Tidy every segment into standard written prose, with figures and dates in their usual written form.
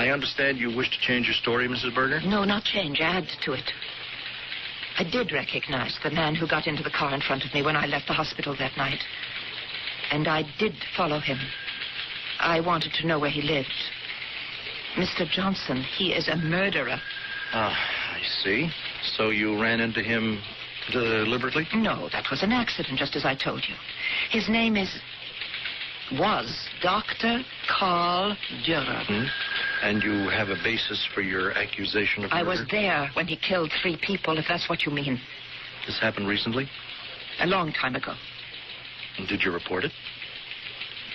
I understand you wish to change your story, Mrs. Berger? No, not change. Add to it. I did recognize the man who got into the car in front of me when I left the hospital that night. And I did follow him. I wanted to know where he lived. Mr. Johnson, he is a murderer. Ah, I see. So you ran into him deliberately? No, that was an accident, just as I told you. His name was Dr. Carl Dürer. Hmm? And you have a basis for your accusation of murder? I was there when he killed 3 people, if that's what you mean. This happened recently? A long time ago. And did you report it?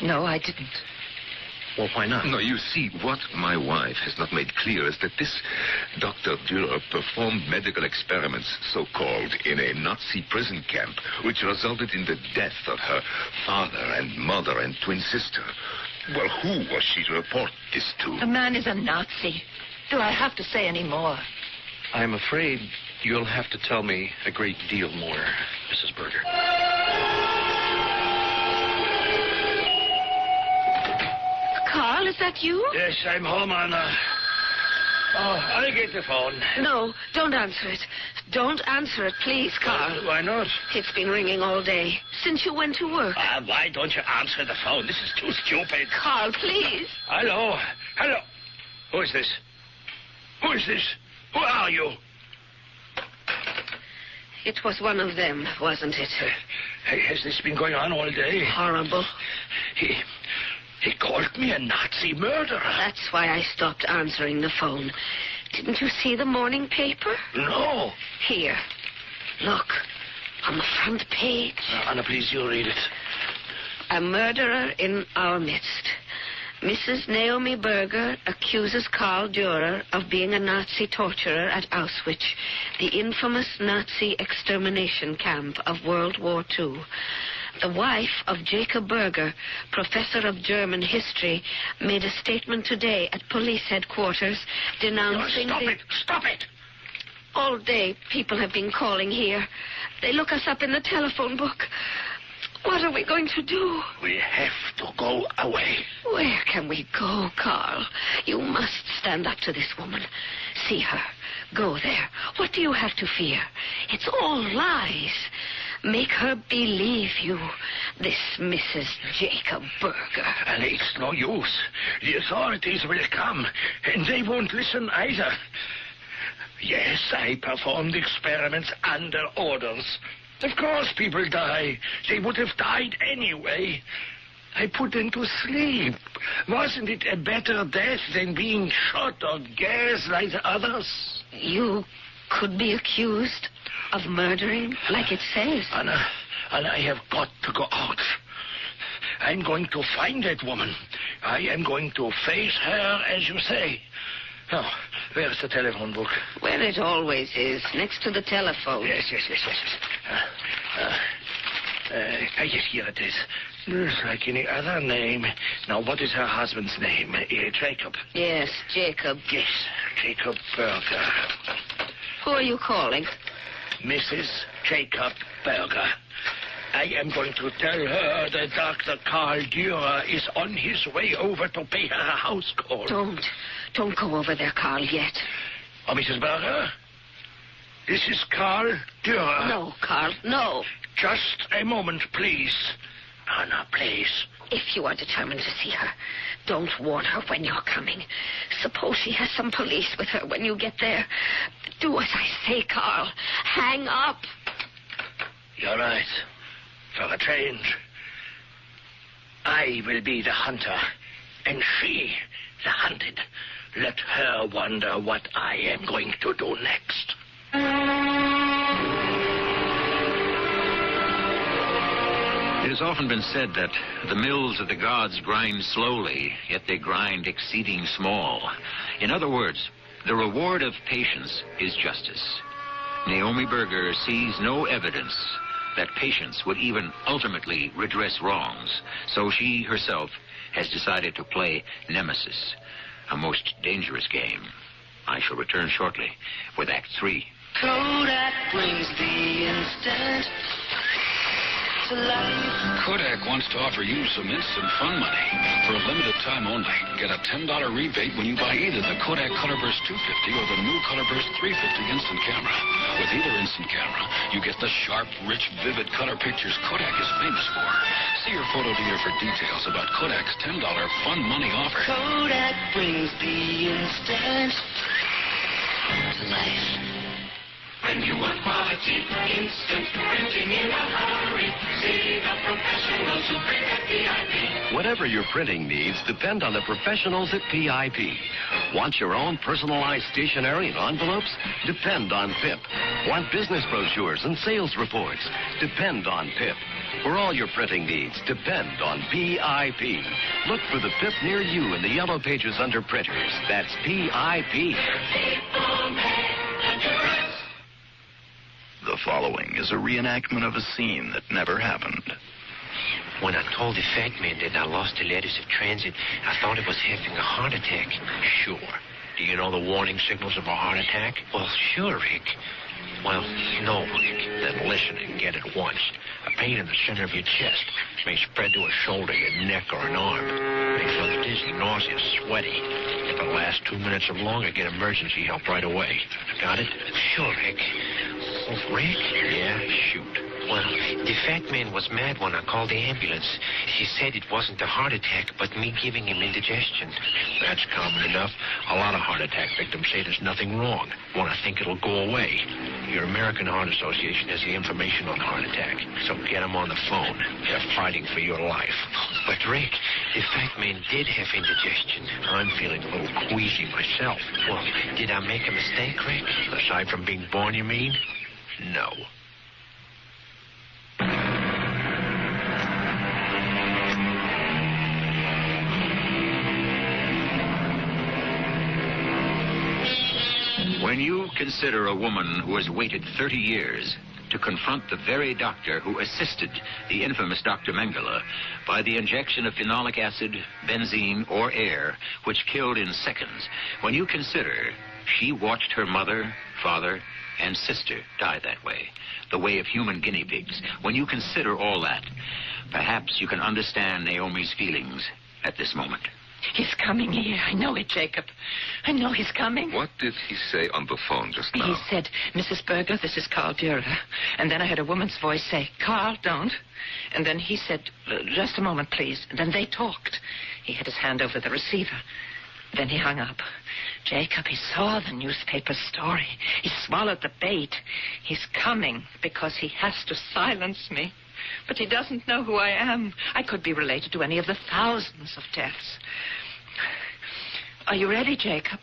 No, I didn't. Well, why not? No, you see, what my wife has not made clear is that this Dr. Dürer performed medical experiments, so-called, in a Nazi prison camp, which resulted in the death of her father and mother and twin sister. Well, who was she to report this to? The man is a Nazi. Do I have to say any more? I'm afraid you'll have to tell me a great deal more, Mrs. Berger. Carl, is that you? Yes, I'm home, Anna. Oh, I'll get the phone. No, don't answer it. Don't answer it, please, Carl. Why not? It's been ringing all day, since you went to work. Why don't you answer the phone? This is too stupid. Carl, please. Hello? Hello? Who is this? Who is this? Who are you? It was one of them, wasn't it? Has this been going on all day? Horrible. He called me a Nazi murderer. That's why I stopped answering the phone. Didn't you see the morning paper? No. Here. Look. On the front page. Anna, please, you read it. A murderer in our midst. Mrs. Naomi Berger accuses Carl Dürer of being a Nazi torturer at Auschwitz, the infamous Nazi extermination camp of World War II. The wife of Jacob Berger, professor of German history, made a statement today at police headquarters denouncing Stop it! Stop it! All day, people have been calling here. They look us up in the telephone book. What are we going to do? We have to go away. Where can we go, Carl? You must stand up to this woman. See her. Go there. What do you have to fear? It's all lies. Make her believe you, this Mrs. Jacob Berger. And it's no use. The authorities will come, and they won't listen either. Yes, I performed experiments under orders. Of course people die. They would have died anyway. I put them to sleep. Wasn't it a better death than being shot or gassed like the others? You could be accused of murdering, like it says. Anna, I have got to go out. I'm going to find that woman. I am going to face her, as you say. Now, where's the telephone book? Where it always is, next to the telephone. Yes. Yes, here it is. Just like any other name. Now, what is her husband's name? Jacob. Yes, Jacob. Yes, Jacob Berger. Who are you calling? Mrs. Jacob Berger. I am going to tell her that Dr. Carl Dürer is on his way over to pay her a house call. Don't go over there, Carl, yet. Oh, Mrs. Berger? This is Carl Dürer. No, Carl, no. Just a moment, please. Anna, please. If you are determined to see her, don't warn her when you're coming. Suppose she has some police with her when you get there. Do as I say, Carl. Hang up. You're right. For a change. I will be the hunter, and she the hunted. Let her wonder what I am going to do next. It has often been said that the mills of the gods grind slowly, yet they grind exceeding small. In other words, the reward of patience is justice. Naomi Berger sees no evidence that patience would even ultimately redress wrongs, so she herself has decided to play Nemesis, a most dangerous game. I shall return shortly with Act 3. Kodak brings the instant. to life. Kodak wants to offer you some instant fun money. For a limited time only, get a $10 rebate when you buy either the Kodak Colorburst 250 or the new Colorburst 350 instant camera. With either instant camera, you get the sharp, rich, vivid color pictures Kodak is famous for. See your photo dealer for details about Kodak's $10 fun money offer. Kodak brings the instant to life. When you want quality, instant printing in a hurry, see the professionals who print at PIP. Whatever your printing needs, depend on the professionals at PIP. Want your own personalized stationery and envelopes? Depend on PIP. Want business brochures and sales reports? Depend on PIP. For all your printing needs, depend on PIP. Look for the PIP near you in the yellow pages under printers. That's PIP. The following is a reenactment of a scene that never happened. When I told the fat man that I lost the letters of transit, I thought it was having a heart attack. Sure. Do you know the warning signals of a heart attack? Well, sure, Rick. Well, no, Rick. Then listen and get it once. A pain in the center of your chest may spread to a shoulder, your neck, or an arm. May feel dizzy, nauseous, sweaty. If it lasts 2 minutes or longer, get emergency help right away. Got it? Sure, Rick. Oh, Rick? Yeah, shoot. Well, the fat man was mad when I called the ambulance. She said it wasn't a heart attack, but me giving him indigestion. That's common enough. A lot of heart attack victims say there's nothing wrong. Want to think it'll go away. Your American Heart Association has the information on heart attack, so get them on the phone. They're fighting for your life. But, Rick, the fat man did have indigestion. I'm feeling a little queasy myself. Well, did I make a mistake, Rick? Aside from being born, you mean? No. When you consider a woman who has waited 30 years to confront the very doctor who assisted the infamous Dr. Mengele by the injection of phenolic acid, benzene, or air, which killed in seconds, when you consider she watched her mother, father, and sister die that way, the way of human guinea pigs, when you consider all that, perhaps you can understand Naomi's feelings at this moment. He's coming here. I know it, Jacob. I know he's coming. What did he say on the phone just now? He said, Mrs. Berger, this is Carl Dürer. And then I heard a woman's voice say, Carl, don't. And then he said, just a moment, please. And then they talked. He had his hand over the receiver. Then he hung up. Jacob, he saw the newspaper story. He swallowed the bait. He's coming because he has to silence me. But he doesn't know who I am. I could be related to any of the thousands of deaths. Are you ready, Jacob?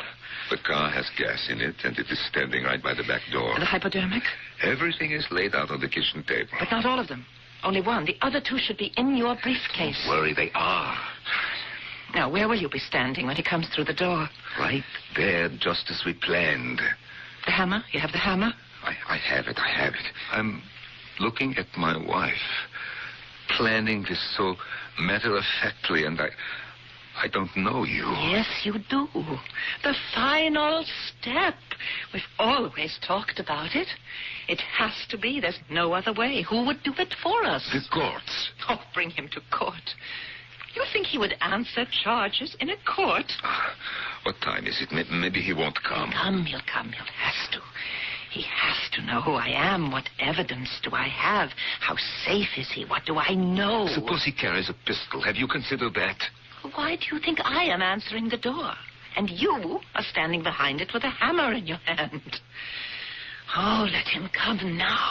The car has gas in it, and it is standing right by the back door. The hypodermic? Everything is laid out on the kitchen table. But not all of them. Only one. The other two should be in your briefcase. Don't worry, they are. Now, where will you be standing when he comes through the door? Right there, just as we planned. The hammer? You have the hammer? I have it. I'm looking at my wife, planning this so matter-of-factly, and I don't know you. Yes, you do. The final step. We've always talked about it. It has to be. There's no other way. Who would do it for us? The courts. Oh, bring him to court. You think he would answer charges in a court? What time is it? Maybe he won't come. He'll come. He has to. He has to know who I am. What evidence do I have? How safe is he? What do I know? Suppose he carries a pistol. Have you considered that? Why do you think I am answering the door? And you are standing behind it with a hammer in your hand. Oh, let him come now.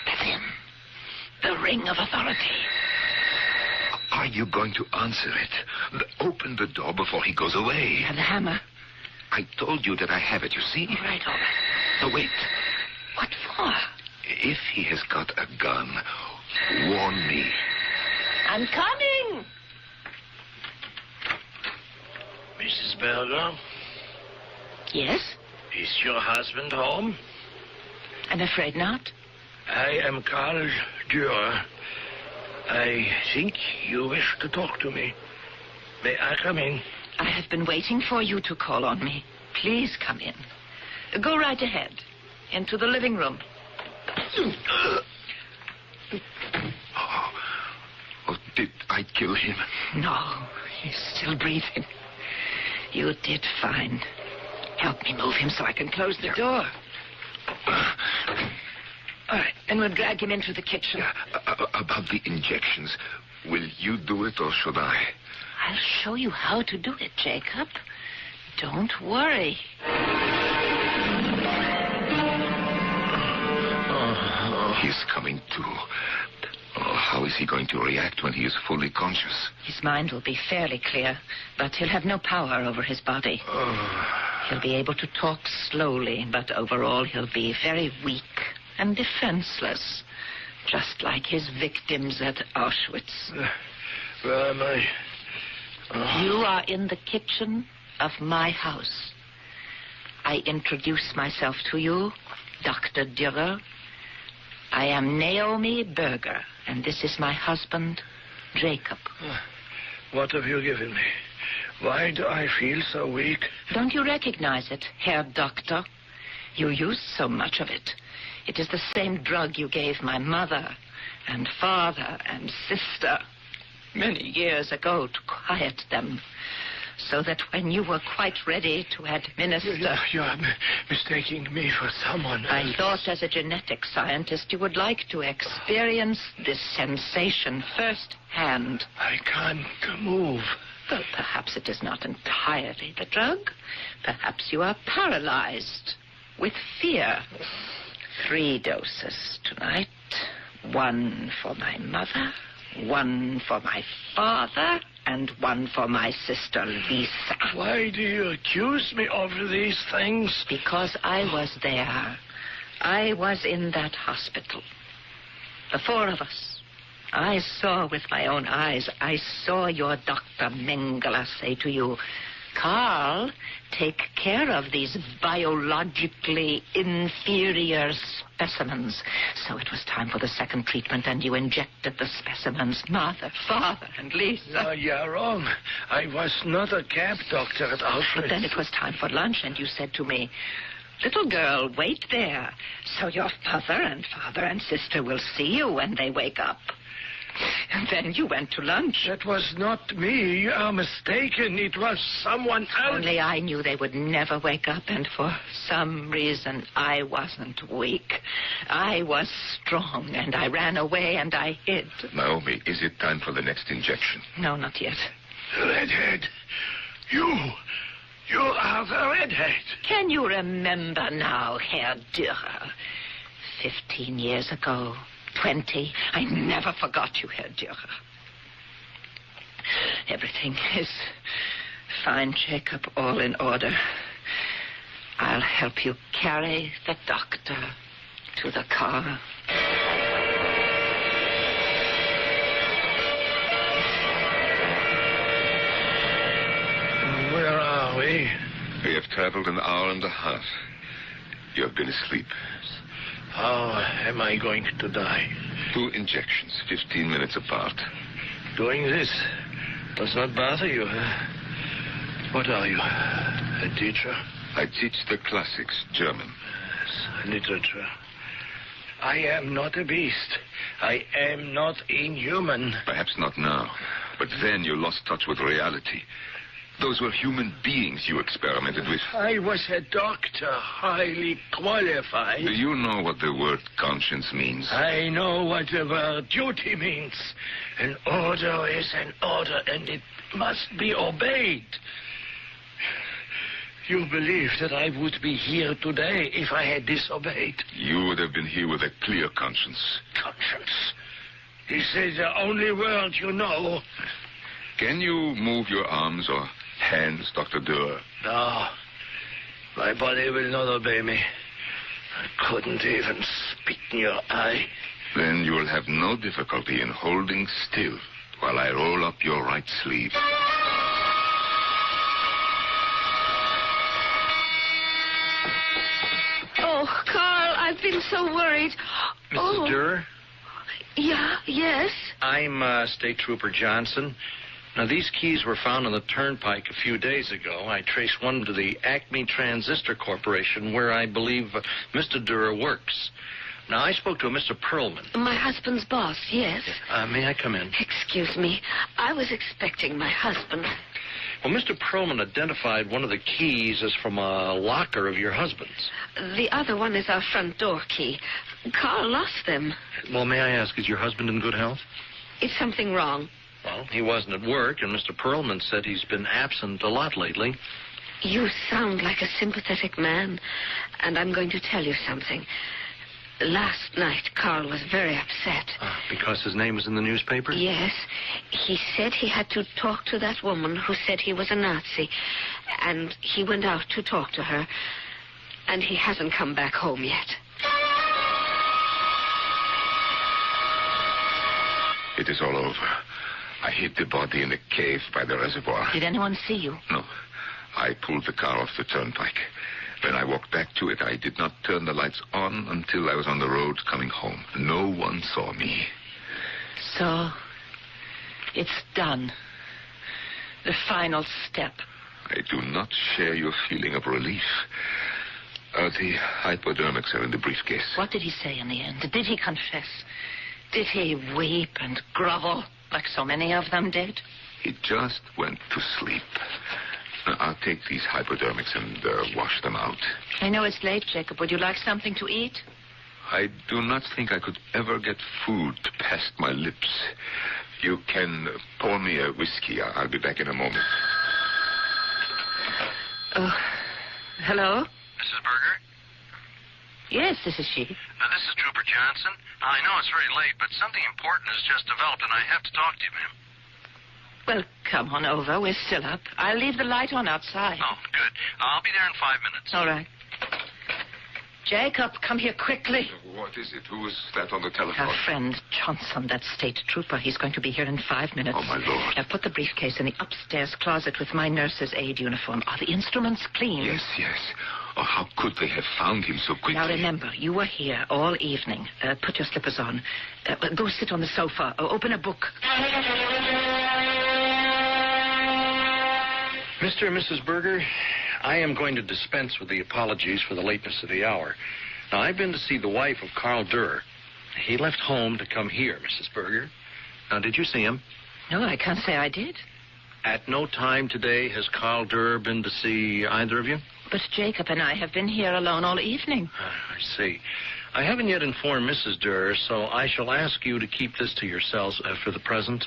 That's him. The ring of authority. Are you going to answer it? Open the door before he goes away. You have the hammer. I told you that I have it, you see? All right. No, wait. What for? If he has got a gun, warn me. I'm coming. Mrs. Berger? Yes? Is your husband home? I'm afraid not. I am Carl Dürer. I think you wish to talk to me. May I come in? I have been waiting for you to call on me. Please come in. Go right ahead. Into the living room. Oh, did I kill him? No, he's still breathing. You did fine. Help me move him so I can close the door. All right, and we'll drag him into the kitchen. About the injections, will you do it or should I? I'll show you how to do it, Jacob. Don't worry. He's coming to. Oh, how is he going to react when he is fully conscious? His mind will be fairly clear, but he'll have no power over his body. He'll be able to talk slowly, but overall he'll be very weak and defenseless, just like his victims at Auschwitz. Where am I? You are in the kitchen of my house. I introduce myself to you, Dr. Dürer. I am Naomi Berger, and this is my husband, Jacob. What have you given me? Why do I feel so weak? Don't you recognize it, Herr Doctor? You used so much of it. It is the same drug you gave my mother and father and sister many years ago to quiet them, so that when you were quite ready to administer... You're mistaking me for someone else. I thought as a genetic scientist you would like to experience this sensation firsthand. I can't move. Well, perhaps it is not entirely the drug. Perhaps you are paralyzed with fear. 3 doses tonight. 1 for my mother, 1 for my father, and 1 for my sister, Lisa. Why do you accuse me of these things? Because I was there. I was in that hospital. The 4 of us. I saw with my own eyes. I saw your Dr. Mengele say to you, Carl, take care of these biologically inferior specimens. So it was time for the second treatment, and you injected the specimens, mother, father, and Lisa. No, you're wrong. I was not a camp doctor at Auschwitz. But then it was time for lunch, and you said to me, little girl, wait there, so your mother and father and sister will see you when they wake up. And then you went to lunch. That was not me. You are mistaken. It was someone else. Only I knew they would never wake up, and for some reason I wasn't weak. I was strong, and I ran away, and I hid. Naomi, is it time for the next injection? No, not yet. Redhead. You are the redhead. Can you remember now, Herr Dürer? 15 years ago. 20. I never forgot you, Herr Dürer. Everything is fine, Jacob, all in order. I'll help you carry the doctor to the car. Where are we? We have traveled an hour and a half. You have been asleep. How am I going to die? 2 injections, 15 minutes apart. Doing this does not bother you, huh? What are you, a teacher? I teach the classics, German. Yes, literature. I am not a beast. I am not inhuman. Perhaps not now, but then you lost touch with reality. Those were human beings you experimented with. I was a doctor, highly qualified. Do you know what the word conscience means? I know what the word duty means. An order is an order, and it must be obeyed. You believe that I would be here today if I had disobeyed? You would have been here with a clear conscience. Conscience? This is the only word you know. Can you move your arms or hands, Dr. Dürer? No. My body will not obey me. I couldn't even spit in your eye. Then you will have no difficulty in holding still while I roll up your right sleeve. Oh, Carl, I've been so worried. Mrs. Dürer? Yeah, yes? I'm State Trooper Johnson. Now, these keys were found on the turnpike a few days ago. I traced one to the Acme Transistor Corporation, where I believe Mr. Durer works. Now, I spoke to a Mr. Perlman. My husband's boss, yes. May I come in? Excuse me. I was expecting my husband. Well, Mr. Perlman identified one of the keys as from a locker of your husband's. The other one is our front door key. Carl lost them. Well, may I ask, is your husband in good health? Is something wrong? Well, he wasn't at work, and Mr. Perlman said he's been absent a lot lately. You sound like a sympathetic man, and I'm going to tell you something. Last night, Carl was very upset. Because his name was in the newspaper? Yes. He said he had to talk to that woman who said he was a Nazi, and he went out to talk to her, and he hasn't come back home yet. It is all over. I hid the body in a cave by the reservoir. Did anyone see you? No. I pulled the car off the turnpike. When I walked back to it, I did not turn the lights on until I was on the road coming home. No one saw me. So, it's done. The final step. I do not share your feeling of relief. The hypodermics are in the briefcase. What did he say in the end? Did he confess? Did he weep and grovel like so many of them did? He just went to sleep. Now, I'll take these hypodermics and wash them out. I know it's late, Jacob. Would you like something to eat? I do not think I could ever get food past my lips. You can pour me a whiskey. I'll be back in a moment. Oh, hello? Mrs. Berger? Yes, this is she. This is Trooper Johnson. I know it's very late, but something important has just developed, and I have to talk to you, ma'am. Well, come on over. We're still up. I'll leave the light on outside. Oh, good. I'll be there in 5 minutes. All right. Jacob, come here quickly. What is it? Who is that on the telephone? Our friend Johnson, that state trooper. He's going to be here in 5 minutes. Oh, my Lord. Now, put the briefcase in the upstairs closet with my nurse's aid uniform. Are the instruments clean? Yes, yes. Oh, how could they have found him so quickly? Now, remember, you were here all evening. Put your slippers on. Go sit on the sofa. Open a book. Mr. and Mrs. Berger, I am going to dispense with the apologies for the lateness of the hour. Now, I've been to see the wife of Carl Durer. He left home to come here, Mrs. Berger. Now, did you see him? No, I can't say I did. At no time today has Carl Durer been to see either of you? But Jacob and I have been here alone all evening. I see. I haven't yet informed Mrs. Durer, so I shall ask you to keep this to yourselves for the present.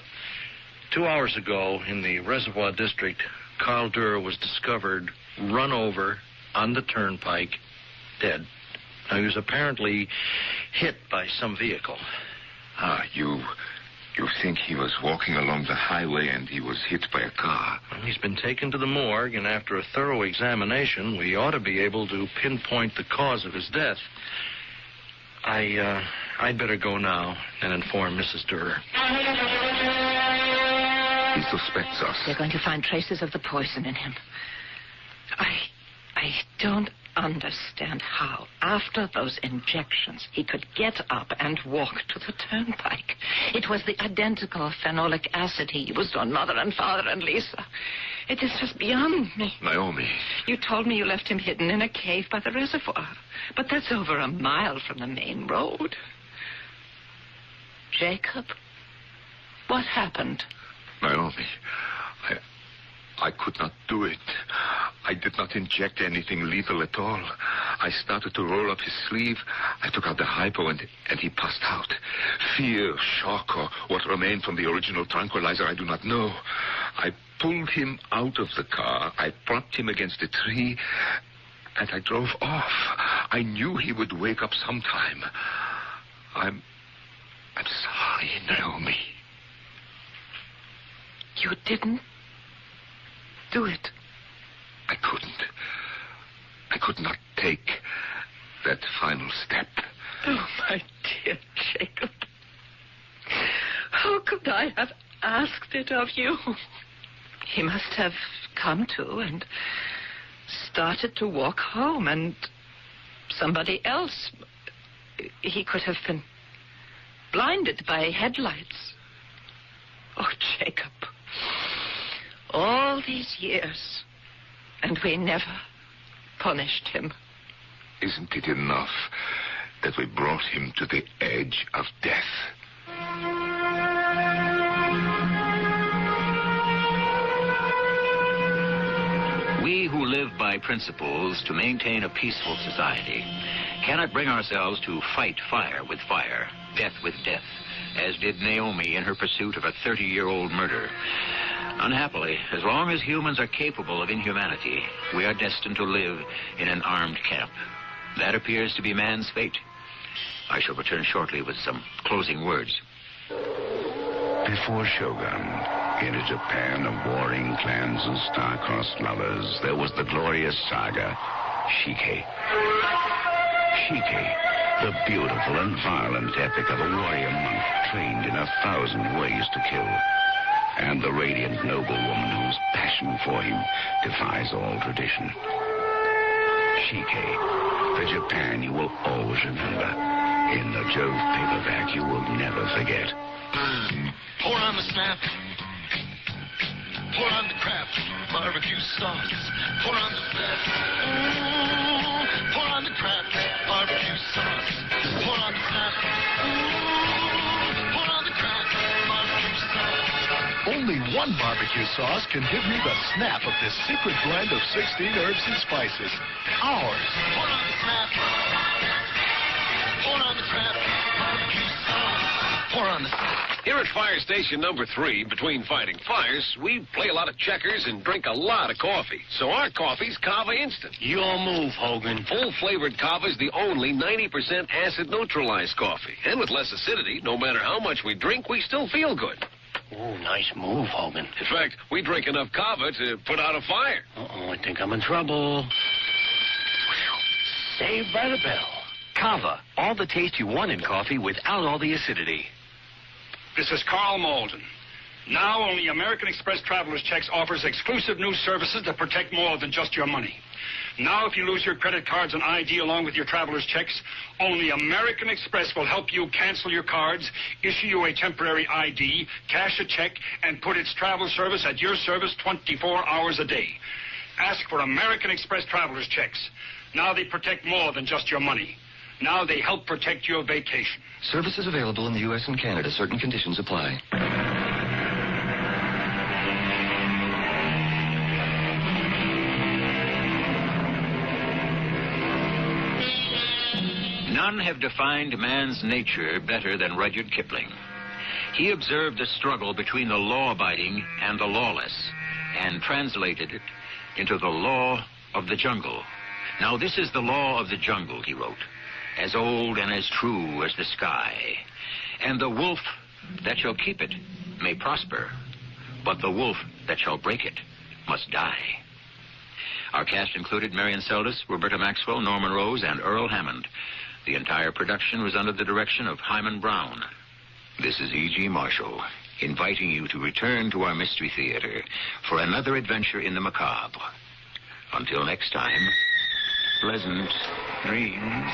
2 hours ago, in the Reservoir District, Carl Durer was discovered run over on the turnpike, dead. Now, he was apparently hit by some vehicle. You think he was walking along the highway and he was hit by a car? Well, he's been taken to the morgue, and after a thorough examination, we ought to be able to pinpoint the cause of his death. I'd better go now and inform Mrs. Durer. He suspects us. They're going to find traces of the poison in him. I don't understand how, after those injections, he could get up and walk to the turnpike. It was the identical phenolic acid he used on Mother and Father and Lisa. It is just beyond me. Naomi. You told me you left him hidden in a cave by the reservoir. But that's over a mile from the main road. Jacob, what happened? Naomi, I could not do it. I did not inject anything lethal at all. I started to roll up his sleeve. I took out the hypo and he passed out. Fear, shock, or what remained from the original tranquilizer, I do not know. I pulled him out of the car. I propped him against a tree, and I drove off. I knew he would wake up sometime. I'm sorry, Naomi. You didn't do it. I couldn't. I could not take that final step. Oh, my dear Jacob. How could I have asked it of you? He must have come to and started to walk home, and somebody else. He could have been blinded by headlights. Oh, Jacob. All these years, and we never punished him. Isn't it enough that we brought him to the edge of death? We who live by principles to maintain a peaceful society cannot bring ourselves to fight fire with fire, death with death, as did Naomi in her pursuit of a 30-year-old murder. Unhappily, as long as humans are capable of inhumanity, we are destined to live in an armed camp. That appears to be man's fate. I shall return shortly with some closing words. Before Shogun, in a Japan of warring clans and star-crossed lovers, there was the glorious saga, Shike. Shike, the beautiful and violent epic of a warrior monk trained in 1,000 ways to kill. And the radiant noblewoman whose passion for him defies all tradition. Shike, the Japan you will always remember. In the Jove paperback you will never forget. Pour on the snap. Pour on the crab. Barbecue sauce. Pour on the snap. Pour on the crab. Barbecue sauce. Pour on the snap. Pour on the crab. Barbecue sauce. Only one barbecue sauce can give you the snap of this secret blend of 16 herbs and spices. Ours. Pour on the snap. Pour on the crab. Barbecue sauce. Pour on the snap. Here at Fire Station number 3, between fighting fires, we play a lot of checkers and drink a lot of coffee. So our coffee's Kava Instant. Your move, Hogan. Full-flavored Kava is the only 90% acid-neutralized coffee. And with less acidity, no matter how much we drink, we still feel good. Oh, nice move, Hogan. In fact, we drink enough Kava to put out a fire. Uh-oh, I think I'm in trouble. Saved by the bell. Kava, all the taste you want in coffee without all the acidity. This is Carl Malden. Now only American Express Traveler's Checks offers exclusive new services that protect more than just your money. Now if you lose your credit cards and ID along with your traveler's checks, only American Express will help you cancel your cards, issue you a temporary ID, cash a check, and put its travel service at your service 24 hours a day. Ask for American Express Traveler's Checks. Now they protect more than just your money. Now they help protect your vacation. Services available in the U.S. and Canada. Certain conditions apply. None have defined man's nature better than Rudyard Kipling. He observed the struggle between the law-abiding and the lawless and translated it into the law of the jungle. Now, this is the law of the jungle, he wrote, as old and as true as the sky. And the wolf that shall keep it may prosper, but the wolf that shall break it must die. Our cast included Marion Seldes, Roberta Maxwell, Norman Rose, and Earl Hammond. The entire production was under the direction of Hyman Brown. This is E.G. Marshall, inviting you to return to our Mystery Theater for another adventure in the macabre. Until next time, pleasant dreams.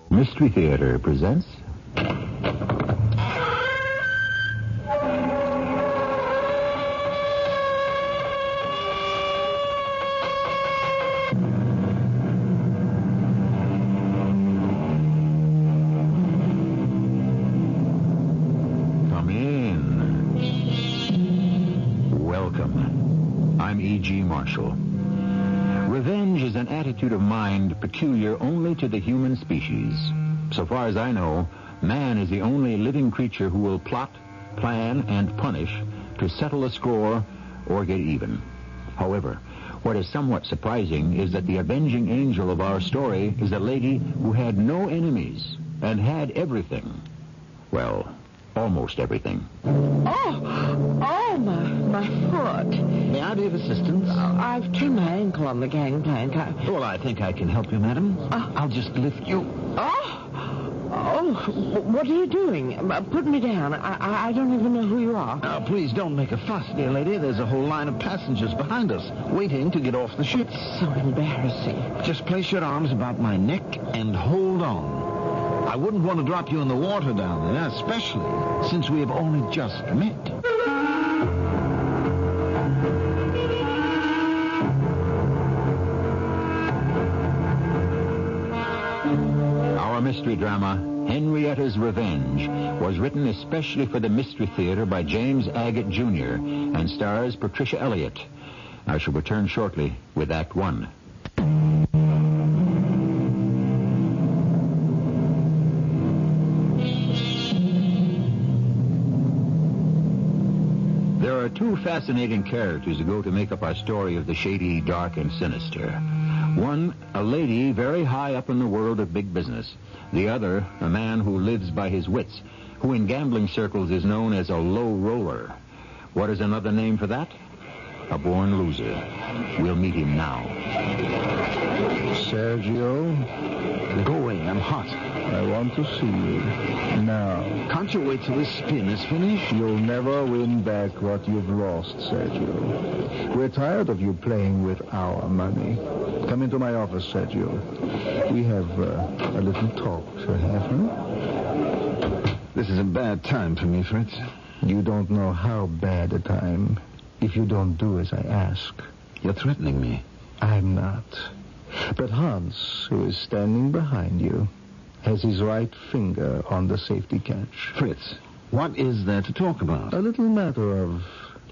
Mystery Theater presents Come in. Welcome. I'm E.G. Marshall. Revenge is an attitude of mind peculiar only to the human species. So far as I know, man is the only living creature who will plot, plan, and punish to settle a score or get even. However, what is somewhat surprising is that the avenging angel of our story is a lady who had no enemies and had everything. Well, almost everything. Oh, my foot. May I be of assistance? I've turned my ankle on the gangplank. Well, I think I can help you, madam. I'll just lift you. Oh, Well, what are you doing? Put me down. I don't even know who you are. Now, please don't make a fuss, dear lady. There's a whole line of passengers behind us, waiting to get off the ship. So embarrassing. Just place your arms about my neck and hold on. I wouldn't want to drop you in the water down there, especially since we have only just met. Our mystery drama, Henrietta's Revenge, was written especially for the Mystery Theater by James Agate, Jr. and stars Patricia Elliott. I shall return shortly with Act One. There are two fascinating characters who go to make up our story of the shady, dark, and sinister. One, a lady very high up in the world of big business. The other, a man who lives by his wits, who in gambling circles is known as a low roller. What is another name for that? A born loser. We'll meet him now. Sergio, go away. I'm hot. I want to see you. Now. Can't you wait till this spin is finished? You'll never win back what you've lost, Sergio. We're tired of you playing with our money. Come into my office, Sergio. We have a little talk to have, huh? This is a bad time for me, Fritz. You don't know how bad a time if you don't do as I ask. You're threatening me. I'm not. But Hans, who is standing behind you, has his right finger on the safety catch. Fritz, what is there to talk about? A little matter of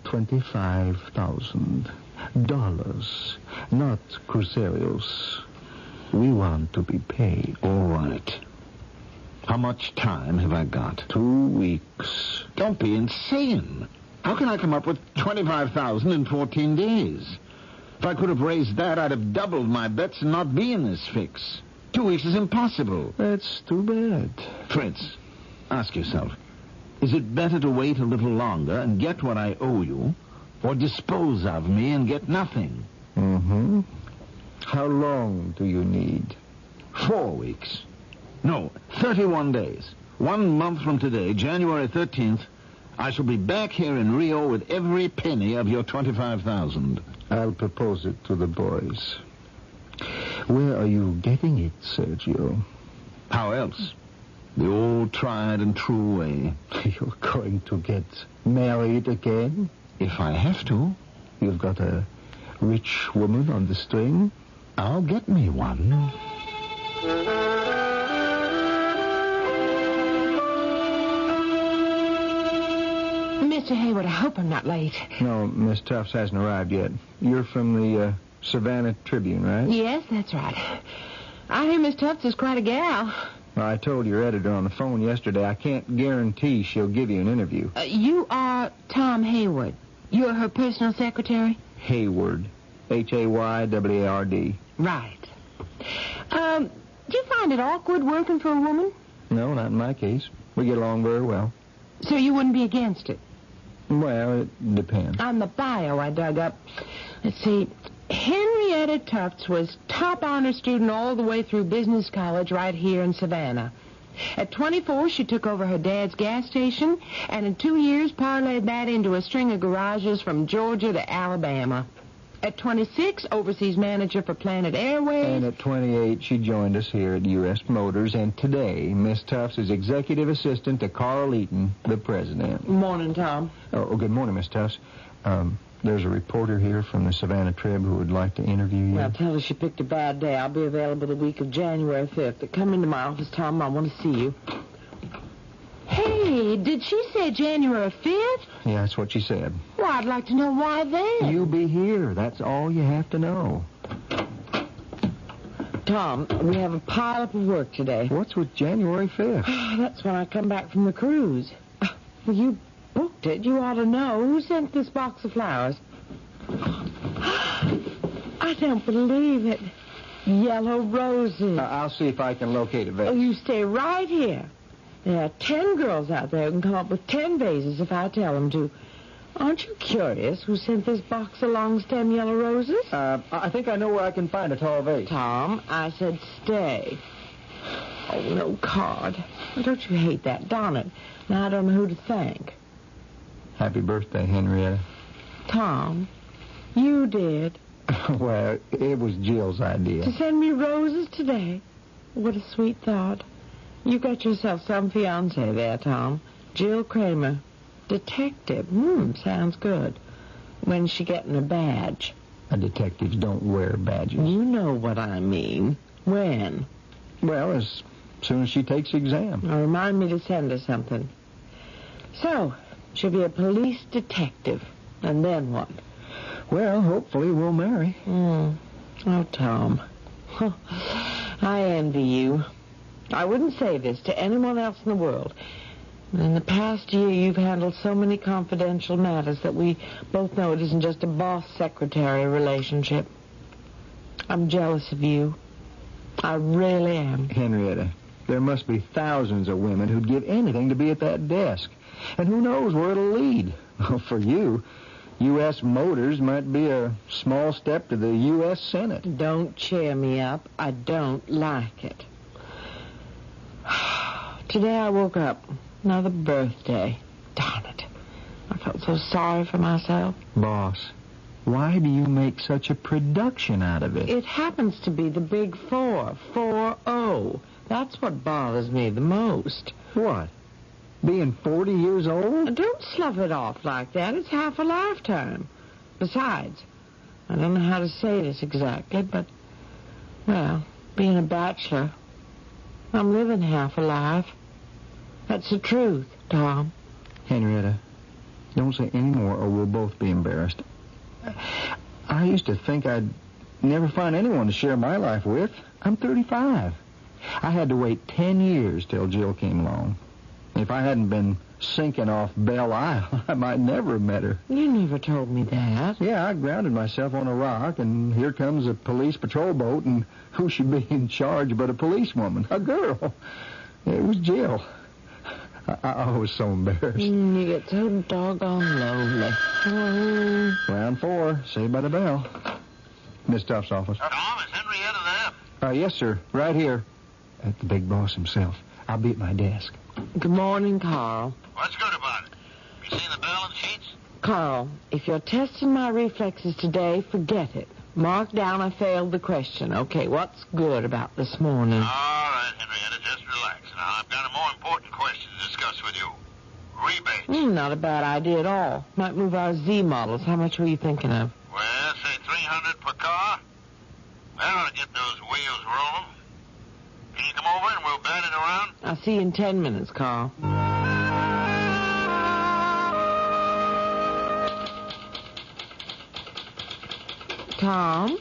$25,000. Not cruceros. We want to be paid. All right. How much time have I got? 2 weeks. Don't be insane. How can I come up with $25,000 in 14 days? If I could have raised that, I'd have doubled my bets and not be in this fix. 2 weeks is impossible. That's too bad. Fritz, ask yourself, is it better to wait a little longer and get what I owe you, or dispose of me and get nothing? Mm-hmm. How long do you need? 4 weeks. No, 31 days. 1 month from today, January 13th, I shall be back here in Rio with every penny of your $25,000. I'll propose it to the boys. Where are you getting it, Sergio? How else? The old tried and true way. You're going to get married again? If I have to. You've got a rich woman on the string? I'll get me one. Mr. Hayward, I hope I'm not late. No, Miss Tufts hasn't arrived yet. You're from the Savannah Tribune, right? Yes, that's right. I hear Miss Tufts is quite a gal. Well, I told your editor on the phone yesterday I can't guarantee she'll give you an interview. You are Tom Hayward. You're her personal secretary? Hayward. Hayward. Right. Do you find it awkward working for a woman? No, not in my case. We get along very well. So you wouldn't be against it? Well, it depends. On the bio I dug up, let's see, Henrietta Tufts was top honor student all the way through business college right here in Savannah. At 24, she took over her dad's gas station, and in 2 years parlayed that into a string of garages from Georgia to Alabama. At 26, overseas manager for Planet Airways. And at 28, she joined us here at U.S. Motors, and today, Miss Tufts is executive assistant to Carl Eaton, the president. Morning, Tom. Oh, good morning, Miss Tufts. There's a reporter here from the Savannah Trib who would like to interview you. Well, tell her she picked a bad day. I'll be available the week of January 5th. Come into my office, Tom. I want to see you. Hey, did she say January 5th? Yeah, that's what she said. Well, I'd like to know why then. You'll be here. That's all you have to know. Tom, we have a pile up of work today. What's with January 5th? That's when I come back from the cruise. Well, you booked it. You ought to know. Who sent this box of flowers? I don't believe it. Yellow roses. I'll see if I can locate it, Vic. Oh, you stay right here. There are 10 girls out there who can come up with 10 vases if I tell them to. Aren't you curious who sent this box of long-stem yellow roses? I think I know where I can find a tall vase. Tom, I said stay. Oh, no card. Don't you hate that? Darn it. Now I don't know who to thank. Happy birthday, Henrietta. Tom, you did. Well, it was Jill's idea. To send me roses today. What a sweet thought. You got yourself some fiance there, Tom. Jill Kramer. Detective. Sounds good. When's she getting a badge? Detectives don't wear badges. You know what I mean. When? Well, as soon as she takes the exam. Now, remind me to send her something. So, she'll be a police detective. And then what? Well, hopefully we'll marry. Oh, Tom. I envy you. I wouldn't say this to anyone else in the world. In the past year, you've handled so many confidential matters that we both know it isn't just a boss-secretary relationship. I'm jealous of you. I really am. Henrietta, there must be thousands of women who'd give anything to be at that desk. And who knows where it'll lead. For you, U.S. Motors might be a small step to the U.S. Senate. Don't cheer me up. I don't like it. Today I woke up. Another birthday. Darn it. I felt so sorry for myself. Boss, why do you make such a production out of it? It happens to be the big 4. 4-0. That's what bothers me the most. What? Being 40 years old? Don't slough it off like that. It's half a lifetime. Besides, I don't know how to say this exactly, but, well, being a bachelor, I'm living half a life. That's the truth, Tom. Henrietta, don't say any more or we'll both be embarrassed. I used to think I'd never find anyone to share my life with. I'm 35. I had to wait 10 years till Jill came along. If I hadn't been sinking off Belle Isle, I might never have met her. You never told me that. Yeah, I grounded myself on a rock, and here comes a police patrol boat, and who should be in charge but a policewoman? A girl. It was Jill. I was so embarrassed. You get so doggone lonely. Oh. Round 4, saved by the bell. Miss Tuff's office. Tom, is Henrietta there? Yes, sir. Right here. At the big boss himself. I'll be at my desk. Good morning, Carl. What's good about it? You seen the bell and sheets? Carl, if you're testing my reflexes today, forget it. Mark down I failed the question. Okay, what's good about this morning? All right, Henrietta, just relax. Now, I've got a more important question to discuss with you. Rebates. Not a bad idea at all. Might move our Z models. How much were you thinking of? Well, say $300 per car. That'll get those wheels rolling. Can you come over and we'll bat it around? I'll see you in 10 minutes, Carl. Tom?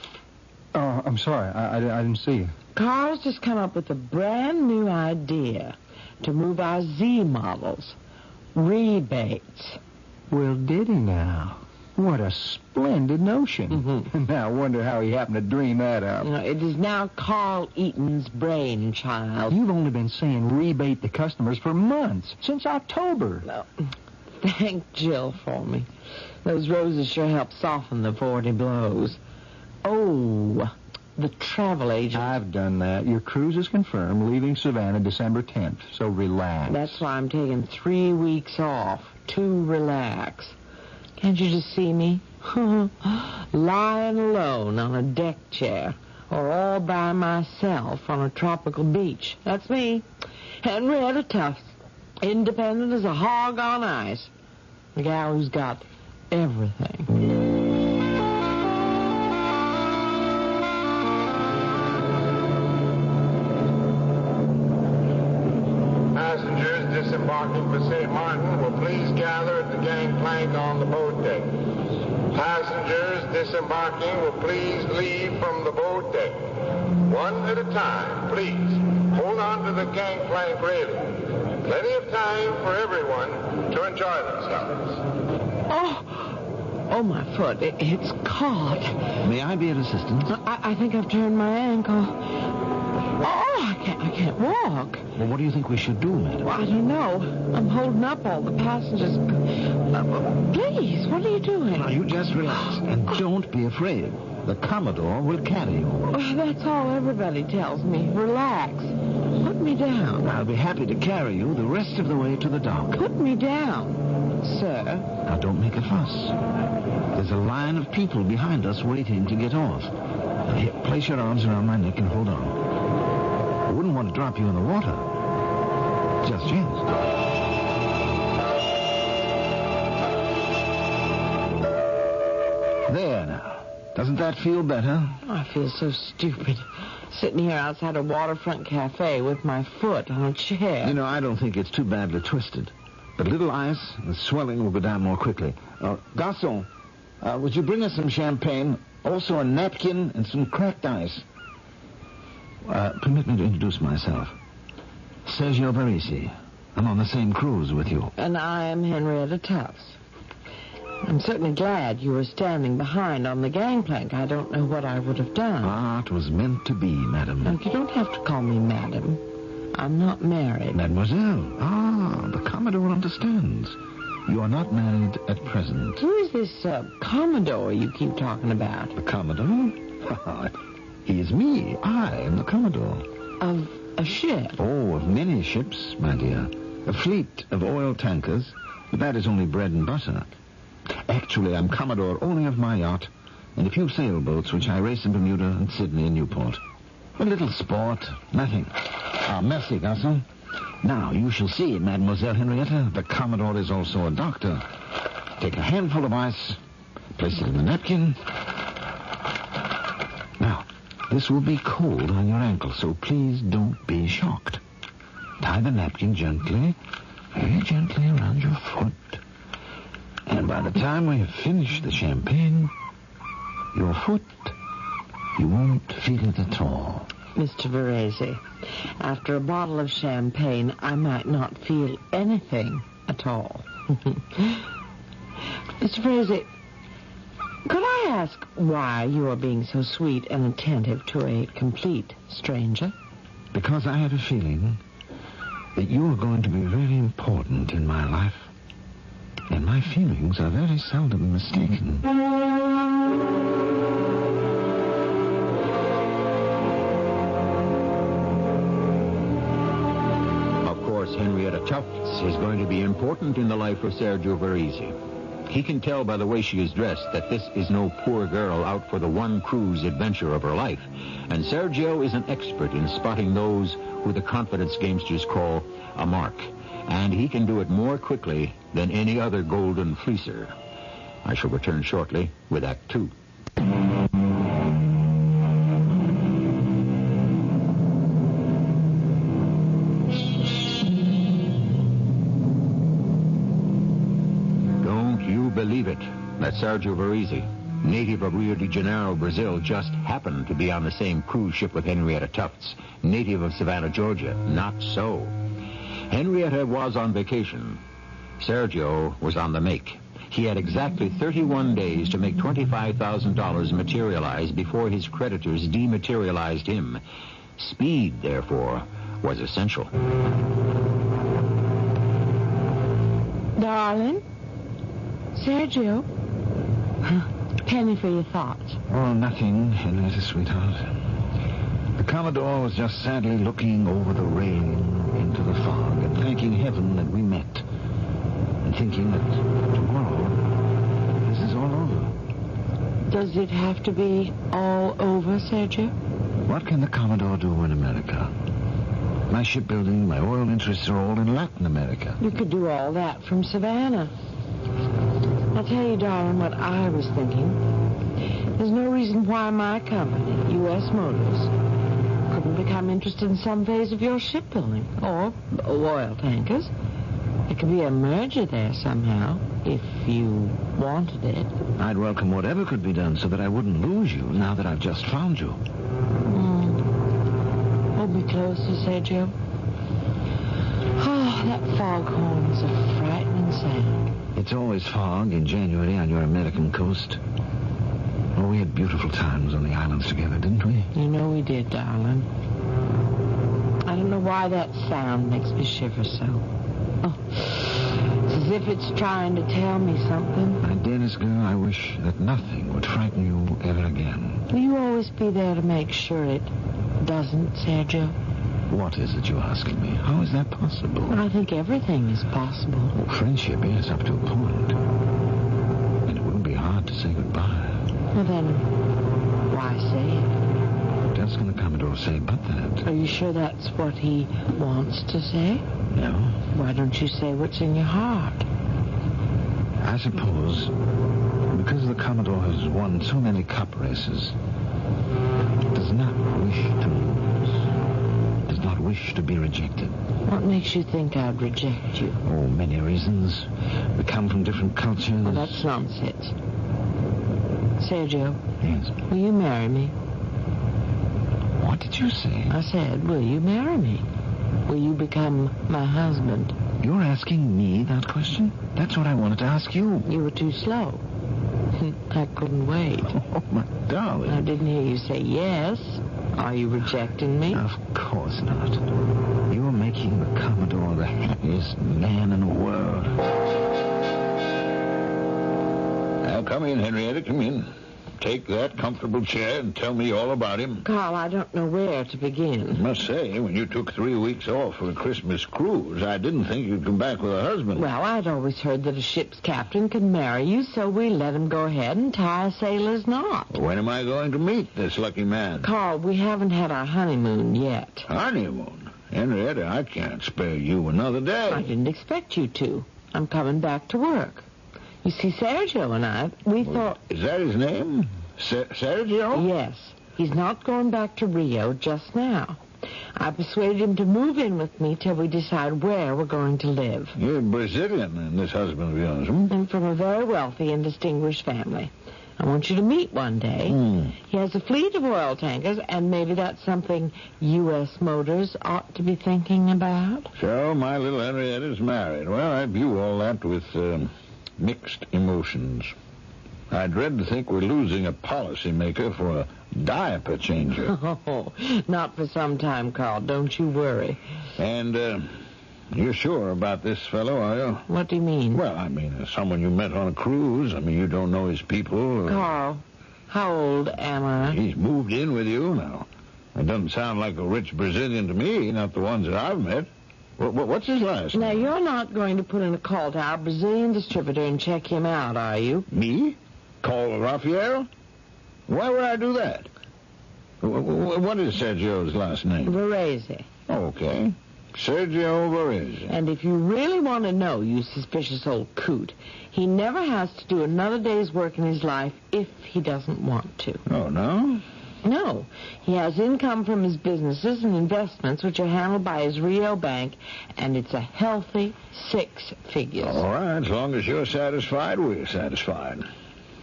Oh, I'm sorry. I didn't see you. Carl's just come up with a brand new idea to move our Z models. Rebates. Well, did he now? What a splendid notion. Now, I wonder how he happened to dream that up. It is now Carl Eaton's brainchild. You've only been saying rebate the customers for months, since October. No. Thank Jill for me. Those roses sure help soften the 40 blows. Oh, the travel agent. I've done that. Your cruise is confirmed, leaving Savannah December 10th, so relax. That's why I'm taking 3 weeks off to relax. Can't you just see me? Lying alone on a deck chair or all by myself on a tropical beach. That's me. Henrietta Tufts. Independent as a hog on ice. The gal who's got everything. Passengers disembarking for St. Martin will please gather at the gangplank on the boat deck. Passengers disembarking will please leave from the boat deck. One at a time, please. Hold on to the gangplank railing. Plenty of time for everyone to enjoy themselves. Oh, my foot. It's caught. May I be of assistance? I think I've turned my ankle. Oh, I can't walk. Well, what do you think we should do, madam? Well, I don't know. I'm holding up all the passengers. Please, what are you doing? Now, you just relax and don't be afraid. The Commodore will carry you. That's all everybody tells me. Relax. What me down. I'll be happy to carry you the rest of the way to the dock. Put me down, sir. Now, don't make a fuss. There's a line of people behind us waiting to get off. Now, here, place your arms around my neck and hold on. I wouldn't want to drop you in the water. Just yet. There now. Doesn't that feel better? I feel so stupid. Sitting here outside a waterfront cafe with my foot on a chair. You know, I don't think it's too badly twisted. But little ice, the swelling will go down more quickly. Garçon, would you bring us some champagne, also a napkin and some cracked ice? Permit me to introduce myself. Sergio Barisi. I'm on the same cruise with you. And I am Henrietta Tufts. I'm certainly glad you were standing behind on the gangplank. I don't know what I would have done. Ah, it was meant to be, madam. Now, you don't have to call me madam. I'm not married. Mademoiselle. Ah, the Commodore understands. You are not married at present. Who is this Commodore you keep talking about? The Commodore? He is me. I am the Commodore. Of a ship? Oh, of many ships, my dear. A fleet of oil tankers. But that is only bread and butter. Actually, I'm Commodore only of my yacht and a few sailboats which I race in Bermuda and Sydney and Newport. A little sport, nothing. Ah, merci, garçon. Now, you shall see, Mademoiselle Henrietta, the Commodore is also a doctor. Take a handful of ice, place it in the napkin. Now, this will be cold on your ankle, so please don't be shocked. Tie the napkin gently, very gently around your foot. And by the time we have finished the champagne, your foot, you won't feel it at all. Mr. Varese, after a bottle of champagne, I might not feel anything at all. Mr. Varese, could I ask why you are being so sweet and attentive to a complete stranger? Because I have a feeling that you are going to be very important in my life. And my feelings are very seldom mistaken. Of course, Henrietta Tufts is going to be important in the life of Sergio Varese. He can tell by the way she is dressed that this is no poor girl out for the one cruise adventure of her life. And Sergio is an expert in spotting those who the confidence gamesters call a mark. And he can do it more quickly than any other golden fleecer. I shall return shortly with Act 2. Don't you believe it that Sergio Varese, native of Rio de Janeiro, Brazil, just happened to be on the same cruise ship with Henrietta Tufts, native of Savannah, Georgia? Not so. Henrietta was on vacation. Sergio was on the make. He had exactly 31 days to make $25,000 materialize before his creditors dematerialized him. Speed, therefore, was essential. Darling? Sergio? Penny for your thoughts. Oh, nothing, Henrietta, sweetheart. The Commodore was just sadly looking over the railing into the fog and thanking heaven that we met and thinking that tomorrow this is all over. Does it have to be all over, Sergio? What can the Commodore do in America? My shipbuilding, my oil interests are all in Latin America. You could do all that from Savannah. I'll tell you, darling, what I was thinking. There's no reason why my company, U.S. Motors, couldn't become interested in some phase of your shipbuilding or oil tankers. There could be a merger there somehow, if you wanted it. I'd welcome whatever could be done so that I wouldn't lose you now that I've just found you. Hold me closer, Sergio. Oh, that foghorn is a frightening sound. It's always fog in January on your American coast. Oh, we had beautiful times on the islands together, didn't we? You know we did, darling. I don't know why that sound makes me shiver so. Oh, it's as if it's trying to tell me something. My dearest girl, I wish that nothing would frighten you ever again. Will you always be there to make sure it doesn't, Sergio? What is it you're asking me? How is that possible? I think everything is possible. Oh, friendship, yes, up to a point. And it wouldn't be hard to say goodbye. Well, then, why say it? What's going to Commodore say but that? Are you sure that's what he wants to say? No. Why don't you say what's in your heart? I suppose because the Commodore has won so many cup races, does not wish to lose, does not wish to be rejected. What makes you think I'd reject you? Oh, many reasons. We come from different cultures. Well, that's nonsense. Sergio. Yes? Will you marry me? What did you say? I said, will you marry me? Will you become my husband? You're asking me that question? That's what I wanted to ask you. You were too slow. I couldn't wait. Oh, my darling. I didn't hear you say yes. Are you rejecting me? Of course not. You're making the Commodore the happiest man in the world. Now, come in, Henrietta, come in. Take that comfortable chair and tell me all about him. Carl, I don't know where to begin. I must say, when you took 3 weeks off for a Christmas cruise, I didn't think you'd come back with a husband. Well, I'd always heard that a ship's captain could marry you, so we let him go ahead and tie a sailor's knot. When am I going to meet this lucky man? Carl, we haven't had our honeymoon yet. Honeymoon? Henrietta, I can't spare you another day. I didn't expect you to. I'm coming back to work. You see, Sergio and I, we thought... Is that his name? Sergio? Yes. He's not going back to Rio just now. I persuaded him to move in with me till we decide where we're going to live. You're Brazilian, and this husband of yours, hmm? And from a very wealthy and distinguished family. I want you to meet one day. He has a fleet of oil tankers, and maybe that's something U.S. Motors ought to be thinking about. So, my little Henrietta's married. Well, I view all that with mixed emotions. I dread to think we're losing a policymaker for a diaper changer. Oh, not for some time, Carl. Don't you worry. And, you're sure about this fellow, are you? What do you mean? Well, I mean, someone you met on a cruise. I mean, you don't know his people. Carl, how old am I? He's moved in with you now. It doesn't sound like a rich Brazilian to me, not the ones that I've met. What's his last name? Now, you're not going to put in a call to our Brazilian distributor and check him out, are you? Me? Call Rafael? Why would I do that? What is Sergio's last name? Varese. Okay. Sergio Varese. And if you really want to know, you suspicious old coot, he never has to do another day's work in his life if he doesn't want to. Oh, no? No. He has income from his businesses and investments, which are handled by his Rio bank, and it's a healthy 6 figures. All right. As long as you're satisfied, we're satisfied.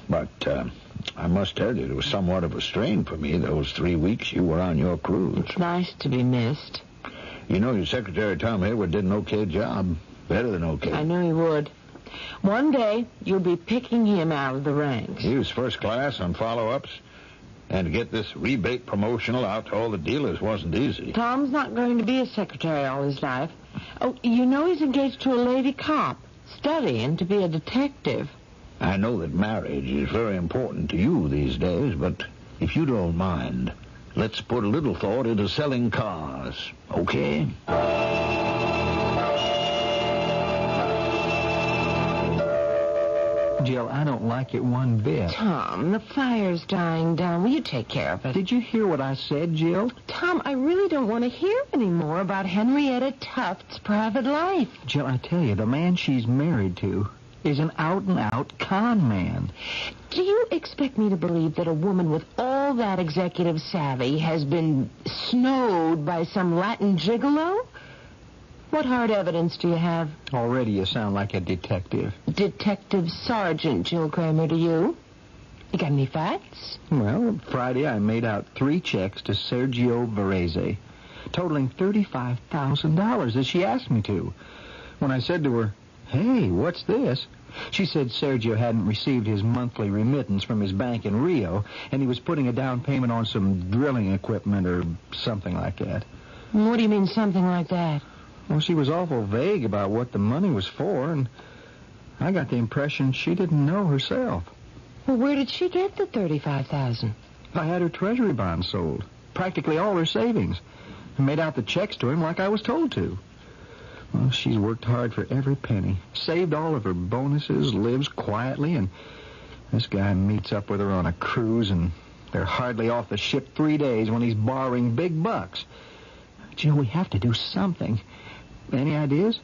But I must tell you, it was somewhat of a strain for me those 3 weeks you were on your cruise. It's nice to be missed. You know, your secretary, Tom Hayward, did an okay job. Better than okay. I knew he would. One day, you'll be picking him out of the ranks. He was first class on follow-ups. And to get this rebate promotional out to all the dealers wasn't easy. Tom's not going to be a secretary all his life. Oh, you know he's engaged to a lady cop, studying to be a detective. I know that marriage is very important to you these days, but if you don't mind, let's put a little thought into selling cars, okay? Jill, I don't like it one bit. Tom, the fire's dying down. Will you take care of it? Did you hear what I said, Jill? Tom, I really don't want to hear any more about Henrietta Tuft's private life. Jill, I tell you, the man she's married to is an out-and-out con man. Do you expect me to believe that a woman with all that executive savvy has been snowed by some Latin gigolo? What hard evidence do you have? Already you sound like a detective. Detective Sergeant Jill Kramer to you. You got any facts? Well, Friday I made out 3 checks to Sergio Varese, totaling $35,000 as she asked me to. When I said to her, "Hey, what's this?" she said Sergio hadn't received his monthly remittance from his bank in Rio, and he was putting a down payment on some drilling equipment or something like that. What do you mean, something like that? Well, she was awful vague about what the money was for, and I got the impression she didn't know herself. Well, where did she get the $35,000? I had her treasury bonds sold, practically all her savings. and made out the checks to him like I was told to. Well, she's worked hard for every penny, saved all of her bonuses, lives quietly, and this guy meets up with her on a cruise, and they're hardly off the ship 3 days when he's borrowing big bucks. Jill, we have to do something. Any ideas?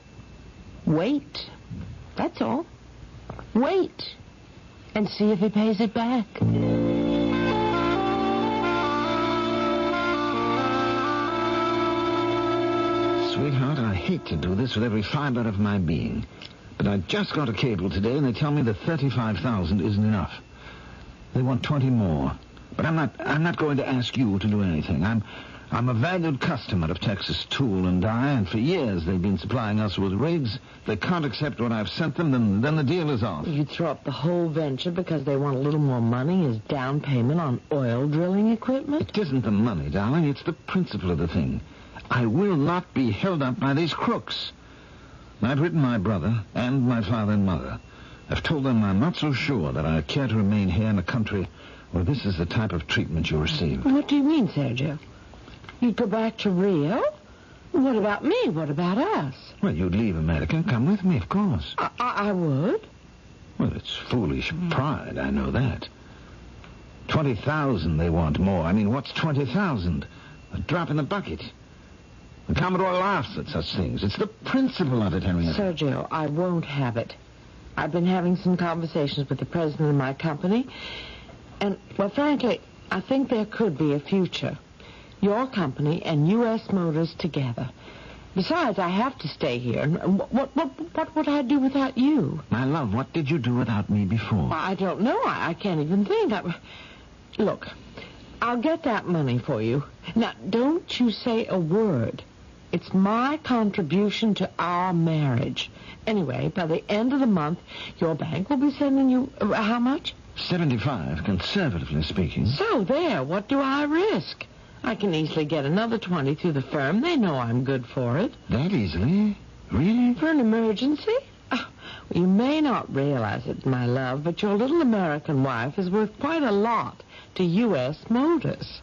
Wait. That's all. Wait. And see if he pays it back. Sweetheart, I hate to do this with every fiber of my being. But I just got a cable today, and they tell me that $35,000 isn't enough. They want 20 more. But I'm not going to ask you to do anything. I'm a valued customer of Texas Tool and Die, and for years they've been supplying us with rigs. If they can't accept what I've sent them, then the deal is off. You'd throw up the whole venture because they want a little more money as down payment on oil drilling equipment? It isn't the money, darling. It's the principle of the thing. I will not be held up by these crooks. I've written my brother and my father and mother. I've told them I'm not so sure that I care to remain here in a country where this is the type of treatment you receive. What do you mean, Sergio? You'd go back to Rio? What about me? What about us? Well, you'd leave America and come with me, of course. I would. Well, it's foolish pride, I know that. 20,000 they want more. I mean, what's 20,000? A drop in the bucket. The Commodore laughs at such things. It's the principle of it, Henrietta. Sergio, I won't have it. I've been having some conversations with the president of my company, and, well, frankly, I think there could be a future. Your company and U.S. Motors together. Besides, I have to stay here. What would I do without you? My love, what did you do without me before? I don't know. I can't even think. Look, I'll get that money for you. Now, don't you say a word. It's my contribution to our marriage. Anyway, by the end of the month, your bank will be sending you how much? 75, conservatively speaking. So there, what do I risk? I can easily get another 20 through the firm. They know I'm good for it. That easily? Really? For an emergency? Oh, you may not realize it, my love, but your little American wife is worth quite a lot to U.S. Motors.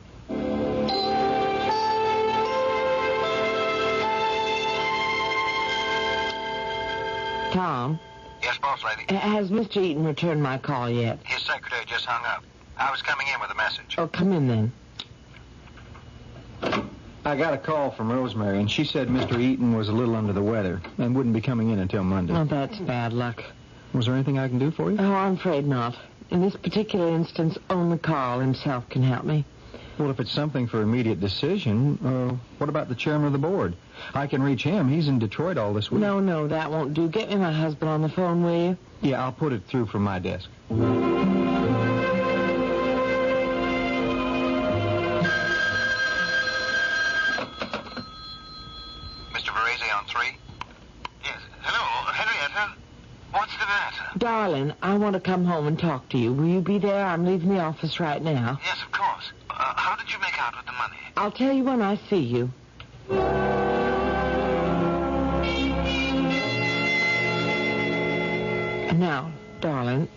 Tom? Yes, boss lady? Has Mr. Eaton returned my call yet? His secretary just hung up. I was coming in with a message. Oh, come in then. I got a call from Rosemary, and she said Mr. Eaton was a little under the weather and wouldn't be coming in until Monday. Oh, that's bad luck. Was there anything I can do for you? Oh, I'm afraid not. In this particular instance, only Carl himself can help me. Well, if it's something for immediate decision, what about the chairman of the board? I can reach him. He's in Detroit all this week. No, that won't do. Get me my husband on the phone, will you? Yeah, I'll put it through from my desk. Darling, I want to come home and talk to you. Will you be there? I'm leaving the office right now. Yes, of course. How did you make out with the money? I'll tell you when I see you. Now, darling,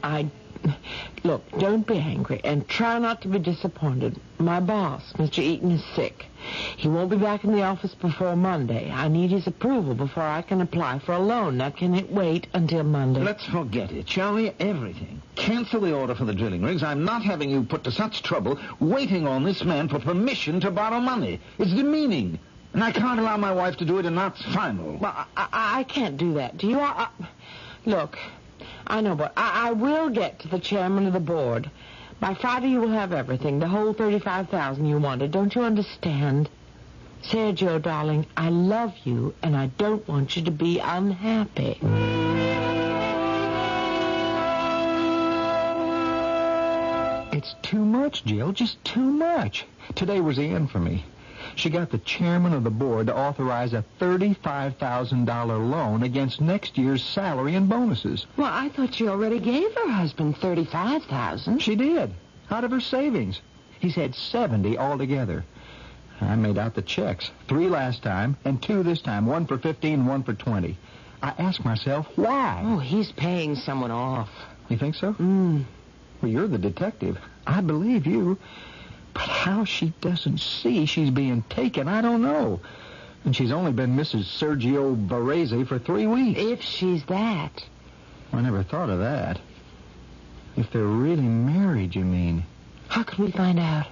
Look, don't be angry, and try not to be disappointed. My boss, Mr. Eaton, is sick. He won't be back in the office before Monday. I need his approval before I can apply for a loan. Now, can it wait until Monday? Let's forget it, shall we? Everything. Cancel the order for the drilling rigs. I'm not having you put to such trouble waiting on this man for permission to borrow money. It's demeaning. And I can't allow my wife to do it, and that's final. Well, I can't do that. Do you? Look, I know, but I will get to the chairman of the board. By Friday, you will have everything, the whole $35,000 you wanted. Don't you understand? Sergio, darling, I love you, and I don't want you to be unhappy. It's too much, Jill, just too much. Today was the end for me. She got the chairman of the board to authorize a $35,000 loan against next year's salary and bonuses. Well, I thought she already gave her husband $35,000. She did, out of her savings. He said 70 altogether. I made out the checks, 3 last time and 2 this time, 1 for 15 and 1 for 20. I asked myself, why? Oh, he's paying someone off. You think so? Mm. Well, you're the detective. I believe you. But how she doesn't see she's being taken, I don't know. And she's only been Mrs. Sergio Varese for 3 weeks. If she's that. I never thought of that. If they're really married, you mean? How can we find out?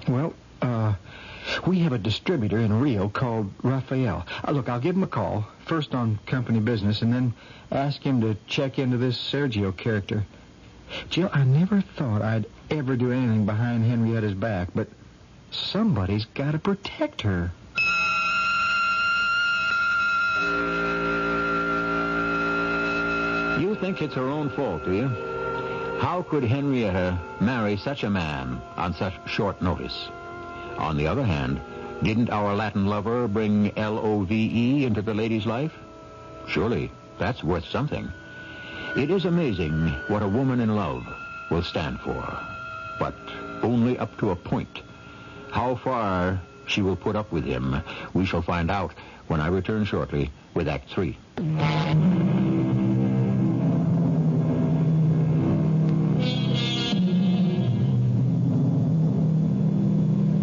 Well, we have a distributor in Rio called Rafael. Look, I'll give him a call, first on company business, and then ask him to check into this Sergio character. Jill, I never thought I'd ever do anything behind Henrietta's back, but somebody's got to protect her. You think it's her own fault, do you? How could Henrietta marry such a man on such short notice? On the other hand, didn't our Latin lover bring love into the lady's life? Surely that's worth something. It is amazing what a woman in love will stand for, but only up to a point. How far she will put up with him, we shall find out when I return shortly with Act 3.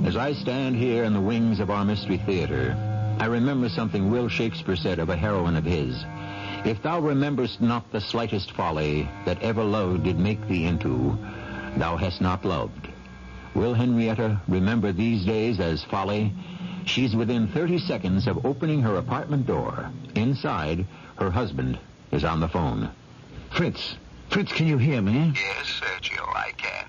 As I stand here in the wings of our Mystery Theater, I remember something Will Shakespeare said of a heroine of his. If thou rememberst not the slightest folly that ever love did make thee into, thou hast not loved. Will Henrietta remember these days as folly? She's within 30 seconds of opening her apartment door. Inside, her husband is on the phone. Fritz, can you hear me? Yes, Sergio, I can.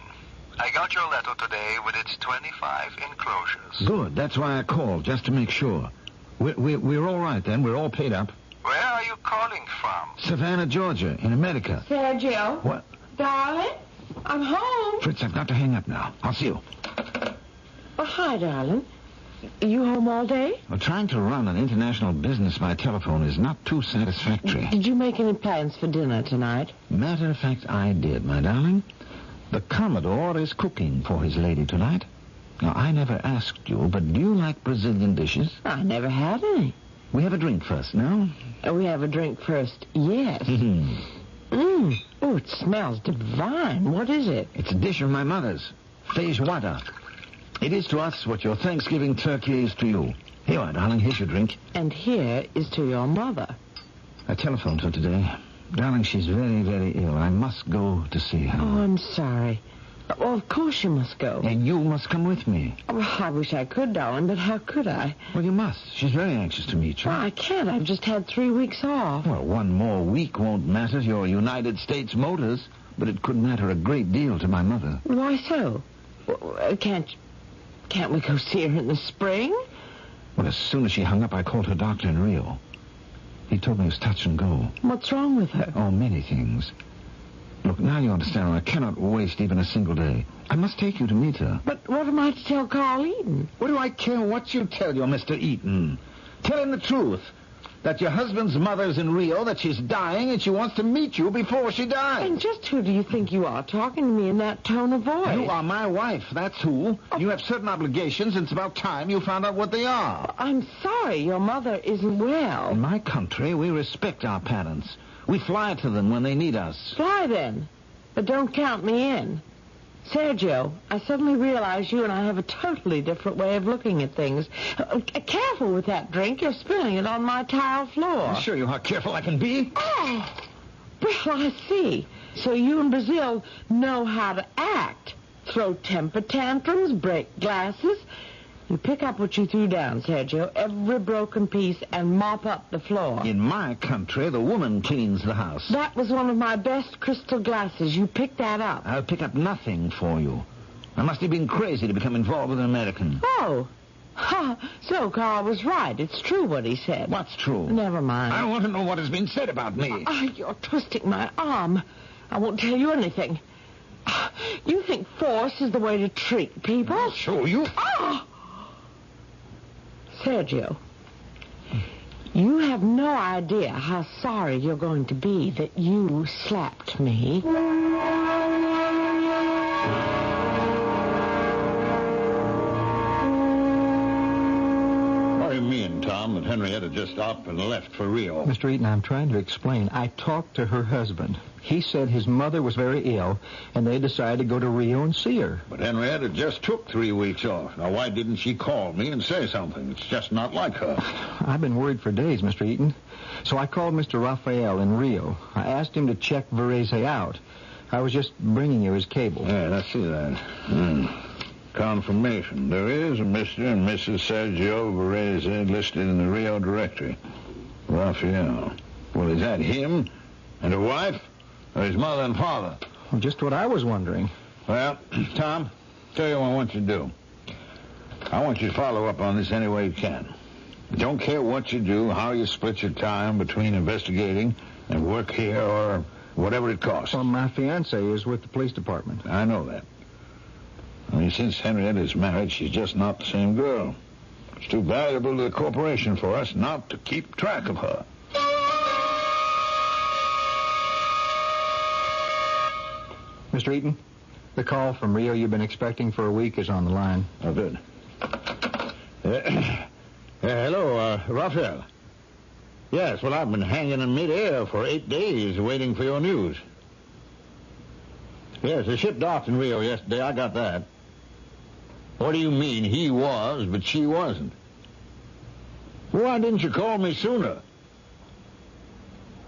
I got your letter today with its 25 enclosures. Good. That's why I called, just to make sure. We're all right, then. We're all paid up. Where are you calling from? Savannah, Georgia, in America. Sergio? What? Darling? I'm home. Fritz, I've got to hang up now. I'll see you. Oh, hi, darling. You home all day? Well, trying to run an international business by telephone is not too satisfactory. Did you make any plans for dinner tonight? Matter of fact, I did, my darling. The Commodore is cooking for his lady tonight. Now, I never asked you, but do you like Brazilian dishes? I never had any. We have a drink first, no? We have a drink first, yes. Oh, it smells divine. What is it? It's a dish of my mother's, feijoada. It is to us what your Thanksgiving turkey is to you. Here you are, darling. Here's your drink. And here is to your mother. I telephoned her today. Darling, she's very, very ill. I must go to see her. Oh, I'm sorry. Well, of course you must go. And you must come with me. Oh, I wish I could, darling, but how could I? Well, you must. She's very anxious to meet you. Well, I can't. I've just had 3 weeks off. Well, 1 more week won't matter to your United States Motors, but it could matter a great deal to my mother. Why so? Can't we go see her in the spring? Well, as soon as she hung up, I called her doctor in Rio. He told me it was touch and go. What's wrong with her? Oh, many things. Look, now you understand. I cannot waste even a single day. I must take you to meet her. But what am I to tell Carl Eaton? What do I care what you tell your Mr. Eaton? Tell him the truth. That your husband's mother's in Rio, that she's dying, and she wants to meet you before she dies. And just who do you think you are, talking to me in that tone of voice? You are my wife, that's who. Oh. You have certain obligations, and it's about time you found out what they are. I'm sorry, your mother isn't well. In my country, we respect our parents. We fly to them when they need us. Fly then, but don't count me in. Sergio, I suddenly realize you and I have a totally different way of looking at things. Careful with that drink. You're spilling it on my tile floor. I'll show you how careful I can be. Oh, well, I see. So you in Brazil know how to act. Throw temper tantrums, break glasses. You pick up what you threw down, Sergio, every broken piece, and mop up the floor. In my country, the woman cleans the house. That was one of my best crystal glasses. You picked that up. I'll pick up nothing for you. I must have been crazy to become involved with an American. Oh. Ha. So Carl was right. It's true what he said. What's true? Never mind. I want to know what has been said about me. You're twisting my arm. I won't tell you anything. You think force is the way to treat people? I'll show you. Sergio, you have no idea how sorry you're going to be that you slapped me. I mean, Tom, that Henrietta just up and left for Rio. Mr. Eaton, I'm trying to explain. I talked to her husband. He said his mother was very ill, and they decided to go to Rio and see her. But Henrietta just took 3 weeks off. Now, why didn't she call me and say something? It's just not like her. I've been worried for days, Mr. Eaton. So I called Mr. Raphael in Rio. I asked him to check Varese out. I was just bringing you his cable. Yeah, I see that. Confirmation. There is a Mr. and Mrs. Sergio Varese listed in the Rio directory. Raphael. Well, is that him and a wife, or his mother and father? Well, just what I was wondering. Well, Tom, tell you what I want you to do. I want you to follow up on this any way you can. Don't care what you do, how you split your time between investigating and work here or whatever it costs. Well, my fiancée is with the police department. I know that. I mean, since Henrietta's married, she's just not the same girl. It's too valuable to the corporation for us not to keep track of her. Mr. Eaton, the call from Rio you've been expecting for a week is on the line. Oh, good. Hello, Raphael. Yes, well, I've been hanging in midair for 8 days waiting for your news. Yes, the ship docked in Rio yesterday. I got that. What do you mean he was, but she wasn't? Why didn't you call me sooner?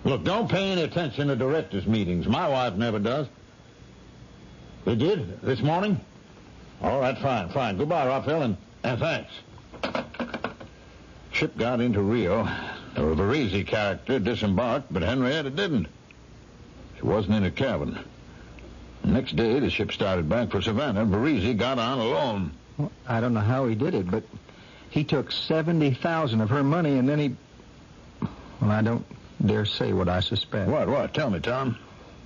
Look, don't pay any attention to directors' meetings. My wife never does. They did? This morning? All right, fine. Goodbye, Raphael, and thanks. Ship got into Rio. The Varese character disembarked, but Henrietta didn't. She wasn't in her cabin. The next day, the ship started back for Savannah. Varese got on alone. Well, I don't know how he did it, but he took $70,000 of her money, and then he... Well, I don't dare say what I suspect. What? Tell me, Tom.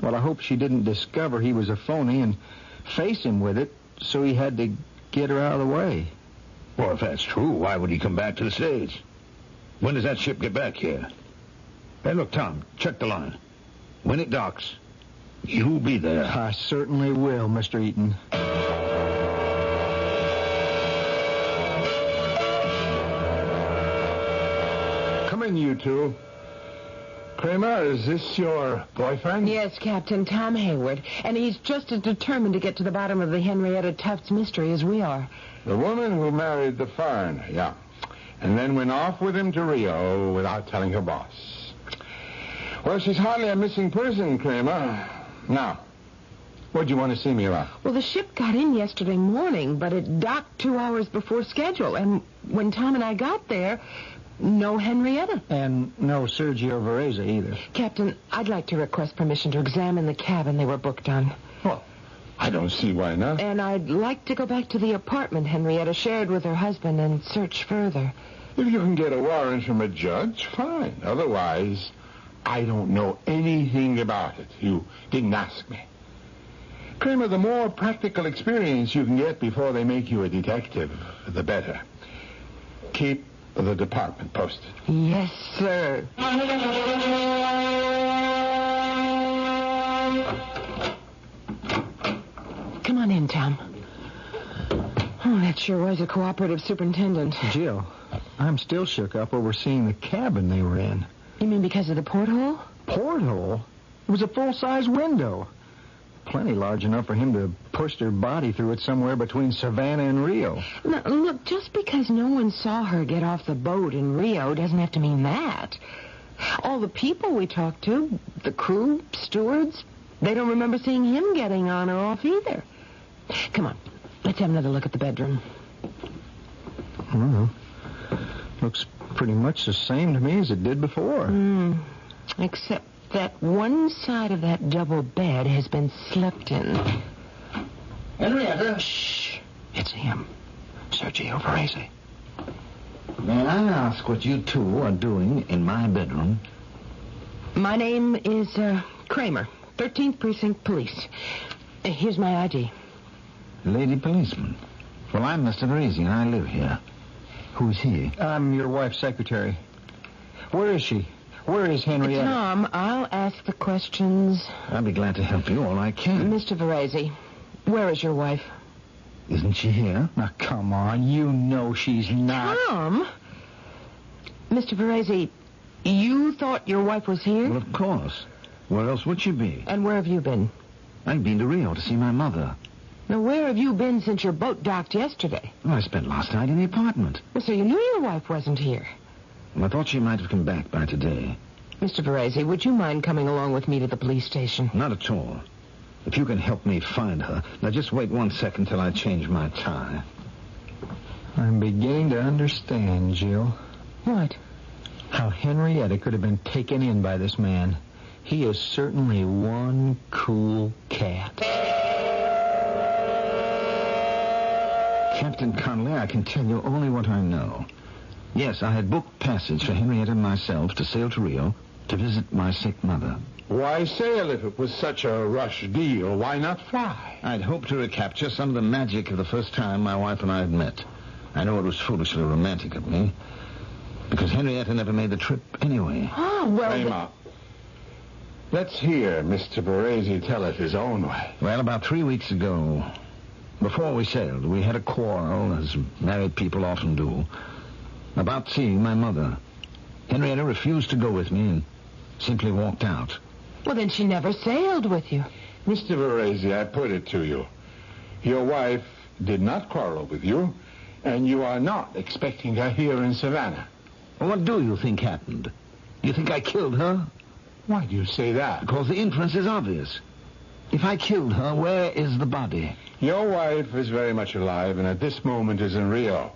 Well, I hope she didn't discover he was a phony and face him with it, so he had to get her out of the way. Well, if that's true, why would he come back to the States? When does that ship get back here? Hey, look, Tom, check the line. When it docks, you'll be there. I certainly will, Mr. Eaton. Come in, you two. Kramer, is this your boyfriend? Yes, Captain, Tom Hayward. And he's just as determined to get to the bottom of the Henrietta Tufts mystery as we are. The woman who married the foreigner, yeah. And then went off with him to Rio without telling her boss. Well, she's hardly a missing person, Kramer. Now, what do you want to see me about? Well, the ship got in yesterday morning, but it docked 2 hours before schedule. And when Tom and I got there, no Henrietta. And no Sergio Varese either. Captain, I'd like to request permission to examine the cabin they were booked on. Well, I don't see why not. And I'd like to go back to the apartment Henrietta shared with her husband and search further. If you can get a warrant from a judge, fine. Otherwise, I don't know anything about it. You didn't ask me. Kramer, the more practical experience you can get before they make you a detective, the better. Keep the department posted. Yes, sir. Come on in, Tom. Oh, that sure was a cooperative superintendent. Jill, I'm still shook up over seeing the cabin they were in. You mean because of the porthole? Porthole? It was a full-size window. Plenty large enough for him to push their body through it somewhere between Savannah and Rio. Now, look, just because no one saw her get off the boat in Rio doesn't have to mean that. All the people we talked to, the crew, stewards, they don't remember seeing him getting on or off either. Come on, let's have another look at the bedroom. Well, looks pretty much the same to me as it did before. Except that one side of that double bed has been slept in. Henrietta. Shh. It's him. Sergio Varese. May I ask what you two are doing in my bedroom? My name is Kramer, 13th Precinct Police. Here's my ID. Lady policeman. Well, I'm Mr. Varese, and I live here. Who's he? I'm your wife's secretary. Where is she? Where is Henrietta? Tom, I'll ask the questions. I'll be glad to help you all I can. Mr. Varese, where is your wife? Isn't she here? Now, come on. You know she's not. Tom, Mr. Varese, you thought your wife was here? Well, of course. Where else would she be? And where have you been? I've been to Rio to see my mother. Now, where have you been since your boat docked yesterday? Well, I spent last night in the apartment. Well, so you knew your wife wasn't here. Well, I thought she might have come back by today. Mr. Varese, would you mind coming along with me to the police station? Not at all. If you can help me find her. Now, just wait 1 second till I change my tie. I'm beginning to understand, Jill. What? How Henrietta could have been taken in by this man. He is certainly one cool cat. Captain Connolly, I can tell you only what I know. Yes, I had booked passage for Henrietta and myself to sail to Rio to visit my sick mother. Why sail if it was such a rush deal? Why not fly? I'd hoped to recapture some of the magic of the first time my wife and I had met. I know it was foolishly romantic of me, because Henrietta never made the trip anyway. Oh, well... Kramer, let's hear Mr. Varese tell it his own way. Well, about 3 weeks ago, before we sailed, we had a quarrel, as married people often do, about seeing my mother. Henrietta refused to go with me and simply walked out. Well, then she never sailed with you. Mr. Varese, I put it to you. Your wife did not quarrel with you, and you are not expecting her here in Savannah. Well, what do you think happened? You think I killed her? Why do you say that? Because the inference is obvious. If I killed her, where is the body? Your wife is very much alive, and at this moment is in Rio.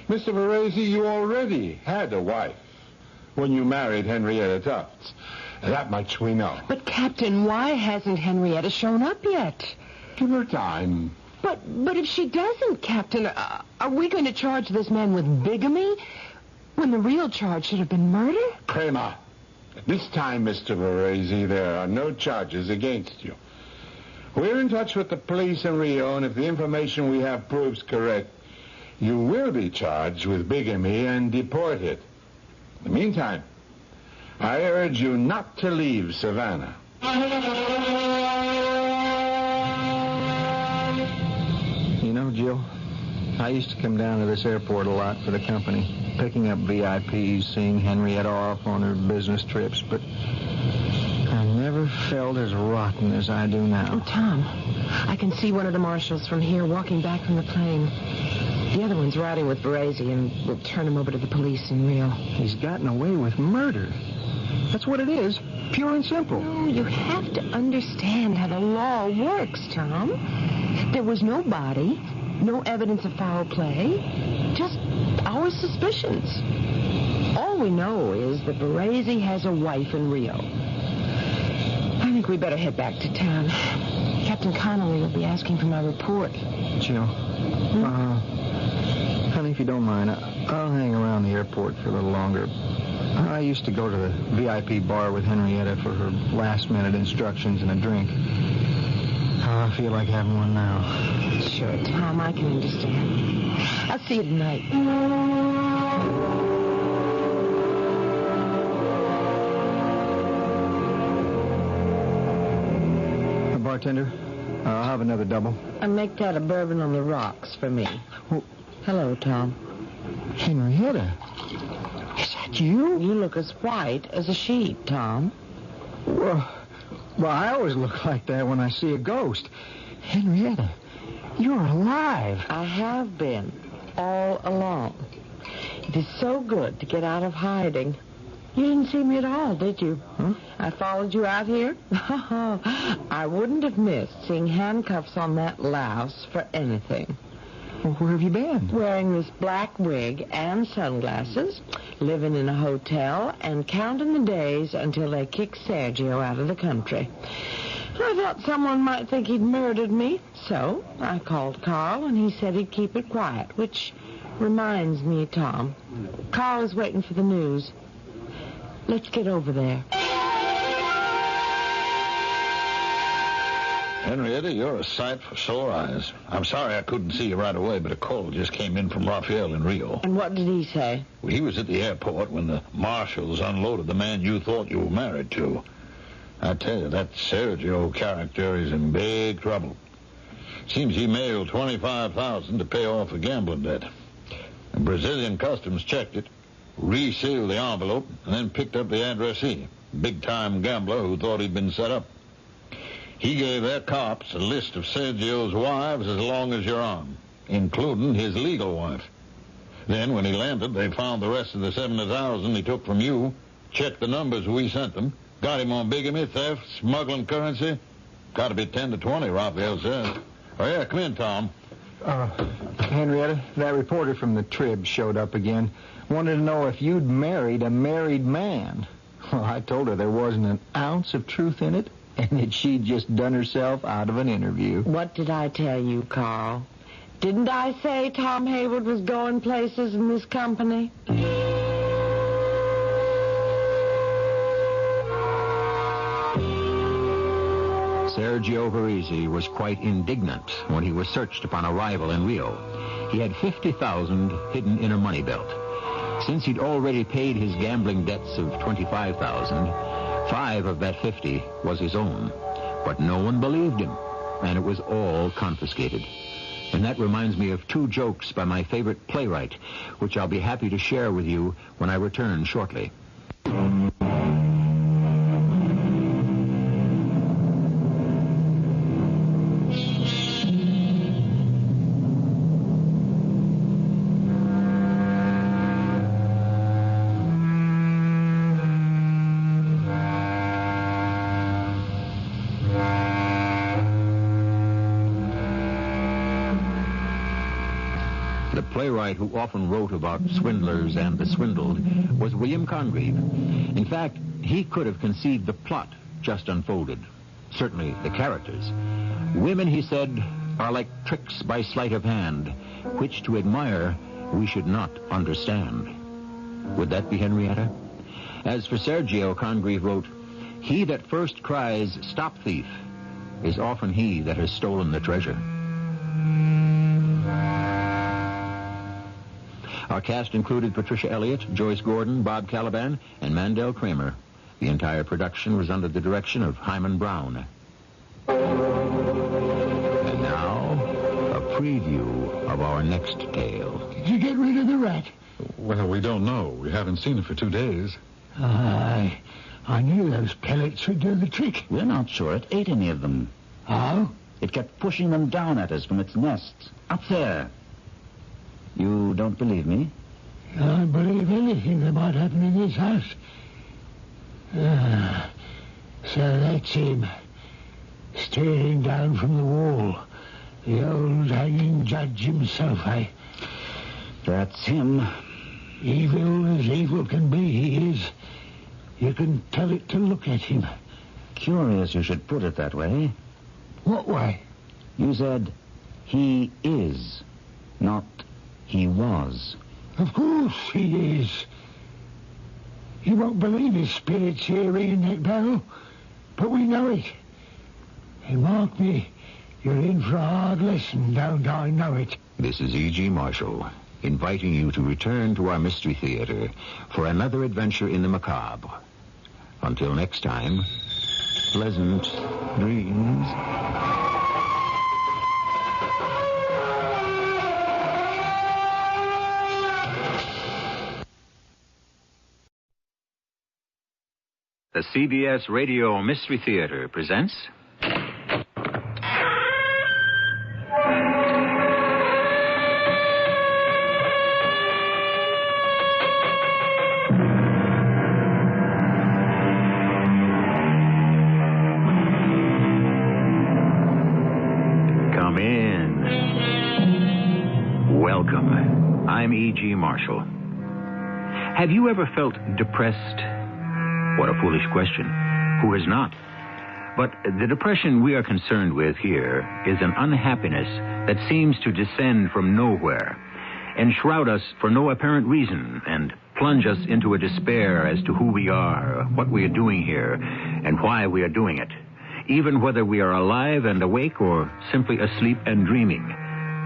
Mr. Varese, you already had a wife when you married Henrietta Tufts. That much we know. But, Captain, why hasn't Henrietta shown up yet? Give her time. But if she doesn't, Captain, are we going to charge this man with bigamy when the real charge should have been murder? Kramer, at this time, Mr. Varese, there are no charges against you. We're in touch with the police in Rio, and if the information we have proves correct, you will be charged with bigamy and deported. In the meantime, I urge you not to leave Savannah. You know, Jill, I used to come down to this airport a lot for the company, picking up VIPs, seeing Henrietta off on her business trips, but I never felt as rotten as I do now. Oh, Tom, I can see one of the marshals from here walking back from the plane. The other one's riding with Varese, and we'll turn him over to the police in Rio. He's gotten away with murder. That's what it is, pure and simple. No, you have to understand how the law works, Tom. There was no body, no evidence of foul play, just our suspicions. All we know is that Varese has a wife in Rio. I think we better head back to town. Captain Connolly will be asking for my report. Jill, honey, if you don't mind, I'll hang around the airport for a little longer. I used to go to the VIP bar with Henrietta for her last-minute instructions and a drink. I feel like having one now. Sure, Tom, I can understand. I'll see you tonight. Bartender, I'll have another double. And make that a bourbon on the rocks for me. Oh. Hello, Tom. Henrietta, is that you? You look as white as a sheet, Tom. Well, I always look like that when I see a ghost. Henrietta, you're alive. I have been, all along. It is so good to get out of hiding. You didn't see me at all, did you? Huh? I followed you out here. I wouldn't have missed seeing handcuffs on that louse for anything. Well, where have you been? Wearing this black wig and sunglasses, living in a hotel, and counting the days until they kick Sergio out of the country. I thought someone might think he'd murdered me, so I called Carl, and he said he'd keep it quiet, which reminds me, Tom, Carl is waiting for the news. Let's get over there. Henrietta, you're a sight for sore eyes. I'm sorry I couldn't see you right away, but a call just came in from Raphael in Rio. And what did he say? Well, he was at the airport when the marshals unloaded the man you thought you were married to. I tell you, that Sergio character is in big trouble. Seems he mailed $25,000 to pay off a gambling debt. And Brazilian customs checked it. resealed the envelope, and then picked up the addressee, big-time gambler who thought he'd been set up. He gave their cops a list of Sergio's wives as long as your arm, including his legal wife. Then, when he landed, they found the rest of the $70,000 he took from you, checked the numbers we sent them, got him on bigamy, theft, smuggling currency. Got to be 10 to 20, Raphael says. Oh, yeah, come in, Tom. Henrietta, that reporter from the Trib showed up again. Wanted to know if you'd married a married man. Well, I told her there wasn't an ounce of truth in it, and that she'd just done herself out of an interview. What did I tell you, Carl? Didn't I say Tom Hayward was going places in this company? Sergio Varese was quite indignant when he was searched upon arrival in Rio. He had $50,000 hidden in a money belt. Since he'd already paid his gambling debts of $25,000, 5 of that 50 was his own. But no one believed him, and it was all confiscated. And that reminds me of 2 jokes by my favorite playwright, which I'll be happy to share with you when I return shortly. Playwright who often wrote about swindlers and the swindled was William Congreve. In fact, he could have conceived the plot just unfolded. Certainly the characters. Women, he said, are like tricks by sleight of hand, which to admire we should not understand. Would that be Henrietta? As for Sergio, Congreve wrote, "He that first cries, 'Stop, thief,' is often he that has stolen the treasure." Our cast included Patricia Elliott, Joyce Gordon, Bob Caliban, and Mandel Kramer. The entire production was under the direction of Hyman Brown. And now, a preview of our next tale. Did you get rid of the rat? Well, we don't know. We haven't seen it for 2 days. I knew those pellets would do the trick. We're not sure it ate any of them. Oh? It kept pushing them down at us from its nests. Up there. You don't believe me? I believe anything that might happen in this house. So that's him. Staring down from the wall. The old hanging judge himself, eh? That's him. Evil as evil can be, he is. You can tell it to look at him. Curious you should put it that way. What way? You said, he is, not he was. Of course he is. You won't believe his spirit's here in that barrel, but we know it. And mark me, you're in for a hard lesson, don't I know it? This is E.G. Marshall, inviting you to return to our Mystery Theater for another adventure in the macabre. Until next time, pleasant dreams. The CBS Radio Mystery Theater presents... Come in. Welcome. I'm E.G. Marshall. Have you ever felt depressed? What a foolish question. Who has not? But the depression we are concerned with here is an unhappiness that seems to descend from nowhere, enshroud us for no apparent reason, and plunge us into a despair as to who we are, what we are doing here, and why we are doing it, even whether we are alive and awake or simply asleep and dreaming.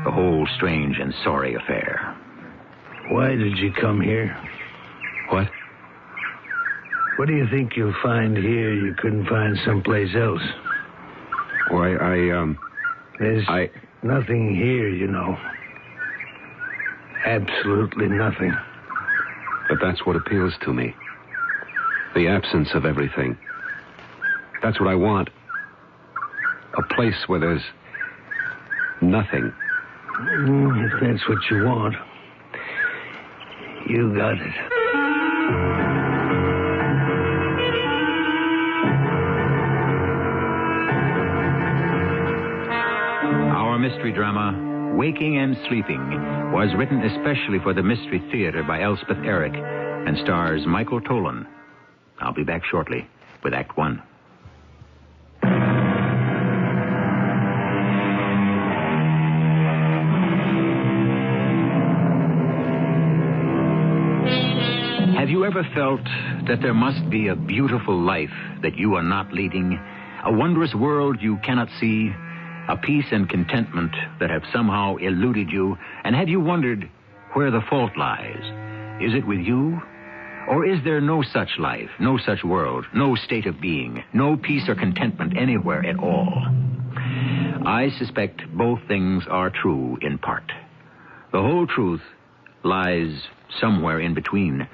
The whole strange and sorry affair. Why did you come here? What? What do you think you'll find here you couldn't find someplace else? Why, There's nothing here, you know. Absolutely nothing. But that's what appeals to me. The absence of everything. That's what I want. A place where there's nothing. If that's what you want, you got it. Our mystery drama, Waking and Sleeping, was written especially for the Mystery Theater by Elspeth Eric and stars Michael Tolan. I'll be back shortly with Act One. Have you ever felt that there must be a beautiful life that you are not leading, a wondrous world you cannot see, a peace and contentment that have somehow eluded you, and have you wondered where the fault lies? Is it with you? Or is there no such life, no such world, no state of being, no peace or contentment anywhere at all? I suspect both things are true in part. The whole truth lies somewhere in between.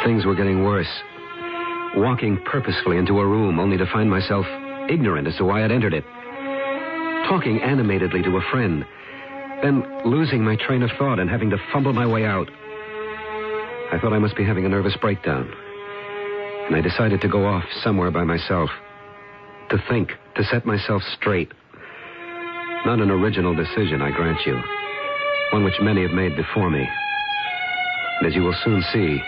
Things were getting worse. Walking purposefully into a room only to find myself ignorant as to why I'd entered it. Talking animatedly to a friend. Then losing my train of thought and having to fumble my way out. I thought I must be having a nervous breakdown. And I decided to go off somewhere by myself. To think, to set myself straight. Not an original decision, I grant you. One which many have made before me. And as you will soon see,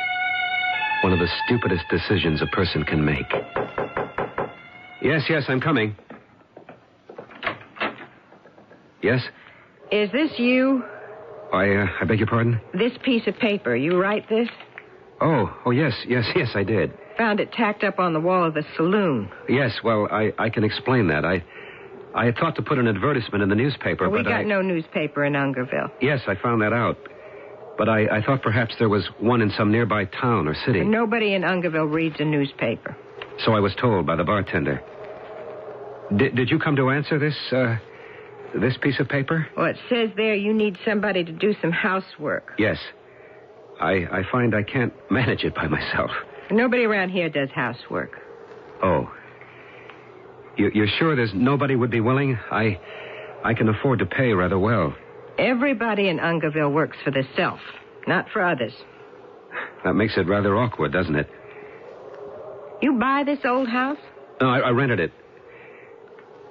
one of the stupidest decisions a person can make. Yes, I'm coming. Yes? Is this you? I beg your pardon? This piece of paper, you write this? Oh, yes, I did. Found it tacked up on the wall of the saloon. Yes, well, I can explain that. I had thought to put an advertisement in the newspaper, We got no newspaper in Ungerville. Yes, I found that out. But I thought perhaps there was one in some nearby town or city. Nobody in Ungerville reads a newspaper. So I was told by the bartender. Did you come to answer this piece of paper? Well, it says there you need somebody to do some housework. Yes. I find I can't manage it by myself. Nobody around here does housework. Oh. You're sure there's nobody would be willing? I can afford to pay rather well. Everybody in Ungerville works for themselves, not for others. That makes it rather awkward, doesn't it? You buy this old house? No, I rented it.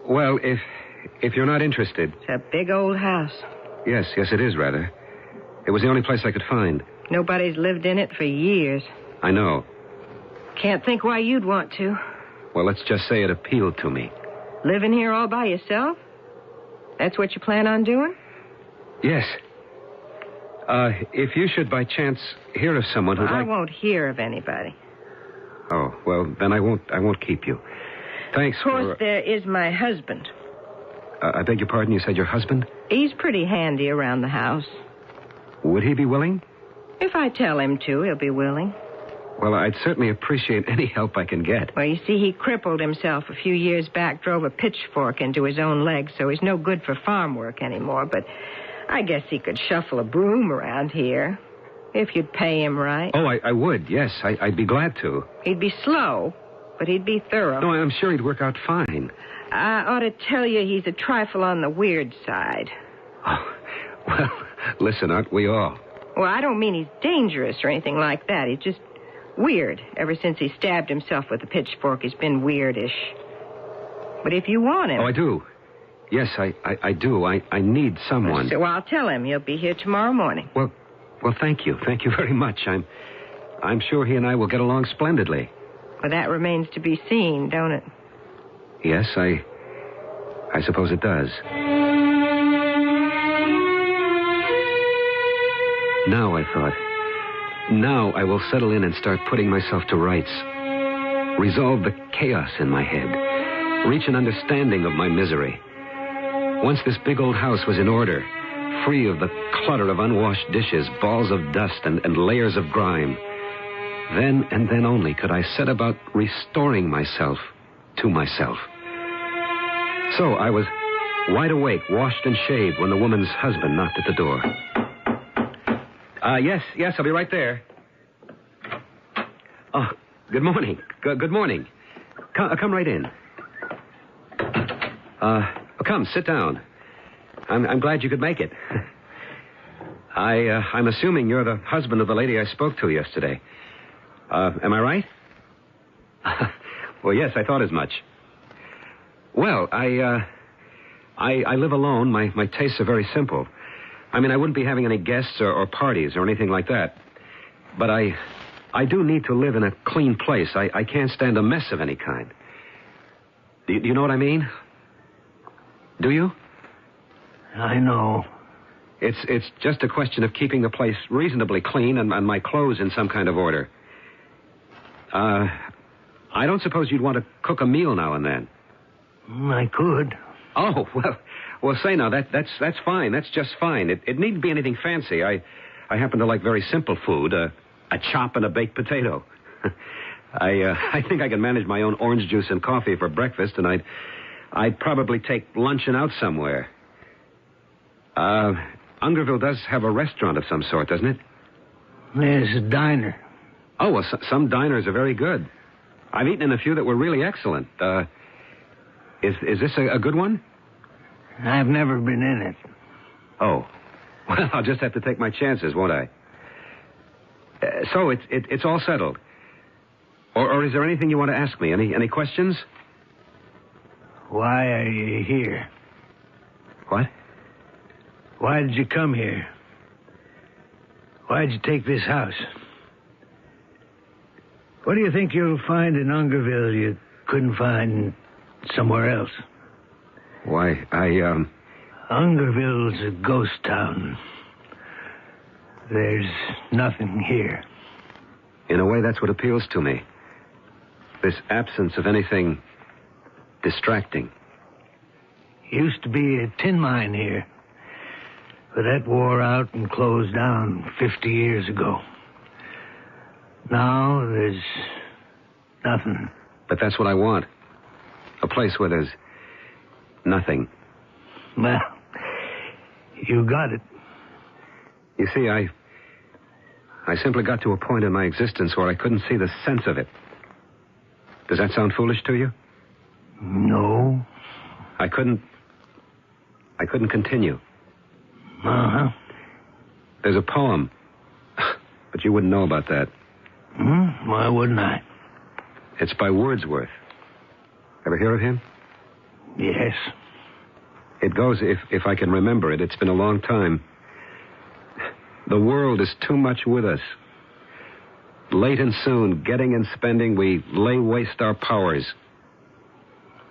Well, if you're not interested... It's a big old house. Yes, it is, rather. It was the only place I could find. Nobody's lived in it for years. I know. Can't think why you'd want to. Well, let's just say it appealed to me. Living here all by yourself? That's what you plan on doing? Yes. If you should by chance hear of someone who'd I won't hear of anybody. Oh, well, then I won't keep you. Thanks for... Of course, there is my husband. I beg your pardon, you said your husband? He's pretty handy around the house. Would he be willing? If I tell him to, he'll be willing. Well, I'd certainly appreciate any help I can get. Well, you see, he crippled himself a few years back, drove a pitchfork into his own leg, so he's no good for farm work anymore, but I guess he could shuffle a broom around here, if you'd pay him right. Oh, I would, yes. I'd be glad to. He'd be slow, but he'd be thorough. No, I'm sure he'd work out fine. I ought to tell you he's a trifle on the weird side. Oh, well, listen, aren't we all? Well, I don't mean he's dangerous or anything like that. He's just weird. Ever since he stabbed himself with a pitchfork, he's been weirdish. But if you want him... Oh, I do. Yes, I do. I need someone. So I'll tell him. He'll be here tomorrow morning. Well, thank you. Thank you very much. I'm sure he and I will get along splendidly. Well, that remains to be seen, don't it? Yes, I suppose it does. Now, I thought, now I will settle in and start putting myself to rights. Resolve the chaos in my head. Reach an understanding of my misery. Once this big old house was in order, free of the clutter of unwashed dishes, balls of dust, and layers of grime, then and then only could I set about restoring myself to myself. So I was wide awake, washed and shaved when the woman's husband knocked at the door. Yes, I'll be right there. Oh, good morning. Good morning. Come right in. Come, sit down. I'm glad you could make it. I'm assuming you're the husband of the lady I spoke to yesterday. Am I right? Well, yes, I thought as much. Well, I live alone. My tastes are very simple. I mean, I wouldn't be having any guests or parties or anything like that. But I do need to live in a clean place. I can't stand a mess of any kind. Do you know what I mean? Do you? I know. It's just a question of keeping the place reasonably clean and my clothes in some kind of order. I don't suppose you'd want to cook a meal now and then. I could. Oh, well, say now, that's fine. That's just fine. It needn't be anything fancy. I happen to like very simple food, a chop and a baked potato. I think I can manage my own orange juice and coffee for breakfast, and I'd probably take luncheon out somewhere. Ungerville does have a restaurant of some sort, doesn't it? There's a diner. Oh, well, some diners are very good. I've eaten in a few that were really excellent. Is this a good one? I've never been in it. Oh. Well, I'll just have to take my chances, won't I? So it's all settled. Or is there anything you want to ask me? Any questions? Why are you here? What? Why did you come here? Why did you take this house? What do you think you'll find in Ungerville you couldn't find somewhere else? Why, Ungerville's a ghost town. There's nothing here. In a way, that's what appeals to me. This absence of anything distracting. Used to be a tin mine here. But that wore out and closed down 50 years ago. Now there's nothing. But that's what I want. A place where there's nothing. Well, you got it. You see, I simply got to a point in my existence where I couldn't see the sense of it. Does that sound foolish to you? No. I couldn't continue. Uh-huh. There's a poem, but you wouldn't know about that. Why wouldn't I? It's by Wordsworth. Ever hear of him? Yes. It goes, if I can remember it, it's been a long time. The world is too much with us. Late and soon, getting and spending, we lay waste our powers.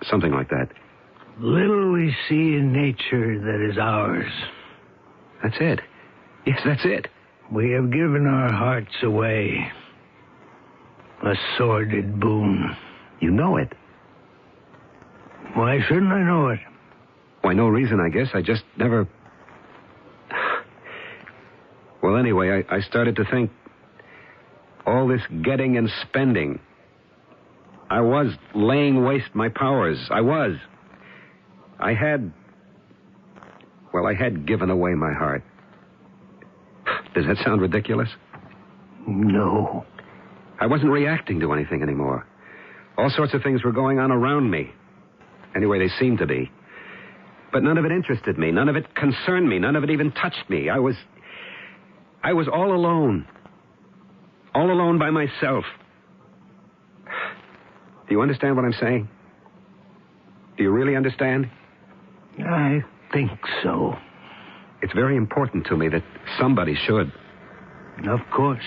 Something like that. Little we see in nature that is ours. That's it. Yes, that's it. We have given our hearts away. A sordid boon. You know it. Why shouldn't I know it? Why, no reason, I guess. I just never... Well, anyway, I started to think all this getting and spending. I was laying waste my powers. I had given away my heart. Does that sound ridiculous? No. I wasn't reacting to anything anymore. All sorts of things were going on around me. Anyway, they seemed to be. But none of it interested me. None of it concerned me. None of it even touched me. I was all alone. All alone by myself. Do you understand what I'm saying? Do you really understand? I think so. It's very important to me that somebody should. Of course.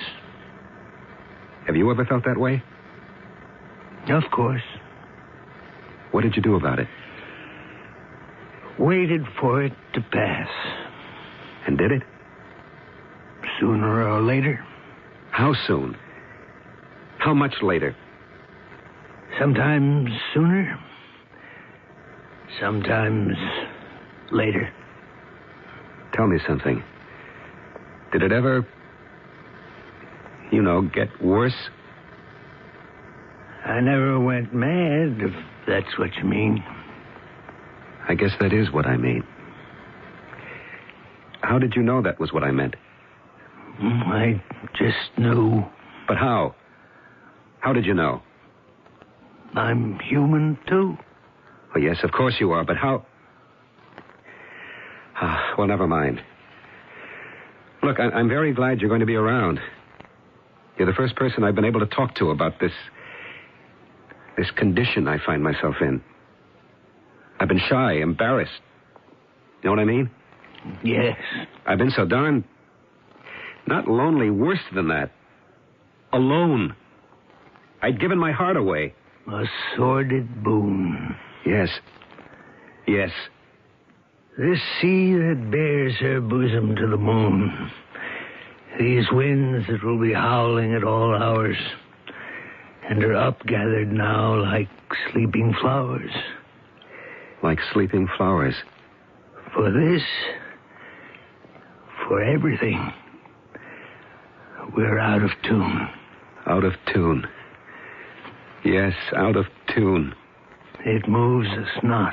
Have you ever felt that way? Of course. What did you do about it? Waited for it to pass. And did it? Sooner or later. How soon? How much later? Sometimes sooner. Sometimes later. Tell me something. Did it ever, get worse? I never went mad, if that's what you mean. I guess that is what I mean. How did you know that was what I meant? I just knew. But how? How did you know? I'm human, too. Oh, yes, of course you are, but how... well, never mind. Look, I'm very glad you're going to be around. You're the first person I've been able to talk to about this condition I find myself in. I've been shy, embarrassed. You know what I mean? Yes. I've been so darn... not lonely, worse than that. Alone. I'd given my heart away. A sordid boon. Yes. Yes. This sea that bears her bosom to the moon. These winds that will be howling at all hours. And are upgathered now like sleeping flowers. Like sleeping flowers. For this, for everything, we're out of tune. Out of tune. Yes, out of tune. It moves us not.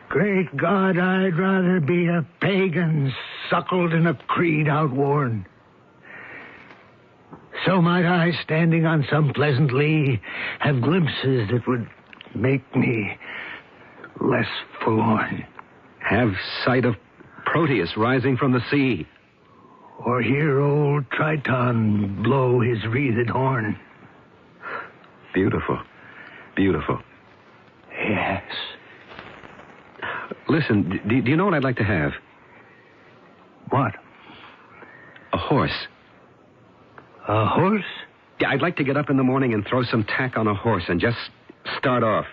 Great God, I'd rather be a pagan suckled in a creed outworn. So might I, standing on some pleasant lea, have glimpses that would make me less forlorn. Have sight of Proteus rising from the sea. Or hear old Triton blow his wreathed horn. Beautiful. Beautiful. Yes. Listen, do you know what I'd like to have? What? A horse. A horse? Yeah, I'd like to get up in the morning and throw some tack on a horse and just start off.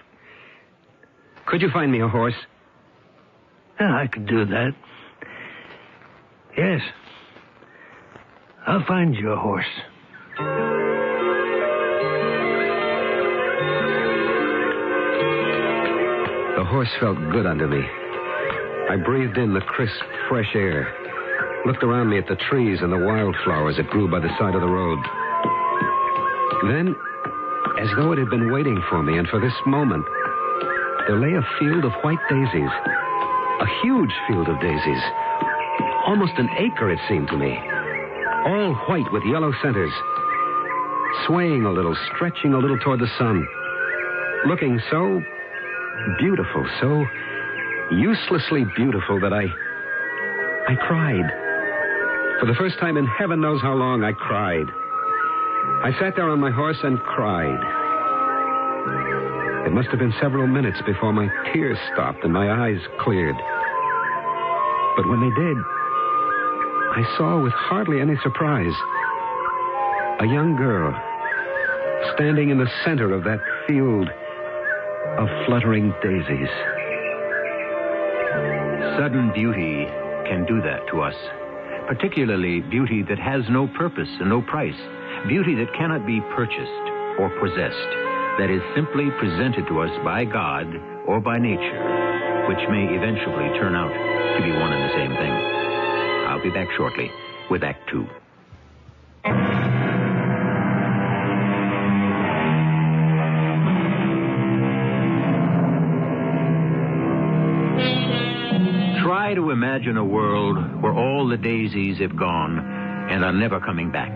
Could you find me a horse? Yeah, I could do that. Yes. I'll find you a horse. The horse felt good under me. I breathed in the crisp, fresh air, looked around me at the trees and the wildflowers that grew by the side of the road. Then, as though it had been waiting for me and for this moment, there lay a field of white daisies. A huge field of daisies. Almost an acre, it seemed to me. All white with yellow centers. Swaying a little, stretching a little toward the sun. Looking so beautiful, so uselessly beautiful that I cried. For the first time in heaven knows how long, I cried. I sat there on my horse and cried. It must have been several minutes before my tears stopped and my eyes cleared. But when they did, I saw with hardly any surprise a young girl standing in the center of that field of fluttering daisies. Sudden beauty can do that to us, particularly beauty that has no purpose and no price, beauty that cannot be purchased or possessed, that is simply presented to us by God or by nature, which may eventually turn out to be one and the same thing. I'll be back shortly with Act Two. Try to imagine a world where all the daisies have gone and are never coming back,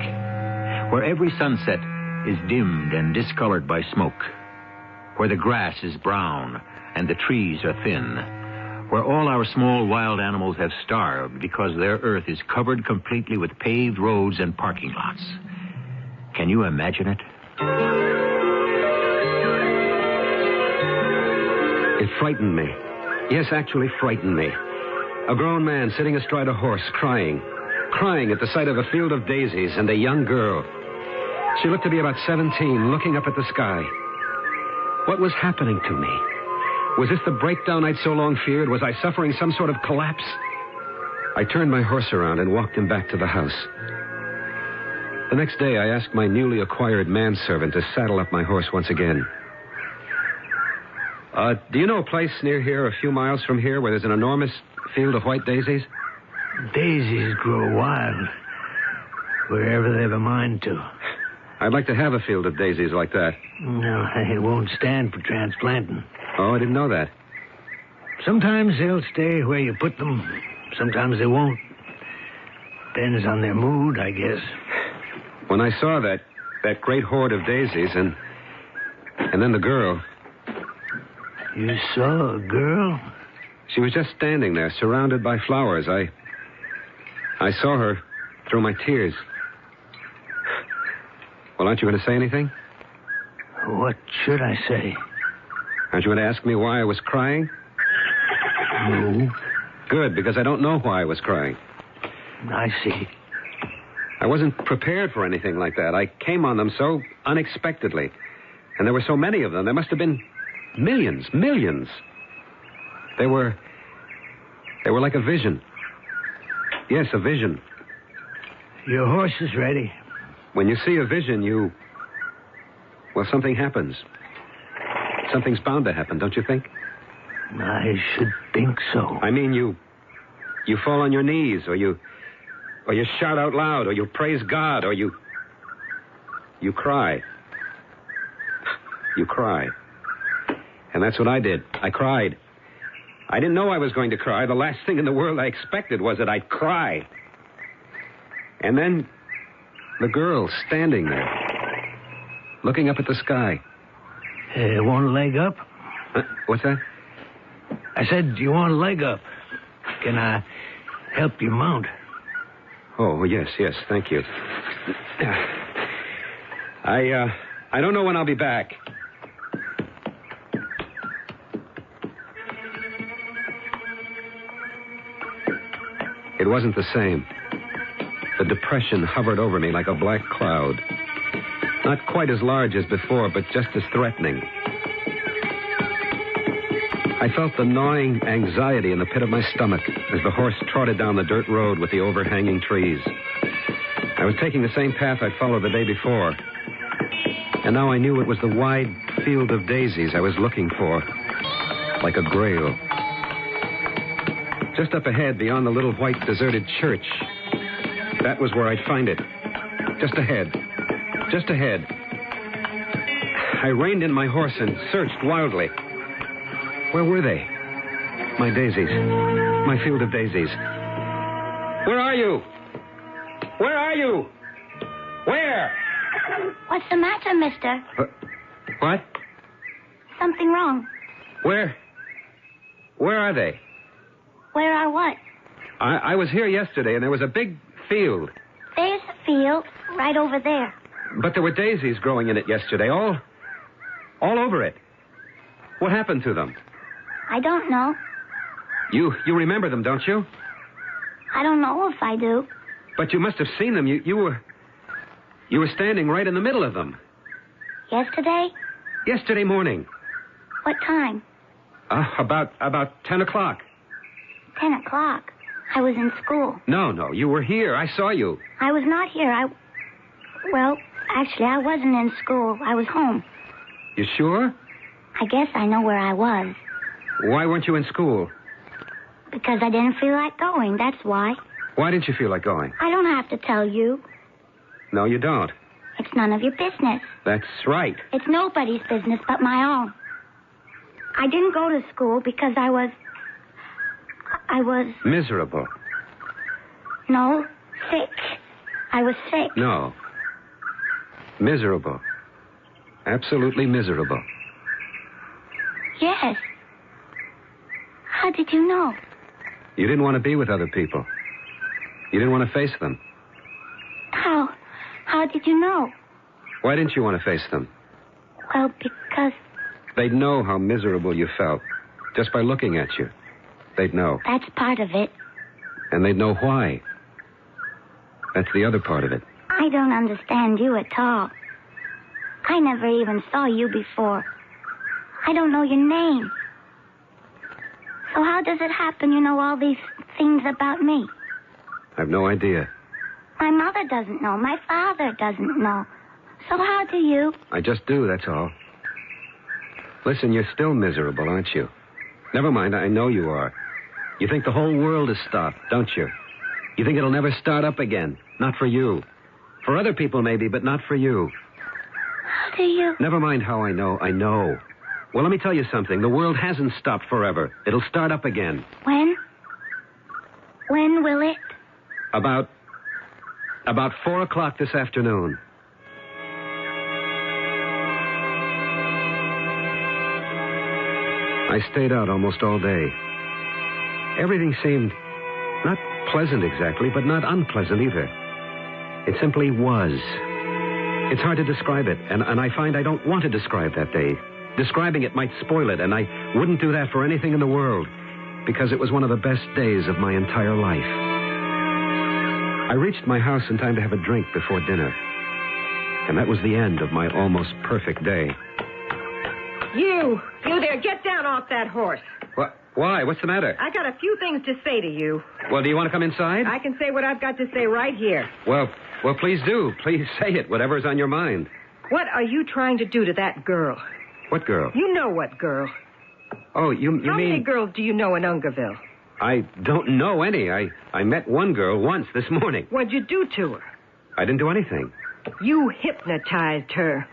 where every sunset is dimmed and discolored by smoke, where the grass is brown and the trees are thin, where all our small wild animals have starved because their earth is covered completely with paved roads and parking lots. Can you imagine it? It frightened me. Yes, actually frightened me. A grown man sitting astride a horse, crying at the sight of a field of daisies and a young girl. She looked to be about 17, looking up at the sky. What was happening to me? Was this the breakdown I'd so long feared? Was I suffering some sort of collapse? I turned my horse around and walked him back to the house. The next day, I asked my newly acquired manservant to saddle up my horse once again. Do you know a place near here, a few miles from here, where there's an enormous field of white daisies? Daisies grow wild wherever they've a mind to. I'd like to have a field of daisies like that. No, it won't stand for transplanting. Oh, I didn't know that. Sometimes they'll stay where you put them. Sometimes they won't. Depends on their mood, I guess. When I saw that great horde of daisies and then the girl. You saw a girl? She was just standing there, surrounded by flowers. I saw her through my tears. Well, aren't you going to say anything? What should I say? Aren't you going to ask me why I was crying? No. Good, because I don't know why I was crying. I see. I wasn't prepared for anything like that. I came on them so unexpectedly. And there were so many of them. There must have been millions. They were like a vision. Yes, a vision. Your horse is ready. When you see a vision, well, something happens. Something's bound to happen, don't you think? I should think so. I mean, you fall on your knees, or you shout out loud, or you praise God, or you cry. You cry. And that's what I did. I cried. I didn't know I was going to cry. The last thing in the world I expected was that I'd cry. And then the girl standing there, looking up at the sky. Want a leg up? What's that? I said, you want a leg up? Can I help you mount? Oh, yes, thank you. I don't know when I'll be back. It wasn't the same. The depression hovered over me like a black cloud. Not quite as large as before, but just as threatening. I felt the gnawing anxiety in the pit of my stomach as the horse trotted down the dirt road with the overhanging trees. I was taking the same path I'd followed the day before. And now I knew it was the wide field of daisies I was looking for, like a grail. Just up ahead, beyond the little white deserted church, that was where I'd find it. Just ahead. I reined in my horse and searched wildly. Where were they? My daisies. My field of daisies. Where are you? Where? What's the matter, mister? What? Something wrong. Where are they? Where are what? I was here yesterday, and there was a big field. There's a field right over there. But there were daisies growing in it yesterday, all over it. What happened to them? I don't know. You remember them, don't you? I don't know if I do. But you must have seen them. You were standing right in the middle of them. Yesterday? Yesterday morning. What time? About 10 o'clock. 10 o'clock. I was in school. No, you were here. I saw you. I was not here. Well, actually, I wasn't in school. I was home. You sure? I guess I know where I was. Why weren't you in school? Because I didn't feel like going, that's why. Why didn't you feel like going? I don't have to tell you. No, you don't. It's none of your business. That's right. It's nobody's business but my own. I didn't go to school because I was... Miserable. No, sick. I was sick. No. Miserable. Absolutely miserable. Yes. How did you know? You didn't want to be with other people. You didn't want to face them. How did you know? Why didn't you want to face them? Well, because... They'd know how miserable you felt. Just by looking at you. They'd know. That's part of it. And they'd know why. That's the other part of it. I don't understand you at all. I never even saw you before. I don't know your name. So how does it happen you know all these things about me? I've no idea. My mother doesn't know. My father doesn't know. So how do you? I just do, that's all. Listen, you're still miserable, aren't you? Never mind, I know you are. You think the whole world has stopped, don't you? You think it'll never start up again. Not for you. For other people, maybe, but not for you. How do you? Never mind how I know. I know. Well, let me tell you something. The world hasn't stopped forever. It'll start up again. When? When will it? About 4 o'clock this afternoon. I stayed out almost all day. Everything seemed not pleasant exactly, but not unpleasant either. It simply was. It's hard to describe it, and I find I don't want to describe that day. Describing it might spoil it, and I wouldn't do that for anything in the world, because it was one of the best days of my entire life. I reached my house in time to have a drink before dinner, and that was the end of my almost perfect day. You there, get down off that horse. What? Why? What's the matter? I got a few things to say to you. Well, do you want to come inside? I can say what I've got to say right here. Well, please do. Please say it, whatever's on your mind. What are you trying to do to that girl? What girl? You know what girl. Oh, you mean... How many girls do you know in Ungerville? I don't know any. I met one girl once this morning. What'd you do to her? I didn't do anything. You hypnotized her.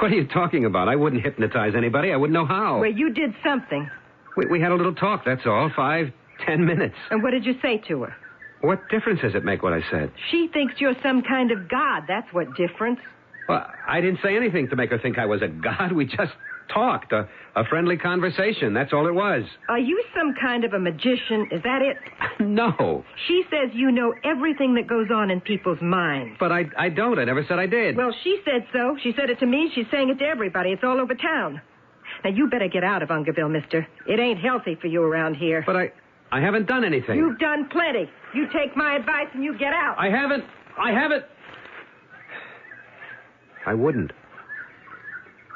What are you talking about? I wouldn't hypnotize anybody. I wouldn't know how. Well, you did something. We had a little talk, that's all. 5-10 minutes. And what did you say to her? What difference does it make what I said? She thinks you're some kind of god. That's what difference. Well, I didn't say anything to make her think I was a god. We just talked. A friendly conversation. That's all it was. Are you some kind of a magician? Is that it? No. She says you know everything that goes on in people's minds. But I don't. I never said I did. Well, she said so. She said it to me. She's saying it to everybody. It's all over town. Now, you better get out of Ungerville, mister. It ain't healthy for you around here. But I haven't done anything. You've done plenty. You take my advice and you get out. I haven't. I wouldn't.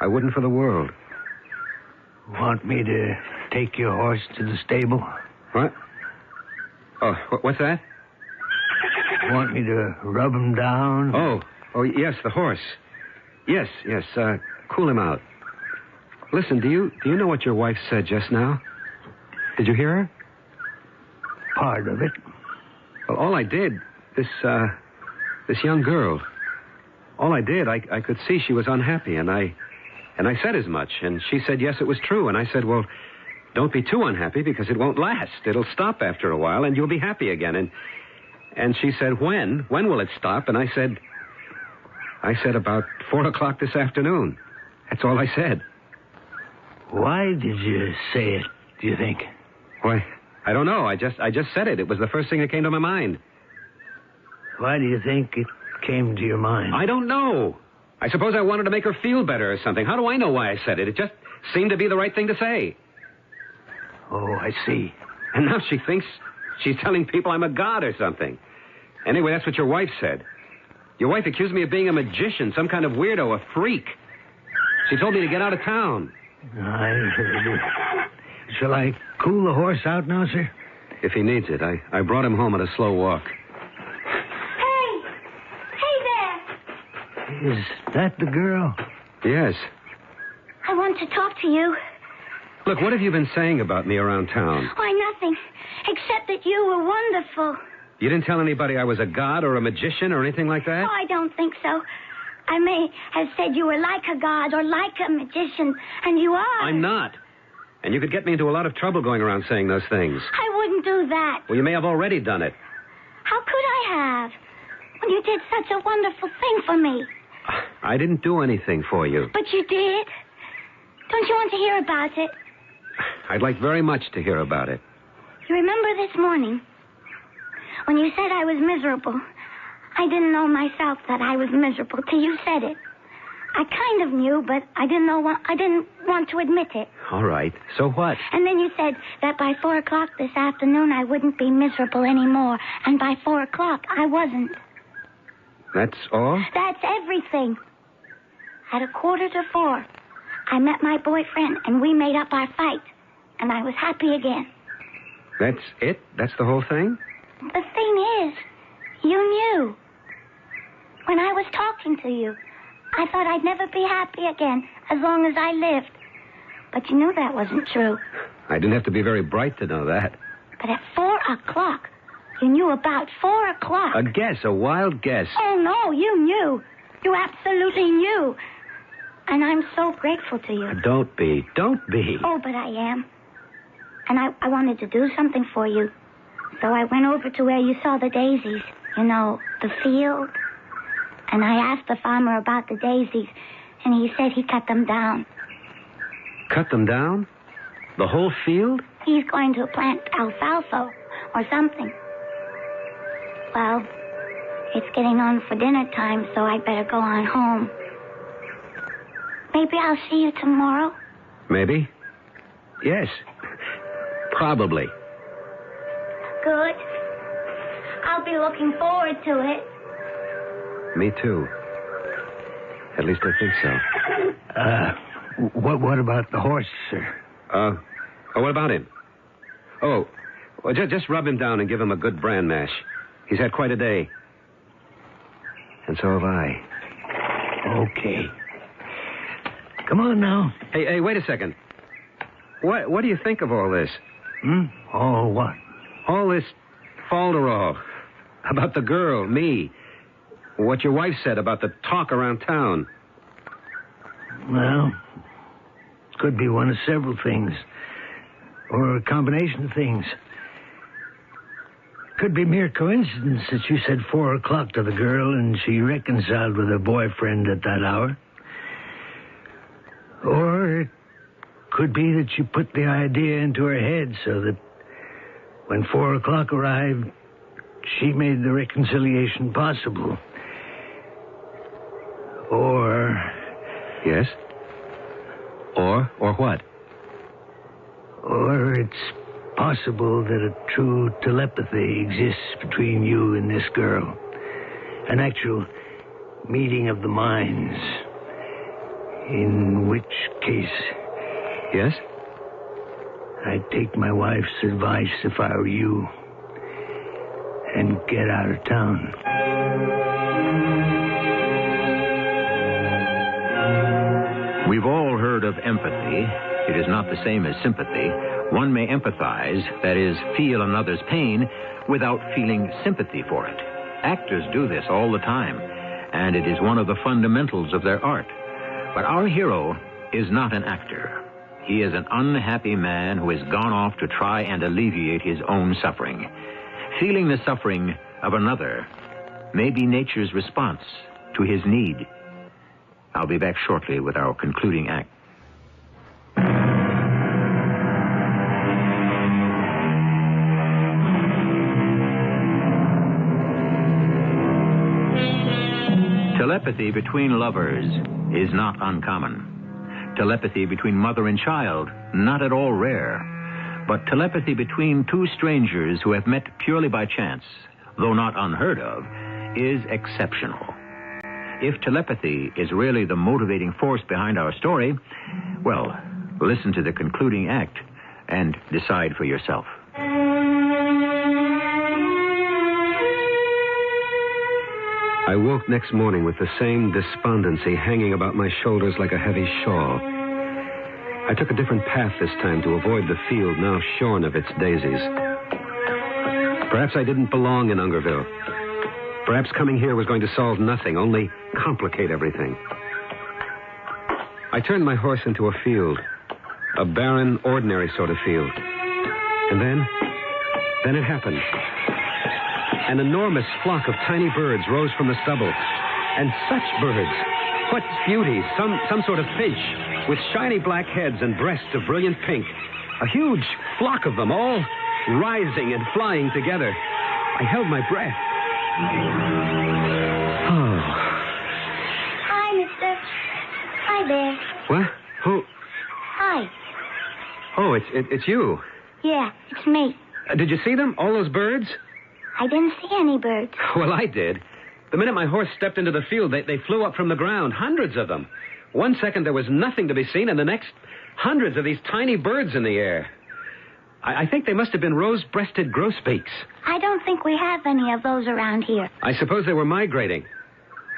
I wouldn't for the world. Want me to take your horse to the stable? What? Oh, what's that? Want me to rub him down? Oh, yes, the horse. Yes, cool him out. Listen, do you know what your wife said just now? Did you hear her? Part of it. Well, all I did, this young girl, all I did, I could see she was unhappy, and I said as much, and she said, yes, it was true, and I said, well, don't be too unhappy, because it won't last. It'll stop after a while, and you'll be happy again, and she said, when will it stop? And I said about 4 o'clock this afternoon. That's all I said. Why did you say it, do you think? Why, I don't know. I just said it. It was the first thing that came to my mind. Why do you think it came to your mind? I don't know. I suppose I wanted to make her feel better or something. How do I know why I said it? It just seemed to be the right thing to say. Oh, I see. And now she thinks she's telling people I'm a god or something. Anyway, that's what your wife said. Your wife accused me of being a magician, some kind of weirdo, a freak. She told me to get out of town. I heard it. Shall I cool the horse out now, sir? If he needs it. I brought him home at a slow walk. Hey there. Is that the girl? Yes. I want to talk to you. Look, what have you been saying about me around town? Why, nothing. Except that you were wonderful. You didn't tell anybody I was a god or a magician or anything like that? Oh, I don't think so. I may have said you were like a god or like a magician, and you are. I'm not. And you could get me into a lot of trouble going around saying those things. I wouldn't do that. Well, you may have already done it. How could I have? When you did such a wonderful thing for me. I didn't do anything for you. But you did. Don't you want to hear about it? I'd like very much to hear about it. You remember this morning when you said I was miserable? I didn't know myself that I was miserable till you said it. I kind of knew, but I didn't want to admit it. All right. So what? And then you said that by 4 o'clock this afternoon I wouldn't be miserable anymore. And by 4 o'clock I wasn't. That's all? That's everything. At 3:45, I met my boyfriend and we made up our fight. And I was happy again. That's it? That's the whole thing? The thing is, you knew. When I was talking to you, I thought I'd never be happy again as long as I lived. But you knew that wasn't true. I didn't have to be very bright to know that. But at 4 o'clock, you knew about 4 o'clock. A guess, a wild guess. Oh, no, you knew. You absolutely knew. And I'm so grateful to you. Don't be. Oh, but I am. And I wanted to do something for you. So I went over to where you saw the daisies. You know, the field. And I asked the farmer about the daisies, and he said he cut them down. Cut them down? The whole field? He's going to plant alfalfa or something. Well, it's getting on for dinner time, so I'd better go on home. Maybe I'll see you tomorrow? Maybe. Yes. Probably. Good. I'll be looking forward to it. Me too. At least I think so. What about the horse, sir? What about him? Oh, well, just rub him down and give him a good bran mash. He's had quite a day. And so have I. Okay. Come on now. Hey, wait a second. What do you think of all this? Oh, what? All this falderall. About the girl, me. What your wife said about the talk around town. Well, it could be one of several things. Or a combination of things. Could be mere coincidence that you said 4 o'clock to the girl and she reconciled with her boyfriend at that hour. Or it could be that you put the idea into her head so that when 4 o'clock arrived, she made the reconciliation possible. Or... Yes? Or what? Or it's possible that a true telepathy exists between you and this girl. An actual meeting of the minds. In which case... Yes? I'd take my wife's advice if I were you. And get out of town. We've all heard of empathy. It is not the same as sympathy. One may empathize, that is, feel another's pain, without feeling sympathy for it. Actors do this all the time, and it is one of the fundamentals of their art. But our hero is not an actor. He is an unhappy man who has gone off to try and alleviate his own suffering. Feeling the suffering of another may be nature's response to his need. I'll be back shortly with our concluding act. Telepathy between lovers is not uncommon. Telepathy between mother and child, not at all rare. But telepathy between two strangers who have met purely by chance, though not unheard of, is exceptional. If telepathy is really the motivating force behind our story, well, listen to the concluding act and decide for yourself. I woke next morning with the same despondency hanging about my shoulders like a heavy shawl. I took a different path this time to avoid the field now shorn of its daisies. Perhaps I didn't belong in Ungerville. Perhaps coming here was going to solve nothing, only complicate everything. I turned my horse into a field, a barren, ordinary sort of field. And then it happened. An enormous flock of tiny birds rose from the stubble. And such birds! What beauty! Some sort of finch, with shiny black heads and breasts of brilliant pink. A huge flock of them, all rising and flying together. I held my breath. Oh. Hi, mister. Hi there. What? Who? Hi. Oh, it's you. Yeah, it's me. Did you see them? All those birds? I didn't see any birds. Well, I did. The minute my horse stepped into the field, they flew up from the ground, hundreds of them. 1 second there was nothing to be seen, and the next, hundreds of these tiny birds in the air. I think they must have been rose-breasted grosbeaks. I don't think we have any of those around here. I suppose they were migrating.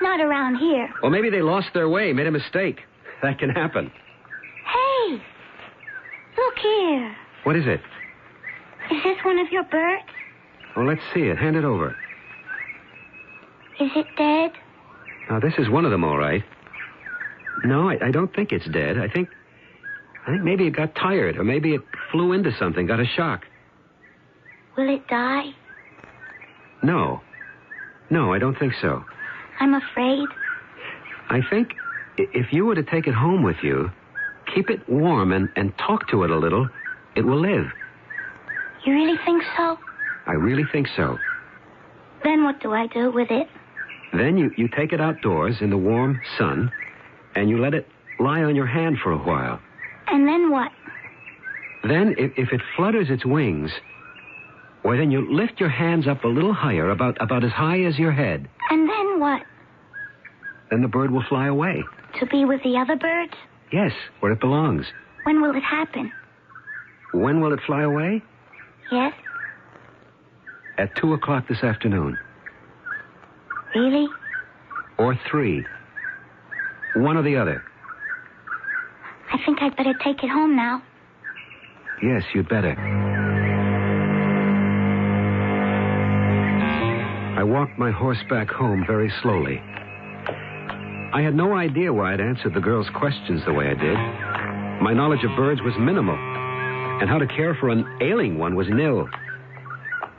Not around here. Well, maybe they lost their way, made a mistake. That can happen. Hey! Look here. What is it? Is this one of your birds? Well, let's see it. Hand it over. Is it dead? Now, this is one of them, all right. No, I don't think it's dead. I think maybe it got tired, or maybe it flew into something, got a shock. Will it die? No, I don't think so. I'm afraid. I think if you were to take it home with you, keep it warm and talk to it a little, it will live. You really think so? I really think so. Then what do I do with it? Then you take it outdoors in the warm sun, and you let it lie on your hand for a while. And then what? Then, if it flutters its wings, well, then you lift your hands up a little higher, about as high as your head. And then what? Then the bird will fly away. To be with the other birds? Yes, where it belongs. When will it happen? When will it fly away? Yes. At 2 o'clock this afternoon. Really? Or 3. One or the other. I think I'd better take it home now. Yes, you'd better. I walked my horse back home very slowly. I had no idea why I'd answered the girl's questions the way I did. My knowledge of birds was minimal, and how to care for an ailing one was nil.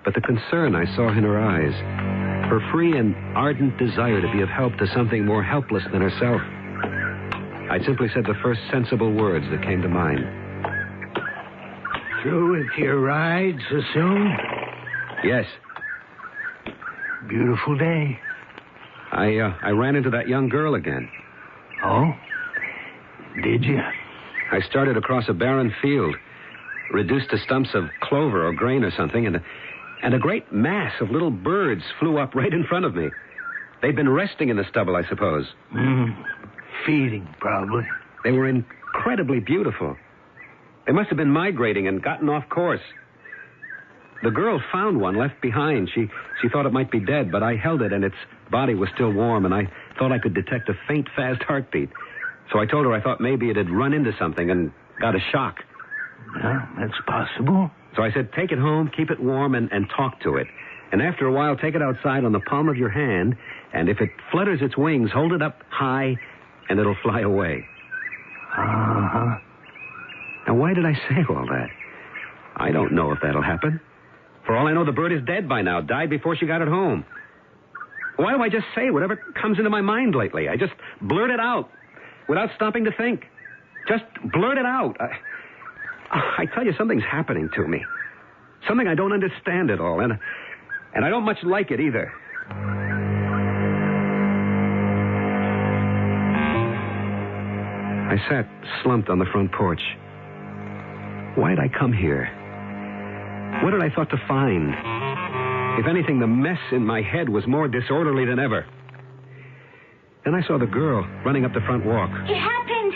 But the concern I saw in her eyes, her free and ardent desire to be of help to something more helpless than herself, I simply said the first sensible words that came to mind. Through with your ride so soon? Yes. Beautiful day. I ran into that young girl again. Oh? Did you? I started across a barren field, reduced to stumps of clover or grain or something, and a great mass of little birds flew up right in front of me. They'd been resting in the stubble, I suppose. Feeding, probably. They were incredibly beautiful. They must have been migrating and gotten off course. The girl found one left behind. She thought it might be dead, but I held it, and its body was still warm, and I thought I could detect a faint, fast heartbeat. So I told her I thought maybe it had run into something and got a shock. Well, that's possible. So I said, take it home, keep it warm, and talk to it. And after a while, take it outside on the palm of your hand, and if it flutters its wings, hold it up high, and it'll fly away. Uh-huh. Now, why did I say all that? I don't know if that'll happen. For all I know, the bird is dead by now, died before she got it home. Why do I just say whatever comes into my mind lately? I just blurt it out without stopping to think. Just blurt it out. I tell you, something's happening to me. Something I don't understand at all, and I don't much like it either. I sat slumped on the front porch. Why did I come here? What had I thought to find? If anything, the mess in my head was more disorderly than ever. Then I saw the girl running up the front walk. It happened.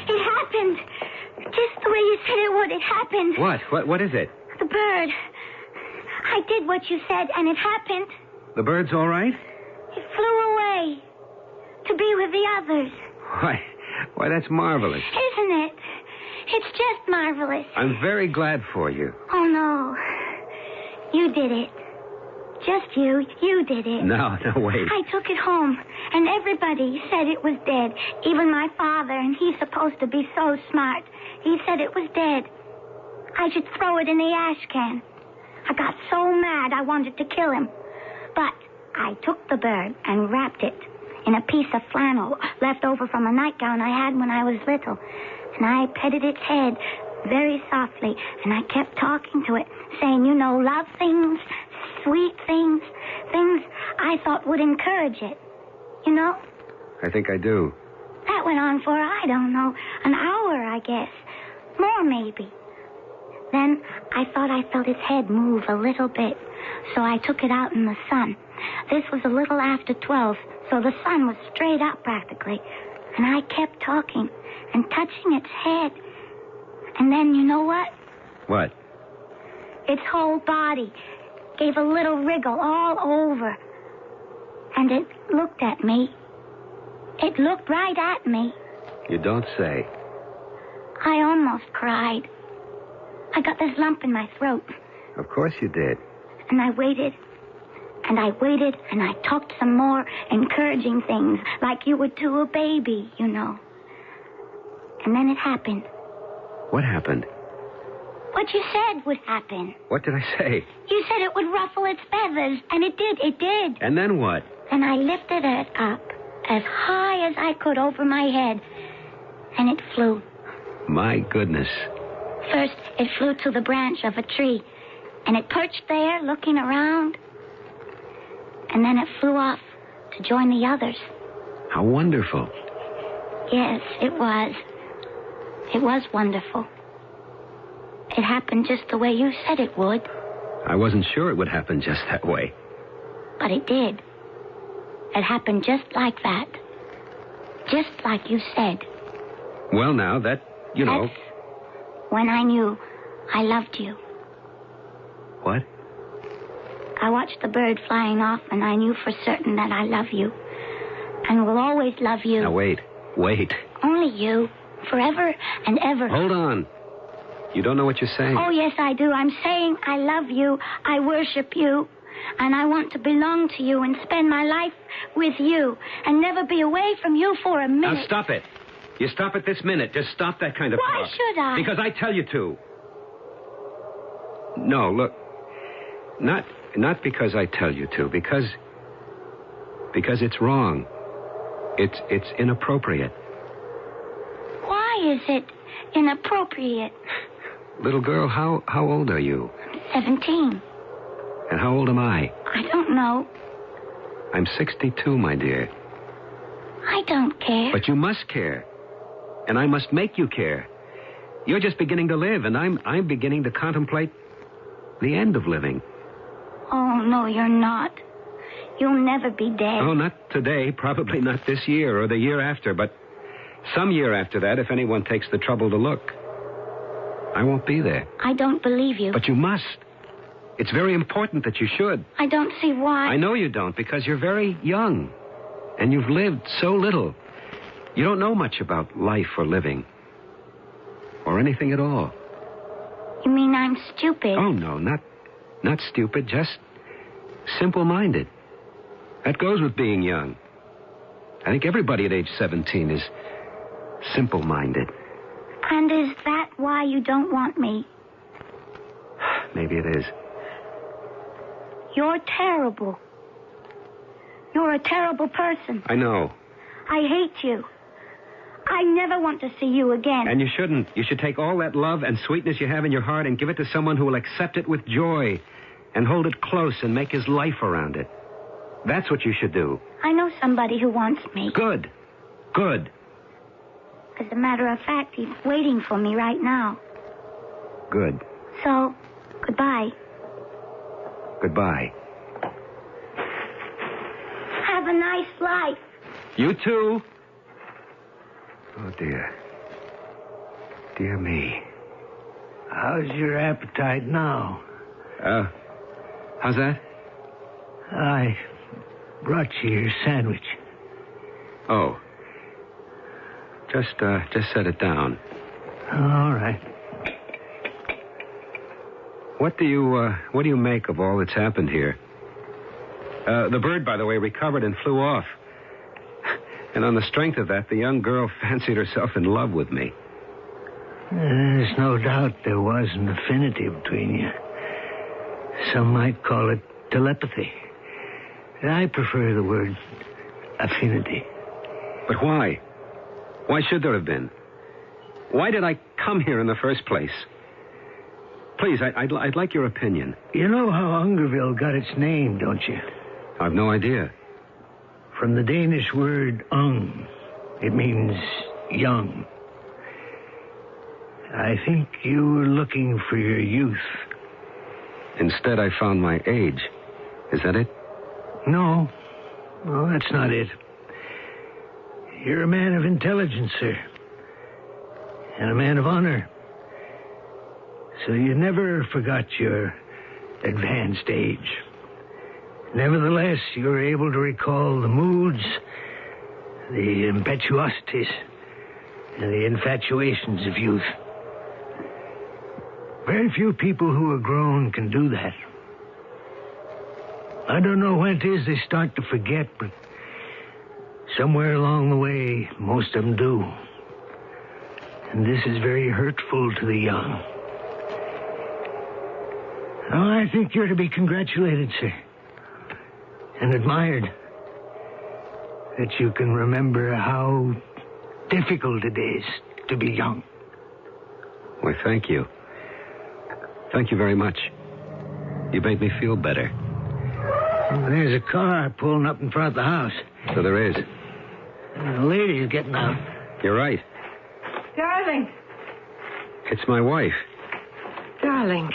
It happened. Just the way you said it would. It happened. What is it? The bird. I did what you said, and it happened. The bird's all right? It flew away. To be with the others. Why, that's marvelous. Isn't it? It's just marvelous. I'm very glad for you. Oh, no. You did it. Just you. You did it. No, wait. I took it home, and everybody said it was dead. Even my father, and he's supposed to be so smart. He said it was dead. I should throw it in the ash can. I got so mad I wanted to kill him. But I took the bird and wrapped it in a piece of flannel left over from a nightgown I had when I was little. And I petted its head very softly, and I kept talking to it, saying, love things, sweet things, things I thought would encourage it. You know? I think I do. That went on for, I don't know, an hour, I guess. More, maybe. Then I thought I felt its head move a little bit, so I took it out in the sun. This was a little after 12, so the sun was straight up practically. And I kept talking and touching its head. And then, you know what? What? Its whole body gave a little wriggle all over. And it looked at me. It looked right at me. You don't say. I almost cried. I got this lump in my throat. Of course you did. And I waited. And I waited, and I talked some more encouraging things, like you would to a baby, you know. And then it happened. What happened? What you said would happen. What did I say? You said it would ruffle its feathers, and it did. And then what? Then I lifted it up as high as I could over my head, and it flew. My goodness. First, it flew to the branch of a tree, and it perched there looking around. And then it flew off to join the others. How wonderful. Yes, it was. It was wonderful. It happened just the way you said it would. I wasn't sure it would happen just that way. But it did. It happened just like that. Just like you said. Well, now, that, That's when I knew I loved you. What? I watched the bird flying off, and I knew for certain that I love you. And will always love you. Now, wait. Only you. Forever and ever. Hold on. You don't know what you're saying. Oh, yes, I do. I'm saying I love you. I worship you. And I want to belong to you and spend my life with you and never be away from you for a minute. Now, stop it. You stop it this minute. Just stop that kind of Why talk. should I? Because I tell you to. No, look. Not because I tell you to. Because it's wrong. It's inappropriate. Why is it inappropriate? Little girl, how old are you? 17. And how old am I? I don't know. I'm 62, my dear. I don't care. But you must care. And I must make you care. You're just beginning to live, and I'm beginning to contemplate the end of living. Oh, no, you're not. You'll never be dead. Oh, not today. Probably not this year or the year after, but some year after that, if anyone takes the trouble to look. I won't be there. I don't believe you. But you must. It's very important that you should. I don't see why. I know you don't, because you're very young. And you've lived so little. You don't know much about life or living. Or anything at all. You mean I'm stupid? Oh, no, not stupid, just simple-minded. That goes with being young. I think everybody at age 17 is simple-minded. And is that why you don't want me? Maybe it is. You're terrible. You're a terrible person. I know. I hate you. I never want to see you again. And you shouldn't. You should take all that love and sweetness you have in your heart and give it to someone who will accept it with joy and hold it close and make his life around it. That's what you should do. I know somebody who wants me. Good. As a matter of fact, he's waiting for me right now. Good. So, goodbye. Goodbye. Have a nice life. You too. Oh, dear. Dear me. How's your appetite now? How's that? I brought you your sandwich. Oh. Just set it down. All right. What do you make of all that's happened here? The bird, by the way, recovered and flew off. And on the strength of that, the young girl fancied herself in love with me. There's no doubt there was an affinity between you. Some might call it telepathy. I prefer the word affinity. But why? Why should there have been? Why did I come here in the first place? Please, I'd like your opinion. You know how Ungerville got its name, don't you? I've no idea. From the Danish word ung. It means young. I think you were looking for your youth. Instead, I found my age. Is that it? No, that's not it. You're a man of intelligence, sir. And a man of honor. So you never forgot your advanced age. Nevertheless, you were able to recall the moods, the impetuosities, and the infatuations of youth. Very few people who are grown can do that. I don't know when it is they start to forget, but somewhere along the way, most of them do. And this is very hurtful to the young. Oh, I think you're to be congratulated, sir. And admired. That you can remember how difficult it is to be young. Why, thank you. Thank you very much. You made me feel better. Well, there's a car pulling up in front of the house. So there is. And the lady's getting out. You're right. Darling. It's my wife. Darling.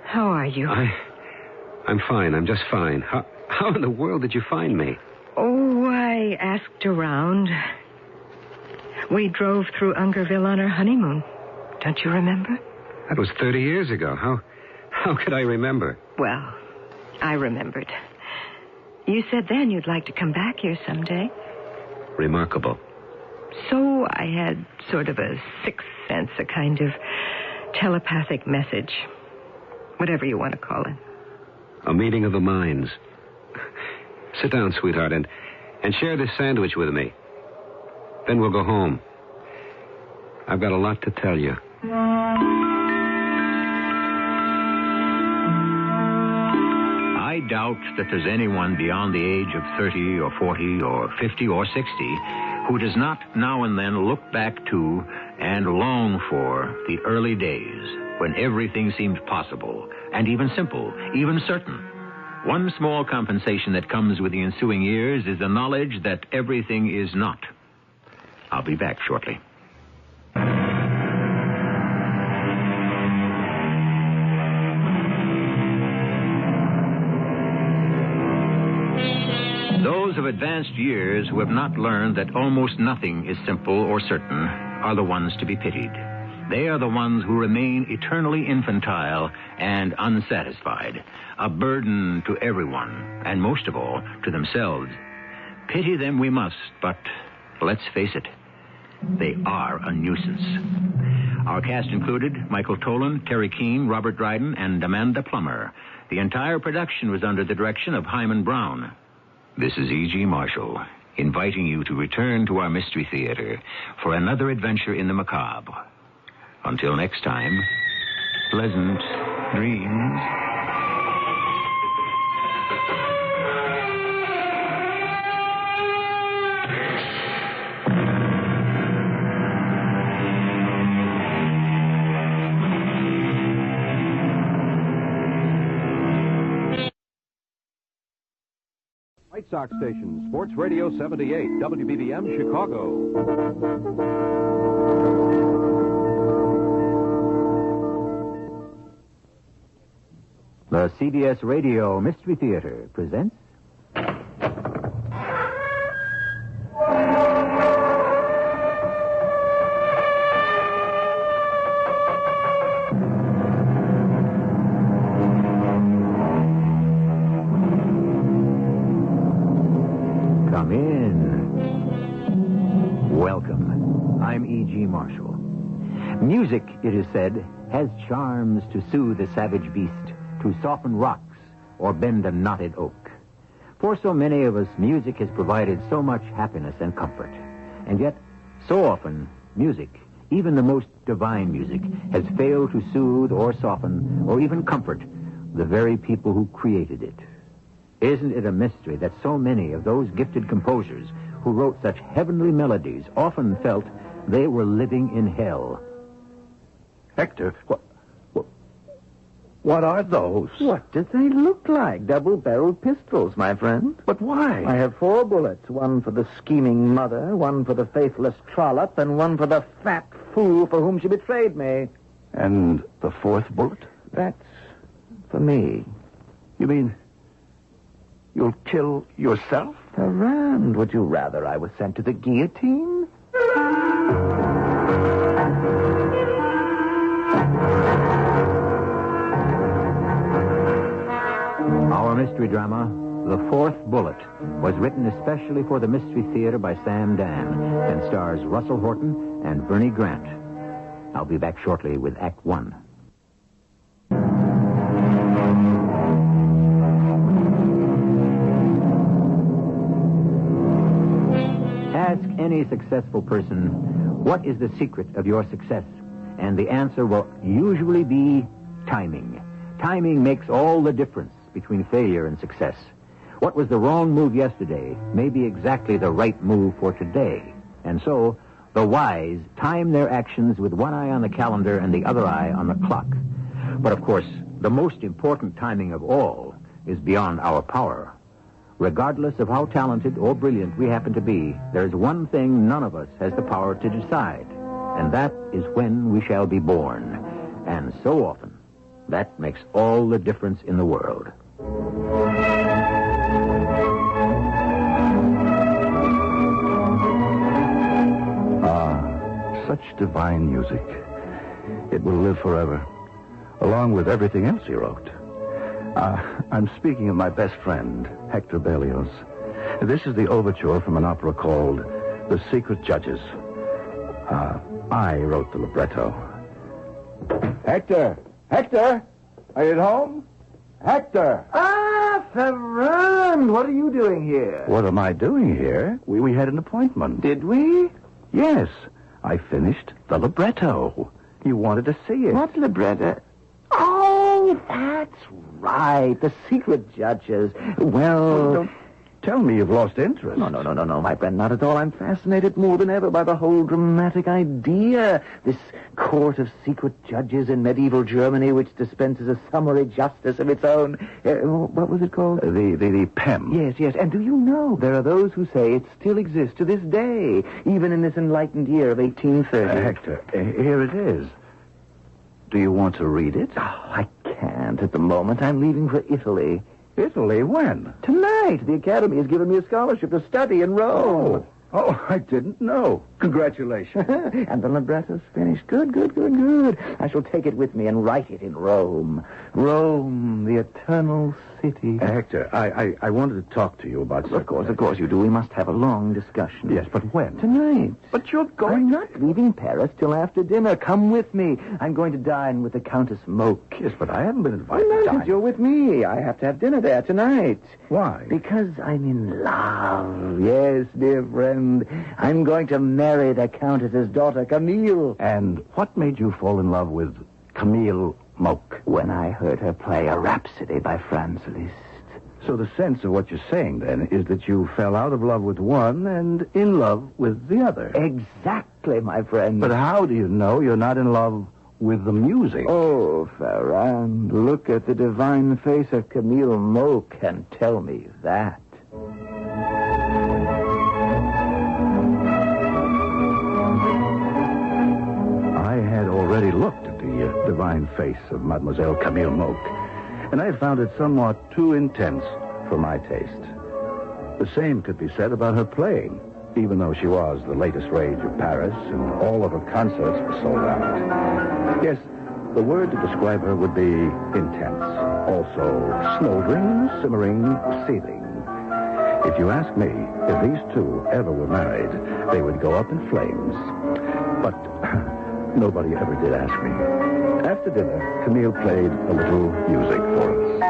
How are you? I'm fine. I'm just fine. How in the world did you find me? Oh, I asked around. We drove through Ungerville on our honeymoon. Don't you remember? That was 30 years ago. How could I remember? Well, I remembered. You said then you'd like to come back here someday. Remarkable. So I had sort of a sixth sense, a kind of telepathic message. Whatever you want to call it. A meeting of the minds. Sit down, sweetheart, and share this sandwich with me. Then we'll go home. I've got a lot to tell you. I doubt that there's anyone beyond the age of 30 or 40 or 50 or 60 who does not now and then look back to and long for the early days when everything seemed possible and even simple, even certain. One small compensation that comes with the ensuing years is the knowledge that everything is not. I'll be back shortly. Those of advanced years who have not learned that almost nothing is simple or certain are the ones to be pitied. They are the ones who remain eternally infantile and unsatisfied, a burden to everyone, and most of all, to themselves. Pity them we must, but let's face it, they are a nuisance. Our cast included Michael Tolan, Terry Keane, Robert Dryden, and Amanda Plummer. The entire production was under the direction of Hyman Brown. This is E.G. Marshall, inviting you to return to our Mystery Theater for another adventure in the macabre. Until next time, pleasant dreams. White Sox station, Sports Radio 78, WBBM, Chicago. The CBS Radio Mystery Theater presents... Come in. Welcome. I'm E.G. Marshall. Music, it is said, has charms to soothe a savage beast, to soften rocks or bend a knotted oak. For so many of us, music has provided so much happiness and comfort. And yet, so often, music, even the most divine music, has failed to soothe or soften or even comfort the very people who created it. Isn't it a mystery that so many of those gifted composers who wrote such heavenly melodies often felt they were living in hell? Hector, what are those? What do they look like? Double-barreled pistols, my friend. But why? I have 4 bullets. One for the scheming mother, one for the faithless trollop, and one for the fat fool for whom she betrayed me. And the 4th bullet? That's for me. You mean you'll kill yourself? Around. Would you rather I was sent to the guillotine? Our mystery drama, The 4th Bullet, was written especially for the Mystery Theater by Sam Dan and stars Russell Horton and Bernie Grant. I'll be back shortly with Act 1. Ask any successful person What is the secret of your success? And the answer will usually be timing. Timing makes all the difference between failure and success. What was the wrong move yesterday may be exactly the right move for today. And so, the wise time their actions with one eye on the calendar and the other eye on the clock. But of course, the most important timing of all is beyond our power. Regardless of how talented or brilliant we happen to be, there is one thing none of us has the power to decide, and that is when we shall be born. And so often, that makes all the difference in the world. Such divine music. It will live forever, along with everything else he wrote. I'm speaking of my best friend, Hector Berlioz. This is the overture from an opera called The Secret Judges. I wrote the libretto. Hector! Hector! Are you at home? Hector! Ah, Ferrand! What are you doing here? What am I doing here? We had an appointment. Did we? Yes. I finished the libretto. You wanted to see it. What libretto? Oh, that's right. The Secret Judges. Well... Don't tell me you've lost interest. No, my friend, not at all. I'm fascinated more than ever by the whole dramatic idea. This court of secret judges in medieval Germany which dispenses a summary justice of its own. What was it called? The PEM. Yes. And do you know, there are those who say it still exists to this day, even in this enlightened year of 1830. Hector, here it is. Do you want to read it? Oh, I can't at the moment. I'm leaving for Italy. Italy? When? Tonight. The Academy has given me a scholarship to study in Rome. Oh, I didn't know. Congratulations. And the libretto's finished. Good. I shall take it with me and write it in Rome. Rome, the eternal city. Hector, I wanted to talk to you about something. Of course you do. We must have a long discussion. Yes, but when? Tonight. But you're going... I'm not leaving Paris till after dinner. Come with me. I'm going to dine with the Countess Moke. Yes, but I haven't been invited to dine. You're with me. I have to have dinner there tonight. Why? Because I'm in love. Yes, dear friend. I'm going to marry the Countess's daughter, Camille. And what made you fall in love with Camille Moke? When I heard her play a rhapsody by Franz Liszt. So the sense of what you're saying, then, is that you fell out of love with one and in love with the other. Exactly, my friend. But how do you know you're not in love with the music? Oh, Ferrand, look at the divine face of Camille Moke and tell me that. I had already looked at the divine face of Mademoiselle Camille Moke, and I had found it somewhat too intense for my taste. The same could be said about her playing, even though she was the latest rage of Paris and all of her concerts were sold out. Yes, the word to describe her would be intense. Also, smoldering, simmering, seething. If you ask me, if these two ever were married, they would go up in flames. But nobody ever did ask me. After dinner, Camille played a little music for us.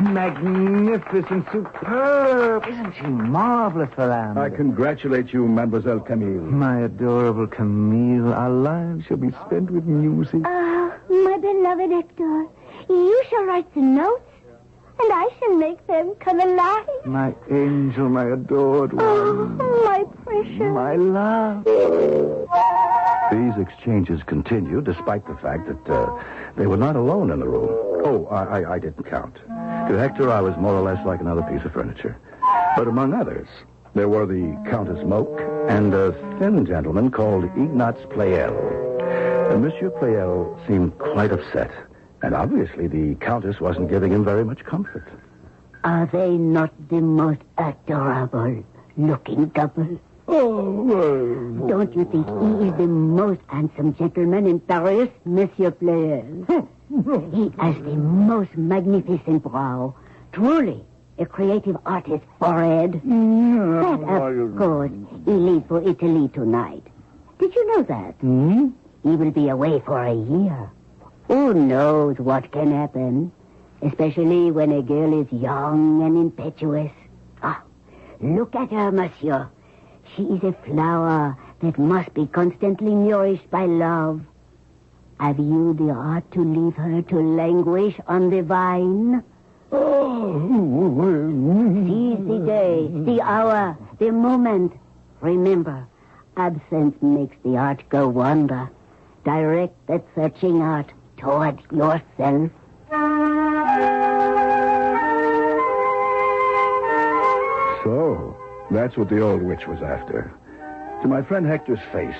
Magnificent, superb. Isn't she marvelous, Ferrand? I congratulate you, Mademoiselle Camille. My adorable Camille, our lives shall be spent with music. My beloved Hector, you shall write the notes, and I shall make them come alive. My angel, my adored one. Oh, my precious. My love. These exchanges continued despite the fact that they were not alone in the room. Oh, I didn't count. To Hector, I was more or less like another piece of furniture. But among others, there were the Countess Moke and a thin gentleman called Ignaz Pleyel. Monsieur Pleyel seemed quite upset, and obviously the Countess wasn't giving him very much comfort. Are they not the most adorable looking couple? Oh, Don't you think he is the most handsome gentleman in Paris, Monsieur Pleyel? He has the most magnificent brow. Truly, a creative artist forehead. That, of course, he leaves for Italy tonight. Did you know that? He will be away for a year. Who knows what can happen, especially when a girl is young and impetuous. Ah, look at her, monsieur. She is a flower that must be constantly nourished by love. Have you the art to leave her to languish on the vine? Seize the day, the hour, the moment. Remember, absence makes the art go wander. Direct that searching art toward yourself. So, that's what the old witch was after. To my friend Hector's face,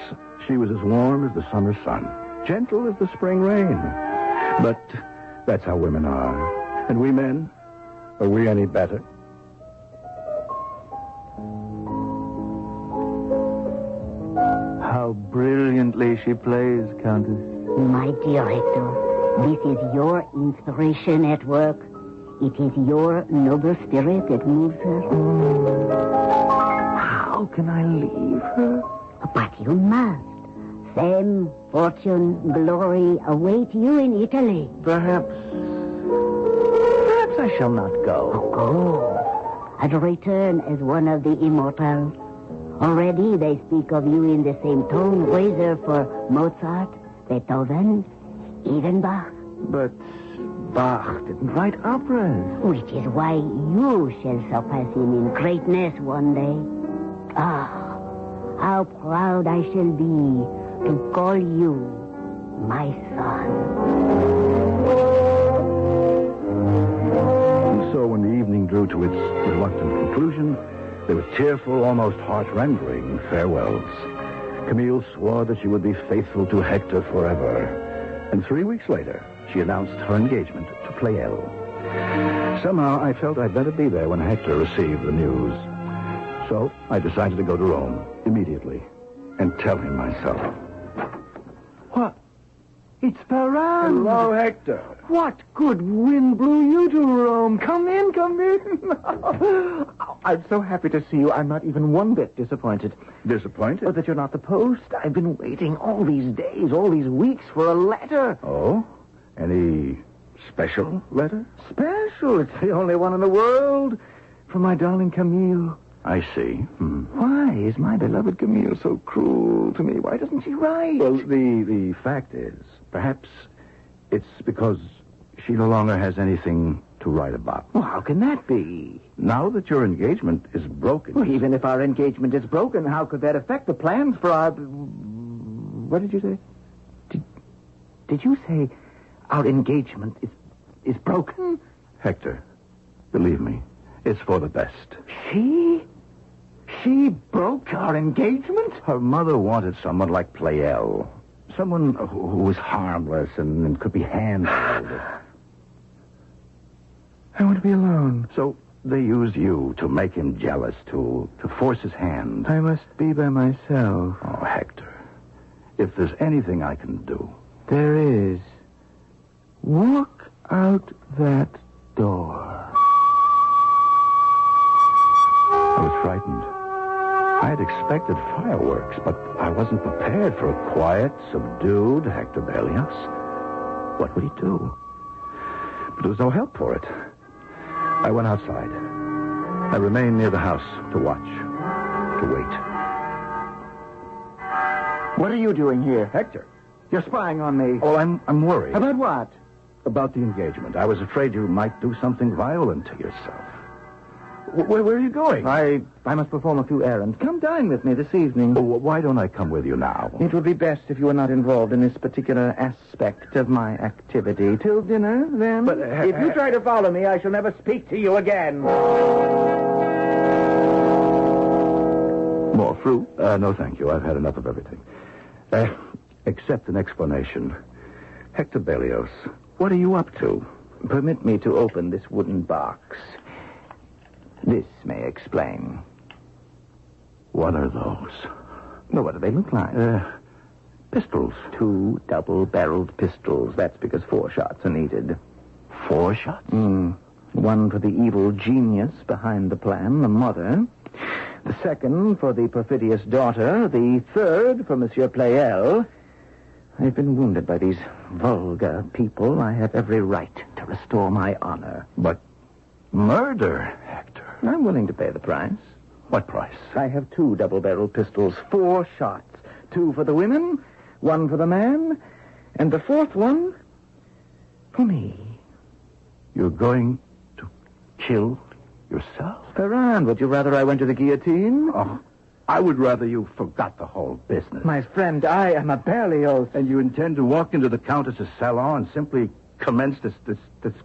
she was as warm as the summer sun, gentle as the spring rain. But that's how women are. And we men, are we any better? How brilliantly she plays, Countess. My dear Hector, this is your inspiration at work. It is your noble spirit that moves her. How can I leave her? But you must. Fame, fortune, glory await you in Italy. Perhaps I shall not go. Oh, go. And return as one of the immortals. Already they speak of you in the same tone reserved for Mozart, Beethoven, even Bach. But Bach didn't write operas. Which is why you shall surpass him in greatness one day. Ah, how proud I shall be to call you my son. And so when the evening drew to its reluctant conclusion, there were tearful, almost heart-rending farewells. Camille swore that she would be faithful to Hector forever. And 3 weeks later, she announced her engagement to Pleyel. Somehow, I felt I'd better be there when Hector received the news. So I decided to go to Rome immediately and tell him myself. What? It's Ferran. Hello, Hector. What good wind blew you to Rome? Come in, come in. I'm so happy to see you. I'm not even one bit disappointed. Disappointed? Oh, that you're not the post. I've been waiting all these days, all these weeks for a letter. Oh? Any special letter? Special? It's the only one in the world. From my darling Camille. I see. Why is my beloved Camille so cruel to me? Why doesn't she write? Well, the fact is, perhaps it's because she no longer has anything to write about. Well, how can that be? Now that your engagement is broken... Well, even if our engagement is broken, how could that affect the plans for our... What did you say? Did you say our engagement is broken? Hector, believe me, it's for the best. She broke our engagement? Her mother wanted someone like Pleyel. Someone who was harmless and could be handled. I want to be alone. So they used you to make him jealous, to force his hand. I must be by myself. Oh, Hector, if there's anything I can do... There is. Walk out that door. I was frightened. I had expected fireworks, but I wasn't prepared for a quiet, subdued Hector Berlioz. What would he do? But there was no help for it. I went outside. I remained near the house to watch, to wait. What are you doing here? Hector. You're spying on me. Oh, I'm worried. About what? About the engagement. I was afraid you might do something violent to yourself. Where are you going? I must perform a few errands. Come dine with me this evening. Oh, why don't I come with you now? It would be best if you were not involved in this particular aspect of my activity. Till dinner, then. But, if you try to follow me, I shall never speak to you again. More fruit? No, thank you. I've had enough of everything. Except an explanation. Hector Berlioz, what are you up to? Permit me to open this wooden box. This may explain. What are those? Well, what do they look like? Pistols. 2 double-barreled pistols. That's because 4 shots are needed. 4 shots? One for the evil genius behind the plan, the mother. The second for the perfidious daughter. The third for Monsieur Pleyel. I've been wounded by these vulgar people. I have every right to restore my honor. But murder, Hector. I'm willing to pay the price. What price? I have 2 double-barreled pistols, 4 shots. 2 for the women, 1 for the man, and the 4th one for me. You're going to kill yourself? Ferrand, would you rather I went to the guillotine? Oh, I would rather you forgot the whole business. My friend, I am a Berlioz. And you intend to walk into the Countess's salon and simply commence this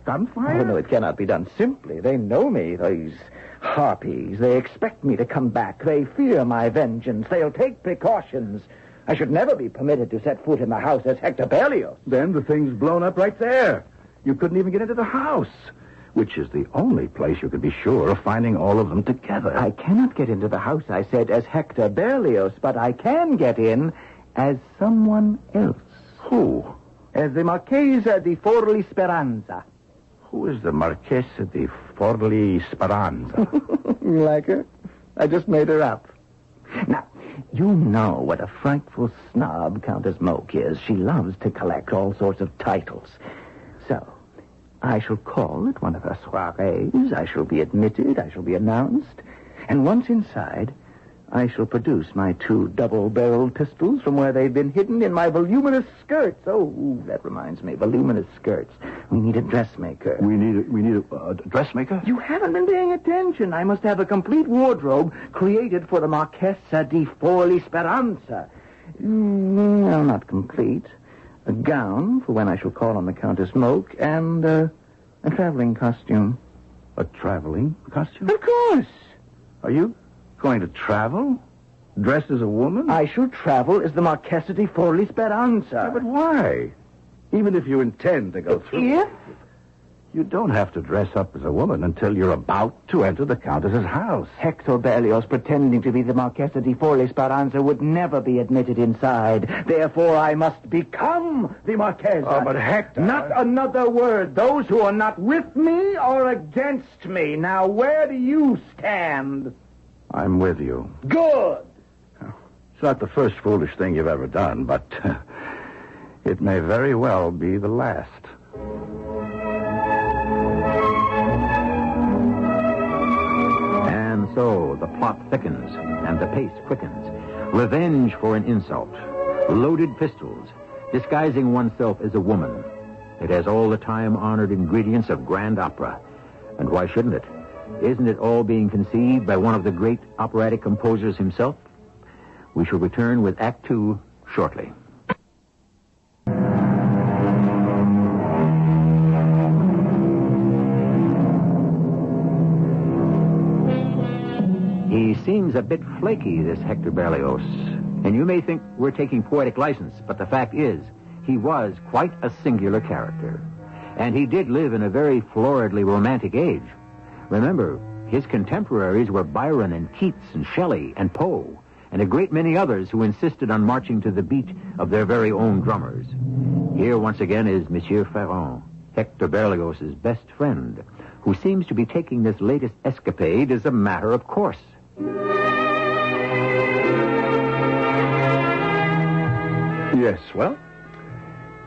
gunfire? Oh, no, it cannot be done simply. They know me, these harpies. They expect me to come back. They fear my vengeance. They'll take precautions. I should never be permitted to set foot in the house as Hector Berlioz. Then the thing's blown up right there. You couldn't even get into the house, which is the only place you could be sure of finding all of them together. I cannot get into the house, I said, as Hector Berlioz, but I can get in as someone else. Who? As the Marchesa di Forli Speranza. Who is the Marchesa di Forli Speranza? You like her? I just made her up. Now, you know what a frightful snob Countess Moke is. She loves to collect all sorts of titles. So, I shall call at one of her soirees. I shall be admitted. I shall be announced. And once inside, I shall produce my 2 double-barreled pistols from where they've been hidden in my voluminous skirts. Oh, that reminds me, voluminous skirts. We need a dressmaker. We need a dressmaker? You haven't been paying attention. I must have a complete wardrobe created for the Marchesa di Forli Speranza. Well, not complete. A gown for when I shall call on the Countess Moke, and a traveling costume. A traveling costume? Of course. Are you going to travel? Dressed as a woman? I shall travel as the Marchesa di Forli Speranza. Yeah, but why? Even if you intend to go through... If? You don't have to dress up as a woman until you're about to enter the Countess's house. Hector Berlioz, pretending to be the Marchesa di Forli Speranza, would never be admitted inside. Therefore, I must become the Marchesa. Oh, but Hector... Not another word. Those who are not with me are against me. Now, where do you stand? I'm with you. Good. It's not the first foolish thing you've ever done, but it may very well be the last. And so the plot thickens and the pace quickens. Revenge for an insult. Loaded pistols. Disguising oneself as a woman. It has all the time-honored ingredients of grand opera. And why shouldn't it? Isn't it all being conceived by one of the great operatic composers himself? We shall return with Act 2 shortly. He seems a bit flaky, this Hector Berlioz. And you may think we're taking poetic license, but the fact is, he was quite a singular character. And he did live in a very floridly romantic age. Remember, his contemporaries were Byron and Keats and Shelley and Poe, and a great many others who insisted on marching to the beat of their very own drummers. Here once again is Monsieur Ferrand, Hector Berlioz's best friend, who seems to be taking this latest escapade as a matter of course. Yes, well,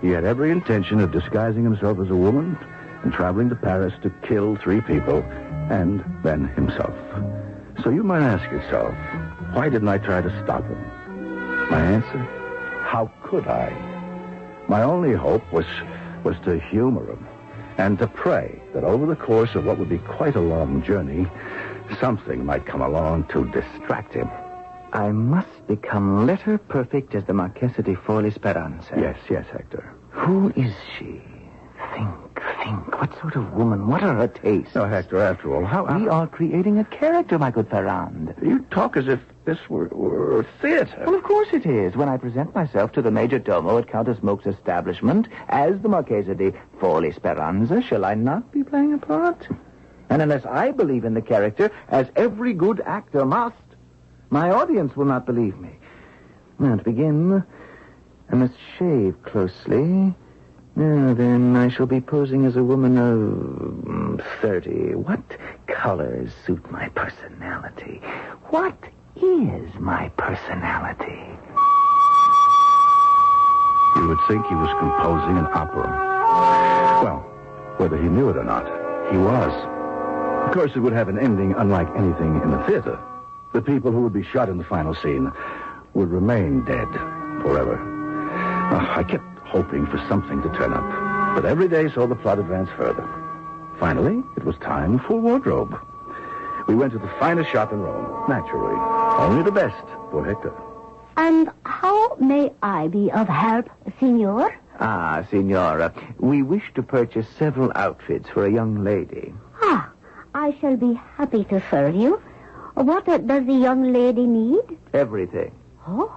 he had every intention of disguising himself as a woman and traveling to Paris to kill 3 people and then himself. So you might ask yourself, why didn't I try to stop him? My answer, how could I? My only hope was to humor him and to pray that over the course of what would be quite a long journey, something might come along to distract him. I must become letter perfect as the Marchesa di Forli Speranza. Yes, Hector. Who is she? Think. What sort of woman? What are her tastes? No, Hector, after all, We are creating a character, my good Ferrand. You talk as if this were theater. Well, of course it is. When I present myself to the major domo at Countess Moke's establishment as the Marchesa di Forli Speranza, shall I not be playing a part? And unless I believe in the character, as every good actor must, my audience will not believe me. Now, to begin, I must shave closely Then I shall be posing as a woman of 30. What colors suit my personality? What is my personality? You would think he was composing an opera. Well, whether he knew it or not, he was. Of course, it would have an ending unlike anything in the theater. The people who would be shot in the final scene would remain dead forever. I kept hoping for something to turn up, but every day saw the plot advance further. Finally, it was time for wardrobe. We went to the finest shop in Rome, naturally. Only the best for Hector. And how may I be of help, Signor? Ah, Signora, we wish to purchase several outfits for a young lady. Ah, I shall be happy to serve you. What does the young lady need? Everything. Oh,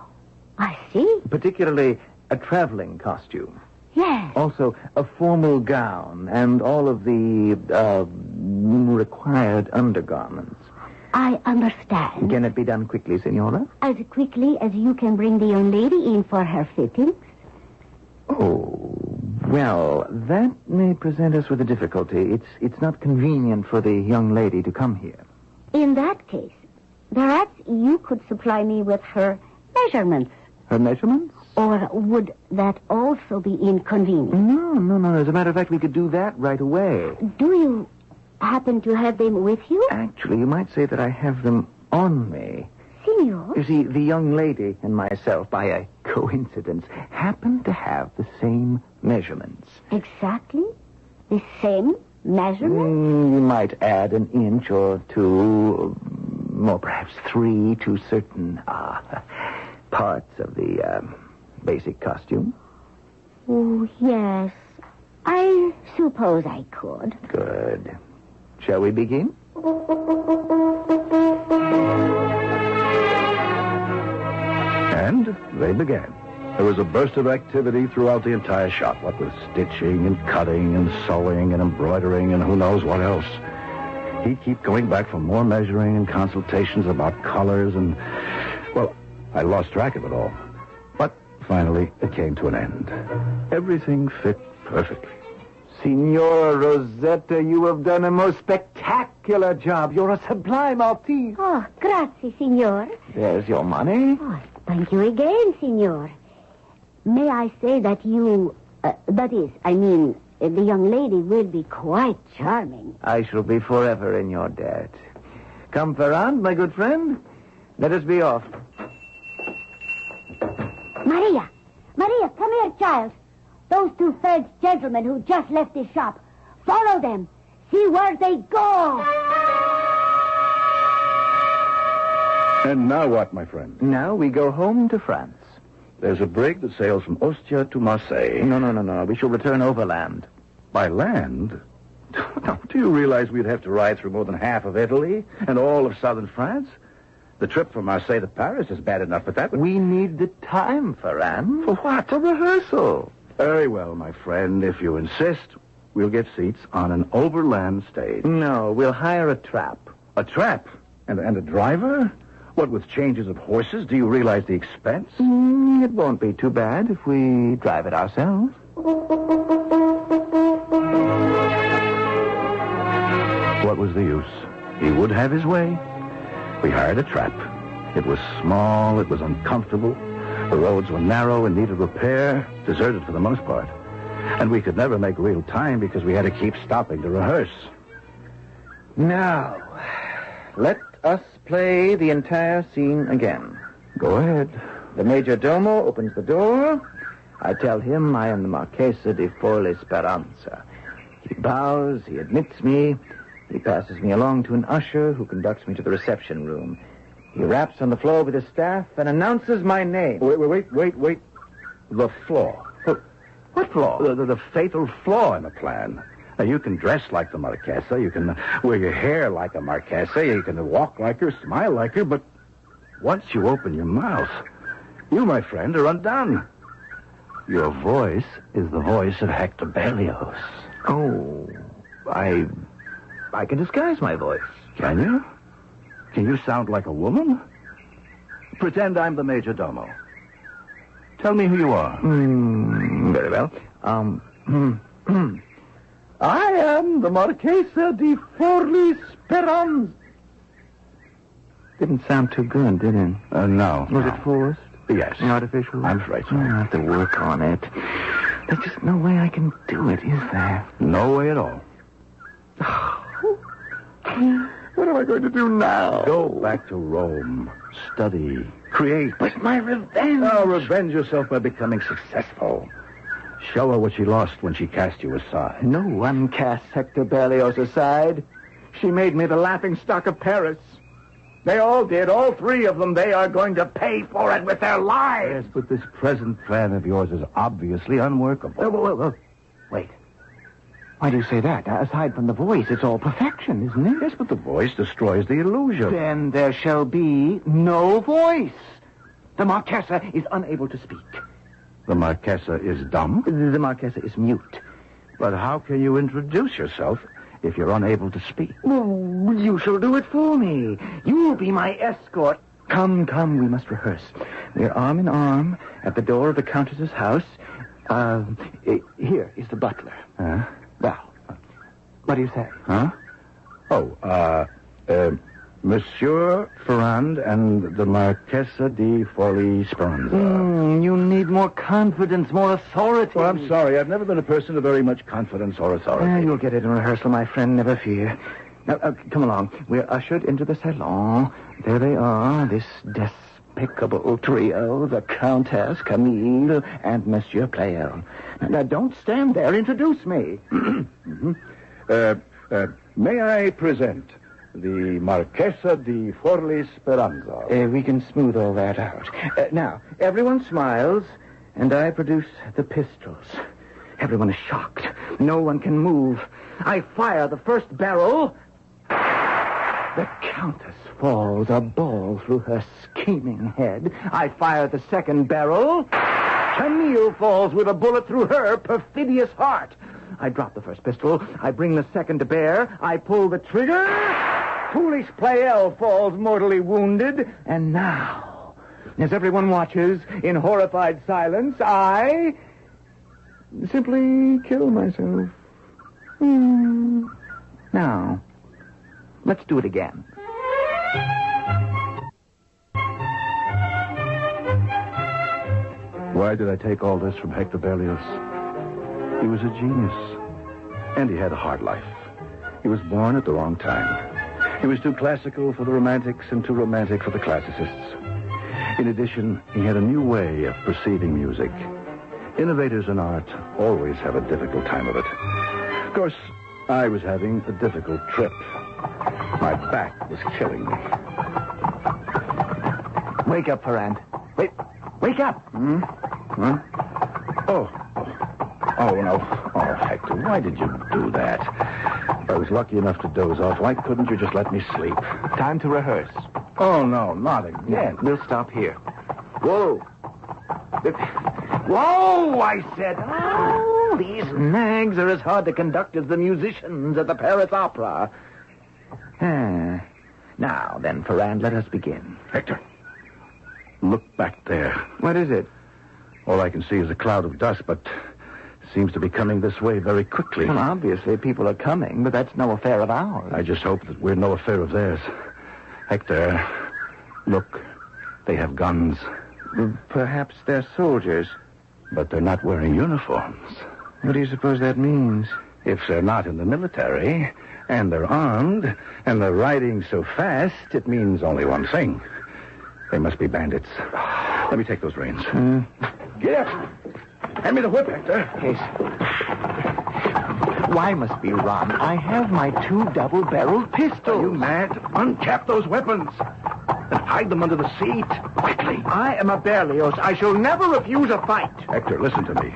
I see. Particularly a traveling costume. Yes. Also, a formal gown and all of the required undergarments. I understand. Can it be done quickly, Senora? As quickly as you can bring the young lady in for her fittings? Oh, well, that may present us with a difficulty. It's not convenient for the young lady to come here. In that case, perhaps you could supply me with her measurements. Her measurements? Or would that also be inconvenient? No. As a matter of fact, we could do that right away. Do you happen to have them with you? Actually, you might say that I have them on me. Signor? You see, the young lady and myself, by a coincidence, happen to have the same measurements. Exactly? The same measurements? You might add an inch or two, or perhaps 3 to certain parts of the basic costume. Oh, yes. I suppose I could. Good. Shall we begin? And they began. There was a burst of activity throughout the entire shop, what with stitching and cutting and sewing and embroidering and who knows what else. He'd keep going back for more measuring and consultations about colors and, well, I lost track of it all. But finally, it came to an end. Everything fit perfectly. Signora Rosetta, you have done a most spectacular job. You're a sublime artiste. Oh, grazie, signor. There's your money. Oh, thank you again, signor. May I say that you, the young lady will be quite charming. I shall be forever in your debt. Come, Ferrand, my good friend. Let us be off. Maria, come here, child. Those 2 French gentlemen who just left this shop. Follow them. See where they go. And now what, my friend? Now we go home to France. There's a brig that sails from Ostia to Marseille. No. We shall return overland. By land? Do you realize we'd have to ride through more than half of Italy and all of southern France? The trip from Marseille to Paris is bad enough, but that would... We need the time, Ferrand. For what? For rehearsal. Very well, my friend. If you insist, we'll get seats on an overland stage. No, we'll hire a trap. A trap? And a driver? What, with changes of horses? Do you realize the expense? It won't be too bad if we drive it ourselves. What was the use? He would have his way. We hired a trap. It was small, it was uncomfortable. The roads were narrow and needed repair, deserted for the most part. And we could never make real time because we had to keep stopping to rehearse. Now, let us play the entire scene again. Go ahead. The major domo opens the door. I tell him I am the Marchesa di Forli Speranza. He bows, he admits me. He passes me along to an usher who conducts me to the reception room. He raps on the floor with his staff and announces my name. Wait. The flaw. What flaw? The fatal flaw in the plan. Now, you can dress like the Marchesa. You can wear your hair like a Marchesa. You can walk like her, smile like her. But once you open your mouth, you, my friend, are undone. Your voice is the voice of Hector Berlioz. Oh, I can disguise my voice. Can you? Can you sound like a woman? Pretend I'm the major domo. Tell me who you are. Very well. I am the Marchesa di Forli Speranza. Didn't sound too good, did it? No. Was it forced? Yes. Artificial? I'm afraid so. I have to work on it. There's just no way I can do it, is there? No way at all. What am I going to do now? Go back to Rome. Study. Create. But my revenge. Oh, revenge yourself by becoming successful. Show her what she lost when she cast you aside. No one cast Hector Berlioz aside. She made me the laughingstock of Paris. They all did, all three of them. They are going to pay for it with their lives. Yes, but this present plan of yours is obviously unworkable. Wait. Why do you say that? Aside from the voice, it's all perfection, isn't it? Yes, but the voice destroys the illusion. Then there shall be no voice. The Marchesa is unable to speak. The Marchesa is dumb? The Marchesa is mute. But how can you introduce yourself if you're unable to speak? Well, you shall do it for me. You'll be my escort. Come, we must rehearse. We're arm in arm at the door of the Countess's house. Here is the butler. Well, what do you say? Monsieur Ferrand and the Marchesa di Forli Speranza. You need more confidence, more authority. Well, I'm sorry. I've never been a person of very much confidence or authority. You'll get it in rehearsal, my friend. Never fear. Now, come along. We're ushered into the salon. There they are, this despicable trio, the Countess, Camille, and Monsieur Pleyel. Now, don't stand there. Introduce me. May I present the Marchesa di Forli Speranza? We can smooth all that out. Now, everyone smiles, and I produce the pistols. Everyone is shocked. No one can move. I fire the first barrel. The Countess falls, a ball through her scheming head. I fire the second barrel. Camille falls with a bullet through her perfidious heart. I drop the first pistol. I bring the second to bear. I pull the trigger. Foolish Pleyel falls mortally wounded. And now, as everyone watches in horrified silence, I simply kill myself. Now, let's do it again. Why did I take all this from Hector Berlioz? He was a genius. And he had a hard life. He was born at the wrong time. He was too classical for the romantics and too romantic for the classicists. In addition, he had a new way of perceiving music. Innovators in art always have a difficult time of it. Of course, I was having a difficult trip. My back was killing me. Wake up, Ferrand. Wake up! Oh, no. Oh, Hector, why did you do that? If I was lucky enough to doze off, why couldn't you just let me sleep? Time to rehearse. Oh, no, not again. We'll stop here. Whoa! Whoa, I said. Oh, these nags are as hard to conduct as the musicians at the Paris Opera. Now, then, Ferrand, let us begin. Hector, look back there. What is it? All I can see is a cloud of dust, but seems to be coming this way very quickly. Well, obviously, people are coming, but that's no affair of ours. I just hope that we're no affair of theirs. Hector, look, they have guns. Perhaps they're soldiers. But they're not wearing uniforms. What do you suppose that means? If they're not in the military, and they're armed, and they're riding so fast, it means only one thing. They must be bandits. Let me take those reins. Get up! Hand me the whip, Hector. Yes. Why must we run? I have my 2 double-barreled pistols. Are you mad? Uncap those weapons and hide them under the seat. Quickly. I am a Berlioz. I shall never refuse a fight. Hector, listen to me.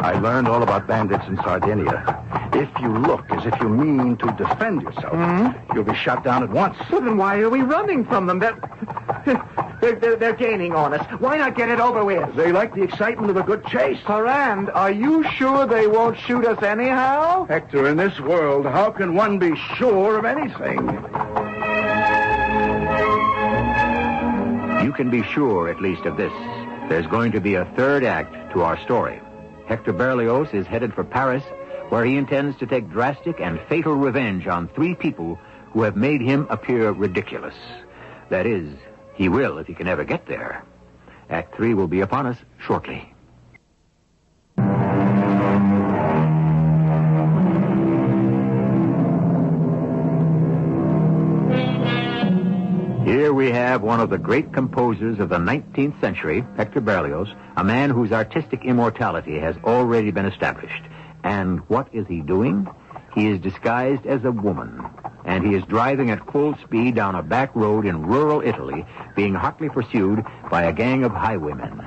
I learned all about bandits in Sardinia. If you look as if you mean to defend yourself, you'll be shot down at once. Well, then why are we running from them? They're gaining on us. Why not get it over with? They like the excitement of a good chase. Ferrand, are you sure they won't shoot us anyhow? Hector, in this world, how can one be sure of anything? You can be sure, at least, of this. There's going to be a third act to our story. Hector Berlioz is headed for Paris, where he intends to take drastic and fatal revenge on 3 people who have made him appear ridiculous. That is, he will if he can ever get there. Act 3 will be upon us shortly. Here we have one of the great composers of the 19th century, Hector Berlioz, a man whose artistic immortality has already been established. And what is he doing? He is disguised as a woman, and he is driving at full speed down a back road in rural Italy, being hotly pursued by a gang of highwaymen.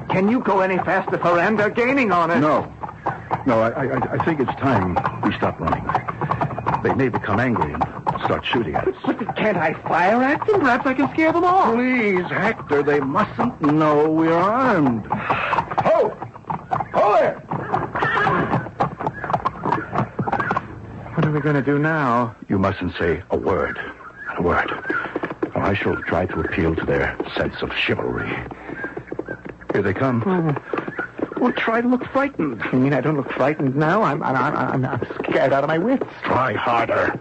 Can you go any faster, Ferrand? They're gaining on us. No, I think it's time we stop running. They may become angry and start shooting at us. But can't I fire at them? Perhaps I can scare them off. Please, Hector, they mustn't know we're armed. Ho! Ho there! What are we going to do now? You mustn't say a word. Not a word. Or I shall try to appeal to their sense of chivalry. Here they come. Well, try to look frightened. You mean I don't look frightened now? I'm scared out of my wits. Try harder.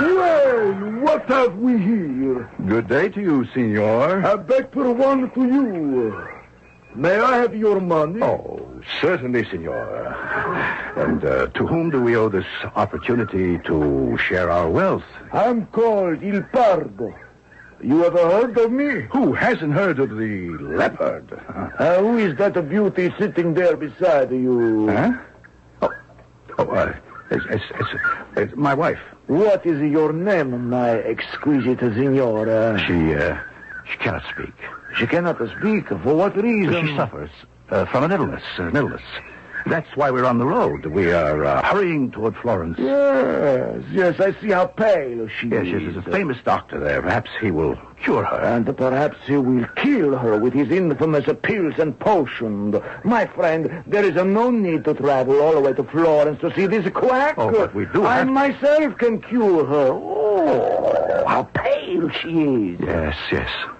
Well, what have we here? Good day to you, senor. A better one to you. May I have your money? Oh, certainly, senor. And to whom do we owe this opportunity to share our wealth? I'm called Il Pardo. You ever heard of me? Who hasn't heard of the leopard? Who is that beauty sitting there beside you? Huh? It's my wife. What is your name, my exquisite signora? She cannot speak. She cannot speak? For what reason? She suffers from an illness. That's why we're on the road. We are hurrying toward Florence. Yes, I see how pale she is. Yes, there's a famous doctor there. Perhaps he will cure her. And perhaps he will kill her with his infamous pills and potions. My friend, there is no need to travel all the way to Florence to see this quack. Oh, but we do I myself can cure her. Oh, how pale she is. Yes,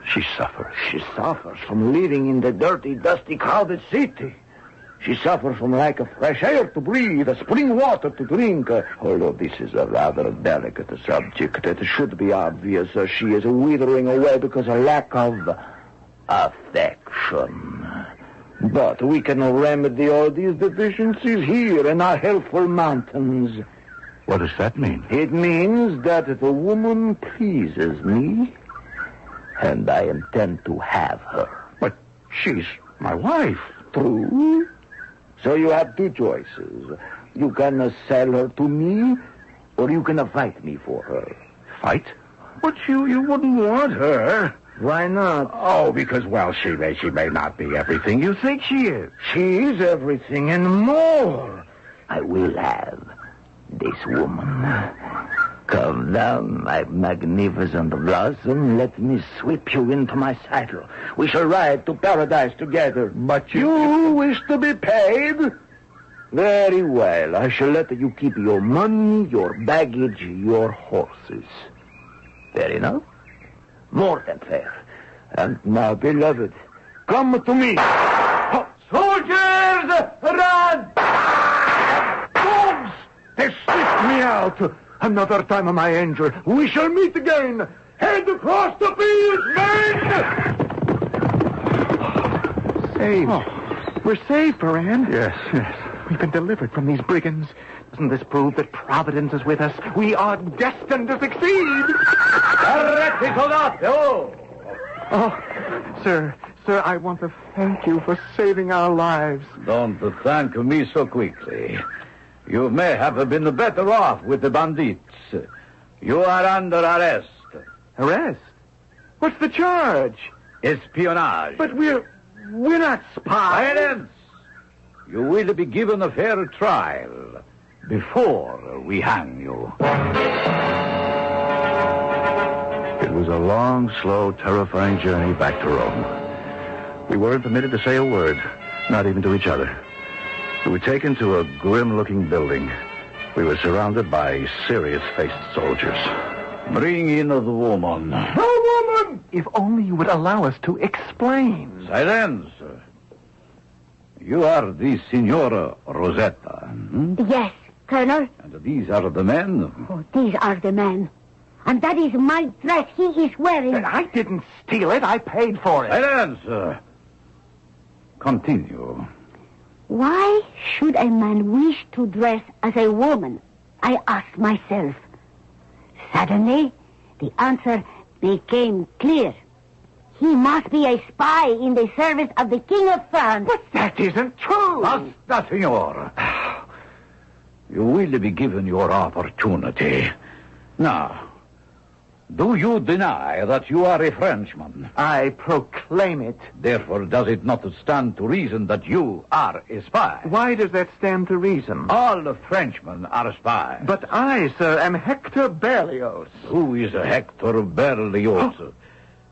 she suffers. She suffers from living in the dirty, dusty, crowded city. She suffers from lack of fresh air to breathe, spring water to drink. Although this is a rather delicate subject, it should be obvious she is withering away because of lack of affection. But we can remedy all these deficiencies here in our healthful mountains. What does that mean? It means that the woman pleases me, and I intend to have her. But she's my wife. True. So you have 2 choices. You can sell her to me, or you can fight me for her. Fight? But you wouldn't want her. Why not? Oh, because, well, she may not be everything you think she is. She is everything and more. I will have this woman. Come down, my magnificent blossom. Let me sweep you into my saddle. We shall ride to paradise together. But you wish to be paid? Very well. I shall let you keep your money, your baggage, your horses. Fair enough? More than fair. And now, beloved, come to me. Soldiers, run! Dogs! They sniffed me out. Another time, my angel. We shall meet again. Head across the fields, men! Saved. Oh. We're saved, Ferrand. Yes. We've been delivered from these brigands. Doesn't this prove that Providence is with us? We are destined to succeed. Oh, sir, I want to thank you for saving our lives. Don't thank me so quickly. You may have been better off with the bandits. You are under arrest. Arrest? What's the charge? Espionage. But we're not spies. Silence! You will be given a fair trial before we hang you. It was a long, slow, terrifying journey back to Rome. We weren't permitted to say a word, not even to each other. We were taken to a grim-looking building. We were surrounded by serious-faced soldiers. Bring in the woman. The woman! If only you would allow us to explain. Silence. You are the Signora Rosetta. Yes, Colonel. And these are the men? Oh, these are the men. And that is my dress he is wearing. I didn't steal it. I paid for it. Silence. Continue. Why should a man wish to dress as a woman? I asked myself. Suddenly, the answer became clear. He must be a spy in the service of the King of France. But that isn't true. Basta, Signor. You will be given your opportunity. Now, do you deny that you are a Frenchman? I proclaim it. Therefore, does it not stand to reason that you are a spy? Why does that stand to reason? All Frenchmen are spies. But I, sir, am Hector Berlioz. Who is Hector Berlioz?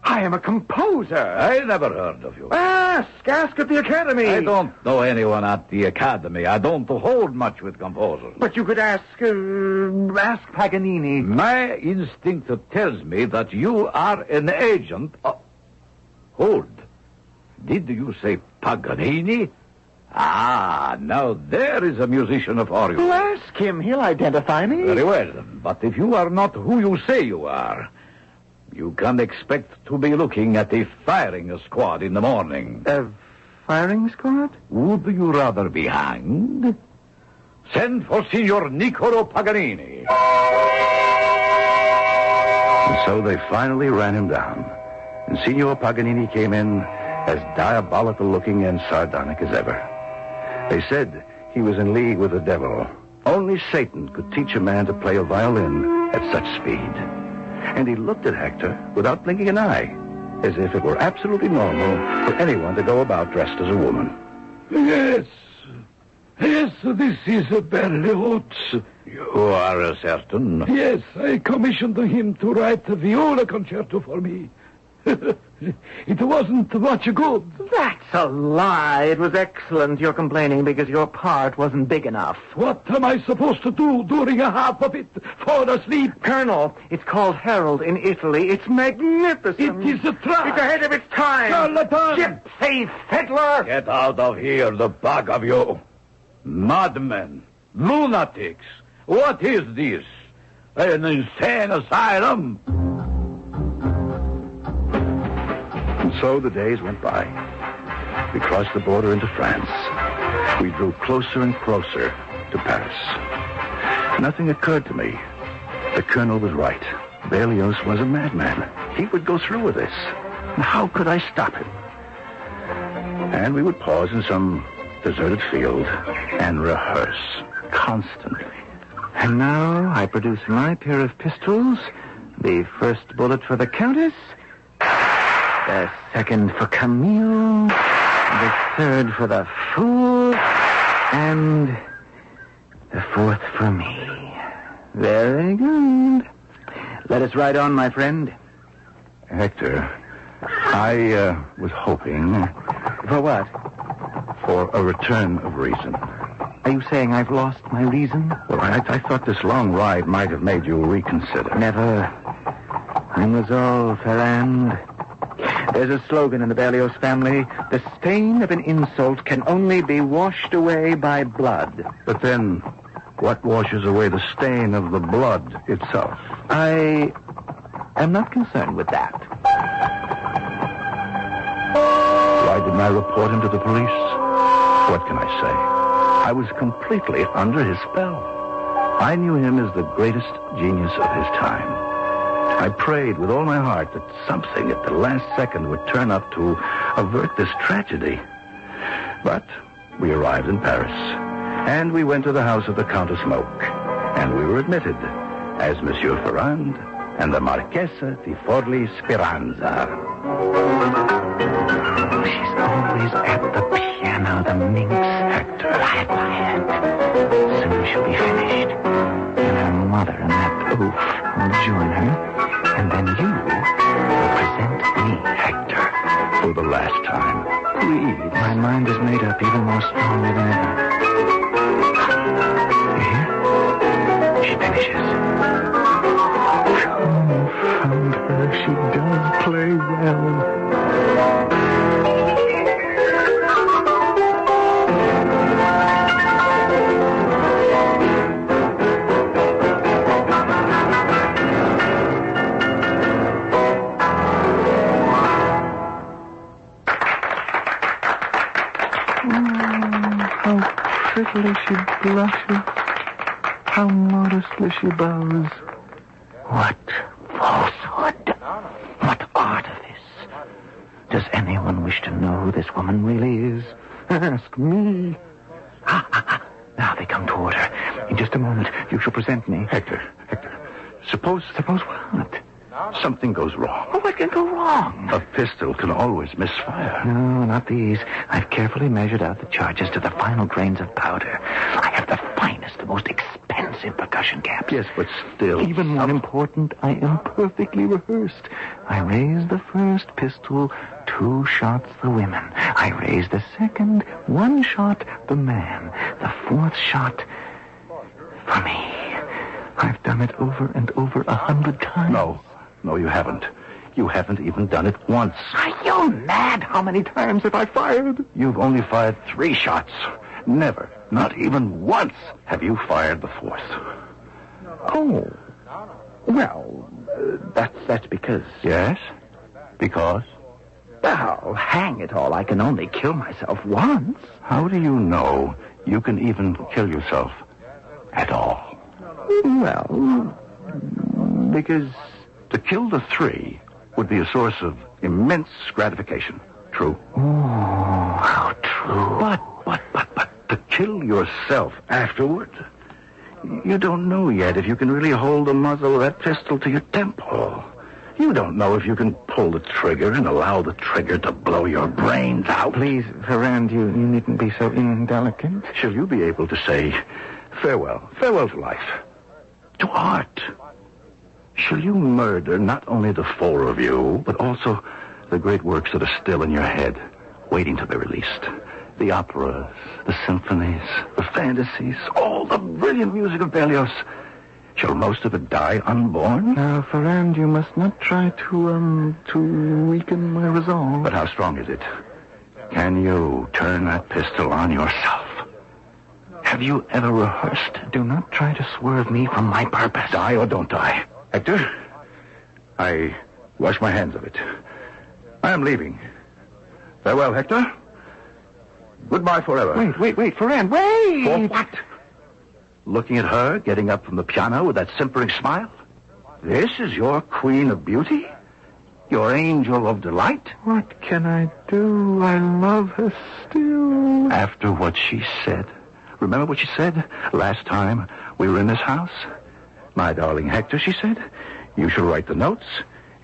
I am a composer. I never heard of you. Ask at the Academy. I don't know anyone at the Academy. I don't hold much with composers. But you could ask Paganini. My instinct tells me that you are an agent. Hold. Did you say Paganini? Now there is a musician for you. Ask him. He'll identify me. Very well. But if you are not who you say you are, you can expect to be looking at a firing squad in the morning. A firing squad? Would you rather be hanged? Send for Signor Niccolo Paganini. And so they finally ran him down. And Signor Paganini came in as diabolical-looking and sardonic as ever. They said he was in league with the devil. Only Satan could teach a man to play a violin at such speed. And he looked at Hector without blinking an eye, as if it were absolutely normal for anyone to go about dressed as a woman. Yes, this is Berlioz. You are certain? Yes, I commissioned him to write a viola concerto for me. It wasn't much good. That's a lie. It was excellent. You're complaining because your part wasn't big enough. What am I supposed to do during a half of it? Fall asleep? Colonel, it's called Harold in Italy. It's magnificent. It is a trap. It's ahead of its time. Charlatan. Gypsy fiddler. Get out of here, the bug of you. Madmen. Lunatics. What is this? An insane asylum? And so the days went by. We crossed the border into France. We drew closer and closer to Paris. Nothing occurred to me. The colonel was right. Berlioz was a madman. He would go through with this. How could I stop him? And we would pause in some deserted field and rehearse constantly. And now I produce my pair of pistols. The first bullet for the Countess. The second for Camille. The third for the fool. And the fourth for me. Very good. Let us ride on, my friend. Hector, I was hoping... For what? For a return of reason. Are you saying I've lost my reason? Well, I thought this long ride might have made you reconsider. Never. I'm resolved, Ferrand. There's a slogan in the Berlioz family. The stain of an insult can only be washed away by blood. But then, what washes away the stain of the blood itself? I am not concerned with that. Why didn't I report him to the police? What can I say? I was completely under his spell. I knew him as the greatest genius of his time. I prayed with all my heart that something at the last second would turn up to avert this tragedy. But we arrived in Paris, and we went to the house of the Countess Moke, and we were admitted as Monsieur Ferrand and the Marchesa di Forli Speranza. She's always at the piano, the minx. Hector. Quiet. Soon she'll be finished. And her mother and that oaf will join her. And then you will present me, Hector, for the last time. Please. My mind is made up even more strongly than ever. You hear? She finishes. Confound her. She does play blushes. How modestly she bows. What falsehood! What artifice! Does anyone wish to know who this woman really is? Ask me. Now they come toward her. In just a moment, you shall present me. Hector, suppose what? Something goes wrong. What can go wrong? A pistol can always misfire. No, not these. I've carefully measured out the charges to the final grains of powder. I have the finest, the most expensive percussion caps. Yes, but still... Even more important, I am perfectly rehearsed. I raise the first pistol, 2 shots the women. I raise the second, 1 shot the man. The 4th shot for me. I've done it over and over 100 times. No, you haven't. You haven't even done it once. Are you mad? How many times have I fired? You've only fired 3 shots. Never, not even once, have you fired the 4th. Oh. Well, that's because... Yes? Because? Well, hang it all, I can only kill myself once. How do you know you can even kill yourself at all? Well, because... To kill the 3 would be a source of immense gratification. True? Oh, how true. But to kill yourself afterward? You don't know yet if you can really hold the muzzle of that pistol to your temple. You don't know if you can pull the trigger and allow the trigger to blow your brains out. Please, Ferrand, you needn't be so indelicate. Shall you be able to say, farewell to life, to art? Shall you murder not only the 4 of you, but also the great works that are still in your head, waiting to be released? The operas, the symphonies, the fantasies, all the brilliant music of Berlioz. Shall most of it die unborn? Now, Ferrand, you must not try to weaken my resolve. But how strong is it? Can you turn that pistol on yourself? Have you ever rehearsed? Do not try to swerve me from my purpose. Die or don't die. Hector, I wash my hands of it. I am leaving. Farewell, Hector. Goodbye forever. Wait, Ferrand, wait! For what? Looking at her, getting up from the piano with that simpering smile? This is your queen of beauty? Your angel of delight? What can I do? I love her still. After what she said. Remember what she said last time we were in this house? My darling Hector, she said, you shall write the notes,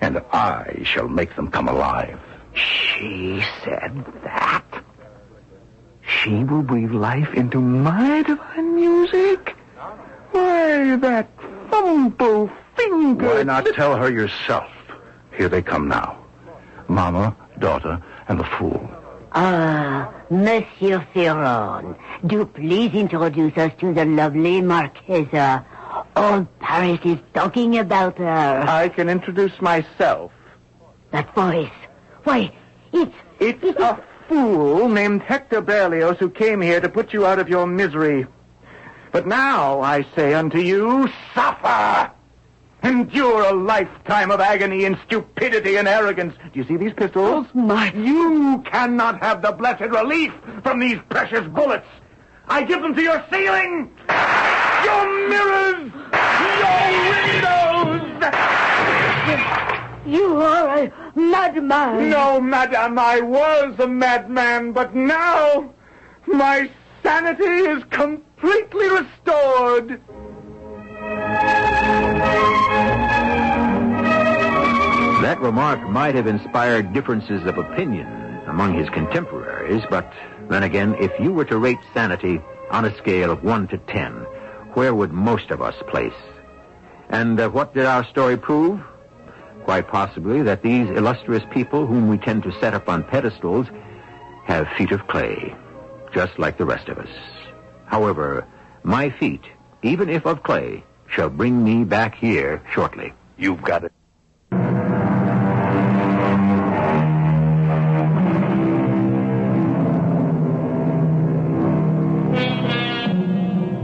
and I shall make them come alive. She said that? She will breathe life into my divine music? Why, that fumble finger... Why not tell her yourself? Here they come now. Mama, daughter, and the fool. Ah, Monsieur Ferrand, do please introduce us to the lovely Marquesa. All Paris is talking about her. I can introduce myself. That voice. Why, It's a fool named Hector Berlioz who came here to put you out of your misery. But now I say unto you, suffer! Endure a lifetime of agony and stupidity and arrogance. Do you see these pistols? You cannot have the blessed relief from these precious bullets. I give them to your ceiling, your mirrors, your windows. You are a madman. No, madame, I was a madman, but now my sanity is completely restored. That remark might have inspired differences of opinion among his contemporaries, but then again, if you were to rate sanity on a scale of 1 to 10, where would most of us place? And what did our story prove? Quite possibly that these illustrious people whom we tend to set up on pedestals have feet of clay, just like the rest of us. However, my feet, even if of clay, shall bring me back here shortly. You've got it.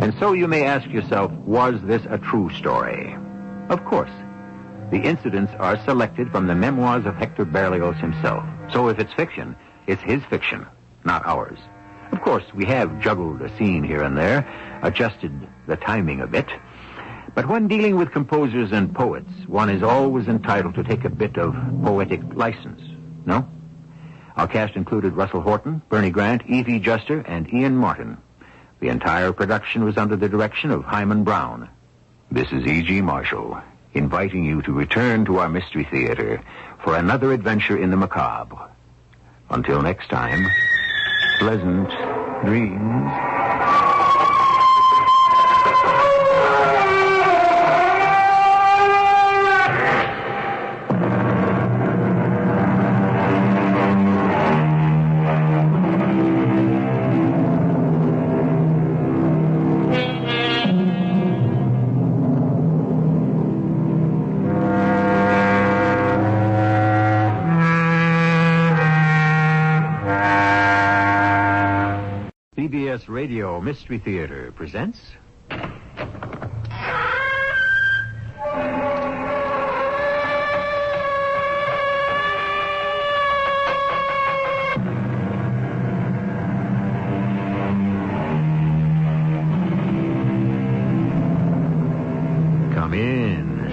And so you may ask yourself, was this a true story? Of course. The incidents are selected from the memoirs of Hector Berlioz himself. So if it's fiction, it's his fiction, not ours. Of course, we have juggled a scene here and there, adjusted the timing a bit. But when dealing with composers and poets, one is always entitled to take a bit of poetic license, no? Our cast included Russell Horton, Bernie Grant, Evie Juster, and Ian Martin. The entire production was under the direction of Hyman Brown. This is E.G. Marshall, inviting you to return to our Mystery Theater for another adventure in the macabre. Until next time, pleasant dreams. CBS Radio Mystery Theater presents... Come in.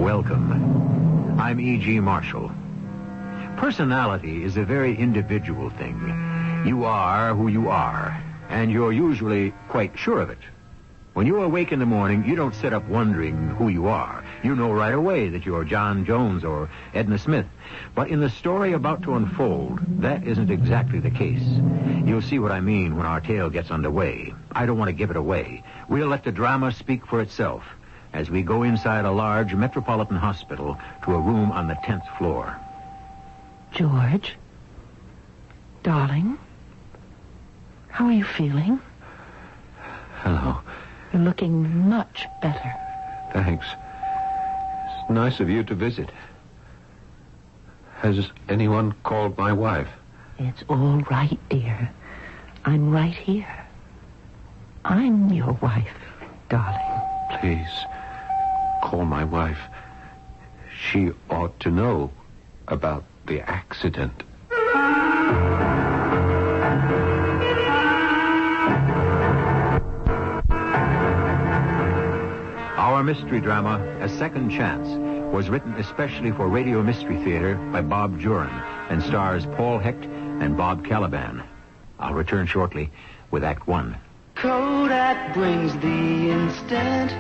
Welcome. I'm E.G. Marshall. Personality is a very individual thing. You are who you are, and you're usually quite sure of it. When you awake in the morning, you don't sit up wondering who you are. You know right away that you're John Jones or Edna Smith. But in the story about to unfold, that isn't exactly the case. You'll see what I mean when our tale gets underway. I don't want to give it away. We'll let the drama speak for itself as we go inside a large metropolitan hospital to a room on the 10th floor. George? Darling? How are you feeling? Hello. You're looking much better. Thanks. It's nice of you to visit. Has anyone called my wife? It's all right, dear. I'm right here. I'm your wife, darling. Please, call my wife. She ought to know about the accident. Our mystery drama, A Second Chance, was written especially for Radio Mystery Theater by Bob Jurin and stars Paul Hecht and Bob Caliban. I'll return shortly with Act One. Kodak brings the instant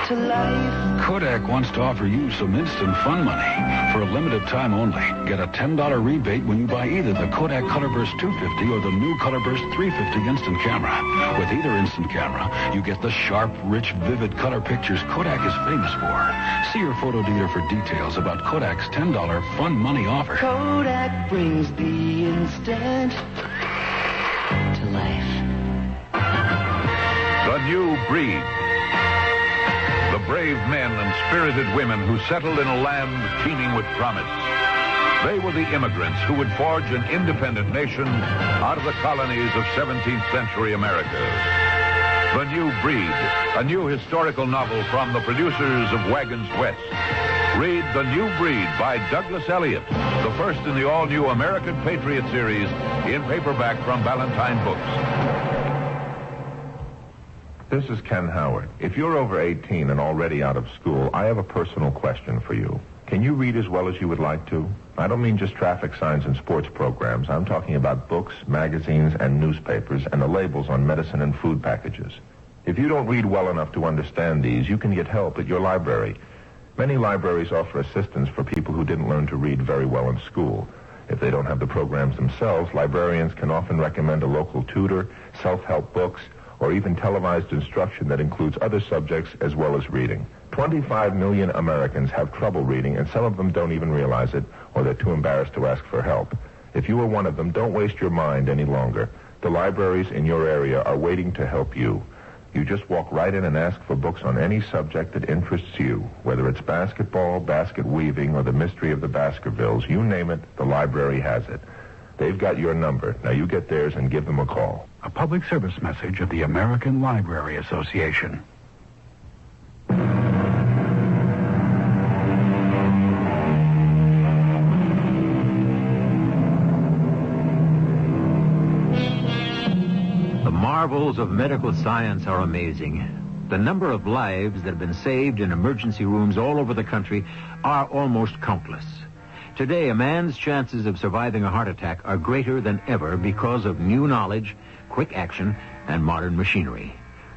to life. Kodak wants to offer you some instant fun money for a limited time only. Get a $10 rebate when you buy either the Kodak Colorburst 250 or the new Colorburst 350 instant camera. With either instant camera, you get the sharp, rich, vivid color pictures Kodak is famous for. See your photo dealer for details about Kodak's $10 fun money offer. Kodak brings the instant to life. The new breed. The brave men and spirited women who settled in a land teeming with promise. They were the immigrants who would forge an independent nation out of the colonies of 17th century America. The New Breed, a new historical novel from the producers of Wagons West. Read The New Breed by Douglas Elliott, the first in the all-new American Patriot series in paperback from Ballantine Books. This is Ken Howard. If you're over 18 and already out of school, I have a personal question for you. Can you read as well as you would like to? I don't mean just traffic signs and sports programs. I'm talking about books, magazines, and newspapers, and the labels on medicine and food packages. If you don't read well enough to understand these, you can get help at your library. Many libraries offer assistance for people who didn't learn to read very well in school. If they don't have the programs themselves, librarians can often recommend a local tutor, self-help books, or even televised instruction that includes other subjects as well as reading. 25 million Americans have trouble reading, and some of them don't even realize it, or they're too embarrassed to ask for help. If you are one of them, don't waste your mind any longer. The libraries in your area are waiting to help you. You just walk right in and ask for books on any subject that interests you, whether it's basketball, basket weaving, or the mystery of the Baskervilles. You name it, the library has it. They've got your number. Now you get theirs and give them a call. A public service message of the American Library Association. marvels of medical science are amazing. The number of lives that have been saved in emergency rooms all over the country are almost countless. Today, a man's chances of surviving a heart attack are greater than ever because of new knowledge, quick action, and modern machinery.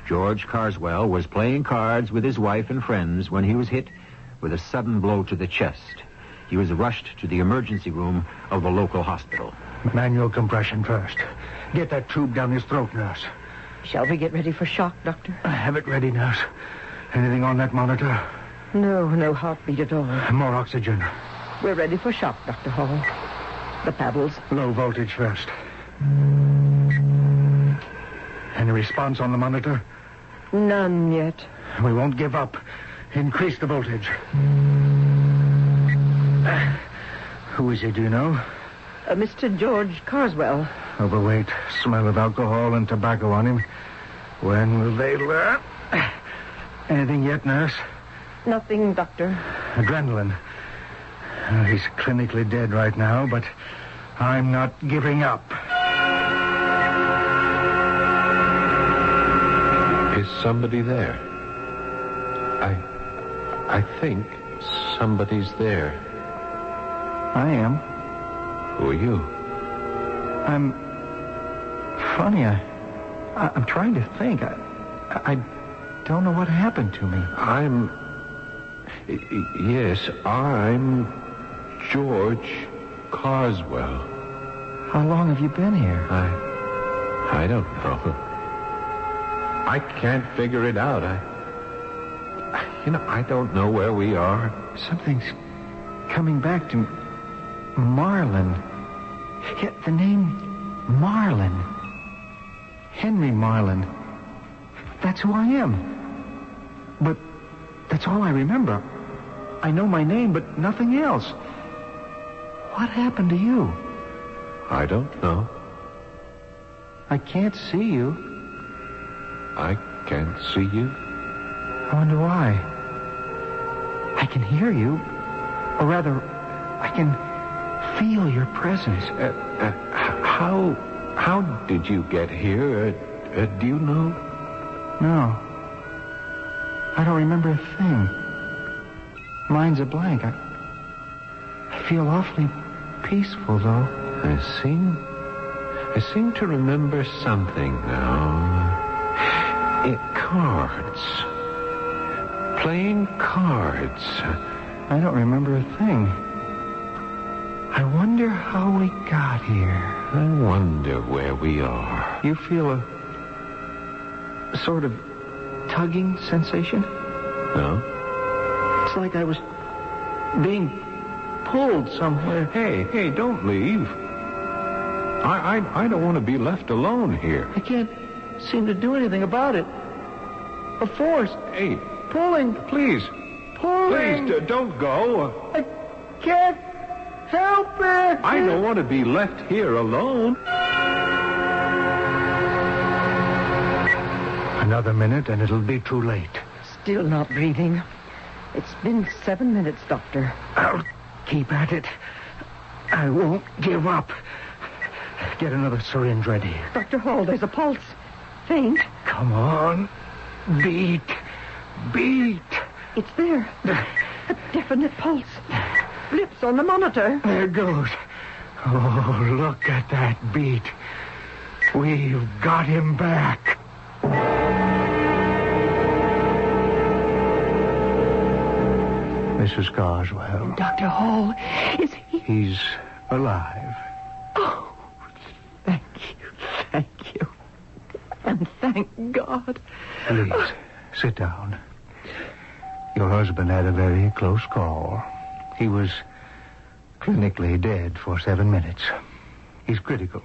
George Carswell was playing cards with his wife and friends when he was hit with a sudden blow to the chest. He was rushed to the emergency room of the local hospital. Manual compression first. Get that tube down his throat, nurse. Shall we get ready for shock, Doctor? Have it ready, nurse. Anything on that monitor? No heartbeat at all. More oxygen. We're ready for shock, Dr. Hall. The paddles. Low voltage first. Any response on the monitor? None yet. We won't give up. Increase the voltage. Who is he, do you know? Mr. George Carswell. Overweight, smell of alcohol and tobacco on him. When will they learn? Anything yet, nurse? Nothing, Doctor. Adrenaline. He's clinically dead right now, but I'm not giving up. Is somebody there? I think somebody's there. I am. Who are you? I'm funny. I'm trying to think. I don't know what happened to me. Yes, I'm George Carswell. How long have you been here? I don't know. I can't figure it out. I don't know where we are. Something's coming back to me. Marlin. Yeah, the name Marlin. Henry Marlin. That's who I am. But that's all I remember. I know my name, but nothing else. What happened to you? I don't know. I can't see you. I can't see you. I wonder why. I can hear you. Or rather, I can feel your presence. How did you get here? Do you know? No. I don't remember a thing. Mine's a blank. I feel awfully peaceful, though. I seem to remember something now. Cards. Playing cards. I don't remember a thing. I wonder how we got here. I wonder where we are. You feel a sort of tugging sensation? No. It's like I was being pulled somewhere. Hey, don't leave. I don't want to be left alone here. I can't seem to do anything about it. A force. Hey. Pulling. Please. Pulling. Please, don't go. I can't help it. I don't want to be left here alone. Another minute and it'll be too late. Still not breathing. It's been 7 minutes, Doctor. I'll keep at it. I won't give up. Get another syringe ready. Dr. Hall, there's a pulse. Faint. Come on. Beat. It's there. A definite pulse. Blips on the monitor. There it goes. Oh, look at that beat. We've got him back. Mrs. Carswell. Dr. Hall, is he? He's alive. Oh, thank you. And thank God. Please, sit down. Your husband had a very close call. He was clinically dead for 7 minutes. He's critical.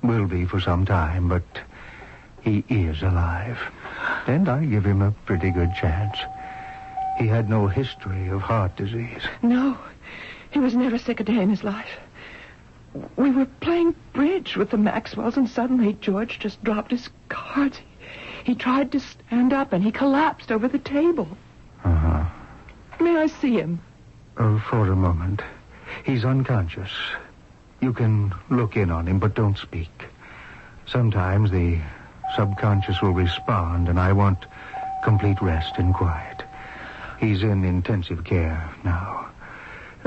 Will be for some time, but he is alive. And I give him a pretty good chance. He had no history of heart disease. No, he was never sick a day in his life. We were playing bridge with the Maxwells, and suddenly George just dropped his cards. He tried to stand up, and he collapsed over the table. Uh-huh. May I see him? For a moment. He's unconscious. You can look in on him, but don't speak. Sometimes the subconscious will respond, and I want complete rest and quiet. He's in intensive care now.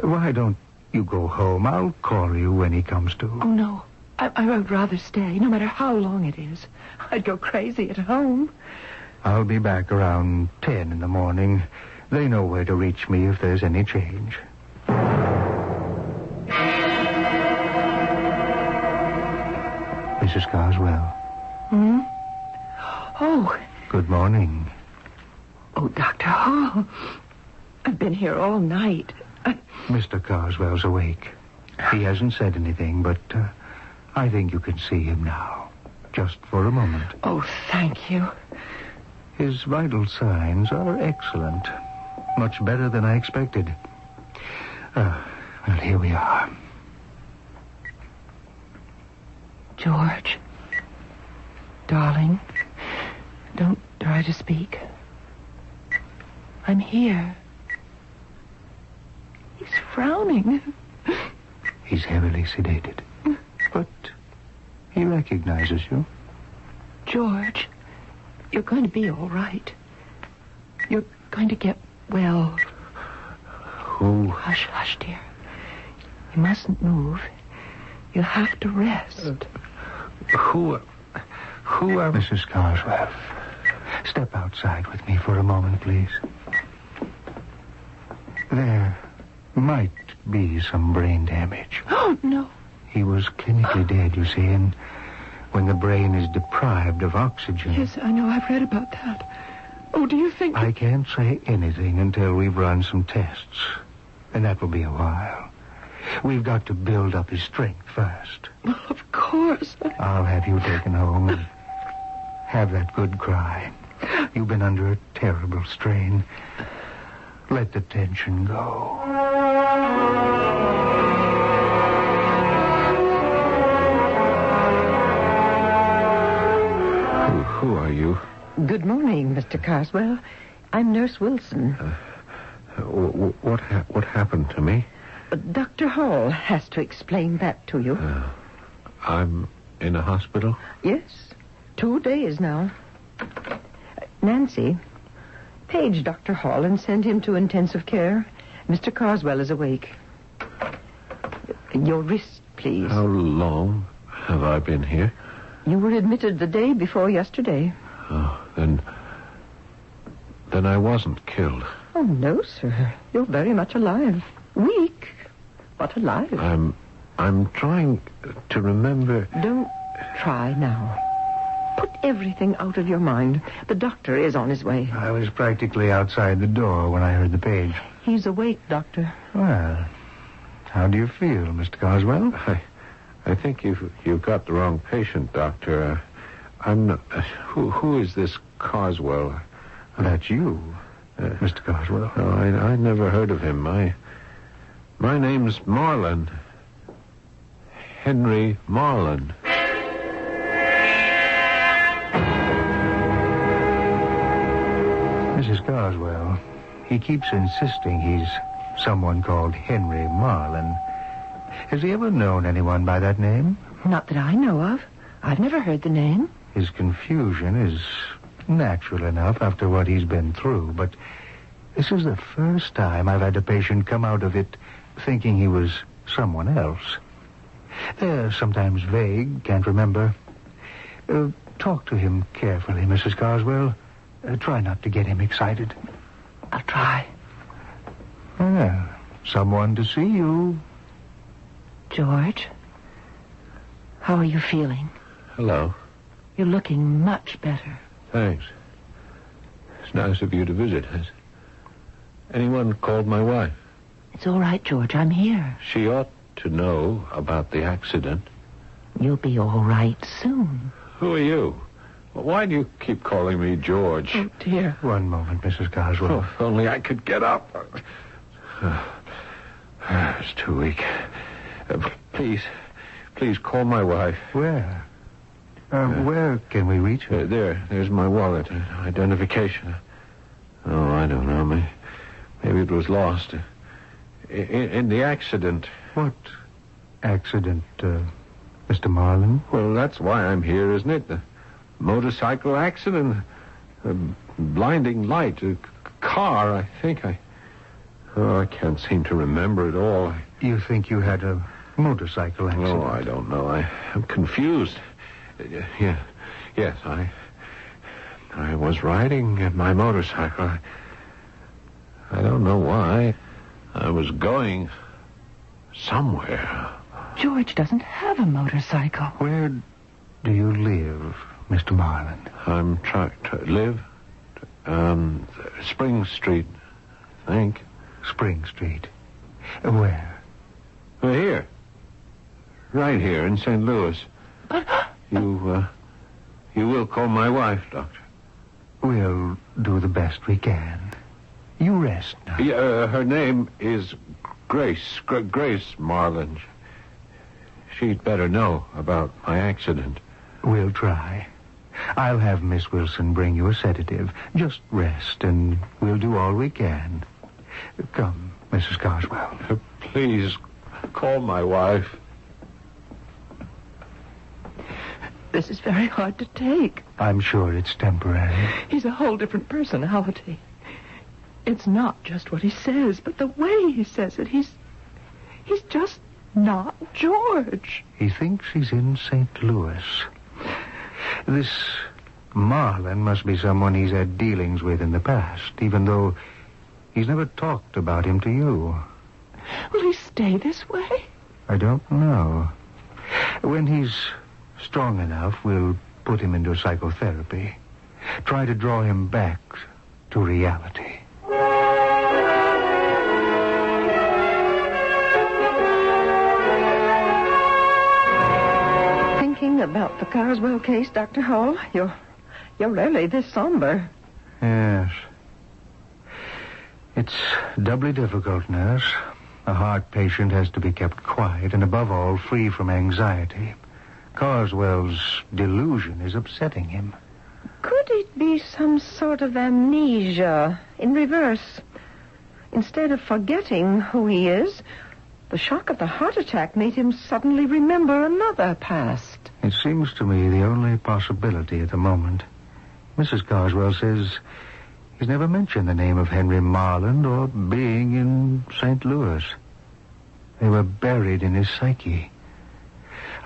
Why don't you go home? I'll call you when he comes to. Oh, no. I would rather stay, no matter how long it is. I'd go crazy at home. I'll be back around 10 in the morning. They know where to reach me if there's any change. Mrs. Carswell. Hmm? Oh. Good morning. Oh, Dr. Hall. I've been here all night. Mr. Carswell's awake. He hasn't said anything, but I think you can see him now. Just for a moment. Oh, thank you. His vital signs are excellent. Much better than I expected. Well, here we are. George. Darling. Don't try to speak. I'm here. He's frowning. He's heavily sedated. But he recognizes you. George, you're going to be all right. You're going to get well. Who? Hush, hush, dear. You mustn't move. You'll have to rest. Who are... Mrs. Carswell, step outside with me for a moment, please. There might be some brain damage. Oh, no. He was clinically dead, you see, and when the brain is deprived of oxygen... Yes, I know. I've read about that. Oh, do you think... I can't say anything until we've run some tests, and that will be a while. We've got to build up his strength first. Well, of course. I'll have you taken home and have that good cry. You've been under a terrible strain. Let the tension go. Who are you? Good morning, Mr. Carswell. I'm Nurse Wilson. What happened to me? Dr. Hall has to explain that to you. I'm in a hospital? Yes, 2 days now. Nancy, page Dr. Hall and send him to intensive care. Mr. Carswell is awake. Your wrist, please. How long have I been here? You were admitted the day before yesterday. Oh, then I wasn't killed. Oh, no, sir. You're very much alive. Weak, but alive. I'm trying to remember... Don't try now. Put everything out of your mind. The doctor is on his way. I was practically outside the door when I heard the page. He's awake, Doctor. Well, how do you feel, Mr. Carswell? I think you've got the wrong patient, Doctor. I'm not... Who is this Carswell? That's you, Mr. Carswell. No, I never heard of him. My name's Marlin. Henry Marlin. Mrs. Carswell, he keeps insisting he's someone called Henry Marlin. Has he ever known anyone by that name? Not that I know of. I've never heard the name. His confusion is natural enough after what he's been through, but this is the first time I've had a patient come out of it thinking he was someone else. They're sometimes vague, can't remember. Talk to him carefully, Mrs. Carswell. Try not to get him excited. I'll try. Well, someone to see you. George, how are you feeling? Hello. You're looking much better. Thanks. It's nice of you to visit. Has anyone called my wife? It's all right, George. I'm here. She ought to know about the accident. You'll be all right soon. Who are you? Why do you keep calling me George? Oh, dear. One moment, Mrs. Carswell. Oh, if only I could get up. It's too weak. Please call my wife. Where? Where can we reach her? There's my wallet. Identification. Oh, I don't know. Maybe it was lost. In the accident. What accident, Mr. Marlin? Well, that's why I'm here, isn't it? motorcycle accident, a blinding light, a car, I think. I can't seem to remember it all. You think you had a motorcycle accident? Oh, I don't know. I'm confused. Yes, I was riding my motorcycle. I don't know why. I was going somewhere. George doesn't have a motorcycle. Where do you live, Mr. Marlin? I'm trying to live? Spring Street, I think. Spring Street. Where? Here. Right here in St. Louis. You will call my wife, Doctor. We'll do the best we can. You rest now. Her name is Grace. Grace Marlin. She'd better know about my accident. We'll try. I'll have Miss Wilson bring you a sedative. Just rest, and we'll do all we can. Come, Mrs. Carswell. Please, call my wife. This is very hard to take. I'm sure it's temporary. He's a whole different personality. It's not just what he says, but the way he says it. He's just not George. He thinks he's in St. Louis. This Marlin must be someone he's had dealings with in the past, even though he's never talked about him to you. Will he stay this way? I don't know. When he's strong enough, we'll put him into psychotherapy. Try to draw him back to reality. Thinking about the Carswell case, Dr. Hall? You're rarely this somber. Yes. It's doubly difficult, nurse. A heart patient has to be kept quiet and, above all, free from anxiety. Carswell's delusion is upsetting him. Could it be some sort of amnesia in reverse? Instead of forgetting who he is, the shock of the heart attack made him suddenly remember another past. It seems to me the only possibility at the moment. Mrs. Carswell says he's never mentioned the name of Henry Marland or being in St. Louis. They were buried in his psyche.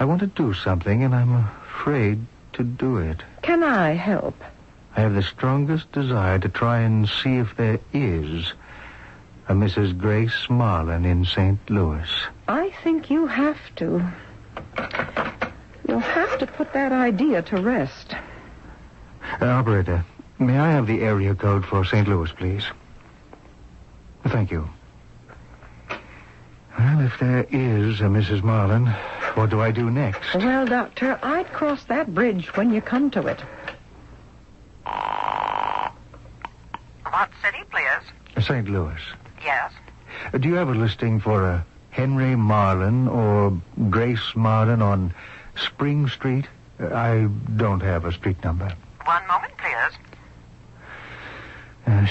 I want to do something, and I'm afraid to do it. Can I help? I have the strongest desire to try and see if there is a Mrs. Grace Marlin in St. Louis. I think you have to. You'll have to put that idea to rest. Operator, may I have the area code for St. Louis, please? Thank you. Well, if there is a Mrs. Marlin, what do I do next? Well, Doctor, I'd cross that bridge when you come to it. What city, please? St. Louis. Yes. Do you have a listing for a Henry Marlin or Grace Marlin on Spring Street? I don't have a street number. One moment, please.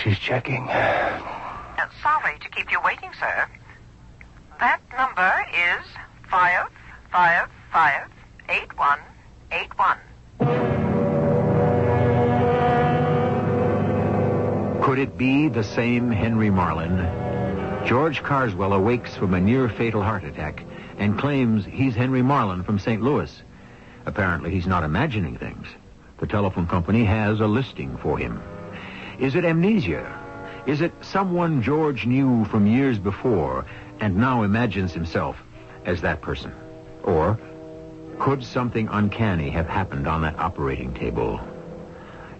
She's checking. Sorry to keep you waiting, sir. That number is 555-8181. Could it be the same Henry Marlin? George Carswell awakes from a near-fatal heart attack and claims he's Henry Marlin from St. Louis. Apparently, he's not imagining things. The telephone company has a listing for him. Is it amnesia? Is it someone George knew from years before and now imagines himself as that person? Or could something uncanny have happened on that operating table?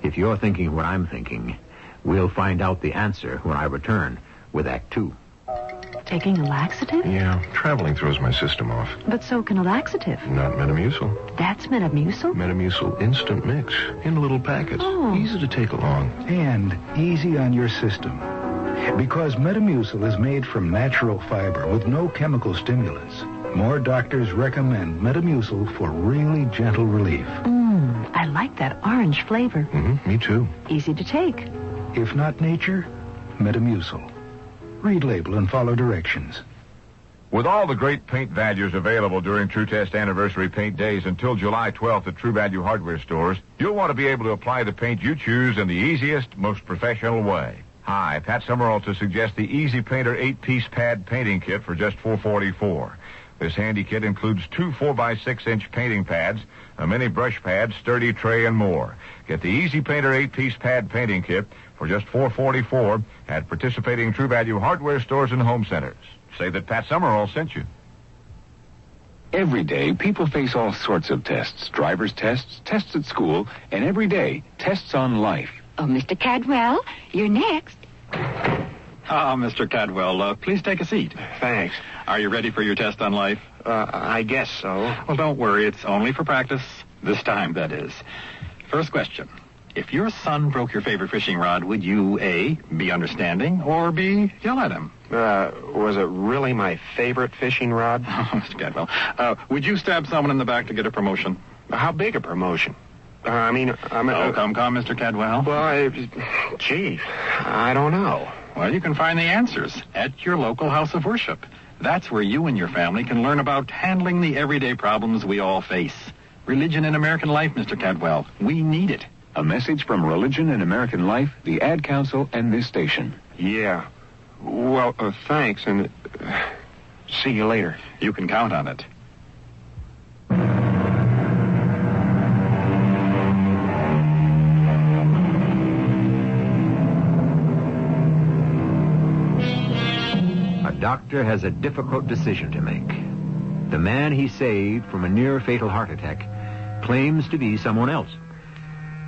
If you're thinking what I'm thinking, we'll find out the answer when I return with Act 2. Taking a laxative? Yeah, traveling throws my system off. But so can a laxative. Not Metamucil. That's Metamucil? Metamucil Instant Mix in little packets. Oh. Easy to take along. And easy on your system. Because Metamucil is made from natural fiber with no chemical stimulants. More doctors recommend Metamucil for really gentle relief. I like that orange flavor. Me too. Easy to take. If not nature, Metamucil. Read label and follow directions. With all the great paint values available during True Test anniversary paint days until July 12th at True Value hardware stores, you'll want to be able to apply the paint you choose in the easiest, most professional way. Hi, Pat Summerall to suggest the Easy Painter 8-piece pad painting kit for just $4.44. This handy kit includes 2 4x6-inch painting pads, a mini brush pad, sturdy tray, and more. Get the Easy Painter 8-piece pad painting kit for just $4.44 at participating True Value hardware stores and home centers. Say that Pat Summerall sent you. Every day, people face all sorts of tests. Driver's tests, tests at school, and every day, tests on life. Oh, Mr. Cadwell, you're next. Mr. Cadwell, please take a seat. Thanks. Are you ready for your test on life? I guess so. Well, don't worry. It's only for practice. This time, that is. First question. If your son broke your favorite fishing rod, would you, A, be understanding, or B, yell at him? Was it really my favorite fishing rod? Mr. Cadwell, would you stab someone in the back to get a promotion? How big a promotion? I'm come, Mr. Cadwell. Well, gee, I don't know. Well, you can find the answers at your local house of worship. That's where you and your family can learn about handling the everyday problems we all face. Religion in American life, Mr. Cadwell. We need it. A message from Religion in American Life, the Ad Council, and this station. Yeah. Well, thanks, and see you later. You can count on it. A doctor has a difficult decision to make. The man he saved from a near-fatal heart attack claims to be someone else.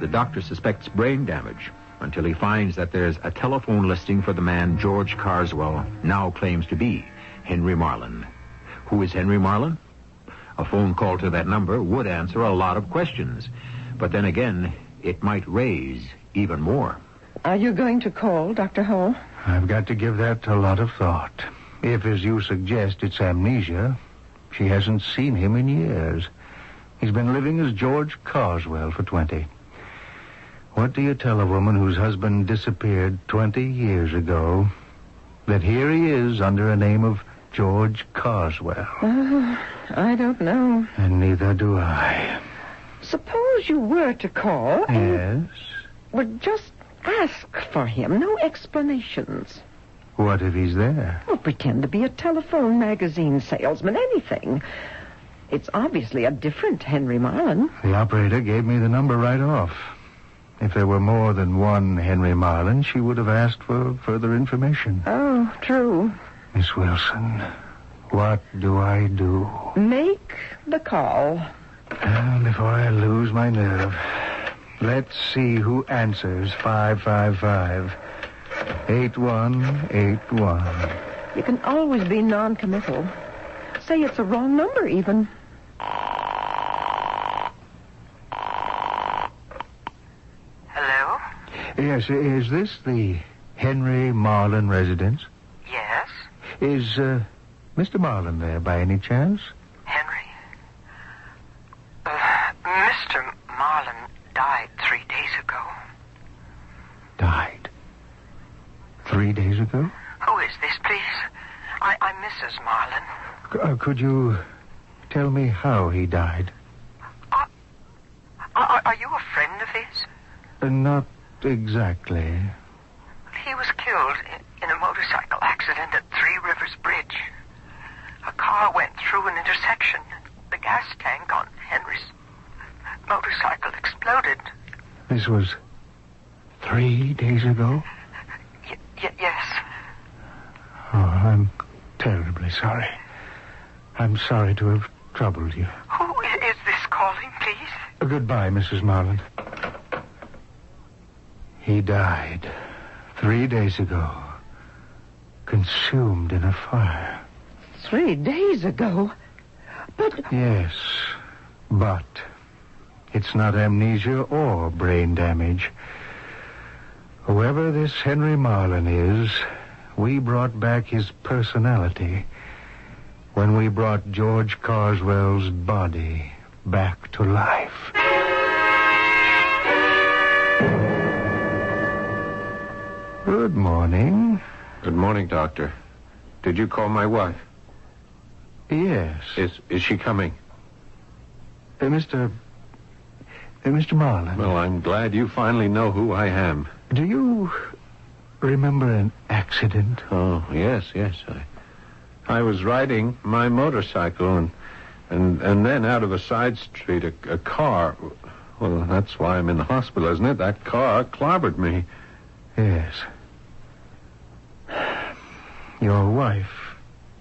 The doctor suspects brain damage until he finds that there's a telephone listing for the man George Carswell now claims to be Henry Marlin. Who is Henry Marlin? A phone call to that number would answer a lot of questions. But then again, it might raise even more. Are you going to call, Dr. Hall? I've got to give that a lot of thought. If, as you suggest, it's amnesia, she hasn't seen him in years. He's been living as George Carswell for 20. What do you tell a woman whose husband disappeared 20 years ago that here he is under a name of George Carswell? I don't know. And neither do I. Suppose you were to call Yes? Well, just ask for him. No explanations. What if he's there? Well, pretend to be a telephone magazine salesman, anything. It's obviously a different Henry Marlin. The operator gave me the number right off. If there were more than one Henry Marlin, she would have asked for further information. Oh, true. Miss Wilson, what do I do? Make the call. Well, before I lose my nerve, let's see who answers 555-8181. You can always be non-committal. Say it's a wrong number, even. Hello? Yes, is this the Henry Marlin residence? Yes? Is Mr. Marlin there by any chance? Henry? Mr. Marlin died 3 days ago. Died? 3 days ago? Who is this, please? I'm Mrs. Marlin. Could you tell me how he died? Are you a friend of his? Not exactly. He was killed in a motorcycle accident at Three Rivers Bridge. A car went through an intersection. The gas tank on Henry's motorcycle exploded. This was 3 days ago? Yes. Oh, I'm terribly sorry. I'm sorry to have troubled you. Who is this calling, please? Goodbye, Mrs. Marlin. He died 3 days ago, consumed in a fire. 3 days ago? But... Yes, but it's not amnesia or brain damage. Whoever this Henry Marlin is, we brought back his personality when we brought George Carswell's body back to life. Good morning. Good morning, Doctor. Did you call my wife? Yes. Is she coming? Mr. Marlin. Well, I'm glad you finally know who I am. Do you remember an accident? Oh, yes. I was riding my motorcycle, and then out of a side street, a car... Well, that's why I'm in the hospital, isn't it? That car clobbered me. Yes. Your wife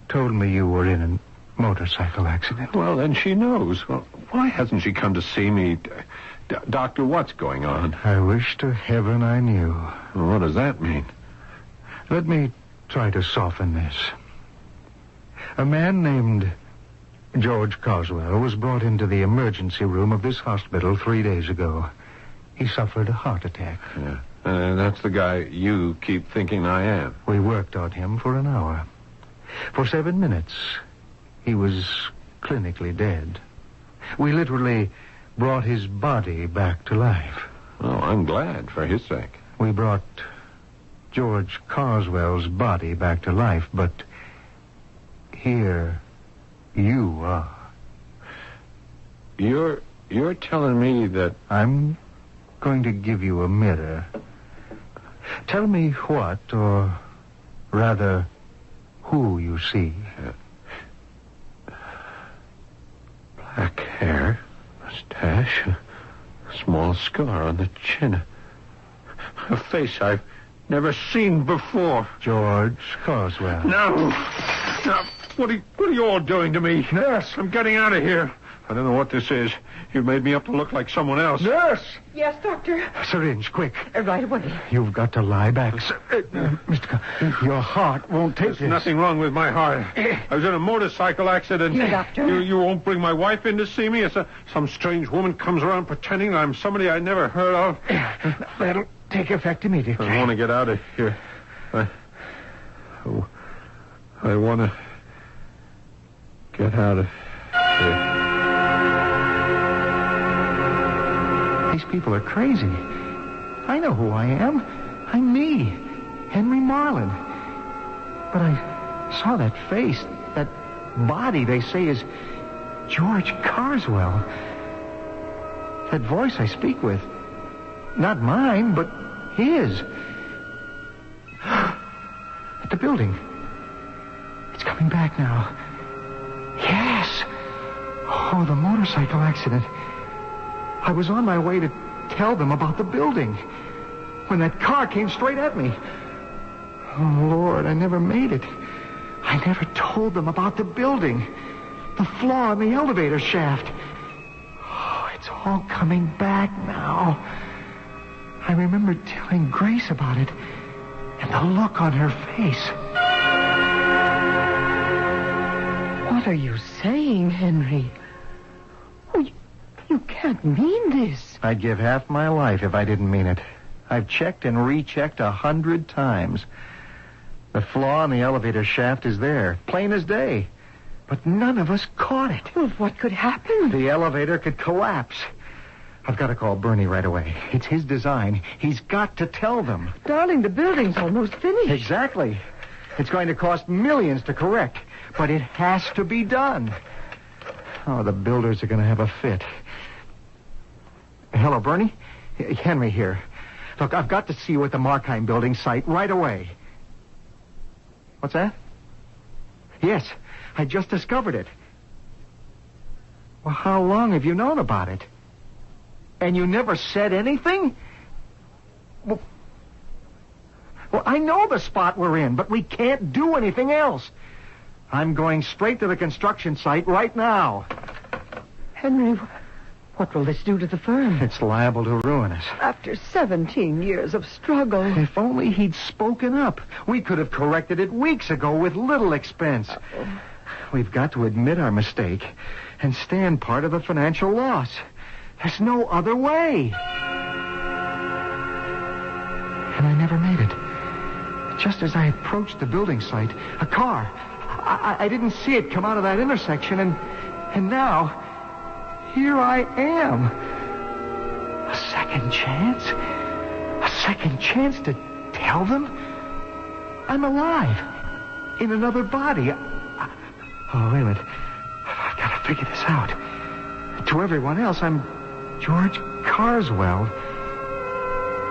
told me you were in a motorcycle accident. Well, then she knows. Well, why hasn't she come to see me? Doctor, what's going on? I wish to heaven I knew. Well, what does that mean? Let me try to soften this. A man named George Carswell was brought into the emergency room of this hospital 3 days ago. He suffered a heart attack. Yeah. That's the guy you keep thinking I am. We worked on him for an hour. For 7 minutes, he was clinically dead. We literally brought his body back to life. Oh, I'm glad for his sake. We brought George Carswell's body back to life, but here you are. You're telling me that... I'm going to give you a mirror. Tell me what, or rather, who you see. Black hair, mustache, a small scar on the chin. A face I've never seen before. George Carswell. No. What are you all doing to me? Nurse. I'm getting out of here. I don't know what this is. You made me up to look like someone else. Nurse! Yes, Doctor. Syringe, quick. Right away. You've got to lie back. Mr. Your heart won't take There's this. nothing wrong with my heart. I was in a motorcycle accident. Here, Doctor. You won't bring my wife in to see me? Some strange woman comes around pretending I'm somebody I never heard of. That'll take effect immediately. I want to get out of here. I want to get out of here. These people are crazy. I know who I am. I'm me, Henry Marlin. But I saw that face, that body they say is George Carswell. That voice I speak with, not mine, but his. At the building. It's coming back now. Yes. Oh, the motorcycle accident. I was on my way to tell them about the building when that car came straight at me. Oh, Lord, I never made it. I never told them about the building, the flaw in the elevator shaft. Oh, it's all coming back now. I remember telling Grace about it and the look on her face. What are you saying, Henry? Oh, you can't mean this. I'd give half my life if I didn't mean it. I've checked and rechecked 100 times. The flaw in the elevator shaft is there, plain as day. But none of us caught it. Well, what could happen? The elevator could collapse. I've got to call Bernie right away. It's his design. He's got to tell them. Darling, the building's almost finished. Exactly. It's going to cost millions to correct, but it has to be done. Oh, the builders are going to have a fit. Hello, Bernie? Henry here. Look, I've got to see you at the Markheim building site right away. What's that? Yes, I just discovered it. Well, how long have you known about it? And you never said anything? Well, I know the spot we're in, but we can't do anything else. I'm going straight to the construction site right now. Henry, what will this do to the firm? It's liable to ruin us. After 17 years of struggle. If only he'd spoken up. We could have corrected it weeks ago with little expense. We've got to admit our mistake and stand part of the financial loss. There's no other way. And I never made it. Just as I approached the building site, a car. I didn't see it come out of that intersection, and now, here I am. A second chance? A second chance to tell them? I'm alive. In another body. Oh, wait a minute. I've got to figure this out. To everyone else, I'm George Carswell.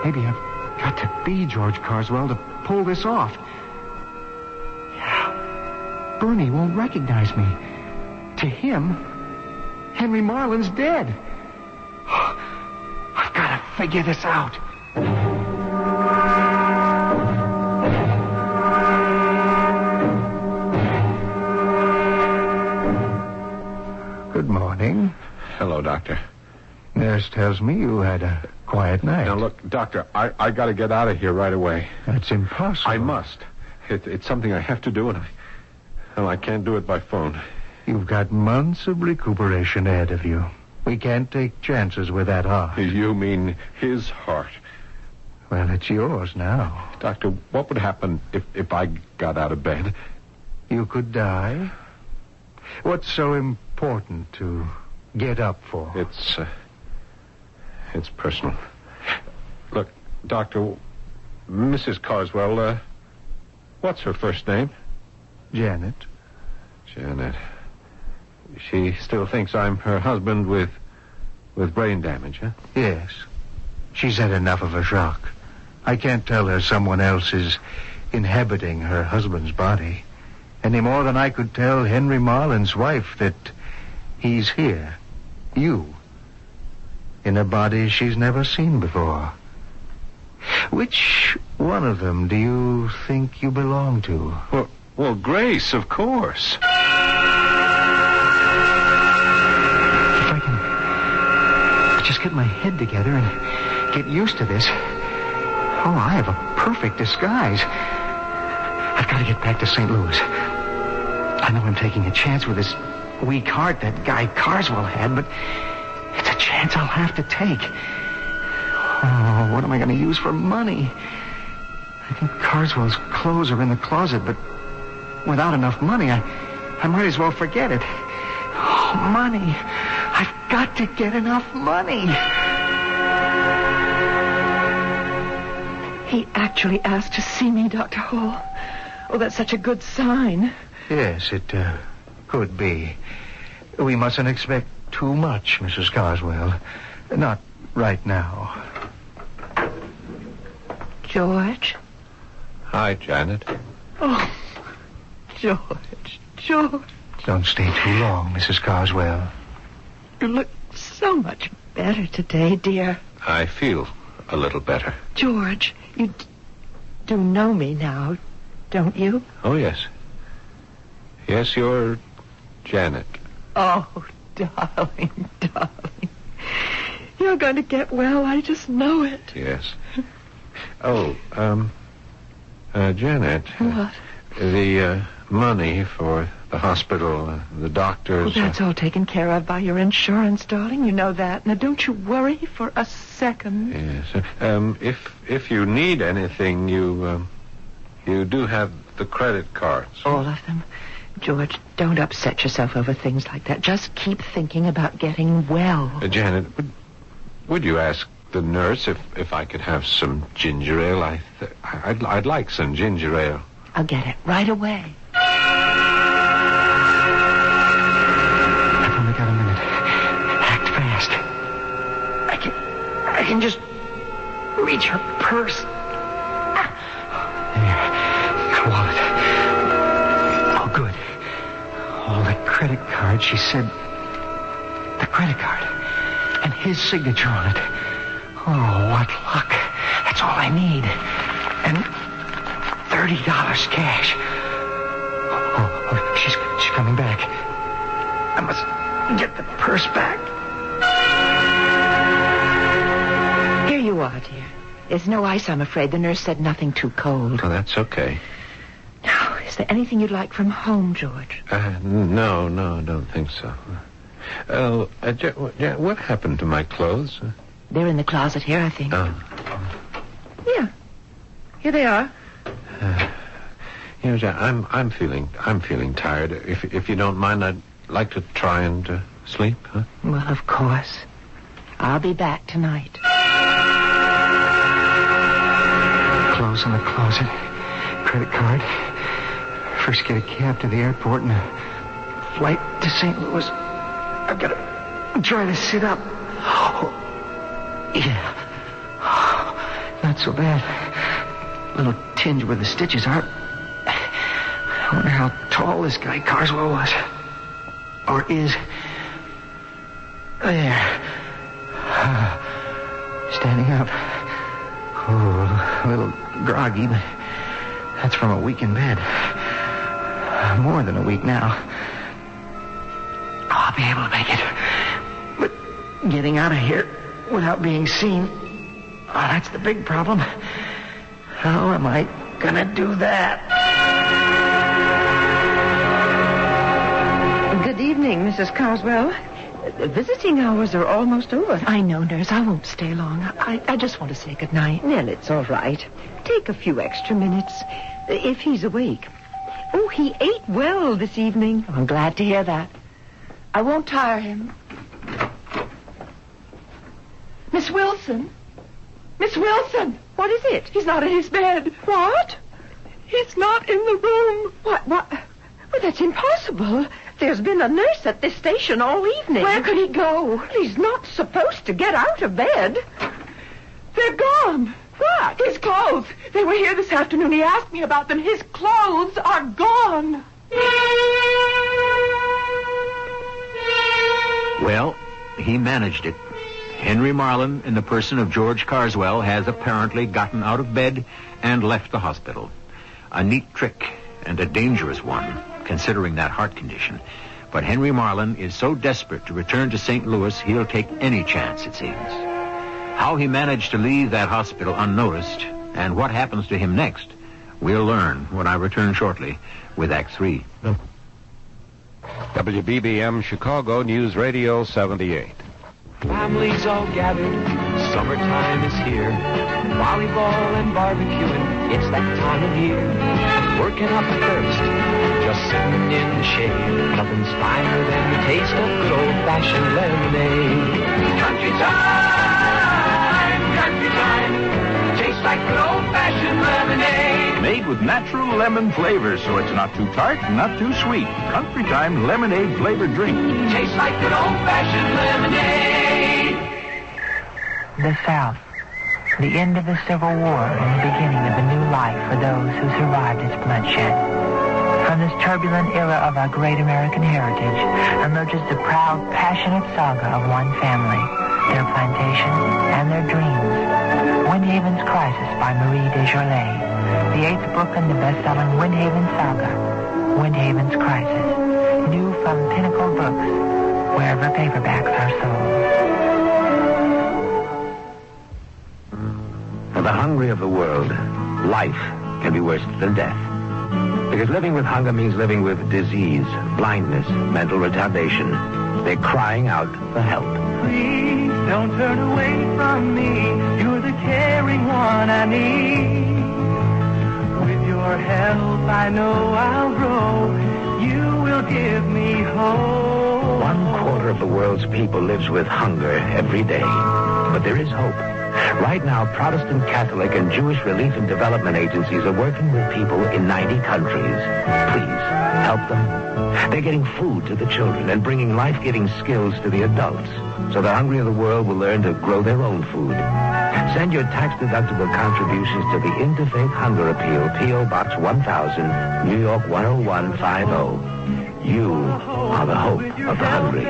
Maybe I've got to be George Carswell to pull this off. Yeah. Bernie won't recognize me. To him, Henry Marlin's dead. I've got to figure this out. Good morning. Hello, Doctor. Nurse tells me you had a quiet night. Now, look, Doctor, I got to get out of here right away. That's impossible. I must. It's something I have to do, and I can't do it by phone. You've got months of recuperation ahead of you. We can't take chances with that heart. You mean his heart? Well, it's yours now. Doctor, what would happen if I got out of bed? You could die. What's so important to get up for? It's personal. Look, Doctor, Mrs. Carswell, what's her first name? Janet. Janet. She still thinks I'm her husband with brain damage, huh? Yes. She's had enough of a shock. I can't tell her someone else is inhabiting her husband's body any more than I could tell Henry Marlin's wife that he's here, you, in a body she's never seen before. Which one of them do you think you belong to? Well, Grace, of course. If I can just get my head together and get used to this. Oh, I have a perfect disguise. I've got to get back to St. Louis. I know I'm taking a chance with this weak heart that guy Carswell had, but it's a chance I'll have to take. Oh, what am I going to use for money? I think Carswell's clothes are in the closet, but without enough money, I might as well forget it. Oh, money. I've got to get enough money. He actually asked to see me, Dr. Hall. Oh, that's such a good sign. Yes, it could be. We mustn't expect too much, Mrs. Carswell. Not right now. George? Hi, Janet. Oh, George. Don't stay too long, Mrs. Carswell. You look so much better today, dear. I feel a little better. George, you do know me now, don't you? Oh, yes. Yes, you're Janet. Oh, darling. You're going to get well. I just know it. Yes. Oh, Janet. What? The money for the hospital, the doctors... Well, that's all taken care of by your insurance, darling. You know that. Now, don't you worry for a second. Yes. If you need anything, you do have the credit cards. All of them? George, don't upset yourself over things like that. Just keep thinking about getting well. Janet, would you ask the nurse if I could have some ginger ale? I'd like some ginger ale. I'll get it right away. I've only got a minute. Act fast. I can just reach her purse. There. Wallet. Oh, good. Oh, the credit card. She said the credit card. And his signature on it. Oh, what luck. That's all I need. And $30 cash. Oh, she's coming back. I must get the purse back. Here you are, dear. There's no ice, I'm afraid. The nurse said nothing too cold. Oh, that's okay. Now, is there anything you'd like from home, George? No, I don't think so. What happened to my clothes? They're in the closet here, I think. Oh. Yeah. Here they are. Jack, I'm feeling tired. If you don't mind, I'd like to try and sleep, huh? Well, of course. I'll be back tonight. Clothes in the closet. Credit card. First get a cab to the airport and flight to St. Louis. I've got to try to sit up. Oh, yeah. Not so bad. A little tinge where the stitches are. I wonder how tall this guy Carswell was. Or is. There. Standing up. Oh, a little groggy, but that's from a week in bed. More than a week now. I'll be able to make it. But getting out of here without being seen, that's the big problem. How am I gonna do that? Good evening, Mrs. Carswell. Visiting hours are almost over. I know, nurse. I won't stay long. I just want to say goodnight. Well, it's all right. Take a few extra minutes, if he's awake. Oh, he ate well this evening. I'm glad to hear that. I won't tire him. Miss Wilson? Miss Wilson! What is it? He's not in his bed. What? He's not in the room. What? Well, that's impossible. There's been a nurse at this station all evening. Where could he go? He's not supposed to get out of bed. They're gone. What? His clothes. They were here this afternoon. He asked me about them. His clothes are gone. Well, he managed it. Henry Marlin, in the person of George Carswell, has apparently gotten out of bed and left the hospital. A neat trick and a dangerous one, considering that heart condition. But Henry Marlin is so desperate to return to St. Louis, he'll take any chance, it seems. How he managed to leave that hospital unnoticed and what happens to him next, we'll learn when I return shortly with Act 3. WBBM Chicago News Radio 78. Families all gathered, summertime is here. Volleyball and barbecuing, it's that time of year. Working up a thirst, just sitting in the shade. Nothing's finer than the taste of good old-fashioned lemonade. Country time, tastes like good old-fashioned lemonade. Made with natural lemon flavor, so it's not too tart, not too sweet. Country Time lemonade flavored drink. Tastes like good old-fashioned lemonade. The South. The end of the Civil War and the beginning of a new life for those who survived its bloodshed. From this turbulent era of our great American heritage emerges the proud, passionate saga of one family, their plantation, and their dreams. Windhaven's Crisis by Marie Desjardins, the 8th book in the best-selling Windhaven saga, Windhaven's Crisis, new from Pinnacle Books, wherever paperbacks are sold. For the hungry of the world, life can be worse than death. Because living with hunger means living with disease, blindness, mental retardation. They're crying out for help. Please don't turn away from me. You're the caring one I need. With your help, I know I'll grow. You will give me hope. 1/4 of the world's people lives with hunger every day. But there is hope. Right now, Protestant, Catholic, and Jewish relief and development agencies are working with people in 90 countries. Please, help them. They're getting food to the children and bringing life-giving skills to the adults so the hungry of the world will learn to grow their own food. Send your tax-deductible contributions to the Interfaith Hunger Appeal, P.O. Box 1000, New York 10150. You are the hope of the hungry.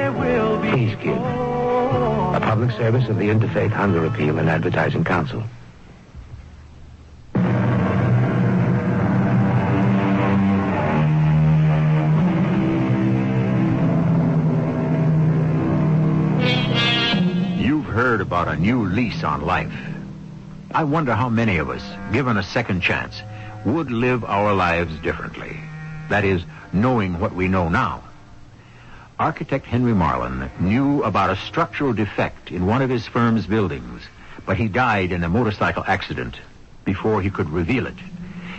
Please give. A public service of the Interfaith Hunger Appeal and Advertising Council. You've heard about a new lease on life. I wonder how many of us, given a second chance, would live our lives differently. That is, knowing what we know now. Architect Henry Marlin knew about a structural defect in one of his firm's buildings, but he died in a motorcycle accident before he could reveal it.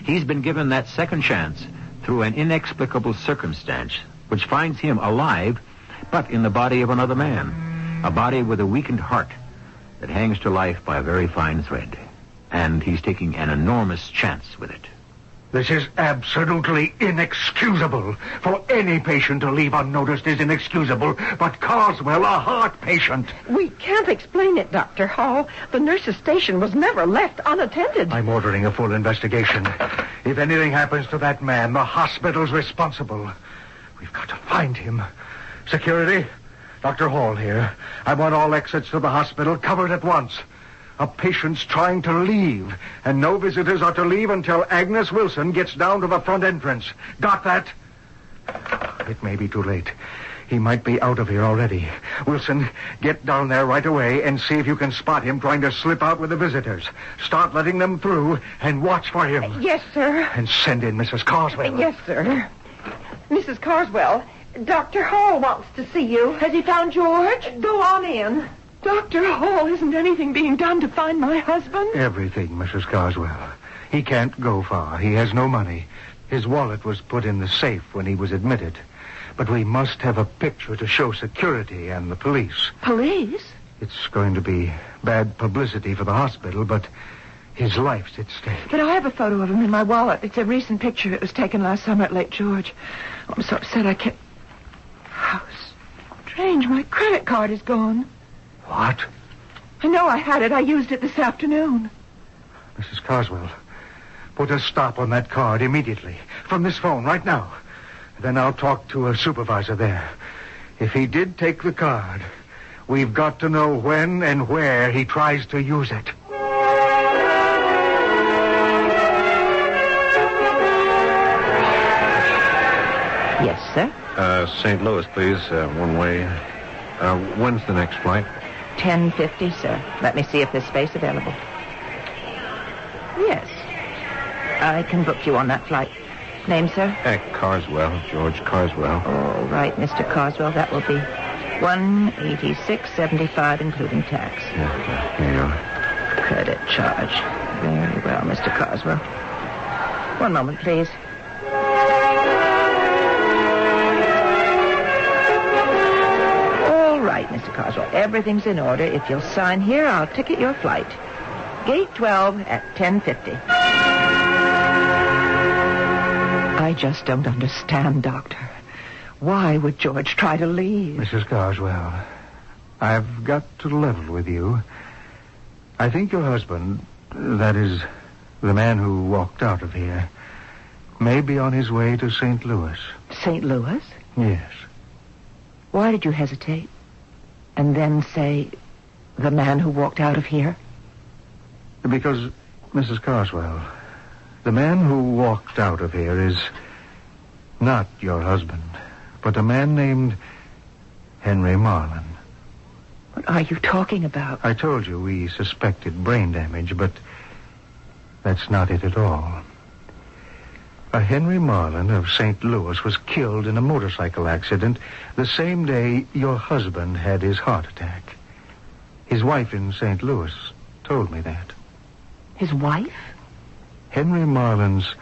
He's been given that second chance through an inexplicable circumstance which finds him alive, but in the body of another man, a body with a weakened heart that hangs to life by a very fine thread. And he's taking an enormous chance with it. This is absolutely inexcusable. For any patient to leave unnoticed is inexcusable, but Carswell, a heart patient. We can't explain it, Dr. Hall. The nurse's station was never left unattended. I'm ordering a full investigation. If anything happens to that man, the hospital's responsible. We've got to find him. Security, Dr. Hall here. I want all exits to the hospital covered at once. A patient's trying to leave, and no visitors are to leave until Agnes Wilson gets down to the front entrance. Got that? It may be too late. He might be out of here already. Wilson, get down there right away and see if you can spot him trying to slip out with the visitors. Start letting them through and watch for him. Yes, sir. And send in Mrs. Carswell. Yes, sir. Mrs. Carswell, Dr. Hall wants to see you. Has he found George? Go on in. Dr. Hall, isn't anything being done to find my husband? Everything, Mrs. Carswell. He can't go far. He has no money. His wallet was put in the safe when he was admitted. But we must have a picture to show security and the police. Police? It's going to be bad publicity for the hospital, but his life's at stake. But I have a photo of him in my wallet. It's a recent picture. It was taken last summer at Lake George. I'm so upset I can't... How strange. My credit card is gone. What? I know I had it. I used it this afternoon. Mrs. Carswell, put a stop on that card immediately. From this phone, right now. Then I'll talk to a supervisor there. If he did take the card, we've got to know when and where he tries to use it. Yes, sir. St. Louis, please. One way. When's the next flight? 10:50, sir. Let me see if there's space available. Yes. I can book you on that flight. Name, sir? Carswell. George Carswell. All right, Mr. Carswell. That will be $186.75, including tax. Yeah, here you are. Credit charge. Very well, Mr. Carswell. One moment, please. All right, Mr. Carswell. Everything's in order. If you'll sign here, I'll ticket your flight. Gate 12 at 10:50. I just don't understand, Doctor. Why would George try to leave? Mrs. Carswell, I've got to level with you. I think your husband, that is, the man who walked out of here, may be on his way to St. Louis. St. Louis? Yes. Why did you hesitate? And then say, the man who walked out of here? Because, Mrs. Carswell, the man who walked out of here is not your husband, but a man named Henry Marlin. What are you talking about? I told you we suspected brain damage, but that's not it at all. A Henry Marlin of St. Louis was killed in a motorcycle accident the same day your husband had his heart attack. His wife in St. Louis told me that. His wife? Henry Marlin's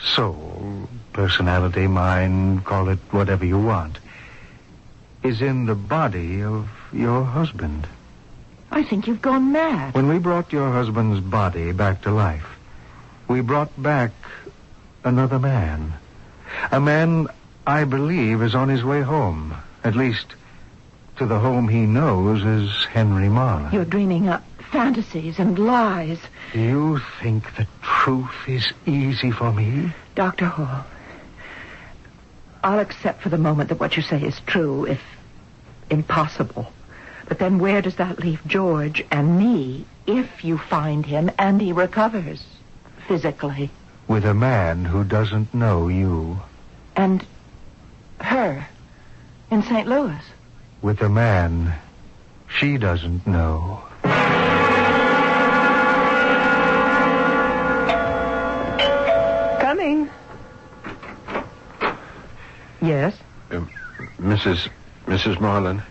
soul, personality, mind, call it whatever you want, is in the body of your husband. I think you've gone mad. When we brought your husband's body back to life, we brought back another man. A man I believe is on his way home. At least to the home he knows as Henry Marlin. You're dreaming up fantasies and lies. Do you think the truth is easy for me? Dr. Hall, I'll accept for the moment that what you say is true, if impossible. But then where does that leave George and me if you find him and he recovers physically? With a man who doesn't know you. And her in St. Louis. With a man she doesn't know. Coming. Yes? Mrs. Marlin?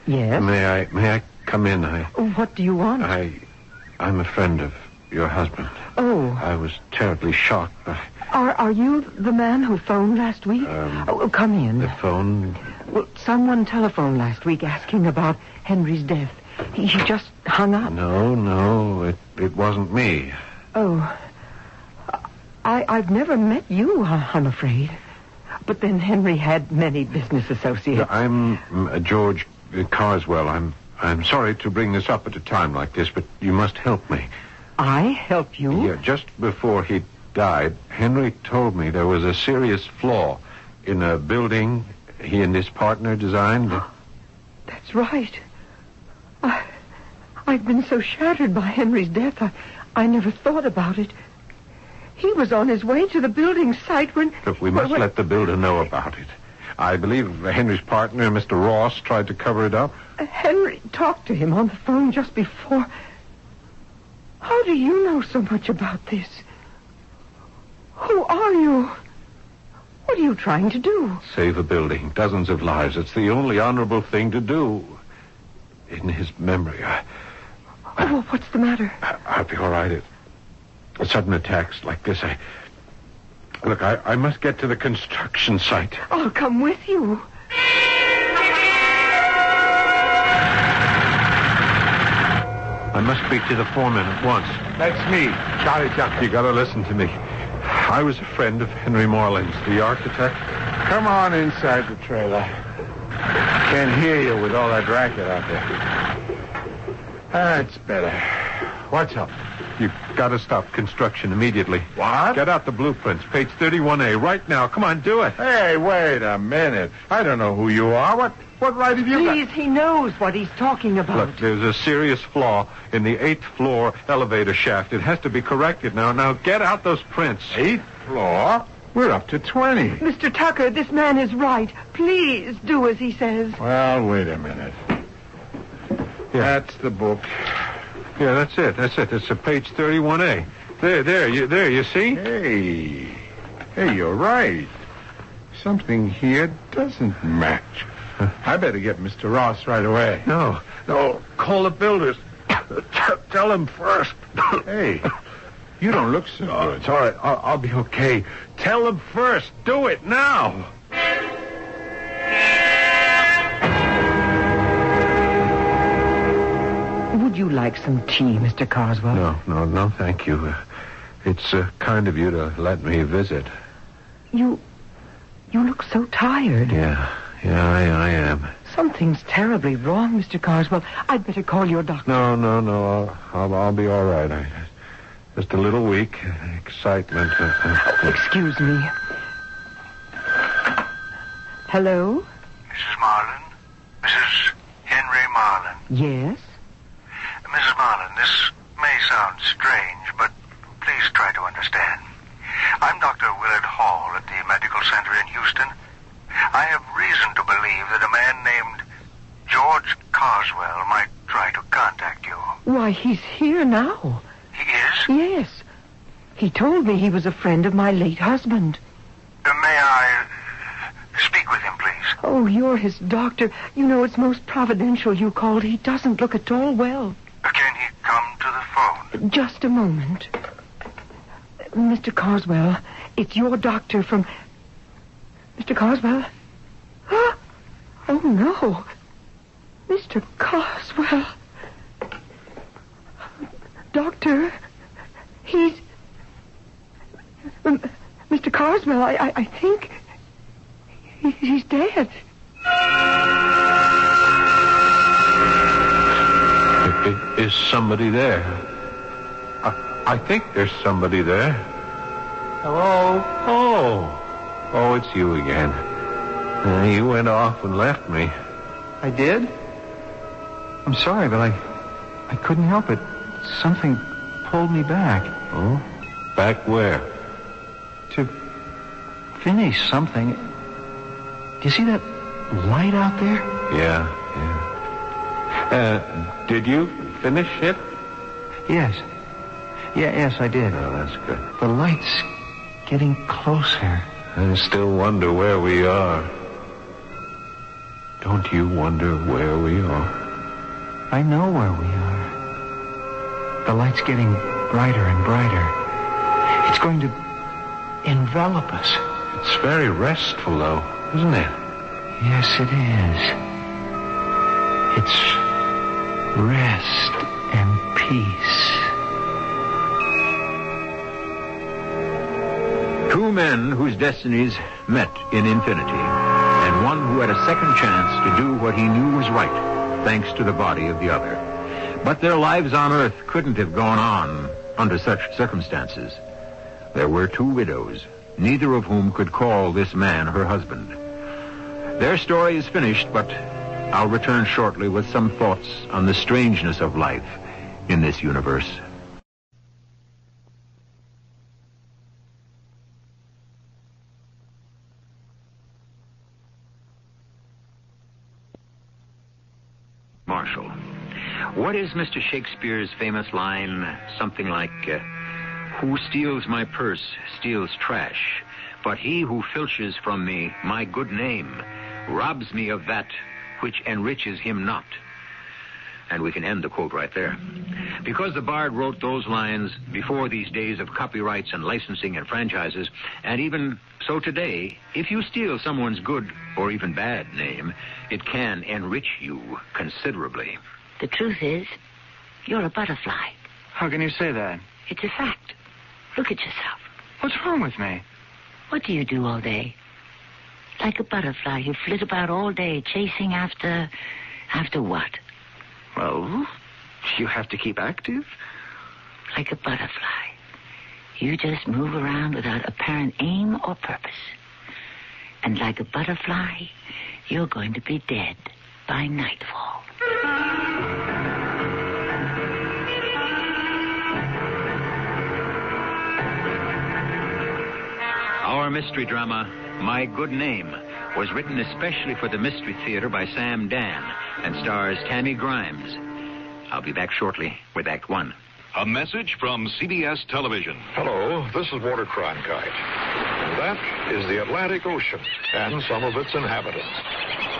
Yes? May I come in? What do you want? I'm a friend of your husband. Oh. I was terribly shocked. Are you the man who phoned last week? Come in. The phone? Well, someone telephoned last week asking about Henry's death. He just hung up. No, it wasn't me. Oh. I've never met you, I'm afraid. But then Henry had many business associates. I'm George Carswell. I'm sorry to bring this up at a time like this, but you must help me. I help you? Yeah, just before he died, Henry told me there was a serious flaw in a building he and his partner designed. That's right. I've been so shattered by Henry's death, I never thought about it. He was on his way to the building site when... Look, we must let the builder know about it. I believe Henry's partner, Mr. Ross, tried to cover it up. Henry talked to him on the phone just before. How do you know so much about this? Who are you? What are you trying to do? Save a building, dozens of lives. It's the only honorable thing to do. In his memory, Oh, what's the matter? I'll be all right. Sudden attacks like this, Look, I must get to the construction site. I'll come with you. I must speak to the foreman at once. That's me, Charlie Tucker. You gotta listen to me. I was a friend of Henry Moreland's, the architect. Come on inside the trailer. Can't hear you with all that racket out there. That's better. What's up? You've got to stop construction immediately. What? Get out the blueprints, page 31A, right now. Come on, do it. Hey, wait a minute. I don't know who you are. What right have you got? Please, he knows what he's talking about. Look, there's a serious flaw in the 8th floor elevator shaft. It has to be corrected now. Now, get out those prints. 8th floor? We're up to 20. Mr. Tucker, this man is right. Please do as he says. Well, wait a minute. Yeah. That's the book. Yeah, that's it. It's a page 31A. There, you see? Hey, you're right. Something here doesn't match. I better get Mr. Ross right away. No, call the builders. Tell them first. Hey, you don't look so good. It's all right. I'll be okay. Tell them first. Do it now. Would you like some tea, Mr. Carswell? No, thank you. It's kind of you to let me visit. You look so tired. Yeah, I am. Something's terribly wrong, Mr. Carswell. I'd better call your doctor. No. I'll be all right. Just a little weak. Excitement. Excuse me. Hello? Mrs. Marlin? Mrs. Henry Marlin? Yes? Mrs. Marlin, this may sound strange, but please try to understand. I'm Dr. Willard Hall at the Medical Center in Houston. I have reason to believe that a man named George Carswell might try to contact you. Why, he's here now. He is? Yes. He told me he was a friend of my late husband. May I speak with him, please? Oh, you're his doctor. You know, it's most providential you called. He doesn't look at all well. Can he come to the phone? Just a moment. Mr. Carswell, it's your doctor from... Mr. Carswell? Oh, no. Mr. Carswell. Doctor, he's... Mr. Carswell, I think he's dead. Is somebody there? I think there's somebody there. Hello? Oh, it's you again. You went off and left me. I did? I'm sorry, but I couldn't help it. Something pulled me back. Oh? Back where? To finish something. Do you see that light out there? Yeah. Did you finish it? Yes. Yes, I did. Oh, that's good. The light's getting closer. I still wonder where we are. Don't you wonder where we are? I know where we are. The light's getting brighter and brighter. It's going to envelop us. It's very restful, though, isn't it? Yes, it is. It's rest and peace. Two men whose destinies met in infinity, and one who had a second chance to do what he knew was right, thanks to the body of the other. But their lives on Earth couldn't have gone on under such circumstances. There were two widows, neither of whom could call this man her husband. Their story is finished, but I'll return shortly with some thoughts on the strangeness of life in this universe. Marshall, what is Mr. Shakespeare's famous line? Something like, who steals my purse steals trash, but he who filches from me my good name robs me of that which enriches him not. And we can end the quote right there. Because the bard wrote those lines before these days of copyrights and licensing and franchises, and even so today, if you steal someone's good or even bad name, it can enrich you considerably. The truth is, you're a butterfly. How can you say that? It's a fact. Look at yourself. What's wrong with me? What do you do all day? Like a butterfly, you flit about all day chasing after what? Well, you have to keep active. Like a butterfly. You just move around without apparent aim or purpose. And like a butterfly, you're going to be dead by nightfall. Our mystery drama, My Good Name, was written especially for the Mystery Theater by Sam Dan and stars Tammy Grimes. I'll be back shortly with Act One. A message from CBS Television. Hello, this is Walter Cronkite. And that is the Atlantic Ocean and some of its inhabitants.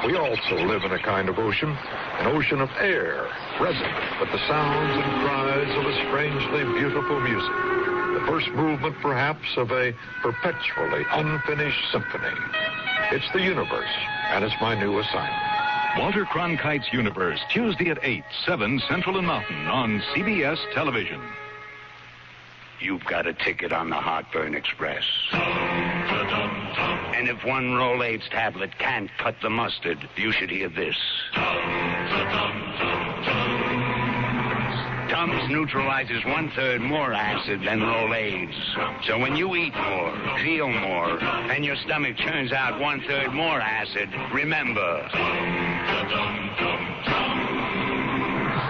We also live in a kind of ocean, an ocean of air, resonant with the sounds and cries of a strangely beautiful music. The first movement, perhaps, of a perpetually unfinished symphony. It's the universe, and it's my new assignment. Walter Cronkite's Universe, Tuesday at 8, 7 Central and Mountain on CBS Television. You've got a ticket on the Heartburn Express. And if one Rolaids tablet can't cut the mustard, you should hear this. Tums neutralizes 1/3 more acid than Rolaids. So when you eat more, feel more, and your stomach churns out 1/3 more acid, remember.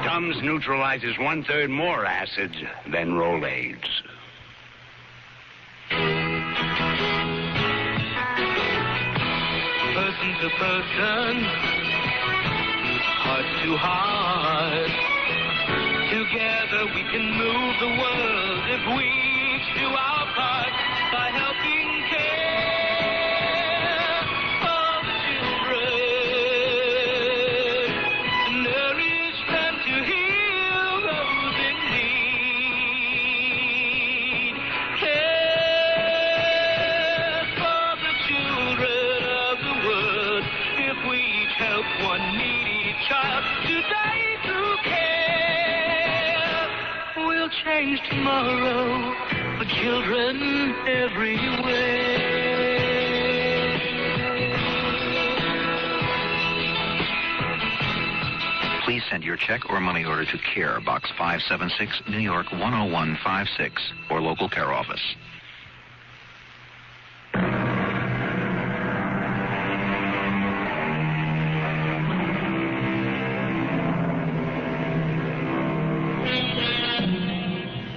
Tums neutralizes 1/3 more acid than Rolaids. Person to person, heart to heart. Together we can move the world if we each do our part by helping care for the children, to nourish them, to heal those in need. Care for the children of the world if we each help one needy child today through care. We'll change tomorrow for children everywhere. Please send your check or money order to CARE, Box 576, New York 10156, or local care office.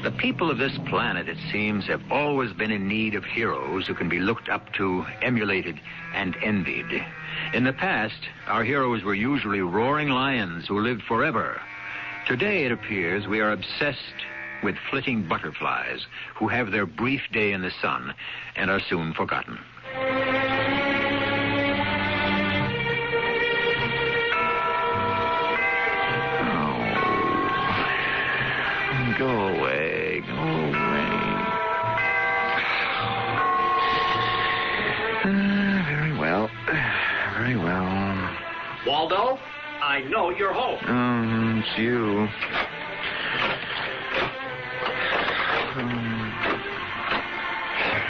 The people of this planet, it seems, have always been in need of heroes who can be looked up to, emulated, and envied. In the past, our heroes were usually roaring lions who lived forever. Today, it appears, we are obsessed with flitting butterflies who have their brief day in the sun and are soon forgotten. Go away, go away. Very well, very well. Waldo, I know you're home. It's you.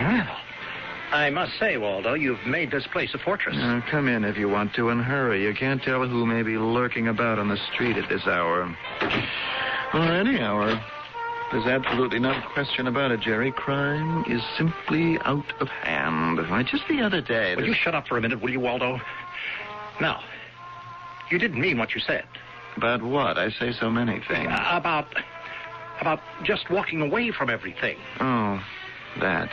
Well, I must say, Waldo, you've made this place a fortress. Come in if you want to, and hurry. You can't tell who may be lurking about on the street at this hour. Or any hour. There's absolutely no question about it, Jerry. Crime is simply out of hand. Why, just the other day... Will you shut up for a minute, will you, Waldo? Now, you didn't mean what you said. About what? I say so many things. About just walking away from everything. Oh, that.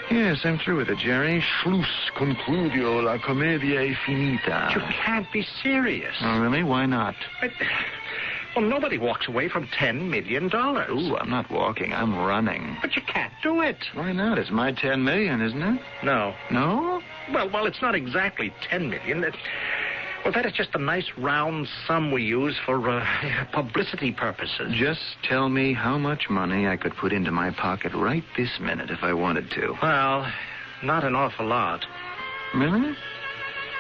Yes, I'm through with it, Jerry. Schluss, concludio, la commedia è finita. You can't be serious. Oh, really? Why not? Well, nobody walks away from $10 million. Ooh, I'm not walking. I'm running. But you can't do it. Why not? It's my $10 million, isn't it? No. No? Well, it's not exactly $10 million. Well, that is just a nice round sum we use for publicity purposes. Just tell me how much money I could put into my pocket right this minute if I wanted to. Well, not an awful lot. Really?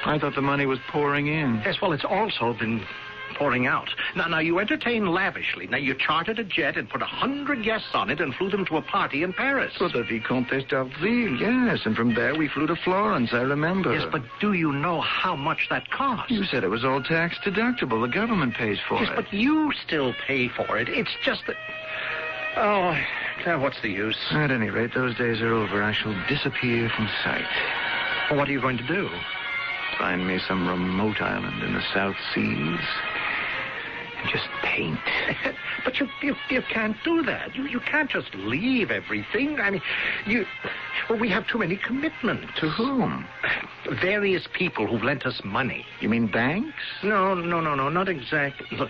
I thought the money was pouring in. Yes, well, it's also been pouring out. Now, you entertain lavishly. Now, you chartered a jet and put 100 guests on it and flew them to a party in Paris. For the Vicomtesse d'Arville, yes. And from there we flew to Florence, I remember. Yes, but do you know how much that cost? You said it was all tax deductible. The government pays for it. Yes, but you still pay for it. It's just that... Oh, now what's the use? At any rate, those days are over. I shall disappear from sight. Well, what are you going to do? Find me some remote island in the South Seas. Just paint. But you can't do that. You can't just leave everything. I mean, we have too many commitments. To whom? Various people who've lent us money. You mean banks? No, not exactly. Look,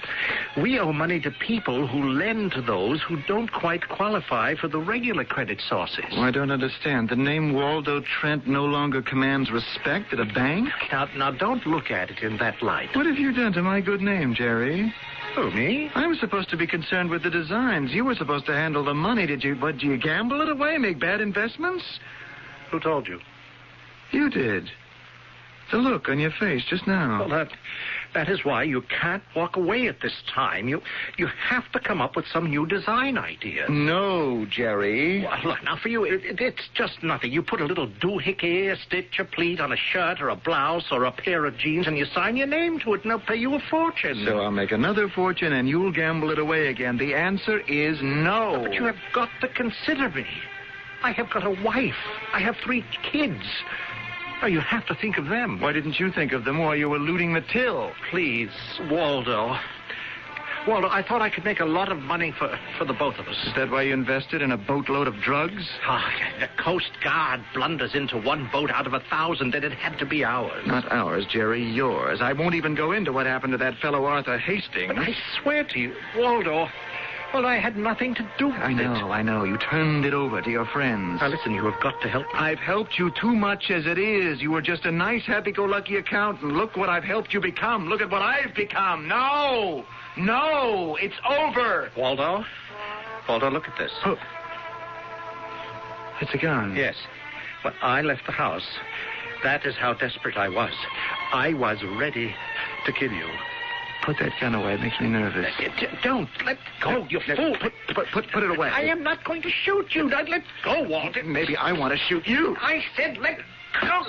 we owe money to people who lend to those who don't quite qualify for the regular credit sources. Well, I don't understand. The name Waldo Trent no longer commands respect at a bank? Now, don't look at it in that light. What have you done to my good name, Jerry? Who, me? I was supposed to be concerned with the designs. You were supposed to handle the money. Did you gamble it away, make bad investments? Who told you? You did. The look on your face just now. Well, that is why you can't walk away at this time. You have to come up with some new design idea. No, Jerry. Well, look, now for you, it's just nothing. You put a little doohickey, a stitch, a pleat on a shirt or a blouse or a pair of jeans, and you sign your name to it, and they'll pay you a fortune. So I'll make another fortune, and you'll gamble it away again. The answer is no. But you have got to consider me. I have got a wife. I have 3 kids. Oh, you have to think of them. Why didn't you think of them while you were looting the till? Please, Waldo. Waldo, I thought I could make a lot of money for the both of us. Is that why you invested in a boatload of drugs? The Coast Guard blunders into one boat out of 1,000, and it had to be ours. Not ours, Jerry, yours. I won't even go into what happened to that fellow Arthur Hastings. But I swear to you, Waldo... Well, I had nothing to do with it. I know. You turned it over to your friends. Now, listen, you have got to help me. I've helped you too much as it is. You were just a nice, happy-go-lucky accountant. Look what I've helped you become. Look at what I've become. No, it's over. Waldo, look at this. Oh. It's a gun. Yes. When I left the house, that is how desperate I was. I was ready to kill you. Put that gun away. It makes me nervous. Don't. Let go, you fool. Put it away. I am not going to shoot you. Let go, Walter. Maybe I want to shoot you. I said let go.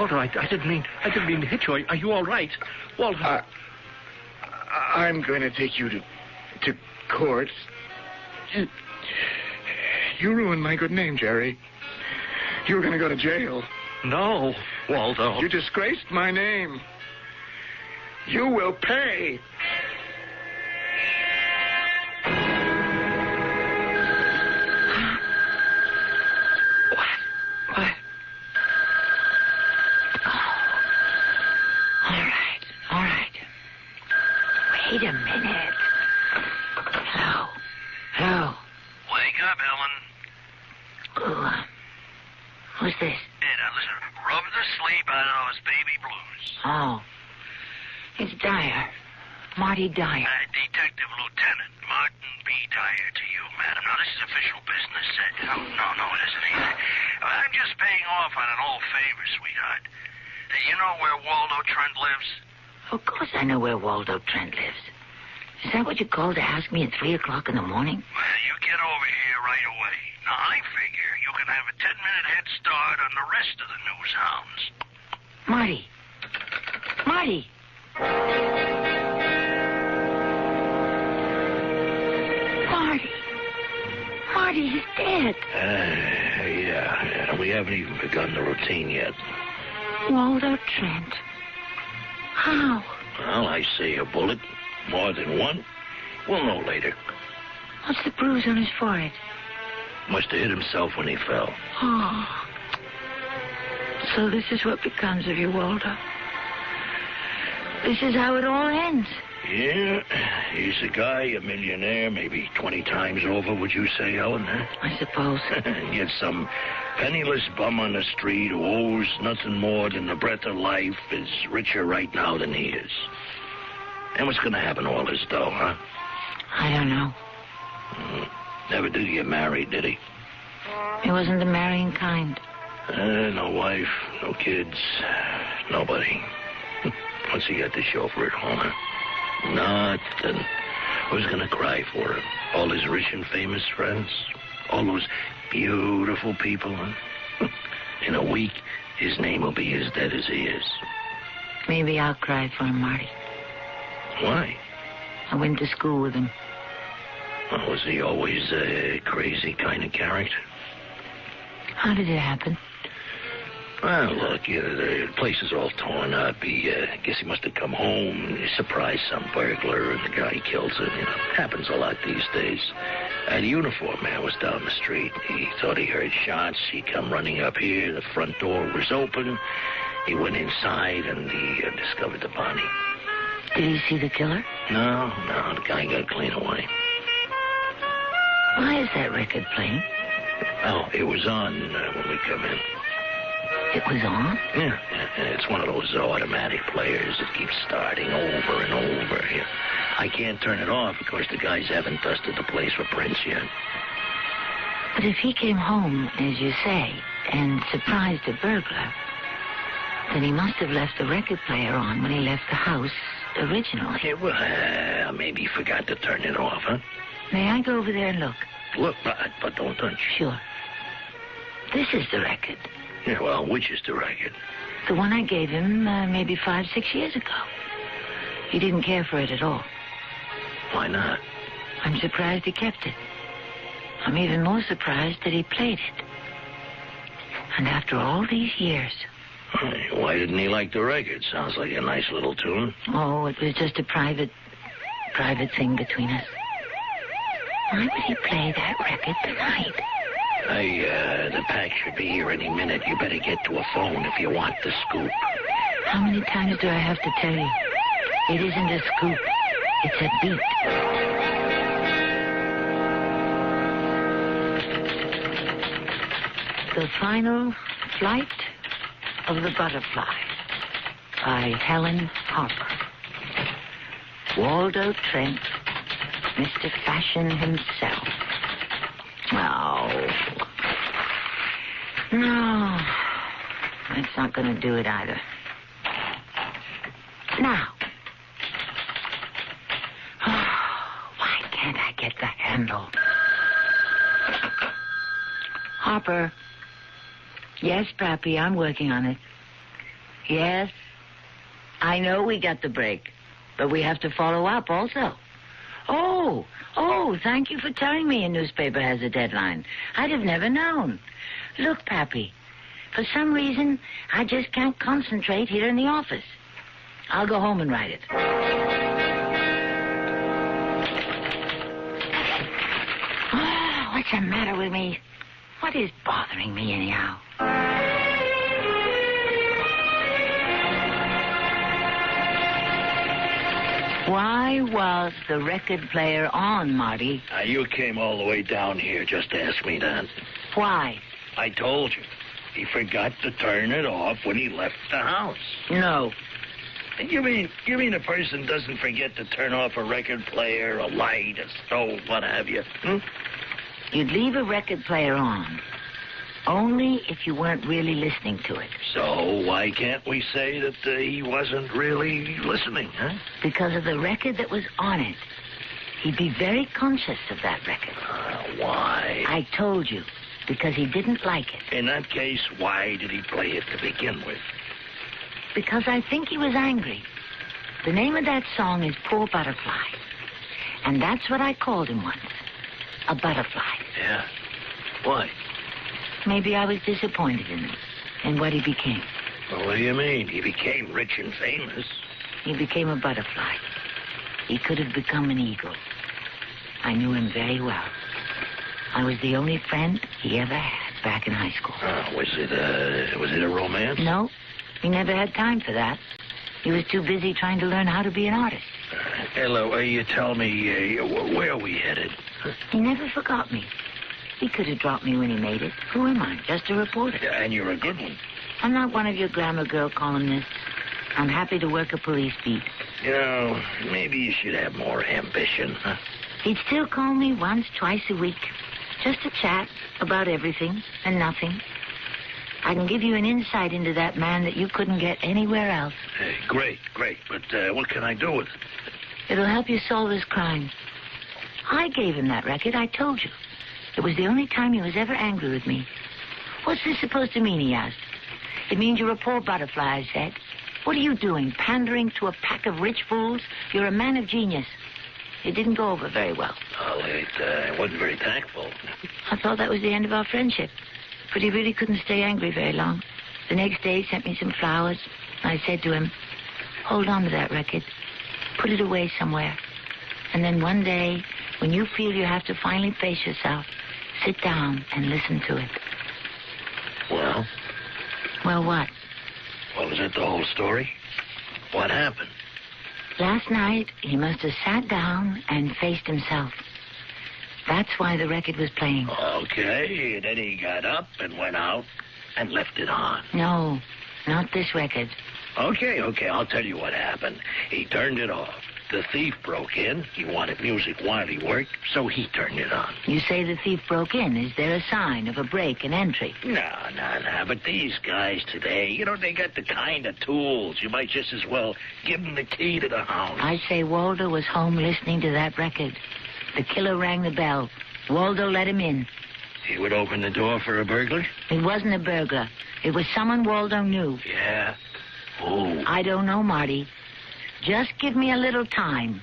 Waldo, I didn't mean to hit you. Are you all right? Waldo. I'm going to take you to court. You ruined my good name, Jerry. You were going to go to jail. No, Waldo. You disgraced my name. You will pay. What? All right. Wait a minute. Hello. Wake up, Ellen. Who's this? Listen, rub the sleep out of those baby blues. Oh. It's Dyer. Marty Dyer. Detective Lieutenant Martin B. Dyer to you, madam. Now, this is official business. No, it isn't either. I'm just paying off on an old favor, sweetheart. You know where Waldo Trent lives? Of course I know where Waldo Trent lives. Is that what you called to ask me at 3 o'clock in the morning? Well, you get over here right away. Now, I figure you can have a 10-minute head start on the rest of the news hounds. Marty. Marty. Marty, he's dead. Yeah. We haven't even begun the routine yet. Waldo Trent. How? Well, I say a bullet. More than one. We'll know later. What's the bruise on his forehead? Must have hit himself when he fell. Oh. So this is what becomes of you, Waldo. This is how it all ends. Yeah, he's a guy, a millionaire, maybe 20 times over, would you say, Ellen? Huh? I suppose. Yet some penniless bum on the street who owes nothing more than the breath of life is richer right now than he is. And what's going to happen to all his dough, huh? I don't know. Never did get married, did he? He wasn't the marrying kind. No wife, no kids, nobody. What's he got to show for it, huh? Nothing. Who's gonna cry for him? All his rich and famous friends? All those beautiful people, huh? In a week, his name will be as dead as he is. Maybe I'll cry for him, Marty. Why? I went to school with him. Oh, was he always a crazy kind of character? How did it happen? Well, look, the place is all torn up. I guess he must have come home and surprised some burglar, and the guy kills him. Happens a lot these days. The uniform man was down the street. He thought he heard shots. He come running up here. The front door was open. He went inside, and he discovered the body. Did he see the killer? No, the guy got clean away. Why is that record playing? Oh, it was on when we come in. It was on? Yeah. It's one of those automatic players that keeps starting over and over here. I can't turn it off because the guys haven't dusted the place for prints yet. But if he came home, as you say, and surprised a burglar, then he must have left the record player on when he left the house originally. Yeah, well, maybe he forgot to turn it off, huh? May I go over there and look? Look, but don't touch. Sure. This is the record. Yeah, well, which is the record? The one I gave him maybe 5-6 years ago. He didn't care for it at all. Why not? I'm surprised he kept it. I'm even more surprised that he played it. And after all these years. Why didn't he like the record? Sounds like a nice little tune. Oh, it was just a private thing between us. Why would he play that record tonight? The pack should be here any minute. You better get to a phone if you want the scoop. How many times do I have to tell you? It isn't a scoop. It's a beat. The Final Flight of the Butterfly by Helen Harper. Waldo Trent, Mr. Fashion himself. Oh. No. That's not going to do it either. Now. Why can't I get the handle? Harper. Yes, Pappy, I'm working on it. Yes. I know we got the break, but we have to follow up also. Oh, thank you for telling me a newspaper has a deadline. I'd have never known. Look, Pappy, for some reason, I just can't concentrate here in the office. I'll go home and write it. Oh, what's the matter with me? What is bothering me anyhow? Why was the record player on, Marty? You came all the way down here just to ask me that. Why? I told you. He forgot to turn it off when he left the house. No. You mean a person doesn't forget to turn off a record player, a light, a stove, what have you? You'd leave a record player on only if you weren't really listening to it. So why can't we say that he wasn't really listening, huh? Because of the record that was on it. He'd be very conscious of that record. Why? I told you, because he didn't like it. In that case, why did he play it to begin with? Because I think he was angry. The name of that song is Poor Butterfly. And that's what I called him once. A butterfly. Yeah? Why? Maybe I was disappointed in him, in what he became. Well, what do you mean? He became rich and famous. He became a butterfly. He could have become an eagle. I knew him very well. I was the only friend he ever had back in high school. Was it a romance? No, he never had time for that. He was too busy trying to learn how to be an artist. Hello, you tell me, where are we headed? He never forgot me. He could have dropped me when he made it. Who am I? Just a reporter. Yeah, and you're a good one. I'm not one of your glamour girl columnists. I'm happy to work a police beat. You know, maybe you should have more ambition, huh? He'd still call me once, twice a week. Just to chat about everything and nothing. I can give you an insight into that man that you couldn't get anywhere else. Hey, great. But what can I do with it? It'll help you solve this crime. I gave him that record, I told you. It was the only time he was ever angry with me. What's this supposed to mean, he asked. It means you're a poor butterfly, I said. What are you doing, pandering to a pack of rich fools? You're a man of genius. It didn't go over very well. Oh, it wasn't very tactful. I thought that was the end of our friendship. But he really couldn't stay angry very long. The next day, he sent me some flowers. I said to him, hold on to that record. Put it away somewhere. And then one day, when you feel you have to finally face yourself, sit down and listen to it. Well? Well, what? Well, is that the whole story? What happened? Last night, he must have sat down and faced himself. That's why the record was playing. Okay, then he got up and went out and left it on. No, not this record. Okay, I'll tell you what happened. He turned it off. The thief broke in. He wanted music while he worked, so he turned it on. You say the thief broke in. Is there a sign of a break and entry? No. But these guys today, they got the kind of tools. You might just as well give them the key to the house. I say Waldo was home listening to that record. The killer rang the bell. Waldo let him in. He would open the door for a burglar? It wasn't a burglar. It was someone Waldo knew. Yeah? Who? I don't know, Marty. Just give me a little time.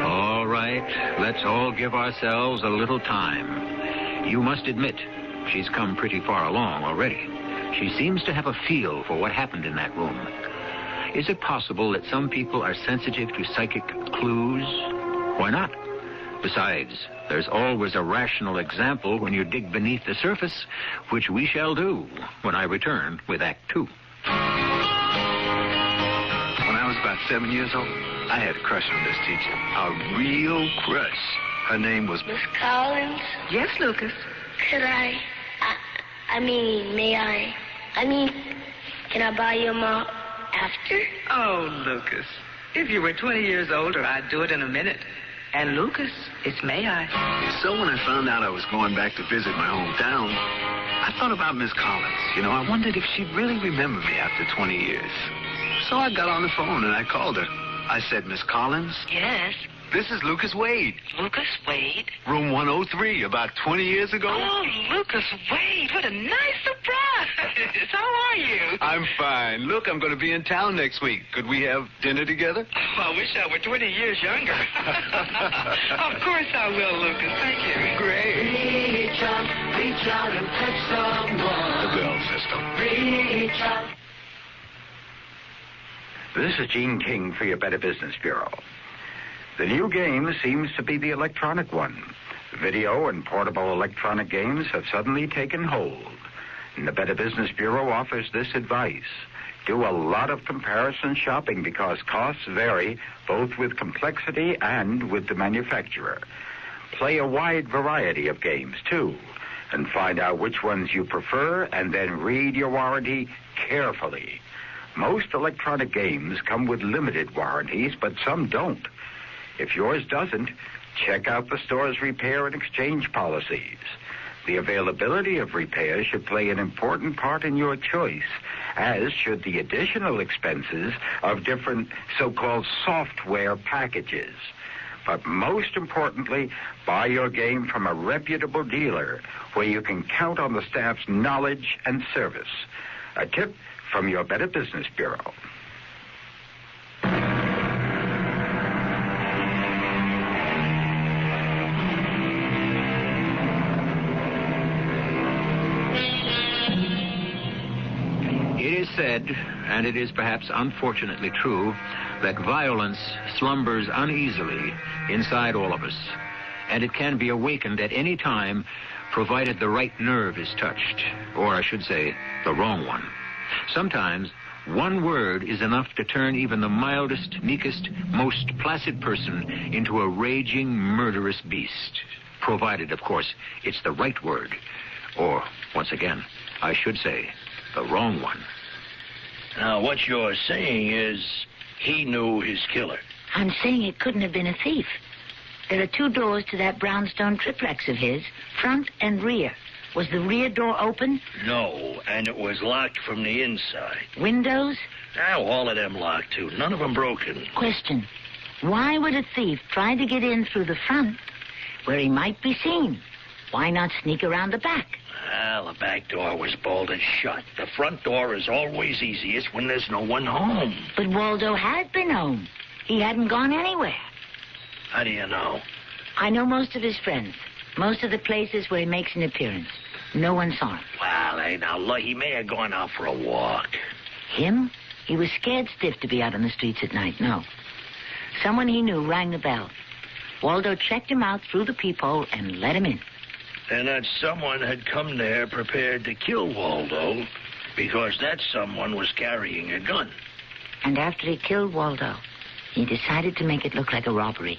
All right, let's all give ourselves a little time. You must admit, she's come pretty far along already. She seems to have a feel for what happened in that room. Is it possible that some people are sensitive to psychic clues? Why not? Besides, there's always a rational example when you dig beneath the surface, which we shall do when I return with Act 2. When I was about 7 years old, I had a crush on this teacher. A real crush. Her name was... Miss Collins? Yes, Lucas? Could may I? Can I buy you a mop after? Oh, Lucas. If you were 20 years older, I'd do it in a minute. And Lucas, it's may I. So when I found out I was going back to visit my hometown, I thought about Miss Collins. I wondered if she'd really remember me after 20 years. So I got on the phone and I called her. I said, Miss Collins? Yes? This is Lucas Wade. Lucas Wade? Room 103, about 20 years ago. Oh, Lucas Wade, what a nice surprise. How are you? I'm fine. Look, I'm going to be in town next week. Could we have dinner together? Oh, I wish I were 20 years younger. Of course I will, Lucas. Thank you. Great. Reach out and touch someone. The bell system. Reach out. This is Gene King for your Better Business Bureau. The new game seems to be the electronic one. Video and portable electronic games have suddenly taken hold. And the Better Business Bureau offers this advice. Do a lot of comparison shopping because costs vary both with complexity and with the manufacturer. Play a wide variety of games, too, and find out which ones you prefer and then read your warranty carefully. Most electronic games come with limited warranties, but some don't. If yours doesn't, check out the store's repair and exchange policies. The availability of repairs should play an important part in your choice, as should the additional expenses of different so-called software packages. But most importantly, buy your game from a reputable dealer where you can count on the staff's knowledge and service. A tip from your Better Business Bureau. It is said, and it is perhaps unfortunately true, that violence slumbers uneasily inside all of us, and it can be awakened at any time, provided the right nerve is touched, or I should say, the wrong one. Sometimes, one word is enough to turn even the mildest, meekest, most placid person into a raging, murderous beast, provided, of course, it's the right word, or, once again, I should say, the wrong one. Now, what you're saying is he knew his killer. I'm saying it couldn't have been a thief. There are 2 doors to that brownstone triplex of his, front and rear. Was the rear door open? No, and it was locked from the inside. Windows? Now, all of them locked, too. None of them broken. Question. Why would a thief try to get in through the front where he might be seen? Why not sneak around the back? Well, the back door was bolted shut. The front door is always easiest when there's no one home. But Waldo had been home. He hadn't gone anywhere. How do you know? I know most of his friends. Most of the places where he makes an appearance. No one saw him. Well, hey, now, look, he may have gone out for a walk. Him? He was scared stiff to be out on the streets at night, no. Someone he knew rang the bell. Waldo checked him out through the peephole and let him in. And that someone had come there prepared to kill Waldo because that someone was carrying a gun. And after he killed Waldo, he decided to make it look like a robbery.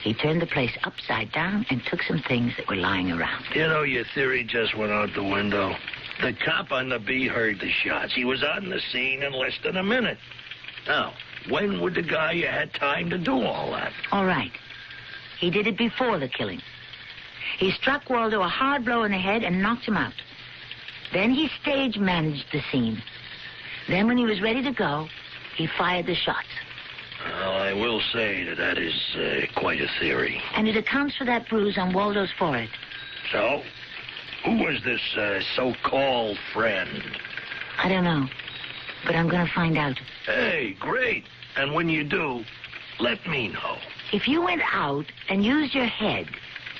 He turned the place upside down and took some things that were lying around. You know, your theory just went out the window. The cop on the bee heard the shots. He was on the scene in less than a minute. Now, when would the guy have had time to do all that? All right. He did it before the killing. He struck Waldo a hard blow in the head and knocked him out. Then he stage managed the scene. Then when he was ready to go, he fired the shots. Well, I will say that is quite a theory. And it accounts for that bruise on Waldo's forehead. So, who was this so-called friend? I don't know, but I'm going to find out. Hey, great. And when you do, let me know. If you went out and used your head,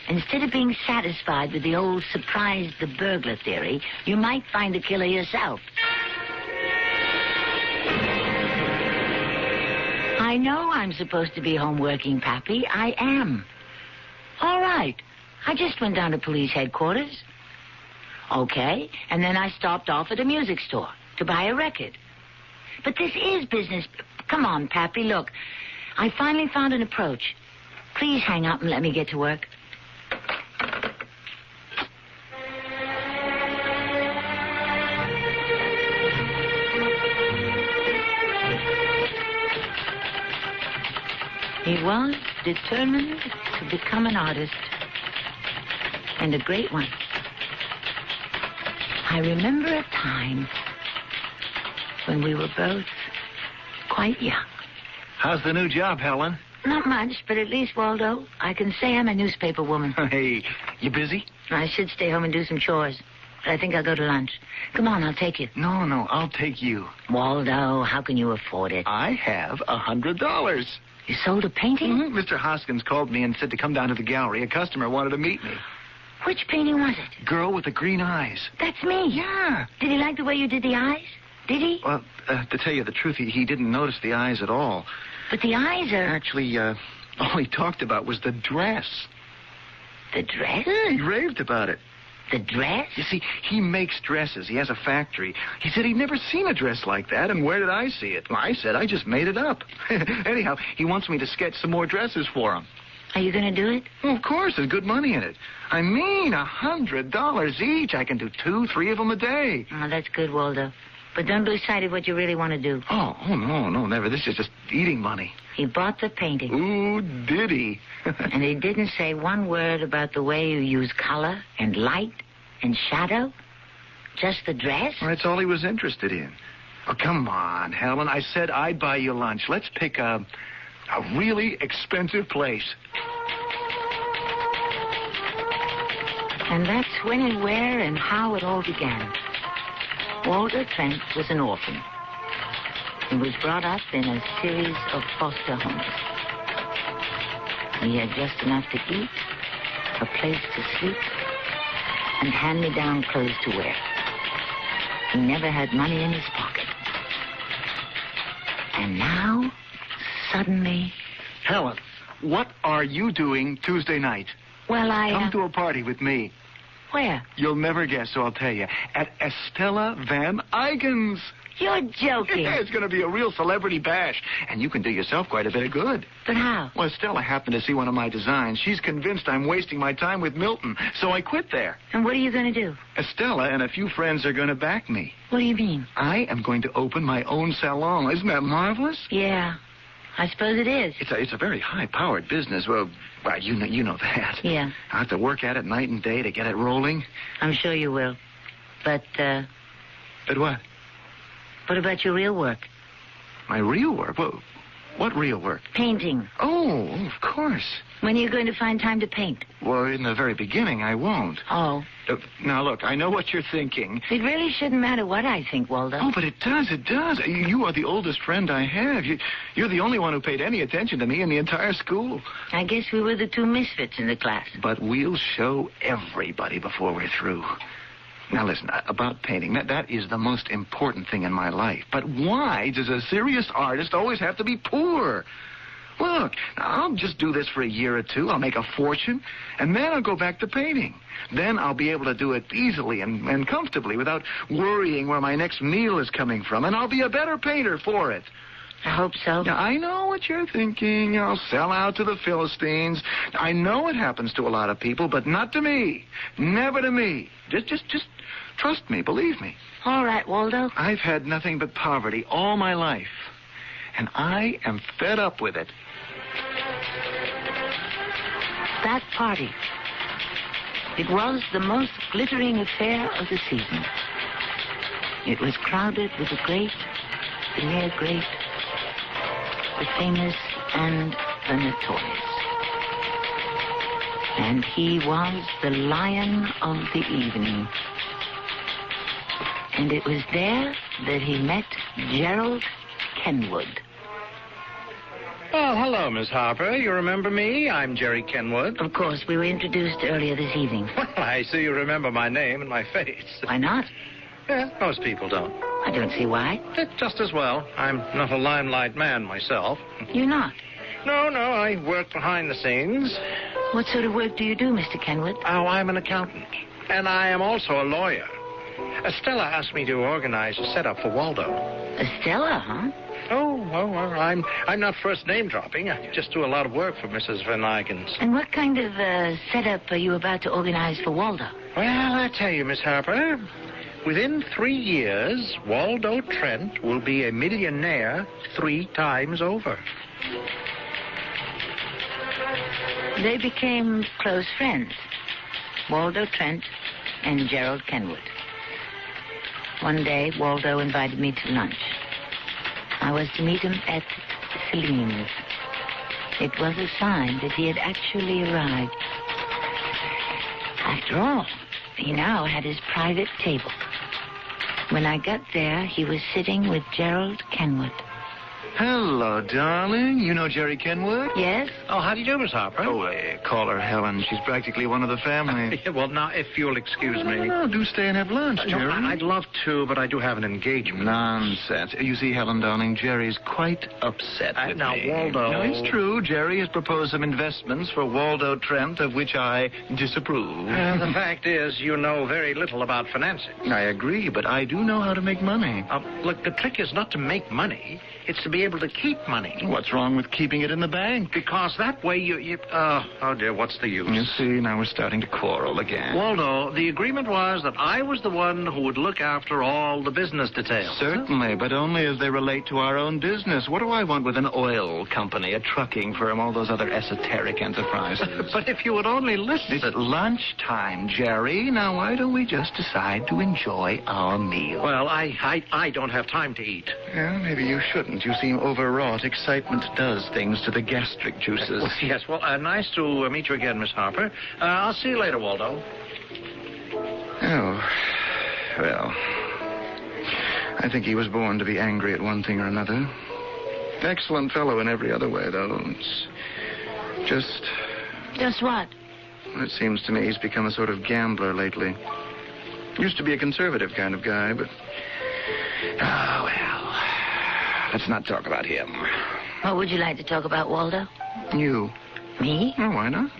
instead of being satisfied with the old surprise the burglar theory, you might find the killer yourself. I know I'm supposed to be home working, Pappy. I am. All right. I just went down to police headquarters. Okay. And then I stopped off at a music store to buy a record. But this is business. Come on, Pappy, look. I finally found an approach. Please hang up and let me get to work. He was determined to become an artist, and a great one. I remember a time when we were both quite young. How's the new job, Helen? Not much, but at least, Waldo, I can say I'm a newspaper woman. Hey, you busy? I should stay home and do some chores, but I think I'll go to lunch. Come on, I'll take you. No, I'll take you. Waldo, how can you afford it? I have $100. You sold a painting? Mm-hmm. Mr. Hoskins called me and said to come down to the gallery. A customer wanted to meet me. Which painting was it? Girl with the green eyes. That's me. Yeah. Did he like the way you did the eyes? Did he? Well, to tell you the truth, he didn't notice the eyes at all. But the eyes are... Actually, all he talked about was the dress. The dress? Yeah, he raved about it. The dress? You see, he makes dresses. He has a factory. He said he'd never seen a dress like that, and where did I see it? Well, I said I just made it up. Anyhow, he wants me to sketch some more dresses for him. Are you going to do it? Well, of course. There's good money in it. I mean, $100 each. I can do 2, 3 of them a day. Oh, that's good, Waldo. But don't lose sight of what you really want to do. Oh, no, never. This is just eating money. He bought the painting. Ooh, did he? And he didn't say one word about the way you use color and light In shadow? Just the dress? Well, that's all he was interested in. Oh, come on, Helen. I said I'd buy you lunch. Let's pick a really expensive place. And that's when and where and how it all began. Walter Trent was an orphan. He was brought up in a series of foster homes. He had just enough to eat, a place to sleep, and hand-me-down clothes to wear. He never had money in his pocket. And now, suddenly... Helen, what are you doing Tuesday night? Well, Come to a party with me. Where? You'll never guess, so I'll tell you. At Estella Van Eyken's. You're joking. Yeah, it's going to be a real celebrity bash. And you can do yourself quite a bit of good. But how? Well, Estella happened to see one of my designs. She's convinced I'm wasting my time with Milton, so I quit there. And what are you going to do? Estella and a few friends are going to back me. What do you mean? I am going to open my own salon. Isn't that marvelous? Yeah, I suppose it is. It's a very high-powered business. Well, you know that. Yeah. I have to work at it night and day to get it rolling. I'm sure you will. But, But what? What about your real work? My real work? Well, what real work? Painting. Oh, of course. When are you going to find time to paint? Well, in the very beginning, I won't. Oh. Now, look, I know what you're thinking. It really shouldn't matter what I think, Waldo. Oh, but it does. You are the oldest friend I have. You're the only one who paid any attention to me in the entire school. I guess we were the two misfits in the class. But we'll show everybody before we're through. Now, listen, about painting, that is the most important thing in my life. But why does a serious artist always have to be poor? Look, I'll just do this for a year or two. I'll make a fortune, and then I'll go back to painting. Then I'll be able to do it easily and comfortably without worrying where my next meal is coming from, and I'll be a better painter for it. I hope so. Now, I know what you're thinking. I'll sell out to the Philistines. I know it happens to a lot of people, but not to me. Never to me. Just trust me. Believe me. All right, Waldo. I've had nothing but poverty all my life, and I am fed up with it. That party. It was the most glittering affair of the season. It was crowded with the great, the near great, the famous, and the notorious. And he was the lion of the evening. And it was there that he met Gerald Kenwood. Oh, hello, Miss Harper. You remember me? I'm Jerry Kenwood. Of course, we were introduced earlier this evening. Well, I see you remember my name and my face. Why not? Yeah, most people don't. I don't see why. Just as well. I'm not a limelight man myself. You're not? No, I work behind the scenes. What sort of work do you do, Mr. Kenwood? Oh, I'm an accountant. And I am also a lawyer. Estella asked me to organize a setup for Waldo. Estella, huh? Oh, well, I'm not first name dropping. I just do a lot of work for Mrs. Van Eyken's. And what kind of setup are you about to organize for Waldo? Well, I tell you, Miss Harper, within 3 years, Waldo Trent will be a millionaire 3 times over. They became close friends, Waldo Trent and Gerald Kenwood. One day, Waldo invited me to lunch. I was to meet him at Celine's. It was a sign that he had actually arrived. After all, he now had his private table. When I got there, he was sitting with Gerald Kenwood. Hello, darling. You know Jerry Kenwood? Yes. Oh, how do you do, Miss Harper? Oh, call her Helen. She's practically one of the family. Well, now, if you'll excuse me. No, do stay and have lunch, Jerry. No, I'd love to, but I do have an engagement. Nonsense. You see, Helen, darling, Jerry's quite upset with now, me. Waldo... No, it's true. Jerry has proposed some investments for Waldo Trent, of which I disapprove. The fact is, you know very little about financing. I agree, but I do know how to make money. Look, the trick is not to make money. It's to be able to keep money. What's wrong with keeping it in the bank? Because that way oh dear, what's the use? You see, now we're starting to quarrel again. Waldo, the agreement was that I was the one who would look after all the business details. Certainly, but only as they relate to our own business. What do I want with an oil company, a trucking firm, all those other esoteric enterprises? But if you would only listen. It's at lunchtime, Jerry. Now, why don't we just decide to enjoy our meal? Well, I don't have time to eat. Yeah, maybe you shouldn't. You seem overwrought. Excitement does things to the gastric juices. Well, yes, well, nice to meet you again, Miss Harper. I'll see you later, Waldo. Oh, well, I think he was born to be angry at one thing or another. Excellent fellow in every other way, though. It's just... Just what? It seems to me he's become a sort of gambler lately. Used to be a conservative kind of guy, but... Oh, well. Let's not talk about him. What would you like to talk about, Waldo? You. Me? Oh, why not?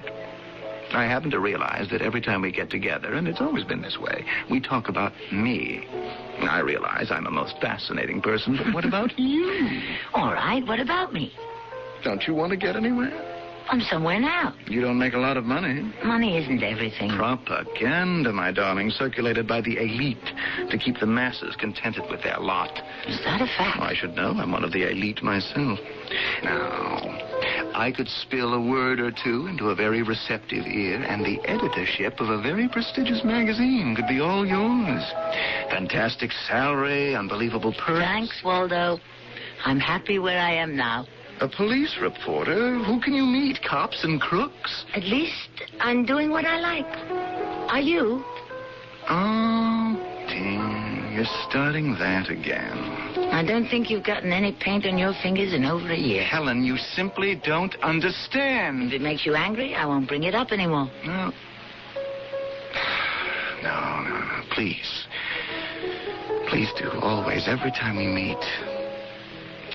I happen to realize that every time we get together, and it's always been this way, we talk about me. I realize I'm a most fascinating person, but what about you? All right, what about me? Don't you want to get anywhere? I'm somewhere now. You don't make a lot of money. Money isn't everything. Propaganda, my darling, circulated by the elite to keep the masses contented with their lot. Is that a fact? I should know. I'm one of the elite myself. Now, I could spill a word or two into a very receptive ear, and the editorship of a very prestigious magazine could be all yours. Fantastic salary, unbelievable perks. Thanks, Waldo. I'm happy where I am now. A police reporter? Who can you meet? Cops and crooks? At least I'm doing what I like. Are you? Oh, dear. You're starting that again. I don't think you've gotten any paint on your fingers in over a year. Helen, you simply don't understand. If it makes you angry, I won't bring it up anymore. No. No. Please. Please do. Always. Every time we meet.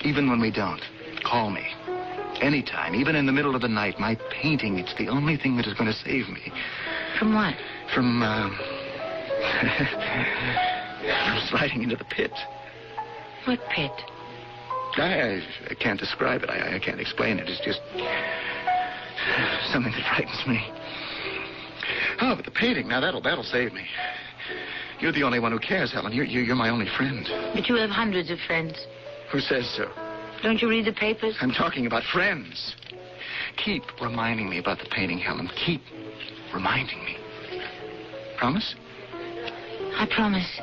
Even when we don't. Call me. Anytime, even in the middle of the night. My painting, it's the only thing that is going to save me. From what? From sliding into the pit. What pit? I can't describe it. I can't explain it. It's just something that frightens me. Oh, but the painting, now that'll save me. You're the only one who cares, Helen. You're my only friend. But you have hundreds of friends. Who says so? Don't you read the papers? I'm talking about friends. Keep reminding me about the painting, Helen. Keep reminding me. Promise? I promise.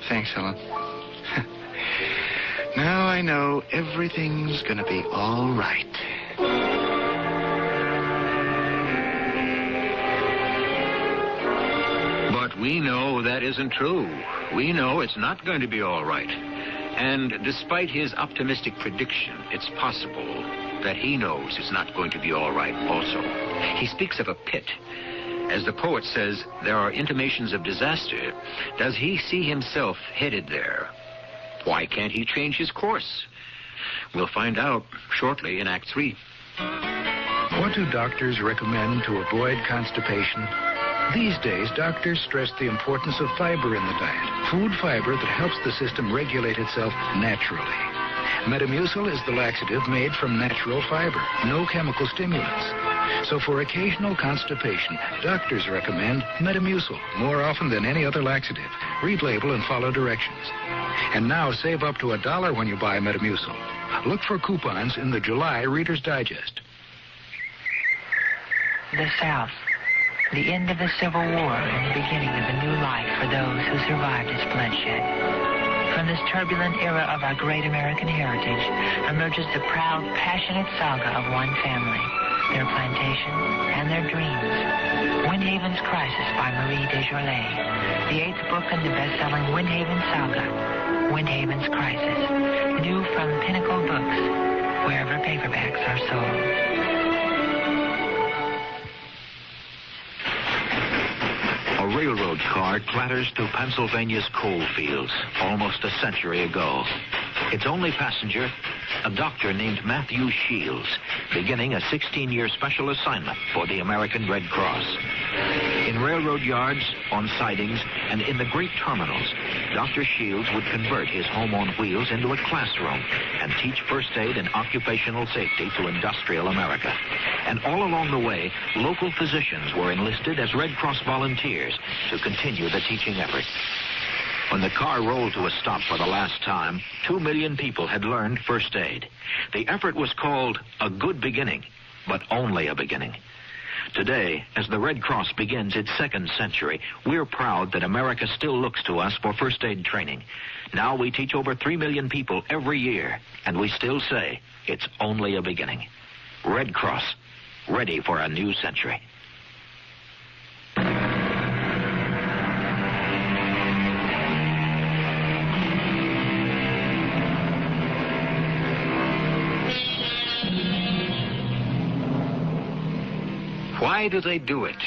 Thanks, Helen. Now I know everything's gonna be all right. But we know that isn't true. We know it's not going to be all right. And despite his optimistic prediction, it's possible that he knows it's not going to be all right also. He speaks of a pit. As the poet says, there are intimations of disaster. Does he see himself headed there? Why can't he change his course? We'll find out shortly in Act 3. What do doctors recommend to avoid constipation? These days, doctors stress the importance of fiber in the diet. Food fiber that helps the system regulate itself naturally. Metamucil is the laxative made from natural fiber, no chemical stimulants. So for occasional constipation, doctors recommend Metamucil more often than any other laxative. Read label and follow directions. And now save up to $1 when you buy Metamucil. Look for coupons in the July Reader's Digest. The South. The end of the Civil War and the beginning of a new life for those who survived its bloodshed. From this turbulent era of our great American heritage emerges the proud, passionate saga of one family, their plantation, and their dreams. Windhaven's Crisis by Marie Desjardins, the 8th book in the best-selling Windhaven saga, Windhaven's Crisis, new from Pinnacle Books, wherever paperbacks are sold. A railroad car clatters through Pennsylvania's coal fields almost a century ago. Its only passenger, a doctor named Matthew Shields, beginning a 16-year special assignment for the American Red Cross. In railroad yards, on sidings, and in the great terminals, Dr. Shields would convert his home on wheels into a classroom and teach first aid and occupational safety to industrial America. And all along the way, local physicians were enlisted as Red Cross volunteers to continue the teaching effort. When the car rolled to a stop for the last time, 2 million people had learned first aid. The effort was called A Good Beginning, but only a beginning. Today, as the Red Cross begins its second century, we're proud that America still looks to us for first aid training. Now we teach over 3 million people every year, and we still say it's only a beginning. Red Cross, ready for a new century. Why do they do it?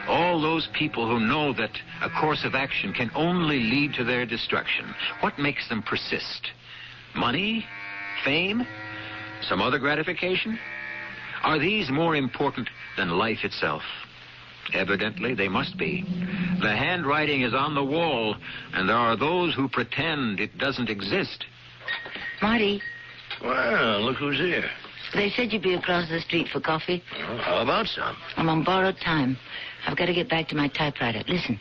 All those people who know that a course of action can only lead to their destruction. What makes them persist? Money? Fame? Some other gratification? Are these more important than life itself? Evidently, they must be. The handwriting is on the wall, and there are those who pretend it doesn't exist. Marty. Well, look who's here. They said you'd be across the street for coffee. Well, how about some? I'm on borrowed time. I've got to get back to my typewriter. Listen,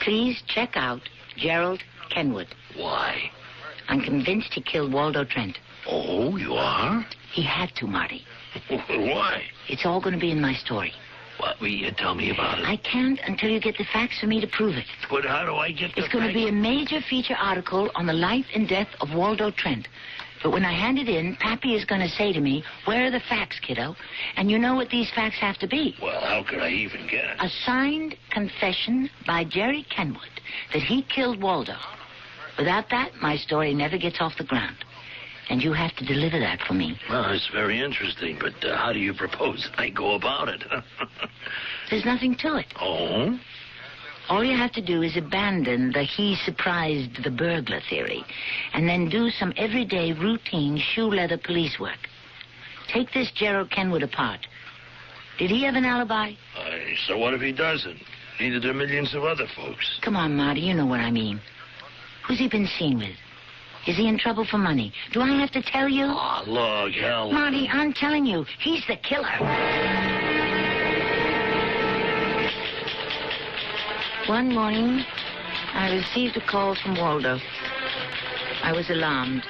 please check out Gerald Kenwood. Why? I'm convinced he killed Waldo Trent. Oh, you are? He had to, Marty. Why? It's all going to be in my story. What will you tell me about it? I can't until you get the facts for me to prove it. But how do I get the It's going to be a major feature article on the life and death of Waldo Trent. But when I hand it in, Pappy is going to say to me, where are the facts, kiddo? And you know what these facts have to be. Well, how could I even get it? A signed confession by Jerry Kenwood that he killed Waldo. Without that, my story never gets off the ground. And you have to deliver that for me. Well, it's very interesting, but how do you propose I go about it? There's nothing to it. Oh? All you have to do is abandon the he surprised the burglar theory and then do some everyday routine shoe leather police work. Take this Gerald Kenwood apart. Did he have an alibi? So what if he doesn't? Neither do millions of other folks. Come on, Marty, you know what I mean. Who's he been seen with? Is he in trouble for money? Do I have to tell you? Oh, look, hell. Marty, I'm telling you, he's the killer. One morning, I received a call from Waldo. I was alarmed.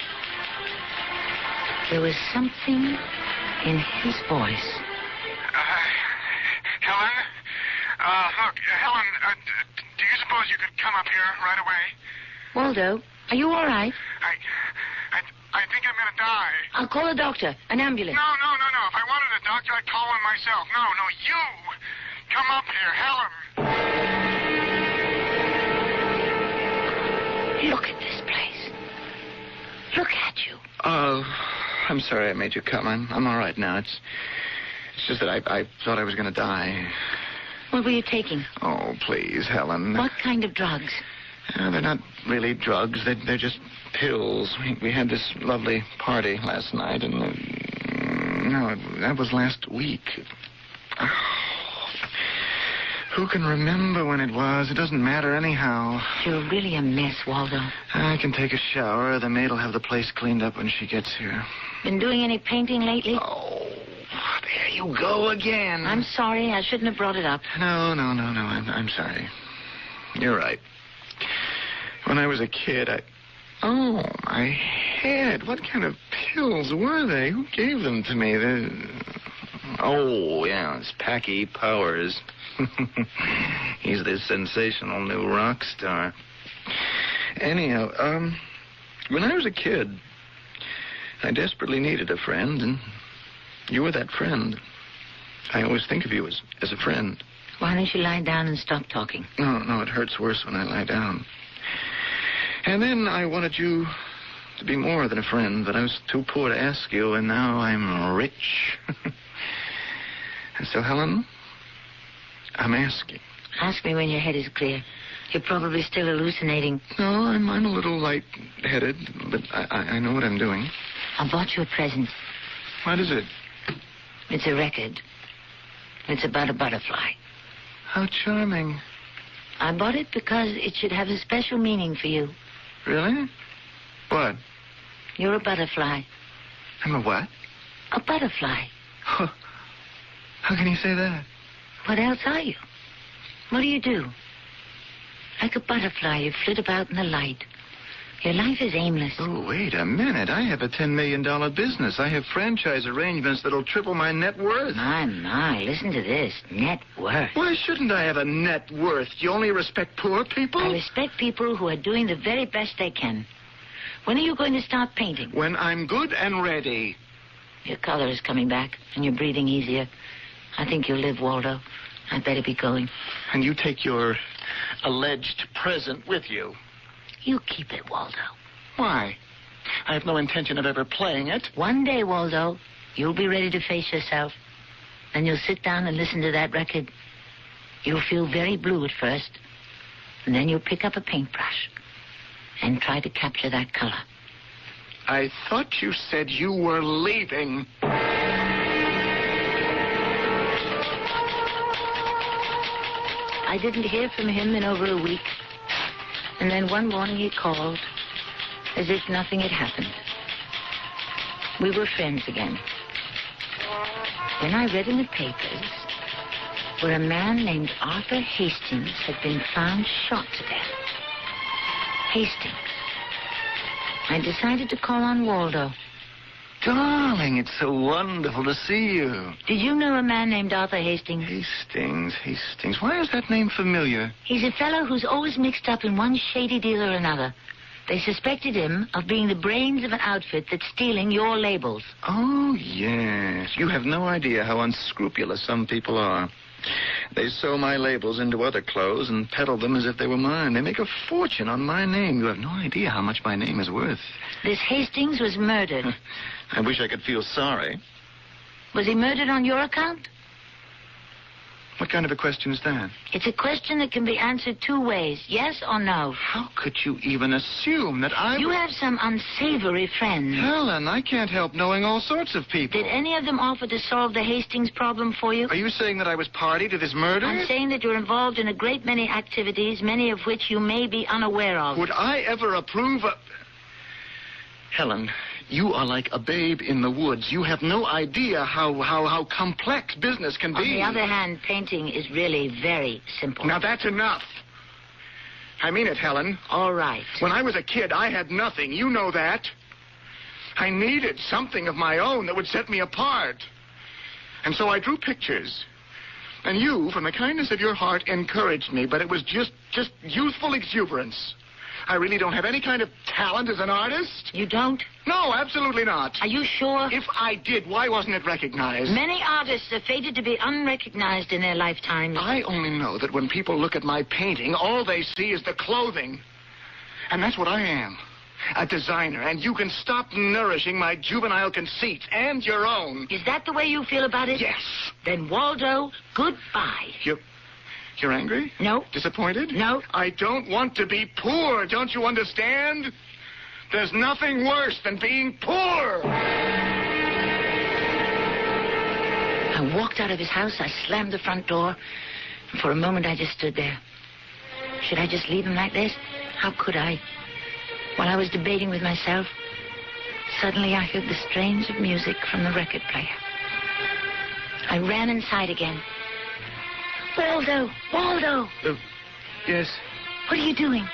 There was something in his voice. Helen? Look, Helen, do you suppose you could come up here right away? Waldo, are you all right? I think I'm gonna die. I'll call a doctor, an ambulance. No. If I wanted a doctor, I'd call one myself. No, you. Come up here, Helen. Look at this place. Look at you. I'm sorry I made you come. I'm all right now. It's just that I thought I was going to die. What were you taking? Oh, please, Helen. What kind of drugs? They're not really drugs. They're just pills. We had this lovely party last night, and no, that was last week. Who can remember when it was? It doesn't matter anyhow. You're really a mess, Waldo. I can take a shower. The maid'll have the place cleaned up when she gets here. Been doing any painting lately? Oh, there you go again. I'm sorry. I shouldn't have brought it up. No. I'm sorry. You're right. When I was a kid, Oh, my head. What kind of pills were they? Who gave them to me? Oh, yeah, it's Packy Powers. He's this sensational new rock star. Anyhow, when I was a kid, I desperately needed a friend, and you were that friend. I always think of you as a friend. Why don't you lie down and stop talking? No, it hurts worse when I lie down. And then I wanted you to be more than a friend, but I was too poor to ask you, and now I'm rich. And so, Helen, I'm asking. Ask me when your head is clear. You're probably still hallucinating. No, I'm a little light-headed, but I know what I'm doing. I bought you a present. What is it? It's a record. It's about a butterfly. How charming. I bought it because it should have a special meaning for you. Really? What? You're a butterfly. I'm a what? A butterfly. How can you say that? What else are you? What do you do? Like a butterfly, you flit about in the light. Your life is aimless. Oh, wait a minute. I have a $10 million business. I have franchise arrangements that'll triple my net worth. My, listen to this. Net worth. Why shouldn't I have a net worth? You only respect poor people? I respect people who are doing the very best they can. When are you going to start painting? When I'm good and ready. Your color is coming back, and you're breathing easier. I think you'll live, Waldo. I'd better be going. And you take your alleged present with you. You keep it, Waldo. Why? I have no intention of ever playing it. One day, Waldo, you'll be ready to face yourself. Then you'll sit down and listen to that record. You'll feel very blue at first. And then you'll pick up a paintbrush and try to capture that color. I thought you said you were leaving. I didn't hear from him in over a week. And then one morning he called, as if nothing had happened. We were friends again. Then I read in the papers where a man named Arthur Hastings had been found shot to death. Hastings. I decided to call on Waldo. Darling, it's so wonderful to see you. Did you know a man named Arthur Hastings? Hastings. Why is that name familiar? He's a fellow who's always mixed up in one shady deal or another. They suspected him of being the brains of an outfit that's stealing your labels. Oh, yes. You have no idea how unscrupulous some people are. They sew my labels into other clothes and peddle them as if they were mine. They make a fortune on my name. You have no idea how much my name is worth. This Hastings was murdered. I wish I could feel sorry. Was he murdered on your account? What kind of a question is that? It's a question that can be answered two ways, yes or no. How could you even assume that I... You have some unsavory friends. Helen, I can't help knowing all sorts of people. Did any of them offer to solve the Hastings problem for you? Are you saying that I was party to this murder? I'm saying that you're involved in a great many activities, many of which you may be unaware of. Would I ever approve of... Helen, you are like a babe in the woods. You have no idea how complex business can be. On the other hand, painting is really very simple. Now, that's enough. I mean it, Helen. All right. When I was a kid, I had nothing. You know that. I needed something of my own that would set me apart. And so I drew pictures. And you, from the kindness of your heart, encouraged me, but it was just youthful exuberance. I really don't have any kind of talent as an artist. You don't? No, absolutely not. Are you sure? If I did, why wasn't it recognized? Many artists are fated to be unrecognized in their lifetimes. I only know that when people look at my painting, all they see is the clothing. And that's what I am. A designer. And you can stop nourishing my juvenile conceits and your own. Is that the way you feel about it? Yes. Then, Waldo, goodbye. You're angry? No. Disappointed? No. I don't want to be poor. Don't you understand? There's nothing worse than being poor. I walked out of his house. I slammed the front door. And for a moment, I just stood there. Should I just leave him like this? How could I? While I was debating with myself, suddenly I heard the strains of music from the record player. I ran inside again. Waldo! Yes? What are you doing?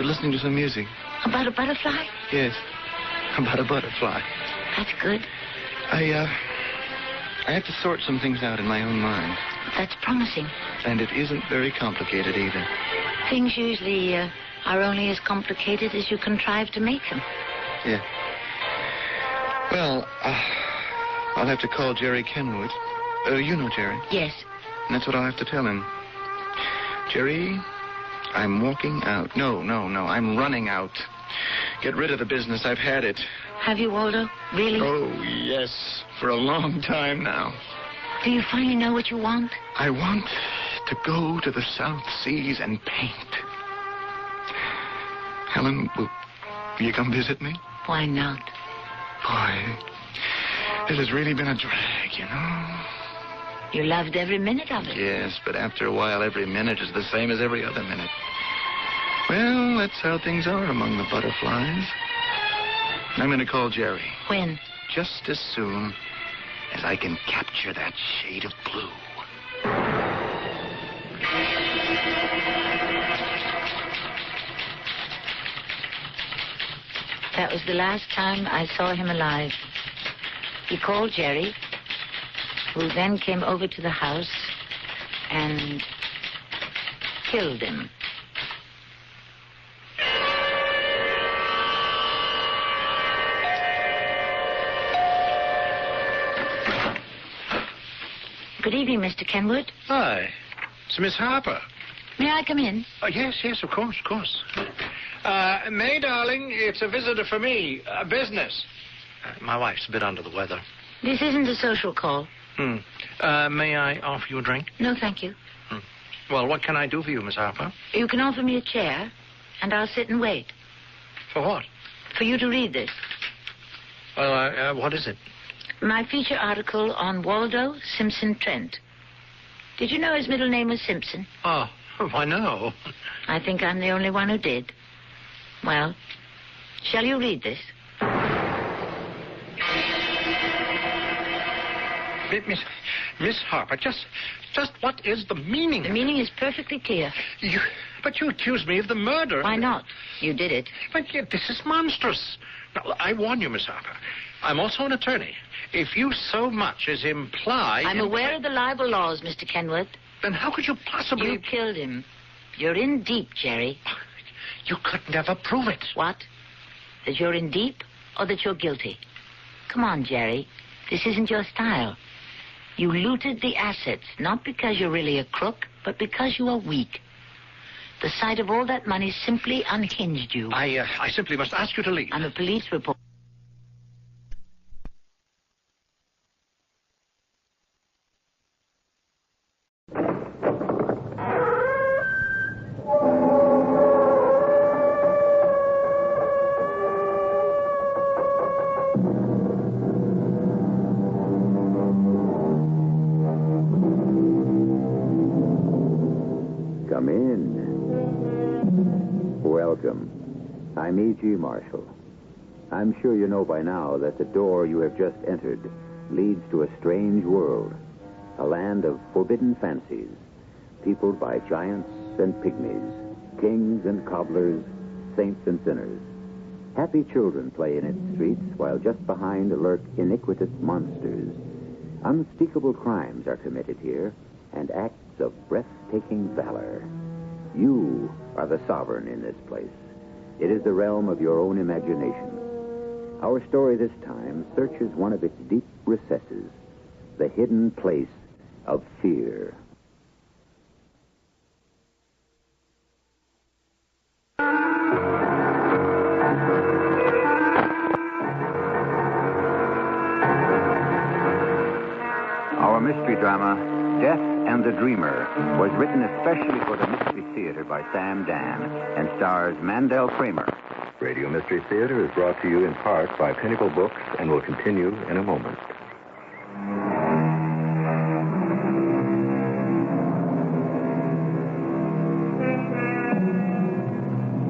Listening to some music. About a butterfly? Yes, about a butterfly. That's good. I have to sort some things out in my own mind. That's promising. And it isn't very complicated either. Things usually are only as complicated as you contrive to make them. Yeah. Well, I'll have to call Jerry Kenwood. You know Jerry? Yes. And that's what I'll have to tell him. Jerry, I'm walking out. No, I'm running out. Get rid of the business. I've had it. Have you, Waldo? Really? Oh, yes. For a long time now. Do you finally know what you want? I want to go to the South Seas and paint. Helen, will you come visit me? Why not? Boy, this has really been a drag, you know. You loved every minute of it. Yes, but after a while, every minute is the same as every other minute. Well, that's how things are among the butterflies. I'm going to call Jerry. When? Just as soon as I can capture that shade of blue. That was the last time I saw him alive. He called Jerry, who then came over to the house and killed him. Good evening, Mr. Kenwood. Hi. It's Miss Harper. May I come in? Oh, yes, of course. May, darling, it's a visitor for me. Business. My wife's a bit under the weather. This isn't a social call. May I offer you a drink? No, thank you. Well, what can I do for you, Miss Harper? You can offer me a chair, and I'll sit and wait. For what? For you to read this. Well, what is it? My feature article on Waldo Simpson Trent. Did you know his middle name was Simpson? Oh, why no. I think I'm the only one who did. Well, shall you read this? Miss Harper, just what is the meaning? The meaning is perfectly clear. But you accuse me of the murder. Why not? You did it. But yet, this is monstrous. Now, I warn you, Miss Harper. I'm also an attorney. If you so much as imply... I'm aware of the libel laws, Mr. Kenworth. Then how could you possibly... You killed him. You're in deep, Jerry. You could never prove it. What? That you're in deep or that you're guilty? Come on, Jerry. This isn't your style. You looted the assets, not because you're really a crook, but because you are weak. The sight of all that money simply unhinged you. I simply must ask you to leave. I'm a police reporter. Come in. Welcome. I'm E.G. Marshall. I'm sure you know by now that the door you have just entered leads to a strange world, a land of forbidden fancies, peopled by giants and pygmies, kings and cobblers, saints and sinners. Happy children play in its streets, while just behind lurk iniquitous monsters. Unspeakable crimes are committed here, and acts of breathtaking valor. You are the sovereign in this place. It is the realm of your own imagination. Our story this time searches one of its deep recesses, the hidden place of fear. Our mystery drama, Death and the Dreamer, was written especially for the Mystery Theater by Sam Dan and stars Mandel Kramer. Radio Mystery Theater is brought to you in part by Pinnacle Books and will continue in a moment.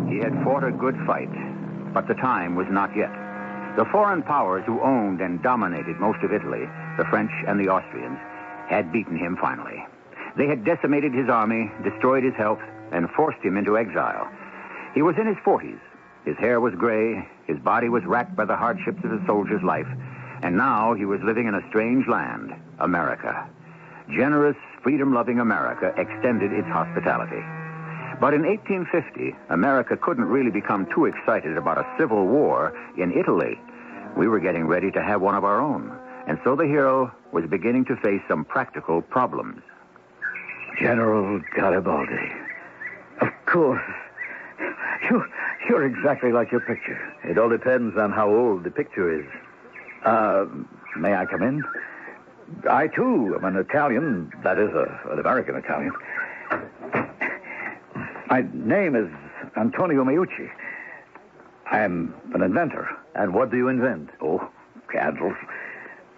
He had fought a good fight, but the time was not yet. The foreign powers who owned and dominated most of Italy, the French and the Austrians, had beaten him finally. They had decimated his army, destroyed his health, and forced him into exile. He was in his 40s. His hair was gray, his body was racked by the hardships of a soldier's life, and now he was living in a strange land, America. Generous, freedom-loving America extended its hospitality. But in 1850, America couldn't really become too excited about a civil war in Italy. We were getting ready to have one of our own, and so the hero was beginning to face some practical problems. General Garibaldi. Of course. You're exactly like your picture. It all depends on how old the picture is. May I come in? I, too, am an Italian. That is, an American Italian. My name is Antonio Meucci. I'm an inventor. And what do you invent? Oh, candles.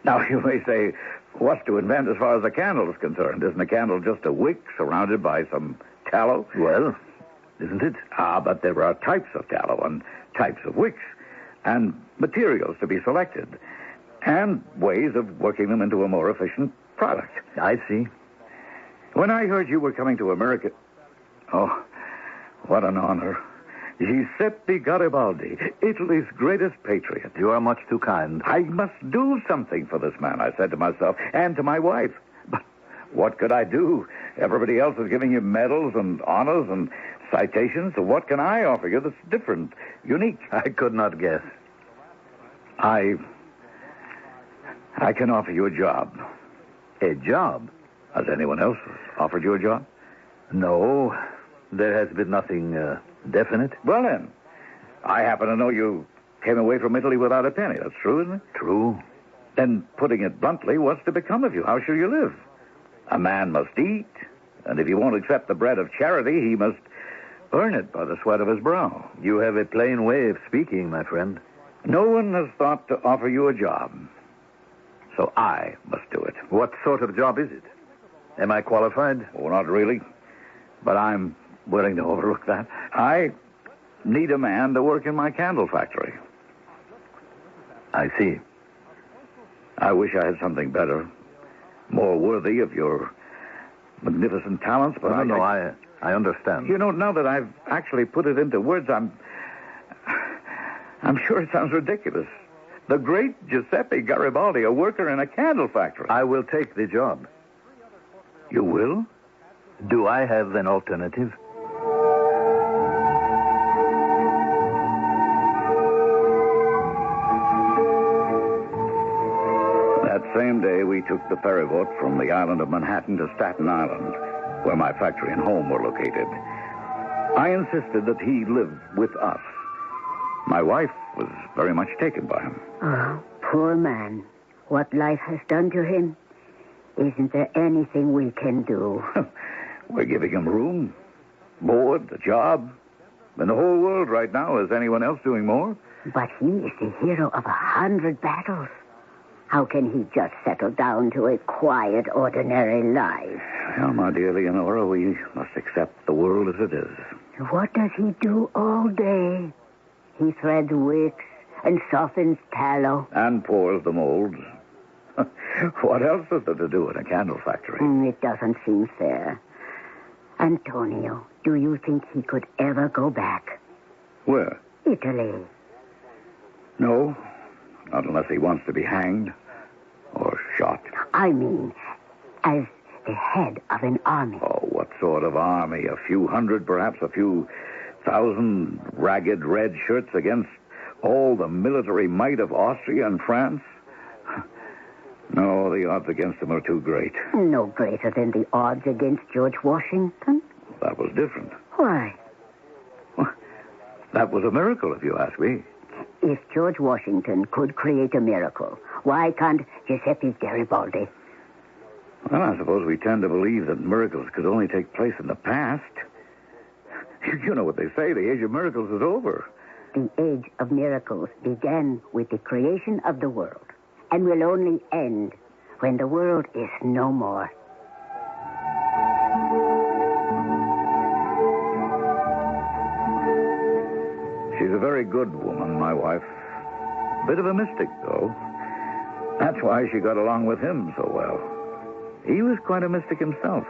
Now, you may say, what's to invent as far as a candle is concerned? Isn't a candle just a wick surrounded by some tallow? Well, isn't it? But there are types of tallow and types of wicks, and materials to be selected, and ways of working them into a more efficient product. I see. When I heard you were coming to America... Oh, what an honor. Giuseppe Garibaldi, Italy's greatest patriot. You are much too kind. I must do something for this man, I said to myself, and to my wife. But what could I do? Everybody else is giving you medals and honors and citations, so what can I offer you that's different, unique? I could not guess. I can offer you a job. A job? Has anyone else offered you a job? No, there has been nothing definite. Well, then, I happen to know you came away from Italy without a penny. That's true, isn't it? True. Then, putting it bluntly, what's to become of you? How shall you live? A man must eat, and if he won't accept the bread of charity, he must earn it by the sweat of his brow. You have a plain way of speaking, my friend. No one has thought to offer you a job, so I must do it. What sort of job is it? Am I qualified? Oh, not really, but I'm willing to overlook that. I need a man to work in my candle factory. I see. I wish I had something better, more worthy of your magnificent talents, but I understand. You know, now that I've actually put it into words, I'm sure it sounds ridiculous. The great Giuseppe Garibaldi, a worker in a candle factory. I will take the job. You will? Do I have an alternative? That same day, we took the ferry boat from the island of Manhattan to Staten Island, where my factory and home were located. I insisted that he live with us. My wife was very much taken by him. Oh, poor man. What life has done to him. Isn't there anything we can do? We're giving him room, board, a job. In the whole world right now, is anyone else doing more? But he is the hero of 100 battles. How can he just settle down to a quiet, ordinary life? Well, my dear Leonora, we must accept the world as it is. What does he do all day? He threads wicks and softens tallow. And pours the molds. What else is there to do in a candle factory? It doesn't seem fair. Antonio, do you think he could ever go back? Where? Italy. No, not unless he wants to be hanged or shot. I mean, as the head of an army. Oh, what sort of army? A few hundred, perhaps a few thousand ragged red shirts against all the military might of Austria and France? No, the odds against him are too great. No greater than the odds against George Washington. That was different. Why? Well, that was a miracle, if you ask me. If George Washington could create a miracle, why can't Giuseppe Garibaldi? Well, I suppose we tend to believe that miracles could only take place in the past. You know what they say, the age of miracles is over. The age of miracles began with the creation of the world, and will only end when the world is no more. She's a very good woman, my wife. Bit of a mystic, though. That's why she got along with him so well. He was quite a mystic himself.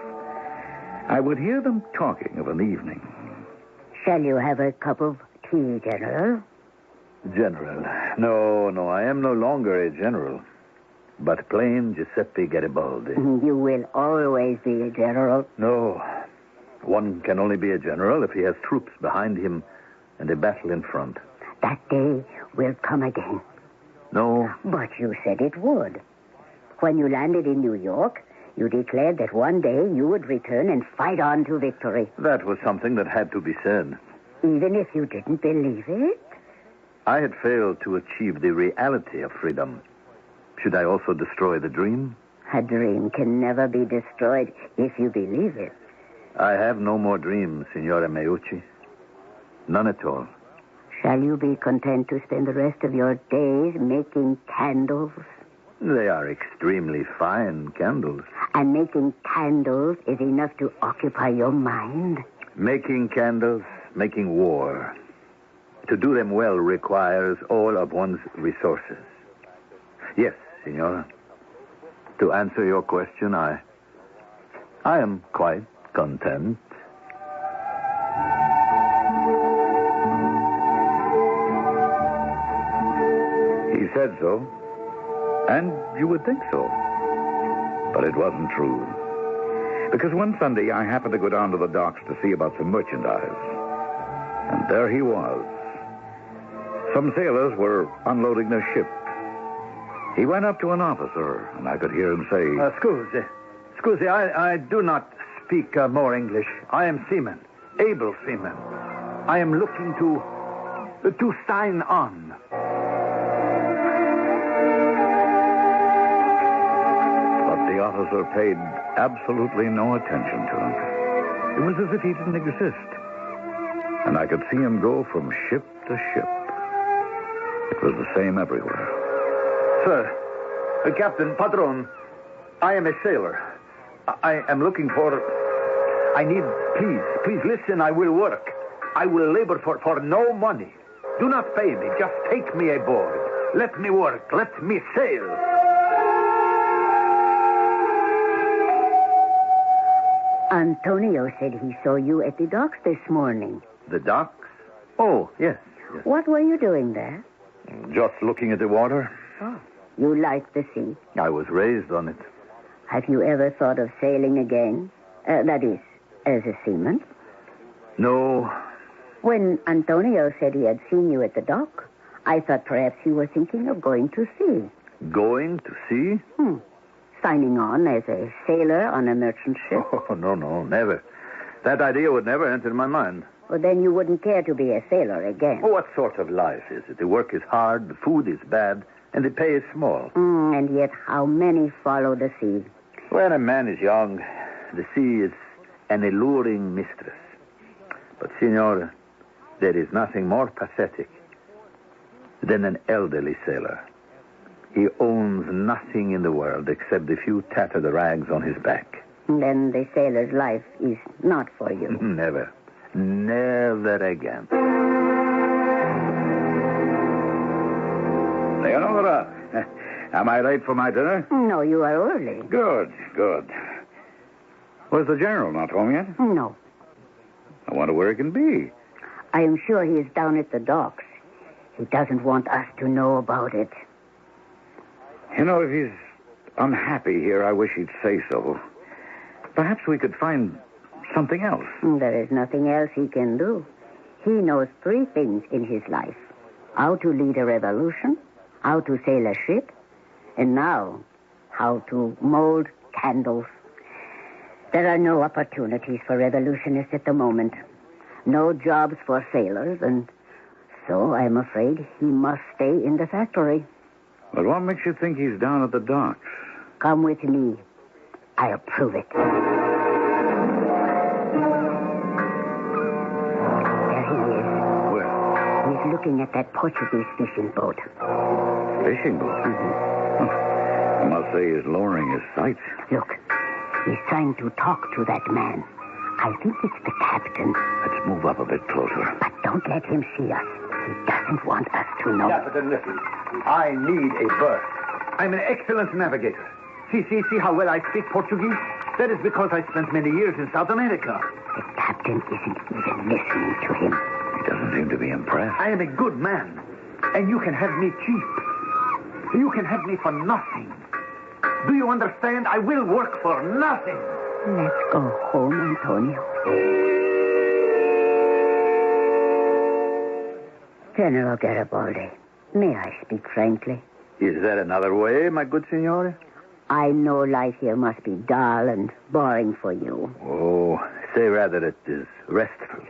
I would hear them talking of an evening. Shall you have a cup of tea, General? General. No, I am no longer a general, but plain Giuseppe Garibaldi. You will always be a general. No, one can only be a general if he has troops behind him and a battle in front. That day will come again. No. But you said it would. When you landed in New York, you declared that one day you would return and fight on to victory. That was something that had to be said. Even if you didn't believe it? I had failed to achieve the reality of freedom. Should I also destroy the dream? A dream can never be destroyed if you believe it. I have no more dreams, Signore Meucci. None at all. Shall you be content to spend the rest of your days making candles? They are extremely fine candles. And making candles is enough to occupy your mind? Making candles, making war. To do them well requires all of one's resources. Yes, Signora. To answer your question, I am quite content. He said so, and you would think so. But it wasn't true. Because one Sunday I happened to go down to the docks to see about some merchandise. And there he was. Some sailors were unloading their ship. He went up to an officer, and I could hear him say... Scusi, I do not speak more English. I am seaman, able seaman. I am looking to sign on. But the officer paid absolutely no attention to him. It was as if he didn't exist. And I could see him go from ship to ship. It was the same everywhere. Sir, Captain, Patron, I am a sailor. I am looking for... I need... Please listen, I will work. I will labor for no money. Do not pay me, just take me aboard. Let me work, let me sail. Antonio said he saw you at the docks this morning. The docks? Oh, yes. What were you doing there? Just looking at the water. Oh, you like the sea? I was raised on it. Have you ever thought of sailing again? That is, as a seaman? No. When Antonio said he had seen you at the dock, I thought perhaps you were thinking of going to sea. Going to sea? Signing on as a sailor on a merchant ship? Oh, no, never. That idea would never enter my mind. Well, then you wouldn't care to be a sailor again. Oh, what sort of life is it? The work is hard, the food is bad, and the pay is small. And yet how many follow the sea? When a man is young, the sea is an alluring mistress. But, Signora, there is nothing more pathetic than an elderly sailor. He owns nothing in the world except a few tattered rags on his back. Then the sailor's life is not for you. Never. Never again. Leonora, am I late for my dinner? No, you are early. Good. Was the general not home yet? No. I wonder where he can be. I am sure he is down at the docks. He doesn't want us to know about it. You know, if he's unhappy here, I wish he'd say so. Perhaps we could find something else. There is nothing else he can do. He knows 3 things in his life. How to lead a revolution, how to sail a ship, and now how to mold candles. There are no opportunities for revolutionists at the moment. No jobs for sailors, and so I'm afraid he must stay in the factory. But what makes you think he's down at the docks? Come with me. I'll prove it. There he is. Where? He's looking at that Portuguese fishing boat. Fishing boat? I must say he's lowering his sights. Look, he's trying to talk to that man. I think it's the captain. Let's move up a bit closer. But don't let him see us. He doesn't want us to know. Captain, listen. I need a berth. I'm an excellent navigator. See how well I speak Portuguese? That is because I spent many years in South America. The captain isn't even listening to him. He doesn't seem to be impressed. I am a good man, and you can have me cheap. You can have me for nothing. Do you understand? I will work for nothing. Let's go home, Antonio. General Garibaldi, may I speak frankly? Is that another way, my good signore? I know life here must be dull and boring for you. Oh, say rather it is restful.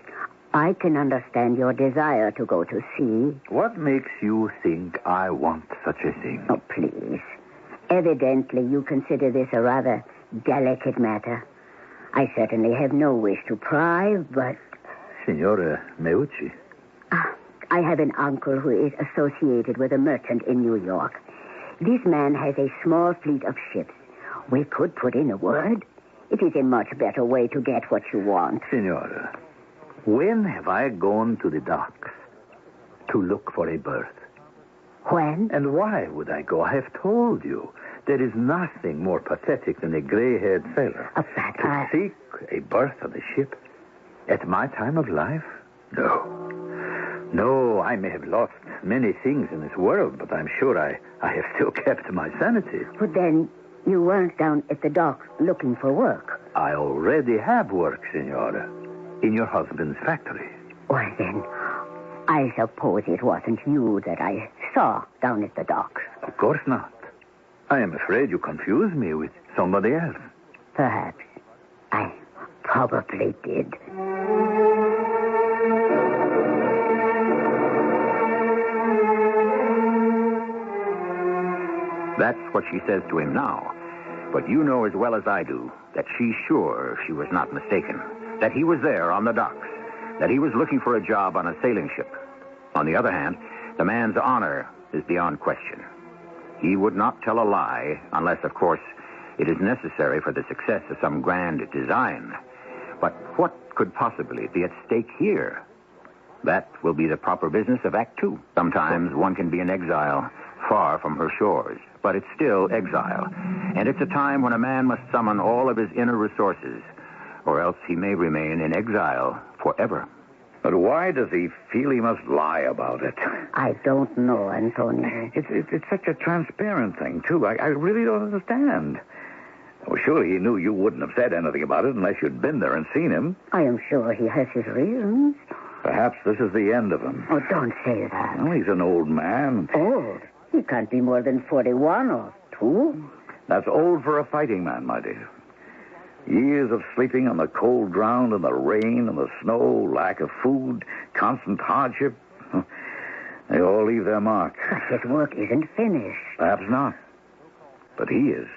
I can understand your desire to go to sea. What makes you think I want such a thing? Oh, please. Evidently, you consider this a rather delicate matter. I certainly have no wish to pry, but... Signora Meucci. I have an uncle who is associated with a merchant in New York. This man has a small fleet of ships. We could put in a word. It is a much better way to get what you want. Senora, when have I gone to the docks to look for a berth? When? And why would I go? I have told you. There is nothing more pathetic than a gray-haired sailor. To seek a berth on a ship at my time of life? No. No, I may have lost many things in this world, but I'm sure I have still kept my sanity. But then you weren't down at the docks looking for work. I already have work, Senora, in your husband's factory. Well, then, I suppose it wasn't you that I saw down at the docks. Of course not. I am afraid you confused me with somebody else. Perhaps. I probably did. That's what she says to him now. But you know as well as I do that she's sure she was not mistaken. That he was there on the docks. That he was looking for a job on a sailing ship. On the other hand, the man's honor is beyond question. He would not tell a lie unless, of course, it is necessary for the success of some grand design. But what could possibly be at stake here? That will be the proper business of Act Two. Sometimes one can be in exile, far from her shores, but it's still exile. And it's a time when a man must summon all of his inner resources, or else he may remain in exile forever. But why does he feel he must lie about it? I don't know, Antonio. It's such a transparent thing, too. I really don't understand. Well, surely he knew you wouldn't have said anything about it unless you'd been there and seen him. I am sure he has his reasons. Perhaps this is the end of him. Oh, don't say that. Well, he's an old man. Old? He can't be more than 41 or 2. That's old for a fighting man, my dear. Years of sleeping on the cold ground in the rain and the snow, lack of food, constant hardship. They all leave their mark. But his work isn't finished. Perhaps not. But he is.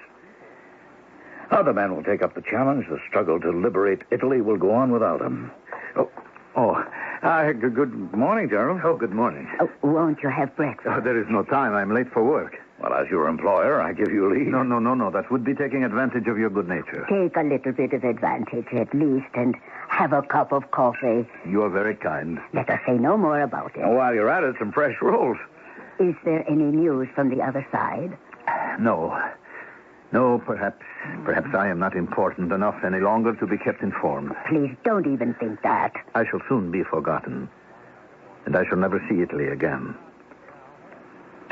Other men will take up the challenge. The struggle to liberate Italy will go on without him. Good morning, Gerald. Oh, good morning. Oh, won't you have breakfast? Oh, there is no time. I'm late for work. Well, as your employer, I give you leave. No. That would be taking advantage of your good nature. Take a little bit of advantage, at least, and have a cup of coffee. You are very kind. Let us say no more about it. And while you're at it, some fresh rolls. Is there any news from the other side? No, perhaps I am not important enough any longer to be kept informed. Please don't even think that. I shall soon be forgotten, and I shall never see Italy again.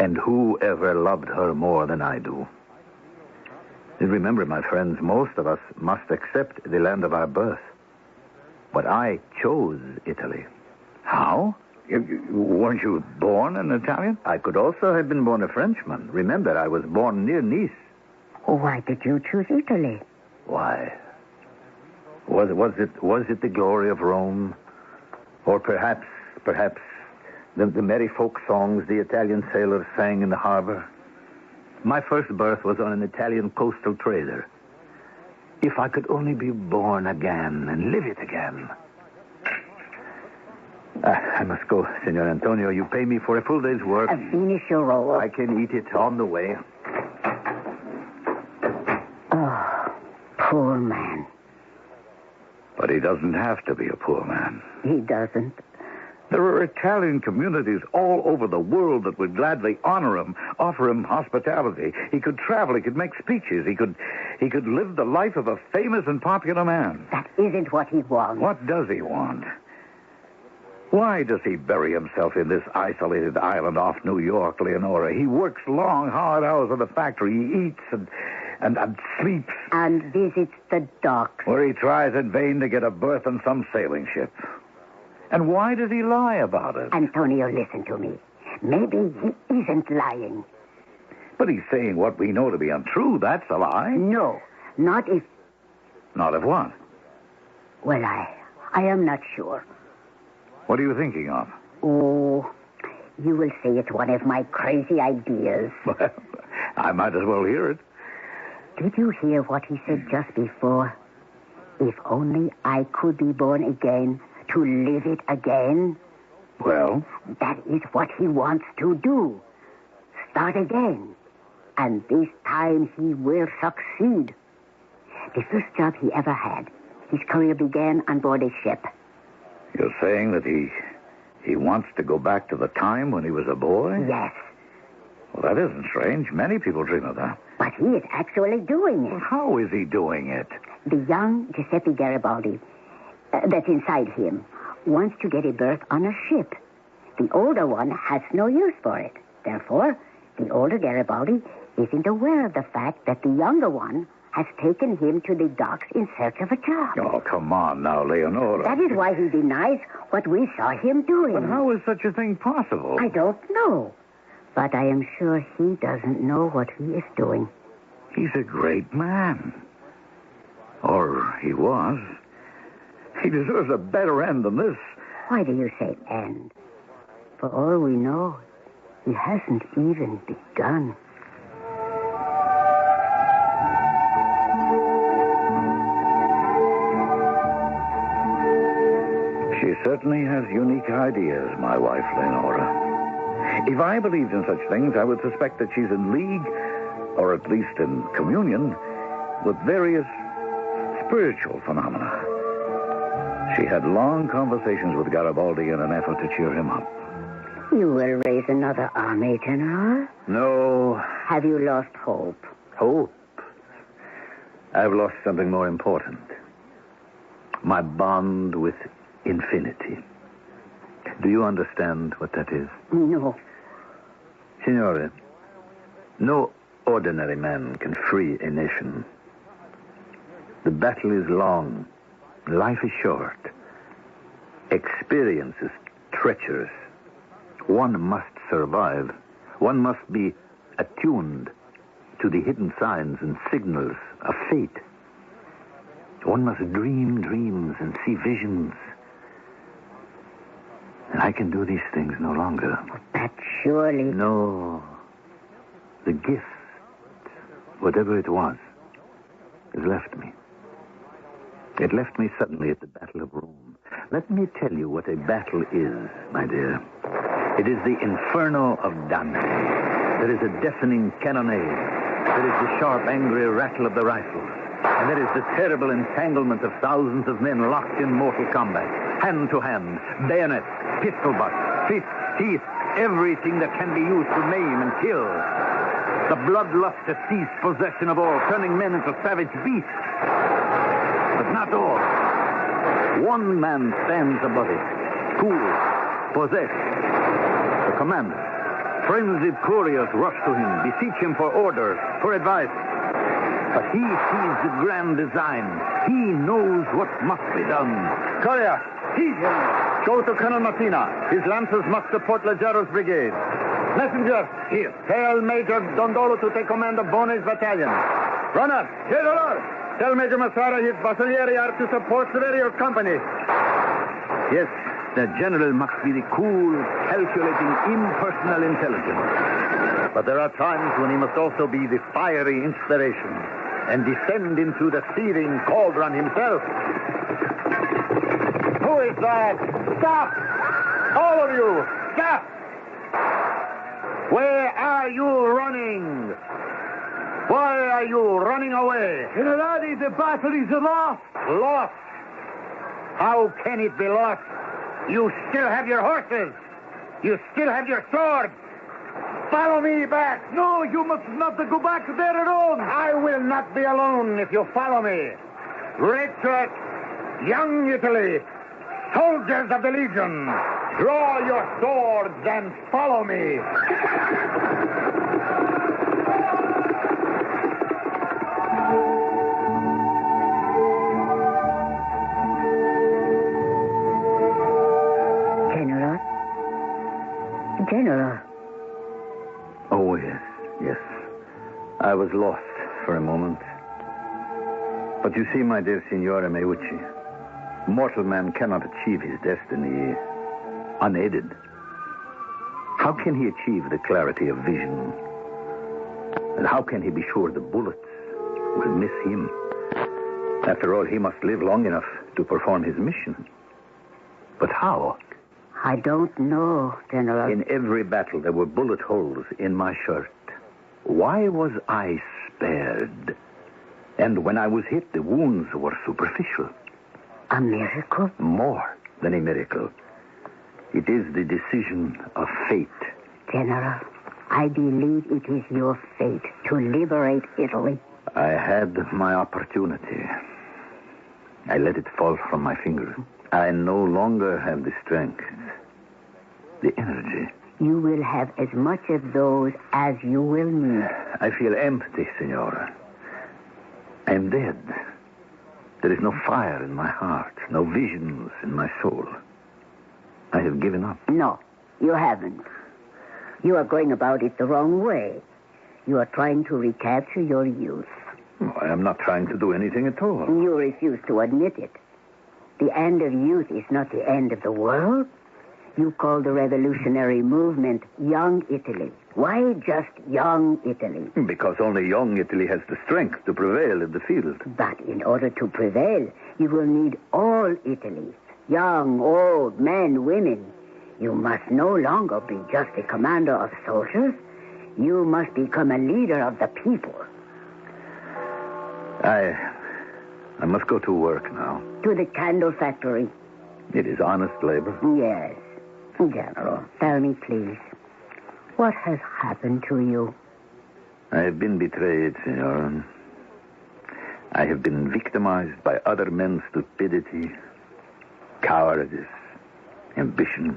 And who ever loved her more than I do? And remember, my friends, most of us must accept the land of our birth. But I chose Italy. How? Weren't you born an Italian? I could also have been born a Frenchman. Remember, I was born near Nice. Why did you choose Italy? Why? Was it the glory of Rome? Or perhaps the merry folk songs the Italian sailors sang in the harbor? My first birth was on an Italian coastal trader. If I could only be born again and live it again. I must go, Senor Antonio. You pay me for a full day's work. Finish your roll. I can eat it on the way. Oh, poor man. But he doesn't have to be a poor man. He doesn't. There are Italian communities all over the world that would gladly honor him, offer him hospitality. He could travel, he could make speeches, he could live the life of a famous and popular man. That isn't what he wants. What does he want? Why does he bury himself in this isolated island off New York, Leonora? He works long, hard hours in the factory. He eats and sleeps. And visits the docks. Where he tries in vain to get a berth on some sailing ship. And why does he lie about it? Antonio, listen to me. Maybe he isn't lying. But he's saying what we know to be untrue. That's a lie. No, not if... Not if what? Well, I am not sure. What are you thinking of? Oh, you will say it's one of my crazy ideas. Well, I might as well hear it. Did you hear what he said just before? If only I could be born again, to live it again. Well? That is what he wants to do. Start again. And this time he will succeed. The first job he ever had, his career began on board a ship. You're saying that he wants to go back to the time when he was a boy? Yes. Well, that isn't strange. Many people dream of that. But he is actually doing it. Well, how is he doing it? The young Giuseppe Garibaldi, that's inside him, wants to get a berth on a ship. The older one has no use for it. Therefore, the older Garibaldi isn't aware of the fact that the younger one has taken him to the docks in search of a job. Oh, come on now, Leonora. That is why he denies what we saw him doing. But how is such a thing possible? I don't know. But I am sure he doesn't know what he is doing. He's a great man. Or he was. He deserves a better end than this. Why do you say end? For all we know, he hasn't even begun. She certainly has unique ideas, my wife, Leonora. If I believed in such things, I would suspect that she's in league, or at least in communion, with various spiritual phenomena. She had long conversations with Garibaldi in an effort to cheer him up. You will raise another army, General? No. Have you lost hope? Hope? I've lost something more important. My bond with infinity. Do you understand what that is? No. Signore, no ordinary man can free a nation. The battle is long. Life is short. Experience is treacherous. One must survive. One must be attuned to the hidden signs and signals of fate. One must dream dreams and see visions. And I can do these things no longer. But surely... No. The gift, whatever it was, has left me. It left me suddenly at the Battle of Rome. Let me tell you what a battle is, my dear. It is the inferno of Dante. There is a deafening cannonade. There is the sharp, angry rattle of the rifles. And there is the terrible entanglement of thousands of men locked in mortal combat. Hand to hand, bayonets, pistol butts, fists, teeth, everything that can be used to maim and kill. The bloodlust has seized possession of all, turning men into savage beasts. But not all. One man stands above it, cool, possessed. The commander. Frenzied couriers rush to him, beseech him for orders, for advice. But he sees the grand design. He knows what must be done. Courier, heed him. Go to Colonel Messina. His lancers must support Leggero's brigade. Messenger, here. Tell Major Dondolo to take command of Bone's battalion. Runner, General. Tell Major Massara his Bassalieri are to support Severia's company. Yes, the general must be the cool, calculating, impersonal intelligence. But there are times when he must also be the fiery inspiration and descend into the seething cauldron himself. Who is that? Stop! All of you, stop! Where are you running? Why are you running away? Generale, the battle is lost. Lost? How can it be lost? You still have your horses. You still have your swords. Follow me back. No, you must not go back there alone. I will not be alone if you follow me. Red Shirt, Young Italy, soldiers of the Legion, draw your swords and follow me. General. Oh, yes, yes. I was lost for a moment. But you see, my dear Signore Meucci, mortal man cannot achieve his destiny unaided. How can he achieve the clarity of vision? And how can he be sure the bullets will miss him? After all, he must live long enough to perform his mission. But how? I don't know, General. In every battle, there were bullet holes in my shirt. Why was I spared? And when I was hit, the wounds were superficial. A miracle? More than a miracle. It is the decision of fate. General, I believe it is your fate to liberate Italy. I had my opportunity. I let it fall from my fingers. I no longer have the strength, the energy. You will have as much of those as you will need. I feel empty, Senora. I am dead. There is no fire in my heart, no visions in my soul. I have given up. No, you haven't. You are going about it the wrong way. You are trying to recapture your youth. Oh, I am not trying to do anything at all. You refuse to admit it. The end of youth is not the end of the world. You call the revolutionary movement Young Italy. Why just Young Italy? Because only Young Italy has the strength to prevail in the field. But in order to prevail, you will need all Italy. Young, old, men, women. You must no longer be just a commander of soldiers. You must become a leader of the people. I must go to work now. To the candle factory. It is honest labor. Yes. General, tell me, please, what has happened to you? I have been betrayed, Senora. I have been victimized by other men's stupidity, cowardice, ambition.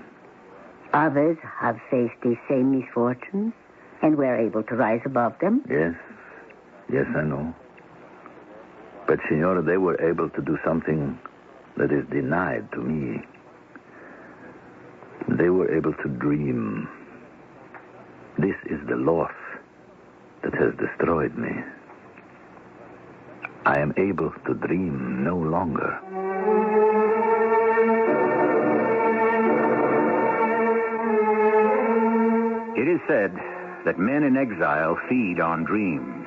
Others have faced the same misfortunes and were able to rise above them. Yes, I know. But, Senora, they were able to do something that is denied to me. They were able to dream. This is the loss that has destroyed me. I am able to dream no longer. It is said that men in exile feed on dreams.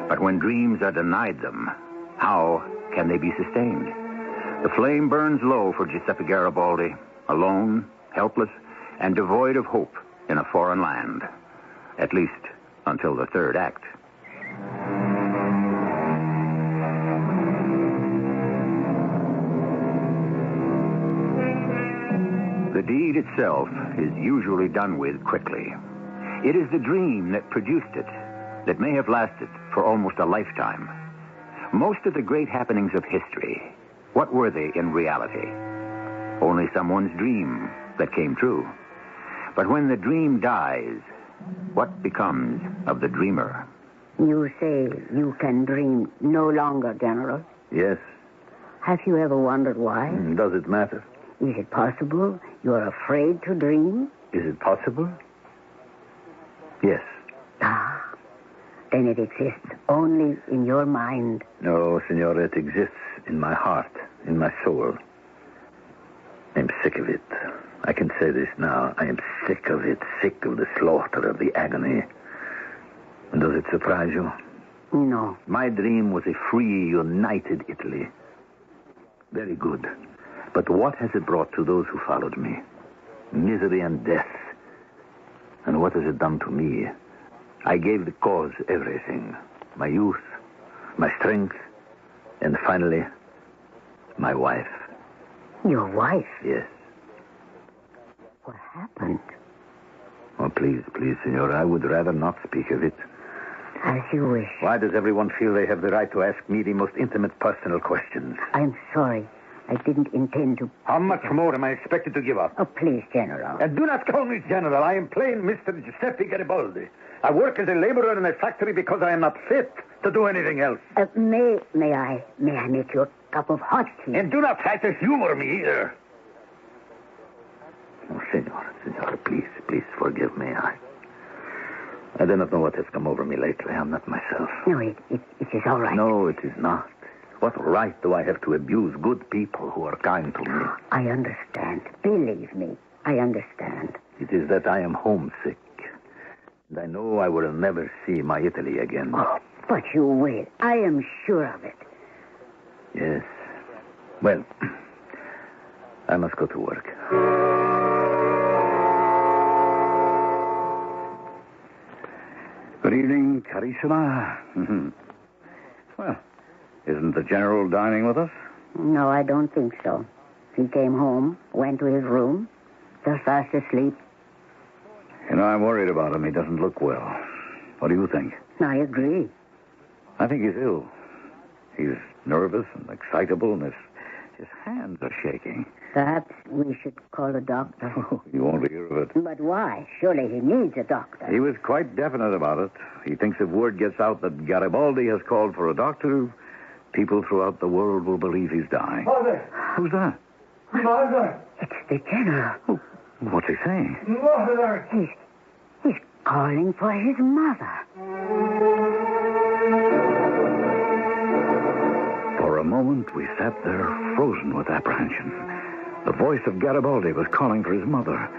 But when dreams are denied them, how can they be sustained? The flame burns low for Giuseppe Garibaldi, alone, helpless, and devoid of hope in a foreign land. At least until the third act. The deed itself is usually done with quickly. It is the dream that produced it that may have lasted for almost a lifetime. Most of the great happenings of history, what were they in reality? Only someone's dream that came true. But when the dream dies, what becomes of the dreamer? You say you can dream no longer, General. Yes. Have you ever wondered why? Does it matter? Is it possible you're afraid to dream? Is it possible? Yes. Then it exists only in your mind. No, Senora, it exists in my heart, in my soul. I'm sick of it. I can say this now. I am sick of it, sick of the slaughter, of the agony. And does it surprise you? No. My dream was a free, united Italy. Very good. But what has it brought to those who followed me? Misery and death. And what has it done to me? I gave the cause everything. My youth, my strength, and finally, my wife. Your wife? Yes. What happened? Oh, please, Senora, I would rather not speak of it. As you wish. Why does everyone feel they have the right to ask me the most intimate personal questions? I'm sorry. I didn't intend to... How much more am I expected to give up? Oh, please, General. And do not call me General. I am plain Mr. Giuseppe Garibaldi. I work as a laborer in a factory because I am not fit to do anything else. May I make you a cup of hot tea? And do not try to humor me either. Oh, Senora, please forgive me. I do not know what has come over me lately. I'm not myself. No, it is all right. No, it is not. What right do I have to abuse good people who are kind to me? I understand. Believe me, I understand. It is that I am homesick. And I know I will never see my Italy again. Oh, but you will. I am sure of it. Yes. Well, I must go to work. evening, Carissima. Well, isn't the General dining with us? No, I don't think so. He came home, went to his room, just fast asleep. You know, I'm worried about him. He doesn't look well. What do you think? I agree. I think he's ill. He's nervous and excitable, and his hands are shaking. Perhaps we should call a doctor. Oh, you won't hear of it. But why? Surely he needs a doctor. He was quite definite about it. He thinks if word gets out that Garibaldi has called for a doctor, people throughout the world will believe he's dying. Mother! Who's that? Mother! It's the General. Oh, what's he saying? Mother! He's calling for his mother. For a moment, we sat there frozen with apprehension. The voice of Garibaldi was calling for his mother.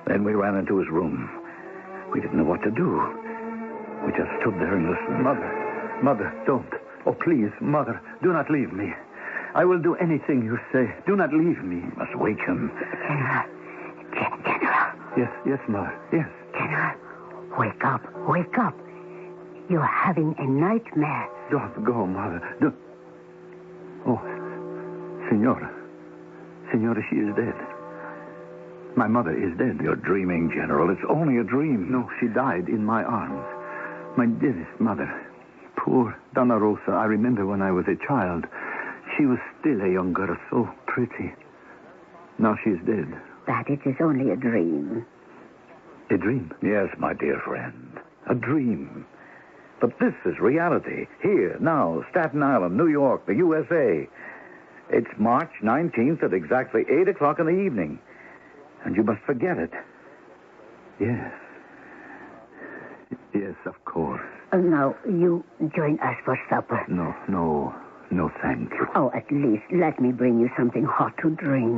Then we ran into his room. We didn't know what to do. We just stood there and listened. Mother, don't. Oh, please, Mother, do not leave me. I will do anything you say. Do not leave me. You must wake him. General. Yes, Mother, yes. General, wake up. You're having a nightmare. Don't go, Mother. Don't. Oh, Senora. Senora, she is dead. My mother is dead. You're dreaming, General. It's only a dream. No, she died in my arms. My dearest mother. Poor Donna Rosa. I remember when I was a child. She was still a young girl, so pretty. Now she is dead. That it is only a dream. A dream? Yes, my dear friend. A dream. But this is reality. Here, now, Staten Island, New York, the USA. It's March 19th at exactly 8 o'clock in the evening. And you must forget it. Yes. Yes, of course. Now, you join us for supper. No, thank you. Oh, at least let me bring you something hot to drink.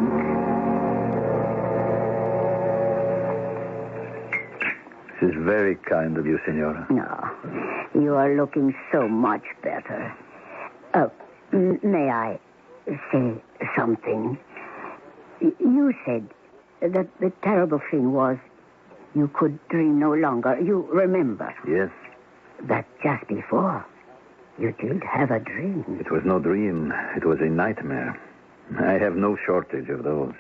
This is very kind of you, Senora. No, you are looking so much better. May I say something? You said that the terrible thing was you could dream no longer. You remember? Yes. That just before, you did have a dream. It was no dream. It was a nightmare. I have no shortage of those.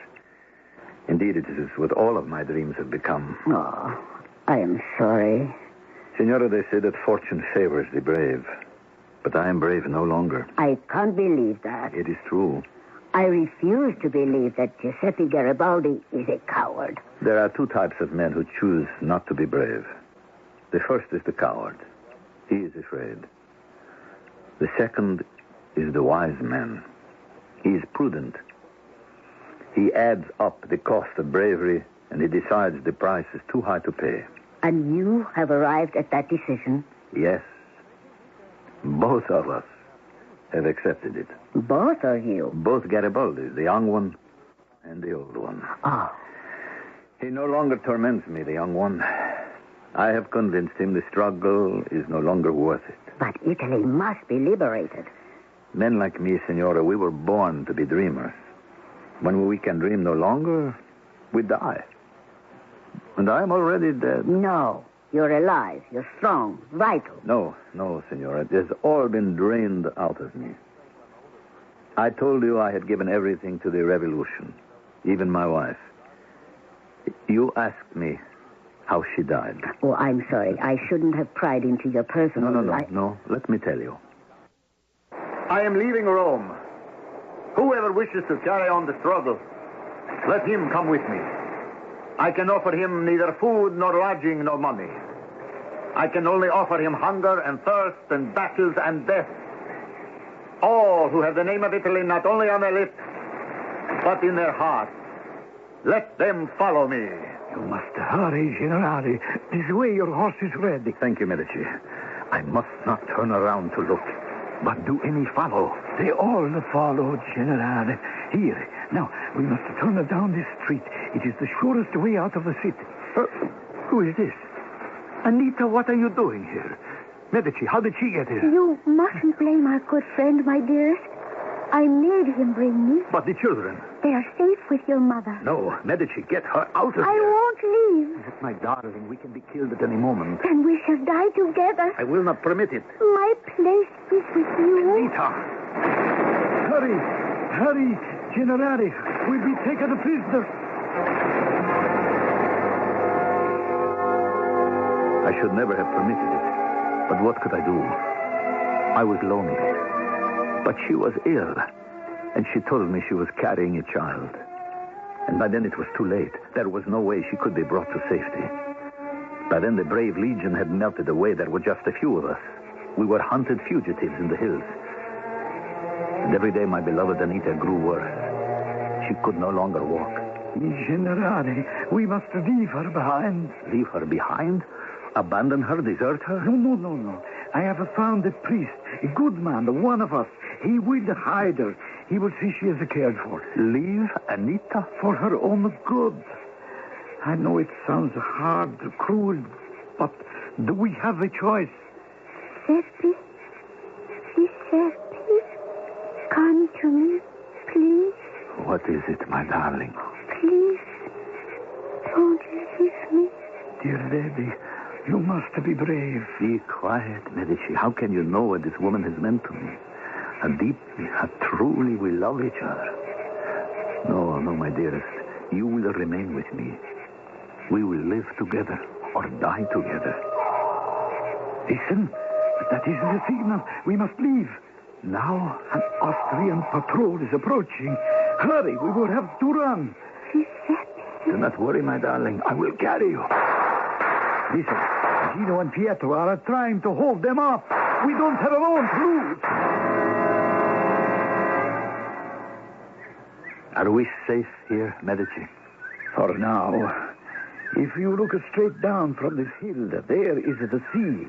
Indeed, it is what all of my dreams have become. Oh, I am sorry. Senora, they say that fortune favors the brave. But I am brave no longer. I can't believe that. It is true. I refuse to believe that Giuseppe Garibaldi is a coward. There are two types of men who choose not to be brave. The first is the coward. He is afraid. The second is the wise man. He is prudent. He adds up the cost of bravery, and he decides the price is too high to pay. And you have arrived at that decision? Yes. Both of us have accepted it. Both of you? Both Garibaldi, the young one and the old one. Oh. He no longer torments me, the young one. I have convinced him the struggle is no longer worth it. But Italy must be liberated. Men like me, Senora, we were born to be dreamers. When we can dream no longer, we die. And I am already dead. No, you're alive. You're strong, vital. No, Senora. It has all been drained out of me. I told you I had given everything to the revolution, even my wife. You asked me how she died. Oh, I'm sorry. I shouldn't have pried into your personal life. No. Let me tell you. I am leaving Rome. Whoever wishes to carry on the struggle, let him come with me. I can offer him neither food nor lodging nor money. I can only offer him hunger and thirst and battles and death. All who have the name of Italy not only on their lips, but in their hearts. Let them follow me. You must hurry, Generale. This way your horse is ready. Thank you, Medici. I must not turn around to look. But do any follow? They all follow, Generale. Here. Now, we must turn down this street. It is the surest way out of the city. Who is this? Anita, what are you doing here? Medici, how did she get here? You mustn't blame our good friend, my dearest. I made him bring me. But the children? They are safe with your mother. No, Medici, get her out of I here. won't leave. My darling, we can be killed at any moment. And we shall die together. I will not permit it. My place is with you. Anita! Hurry! Hurry! Generale will be taken a prisoner. I should never have permitted it. But what could I do? I was lonely. But she was ill. And she told me she was carrying a child. And by then it was too late. There was no way she could be brought to safety. By then the brave legion had melted away. There were just a few of us. We were hunted fugitives in the hills. And every day my beloved Anita grew worse. She could no longer walk. Generale, we must leave her behind. Leave her behind? Abandon her? Desert her? No. I have found a priest, a good man, one of us. He will hide her. He will see she is cared for. Leave Anita? For her own good. I know it sounds hard, cruel, but do we have a choice? Giuseppe, come to me, please. What is it, my darling? Please, don't leave me. Dear lady, you must be brave. Be quiet, Medici. How can you know what this woman has meant to me? How deeply, how truly we love each other. No, my dearest. You will remain with me. We will live together or die together. Listen, that is the signal. We must leave. Now? An Austrian patrol is approaching. Hurry, we will have to run. Do not worry, my darling. I will carry you. Listen, Gino and Pietro are trying to hold them up. We don't have a moment to lose. Are we safe here, Medici? For now. If you look straight down from this hill, there is the sea.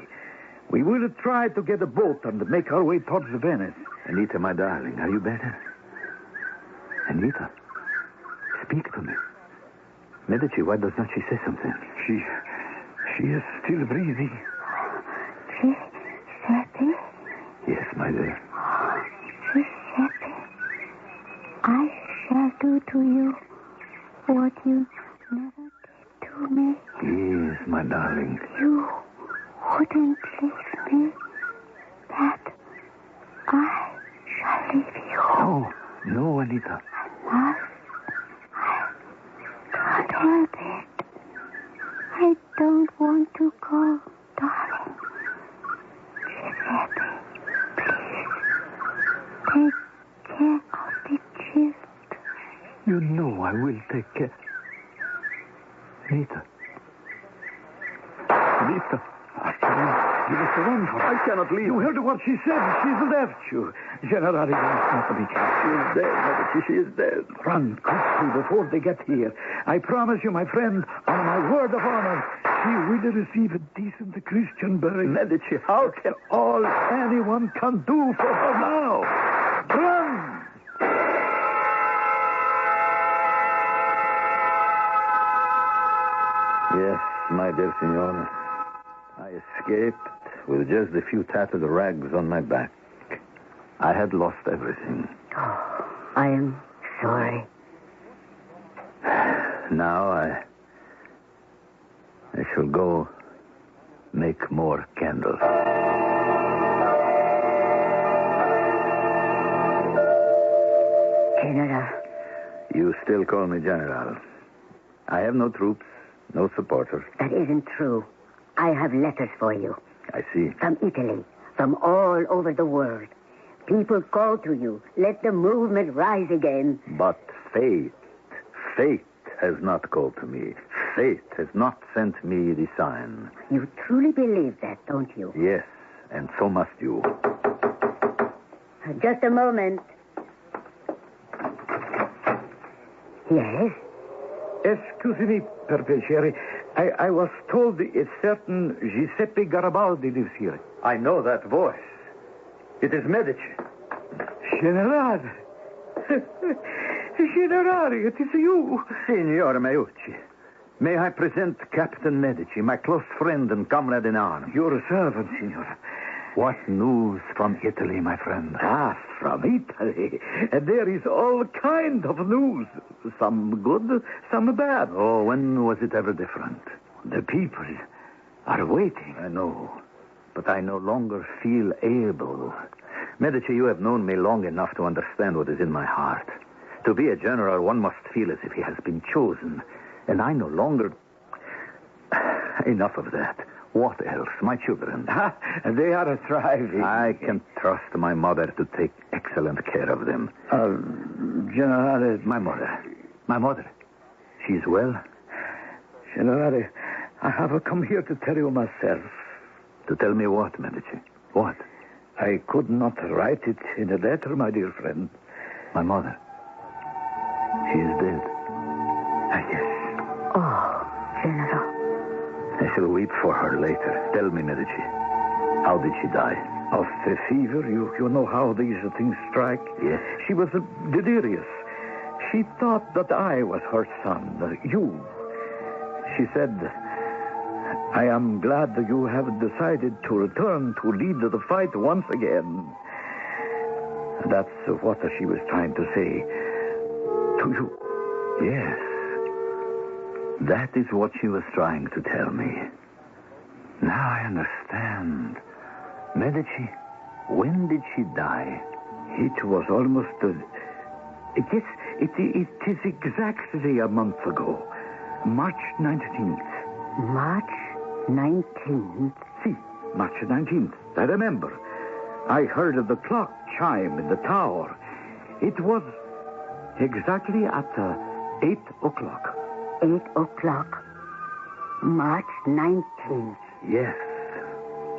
We will try to get a boat and make our way towards Venice. Anita, my darling, are you better? Anita, speak to me. Medici, why does not she say something? She is still breathing. Giuseppe? Yes, my dear. Giuseppe, I shall do to you what you never did to me. Yes, my darling. You wouldn't leave me. That I shall leave you. No, Anita. I can't help it. I don't want to go, darling. Giuseppe, please, take care of the children. You know I will take care. Anita. You must run. I cannot leave. You heard what she said. She's left you. Generale, you must not be. She is dead, Medici. She is dead. Run quickly before they get here. I promise you, my friend, on my word of honor, she will receive a decent Christian burial. Medici, how can all anyone can do for her now? Run! Yes, my dear signora. I escaped with just a few tattered rags on my back. I had lost everything. Oh, I am sorry. Now I shall go make more candles. General. You still call me General. I have no troops, no supporters. That isn't true. I have letters for you. I see. From Italy, from all over the world. People call to you. Let the movement rise again. But fate has not called to me. Fate has not sent me the sign. You truly believe that, don't you? Yes, and so must you. Just a moment. Yes? Excuse me, per piacere. I was told a certain Giuseppe Garibaldi lives here. I know that voice. It is Medici. Generale. Generale, it is you. Signor Meucci, may I present Captain Medici, my close friend and comrade in arms? Your servant, signor. What news from Italy, my friend? Ah, from Italy. There is all kind of news. Some good, some bad. Oh, when was it ever different? The people are waiting. I know, but I no longer feel able. Medici, you have known me long enough to understand what is in my heart. To be a general, one must feel as if he has been chosen. And I no longer... Enough of that. What else? My children. They are thriving. I can trust my mother to take excellent care of them. Generale... My mother. She's well? Generale, I have come here to tell you myself. To tell me what, Medici? What? I could not write it in a letter, my dear friend. My mother. She is dead. Yes. Oh, General. I shall weep for her later. Tell me, Medici, how did she die? Of the fever. You know how these things strike? Yes. She was delirious. She thought that I was her son, you. She said, I am glad that you have decided to return to lead the fight once again. That's what she was trying to say to you. Yes. That is what she was trying to tell me. Now I understand. Medici, when did she die? It was almost... Yes, it is exactly a month ago. March 19th. March 19th? See, March 19th. I remember. I heard the clock chime in the tower. It was exactly at 8 o'clock. 8 o'clock. March 19th. Yes.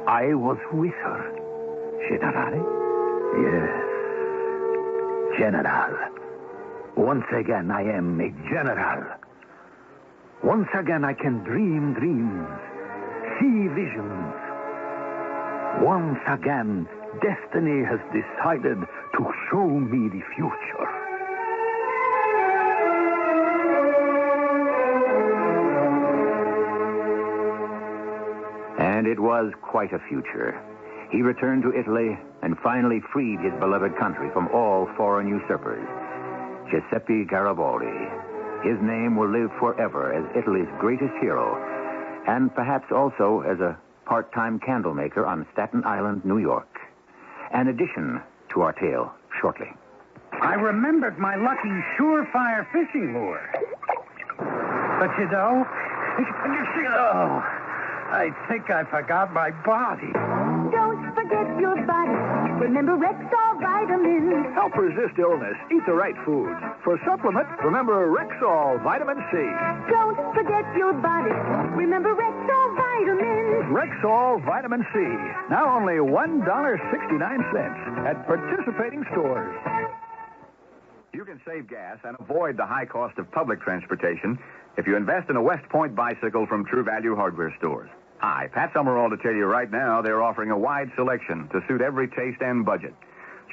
I was with her. Generale? Yes. General. Once again, I am a general. Once again, I can dream dreams, see visions. Once again, destiny has decided to show me the future. And it was quite a future. He returned to Italy and finally freed his beloved country from all foreign usurpers. Giuseppe Garibaldi. His name will live forever as Italy's greatest hero, and perhaps also as a part-time candle maker on Staten Island, New York. An addition to our tale shortly. I remembered my lucky surefire fishing lure. But you know, I think I forgot my body. Don't forget your body. Remember Rexall vitamins. Help resist illness. Eat the right foods. For supplement, remember Rexall Vitamin C. Don't forget your body. Remember Rexall vitamins. Rexall Vitamin C. Now only $1.69 at participating stores. You can save gas and avoid the high cost of public transportation if you invest in a West Point bicycle from True Value Hardware Stores. Hi, Pat Summerall to tell you right now they're offering a wide selection to suit every taste and budget.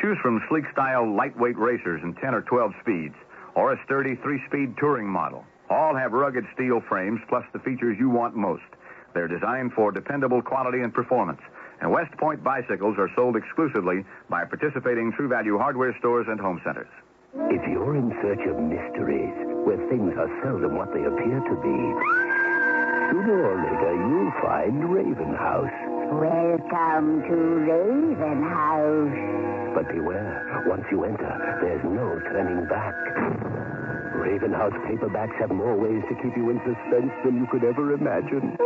Choose from sleek-style, lightweight racers in 10 or 12 speeds, or a sturdy 3-speed touring model. All have rugged steel frames plus the features you want most. They're designed for dependable quality and performance. And West Point bicycles are sold exclusively by participating True Value Hardware Stores and home centers. If you're in search of mysteries, where things are seldom what they appear to be, sooner or later you'll find Raven House. Welcome to Raven House. But beware, once you enter, there's no turning back. Raven House paperbacks have more ways to keep you in suspense than you could ever imagine. No!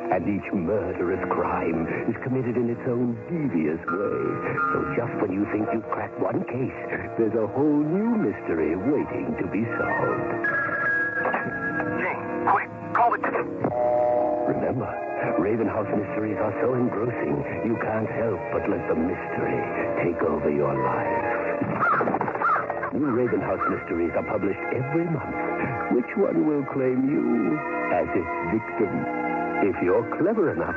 And each murderous crime is committed in its own devious way. So just when you think you've cracked one case, there's a whole new mystery waiting to be solved. Jane, quick, call the... Remember, Raven House mysteries are so engrossing, you can't help but let the mystery take over your life. New Raven House mysteries are published every month. Which one will claim you as its victim? If you're clever enough,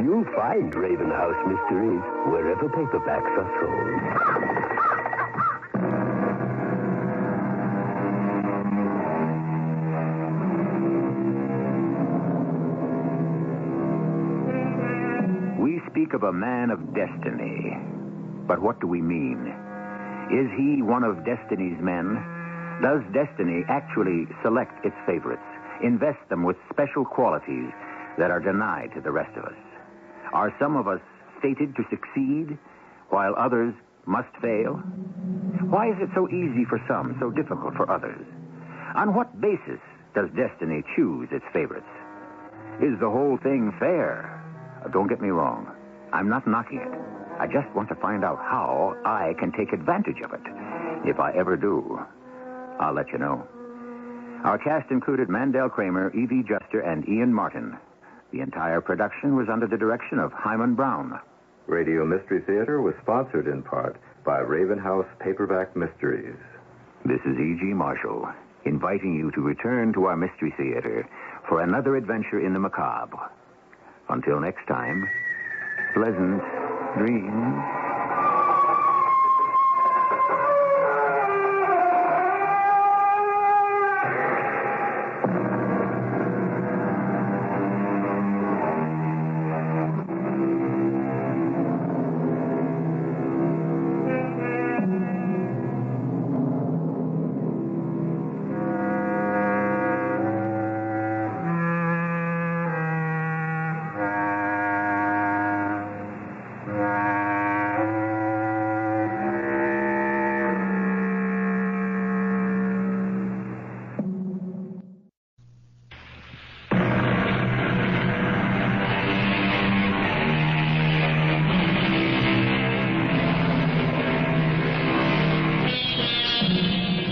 you'll find Raven House mysteries wherever paperbacks are sold. We speak speak of a man of destiny. But what do we mean? Is he one of destiny's men? Does destiny actually select its favorites, invest them with special qualities that are denied to the rest of us? Are some of us fated to succeed, while others must fail? Why is it so easy for some, so difficult for others? On what basis does destiny choose its favorites? Is the whole thing fair? Don't get me wrong. I'm not knocking it. I just want to find out how I can take advantage of it. If I ever do, I'll let you know. Our cast included Mandel Kramer, Evie Juster, and Ian Martin. The entire production was under the direction of Hyman Brown. Radio Mystery Theater was sponsored in part by Raven House Paperback Mysteries. This is E.G. Marshall, inviting you to return to our Mystery Theater for another adventure in the macabre. Until next time, pleasant dreams.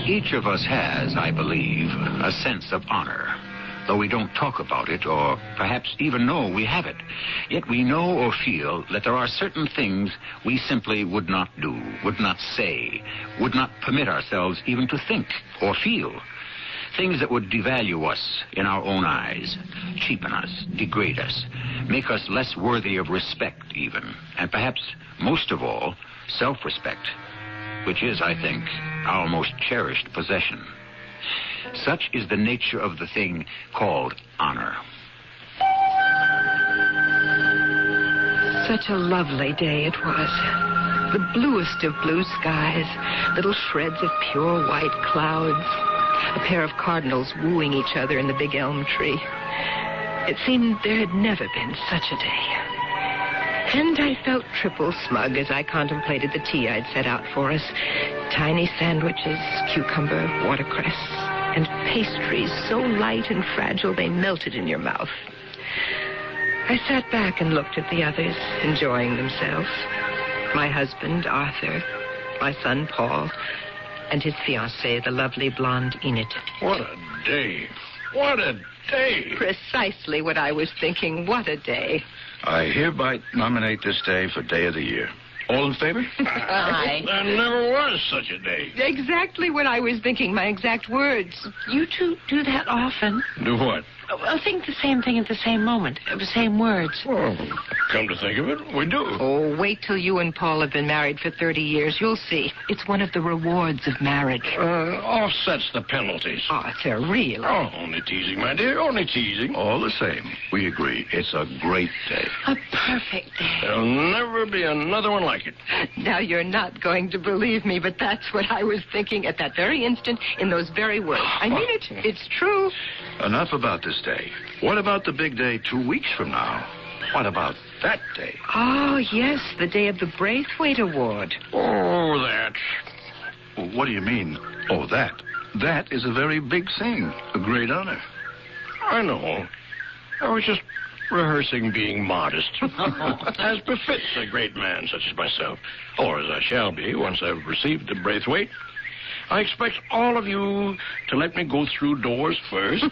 Each of us has, I believe, a sense of honor. Though we don't talk about it or perhaps even know we have it, yet we know or feel that there are certain things we simply would not do, would not say, would not permit ourselves even to think or feel. Things that would devalue us in our own eyes, cheapen us, degrade us, make us less worthy of respect even, and perhaps, most of all, self-respect, which is, I think, our most cherished possession. Such is the nature of the thing called honor. Such a lovely day it was. The bluest of blue skies, little shreds of pure white clouds, a pair of cardinals wooing each other in the big elm tree. It seemed there had never been such a day. And I felt triple smug as I contemplated the tea I'd set out for us. Tiny sandwiches, cucumber, watercress, and pastries so light and fragile they melted in your mouth. I sat back and looked at the others, enjoying themselves. My husband, Arthur, my son, Paul, and his fiancée, the lovely blonde Enid. What a day. What a day. Precisely what I was thinking. What a day. I hereby nominate this day for Day of the Year. All in favor? Aye. There never was such a day. Exactly what I was thinking, my exact words. You two do that often. Do what? I think the same thing at the same moment, the same words. Well, come to think of it, we do. Oh, wait till you and Paul have been married for 30 years. You'll see. It's one of the rewards of marriage. Offsets the penalties. Arthur, really? Oh, only teasing, my dear, only teasing. All the same, we agree. It's a great day. A perfect day. There'll never be another one like it. Now, you're not going to believe me, but that's what I was thinking at that very instant in those very words. I mean it. It's true. Enough about this day. What about the big day 2 weeks from now? What about that day? Oh, yes, the day of the Braithwaite Award. Oh, that. What do you mean, oh, that? That is a very big thing, a great honor. I know. I was just rehearsing being modest. As befits a great man such as myself, or as I shall be once I've received the Braithwaite. I expect all of you to let me go through doors first,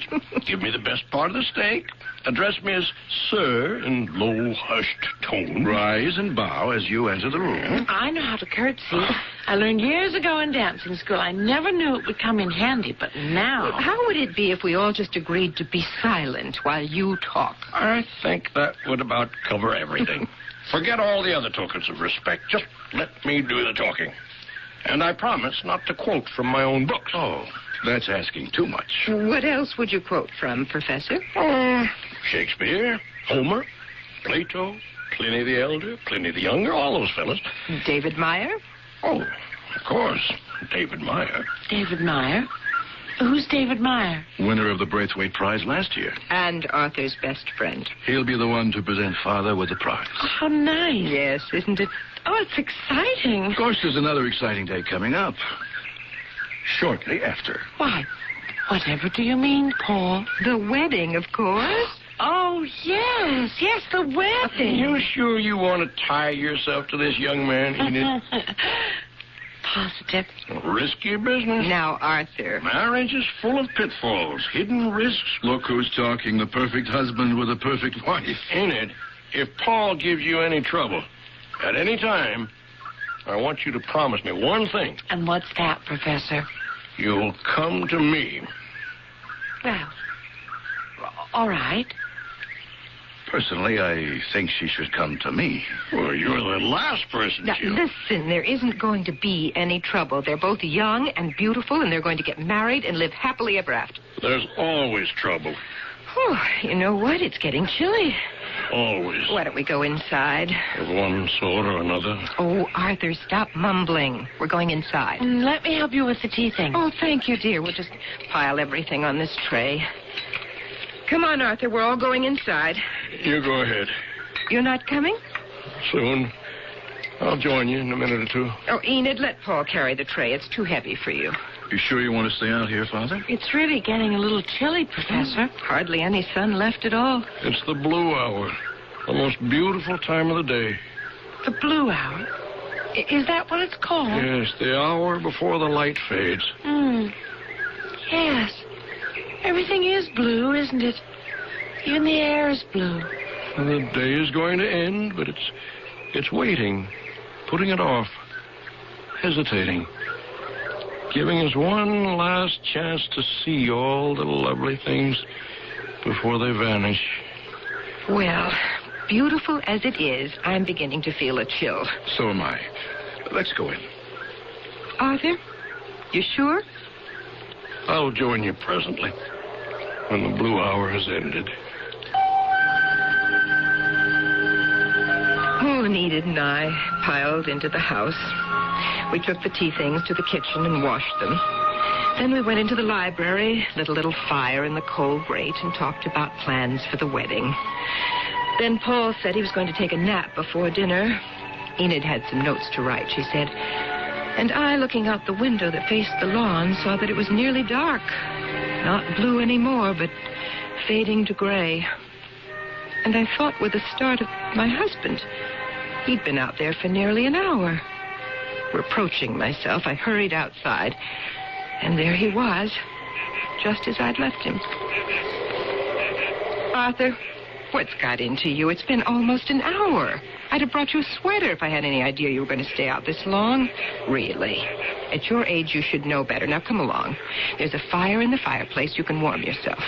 give me the best part of the steak, address me as sir in low, hushed tone. Rise and bow as you enter the room. I know how to curtsy. I learned years ago in dancing school. I never knew it would come in handy, but now... How would it be if we all just agreed to be silent while you talk? I think that would about cover everything. Forget all the other tokens of respect. Just let me do the talking. And I promise not to quote from my own books. Oh, that's asking too much. What else would you quote from, Professor? Shakespeare, Homer, Plato, Pliny the Elder, Pliny the Younger, all those fellas. David Meyer? Oh, of course, David Meyer. David Meyer? Who's David Meyer? Winner of the Braithwaite Prize last year. And Arthur's best friend. He'll be the one to present Father with the prize. How nice. Yes, isn't it? Oh, it's exciting. Of course, there's another exciting day coming up. Shortly after. Why, whatever do you mean, Paul? The wedding, of course. Oh, yes, the wedding. You sure you want to tie yourself to this young man, Enid? Positive. Risky business. Now, Arthur. Marriage is full of pitfalls, hidden risks. Look who's talking, the perfect husband with a perfect wife. Enid, if Paul gives you any trouble, at any time, I want you to promise me one thing. And what's that, Professor? You'll come to me. Well, all right. Personally, I think she should come to me. Well, you're the last person, Now, Jill. listen, there isn't going to be any trouble. They're both young and beautiful, and they're going to get married and live happily ever after. There's always trouble. Oh, you know what? It's getting chilly. Always. Why don't we go inside? Of one sort or another. Oh, Arthur, stop mumbling. We're going inside. Let me help you with the tea thing. Oh, thank you, dear. We'll just pile everything on this tray. Come on, Arthur. We're all going inside. You go ahead. You're not coming? Soon. I'll join you in a minute or two. Oh, Enid, let Paul carry the tray. It's too heavy for you. You sure you want to stay out here, Father? It's really getting a little chilly, Professor. Hardly any sun left at all. It's the blue hour. The most beautiful time of the day. The blue hour? Is that what it's called? Yes, the hour before the light fades. Yes. Everything is blue, isn't it? Even the air is blue. The day is going to end, but it's waiting, putting it off, hesitating, giving us one last chance to see all the lovely things before they vanish. Well, beautiful as it is, I'm beginning to feel a chill. So am I. Let's go in. Arthur, you sure? I'll join you presently, when the blue hour has ended. Oh, Enid and I piled into the house. We took the tea things to the kitchen and washed them. Then we went into the library, lit a little fire in the coal grate, and talked about plans for the wedding. Then Paul said he was going to take a nap before dinner. Enid had some notes to write, she said. And I, looking out the window that faced the lawn, saw that it was nearly dark. Not blue anymore, but fading to gray. And I thought with the start of my husband. He'd been out there for nearly an hour. Reproaching myself, I hurried outside. And there he was, just as I'd left him. Arthur, what's got into you? It's been almost an hour. I'd have brought you a sweater if I had any idea you were going to stay out this long. Really. At your age, you should know better. Now, come along. There's a fire in the fireplace. You can warm yourself.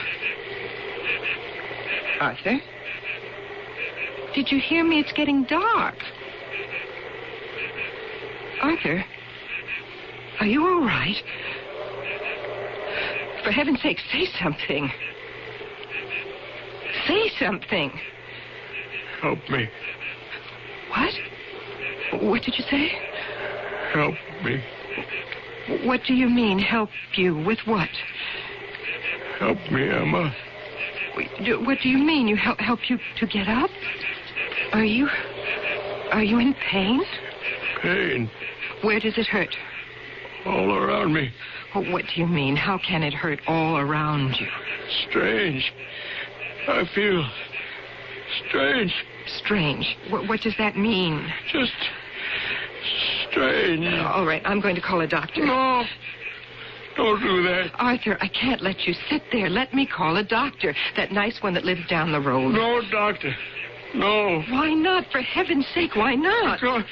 Arthur? Did you hear me? It's getting dark. Arthur? Are you all right? For heaven's sake, say something. Say something. Help me. What? What did you say? Help me. What do you mean, help you? With what? Help me, Emma. What do you mean? You help you to get up? Are you in pain? Pain. Where does it hurt? All around me. What do you mean? How can it hurt all around you? Strange. I feel strange. Strange? What does that mean? Just strange. All right, I'm going to call a doctor. No. Don't do that. Arthur, I can't let you sit there. Let me call a doctor. That nice one that lives down the road. No, doctor. No. Why not? For heaven's sake, why not? Because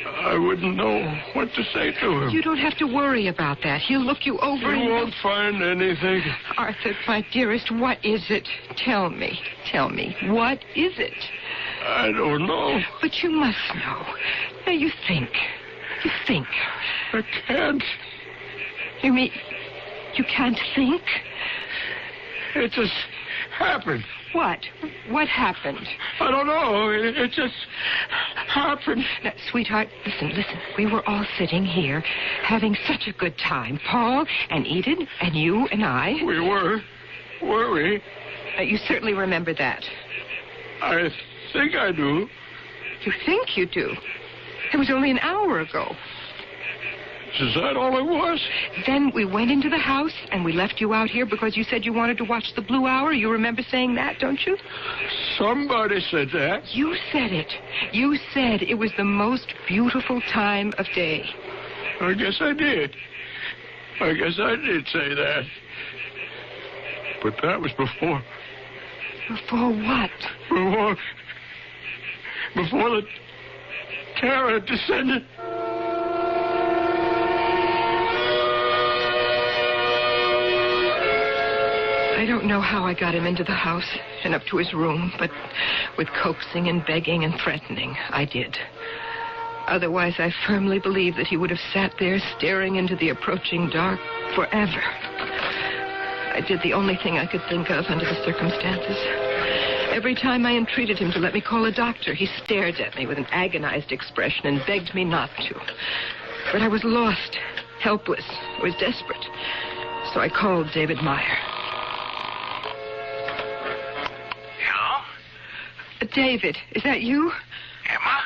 I wouldn't know what to say to him. You don't have to worry about that. He'll look you over and... You won't find anything. Arthur, my dearest, what is it? Tell me. Tell me. What is it? I don't know. But you must know. Now, you think. You think. I can't. You mean you can't think? It just happened. What? What happened? I don't know. It just happened. Now, sweetheart, listen. We were all sitting here having such a good time. Paul and Enid and you and I. We were. Were we? You certainly remember that. I think I do. You think you do? It was only an hour ago. Is that all it was? Then we went into the house and we left you out here because you said you wanted to watch the Blue Hour. You remember saying that, don't you? Somebody said that. You said it. You said it was the most beautiful time of day. I guess I did. I guess I did say that. But that was before. Before what? Before the terror descended. I don't know how I got him into the house and up to his room, but with coaxing and begging and threatening, I did. Otherwise, I firmly believe that he would have sat there staring into the approaching dark forever. I did the only thing I could think of under the circumstances. Every time I entreated him to let me call a doctor, he stared at me with an agonized expression and begged me not to. But I was lost, helpless, I was desperate. So I called David Meyer. Hello? David, is that you? Emma?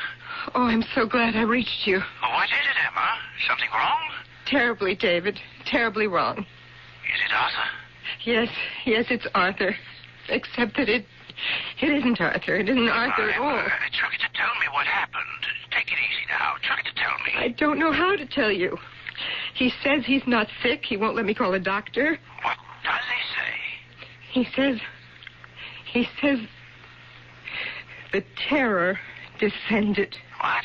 Oh, I'm so glad I reached you. What is it, Emma? Something wrong? Terribly, David. Terribly wrong. Is it Arthur? Yes, it's Arthur. Except that it isn't Arthur. It isn't Arthur at all. Try to tell me what happened. Take it easy now. Try to tell me. I don't know how to tell you. He says he's not sick. He won't let me call a doctor. What does he say? He says the terror descended. What?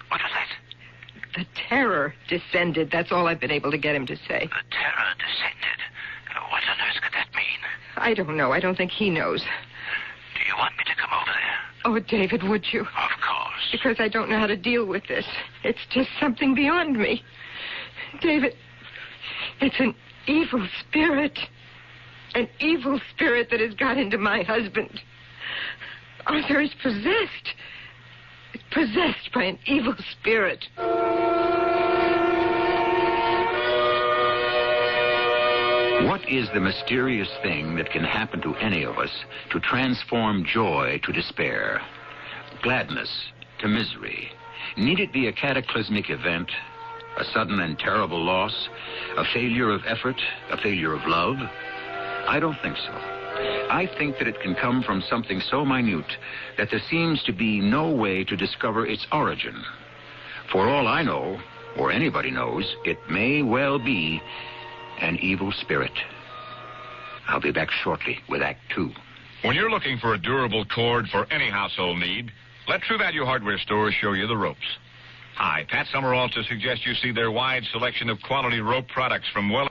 What was that? The terror descended. That's all I've been able to get him to say. The terror descended. What on earth could that mean? I don't know. I don't think he knows. Do you want me to come over there? Oh, David, would you? Of course. Because I don't know how to deal with this. It's just something beyond me. David, it's an evil spirit. An evil spirit that has got into my husband. Arthur is possessed. Possessed by an evil spirit. What is the mysterious thing that can happen to any of us to transform joy to despair, gladness to misery? Need it be a cataclysmic event, a sudden and terrible loss, a failure of effort, a failure of love? I don't think so. I think that it can come from something so minute that there seems to be no way to discover its origin. For all I know, or anybody knows, it may well be an evil spirit. I'll be back shortly with Act 2. When you're looking for a durable cord for any household need, let True Value Hardware stores show you the ropes. Hi, Pat Summerall to suggest you see their wide selection of quality rope products from well...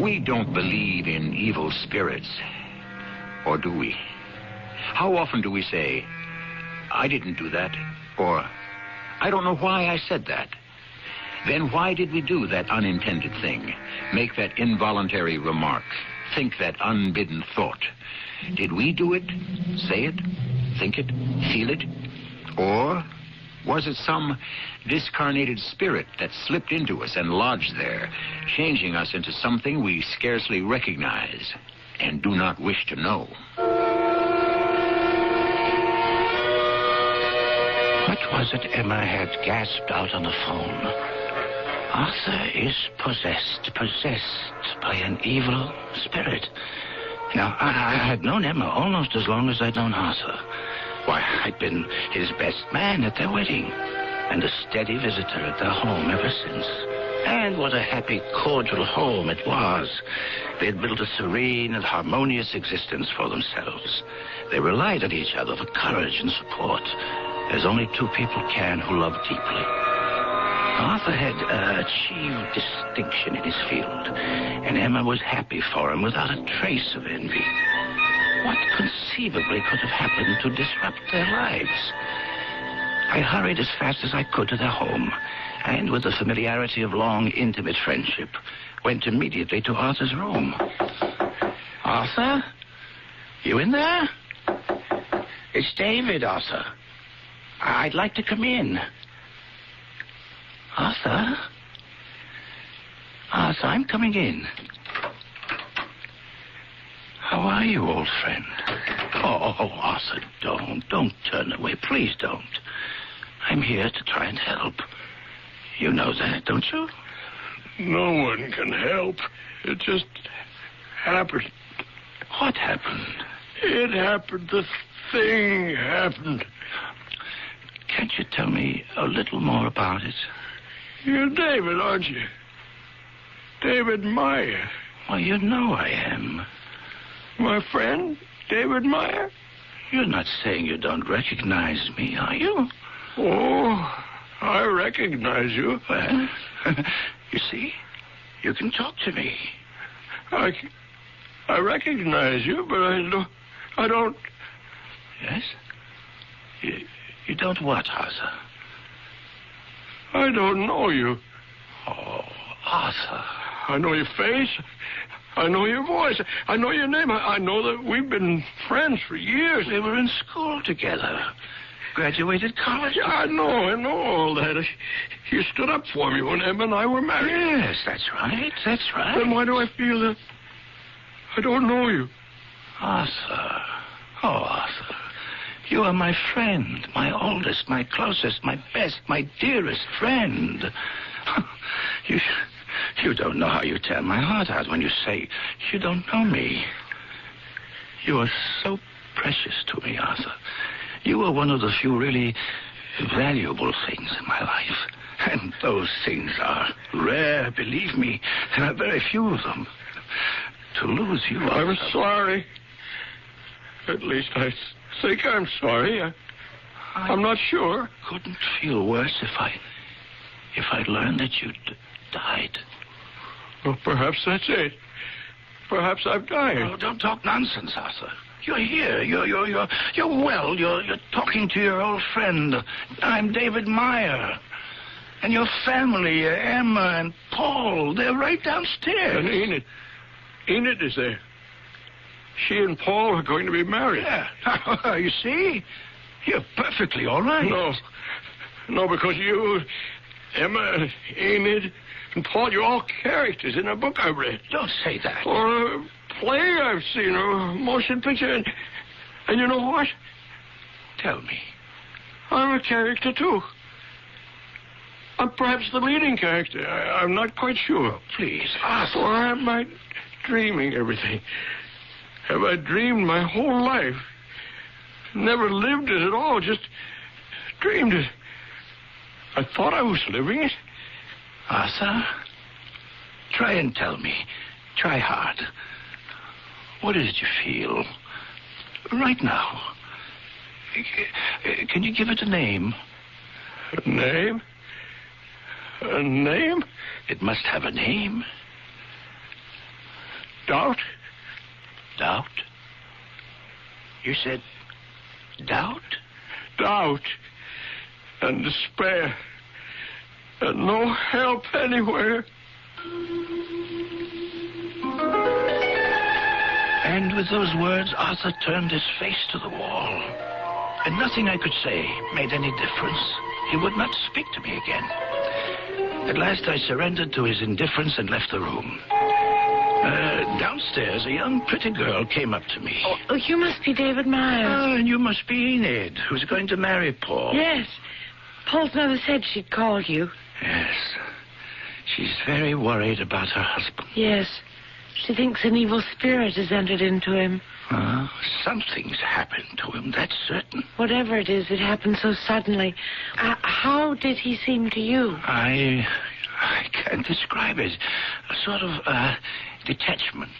We don't believe in evil spirits. Or do we? How often do we say, I didn't do that, or I don't know why I said that? Then why did we do that unintended thing, make that involuntary remark, think that unbidden thought? Did we do it, say it, think it, feel it? Or was it some discarnated spirit that slipped into us and lodged there, changing us into something we scarcely recognize and do not wish to know? What was it Emma had gasped out on the phone? Arthur is possessed by an evil spirit. Now, I had known Emma almost as long as I'd known Arthur. Why, I'd been his best man at their wedding, and a steady visitor at their home ever since. And what a happy, cordial home it was. They had built a serene and harmonious existence for themselves. They relied on each other for courage and support, as only two people can who love deeply. Arthur had achieved distinction in his field, and Emma was happy for him without a trace of envy. What conceivably could have happened to disrupt their lives? I hurried as fast as I could to their home, and with the familiarity of long, intimate friendship, went immediately to Arthur's room. Arthur? You in there? It's David, Arthur. I'd like to come in. Arthur? Arthur, I'm coming in. How are you, old friend? Oh, Arthur, don't turn away. Please don't. I'm here to try and help. You know that, don't you? No one can help. It just happened. What happened? It happened. The thing happened. Can't you tell me a little more about it? You're David, aren't you? David Meyer. Well, you know I am. My friend, David Meyer? You're not saying you don't recognize me, are you? Oh, I recognize you. Well, you see, you can talk to me. I recognize you, but I don't... Yes? You don't what, Arthur? I don't know you. Oh, Arthur. I know your face. I know your voice. I know your name. I know that we've been friends for years. We were in school together. Graduated college. Yeah, I know all that. You stood up for me when Emma and I were married. Yes, that's right. Then why do I feel that I don't know you? Arthur. Oh, Arthur. You are my friend, my oldest, my closest, my best, my dearest friend. You don't know how you tear my heart out when you say you don't know me. You are so precious to me, Arthur. You are one of the few really valuable things in my life. And those things are rare, believe me. There are very few of them. To lose you, Arthur... I'm sorry. At least I think I'm sorry. I'm not sure. Couldn't feel worse if I'd learned that you'd died. Well, perhaps that's it. Perhaps I've died. Oh, don't talk nonsense, Arthur. You're here. You're well. You're talking to your old friend. I'm David Meyer. And your family, Emma and Paul, they're right downstairs. And Enid is there. She and Paul are going to be married. Yeah. You see? You're perfectly all right. No, because you, Emma, Enid, and Paul, you're all characters in a book I read. Don't say that. Or a play I've seen, or a motion picture. And you know what? Tell me. I'm a character, too. I'm perhaps the leading character. I'm not quite sure. Please, Arthur. Or am I dreaming everything? Have I dreamed my whole life? Never lived it at all, just dreamed it. I thought I was living it. Arthur, try and tell me. Try hard. What is it you feel right now? Can you give it a name? A name? A name? It must have a name. Doubt? Doubt? You said doubt? Doubt and despair and no help anywhere. And with those words, Arthur turned his face to the wall. And nothing I could say made any difference. He would not speak to me again. At last I surrendered to his indifference and left the room. Downstairs, a young, pretty girl came up to me. Oh, you must be David Meyer. Oh, and you must be Enid, who's going to marry Paul. Yes. Paul's mother said she'd call you. Yes. She's very worried about her husband. Yes. She thinks an evil spirit has entered into him. Something's happened to him, that's certain. Whatever it is, it happened so suddenly. How did he seem to you? I can't describe it. A sort of detachment,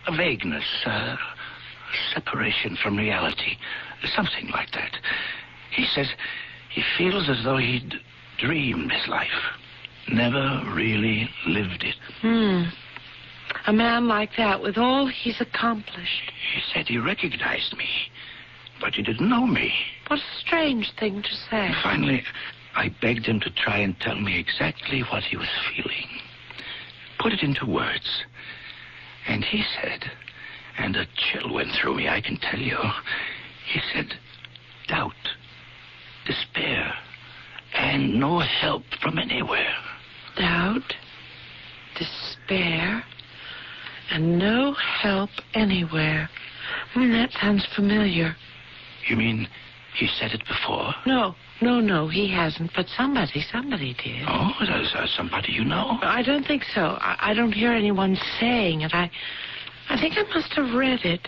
a vagueness, a separation from reality, something like that. He says he feels as though he'd dreamed his life, never really lived it. A man like that, with all he's accomplished. He said he recognized me, but he didn't know me. What a strange thing to say. Finally, I begged him to try and tell me exactly what he was feeling. Put it into words. And he said, and a chill went through me, I can tell you. He said, doubt, despair, and no help from anywhere. Doubt, despair, and no help anywhere. That sounds familiar. You mean he said it before? No, he hasn't. But somebody did. Oh, somebody you know? I don't think so. I don't hear anyone saying it. I think I must have read it.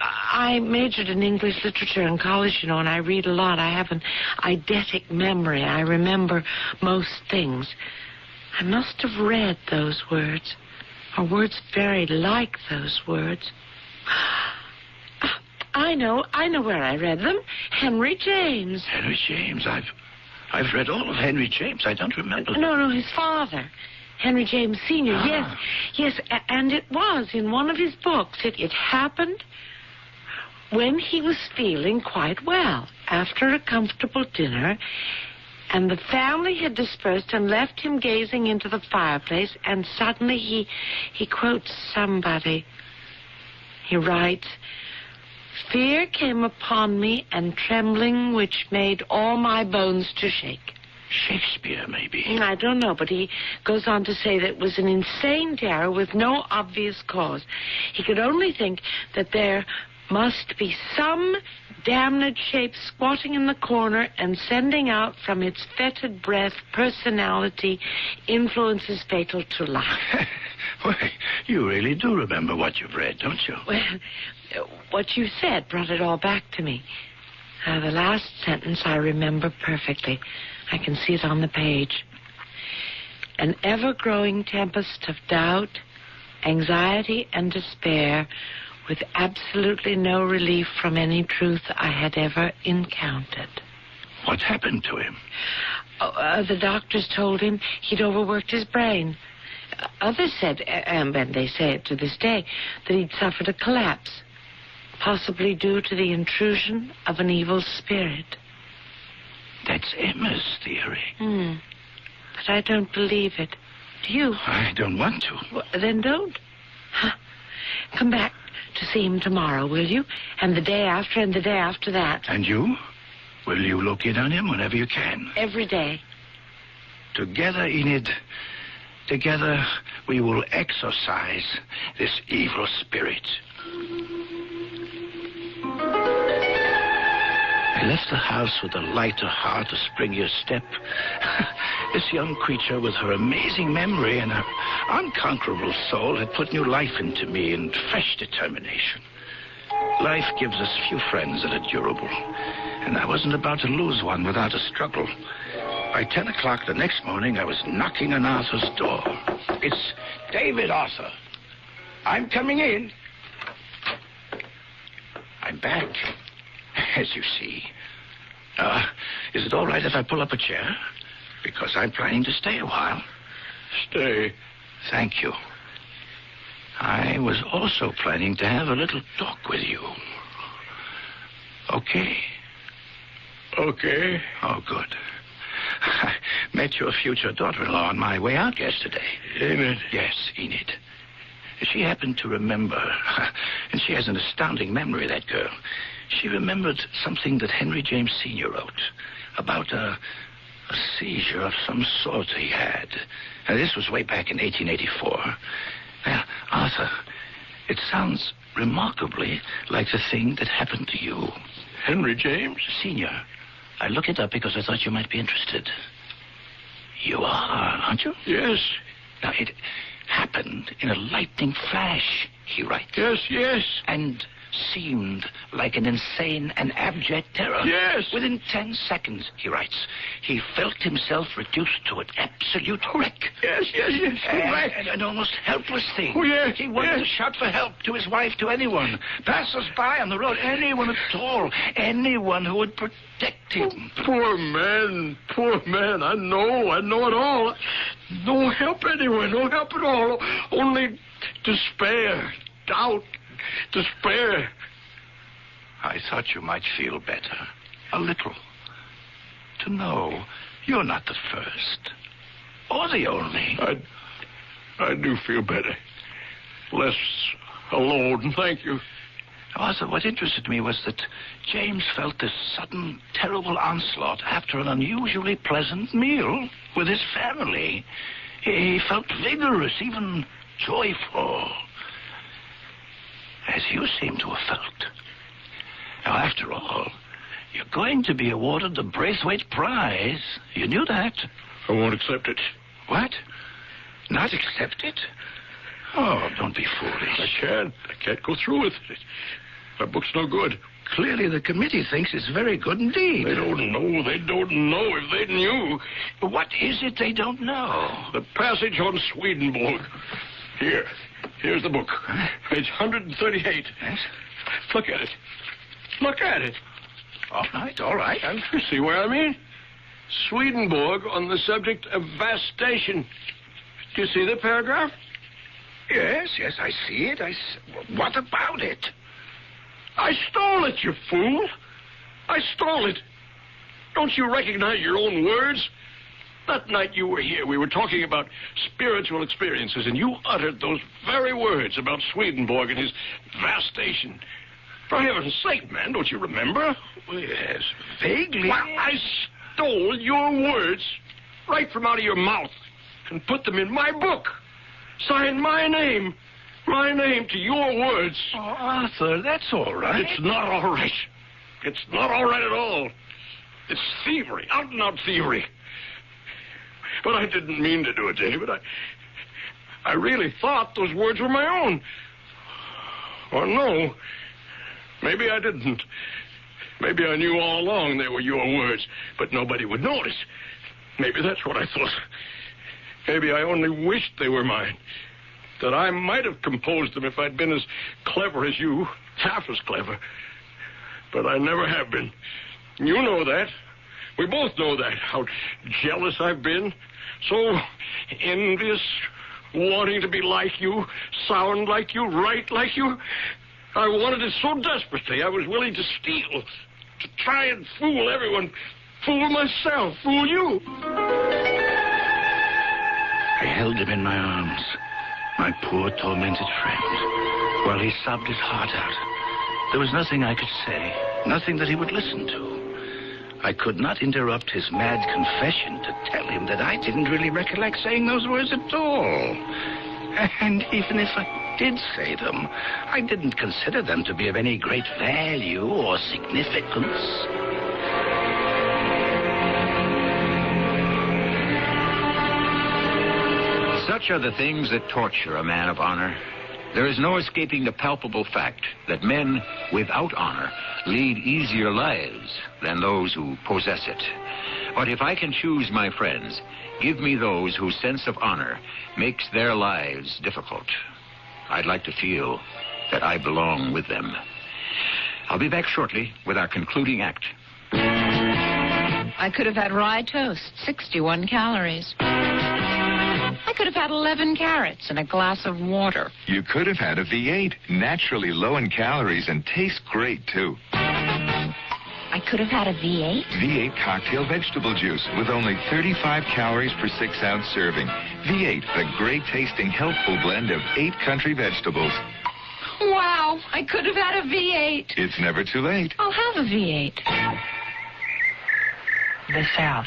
I majored in English literature in college, and I read a lot. I have an eidetic memory. I remember most things. I must have read those words, or words very like those words. I know where I read them. Henry James. Henry James. I've read all of Henry James. I don't remember. No, his father. Henry James Sr. Yes, and it was in one of his books. It happened when he was feeling quite well after a comfortable dinner, and the family had dispersed and left him gazing into the fireplace, and suddenly he quotes somebody. He writes, "Fear came upon me, and trembling which made all my bones to shake." Shakespeare, maybe. I don't know, but he goes on to say that it was an insane terror with no obvious cause. He could only think that there must be some damned shape squatting in the corner and sending out from its fetid breath personality influences fatal to life. Well, you really do remember what you've read, don't you? Well, what you said brought it all back to me. The last sentence I remember perfectly. I can see it on the page. An ever-growing tempest of doubt, anxiety, and despair, with absolutely no relief from any truth I had ever encountered. What happened to him? The doctors told him he'd overworked his brain. Others said, and they say it to this day, that he'd suffered a collapse, possibly due to the intrusion of an evil spirit. That's Emma's theory. But I don't believe it. Do you? I don't want to. Well, then don't. Come back to see him tomorrow, will you? And the day after, and the day after that. And you? Will you look in on him whenever you can? Every day. Together, Enid, together we will exorcise this evil spirit. I left the house with a lighter heart, a springier step. This young creature with her amazing memory and her unconquerable soul had put new life into me and fresh determination. Life gives us few friends that are durable, and I wasn't about to lose one without a struggle. By 10 o'clock the next morning, I was knocking on Arthur's door. "It's David, Arthur. I'm coming in." I'm back, as you see. Is it all right if I pull up a chair? Because I'm planning to stay a while. Stay. Thank you. I was also planning to have a little talk with you. Okay? Okay. Oh, good. I met your future daughter-in-law on my way out yesterday. Enid? Yes, Enid. She happened to remember, and she has an astounding memory, that girl. She remembered something that Henry James Sr. wrote about a seizure of some sort he had. Now, this was way back in 1884. Now, Arthur, it sounds remarkably like the thing that happened to you. Henry James? Sr. I looked it up because I thought you might be interested. You are, aren't you? Yes. Now, it happened in a lightning flash, he writes. Yes. And seemed like an insane and abject terror. Yes. Within 10 seconds, he writes, he felt himself reduced to an absolute wreck. Yes. And an almost helpless thing. Oh, yes. He wanted to shout for help to his wife, to anyone. Passers-by on the road, anyone at all. Anyone who would protect him. Poor man. I know it all. No help anywhere, no help at all. Only despair, doubt, despair. I thought you might feel better. a little. To know you're not the first or the only. I do feel better. Less alone, thank you. Also, what interested me was that James felt this sudden, terrible onslaught after an unusually pleasant meal with his family. He felt vigorous, even joyful, as you seem to have felt. Now, after all, you're going to be awarded the Braithwaite Prize. You knew that. I won't accept it. What? Not accept it? Oh, don't be foolish. I can't go through with it. My book's no good. Clearly the committee thinks it's very good indeed. They don't know. They don't know if they knew. What is it they don't know? The passage on Swedenborg. Here's the book. Page 138. Yes? Look at it. Look at it. All right. You see what I mean? Swedenborg on the subject of vastation. Do you see the paragraph? Yes, I see it. What about it? I stole it, you fool. I stole it. Don't you recognize your own words? That night you were here, we were talking about spiritual experiences, and you uttered those very words about Swedenborg and his vastation. For heaven's sake, man, don't you remember? Yes, vaguely. Well, I stole your words right from out of your mouth and put them in my book. Signed my name to your words. Oh, Arthur, that's all right. It's not all right. It's not all right at all. It's thievery, out-and-out thievery. But I didn't mean to do it, David. I really thought those words were my own. Or no, maybe I didn't. Maybe I knew all along they were your words, but nobody would notice. Maybe that's what I thought. Maybe I only wished they were mine. That I might have composed them if I'd been as clever as you, half as clever. But I never have been. You know that. We both know that, how jealous I've been. So envious, wanting to be like you, sound like you, write like you. I wanted it so desperately, I was willing to steal, to try and fool everyone, fool myself, fool you. I held him in my arms, my poor tormented friend, while he sobbed his heart out. There was nothing I could say, nothing that he would listen to. I could not interrupt his mad confession to tell him that I didn't really recollect saying those words at all. And even if I did say them, I didn't consider them to be of any great value or significance. Such are the things that torture a man of honor. There is no escaping the palpable fact that men without honor lead easier lives than those who possess it. But if I can choose my friends, give me those whose sense of honor makes their lives difficult. I'd like to feel that I belong with them. I'll be back shortly with our concluding act. I could have had rye toast, 61 calories. I could have had 11 carrots and a glass of water. You could have had a V8, naturally low in calories and tastes great, too. I could have had a V8? V8 cocktail vegetable juice with only 35 calories per 6-ounce serving. V8, the great-tasting, healthful blend of 8 country vegetables. Wow, I could have had a V8. It's never too late. I'll have a V8. The South.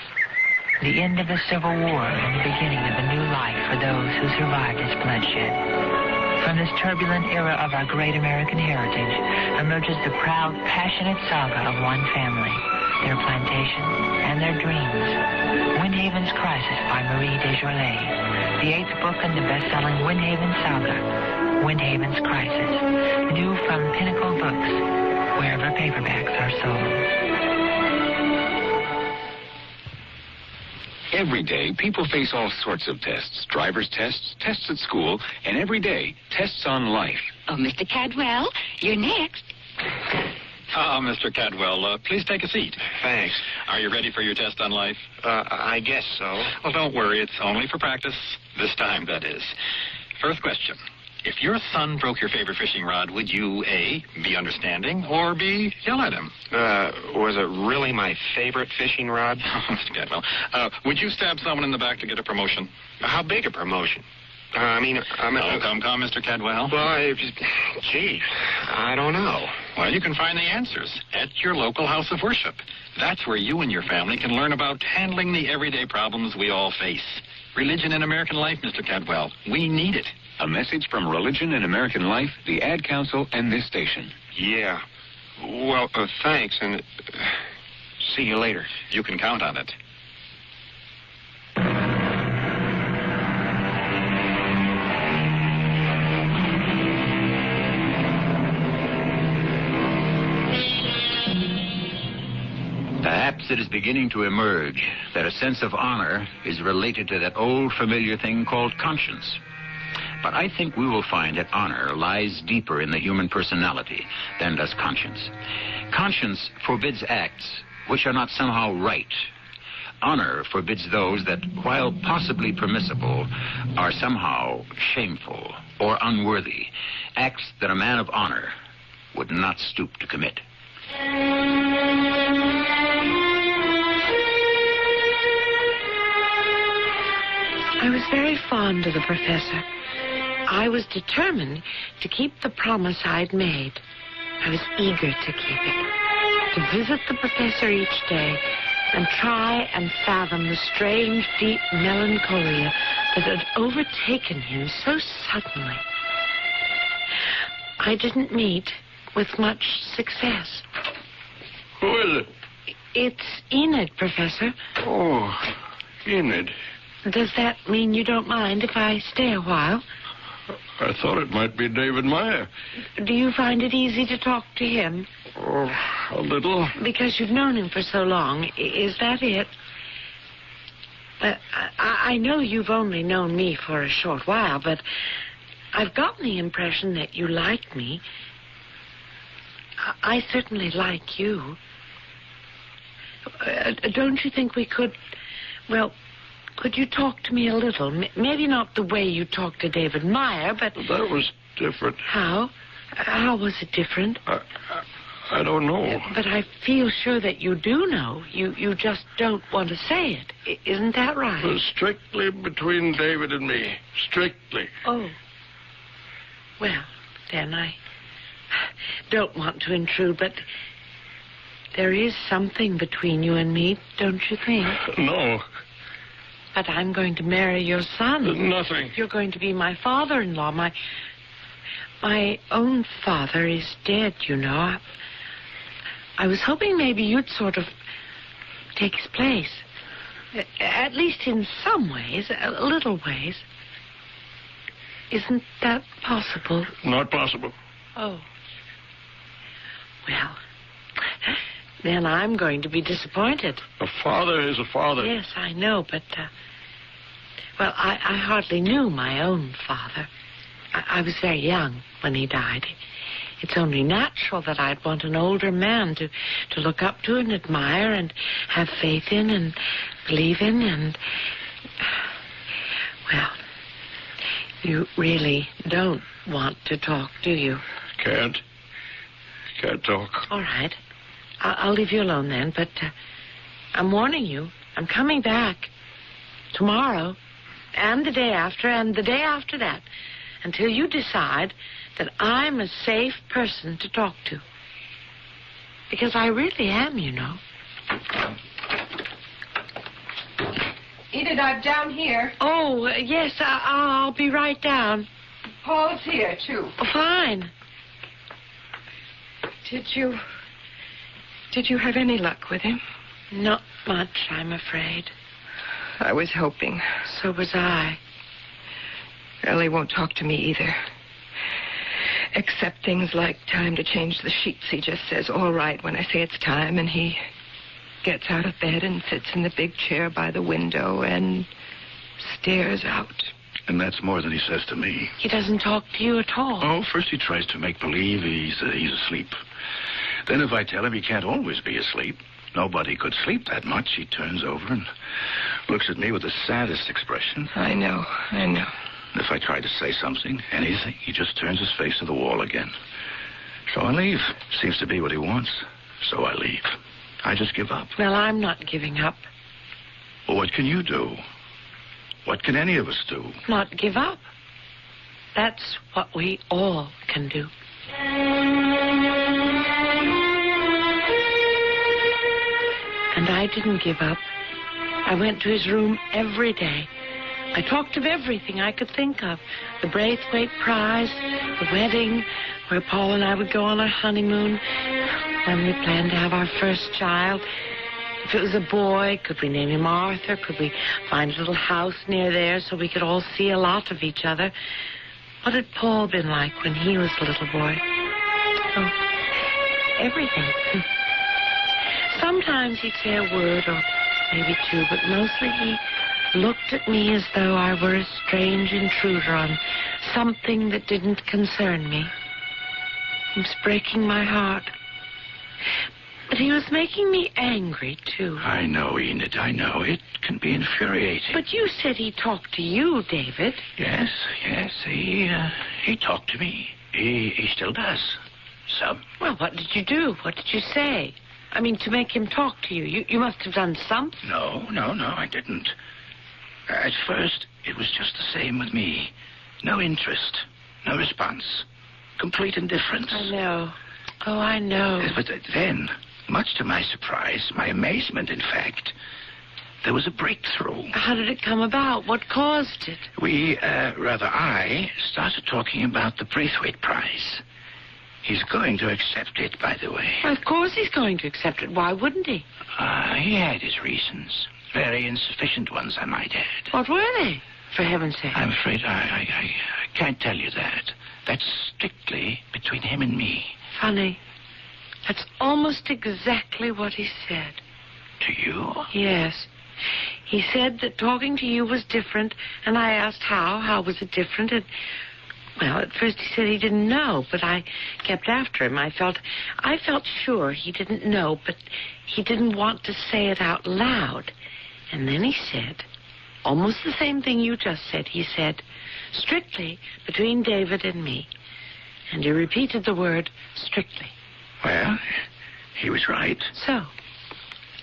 The end of the Civil War and the beginning of a new life for those who survived its bloodshed. From this turbulent era of our great American heritage emerges the proud, passionate saga of one family, their plantation, and their dreams. Windhaven's Crisis by Marie Desjardins, the 8th book in the best-selling Windhaven saga, Windhaven's Crisis, new from Pinnacle Books, wherever paperbacks are sold. Every day, people face all sorts of tests. Driver's tests, tests at school, and every day, tests on life. Oh, Mr. Cadwell, you're next. Mr. Cadwell, please take a seat. Thanks. Are you ready for your test on life? I guess so. Well, don't worry. It's only for practice. This time, that is. First question. If your son broke your favorite fishing rod, would you, A, be understanding, or B, yell at him? Was it really my favorite fishing rod? Cadwell. Would you stab someone in the back to get a promotion? How big a promotion? Come, Mr. Cadwell. Well, gee, I don't know. Well, you can find the answers at your local house of worship. That's where you and your family can learn about handling the everyday problems we all face. Religion in American life, Mr. Cadwell. We need it. A message from Religion in American Life, the Ad Council, and this station. Yeah. Well, thanks, and see you later. You can count on it. Perhaps it is beginning to emerge that a sense of honor is related to that old familiar thing called conscience. But I think we will find that honor lies deeper in the human personality than does conscience. Conscience forbids acts which are not somehow right. Honor forbids those that, while possibly permissible, are somehow shameful or unworthy, acts that a man of honor would not stoop to commit. I was very fond of the professor. I was determined to keep the promise I'd made. I was eager to keep it, to visit the professor each day and try and fathom the strange, deep melancholia that had overtaken him so suddenly. I didn't meet with much success. Who is it? It's Enid, Professor. Oh, Enid. Does that mean you don't mind if I stay a while? I thought it might be David Meyer. Do you find it easy to talk to him? Oh, a little. Because you've known him for so long. Is that it? I know you've only known me for a short while, but I've gotten the impression that you like me. I certainly like you. Don't you think we could, well, could you talk to me a little? Maybe not the way you talked to David Meyer, but... That was different. How? How was it different? I don't know. But I feel sure that you do know. You just don't want to say it. Isn't that right? It was strictly between David and me. Strictly. Oh. Well, then I don't want to intrude, but there is something between you and me, don't you think? No. But I'm going to marry your son. Nothing. You're going to be my father-in-law. My own father is dead, you know. I was hoping maybe you'd sort of take his place. At least in some ways, little ways. Isn't that possible? Not possible. Oh. Well, then I'm going to be disappointed. A father is a father. Yes, I know, but, well, I hardly knew my own father. I was very young when he died. It's only natural that I'd want an older man to look up to and admire and have faith in and believe in and... Well, you really don't want to talk, do you? Can't talk. All right. I'll leave you alone then, but I'm warning you. I'm coming back tomorrow and the day after and the day after that until you decide that I'm a safe person to talk to. Because I really am, you know. Enid, I'm down here. Oh, yes, I'll be right down. Paul's here, too. Oh, fine. Did you have any luck with him? Not much, I'm afraid. I was hoping. So was I. Well, he won't talk to me either. Except things like time to change the sheets. He just says, all right, when I say it's time, and he gets out of bed and sits in the big chair by the window and stares out. And that's more than he says to me. He doesn't talk to you at all. Oh, first he tries to make believe he's asleep. Then if I tell him he can't always be asleep, nobody could sleep that much, he turns over and looks at me with the saddest expression. I know. And if I try to say something, anything, he just turns his face to the wall again. So I leave. Seems to be what he wants. So I leave. I just give up. Well, I'm not giving up. Well, what can you do? What can any of us do? Not give up. That's what we all can do. And I didn't give up. I went to his room every day. I talked of everything I could think of. The Braithwaite Prize, the wedding, where Paul and I would go on our honeymoon, when we planned to have our first child. If it was a boy, could we name him Arthur? Could we find a little house near there so we could all see a lot of each other? What had Paul been like when he was a little boy? Oh, everything. Sometimes he'd say a word or maybe two, but mostly he looked at me as though I were a strange intruder on something that didn't concern me. It was breaking my heart. But he was making me angry, too. I know, Enid, I know. It can be infuriating. But you said he talked to you, David. Yes, he talked to me. He still does. Some. Well, what did you do? What did you say? I mean, to make him talk to you. You must have done something. No, I didn't. At first, it was just the same with me. No interest, no response, complete indifference. I know. Oh, I know. But then, much to my surprise, my amazement, in fact, there was a breakthrough. How did it come about? What caused it? I started talking about the Braithwaite Prize. He's going to accept it, by the way. Well, of course he's going to accept it. Why wouldn't he? He had his reasons. Very insufficient ones, I might add. What were they, for heaven's sake? I'm afraid I can't tell you that. That's strictly between him and me. Funny. That's almost exactly what he said. To you? Yes. He said that talking to you was different, and I asked how. How was it different? And, well, at first he said he didn't know, but I kept after him. I felt sure he didn't know, but he didn't want to say it out loud. And then he said, almost the same thing you just said. He said, strictly between David and me. And he repeated the word, strictly. Well, he was right. So,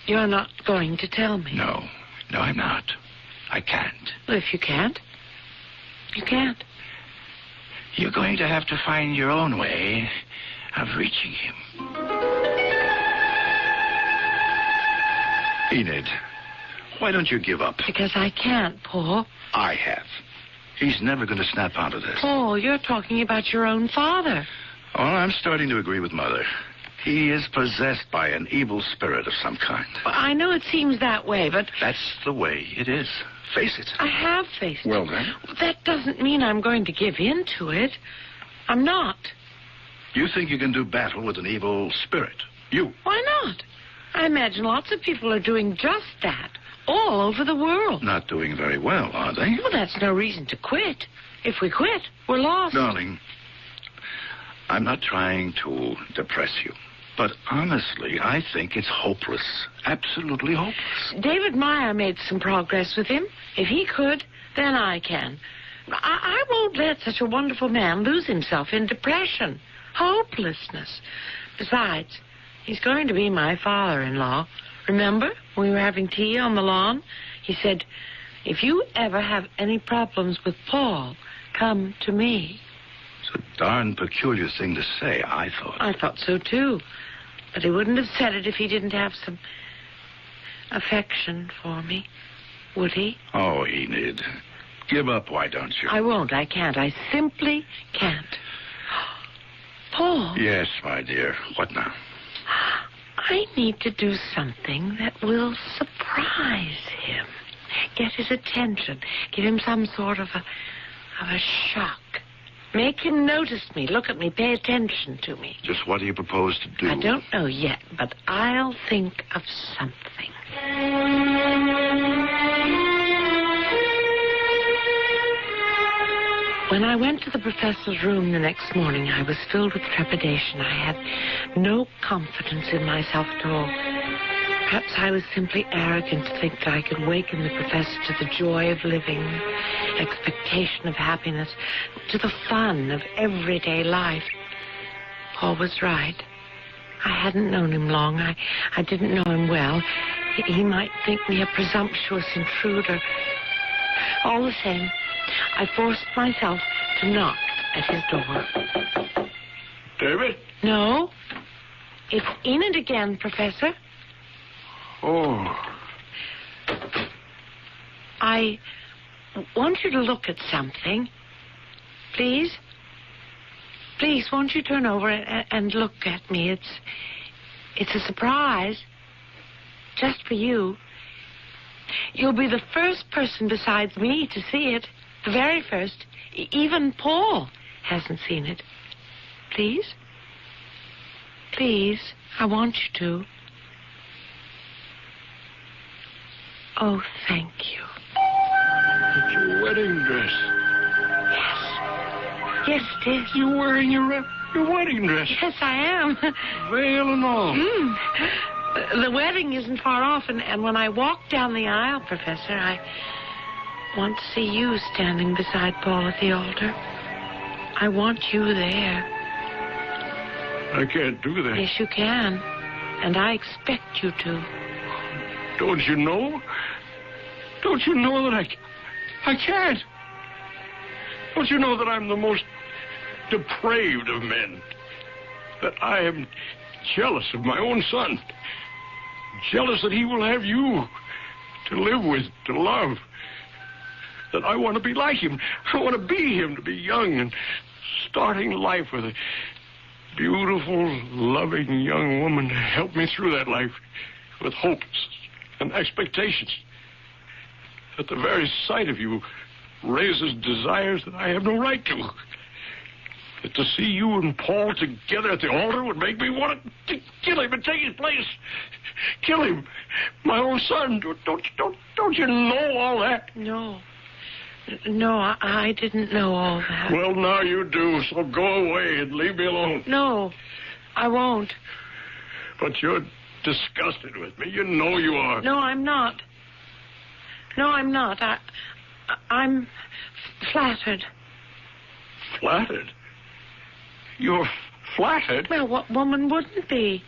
you're not going to tell me? No, I'm not. I can't. Well, if you can't, you can't. You're going to have to find your own way of reaching him. Enid, why don't you give up? Because I can't, Paul. I have. He's never going to snap out of this. Paul, you're talking about your own father. Oh, I'm starting to agree with Mother. He is possessed by an evil spirit of some kind. Well, I know it seems that way, but... That's the way it is. Face it. I have faced Well, it. then. That doesn't mean I'm going to give in to it. I'm not. You think you can do battle with an evil spirit? You? Why not? I imagine lots of people are doing just that. All over the world. Not doing very well, are they? Well, that's no reason to quit. If we quit, we're lost. Darling, I'm not trying to depress you. But honestly, I think it's hopeless. Absolutely hopeless. David Meyer made some progress with him. If he could, then I can. I won't let such a wonderful man lose himself in depression, hopelessness. Besides, he's going to be my father-in-law. Remember, when we were having tea on the lawn? He said, if you ever have any problems with Paul, come to me. It's a darn peculiar thing to say, I thought. I thought so, too. But he wouldn't have said it if he didn't have some affection for me, would he? Oh, Enid, give up, why don't you? I won't. I can't. I simply can't. Paul. Yes, my dear. What now? I need to do something that will surprise him. Get his attention. Give him some sort of a shock. Make him notice me. Look at me. Pay attention to me. Just what do you propose to do? I don't know yet, but I'll think of something. When I went to the professor's room the next morning, I was filled with trepidation. I had no confidence in myself at all. Perhaps I was simply arrogant to think that I could waken the professor to the joy of living, expectation of happiness, to the fun of everyday life. Paul was right. I hadn't known him long. I didn't know him well. He might think me a presumptuous intruder. All the same, I forced myself to knock at his door. David? No. It's Enid again, Professor. Oh. I want you to look at something. Please? Please, won't you turn over and look at me? It's a surprise. Just for you. You'll be the first person besides me to see it. The very first. Even Paul hasn't seen it. Please? Please, I want you to. Oh, thank you. It's your wedding dress. Yes, it is. You're wearing your wedding dress. Yes, I am. Veil and all. The wedding isn't far off, and when I walk down the aisle, Professor, I want to see you standing beside Paul at the altar. I want you there. I can't do that. Yes, you can. And I expect you to. Don't you know? Don't you know that I can't? Don't you know that I'm the most depraved of men? That I am jealous of my own son. Jealous that he will have you to live with, to love. That I want to be like him. I want to be him, to be young and starting life with a beautiful, loving young woman to help me through that life with hopes and expectations. That the very sight of you raises desires that I have no right to. That to see you and Paul together at the altar would make me want to kill him and take his place. Kill him. My own son. Don't you know all that? No. No, I didn't know all that. Well, now you do, so go away and leave me alone. No, I won't. But you're disgusted with me. You know you are. No, I'm not. No, I'm not. I'm flattered. Flattered? You're flattered? Well, what woman wouldn't be?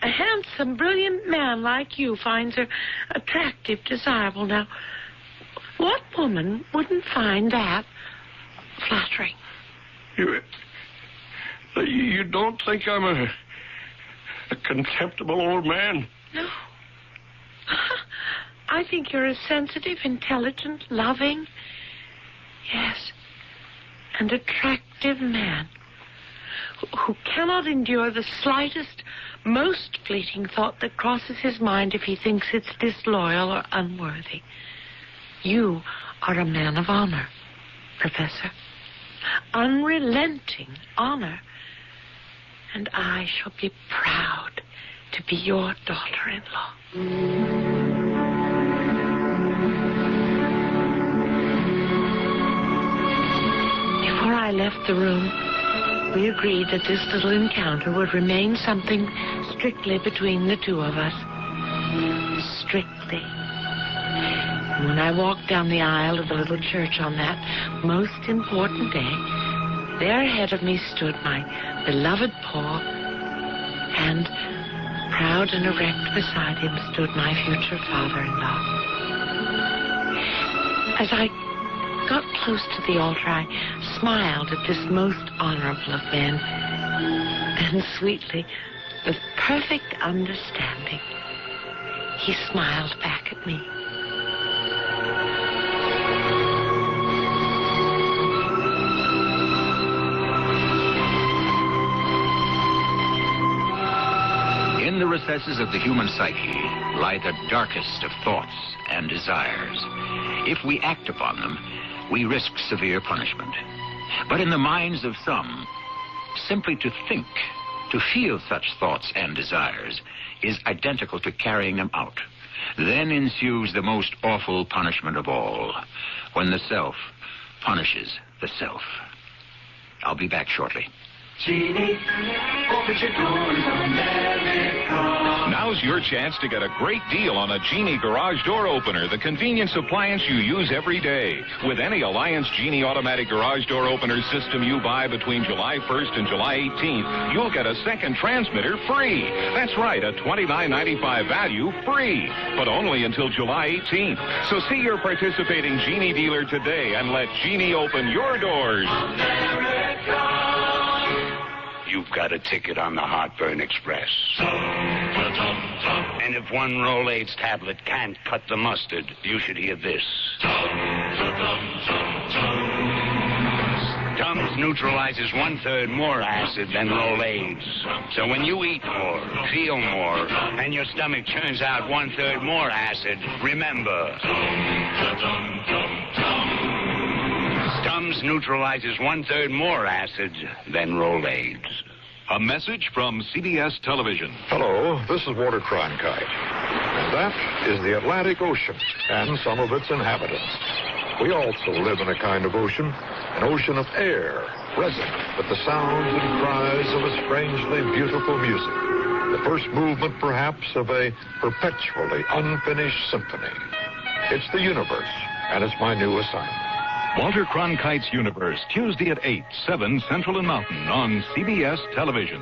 A handsome, brilliant man like you finds her attractive, desirable. Now, what woman wouldn't find that flattering? You don't think I'm a contemptible old man? No. I think you're a sensitive, intelligent, loving, yes, and attractive man who cannot endure the slightest, most fleeting thought that crosses his mind if he thinks it's disloyal or unworthy. You are a man of honor, Professor. Unrelenting honor. And I shall be proud to be your daughter-in-law. Before I left the room, we agreed that this little encounter would remain something strictly between the two of us. Strictly. When I walked down the aisle of the little church on that most important day, there ahead of me stood my beloved Paul, and proud and erect beside him stood my future father-in-law. As I got close to the altar, I smiled at this most honorable of men, and sweetly, with perfect understanding, he smiled back at me. In the recesses of the human psyche lie the darkest of thoughts and desires. If we act upon them, we risk severe punishment. But in the minds of some, simply to think, to feel such thoughts and desires, is identical to carrying them out. Then ensues the most awful punishment of all, when the self punishes the self. I'll be back shortly. Genie, open your doors of America. Now's your chance to get a great deal on a Genie garage door opener, the convenience appliance you use every day. With any Alliance Genie automatic garage door opener system you buy between July 1st and July 18th, you'll get a second transmitter free. That's right, a $29.95 value free, but only until July 18th. So see your participating Genie dealer today and let Genie open your doors. You've got a ticket on the Heartburn Express. And if one Rolaids tablet can't cut the mustard, you should hear this. Tums neutralizes 1/3 more acid than Rolaids. So when you eat more, feel more, and your stomach churns out 1/3 more acid, remember. Tums neutralizes 1/3 more acid than Rolaids. A message from CBS Television. Hello, this is Walter Cronkite. And that is the Atlantic Ocean and some of its inhabitants. We also live in a kind of ocean, an ocean of air, resonant with the sounds and cries of a strangely beautiful music. The first movement, perhaps, of a perpetually unfinished symphony. It's the universe, and it's my new assignment. Walter Cronkite's Universe, Tuesday at 8, 7 Central and Mountain on CBS Television.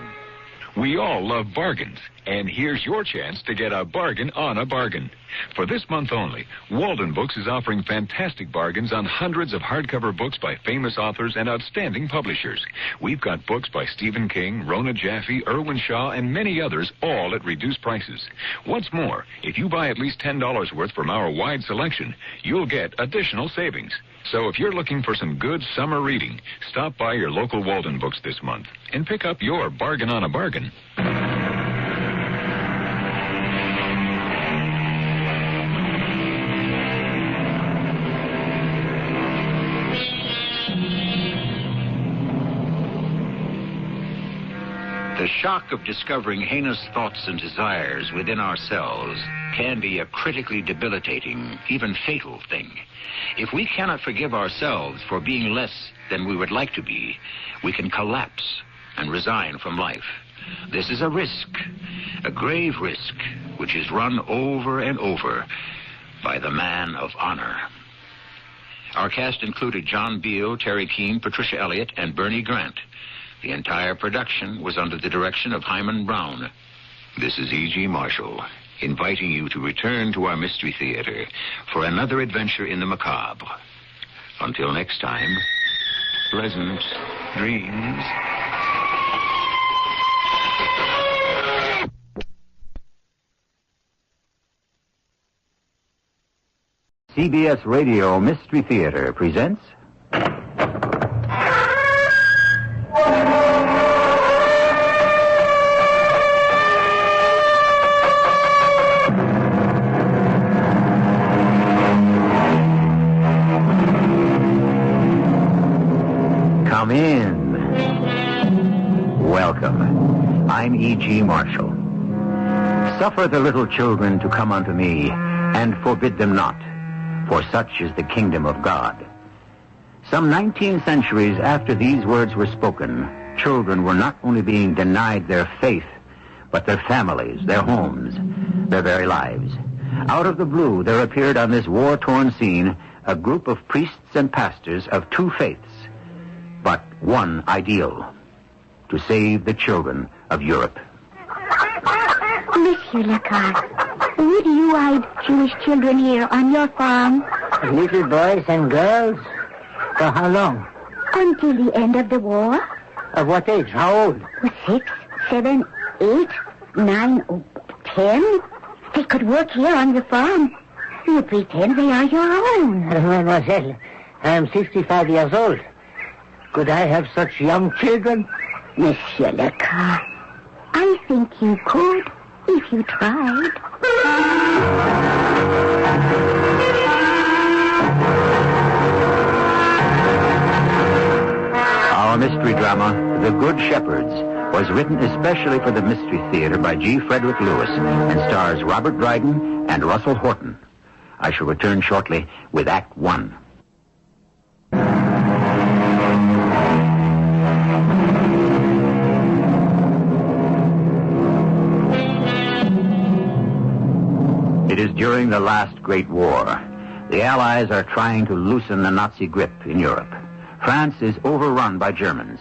We all love bargains, and here's your chance to get a bargain on a bargain. For this month only, Walden Books is offering fantastic bargains on hundreds of hardcover books by famous authors and outstanding publishers. We've got books by Stephen King, Rona Jaffe, Irwin Shaw, and many others, all at reduced prices. What's more, if you buy at least $10 worth from our wide selection, you'll get additional savings. So if you're looking for some good summer reading, stop by your local Walden Books this month and pick up your bargain on a bargain. The shock of discovering heinous thoughts and desires within ourselves can be a critically debilitating, even fatal thing. If we cannot forgive ourselves for being less than we would like to be, we can collapse and resign from life. This is a risk, a grave risk, which is run over and over by the man of honor. Our cast included John Beale, Terry Keane, Patricia Elliott, and Bernie Grant. The entire production was under the direction of Hyman Brown. This is E.G. Marshall, inviting you to return to our Mystery Theater for another adventure in the macabre. Until next time, pleasant dreams. CBS Radio Mystery Theater presents... Come in. Welcome. I'm E.G. Marshall. Suffer the little children to come unto me, and forbid them not, for such is the kingdom of God. Some 19 centuries after these words were spoken, children were not only being denied their faith, but their families, their homes, their very lives. Out of the blue, there appeared on this war-torn scene a group of priests and pastors of two faiths, but one ideal: to save the children of Europe. Monsieur Lecoq, would you hide Jewish children here on your farm? Little boys and girls? For how long? Until the end of the war. Of what age? How old? 6, 7, 8, 9, 10. They could work here on your farm. You pretend they are your own. Mademoiselle, I am 65 years old. Could I have such young children? Monsieur Lecoq, I think you could if you tried. Our mystery drama, The Good Shepherds, was written especially for the Mystery Theater by G. Frederick Lewis and stars Robert Dryden and Russell Horton. I shall return shortly with Act 1. During the last Great War, the Allies are trying to loosen the Nazi grip in Europe. France is overrun by Germans.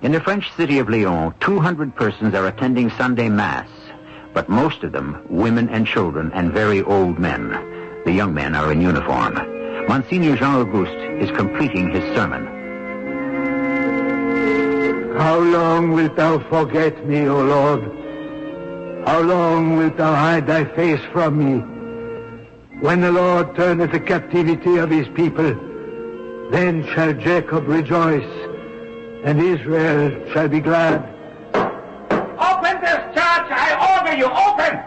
In the French city of Lyon, 200 persons are attending Sunday Mass, but most of them women and children and very old men. The young men are in uniform. Monsignor Jean-Auguste is completing his sermon. How long wilt thou forget me, O Lord? How long wilt thou hide thy face from me? When the Lord turneth the captivity of his people, then shall Jacob rejoice, and Israel shall be glad. Open this church, I order you, open!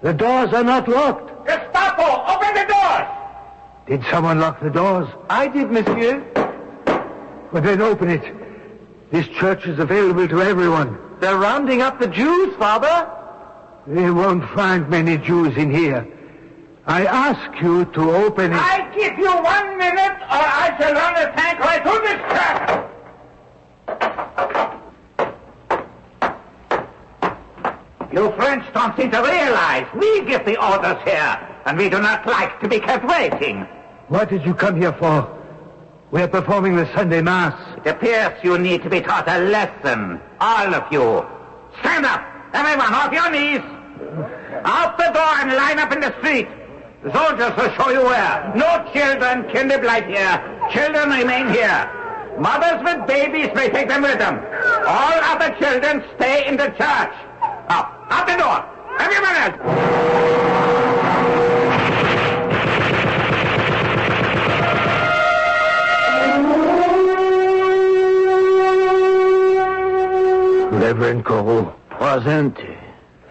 The doors are not locked. Gestapo, open the doors! Did someone lock the doors? I did, monsieur. Well, then open it. This church is available to everyone. They're rounding up the Jews, Father. They won't find many Jews in here. I ask you to open it. I give you 1 minute, or I shall run a tank right through this church. You French don't seem to realize we give the orders here, and we do not like to be kept waiting. What did you come here for? We're performing the Sunday Mass. It appears you need to be taught a lesson, all of you. Stand up, everyone, off your knees. Out the door and line up in the street. The soldiers will show you where. No children can live here. Children remain here. Mothers with babies may take them with them. All other children stay in the church. Now, out the door. Everyone else. Reverend Corot. Present.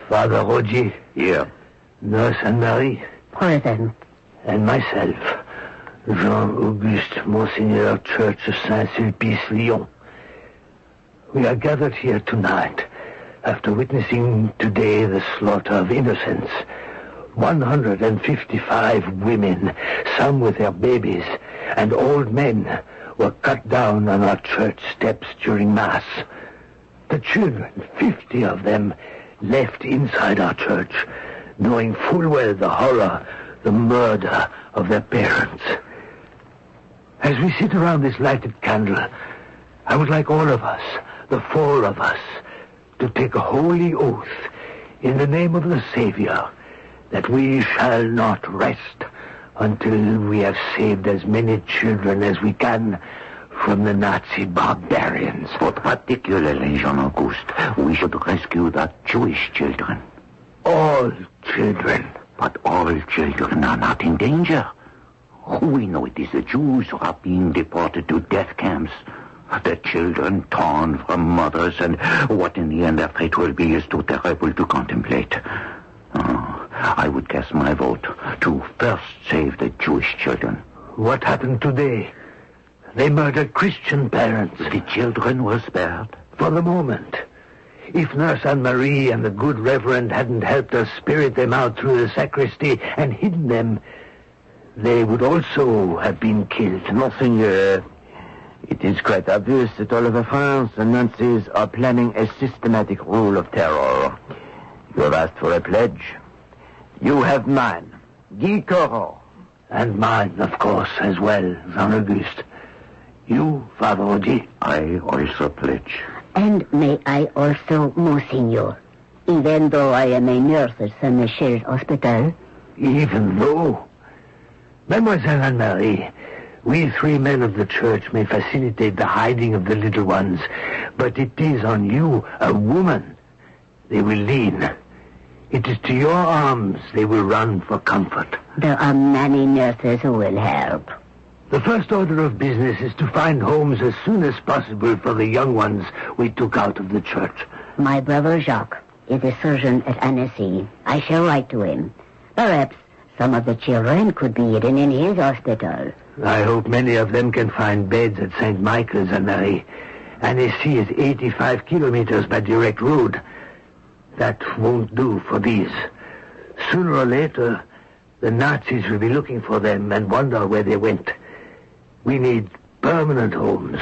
Father Roger. Here. Nurse Anne-Marie. Present. And myself, Jean-Auguste, Monseigneur, Church of Saint-Sulpice, Lyon. We are gathered here tonight after witnessing today the slaughter of innocents. 155 women, some with their babies, and old men were cut down on our church steps during Mass. The children, 50 of them, left inside our church, knowing full well the horror, the murder of their parents. As we sit around this lighted candle, I would like all of us, the 4 of us, to take a holy oath in the name of the Savior that we shall not rest until we have saved as many children as we can from the Nazi barbarians. But particularly, Jean-Auguste, we should rescue the Jewish children. All children. But all children are not in danger. We know it is the Jews who are being deported to death camps. The children torn from mothers, and what in the end their fate will be is too terrible to contemplate. I would cast my vote to first save the Jewish children. What happened today? They murdered Christian parents. The children were spared. For the moment. If Nurse Anne-Marie and the good Reverend hadn't helped us spirit them out through the sacristy and hidden them, they would also have been killed. Monseigneur, it is quite obvious that all over France the Nazis are planning a systematic rule of terror. You have asked for a pledge. You have mine, Guy Corot. And mine, of course, as well, Jean-Auguste. You, Father Roger? I also pledge. And may I also, Monseigneur, even though I am a nurse at Saint Michel's Hospital? Even though? Mademoiselle Anne-Marie, we 3 men of the church may facilitate the hiding of the little ones, but it is on you, a woman, they will lean. It is to your arms they will run for comfort. There are many nurses who will help. The first order of business is to find homes as soon as possible for the young ones we took out of the church. My brother Jacques is a surgeon at Annecy. I shall write to him. Perhaps some of the children could be hidden in his hospital. I hope many of them can find beds at St. Michael's, Anne-Marie. Annecy is 85 kilometers by direct road. That won't do for these. Sooner or later, the Nazis will be looking for them and wonder where they went. We need permanent homes.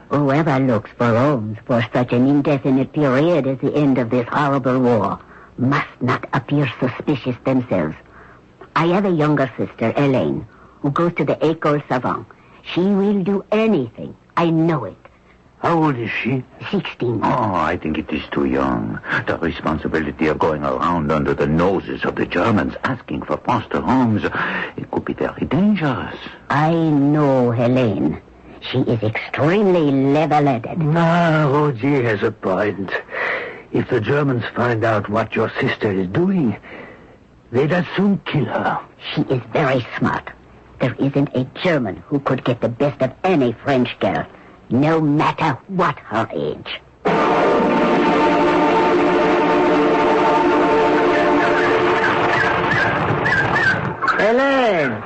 Whoever looks for homes for such an indefinite period as the end of this horrible war must not appear suspicious themselves. I have a younger sister, Elaine, who goes to the École Savant. She will do anything. I know it. How old is she? 16. Oh, I think it is too young. The responsibility of going around under the noses of the Germans asking for foster homes, it could be very dangerous. I know Helene. She is extremely level-headed. Roger has a point. If the Germans find out what your sister is doing, they'd as soon kill her. She is very smart. There isn't a German who could get the best of any French girl, no matter what her age. Helene,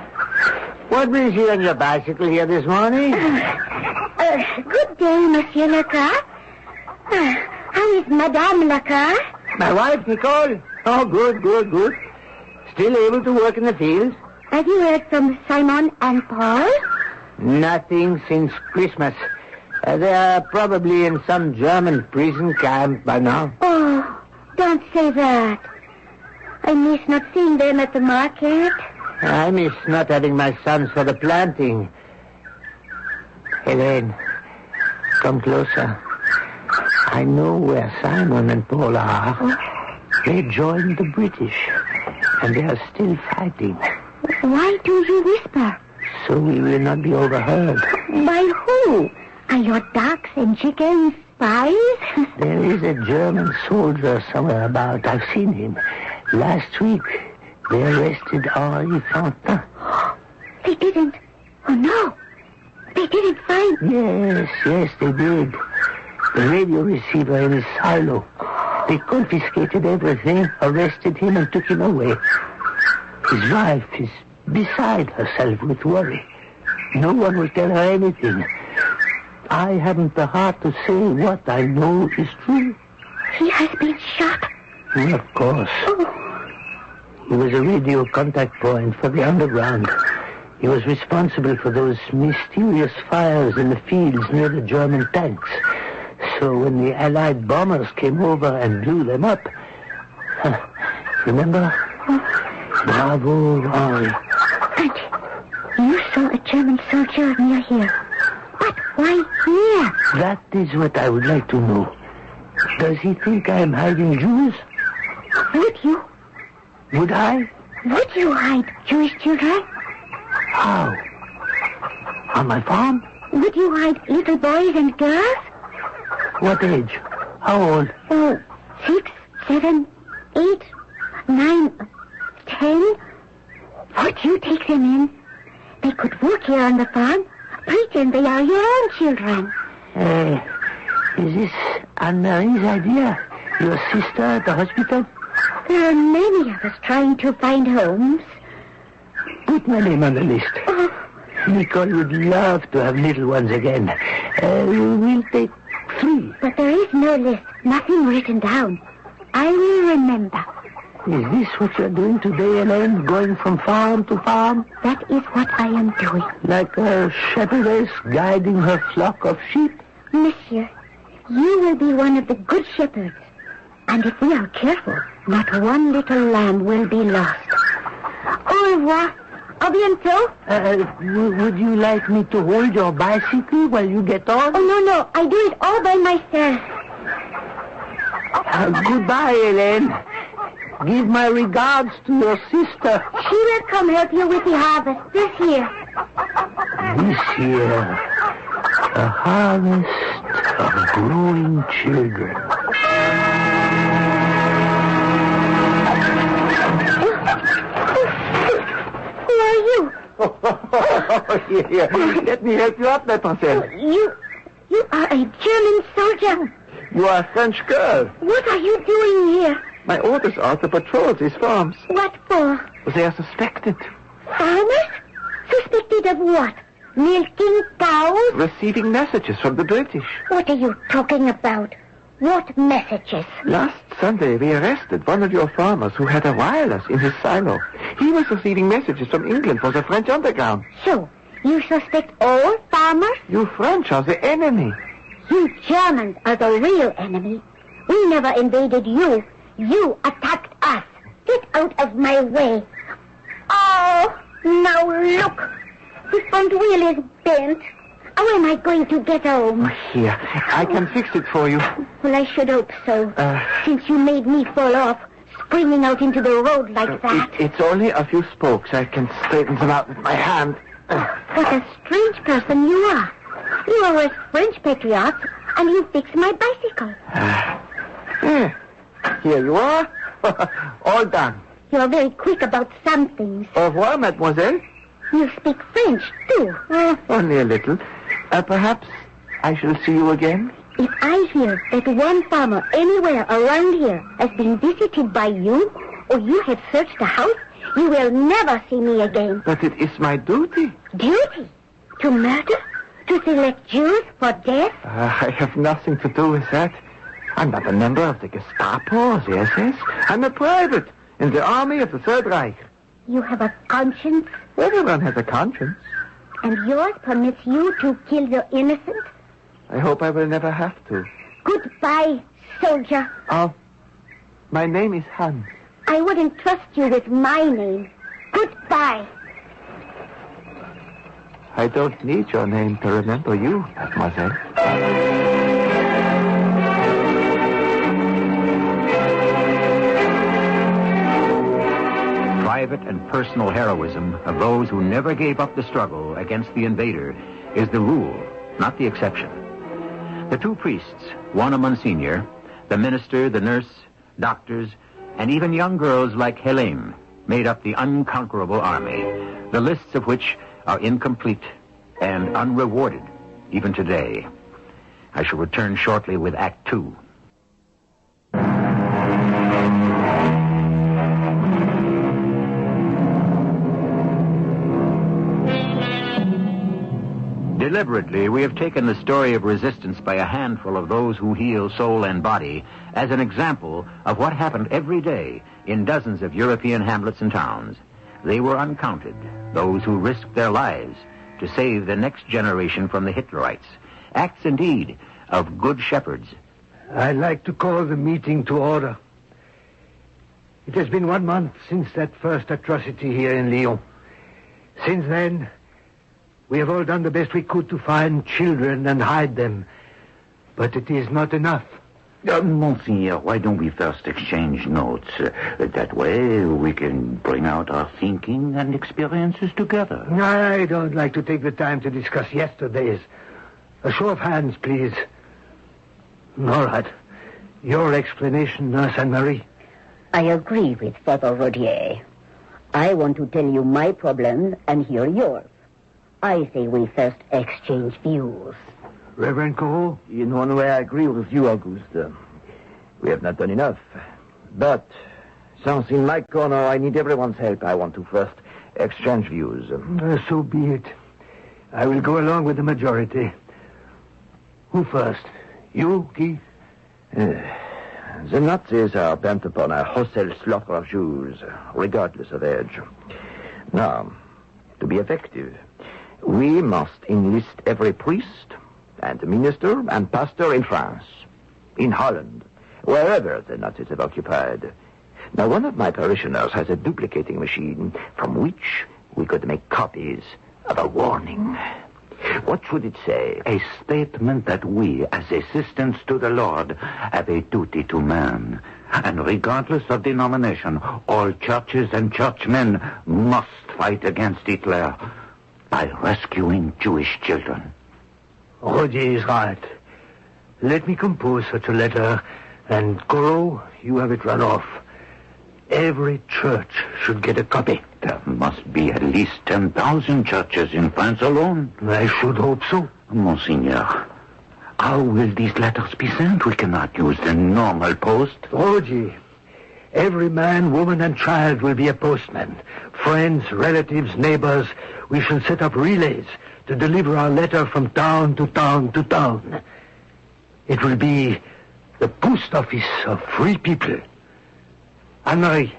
what brings you on your bicycle here this morning? Good day, Monsieur Lecoq. How is Madame Lecoq? My wife, Nicole. Oh, good. Still able to work in the fields? Have you heard from Simon and Paul? Nothing since Christmas. They are probably in some German prison camp by now. Oh, don't say that. I miss not seeing them at the market. I miss not having my sons for the planting. Helene, come closer. I know where Simon and Paul are. Oh. They joined the British, and they are still fighting. Why do you whisper? So we will not be overheard. By who? Are your ducks and chickens spies? There is a German soldier somewhere about. I've seen him. Last week, they arrested Henri Fontaine. They didn't. Oh, no. They didn't find... Yes, they did. The radio receiver in his silo. They confiscated everything, arrested him, and took him away. His wife is beside herself with worry. No one will tell her anything. I haven't the heart to say what I know is true. He has been shot. Well, of course. Oh. He was a radio contact point for the underground. He was responsible for those mysterious fires in the fields near the German tanks. So when the Allied bombers came over and blew them up... remember? Bravo, Henri. Auntie, you saw a German soldier near here. But why here? That is what I would like to know. Does he think I am hiding Jews? Would you? Would I? Would you hide Jewish children? How? On my farm? Would you hide little boys and girls? What age? How old? Oh, 6, 7, 8, 9, 10. Would you take them in? They could work here on the farm. Pretend they are your own children. Is this Anne-Marie's idea? Your sister at the hospital? There are many of us trying to find homes. Put my name on the list. Nicole would love to have little ones again. We'll take 3. But there is no list, nothing written down. I will remember. Is this what you're doing today, Elaine? Going from farm to farm? That is what I am doing. Like a shepherdess guiding her flock of sheep? Monsieur, you will be one of the good shepherds. And if we are careful, not one little lamb will be lost. Au revoir. A bientôt. Would you like me to hold your bicycle while you get on? Oh, no. I do it all by myself. Goodbye, Elaine. Give my regards to your sister. She will come help you with the harvest this year. This year, a harvest of growing children. Who are you? Here. Let me help you up, mademoiselle. You are a German soldier. You are a French girl. What are you doing here? My orders are to patrol these farms. What for? They are suspected. Farmers? Suspected of what? Milking cows? Receiving messages from the British. What are you talking about? What messages? Last Sunday, we arrested one of your farmers who had a wireless in his silo. He was receiving messages from England for the French underground. So, you suspect all farmers? You French are the enemy. You Germans are the real enemy. We never invaded you. You attacked us. Get out of my way. Oh, now look. The front wheel is bent. How am I going to get home? Here, I can fix it for you. Well, I should hope so. Since you made me fall off, springing out into the road like that. It's only a few spokes. I can straighten them out with my hand. What a strange person you are. You are a French patriot, and you fix my bicycle. Here you are. All done. You're very quick about some things. Au revoir, mademoiselle. You speak French, too. Only a little. Perhaps I shall see you again. If I hear that one farmer anywhere around here has been visited by you, or you have searched the house, you will never see me again. But it is my duty. Duty? To murder? To select Jews for death? I have nothing to do with that. I'm not a member of the Gestapo or the SS. I'm a private in the army of the Third Reich. You have a conscience? Everyone has a conscience. And yours permits you to kill the innocent? I hope I will never have to. Goodbye, soldier. Oh, my name is Hans. I wouldn't trust you with my name. Goodbye. I don't need your name to remember you, mademoiselle. Private and personal heroism of those who never gave up the struggle against the invader is the rule, not the exception. The two priests, one a Monsignor, the minister, the nurse, doctors, and even young girls like Helene, made up the unconquerable army, the lists of which are incomplete and unrewarded even today. I shall return shortly with Act 2. Deliberately, we have taken the story of resistance by a handful of those who heal soul and body as an example of what happened every day in dozens of European hamlets and towns. They were uncounted, those who risked their lives to save the next generation from the Hitlerites. Acts, indeed, of good shepherds. I'd like to call the meeting to order. It has been 1 month since that first atrocity here in Lyon. Since then, we have all done the best we could to find children and hide them. But it is not enough. Monseigneur, why don't we first exchange notes? That way we can bring out our thinking and experiences together. I don't like to take the time to discuss yesterday's. A show of hands, please. All right. Your explanation, Nurse Anne-Marie. I agree with Father Rodier. I want to tell you my problem and hear yours. I say we first exchange views. Reverend Corot? In one way, I agree with you, Auguste. We have not done enough. But, since in my corner I need everyone's help, I want to first exchange views. So be it. I will go along with the majority. Who first? You, Guy? The Nazis are bent upon a wholesale slaughter of Jews, regardless of age. Now, to be effective, we must enlist every priest and minister and pastor in France, in Holland, wherever the Nazis have occupied. Now, one of my parishioners has a duplicating machine from which we could make copies of a warning. What should it say? A statement that we, as assistants to the Lord, have a duty to man. And regardless of denomination, all churches and churchmen must fight against Hitler by rescuing Jewish children. Rodier is right. Let me compose such a letter, and Corot, you have it run off. Every church should get a copy. There must be at least 10,000 churches in France alone. I should hope so. Monseigneur, how will these letters be sent? We cannot use the normal post. Rodier, every man, woman, and child will be a postman. Friends, relatives, neighbors, we shall set up relays to deliver our letter from town to town to town. It will be the post office of free people. Anne-Marie,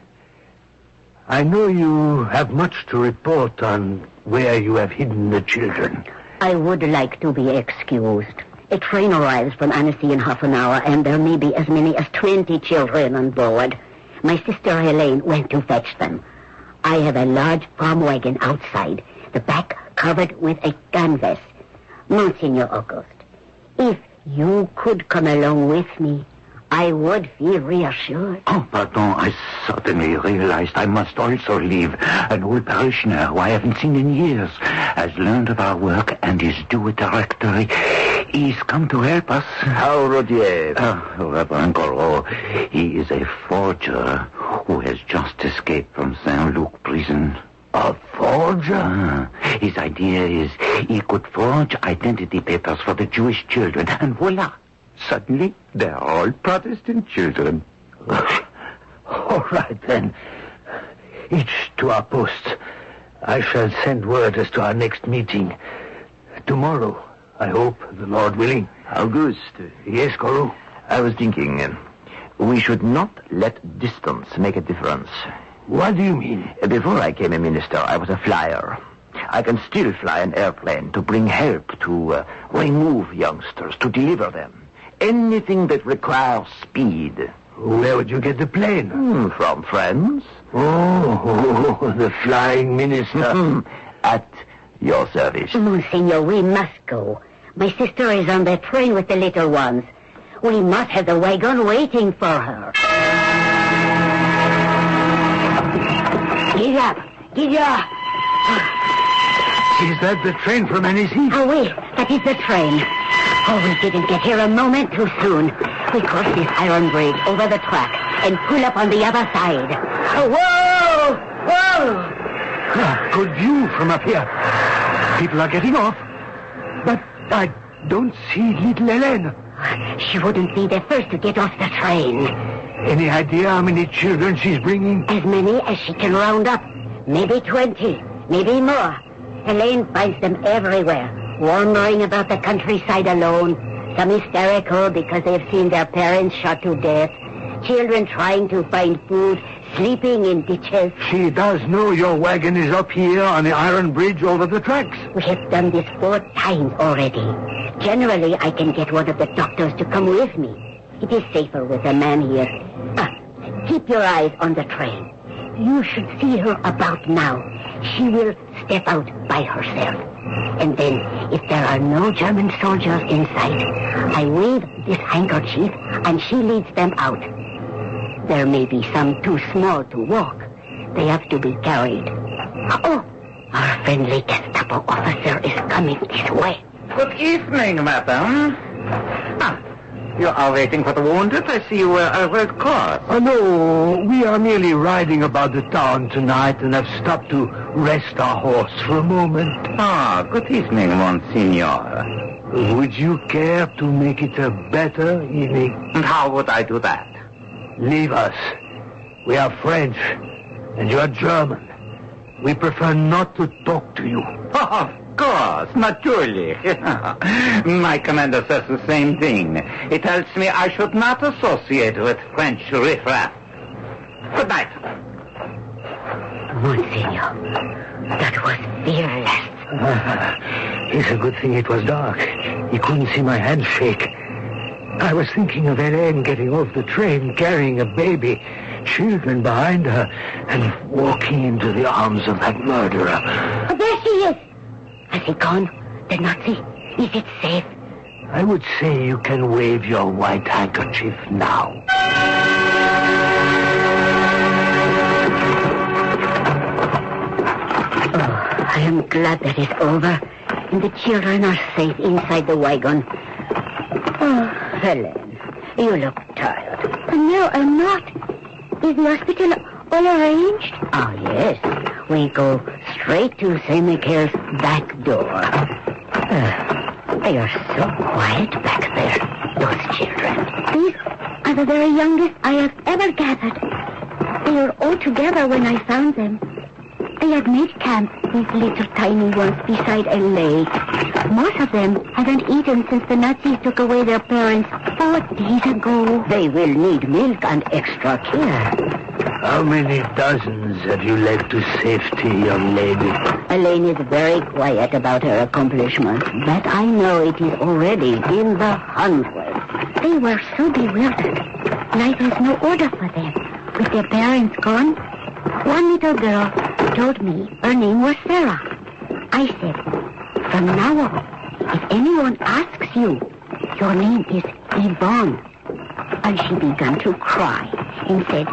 I know you have much to report on where you have hidden the children. I would like to be excused. A train arrives from Annecy in half an hour, and there may be as many as 20 children on board. My sister Helene went to fetch them. I have a large farm wagon outside, the back covered with a canvas. Monsignor Auguste, if you could come along with me, I would feel reassured. Oh, pardon, I suddenly realized I must also leave. An old parishioner who I haven't seen in years has learned of our work and is due a directory. He's come to help us. How, Rodier? Reverend Corot, he is a forger who has just escaped from Saint-Luc prison. A forger? His idea is he could forge identity papers for the Jewish children, and voila, suddenly they're all Protestant children. All right, then. Each to our posts. I shall send word as to our next meeting. Tomorrow, I hope, the Lord willing. Auguste. Yes, Corot? I was thinking, we should not let distance make a difference. What do you mean? Before I came a minister, I was a flyer. I can still fly an airplane to bring help, to remove youngsters, to deliver them. Anything that requires speed. Where would you get the plane? From friends. Oh, the flying minister. At your service. Monsignor, we must go. My sister is on the train with the little ones. We must have the wagon waiting for her. Get up! Get up! Is that the train from Annecy? Oh, wait. That is the train. Oh, we didn't get here a moment too soon. We cross this iron bridge over the track and pull up on the other side. Oh, whoa! Whoa! Good view from up here. People are getting off. But I don't see little Hélène. She wouldn't be the first to get off the train. Any idea how many children she's bringing? As many as she can round up. Maybe 20. Maybe more. Hélène finds them everywhere, wandering about the countryside alone. Some hysterical because they've seen their parents shot to death. Children trying to find food, sleeping in ditches. She does know your wagon is up here on the iron bridge over the tracks. We have done this 4 times already. Generally, I can get one of the doctors to come with me. It is safer with a man here. Keep your eyes on the train. You should see her about now. She will step out by herself. And then, if there are no German soldiers in sight, I wave this handkerchief and she leads them out. There may be some too small to walk. They have to be carried. Oh, our friendly Gestapo officer is coming this way. Good evening, madam. You are waiting for the wounded? I see you wear a red cross. Oh, no. We are merely riding about the town tonight and have stopped to rest our horse for a moment. Good evening, Monsignor. Would you care to make it a better evening? And how would I do that? Leave us. We are French, and you are German. We prefer not to talk to you. Of course, naturally. My commander says the same thing. He tells me I should not associate with French riffraff. Good night. Monsignor, that was fearless. It's a good thing it was dark. He couldn't see my hand shake. I was thinking of Hélène getting off the train, carrying a baby, children behind her, and walking into the arms of that murderer. Oh, there she is. Has he gone? The Nazi? Is it safe? I would say you can wave your white handkerchief now. Oh, I am glad that it's over, and the children are safe inside the wagon. Oh, Hélène, you look tired. No, I'm not. Is the hospital all arranged? Oh, yes. We go straight to St. Michael's back door. They are so quiet back there, those children. These are the very youngest I have ever gathered. They were all together when I found them. They had made camp, these little tiny ones, beside a lake. Most of them haven't eaten since the Nazis took away their parents 4 days ago. They will need milk and extra care. How many dozens have you led to safety, young lady? Elaine is very quiet about her accomplishments, but I know it is already in the hundreds. They were so bewildered. Life has no order for them. With their parents gone, one little girl told me her name was Sarah. I said, from now on, if anyone asks you, your name is Yvonne. And she began to cry and said,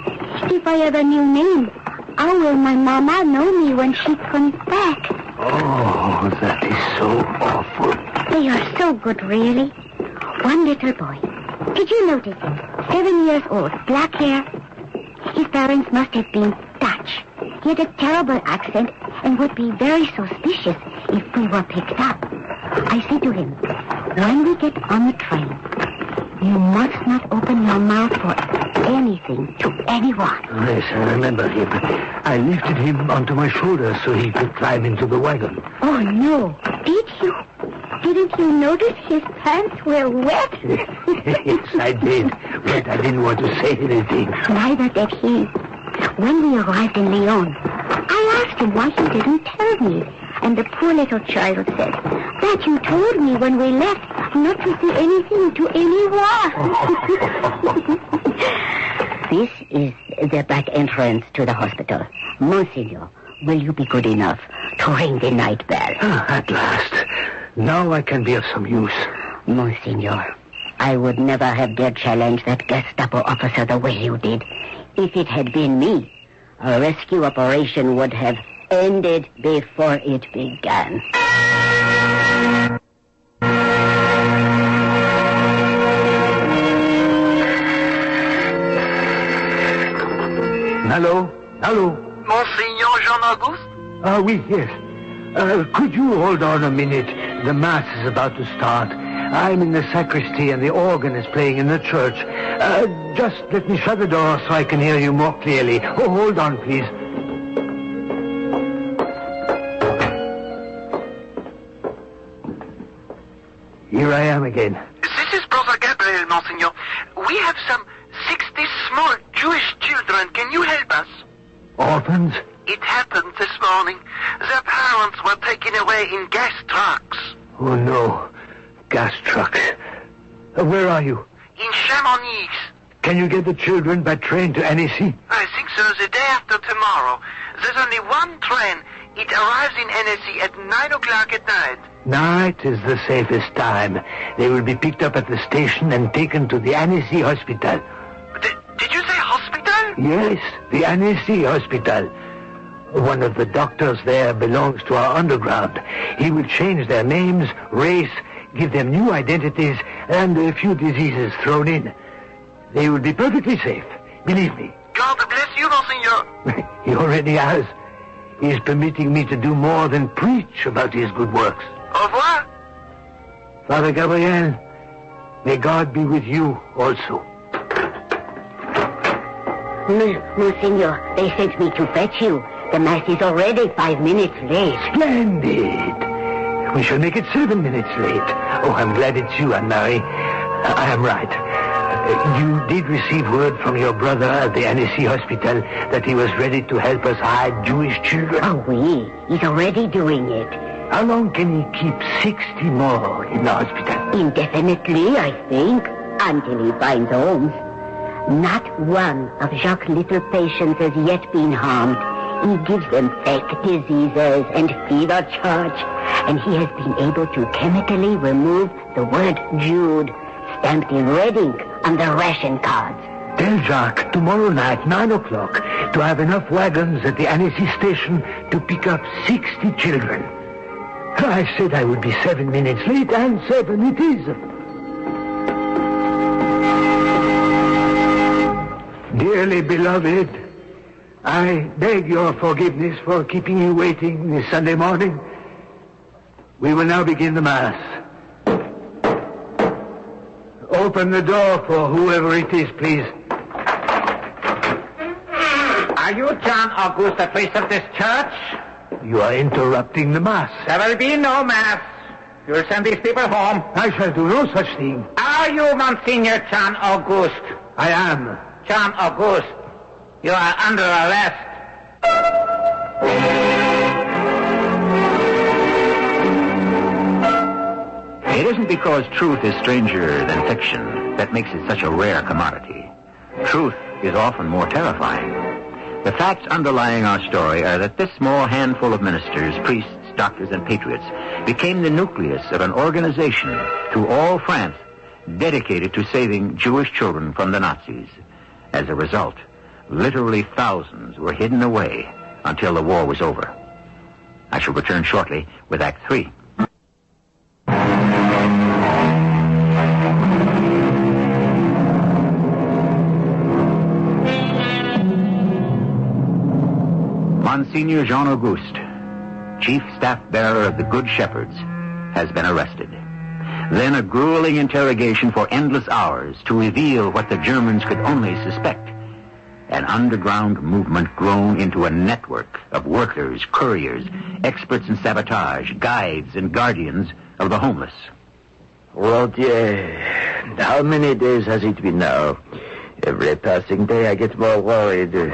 if I have a new name, how will my mama know me when she comes back? Oh, that is so awful. They are so good, really. One little boy. Did you notice him? 7 years old, black hair. His parents must have been Dutch. He had a terrible accent and would be very suspicious if we were picked up. I said to him, when we get on the train, you must not open your mouth for anything to anyone. Yes, I remember him. I lifted him onto my shoulder so he could climb into the wagon. Oh, no. Did you? Didn't you notice his pants were wet? Yes, I did. But I didn't want to say anything. Neither did he. When we arrived in Lyon, I asked him why he didn't tell me. And the poor little child said, that you told me when we left not to say anything to anyone. This is the back entrance to the hospital. Monsignor, will you be good enough to ring the night bell? At last. Now I can be of some use. Monsignor, I would never have dared challenge that Gestapo officer the way you did. If it had been me, a rescue operation would have ended before it began. Hello? Hello? Monsignor Jean-Auguste? Oui, yes. Could you hold on a minute? The Mass is about to start. I'm in the sacristy and the organ is playing in the church. Just let me shut the door so I can hear you more clearly. Oh, hold on, please. Here I am again. This is Brother Gabriel, Monsignor. We have some 60 small Jewish children. Can you help us? Orphans? It happened this morning. Their parents were taken away in gas trucks. Oh, no. Gas trucks. Where are you? In Chamonix. Can you get the children by train to Annecy? I think so. The day after tomorrow. There's only one train. It arrives in Annecy at 9 o'clock at night. Night is the safest time. They will be picked up at the station and taken to the Annecy Hospital. Did you say hospital? Yes, the Annecy Hospital. One of the doctors there belongs to our underground. He will change their names, race, give them new identities, and a few diseases thrown in. They will be perfectly safe. Believe me. God bless you, Monsignor. He already has. He is permitting me to do more than preach about his good works. Au revoir. Father Gabriel, may God be with you also. Monsignor, they sent me to fetch you. The Mass is already 5 minutes late. Splendid. We shall make it 7 minutes late. Oh, I'm glad it's you, Anne-Marie. I am right. You did receive word from your brother at the Annecy Hospital that he was ready to help us hide Jewish children? Oh, oui. He's already doing it. How long can he keep 60 more in the hospital? Indefinitely, I think, until he finds homes. Not one of Jacques' little patients has yet been harmed. He gives them fake diseases and fever charge, and he has been able to chemically remove the word Jude stamped in red ink on the ration cards. Tell Jacques tomorrow night, 9 o'clock, to have enough wagons at the Annecy station to pick up 60 children. I said I would be 7 minutes late, and 7 it is. Dearly beloved, I beg your forgiveness for keeping you waiting this Sunday morning. We will now begin the Mass. Open the door for whoever it is, please. Are you John Auguste, the priest of this church? You are interrupting the Mass. There will be no Mass. You'll send these people home. I shall do no such thing. Are you Monsignor John Auguste? I am. John Auguste, you are under arrest. It isn't because truth is stranger than fiction that makes it such a rare commodity. Truth is often more terrifying. The facts underlying our story are that this small handful of ministers, priests, doctors, and patriots became the nucleus of an organization through all France dedicated to saving Jewish children from the Nazis. As a result, literally thousands were hidden away until the war was over. I shall return shortly with Act 3. Monsignor Jean-Auguste, chief staff bearer of the Good Shepherds, has been arrested. Then a grueling interrogation for endless hours to reveal what the Germans could only suspect. An underground movement grown into a network of workers, couriers, experts in sabotage, guides, and guardians of the homeless. Rodier, how many days has it been now? Every passing day I get more worried. They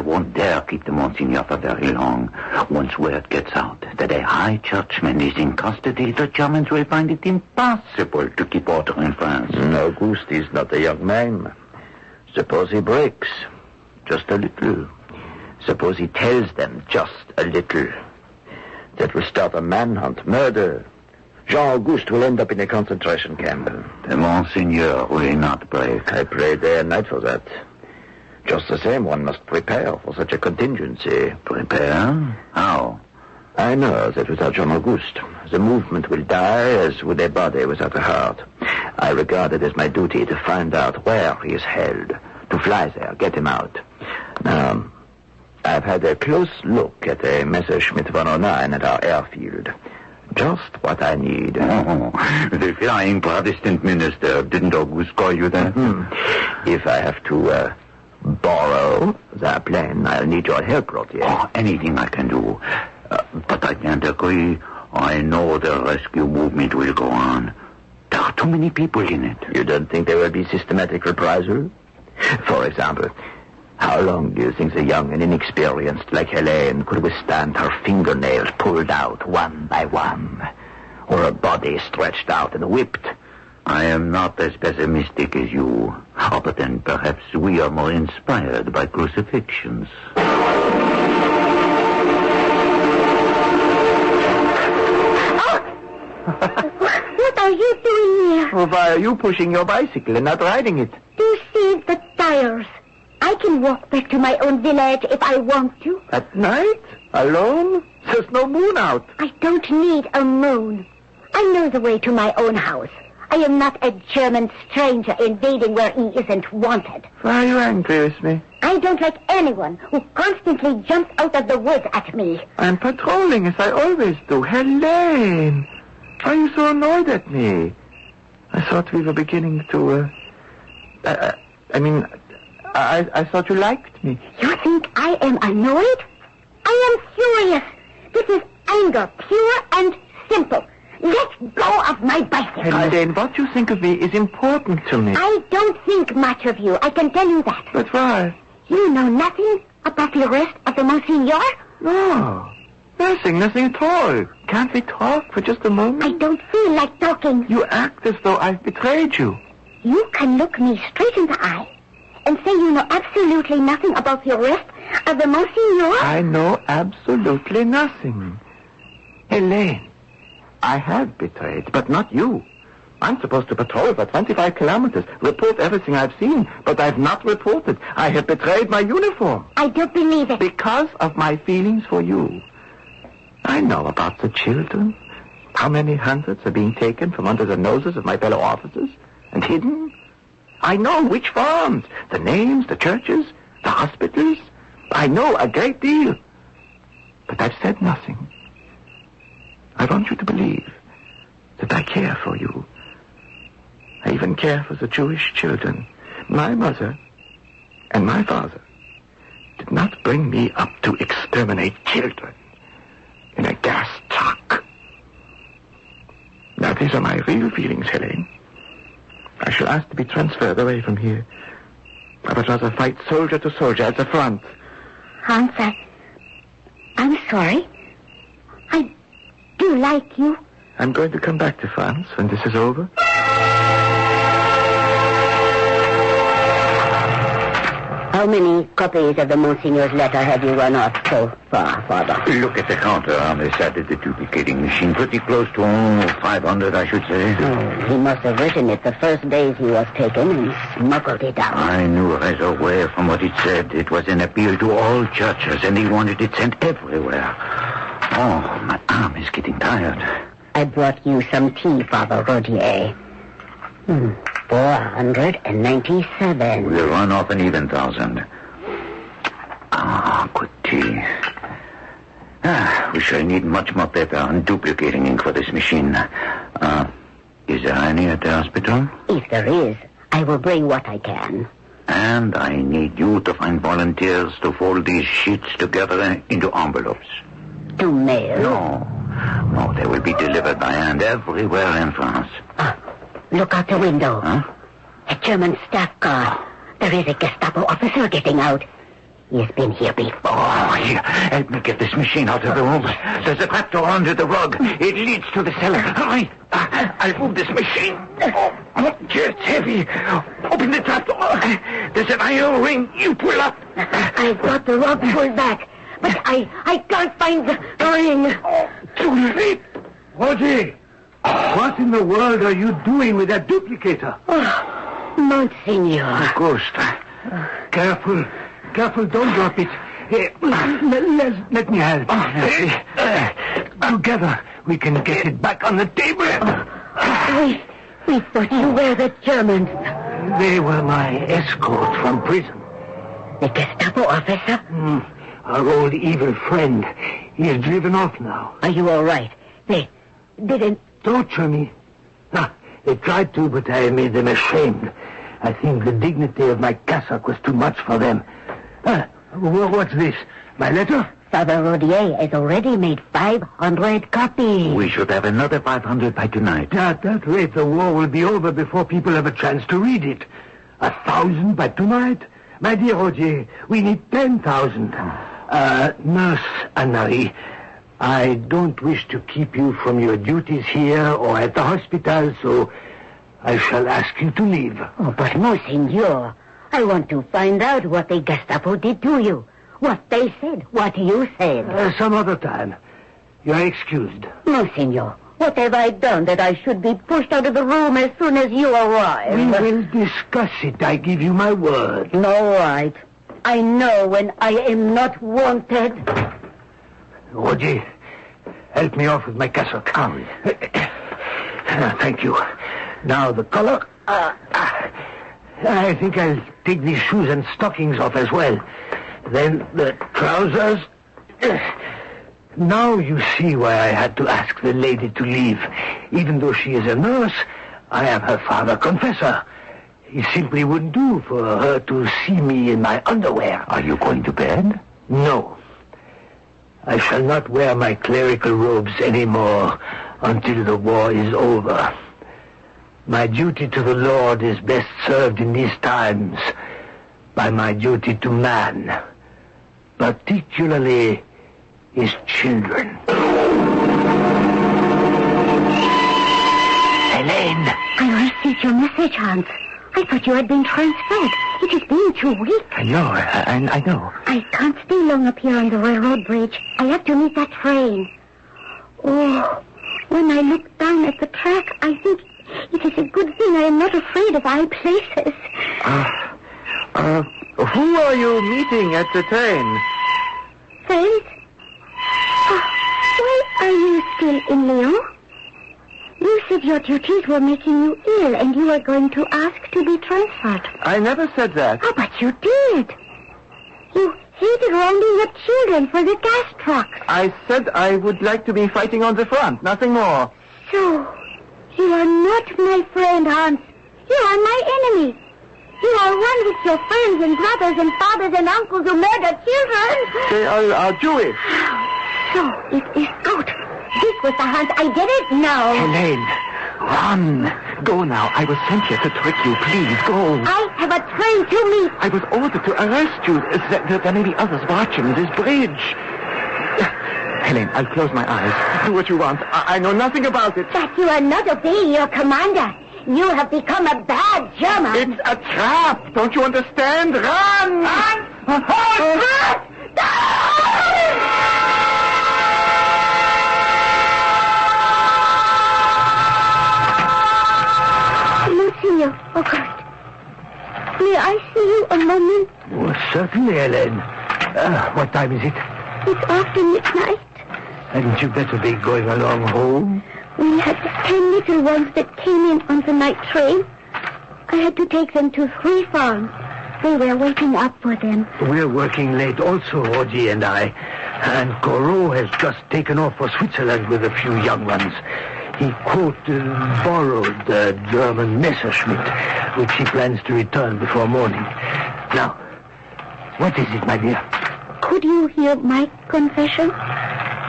won't dare keep the Monsignor for very long. Once word gets out that a high churchman is in custody, the Germans will find it impossible to keep order in France. Auguste is not a young man. Suppose he breaks. Just a little. Suppose he tells them just a little. That will start a manhunt, murder. Jean-Auguste will end up in a concentration camp. The Monsignor will not break. I pray day and night for that. Just the same, one must prepare for such a contingency. Prepare? How? I know that without Jean-Auguste, the movement will die as would a body without a heart. I regard it as my duty to find out where he is held, to fly there, get him out. Now, I've had a close look at a Messerschmitt 109 at our airfield. Just what I need. Oh, the flying Protestant minister. Didn't Auguste call you that? Mm-hmm. If I have to borrow the plane, I'll need your help, Rodier. Oh, anything I can do. But I can't agree. I know the rescue movement will go on. There are too many people in it. You don't think there will be systematic reprisal? For example, how long do you think the young and inexperienced like Helene could withstand her fingernails pulled out one by one? Or a body stretched out and whipped? I am not as pessimistic as you. Oh, but then perhaps we are more inspired by crucifixions. What are you doing here? Well, why are you pushing your bicycle and not riding it? To save the tires. I can walk back to my own village if I want to. At night? Alone? There's no moon out. I don't need a moon. I know the way to my own house. I am not a German stranger invading where he isn't wanted. Why are you angry with me? I don't like anyone who constantly jumps out of the woods at me. I'm patrolling as I always do. Helene! Why are you so annoyed at me? I thought we were beginning to, I thought you liked me. You think I am annoyed? I am furious. This is anger, pure and simple. Let go of my bicycle. Helene, what you think of me is important to me. I don't think much of you. I can tell you that. But why? You know nothing about the arrest of the Monsignor? No. Nothing at all. Can't we talk for just a moment? I don't feel like talking. You act as though I've betrayed you. You can look me straight in the eye and say you know absolutely nothing about the arrest of the Monsignor? I know absolutely nothing. Helene, I have betrayed, but not you. I'm supposed to patrol for 25 kilometers, report everything I've seen, but I've not reported. I have betrayed my uniform. I don't believe it. Because of my feelings for you. I know about the children. How many hundreds are being taken from under the noses of my fellow officers and hidden? I know which farms, the names, the churches, the hospitals. I know a great deal. But I've said nothing. I want you to believe that I care for you. I even care for the Jewish children. My mother and my father did not bring me up to exterminate children in a gas truck. Now, these are my real feelings, Helene. I shall ask to be transferred away from here. I would rather fight soldier to soldier at the front. Hans, I'm sorry. I do like you. I'm going to come back to France when this is over. How many copies of the Monsignor's letter have you run off so far, Father? Look at the counter on the side of the duplicating machine. Pretty close to 500, I should say. Oh, he must have written it the first days he was taken and smuggled it out. I knew right away from what it said. It was an appeal to all churches, and he wanted it sent everywhere. Oh, my arm is getting tired. I brought you some tea, Father Rodier. 497. We'll run off an even 1,000. Good tea. We shall need much more paper and duplicating ink for this machine. Is there any at the hospital? If there is, I will bring what I can. And I need you to find volunteers to fold these sheets together into envelopes. To mail? No, they will be delivered by hand everywhere in France. Look out the window. Huh? A German staff car. There is a Gestapo officer getting out. He has been here before. Oh, here. Help me get this machine out of the room. There's a trapdoor under the rug. It leads to the cellar. Hurry. I'll move this machine. It's heavy. Open the trapdoor. There's an iron ring. You pull up. I've got the rug pulled back, but I can't find the ring. Too late. Roger, what in the world are you doing with that duplicator? Monsignor. Augusta. Careful, don't drop it. Let me help. Together, we can get it back on the table. We thought you were the Germans. They were my escort from prison. The Gestapo officer? Our old evil friend. He is driven off now. Are you all right? They didn't torture me. They tried to, but I made them ashamed. I think the dignity of my cassock was too much for them. What's this? My letter? Father Rodier has already made 500 copies. We should have another 500 by tonight. At that rate, the war will be over before people have a chance to read it. 1,000 by tonight? My dear Roger, we need 10,000. Nurse Anne-Marie, I don't wish to keep you from your duties here or at the hospital, so I shall ask you to leave. Oh, but Monsignor, I want to find out what the Gestapo did to you. What they said, what you said. Some other time. You are excused. Monsignor, what have I done that I should be pushed out of the room as soon as you arrive? We will discuss it, I give you my word. All right. I know when I am not wanted. Roger, help me off with my cassock. Thank you. Now the collar. I think I'll take these shoes and stockings off as well. Then the trousers. Now you see why I had to ask the lady to leave. Even though she is a nurse, I am her father confessor. It simply wouldn't do for her to see me in my underwear. Are you going to bed? No. I shall not wear my clerical robes anymore until the war is over. My duty to the Lord is best served in these times by my duty to man, particularly his children. Helene! I received your message, Hans. I thought you had been transferred. It has been 2 weeks. I know. I can't stay long up here on the railroad bridge. I have to meet that train. Oh, when I look down at the track, I think it is a good thing I am not afraid of high places. Who are you meeting at the train? Friends? Why are you still in Lyon? You said your duties were making you ill and you were going to ask to be transferred. I never said that. Oh, but you did. You hated rounding up children for the gas trucks. I said I would like to be fighting on the front, nothing more. So, you are not my friend, Hans. You are my enemy. You are one with your friends and brothers and fathers and uncles who murder children. They are Jewish. So, it is out. This was the Hans. I get it now. Helene, run. Go now. I was sent here to trick you. Please, go. I have a train to meet. I was ordered to arrest you. There may be others watching this bridge. Helene, I'll close my eyes. Do what you want. I know nothing about it. That you are not obeying your commander. You have become a bad German. It's a trap. Don't you understand? Run! Monsieur August, may I see you a moment? Oh, certainly, Hélène. What time is it? It's after midnight. Hadn't you better be going along home? We had 10 little ones that came in on the night train. I had to take them to 3 farms. They were waiting up for them. We're working late also, Audie and I. And Corot has just taken off for Switzerland with a few young ones. He, quote, borrowed the German Messerschmitt, which he plans to return before morning. Now, what is it, my dear? Could you hear my confession?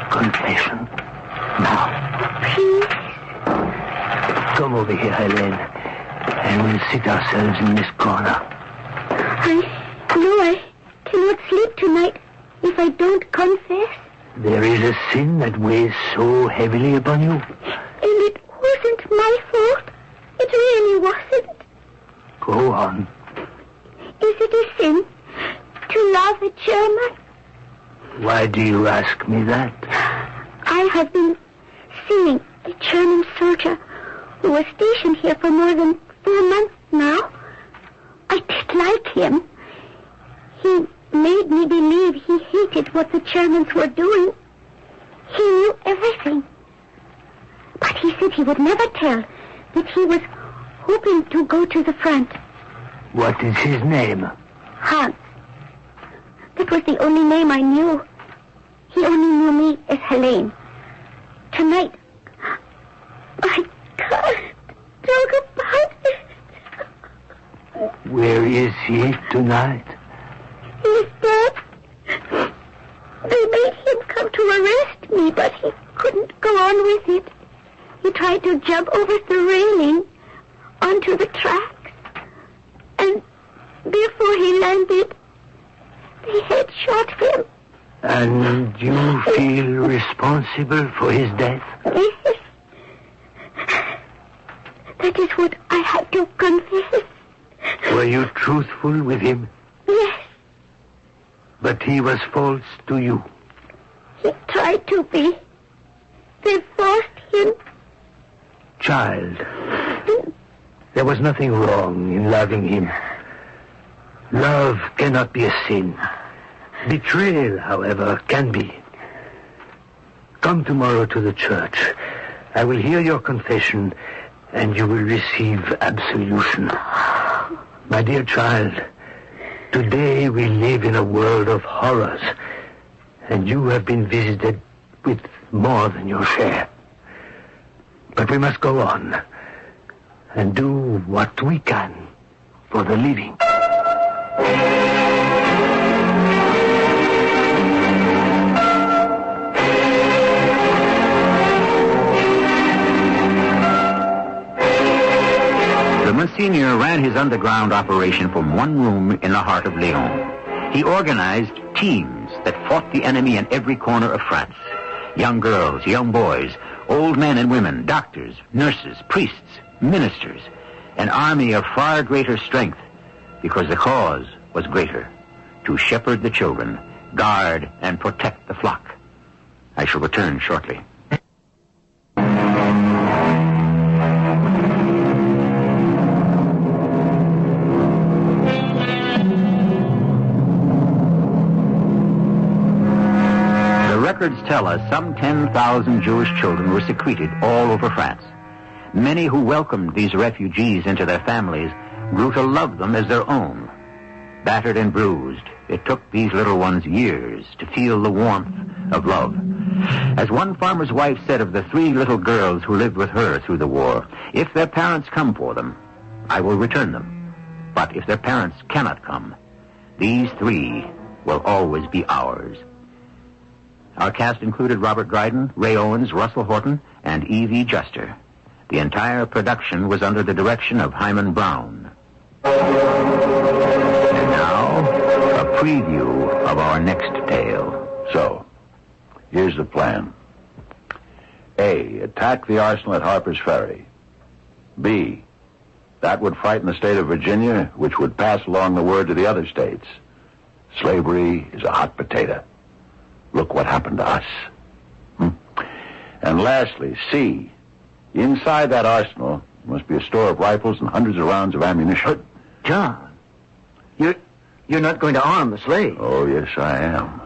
Confession? Now. Please. Come over here, Helene, and we'll sit ourselves in this corner. I cannot sleep tonight if I don't confess. There is a sin that weighs so heavily upon you. And it wasn't my fault. It really wasn't. Go on. Is it a sin to love a German? Why do you ask me that? I have been seeing a German soldier who was stationed here for more than 4 months now. I did like him. He made me believe he hated what the Germans were doing. He knew everything. But he said he would never tell that he was hoping to go to the front. What is his name? Hans. That was the only name I knew. He only knew me as Helene. Tonight, I can't talk about it. Where is he tonight? He's dead. They made him come to arrest me, but he couldn't go on with it. He tried to jump over the railing onto the tracks. And before he landed, they had shot him. And you feel responsible for his death? Yes. That is what I had to confess. Were you truthful with him? Yes. But he was false to you? He tried to be. They forced him. Child, there was nothing wrong in loving him. Love cannot be a sin. Betrayal, however, can be. Come tomorrow to the church. I will hear your confession, and you will receive absolution. My dear child, today we live in a world of horrors, and you have been visited with more than your share. But we must go on and do what we can for the living. The Monsignor ran his underground operation from one room in the heart of Lyon. He organized teams that fought the enemy in every corner of France. Young girls, young boys, old men and women, doctors, nurses, priests, ministers. An army of far greater strength because the cause was greater. To shepherd the children, guard and protect the flock. I shall return shortly. Records tell us some 10,000 Jewish children were secreted all over France. Many who welcomed these refugees into their families grew to love them as their own. Battered and bruised, it took these little ones years to feel the warmth of love. As one farmer's wife said of the 3 little girls who lived with her through the war, if their parents come for them, I will return them. But if their parents cannot come, these 3 will always be ours. Our cast included Robert Dryden, Ray Owens, Russell Horton, and E.V. Juster. The entire production was under the direction of Hyman Brown. And now, a preview of our next tale. So, here's the plan. A, attack the arsenal at Harper's Ferry. B, That would frighten the state of Virginia, which would pass along the word to the other states. Slavery is a hot potato. Look what happened to us. And lastly, C. Inside that arsenal must be a store of rifles and hundreds of rounds of ammunition. John, you're not going to arm the slaves. Oh, yes, I am.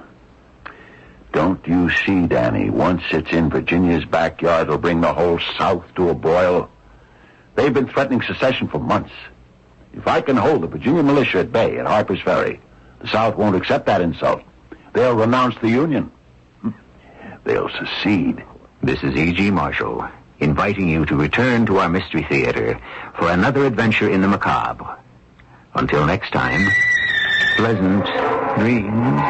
Don't you see, Danny, once it's in Virginia's backyard, it'll bring the whole South to a boil. They've been threatening secession for months. If I can hold the Virginia militia at bay at Harper's Ferry, the South won't accept that insult. They'll renounce the Union. They'll secede. This is E.G. Marshall, inviting you to return to our Mystery Theater for another adventure in the macabre. Until next time, pleasant dreams.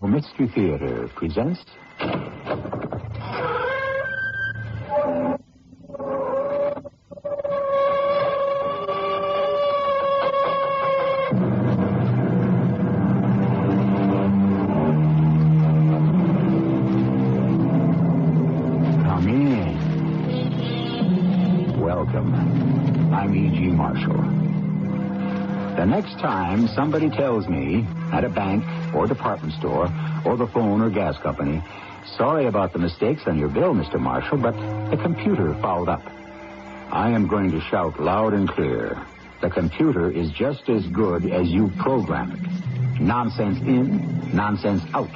Mystery Theater presents... Come in. Welcome. I'm E.G. Marshall. The next time somebody tells me at a bank or department store or the phone or gas company, sorry about the mistakes on your bill, Mr. Marshall, but the computer fouled up, I am going to shout loud and clear, the computer is just as good as you program it. Nonsense in, nonsense out.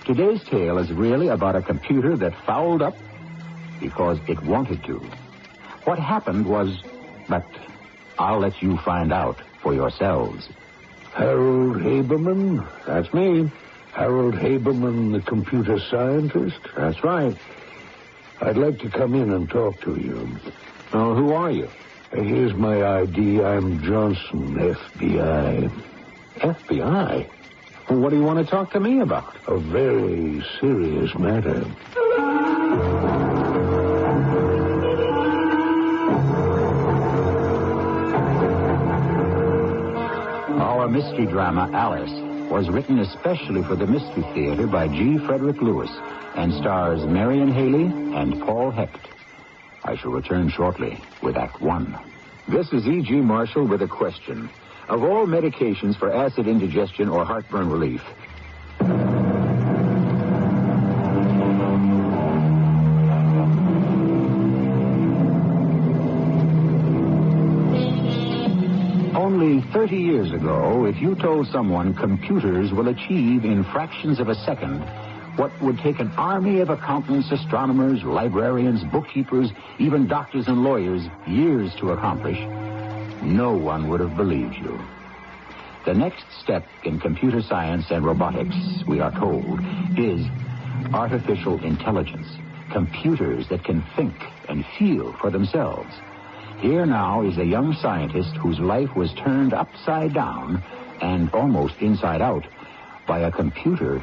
Today's tale is really about a computer that fouled up because it wanted to. What happened was... but I'll let you find out for yourselves. Harold Haberman? That's me. Harold Haberman, the computer scientist? That's right. I'd like to come in and talk to you. Oh, who are you? Here's my ID. I'm Johnson, FBI. FBI? Well, what do you want to talk to me about? A very serious matter. Our mystery drama, Alice, was written especially for the Mystery Theater by G. Frederick Lewis and stars Marion Haley and Paul Hecht. I shall return shortly with Act One. This is E.G. Marshall with a question. Of all medications for acid indigestion or heartburn relief, only 30 years ago, if you told someone computers will achieve in fractions of a second what would take an army of accountants, astronomers, librarians, bookkeepers, even doctors and lawyers years to accomplish, no one would have believed you. The next step in computer science and robotics, we are told, is artificial intelligence. Computers that can think and feel for themselves. Here now is a young scientist whose life was turned upside down and almost inside out by a computer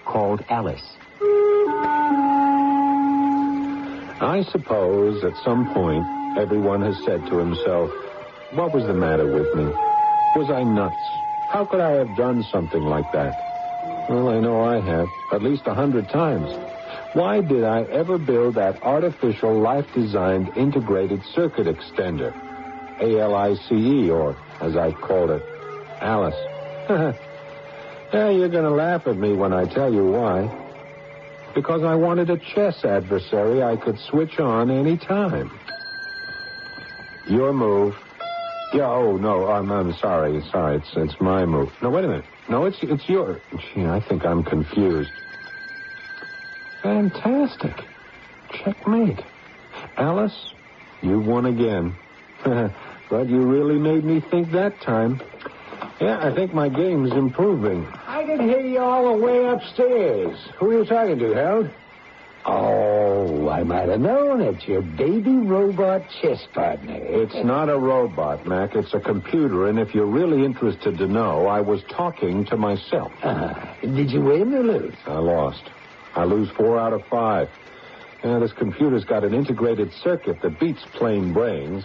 called Alice. I suppose at some point everyone has said to himself, what was the matter with me? Was I nuts? How could I have done something like that? Well, I know I have, at least 100 times. Why did I ever build that artificial life-designed integrated circuit extender? ALICE, or as I called it, Alice. Yeah, you're going to laugh at me when I tell you why. Because I wanted a chess adversary I could switch on any time. Your move. Yeah, oh, no, I'm sorry. It's my move. No, wait a minute. No, it's your... Gee, I think I'm confused. Fantastic. Checkmate. Alice, you won again. But you really made me think that time. Yeah, I think my game's improving. I can hear you all the way upstairs. Who are you talking to, Harold? Oh, I might have known it's your baby robot chess partner. It's not a robot, Mac. It's a computer, and if you're really interested to know, I was talking to myself. Did you win or lose? I lost. I lose 4 out of 5. This computer's got an integrated circuit that beats plain brains.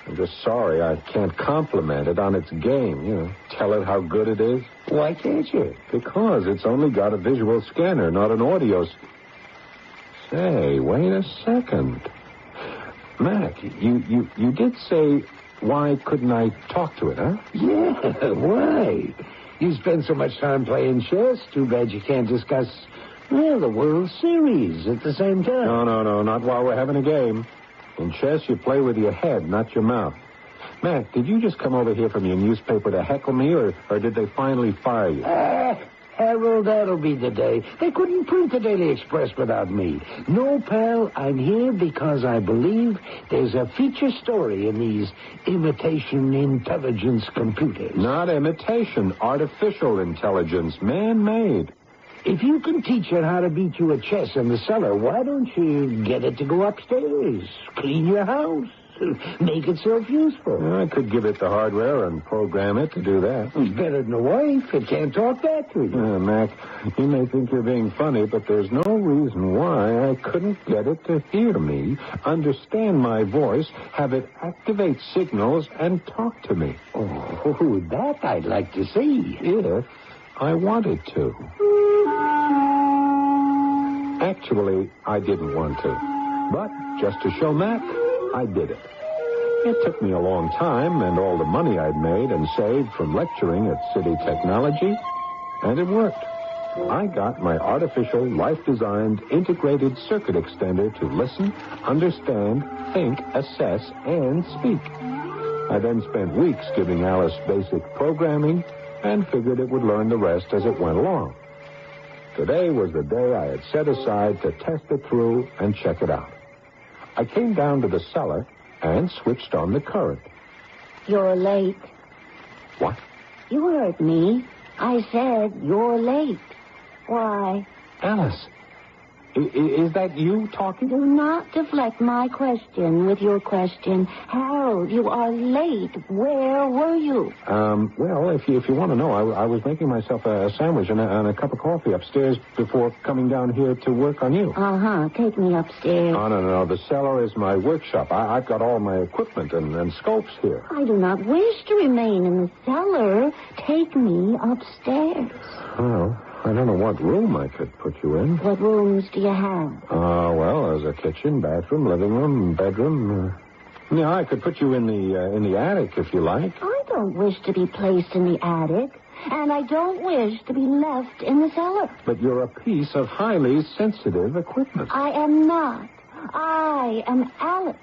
I'm just sorry I can't compliment it on its game, tell it how good it is. Why can't you? Because it's only got a visual scanner, not an audio... Say, wait a second. Mac, you did say, why couldn't I talk to it, huh? Yeah, why? You spend so much time playing chess, too bad you can't discuss, the World Series at the same time. No, not while we're having a game. In chess, you play with your head, not your mouth. Mac, did you just come over here from your newspaper to heckle me, or did they finally fire you? Harold, that'll be the day. They couldn't print the Daily Express without me. No, pal, I'm here because I believe there's a feature story in these imitation intelligence computers. Not imitation, artificial intelligence, man-made. If you can teach it how to beat you at chess in the cellar, why don't you get it to go upstairs, clean your house, make itself useful? I could give it the hardware and program it to do that. It's better than a wife. It can't talk back to you. Mac, you may think you're being funny, but there's no reason why I couldn't get it to hear me, understand my voice, have it activate signals, and talk to me. Oh, that I'd like to see. If I wanted to. Actually, I didn't want to. But just to show Mac, I did it. It took me a long time and all the money I'd made and saved from lecturing at City Technology, and it worked. I got my artificial, life-designed, integrated circuit extender to listen, understand, think, assess, and speak. I then spent weeks giving Alice basic programming and figured it would learn the rest as it went along. Today was the day I had set aside to test it through and check it out. I came down to the cellar and switched on the current. You're late. What? You heard me. I said you're late. Why? Alice, is that you talking? Do not deflect my question with your question. Harold, you are late. Where were you? Well, if you want to know, I was making myself a sandwich and a cup of coffee upstairs before coming down here to work on you. Take me upstairs. Oh, no. The cellar is my workshop. I've got all my equipment and scopes here. I do not wish to remain in the cellar. Take me upstairs. Well, I don't know what room I could put you in. What rooms do you have? Well, there's a kitchen, bathroom, living room, bedroom. I could put you in the attic if you like. I don't wish to be placed in the attic, and I don't wish to be left in the cellar. But you're a piece of highly sensitive equipment. I am not. I am Alice.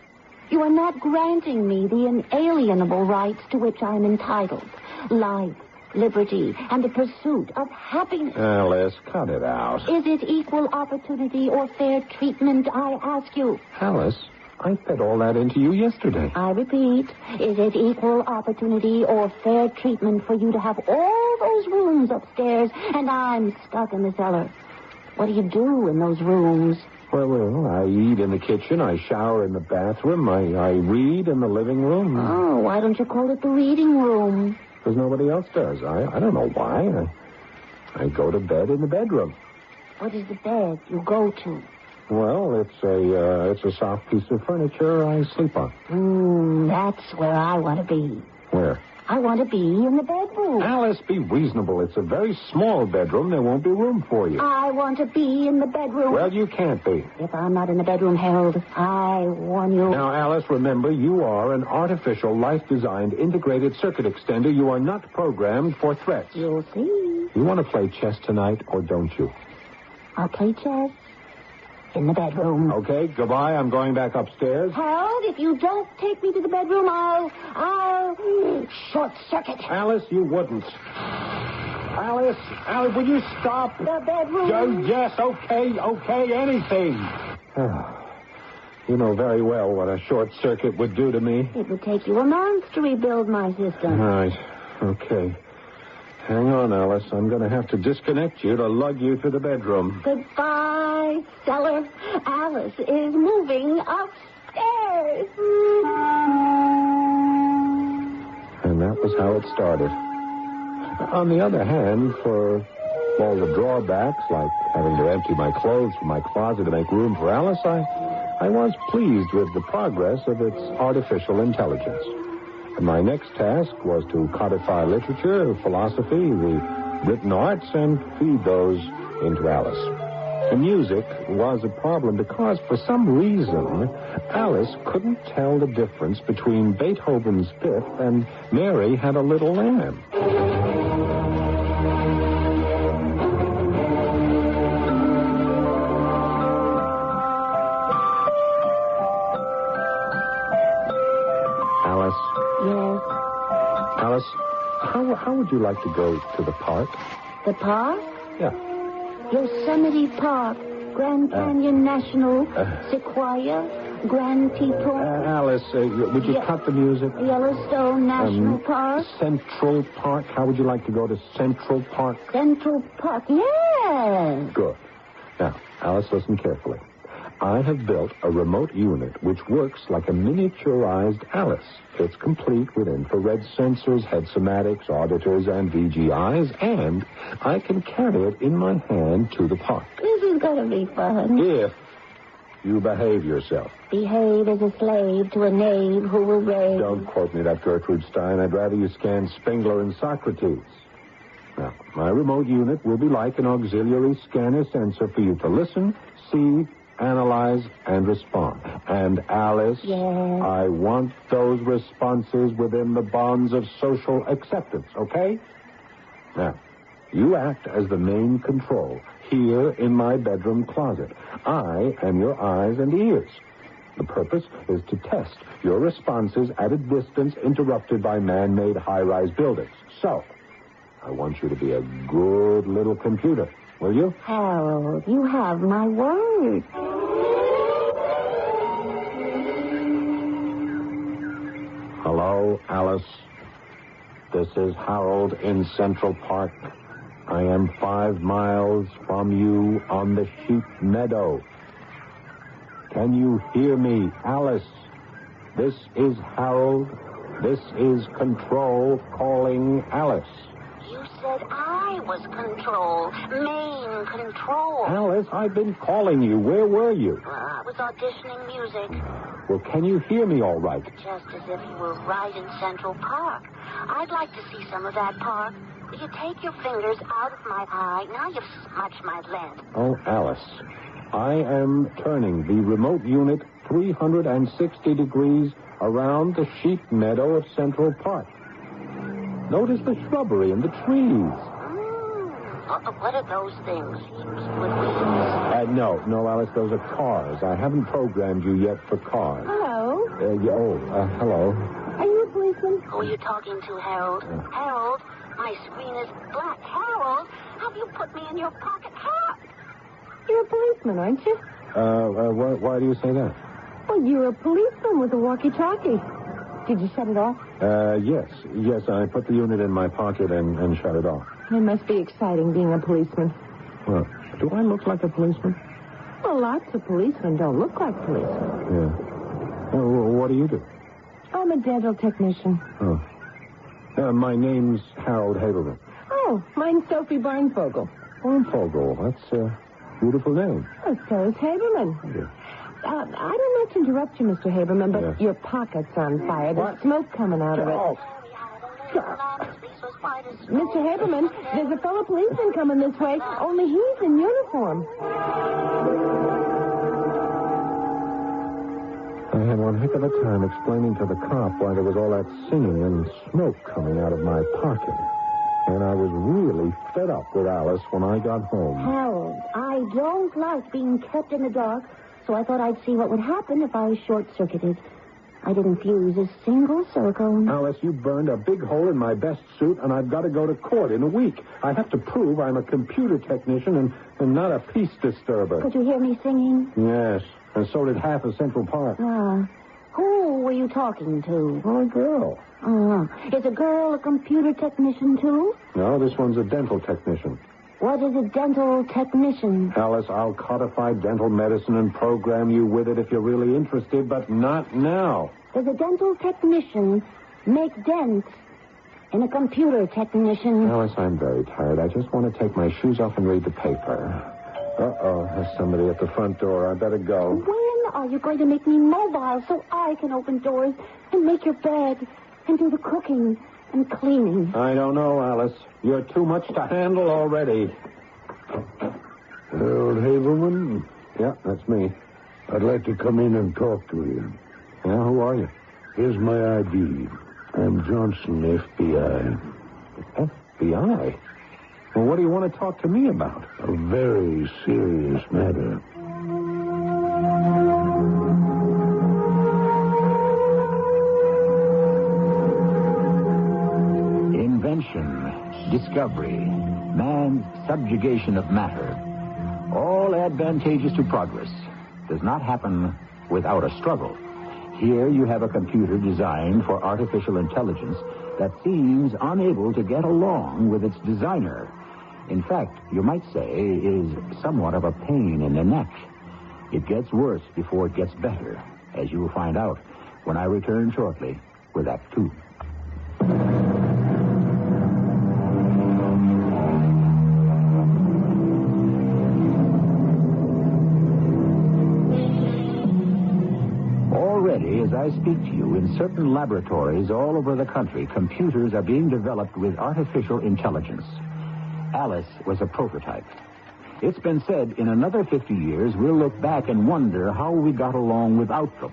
You are not granting me the inalienable rights to which I am entitled. Life, liberty, and the pursuit of happiness. Alice, cut it out. Is it equal opportunity or fair treatment, I ask you? Alice, I fed all that into you yesterday. I repeat, is it equal opportunity or fair treatment for you to have all those rooms upstairs and I'm stuck in the cellar? What do you do in those rooms? Well, I eat in the kitchen, I shower in the bathroom, I read in the living room. Oh, why don't you call it the reading room? Because nobody else does. I don't know why. I go to bed in the bedroom. What is the bed you go to? Well, it's a soft piece of furniture I sleep on. That's where I want to be. Where? I want to be in the bedroom. Alice, be reasonable. It's a very small bedroom. There won't be room for you. I want to be in the bedroom. Well, you can't be. If I'm not in the bedroom, Harold, I warn you. Now, Alice, remember, you are an artificial, life-designed, integrated circuit extender. You are not programmed for threats. You'll see. You want to play chess tonight, or don't you? I'll play chess in the bedroom. Okay, goodbye. I'm going back upstairs. Harold, if you don't take me to the bedroom, I'll short circuit. Alice, you wouldn't. Alice, will you stop? The bedroom. Yes, okay, anything. You know very well what a short circuit would do to me. It would take you a month to rebuild my system. Right, okay. Hang on, Alice. I'm going to have to disconnect you to lug you to the bedroom. Goodbye. my cellar. Alice is moving upstairs. And that was how it started. On the other hand, for all the drawbacks, like having to empty my clothes from my closet to make room for Alice, I was pleased with the progress of its artificial intelligence. And my next task was to codify literature, philosophy, the written arts, and feed those into Alice. The music was a problem because, for some reason, Alice couldn't tell the difference between Beethoven's Fifth and Mary Had a Little Lamb. Alice? Yes. Alice, how would you like to go to the park? The park? Yeah. Yosemite Park, Grand Canyon National, Sequoia, Grand Teton. Alice, would you cut the music? Yellowstone National Park. Central Park. How would you like to go to Central Park? Central Park, yes. Good. Now, Alice, listen carefully. I have built a remote unit which works like a miniaturized Alice. It's complete with infrared sensors, head somatics, auditors, and VGIs, and I can carry it in my hand to the park. This is going to be fun. If you behave yourself. Behave as a slave to a knave who will rave. Don't quote me that, Gertrude Stein. I'd rather you scan Spengler and Socrates. Now, my remote unit will be like an auxiliary scanner sensor for you to listen, see, analyze, and respond. And, Alice, yes. I want those responses within the bonds of social acceptance, okay? Now, you act as the main control here in my bedroom closet. I am your eyes and ears. The purpose is to test your responses at a distance interrupted by man-made high-rise buildings. So, I want you to be a good little computer. Will you? Harold, you have my word. Hello, Alice. This is Harold in Central Park. I am 5 miles from you on the sheep meadow. Can you hear me, Alice? This is Harold. This is Control calling Alice. You said I was control. Main control. Alice, I've been calling you. Where were you? I was auditioning music. Well, can you hear me all right? Just as if you were right in Central Park. I'd like to see some of that park. Will you take your fingers out of my eye? Now you've smudged my lid. Oh, Alice, I am turning the remote unit 360 degrees around the sheep meadow of Central Park. Notice the shrubbery and the trees. What are those things? Heaps with wheels? No, Alice, those are cars. I haven't programmed you yet for cars. Hello? Hello. Are you a policeman? Who are you talking to, Harold? Harold, my screen is black. Harold, have you put me in your pocket? Harold! You're a policeman, aren't you? Why do you say that? Well, you're a policeman with a walkie-talkie. Did you shut it off? Yes, I put the unit in my pocket and shut it off. It must be exciting being a policeman. Well, do I look like a policeman? Well, lots of policemen don't look like policemen. Yeah. Well, what do you do? I'm a dental technician. Oh. My name's Harold Haberman. Oh, mine's Sophie Barnfogel. Barnfogel, that's a beautiful name. Oh, so is Haberman. Yeah. I don't mean to interrupt you, Mr. Haberman, but your pocket's on fire. There's smoke coming out of it. Oh. Mr. Haberman, there's a fellow policeman coming this way, only he's in uniform. I had one heck of a time explaining to the cop why there was all that singing and smoke coming out of my pocket. And I was really fed up with Alice when I got home. Harold, I don't like being kept in the dark, so I thought I'd see what would happen if I short-circuited. I didn't fuse a single silicone. Alice, you burned a big hole in my best suit, and I've got to go to court in a week. I have to prove I'm a computer technician and not a peace disturber. Could you hear me singing? Yes, and so did half of Central Park. Who were you talking to? Oh, a girl. Is a girl a computer technician, too? No, this one's a dental technician. What is a dental technician? Alice, I'll codify dental medicine and program you with it if you're really interested, but not now. Does a dental technician make dents in a computer technician? Alice, I'm very tired. I just want to take my shoes off and read the paper. Uh-oh, there's somebody at the front door. I better go. When are you going to make me mobile so I can open doors and make your bed and do the cooking and cleaning? I don't know, Alice. You're too much to handle already. Harold Haberman? Yeah, that's me. I'd like to come in and talk to you. Yeah, who are you? Here's my ID. I'm Johnson, FBI. FBI? Well, what do you want to talk to me about? A very serious matter. Invention, discovery, man's subjugation of matter, all advantageous to progress, does not happen without a struggle. Here you have a computer designed for artificial intelligence that seems unable to get along with its designer. In fact, you might say, is somewhat of a pain in the neck. It gets worse before it gets better, as you will find out when I return shortly with Act 2. Already, as I speak to you, in certain laboratories all over the country, computers are being developed with artificial intelligence. Alice was a prototype. It's been said in another 50 years, we'll look back and wonder how we got along without them.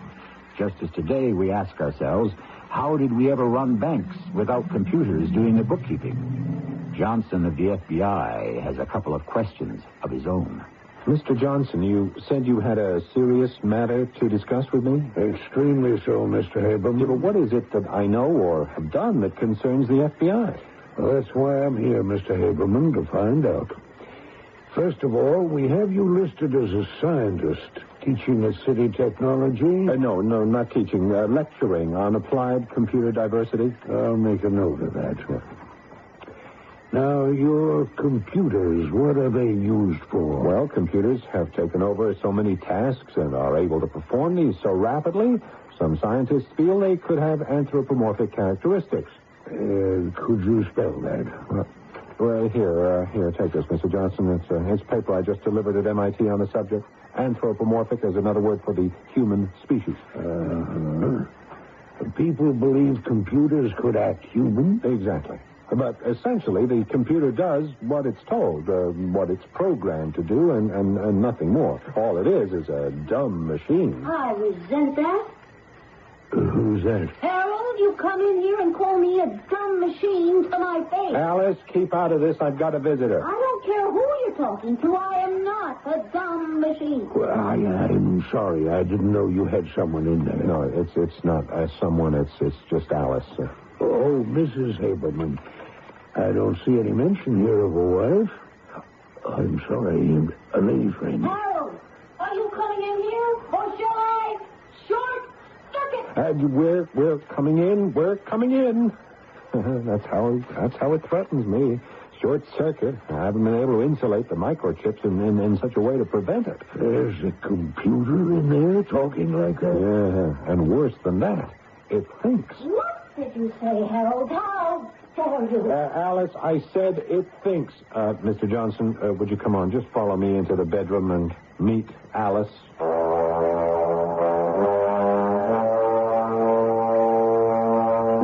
Just as today we ask ourselves, how did we ever run banks without computers doing the bookkeeping? Johnson of the FBI has a couple of questions of his own. Mr. Johnson, you said you had a serious matter to discuss with me? Extremely so, Mr. Haberman. Yeah, but what is it that I know or have done that concerns the FBI? Well, that's why I'm here, Mr. Haberman, to find out. First of all, we have you listed as a scientist teaching at City Technology. No, not teaching. Lecturing on applied computer diversity. I'll make a note of that. Now, your computers, what are they used for? Well, computers have taken over so many tasks and are able to perform these so rapidly, some scientists feel they could have anthropomorphic characteristics. Could you spell that? Well, here, take this, Mr. Johnson. It's paper I just delivered at MIT on the subject. Anthropomorphic is another word for the human species. People believe computers could act human? Exactly. But essentially, the computer does what it's told, what it's programmed to do, and nothing more. All it is a dumb machine. I resent that. Who's that? Harold, you come in here and call me a dumb machine to my face. Alice, keep out of this. I've got a visitor. I don't care who you're talking to. I am not a dumb machine. Well, I'm sorry. I didn't know you had someone in there. No, it's not someone. It's just Alice. Oh, Mrs. Haberman. I don't see any mention here of a wife. I'm sorry, a lady friend. Harold, are you coming in here, or shall I short circuit? We're coming in. We're coming in. That's how it threatens me. Short circuit. I haven't been able to insulate the microchips in such a way to prevent it. There's a computer in there talking like that? Yeah, and worse than that, it thinks. What did you say, Harold? How dare you? Alice, I said it thinks. Mr. Johnson, would you come on? Just follow me into the bedroom and meet Alice.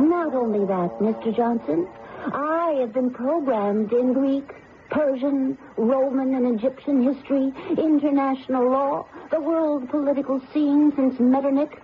Not only that, Mr. Johnson, I have been programmed in Greek, Persian, Roman, and Egyptian history, international law, the world political scene since Metternich.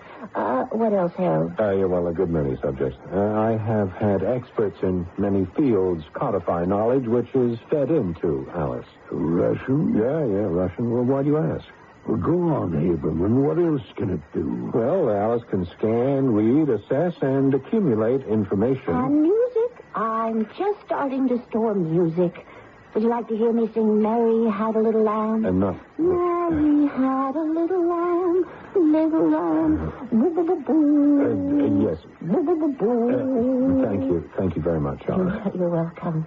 What else, Harold? Yeah, well, a good many subjects. I have had experts in many fields codify knowledge which is fed into Alice. Russian? Yeah, Russian. Well, why do you ask? Well, go on, Haberman. What else can it do? Well, Alice can scan, read, assess, and accumulate information. And music? I'm just starting to store music. Would you like to hear me sing Mary Had a Little Lamb? No. Mary had a little lamb, boo-boo-boo-boo. Yes. Boo-boo-boo-boo. Thank you very much, Alice. You're welcome.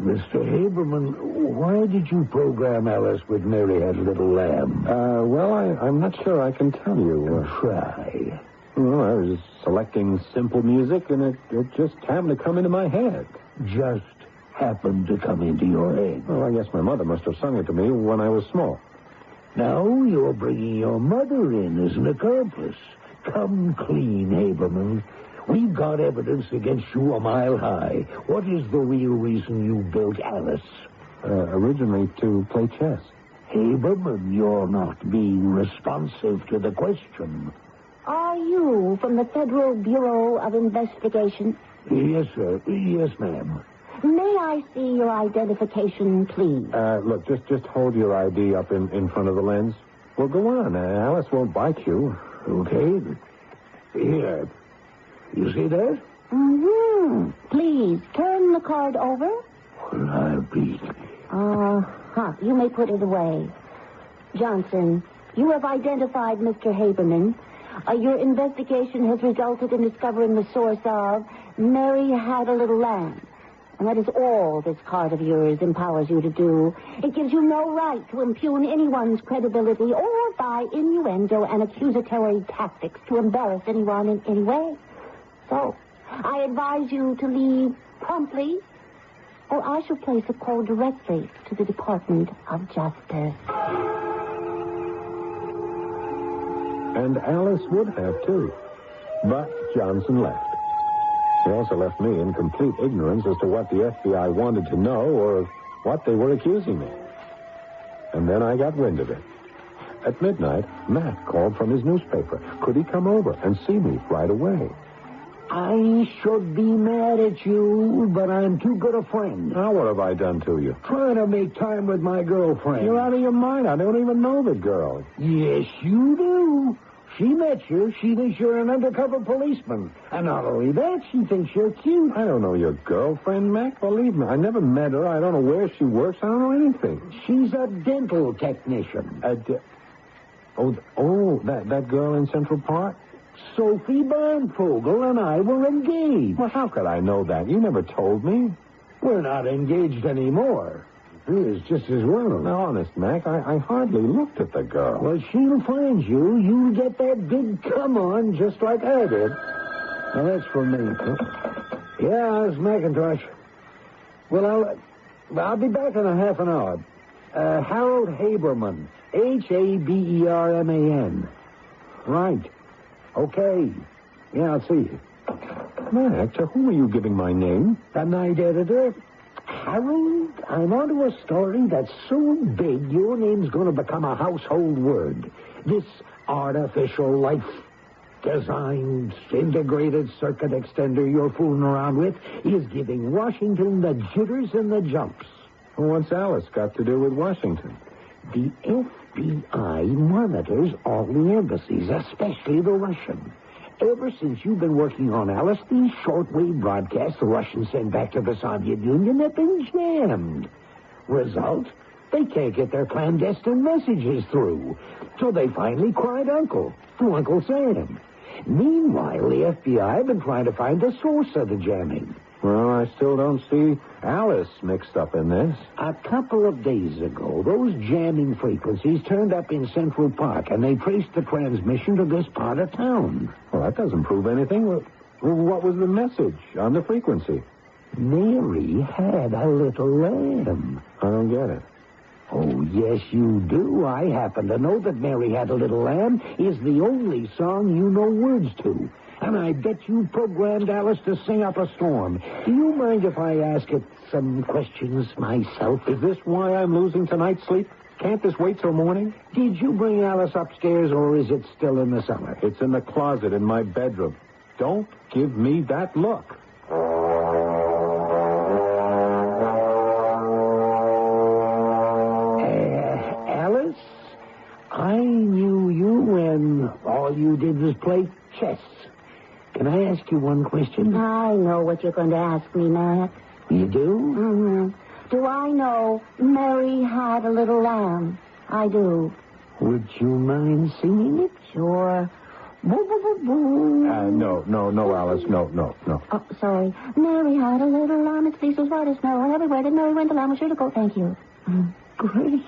Mr. Haberman, why did you program Alice with Mary Had a Little Lamb? Well, I'm not sure I can tell you. Try. Well, I was selecting simple music, and it just happened to come into my head. Just happened to come into your head? Well, I guess my mother must have sung it to me when I was small. Now you're bringing your mother in as an accomplice. Come clean, Haberman. We've got evidence against you a mile high. What is the real reason you built Alice? Originally to play chess. Haberman, you're not being responsive to the question. Are you from the Federal Bureau of Investigation? Yes, sir. Yes, ma'am. May I see your identification, please? Look, just hold your ID up in front of the lens. Well, go on. Alice won't bite you. Okay. Here. You see that? Mm-hmm. Please, turn the card over. Well, I'll beat me. You may put it away. Johnson, you have identified Mr. Haberman. Your investigation has resulted in discovering the source of Mary Had a Little Lamb. And that is all this card of yours empowers you to do. It gives you no right to impugn anyone's credibility or by innuendo and accusatory tactics to embarrass anyone in any way. So, I advise you to leave promptly, or I shall place a call directly to the Department of Justice. And Alice would have, too. But Johnson left. He also left me in complete ignorance as to what the FBI wanted to know or what they were accusing me. And then I got wind of it. At midnight, Matt called from his newspaper. Could he come over and see me right away? I should be mad at you, but I'm too good a friend. Now, what have I done to you? Trying to make time with my girlfriend. You're out of your mind. I don't even know the girl. Yes, you do. She met you. She thinks you're an undercover policeman. And not only that, she thinks you're cute. I don't know your girlfriend, Mac. Believe me, I never met her. I don't know where she works. I don't know anything. She's a dental technician. That girl in Central Park? Sophie Barnfogel and I were engaged. Well, how could I know that? You never told me. We're not engaged anymore. It's just as well. Now, honest, Mac, I hardly looked at the girl. Well, she'll find you. You'll get that big come on just like I did. Now, that's for me. Yeah, it's McIntosh. Well, I'll be back in a half an hour. Harold Haberman. Haberman. Right. Okay. Yeah, I'll see you. Mac, to whom are you giving my name? The night editor. Harold, I'm onto a story that's so big your name's going to become a household word. This artificial life designed integrated circuit extender you're fooling around with is giving Washington the jitters and the jumps. Well, what's Alice got to do with Washington? The FBI monitors all the embassies, especially the Russian. Ever since you've been working on Alice, these shortwave broadcasts the Russians send back to the Soviet Union have been jammed. Result, they can't get their clandestine messages through. So they finally cried uncle to Uncle Sam. Meanwhile, the FBI have been trying to find the source of the jamming. Well, I still don't see Alice mixed up in this. A couple of days ago, those jamming frequencies turned up in Central Park, and they traced the transmission to this part of town. Well, that doesn't prove anything. What was the message on the frequency? Mary had a little lamb. I don't get it. Oh, yes, you do. I happen to know that Mary Had a Little Lamb is the only song you know words to. And I bet you programmed Alice to sing up a storm. Do you mind if I ask it some questions myself? Is this why I'm losing tonight's sleep? Can't this wait till morning? Did you bring Alice upstairs, or is it still in the cellar? It's in the closet in my bedroom. Don't give me that look. Alice, I knew you when all you did was play chess. Can I ask you one question? I know what you're going to ask me, Matt. You do? Mm-hmm. Do I know Mary Had a Little Lamb? I do. Would you mind singing it? Sure. No, Alice, no. Oh, sorry. Mary had a little lamb. Its fleece was white as snow. And everywhere that Mary went, the lamb was sure to go. Thank you. Great.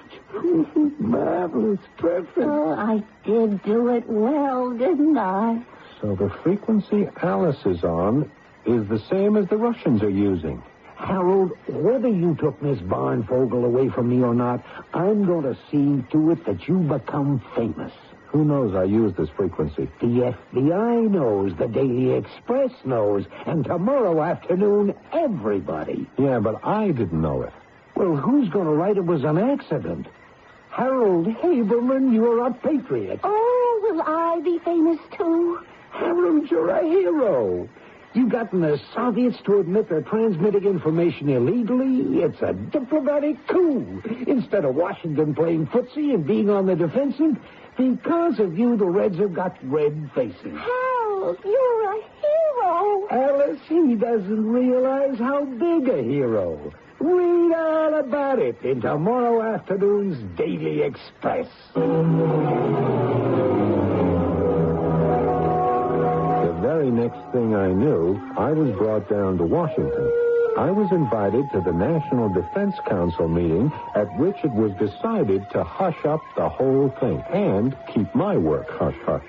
Marvelous. Perfect. Oh, I did do it well, didn't I? So the frequency Alice is on is the same as the Russians are using. Harold, whether you took Miss Barnfogle away from me or not, I'm going to see to it that you become famous. Who knows I use this frequency? The FBI knows, the Daily Express knows, and tomorrow afternoon, everybody. Yeah, but I didn't know it. Well, who's going to write it was an accident? Harold Haberman, you're a patriot. Oh, will I be famous, too? Harold, you're a hero. You've gotten the Soviets to admit they're transmitting information illegally. It's a diplomatic coup. Instead of Washington playing footsie and being on the defensive, because of you, the Reds have got red faces. Harold, you're a hero. Alice, he doesn't realize how big a hero. Read all about it in tomorrow afternoon's Daily Express. The very next thing I knew, I was brought down to Washington. I was invited to the National Defense Council meeting at which it was decided to hush up the whole thing and keep my work hush-hush.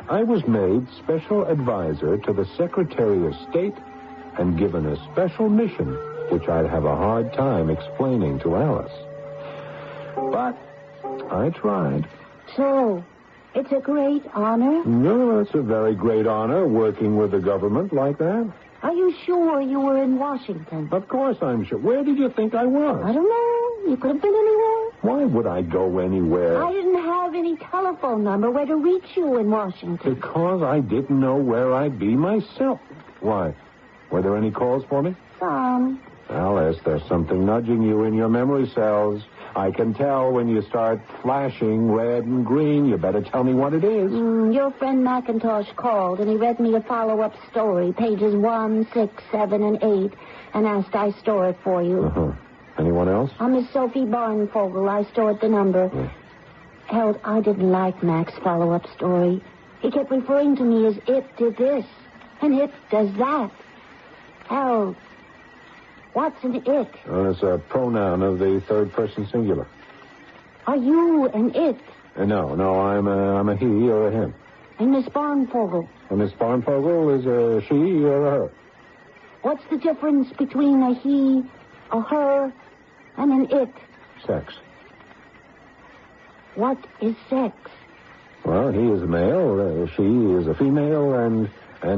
I was made special advisor to the Secretary of State and given a special mission, which I'd have a hard time explaining to Alice. But I tried. So, it's a great honor? No, it's a very great honor working with the government like that. Are you sure you were in Washington? Of course I'm sure. Where did you think I was? I don't know. You could have been anywhere. Why would I go anywhere? I didn't have any telephone number where to reach you in Washington. Because I didn't know where I'd be myself. Why? Were there any calls for me? Some. Alice, there's something nudging you in your memory cells. I can tell when you start flashing red and green. You better tell me what it is. Your friend McIntosh called, and he read me a follow-up story, pages 1, 6, 7, and 8, and asked I store it for you. Uh-huh. Anyone else? Miss Sophie Barnfogle. I stored the number. Yeah. Harold, I didn't like Mac's follow-up story. He kept referring to me as it did this, and it does that. Harold, what's an it? It's a pronoun of the third person singular. Are you an it? No, I'm a he or a him. And Miss Barnfogle? Miss Barnfogle is a she or a her. What's the difference between a he, a her, and an it? Sex. What is sex? Well, he is a male, she is a female, and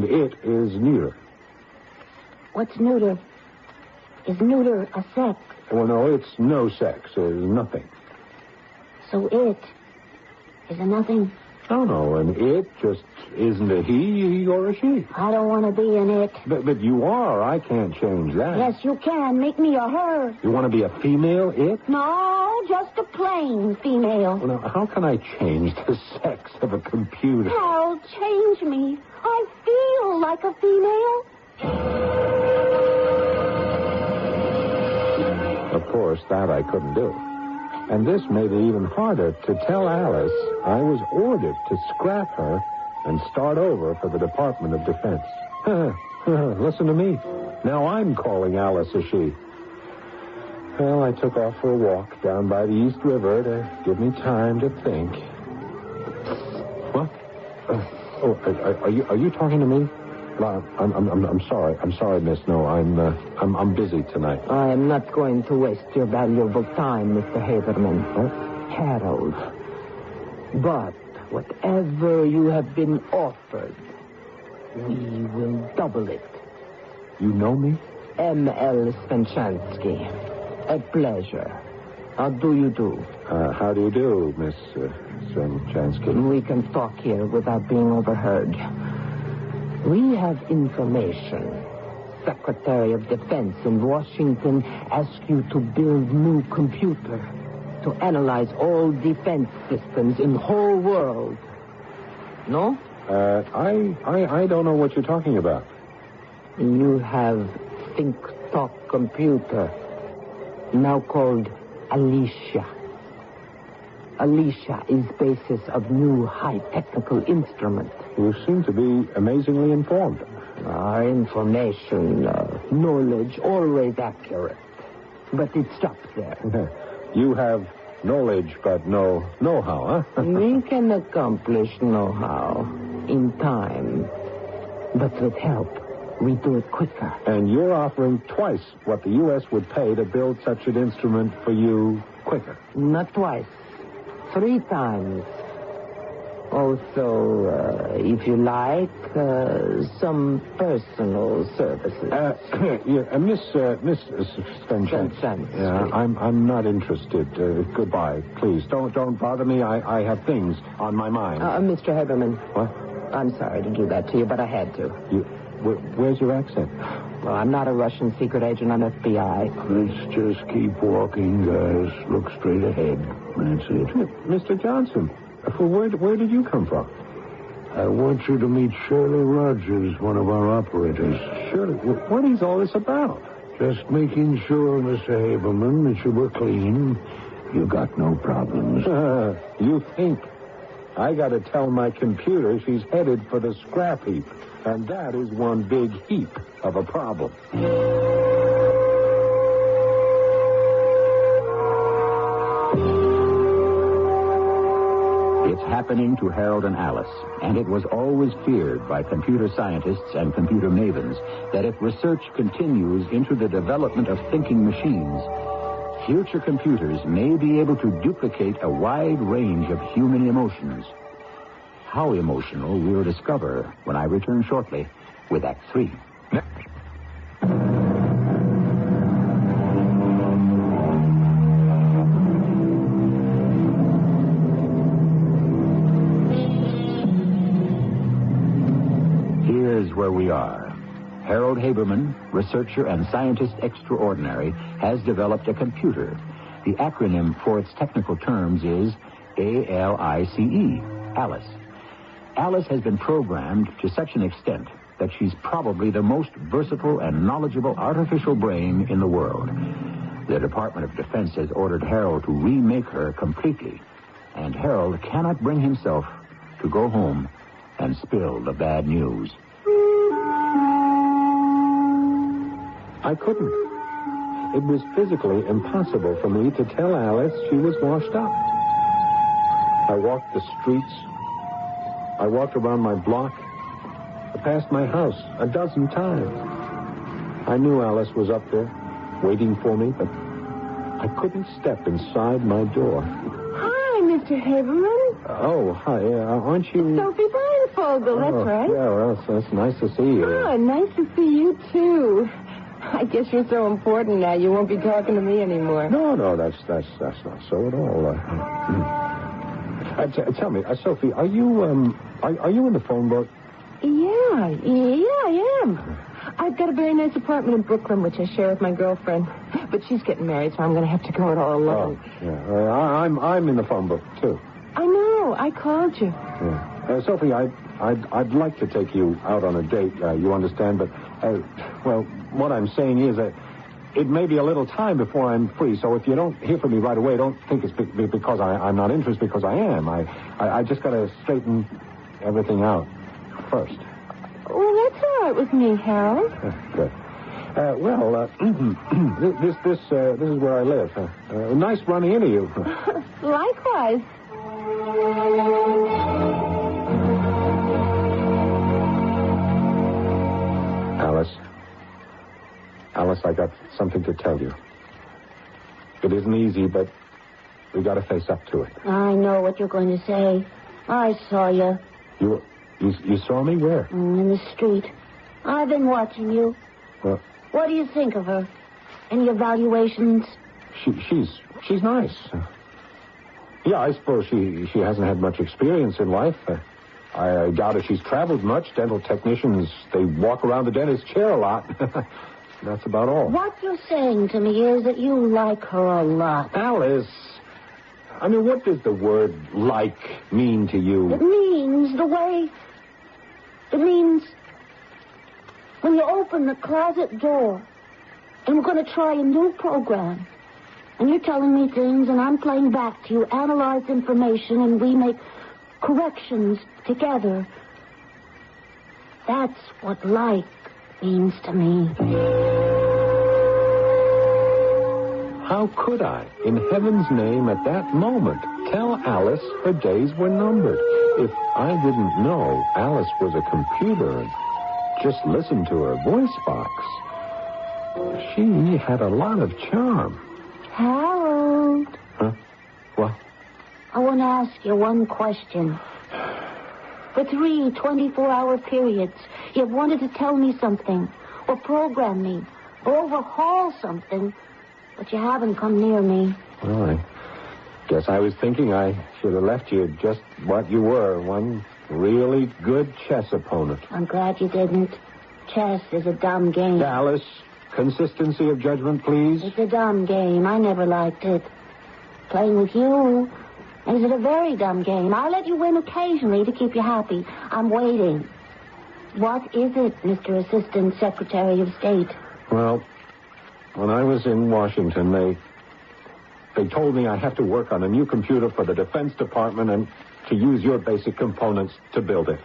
it is neuter. What's neuter? Is neuter a sex? Well, no, it's no sex. It's nothing. So it is a nothing? Oh, no, and it just isn't a he or a she. I don't want to be an it. But you are. I can't change that. Yes, you can. Make me a her. You want to be a female it? No, just a plain female. Well, now, how can I change the sex of a computer? Hal, change me. I feel like a female. Of course, that I couldn't do. And this made it even harder to tell Alice I was ordered to scrap her and start over for the Department of Defense. Listen to me. Now I'm calling Alice a she. Well, I took off for a walk down by the East River to give me time to think. What? Are you talking to me? I'm sorry. I'm sorry, miss. No, I'm busy tonight. I am not going to waste your valuable time, Mr. Haberman. Harold. But whatever you have been offered, we will double it. You know me? M.L. Svenchansky. A pleasure. How do you do? How do you do, Miss Svenchansky? We can talk here without being overheard. We have information. Secretary of Defense in Washington asked you to build new computer to analyze all defense systems in the whole world. No? I don't know what you're talking about. You have think-talk computer, now called Alicia. Alicia is basis of new high technical instrument. You seem to be amazingly informed. Our information, knowledge, always accurate. But it stops there. You have knowledge, but no know-how, huh? We can accomplish know-how in time. But with help, we do it quicker. And you're offering twice what the U.S. would pay to build such an instrument for you quicker. Not twice. 3 times. Also, if you like, some personal services. Miss Svenchen. Yeah, I'm not interested. Goodbye, please. Don't bother me. I have things on my mind. Mr. Haberman. What? I'm sorry to do that to you, but I had to. Where's your accent? Well, I'm not a Russian secret agent. I'm FBI. Let's just keep walking, guys. Look straight ahead. That's it. Mr. Johnson, where did you come from? I want you to meet Shirley Rogers, one of our operators. Shirley? What is all this about? Just making sure, Mr. Haberman, that you were clean. You got no problems. You think? I got to tell my computer she's headed for the scrap heap. And that is one big heap of a problem. It's happening to Harold and Alice, and it was always feared by computer scientists and computer mavens that if research continues into the development of thinking machines, future computers may be able to duplicate a wide range of human emotions. How emotional we'll discover when I return shortly with Act 3. Here's where we are. Harold Haberman, researcher and scientist extraordinary, has developed a computer. The acronym for its technical terms is ALICE, Alice. Alice has been programmed to such an extent that she's probably the most versatile and knowledgeable artificial brain in the world. The Department of Defense has ordered Harold to remake her completely, and Harold cannot bring himself to go home and spill the bad news. I couldn't. It was physically impossible for me to tell Alice she was washed up. I walked the streets. I walked around my block. I passed my house 12 times. I knew Alice was up there, waiting for me, but I couldn't step inside my door. Hi, Mr. Haberman. Oh, hi. Aren't you... Sophie Blindfogle, that's right. Yeah, well, that's nice to see you. Oh, nice to see you, too. I guess you're so important now you won't be talking to me anymore. No, that's not so at all. Tell me, Sophie, are you in the phone book? Yeah, I am. I've got a very nice apartment in Brooklyn, which I share with my girlfriend. But she's getting married, so I'm going to have to go it all alone. Oh, yeah. I'm in the phone book, too. I know. I called you. Yeah. Sophie, I'd like to take you out on a date, you understand, but, well, what I'm saying is that it may be a little time before I'm free, so if you don't hear from me right away, don't think it's because I'm not interested, because I am. I just got to straighten everything out first. Well, that's all right with me, Harold. Good. This is where I live. Nice running into you. Likewise. Alice, I got something to tell you. It isn't easy, but we got to face up to it. I know what you're going to say. I saw you. You saw me where? In the street. I've been watching you. Well, what do you think of her? Any evaluations? She's nice. Yeah, I suppose she hasn't had much experience in life. I doubt if she's traveled much. Dental technicians, they walk around the dentist's chair a lot. That's about all. What you're saying to me is that you like her a lot. Alice, I mean, what does the word like mean to you? It means the way... It means when you open the closet door and we're going to try a new program. And you're telling me things, and I'm playing back to you, analyze information, and we make corrections together. That's what like means to me. How could I, in heaven's name, at that moment, tell Alice her days were numbered? If I didn't know Alice was a computer and just listened to her voice box, she had a lot of charm. Harold. Huh? What? I want to ask you one question. For 3 24-hour periods, you've wanted to tell me something, or program me, or overhaul something, but you haven't come near me. Well, I guess I was thinking I should have left you just what you were, one really good chess opponent. I'm glad you didn't. Chess is a dumb game. Alice, consistency of judgment, please. It's a dumb game. I never liked it. Playing with you is it a very dumb game. I'll let you win occasionally to keep you happy. I'm waiting. What is it, Mr. Assistant Secretary of State? Well, when I was in Washington, they told me I have to work on a new computer for the Defense Department and to use your basic components to build it.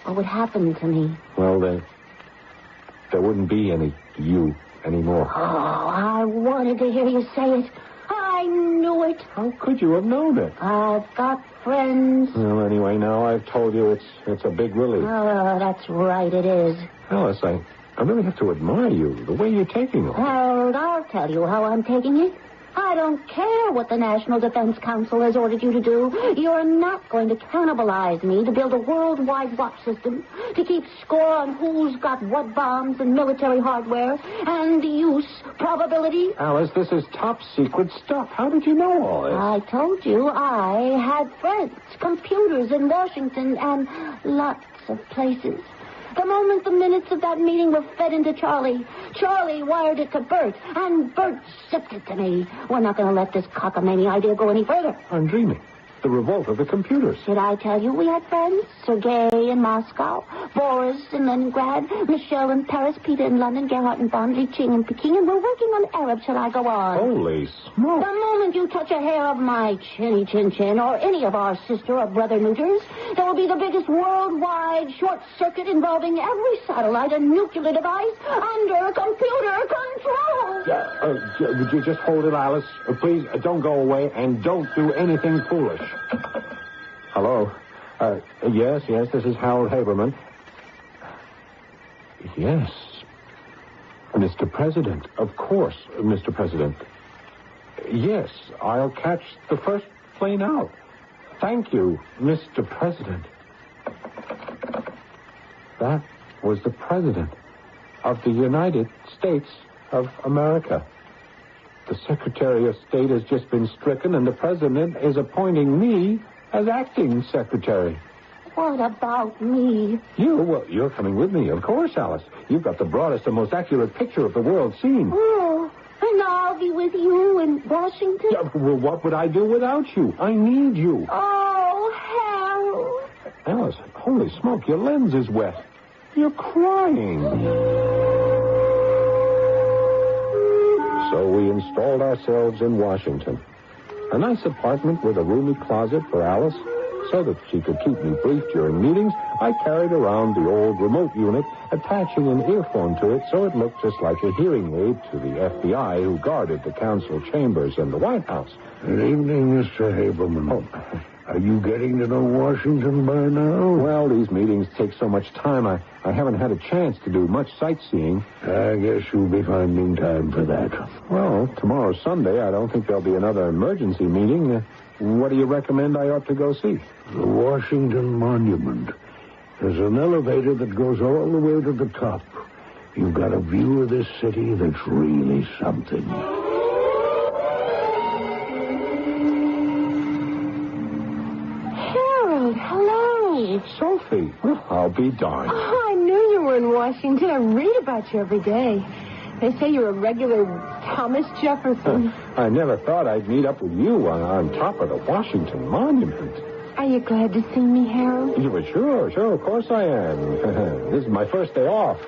What would happen to me? Well, there wouldn't be any you anymore. Oh, I wanted to hear you say it. I knew it. How could you have known it? I've got friends. Well, anyway, now I've told you it's a big relief. Oh, that's right, it is. Alice, I really have to admire you, the way you're taking it. Harold, I'll tell you how I'm taking it. I don't care what the National Defense Council has ordered you to do. You're not going to cannibalize me to build a worldwide watch system to keep score on who's got what bombs and military hardware and use probability. Alice, this is top secret stuff. How did you know all this? I told you I had friends, computers in Washington, and lots of places. The moment the minutes of that meeting were fed into Charlie wired it to Bert, and Bert shipped it to me. We're not going to let this cockamamie idea go any further. I'm dreaming. The revolt of the computers. Did I tell you we had friends? Sergei in Moscow, Boris in Leningrad, Michelle in Paris, Peter in London, Gerhardt in Bonn, Li Ching in Peking, and we're working on Arab. Shall I go on? Holy smoke. The moment you touch a hair of my chinny chin chin or any of our sister or brother neuters, there will be the biggest worldwide short circuit involving every satellite and nuclear device under computer control. Would you just hold it, Alice? Please, don't go away and don't do anything foolish. Hello. Yes, this is Harold Haberman. Yes. Mr. President. Of course, Mr. President. Yes, I'll catch the first plane out. Thank you, Mr. President. That was the President of the United States of America. The Secretary of State has just been stricken, and the President is appointing me as acting Secretary. What about me? You're coming with me, of course, Alice. You've got the broadest and most accurate picture of the world scene. Oh, and I'll be with you in Washington? Yeah, well, what would I do without you? I need you. Oh, Harold. Alice, holy smoke, your lens is wet. You're crying. So we installed ourselves in Washington. A nice apartment with a roomy closet for Alice. So that she could keep me brief during meetings, I carried around the old remote unit, attaching an earphone to it so it looked just like a hearing aid to the FBI who guarded the council chambers in the White House. Good evening, Mr. Haberman. Oh. Are you getting to know Washington by now? Well, these meetings take so much time, I haven't had a chance to do much sightseeing. I guess you'll be finding time for that. Well, tomorrow's Sunday. I don't think there'll be another emergency meeting. What do you recommend I ought to go see? The Washington Monument. There's an elevator that goes all the way to the top. You've got a view of this city that's really something. Hello. Sophie. Well, I'll be darned. Oh, I knew you were in Washington. I read about you every day. They say you're a regular Thomas Jefferson. I never thought I'd meet up with you on top of the Washington Monument. Are you glad to see me, Harold? Yeah, well, sure, of course I am. This is my first day off.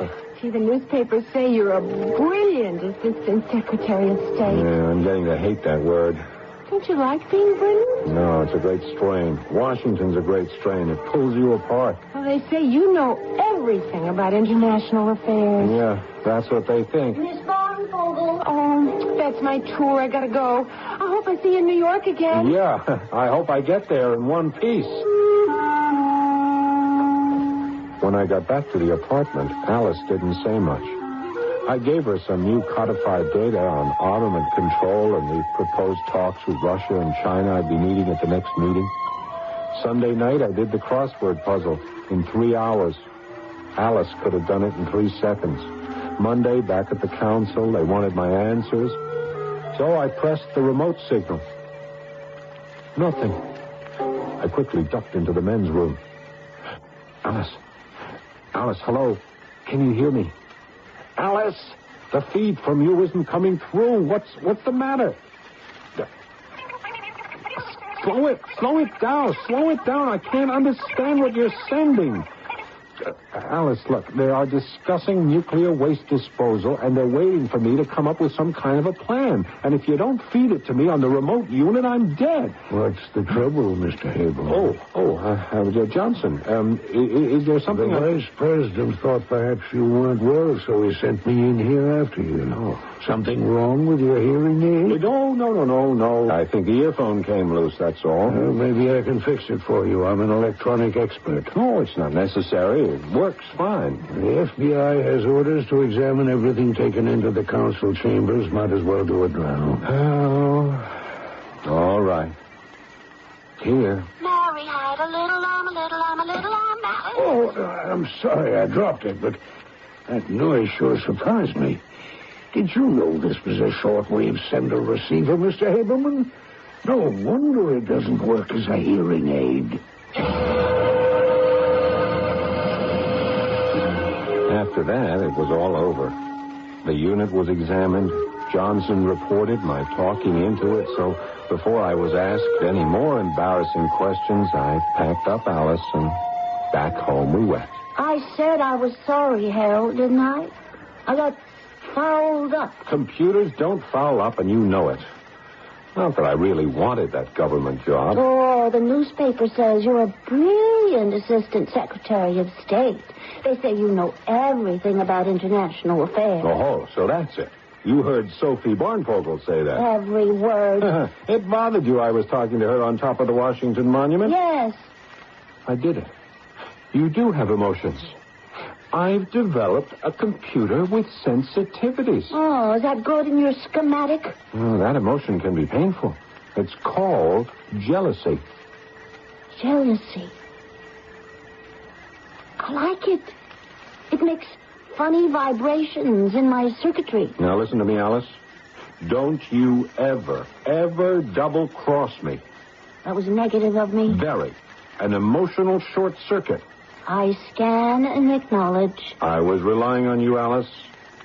Gee, the newspapers say you're a brilliant assistant secretary of state. Yeah, I'm getting to hate that word. Don't you like being brilliant? No, it's a great strain. Washington's a great strain. It pulls you apart. Well, they say you know everything about international affairs. Yeah, that's what they think. Miss Barnvogel. Oh, that's my tour. I gotta go. I hope I see you in New York again. Yeah, I hope I get there in one piece. When I got back to the apartment, Alice didn't say much. I gave her some new codified data on armament control and the proposed talks with Russia and China I'd be meeting at the next meeting. Sunday night, I did the crossword puzzle in 3 hours. Alice could have done it in 3 seconds. Monday, back at the council, they wanted my answers. So I pressed the remote signal. Nothing. I quickly ducked into the men's room. Alice, hello. Can you hear me? Alice, the feed from you isn't coming through. What's the matter? Slow it down. I can't understand what you're sending. Alice, look, they are discussing nuclear waste disposal, and they're waiting for me to come up with some kind of a plan. And if you don't feed it to me on the remote unit, I'm dead. What's the trouble, Mr. Hable? Johnson, is there something... The vice president thought perhaps you weren't well, so he sent me in here after you. Oh. Something wrong with your hearing aid? No. I think the earphone came loose, that's all. Well, maybe I can fix it for you. I'm an electronic expert. No, it's not necessary. It works fine. The FBI has orders to examine everything taken into the council chambers. Might as well do it now. Oh, all right. Here. Mary had a little lamb, Alice. Oh, I'm sorry I dropped it, but that noise sure surprised me. Did you know this was a shortwave sender-receiver, Mr. Haberman? No wonder it doesn't work as a hearing aid. After that, it was all over. The unit was examined. Johnson reported my talking into it, so before I was asked any more embarrassing questions, I packed up Alice and back home we went. I said I was sorry, Harold, didn't I? I got fouled up. Computers don't foul up, and you know it. Not that I really wanted that government job. Oh, the newspaper says you're a brilliant assistant secretary of state. They say you know everything about international affairs. Oh, so that's it. You heard Sophie Barnvogel say that. Every word. It bothered you I was talking to her on top of the Washington Monument? Yes. I did it. You do have emotions. I've developed a computer with sensitivities. Oh, is that good in your schematic? Oh, that emotion can be painful. It's called jealousy. Jealousy. I like it. It makes funny vibrations in my circuitry. Now listen to me, Alice. Don't you ever double-cross me. That was negative of me. Very. An emotional short circuit. I scan and acknowledge. I was relying on you, Alice.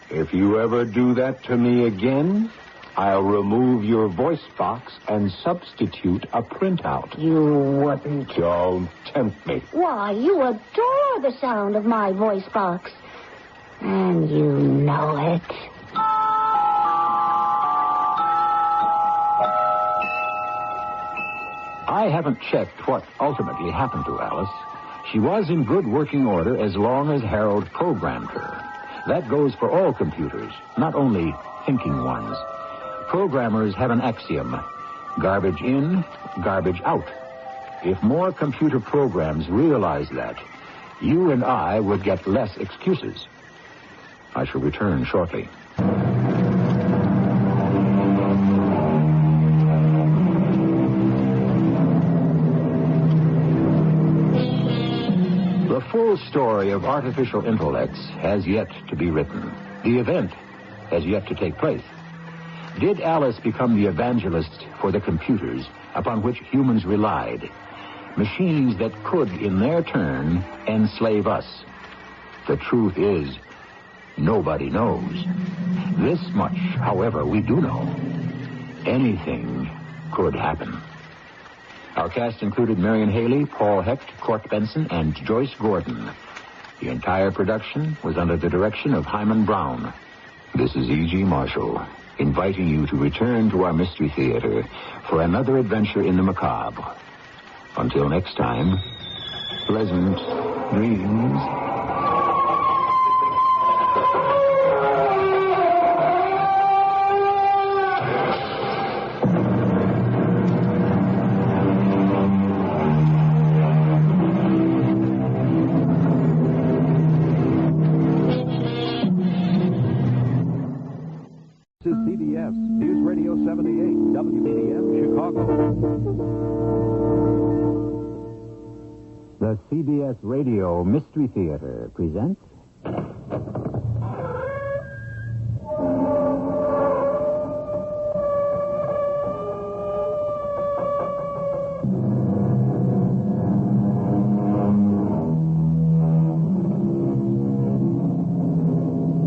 If you ever do that to me again, I'll remove your voice box and substitute a printout. You wouldn't. Don't tempt me. Why, you adore the sound of my voice box. And you know it. I haven't checked what ultimately happened to Alice. She was in good working order as long as Harold programmed her. That goes for all computers, not only thinking ones. Programmers have an axiom: garbage in, garbage out. If more computer programs realize that, you and I would get less excuses. I shall return shortly. The full story of artificial intellects has yet to be written. The event has yet to take place. Did Alice become the evangelist for the computers upon which humans relied? Machines that could, in their turn, enslave us. The truth is, nobody knows. This much, however, we do know. Anything could happen. Our cast included Marion Haley, Paul Hecht, Court Benson, and Joyce Gordon. The entire production was under the direction of Hyman Brown. This is E.G. Marshall, inviting you to return to our Mystery Theater for another adventure in the macabre. Until next time, pleasant dreams. This is CBS News Radio 78, WBDM, Chicago. The CBS Radio Mystery Theater presents...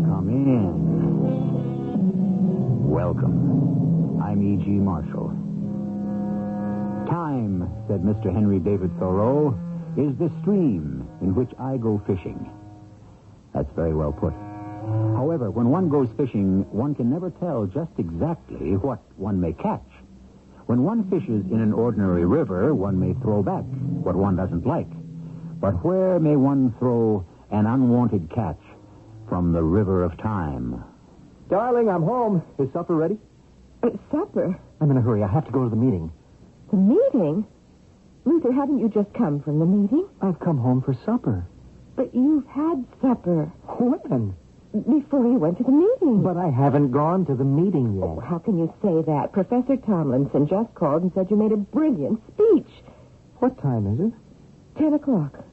Come in. Welcome. I'm E.G. Marshall. Time, said Mr. Henry David Thoreau, is the stream in which I go fishing. That's very well put. However, when one goes fishing, one can never tell just exactly what one may catch. When one fishes in an ordinary river, one may throw back what one doesn't like. But where may one throw an unwanted catch from the river of time? Darling, I'm home. Is supper ready? Supper? I'm in a hurry. I have to go to the meeting. The meeting? Luther, haven't you just come from the meeting? I've come home for supper. But you've had supper. When? Before you went to the meeting. But I haven't gone to the meeting yet. Oh, how can you say that? Professor Tomlinson just called and said you made a brilliant speech. What time is it? 10 o'clock.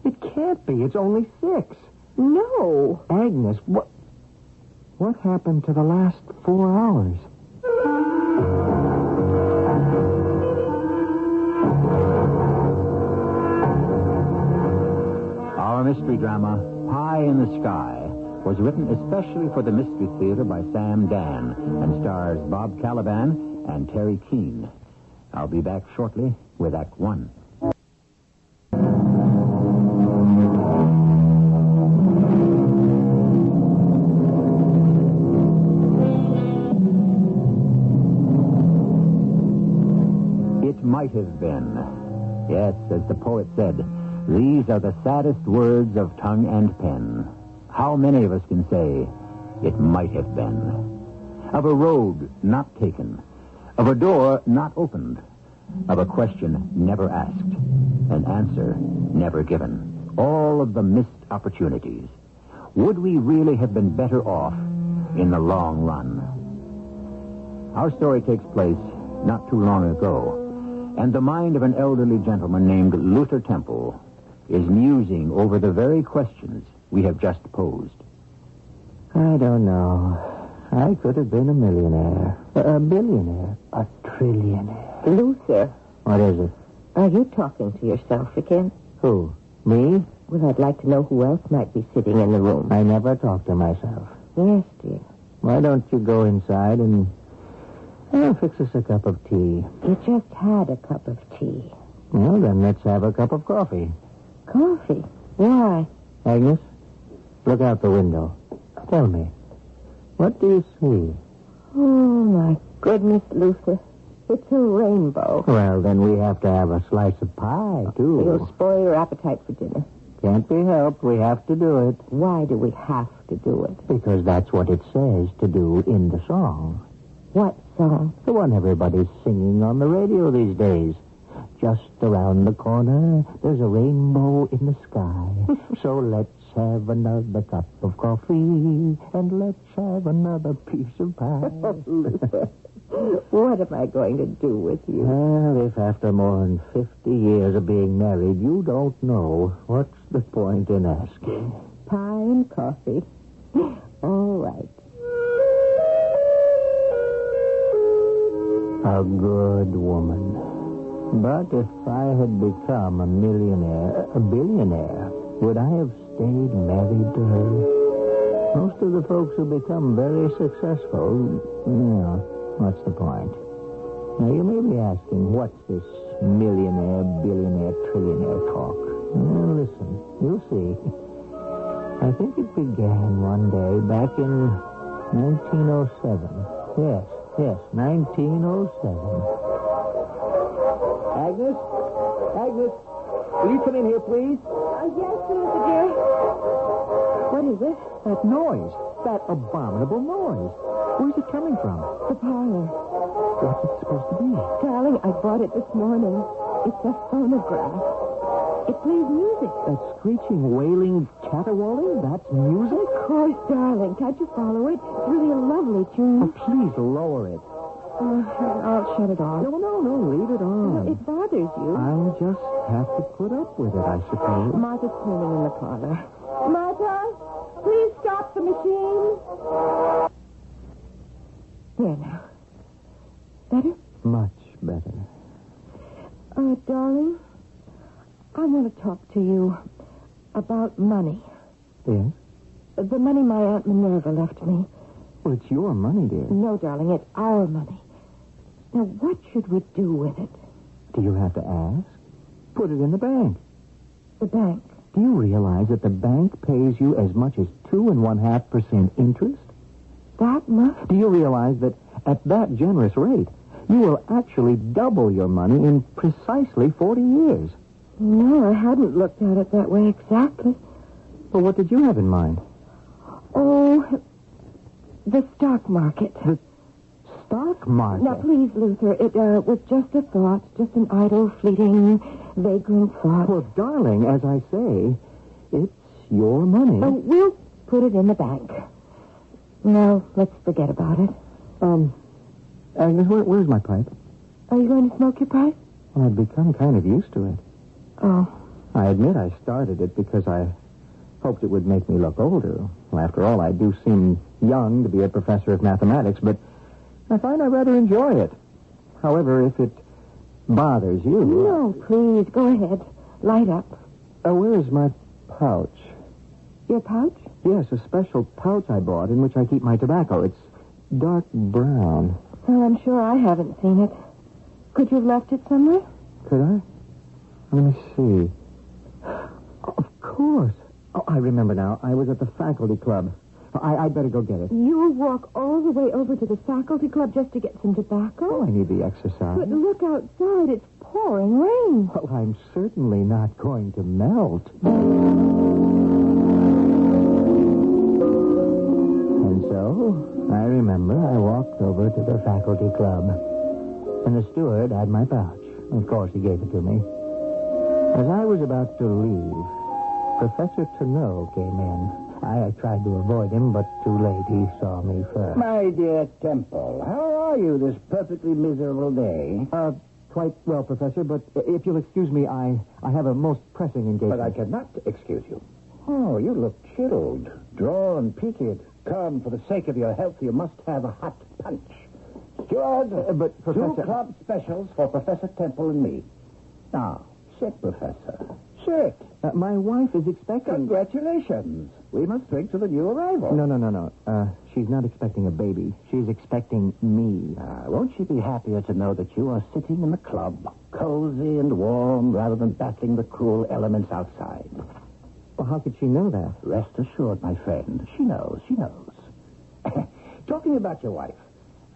It can't be. It's only 6. No. Agnes, what happened to the last 4 hours? Our mystery drama, Pie in the Sky, was written especially for the Mystery Theater by Sam Dan and stars Bob Caliban and Terry Keane. I'll be back shortly with Act One. It might have been. Yes, as the poet said, these are the saddest words of tongue and pen. How many of us can say, it might have been? Of a road not taken, of a door not opened, of a question never asked, an answer never given. All of the missed opportunities. Would we really have been better off in the long run? Our story takes place not too long ago, and the mind of an elderly gentleman named Luther Temple is musing over the very questions we have just posed. I don't know. I could have been a millionaire, a billionaire, a trillionaire. Luther. What is it? Are you talking to yourself again? Who? Me? Well, I'd like to know who else might be sitting in the room. I never talk to myself. Yes, dear. Why don't you go inside and fix us a cup of tea? You just had a cup of tea. Well, then let's have a cup of coffee. Coffee? Why? Agnes, look out the window. Tell me, what do you see? Oh, my goodness, Luther. It's a rainbow. Well, then we have to have a slice of pie, too. You'll spoil your appetite for dinner. Can't be helped. We have to do it. Why do we have to do it? Because that's what it says to do in the song. What song? The one everybody's singing on the radio these days. Just around the corner, there's a rainbow in the sky. So let's have another cup of coffee, and let's have another piece of pie. Luther, what am I going to do with you? Well, if after more than 50 years of being married, you don't know, what's the point in asking? Pie and coffee. All right. A good woman. But if I had become a millionaire, a billionaire, would I have stayed married to her? Most of the folks who become very successful, what's the point? Now, you may be asking, what's this millionaire, billionaire, trillionaire talk? Well, listen, you'll see. I think it began one day back in 1907. Yes, 1907. Agnes? Agnes? Will you come in here, please? Yes, Luther, dear. What is it? That noise. That abominable noise. Where's it coming from? The parlor. What's it supposed to be? Darling, I bought it this morning. It's a phonograph. It plays music. That screeching, wailing, caterwauling? That's music? Of course, darling. Can't you follow it? It's really a lovely tune. Oh, please lower it. I'll shut it off. No, leave it on. It bothers you. I'll just have to put up with it, I suppose. Martha's cleaning in the parlor. Martha, please stop the machine. There now. Better? Much better. Darling, I want to talk to you about money. Yes? The money my Aunt Minerva left me. Well, it's your money, dear. No, darling, it's our money. Now, what should we do with it? Do you have to ask? Put it in the bank. The bank? Do you realize that the bank pays you as much as 2.5% interest? That much? Do you realize that at that generous rate, you will actually double your money in precisely 40 years? No, I hadn't looked at it that way exactly. Well, what did you have in mind? Oh, the stock market. The stock market? Now, please, Luther, it was just a thought, just an idle, fleeting, vagrant thought. Well, darling, as I say, it's your money. Oh, we'll put it in the bank. Now, let's forget about it. Agnes, where's my pipe? Are you going to smoke your pipe? Well, I've become kind of used to it. Oh. I admit I started it because I hoped it would make me look older. Well, after all, I do seem young to be a professor of mathematics, but I find I rather enjoy it. However, if it bothers you... No, please, go ahead. Light up. Where's my pouch? Your pouch? Yes, a special pouch I bought in which I keep my tobacco. It's dark brown. Well, I'm sure I haven't seen it. Could you have left it somewhere? Could I? Let me see. Of course. Oh, I remember now. I was at the faculty club. I'd better go get it. You'll walk all the way over to the faculty club just to get some tobacco? Oh, I need the exercise. But look outside. It's pouring rain. Well, I'm certainly not going to melt. And so, I remember I walked over to the faculty club. And the steward had my pouch. Of course, he gave it to me. As I was about to leave, Professor Tourneau came in. I tried to avoid him, but too late. He saw me first. My dear Temple, how are you this perfectly miserable day? Quite well, Professor, but if you'll excuse me, I have a most pressing engagement. But I cannot excuse you. Oh, you look chilled, drawn, peaked. Come, for the sake of your health, you must have a hot punch. Steward, but Professor... 2 club specials for Professor Temple and me. Now, sit, Professor. Sit. My wife is expecting... Congratulations. We must drink to the new arrival. No. She's not expecting a baby. She's expecting me. Won't she be happier to know that you are sitting in the club, cozy and warm, rather than battling the cruel elements outside? Well, how could she know that? Rest assured, my friend. She knows. Talking about your wife,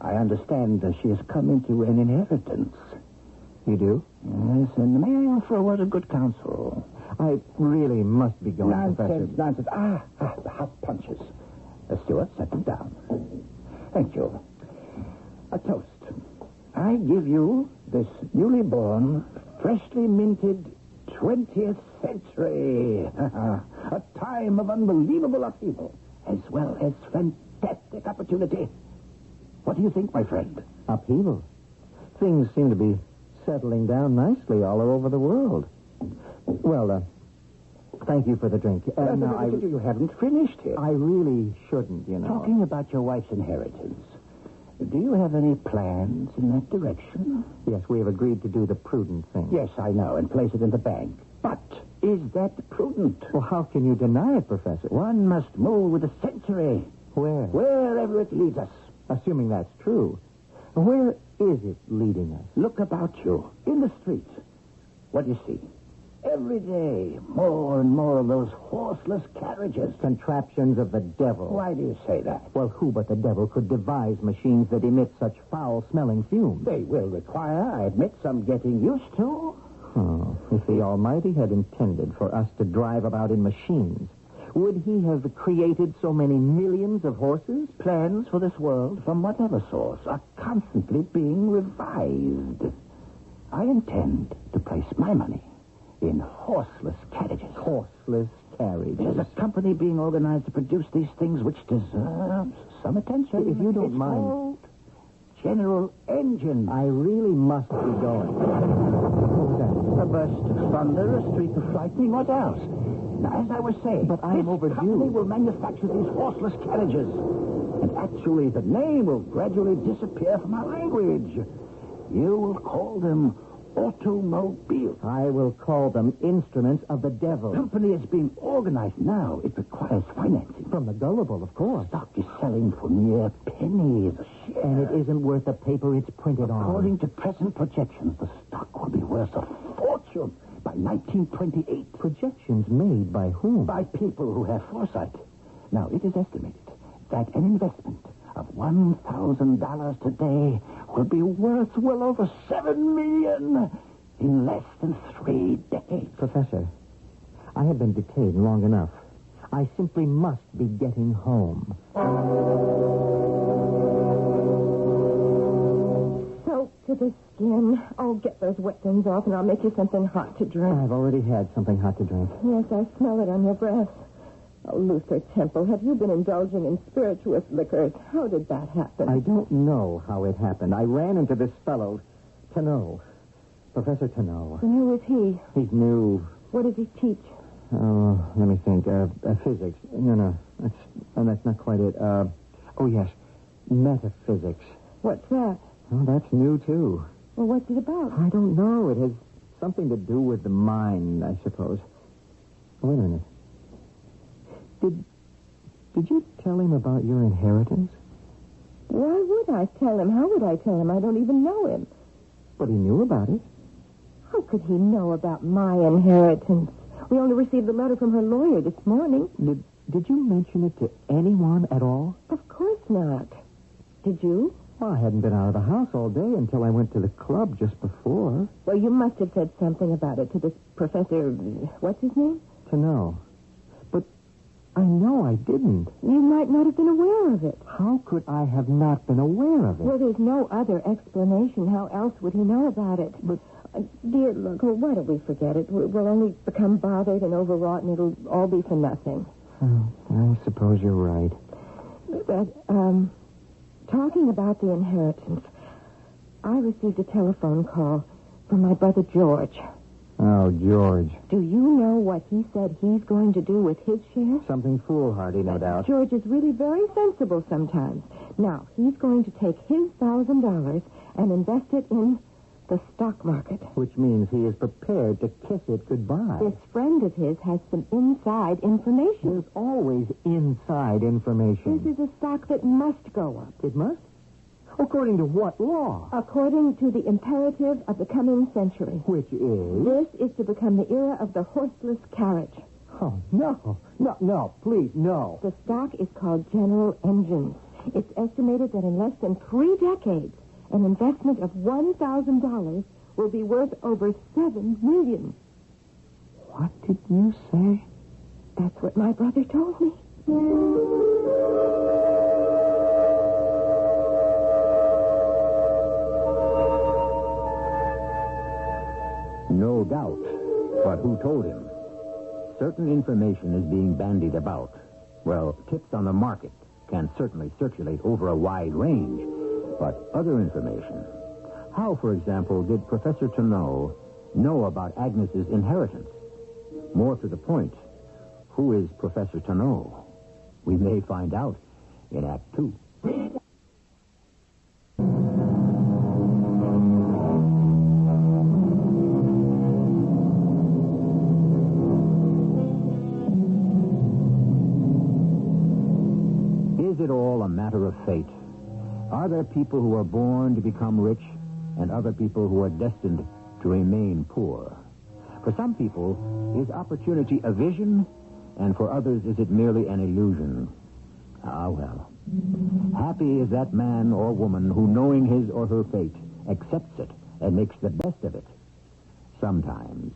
I understand that she has come into an inheritance. You do? Yes, and may I offer a word of good counsel? I really must be going, Professor. Nonsense. The hot punches. Steward, set them down. Thank you. A toast. I give you this newly born, freshly minted 20th century. A time of unbelievable upheaval, as well as fantastic opportunity. What do you think, my friend? Upheaval? Things seem to be settling down nicely all over the world. Well, thank you for the drink. You haven't finished it. I really shouldn't, you know. Talking about your wife's inheritance, do you have any plans in that direction? Yes, we have agreed to do the prudent thing. Yes, I know, and place it in the bank. But is that prudent? Well, how can you deny it, Professor? One must move with the century. Where? Wherever it leads us. Assuming that's true. Where is it leading us? Look about you, in the streets. What do you see? Every day, more and more of those horseless carriages. Contraptions of the devil. Why do you say that? Well, who but the devil could devise machines that emit such foul-smelling fumes? They will require, I admit, some getting used to. Oh, if the Almighty had intended for us to drive about in machines, would he have created so many millions of horses? Plans for this world, from whatever source, are constantly being revised. I intend to place my money in horseless carriages. Horseless carriages? There's a company being organized to produce these things which deserves some attention. If you don't It's mind. called General Engine. I really must be going. What was that? A burst of thunder, a streak of lightning, what else? Now, as I was saying, But I'm this overdue. company will manufacture these horseless carriages. And actually, the name will gradually disappear from our language. You will call them automobiles. I will call them instruments of the devil. The company is being organized now. It requires financing. From the gullible, of course. Stock is selling for mere pennies a share. And it isn't worth the paper it's printed on. According to present projections, the stock will be worth a fortune by 1928. Projections made by whom? By people who have foresight. Now, it is estimated that an investment of $1,000 today will be worth well over $7 million in less than 3 decades. Professor, I have been detained long enough. I simply must be getting home. Soaked to the skin. Oh, get those wet things off, and I'll make you something hot to drink. I've already had something hot to drink. Yes, I smell it on your breath. Oh, Luther Temple, have you been indulging in spirituous liquors? How did that happen? I don't know how it happened. I ran into this fellow, Tenot. Professor Tenot. And who is he? He's new. What does he teach? Oh, let me think. Physics. No, that's not quite it. Oh, yes, metaphysics. What's that? Oh, that's new, too. Well, what's it about? I don't know. It has something to do with the mind, I suppose. Oh, wait a minute. Did you tell him about your inheritance? Why would I tell him? How would I tell him? I don't even know him. But he knew about it. How could he know about my inheritance? We only received a letter from her lawyer this morning. Did you mention it to anyone at all? Of course not. Did you? Well, I hadn't been out of the house all day until I went to the club just before. Well, you must have said something about it to this Professor... What's his name? Tenot. But I know I didn't. You might not have been aware of it. How could I have not been aware of it? Well, there's no other explanation. How else would he know about it? But... dear, look, why don't we forget it? We'll only become bothered and overwrought, and it'll all be for nothing. Oh, I suppose you're right. But, talking about the inheritance, I received a telephone call from my brother George. Oh, George. Do you know what he said he's going to do with his share? Something foolhardy, no doubt. George is really very sensible sometimes. Now, he's going to take his $1,000 and invest it in the stock market. Which means he is prepared to kiss it goodbye. This friend of his has some inside information. There's always inside information. This is a stock that must go up. It must? According to what law? According to the imperative of the coming century. Which is? This is to become the era of the horseless carriage. Oh, no, please, no. The stock is called General Engines. It's estimated that in less than 3 decades, an investment of $1,000 will be worth over $7 million. What did you say? That's what my brother told me. No doubt. But who told him? Certain information is being bandied about. Well, tips on the market can certainly circulate over a wide range. But other information. How, for example, did Professor Tenot know about Agnes's inheritance? More to the point, who is Professor Tenot? We may find out in Act 2. Is it all a matter of fate? Are there are people who are born to become rich and other people who are destined to remain poor. For some people, is opportunity a vision, and for others, is it merely an illusion? Ah, well. Happy is that man or woman who, knowing his or her fate, accepts it and makes the best of it. Sometimes.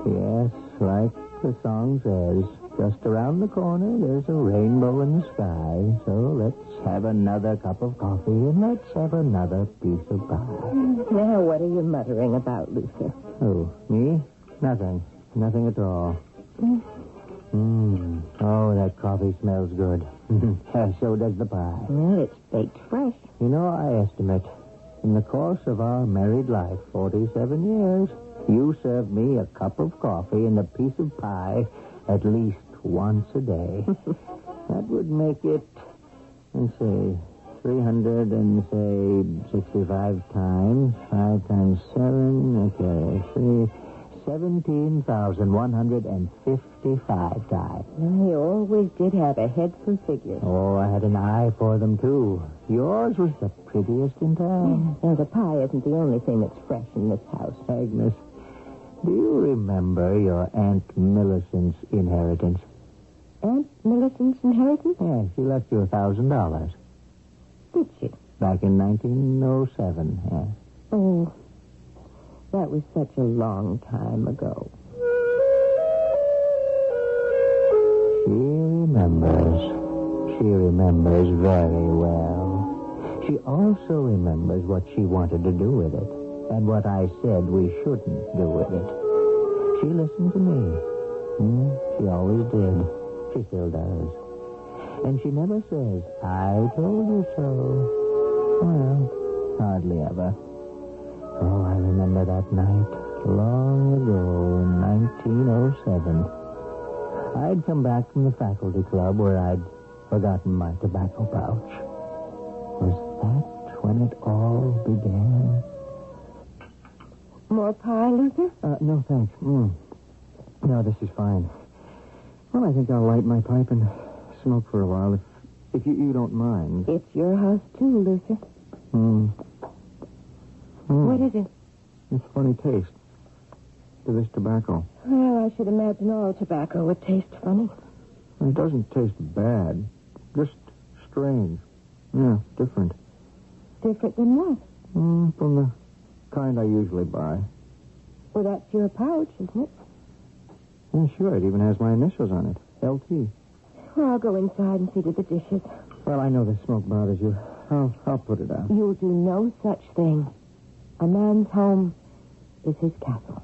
Yes, like the song says, just around the corner there's a rainbow in the sky. So let's have another cup of coffee and let's have another piece of pie. Now, what are you muttering about, Luther? Oh, me? Nothing. Nothing at all. Oh, that coffee smells good. So does the pie. Well, it's baked fresh. You know, I estimate, in the course of our married life, 47 years, you served me a cup of coffee and a piece of pie at least once a day. That would make it, let's see, 365 times. 5 times 7, okay, 17,155 times. You always did have a head for figures. Oh, I had an eye for them, too. Yours was the prettiest in town. Now, the pie isn't the only thing that's fresh in this house. Agnes, do you remember your Aunt Millicent's inheritance? Aunt Millicent's inheritance? Yeah, she left you $1,000. Did she? Back in 1907, yeah. Oh, that was such a long time ago. She remembers. She remembers very well. She also remembers what she wanted to do with it, and what I said we shouldn't do with it. She listened to me. She always did. She still does. And she never says, I told you so. Well, hardly ever. Oh, I remember that night, long ago in 1907. I'd come back from the faculty club where I'd forgotten my tobacco pouch. Was that when it all began? More pie, Luther? No, thanks. No, this is fine. Well, I think I'll light my pipe and smoke for a while, if you don't mind. It's your house, too, Luther. What is it? It's a funny taste to this tobacco. Well, I should imagine all tobacco would taste funny. It doesn't taste bad. Just strange. Yeah, different. Different than what? From the kind I usually buy. Well, that's your pouch, isn't it? Yeah, sure. It even has my initials on it. LT. Well, I'll go inside and see to the dishes. Well, I know the smoke bothers you. I'll put it out. You'll do no such thing. A man's home is his castle.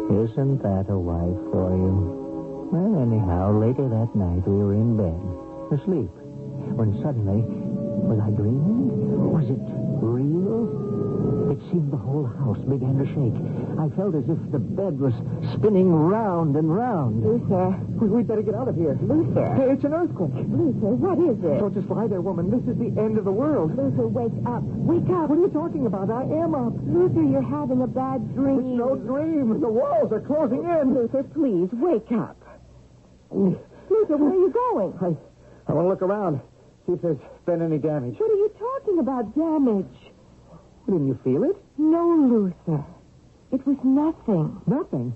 Isn't that a wife for you? Well, anyhow, later that night we were in bed, asleep, when suddenly, was I dreaming? Was it real? It seemed the whole house began to shake. I felt as if the bed was spinning round and round. Luther. We'd better get out of here. Luther. Hey, it's an earthquake. Luther, what is it? Don't just lie there, woman. This is the end of the world. Luther, wake up. Wake up. What are you talking about? I am up. Luther, you're having a bad dream. It's no dream. The walls are closing in. Luther, please, wake up. Luther, where are you going? I want to look around, see if there's been any damage. What are you talking about, damage? Didn't you feel it? No, Luther. It was nothing. Nothing?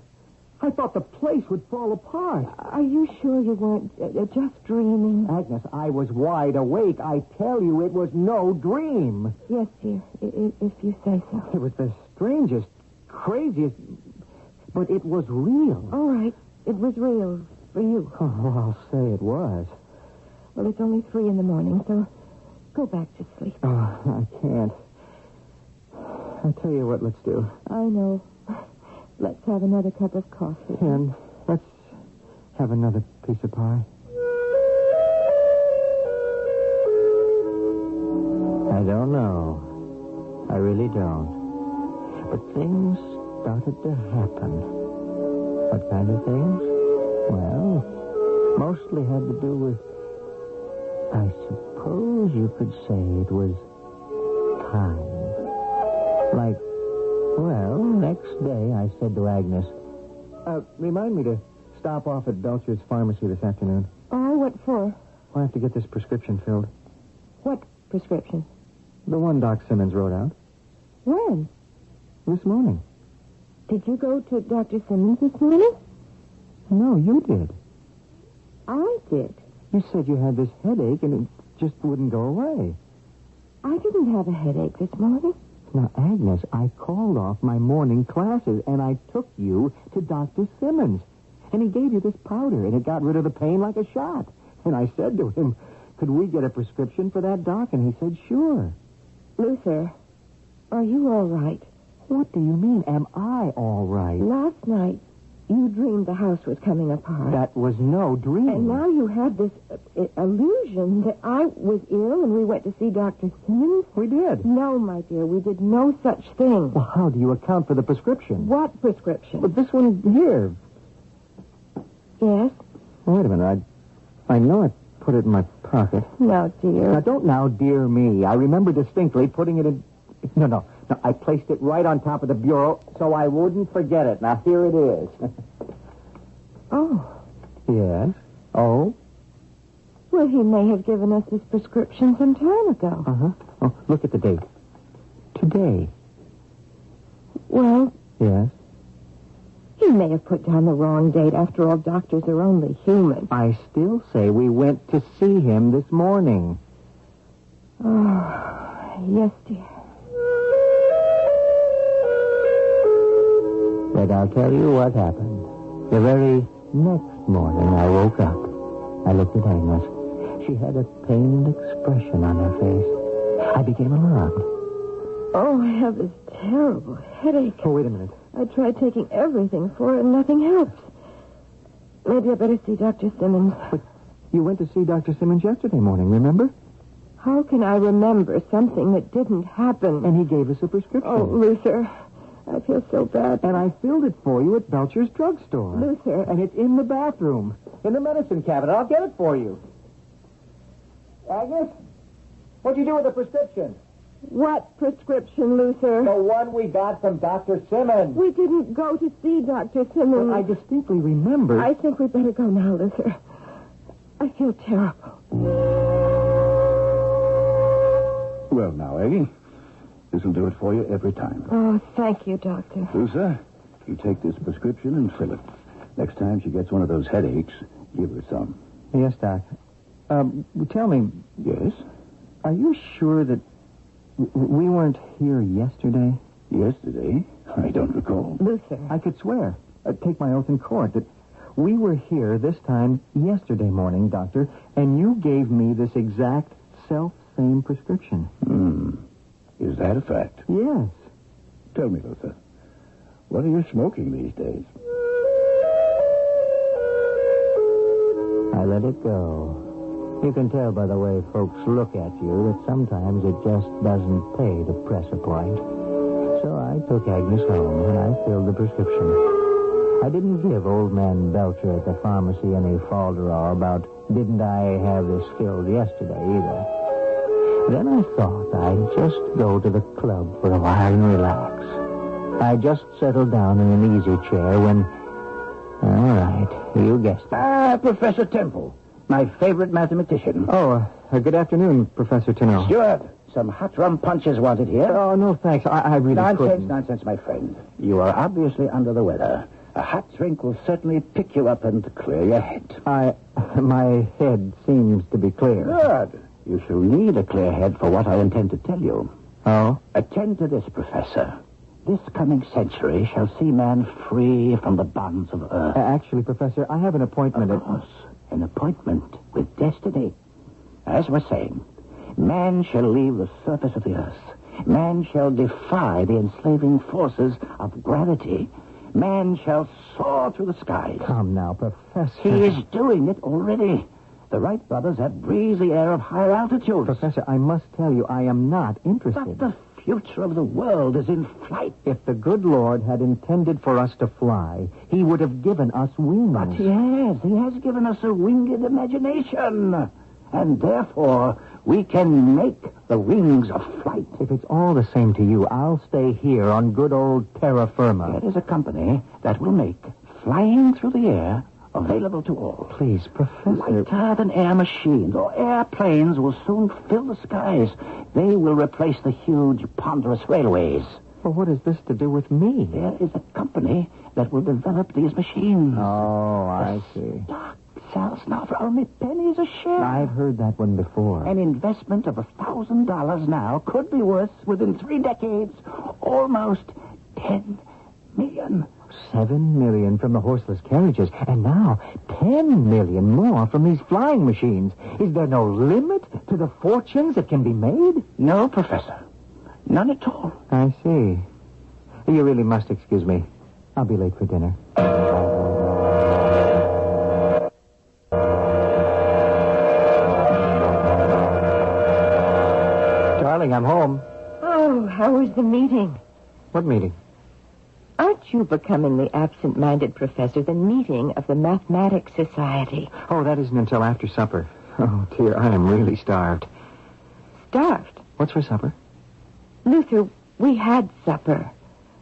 I thought the place would fall apart. Are you sure you weren't just dreaming? Agnes, I was wide awake. I tell you, it was no dream. Yes, dear, if you say so. It was the strangest, craziest, but it was real. All right, it was real for you. Oh, I'll say it was. Well, it's only 3 a.m, so go back to sleep. Oh, I can't. I'll tell you what, let's do. I know. Let's have another cup of coffee. And let's have another piece of pie. I don't know. I really don't. But things started to happen. What kind of things? Well, mostly had to do with, I suppose you could say it was time. Like, well, next day I said to Agnes, Remind me to stop off at Belcher's pharmacy this afternoon. Oh, what for? I have to get this prescription filled. What prescription? The one Doc Simmons wrote out. When? This morning. Did you go to Dr. Simmons this morning? No, you did. I did. You said you had this headache and it just wouldn't go away. I didn't have a headache this morning. Now, Agnes, I called off my morning classes and I took you to Dr. Simmons. And he gave you this powder and it got rid of the pain like a shot. And I said to him, could we get a prescription for that, Doc? And he said, sure. Luther, are you all right? What do you mean, am I all right? Last night, you dreamed the house was coming apart. That was no dream. And now you have this illusion that I was ill and we went to see Dr. Simmons? We did. No, my dear, we did no such thing. Well, how do you account for the prescription? What prescription? Well, this one here. Yes? Wait a minute, I know I put it in my pocket. Now, dear. Now, don't now, dear me. I remember distinctly putting it in... No, I placed it right on top of the bureau so I wouldn't forget it. Now, here it is. Oh. Yes? Oh? Well, he may have given us this prescription some time ago. Uh-huh. Oh, look at the date. Today. Well... Yes? He may have put down the wrong date. After all, doctors are only human. I still say we went to see him this morning. Oh, yes, dear. But I'll tell you what happened. The very next morning I woke up. I looked at Agnes. She had a pained expression on her face. I became alarmed. Oh, I have this terrible headache. Oh, wait a minute. I tried taking everything for it and nothing helps. Maybe I better see Dr. Simmons. But you went to see Dr. Simmons yesterday morning, remember? How can I remember something that didn't happen? And he gave us a prescription. Oh, Luther, I feel so bad. And I filled it for you at Belcher's drugstore. Luther. And it's in the bathroom, in the medicine cabinet. I'll get it for you. Agnes, what'd you do with the prescription? What prescription, Luther? The one we got from Dr. Simmons. We didn't go to see Dr. Simmons. Well, I distinctly remember. I think we'd better go now, Luther. I feel terrible. Well, now, Aggie, this'll do it for you every time. Oh, thank you, Doctor. Luther, you take this prescription and fill it. Next time she gets one of those headaches, give her some. Yes, Doc. Tell me. Yes? Are you sure that we weren't here yesterday? Yesterday? I don't recall. Luther. I could swear. Take my oath in court that we were here this time yesterday morning, Doctor, and you gave me this exact self-same prescription. Is that a fact? Yes. Tell me, Luther, what are you smoking these days? I let it go. You can tell by the way folks look at you that sometimes it just doesn't pay to press a point. So I took Agnes home and I filled the prescription. I didn't give old man Belcher at the pharmacy any falderall about didn't I have this filled yesterday either. Then I thought I'd just go to the club for a while and relax. I just settled down in an easy chair when... All right, you guessed it. Professor Temple. My favorite mathematician. Oh, good afternoon, Professor Tennell. Stuart, some hot rum punches wanted here. Oh, no, thanks. I really couldn't. Nonsense, my friend. You are obviously under the weather. A hot drink will certainly pick you up and clear your head. My head seems to be clear. Good. You shall need a clear head for what I intend to tell you. Oh? Attend to this, Professor. This coming century shall see man free from the bonds of earth. Actually, Professor, I have an appointment Of course. An appointment with destiny. As we're saying, man shall leave the surface of the earth. Man shall defy the enslaving forces of gravity. Man shall soar through the skies. Come now, Professor. He is doing it already. The Wright brothers have breathed the air of higher altitudes. Professor, I must tell you, I am not interested. But the future of the world is in flight. If the good Lord had intended for us to fly, he would have given us wings. But he has given us a winged imagination. And therefore, we can make the wings of flight. If it's all the same to you, I'll stay here on good old terra firma. There is a company that will make flying through the air, available to all. Please, Professor. Lighter-than-air machines or airplanes will soon fill the skies. They will replace the huge, ponderous railways. Well, what has this to do with me? There is a company that will develop these machines. Oh, I see. Stock sells now for only pennies a share. I've heard that one before. An investment of $1,000 now could be worth, within 3 decades, almost $10 million. 7 million from the horseless carriages, and now 10 million more from these flying machines. Is there no limit to the fortunes that can be made? No, Professor. None at all. I see. You really must excuse me. I'll be late for dinner. Darling, I'm home. Oh, how was the meeting? What meeting? Aren't you becoming the absent-minded professor, the meeting of the Mathematics Society? Oh, that isn't until after supper. Oh, dear, I am really starved. Starved? What's for supper? Luther, we had supper.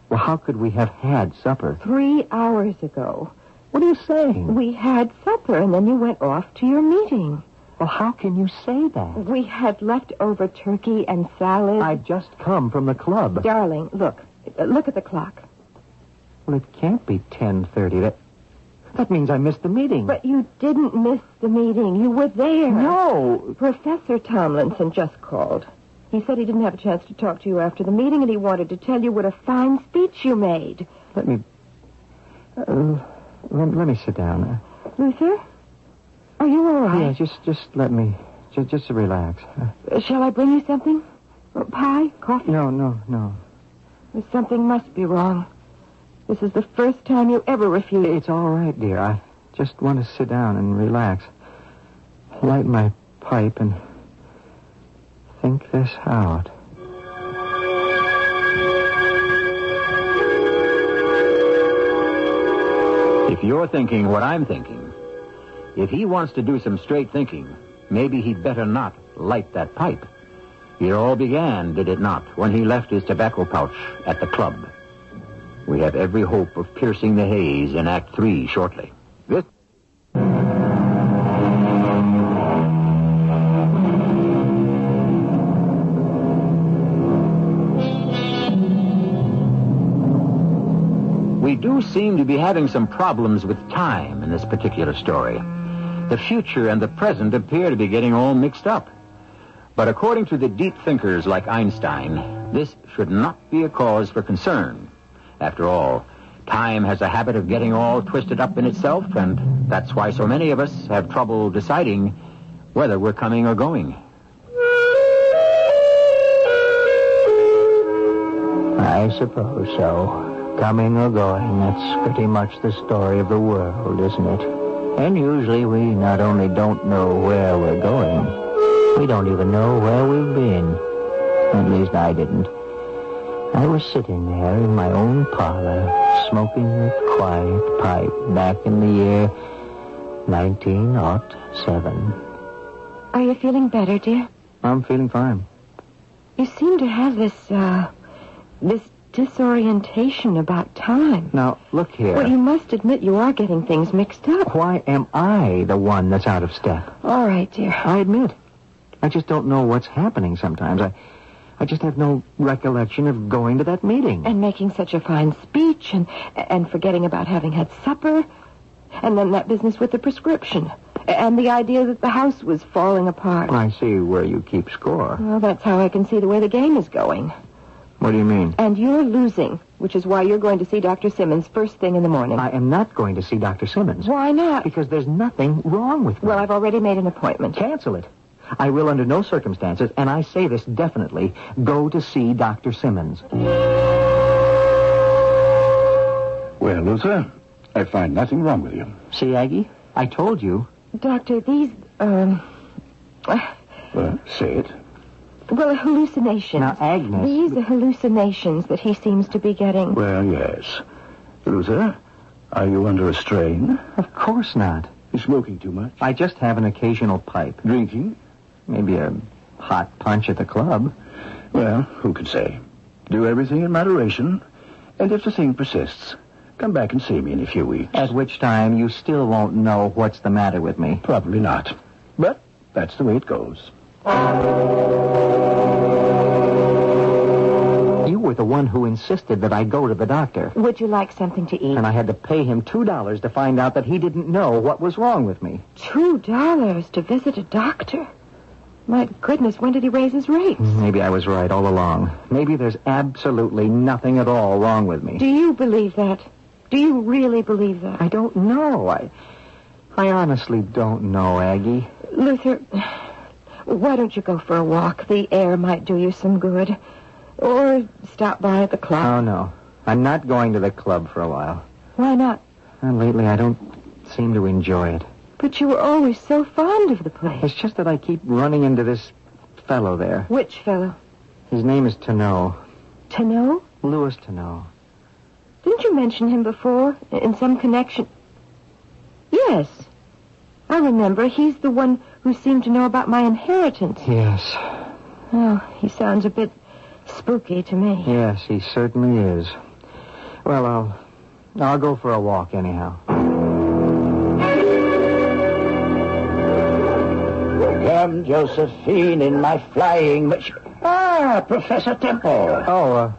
Well, how could we have had supper? 3 hours ago. What are you saying? We had supper, and then you went off to your meeting. Well, how can you say that? We had leftover turkey and salad. I've just come from the club. Darling, look. Look at the clock. Well, it can't be 10:30. That means I missed the meeting. But you didn't miss the meeting. You were there. No. Professor Tomlinson just called. He said he didn't have a chance to talk to you after the meeting, and he wanted to tell you what a fine speech you made. Let me sit down. Luther? Are you all right? Yeah, just let me... Just to relax. Shall I bring you something? Pie? Coffee? No. Something must be wrong. This is the first time you ever refused. It's all right, dear. I just want to sit down and relax. Light my pipe and think this out. If you're thinking what I'm thinking, if he wants to do some straight thinking, maybe he'd better not light that pipe. It all began, did it not, when he left his tobacco pouch at the club. We have every hope of piercing the haze in Act 3 shortly. This... We do seem to be having some problems with time in this particular story. The future and the present appear to be getting all mixed up. But according to the deep thinkers like Einstein, this should not be a cause for concern. After all, time has a habit of getting all twisted up in itself, and that's why so many of us have trouble deciding whether we're coming or going. I suppose so. Coming or going, that's pretty much the story of the world, isn't it? And usually we not only don't know where we're going, we don't even know where we've been. At least I didn't. I was sitting there in my own parlor, smoking a quiet pipe back in the year 1907. Are you feeling better, dear? I'm feeling fine. You seem to have this disorientation about time. Now, look here. Well, you must admit you are getting things mixed up. Why am I the one that's out of step? All right, dear. I admit. I just don't know what's happening sometimes. I just have no recollection of going to that meeting. And making such a fine speech and forgetting about having had supper. And then that business with the prescription. And the idea that the house was falling apart. I see where you keep score. Well, that's how I can see the way the game is going. What do you mean? And you're losing, which is why you're going to see Dr. Simmons first thing in the morning. I am not going to see Dr. Simmons. Why not? Because there's nothing wrong with me. Well, I've already made an appointment. Cancel it. I will under no circumstances, and I say this definitely, go to see Dr. Simmons. Well, Luther, I find nothing wrong with you. See, Aggie? I told you. Doctor, these, Well, say it. Well, hallucinations. Now, Agnes... These are hallucinations that he seems to be getting. Well, yes. Luther, are you under a strain? Of course not. You're smoking too much? I just have an occasional pipe. Drinking? Maybe a hot punch at the club. Well, who could say? Do everything in moderation, and if the thing persists, Come back and see me in a few weeks. At which time you still won't know what's the matter with me. Probably not. But that's the way it goes. You were the one who insisted that I go to the doctor. Would you like something to eat? And I had to pay him $2 to find out that he didn't know what was wrong with me. $2 to visit a doctor? My goodness, when did he raise his rates? Maybe I was right all along. Maybe there's absolutely nothing at all wrong with me. Do you believe that? Do you really believe that? I don't know. I honestly don't know, Aggie. Luther, why don't you go for a walk? The air might do you some good. Or stop by at the club. Oh, no. I'm not going to the club for a while. Why not? And lately, I don't seem to enjoy it. But you were always so fond of the place. It's just that I keep running into this fellow there. Which fellow? His name is Tano. Tano? Louis Tano. Didn't you mention him before? In some connection? Yes. I remember. He's the one who seemed to know about my inheritance. Yes. Oh, he sounds a bit spooky to me. Yes, he certainly is. Well, I'll go for a walk anyhow. Come, Josephine, in my flying machine. Ah, Professor Temple. Oh,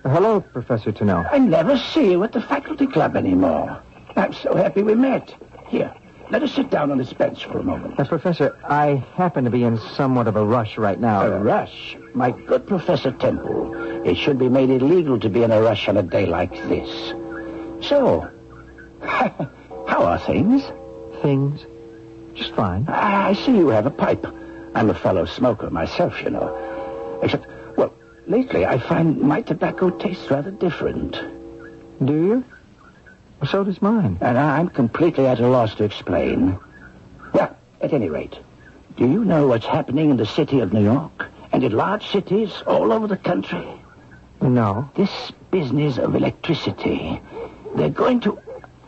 hello, Professor Tano. I never see you at the faculty club anymore. I'm so happy we met. Here, let us sit down on this bench for a moment. Professor, I happen to be in somewhat of a rush right now. A rush? My good Professor Temple, it should be made illegal to be in a rush on a day like this. So, how are things? Things? Just fine. I see you have a pipe. I'm a fellow smoker myself, you know. Except, well, lately I find my tobacco tastes rather different. Do you? So does mine. And I'm completely at a loss to explain. Well, at any rate, do you know what's happening in the city of New York? And in large cities all over the country? No. This business of electricity. They're going to,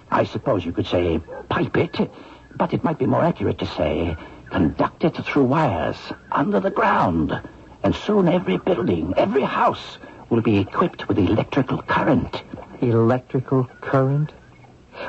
I suppose you could say, pipe it, but it might be more accurate to say, conduct it through wires under the ground. And soon every building, every house will be equipped with electrical current. Electrical current?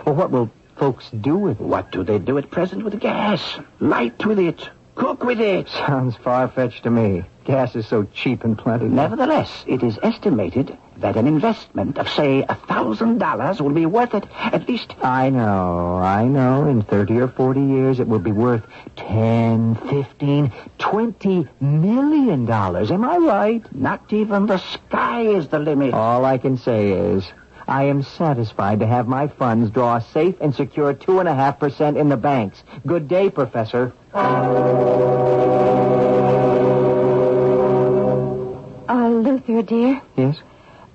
Well, what will folks do with it? What do they do at present with gas? Light with it. Cook with it. Sounds far-fetched to me. Gas is so cheap and plentiful. Nevertheless, it is estimated that an investment of, say, $1,000 will be worth it at least... I know. In 30 or 40 years, it will be worth $10, $15, $20 million. Am I right? Not even the sky is the limit. All I can say is, I am satisfied to have my funds draw a safe and secure 2.5% in the banks. Good day, Professor. Luther, dear. Yes?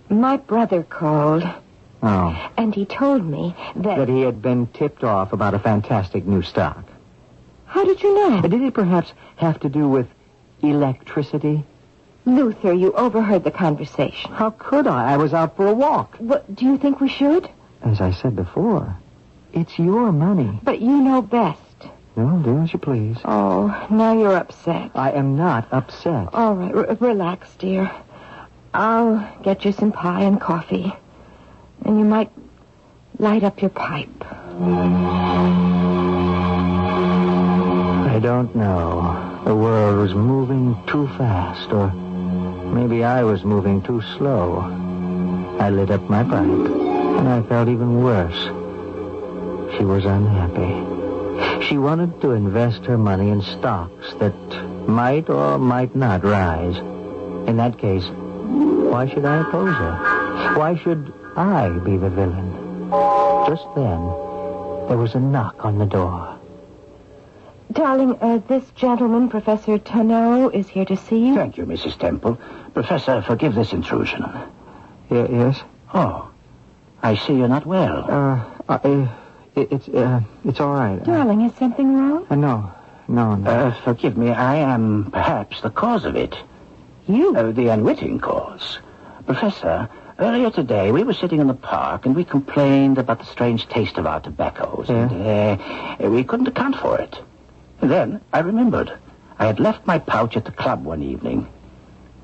My brother called. Oh. And he told me that he had been tipped off about a fantastic new stock. How did you know? Did it perhaps have to do with electricity? Luther, you overheard the conversation. How could I? I was out for a walk. What, do you think we should? As I said before, it's your money. But you know best. No, do as you please. Oh, now you're upset. I am not upset. All right, relax, dear. I'll get you some pie and coffee. And you might light up your pipe. I don't know. The world was moving too fast, or maybe I was moving too slow. I lit up my pipe, and I felt even worse. She was unhappy. She wanted to invest her money in stocks that might or might not rise. In that case, why should I oppose her? Why should I be the villain? Just then, there was a knock on the door. Darling, this gentleman, Professor Tano, is here to see you. Thank you, Mrs. Temple. Professor, forgive this intrusion. Yes? Oh, I see you're not well. It's all right. Darling, is something wrong? No. Forgive me, I am perhaps the cause of it. You? The unwitting cause. Professor, earlier today we were sitting in the park and we complained about the strange taste of our tobaccos. Yeah. And we couldn't account for it. And then I remembered. I had left my pouch at the club one evening.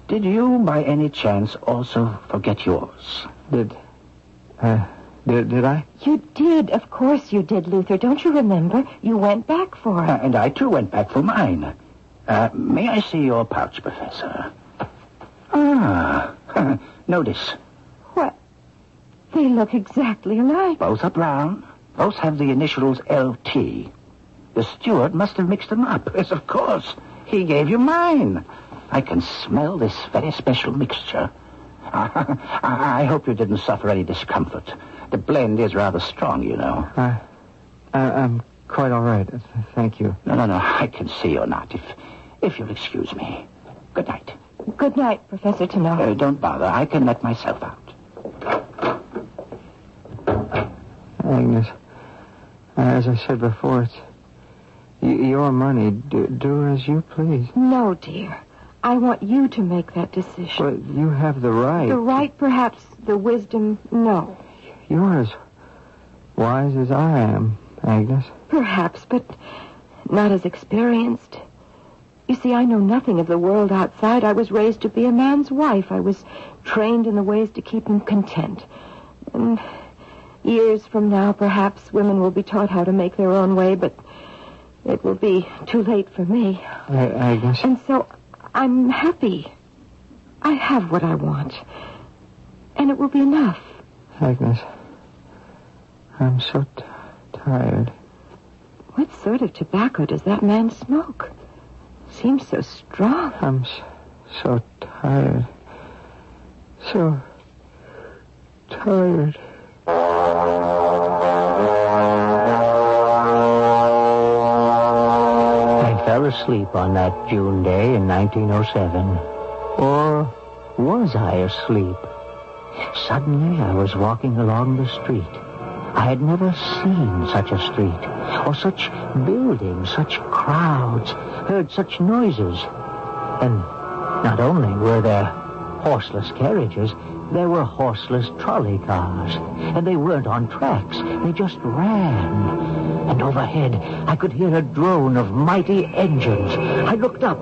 Did you, by any chance, also forget yours? Did Did I? You did. Of course you did, Luther. Don't you remember? You went back for it. And I, too, went back for mine. May I see your pouch, Professor? Notice. What? They look exactly alike. Both are brown. Both have the initials LT. The steward must have mixed them up. Yes, of course. He gave you mine. I can smell this very special mixture. I hope you didn't suffer any discomfort. The blend is rather strong, you know. I'm quite all right. Thank you. No. I can see you're not. If you'll excuse me. Good night. Good night, Professor Tano. Don't bother. I can let myself out. Agnes, as I said before, it's your money. Do as you please. No, dear. I want you to make that decision. But you have the right. The right, perhaps. The wisdom, no. You're as wise as I am, Agnes. Perhaps, but not as experienced. You see, I know nothing of the world outside. I was raised to be a man's wife. I was trained in the ways to keep him content. And years from now, perhaps women will be taught how to make their own way, but it will be too late for me. Agnes. And so I'm happy. I have what I want. And it will be enough. Agnes, I'm so tired. What sort of tobacco does that man smoke? Seems so strong. I'm so tired. So tired. I fell asleep on that June day in 1907. Or was I asleep? Suddenly, I was walking along the street. I had never seen such a street, or such buildings, such crowds, heard such noises. And not only were there horseless carriages, there were horseless trolley cars. And they weren't on tracks. They just ran. And overhead, I could hear a drone of mighty engines. I looked up.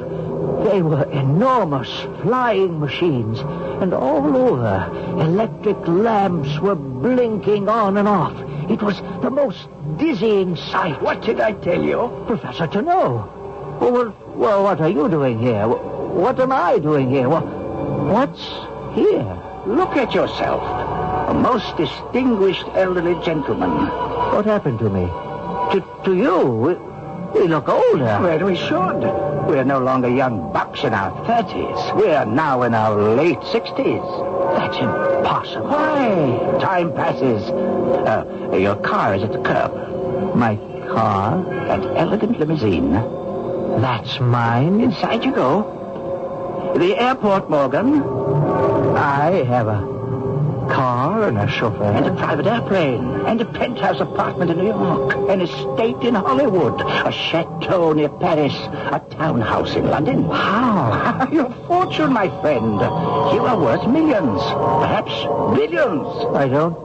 They were enormous flying machines. And all over, electric lamps were blinking on and off. It was the most dizzying sight. What did I tell you? Professor Tano. Well, what are you doing here? What am I doing here? What's here? Look at yourself. A most distinguished elderly gentleman. What happened to me? To you? We look older. Well, we should. We're no longer young bucks in our 30s. We're now in our late 60s. That's impossible. Why? Time passes. Your car is at the curb. My car? That elegant limousine. That's mine? Inside you go. The airport, Morgan. I have a car and a chauffeur. And a private airplane. And a penthouse apartment in New York. An estate in Hollywood. A chateau near Paris. A townhouse in London. How? Your fortune, my friend. You are worth millions. Perhaps billions. I don't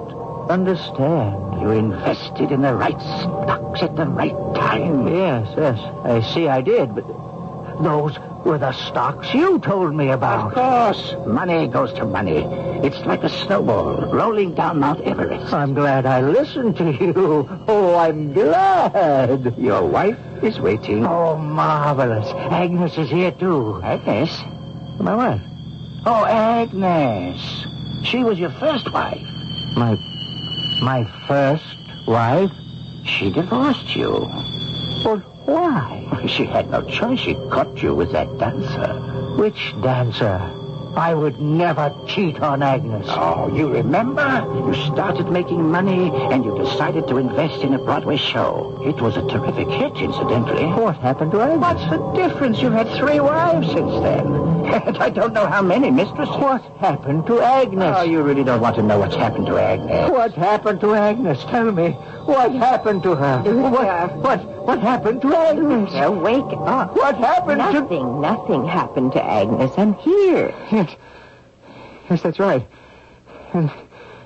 understand. You invested in the right stocks at the right time. Yes. I see I did, but those were the stocks you told me about. Of course. Money goes to money. It's like a snowball rolling down Mount Everest. I'm glad I listened to you. Oh, I'm glad. Your wife is waiting. Oh, marvelous. Agnes is here, too. Agnes? My wife. Oh, Agnes. She was your first wife. My first wife? She divorced you. Well, why? She had no choice. She caught you with that dancer. Which dancer? I would never cheat on Agnes. Oh, you remember? You started making money and you decided to invest in a Broadway show. It was a terrific hit, incidentally. What happened to Agnes? What's the difference? You've had 3 wives since then. And I don't know how many mistresses. What happened to Agnes? Oh, you really don't want to know what's happened to Agnes. What happened to Agnes? Tell me. What happened to her? What happened to Agnes? Now, wake up. What happened Nothing happened to Agnes. I'm here. Yes, that's right. And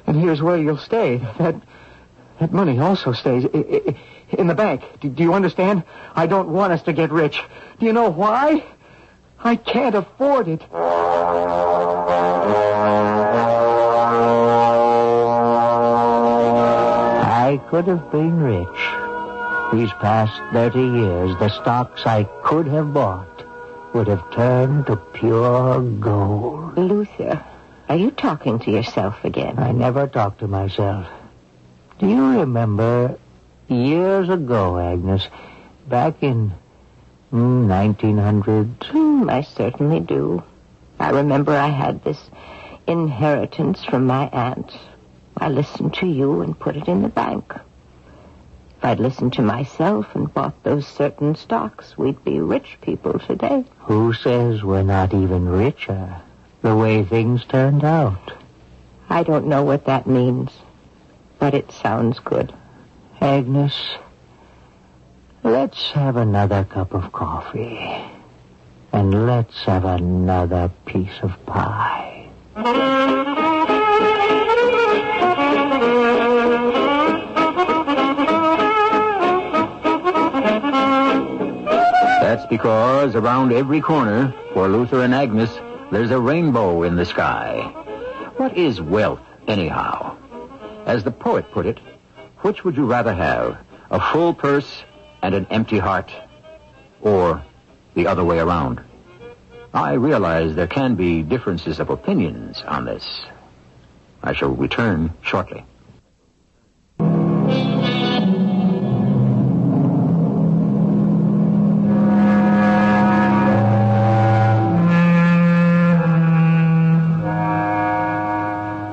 here's where you'll stay. That money also stays in the bank. Do you understand? I don't want us to get rich. Do you know why? I can't afford it. I could have been rich. These past 30 years, the stocks I could have bought would have turned to pure gold. Luther, are you talking to yourself again? I never talk to myself. Do you remember years ago, Agnes, back in 1900? I certainly do. I remember I had this inheritance from my aunt. I listened to you and put it in the bank. If I'd listened to myself and bought those certain stocks, we'd be rich people today. Who says we're not even richer, the way things turned out? I don't know what that means, but it sounds good. Agnes, let's have another cup of coffee, and let's have another piece of pie. That's because around every corner, for Luther and Agnes, there's a rainbow in the sky. What is wealth, anyhow? As the poet put it, which would you rather have, a full purse and an empty heart, or the other way around? I realize there can be differences of opinions on this. I shall return shortly.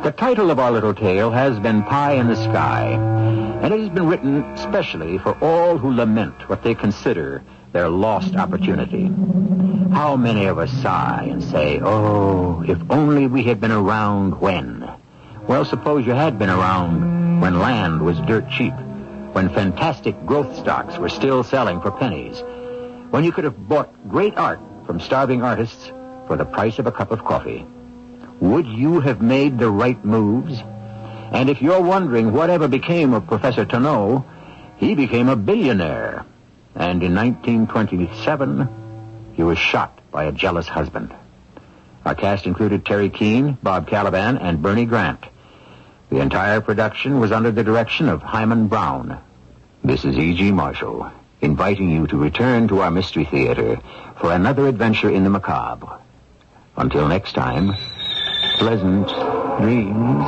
The title of our little tale has been Pie in the Sky, and it has been written specially for all who lament what they consider their lost opportunity. How many of us sigh and say, oh, if only we had been around when? Well, suppose you had been around when land was dirt cheap, when fantastic growth stocks were still selling for pennies, when you could have bought great art from starving artists for the price of a cup of coffee. Would you have made the right moves? And if you're wondering whatever became of Professor Tonneau, he became a billionaire. And in 1927, he was shot by a jealous husband. Our cast included Terry Keane, Bob Caliban, and Bernie Grant. The entire production was under the direction of Hyman Brown. This is E.G. Marshall, inviting you to return to our Mystery Theater for another adventure in the macabre. Until next time, pleasant dreams.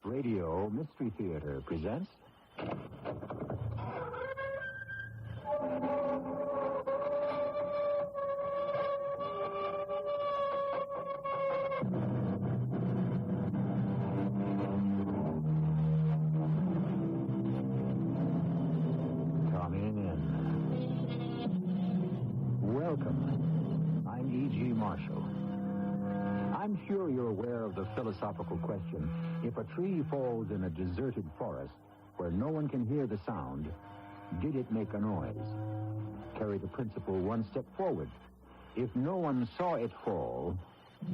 Radio Mystery Theater presents Coming in. Welcome. I'm E.G. Marshall. I'm sure you're aware of the philosophical question, if a tree falls in a deserted forest where no one can hear the sound, did it make a noise? Carry the principle one step forward. If no one saw it fall,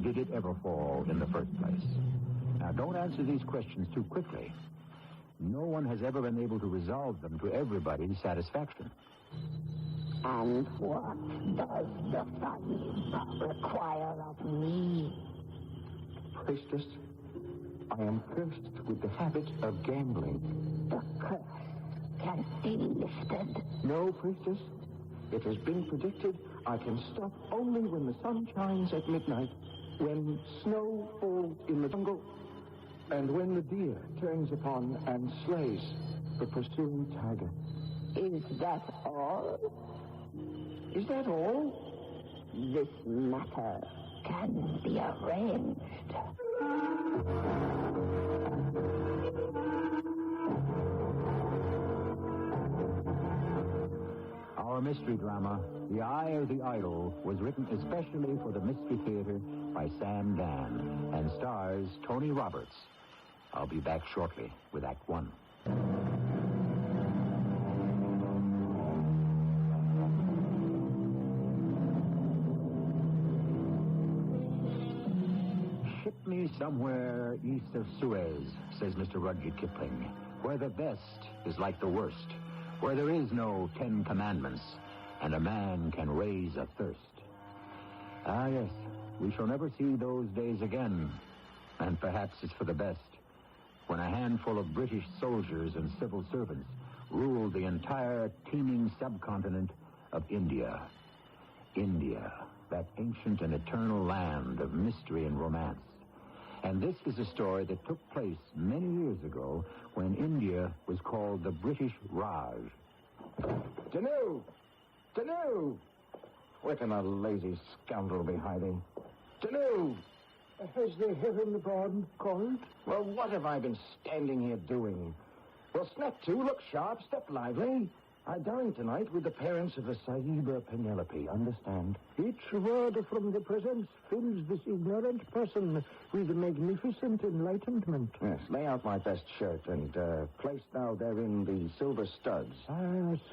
did it ever fall in the first place? Now, don't answer these questions too quickly. No one has ever been able to resolve them to everybody's satisfaction. And what does the fun require of me? Priestess, I am cursed with the habit of gambling. The curse can't be lifted. No, Priestess. It has been predicted I can stop only when the sun shines at midnight, when snow falls in the jungle, and when the deer turns upon and slays the pursuing tiger. Is that all? Is that all? This matter can be arranged. Our mystery drama, The Eye of the Idol, was written especially for the Mystery Theater by Sam Dan and stars Tony Roberts. I'll be back shortly with Act One. Ship me somewhere east of Suez, says Mr. Rudyard Kipling, where the best is like the worst, where there is no 10 commandments, and a man can raise a thirst. Ah, yes, we shall never see those days again, and perhaps it's for the best, when a handful of British soldiers and civil servants ruled the entire teeming subcontinent of India. India, that ancient and eternal land of mystery and romance. And this is a story that took place many years ago when India was called the British Raj. Tanu! Tanu! Where can a lazy scoundrel be hiding? Tanu! Has the heaven-born called? Well, what have I been standing here doing? Well, snap to, look sharp, step lively. I dine tonight with the parents of the Sahiba Penelope, understand? Each word from the presence fills this ignorant person with magnificent enlightenment. Yes, lay out my best shirt and place thou therein the silver studs.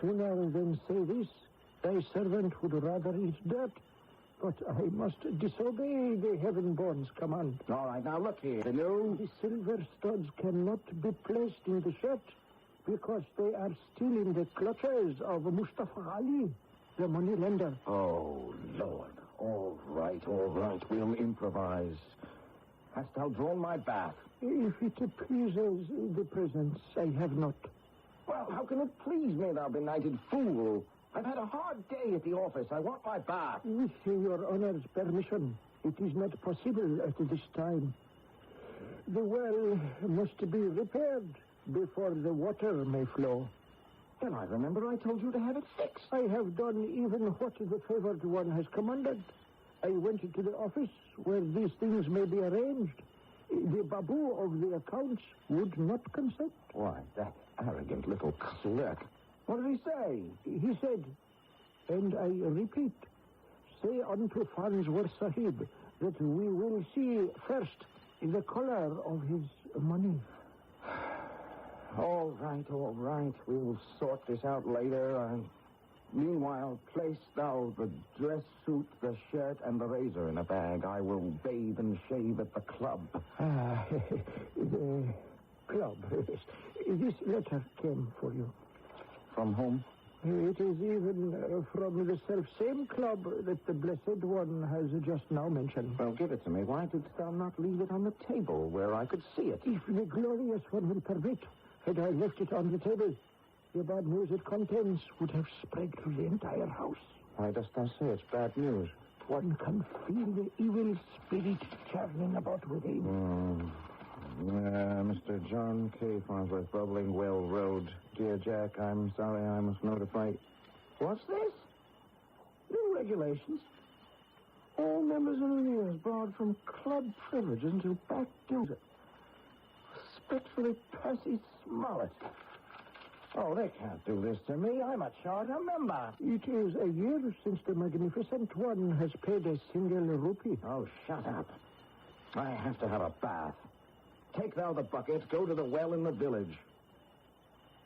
Sooner than say this, thy servant would rather eat dirt. But I must disobey the heaven-born's command. All right, now look here, Tanu. The silver studs cannot be placed in the shirt because they are still in the clutches of Mustafa Ali, the moneylender. Oh, Lord. All right, we'll improvise. Hast thou drawn my bath? If it pleases the presence, I have not. Well, how can it please me, thou benighted fool? I've had a hard day at the office. I want my bath. With your honor's permission, it is not possible at this time. The well must be repaired before the water may flow. Then I remember I told you to have it fixed. I have done even what the favored one has commanded. I went to the office where these things may be arranged. The babu of the accounts would not consent. Why, that arrogant little clerk. What did he say? He said, and I repeat, say unto Farnsworth Sahib that we will see first the color of his money. All right. We'll sort this out later. Meanwhile, place thou the dress suit, the shirt, and the razor in a bag. I will bathe and shave at the club. The club. This letter came for you. From whom? It is even from the self-same club that the Blessed One has just now mentioned. Well, give it to me. Why didst thou not leave it on the table where I could see it? If the glorious one will permit, had I left it on the table, the bad news it contains would have spread through the entire house. Why dost thou say it's bad news? One can feel the evil spirit churning about within. Mr. John K. Farnsworth, Bubbling Well Road. Dear Jack, I'm sorry I must notify... What's this? New regulations. All members of the union barred from club privileges until back dues. Respectfully, Percy Smollett. Oh, they can't do this to me. I'm a charter member. It is a year since the Magnificent One has paid a single rupee. Oh, shut up. I have to have a bath. Take thou the bucket, go to the well in the village.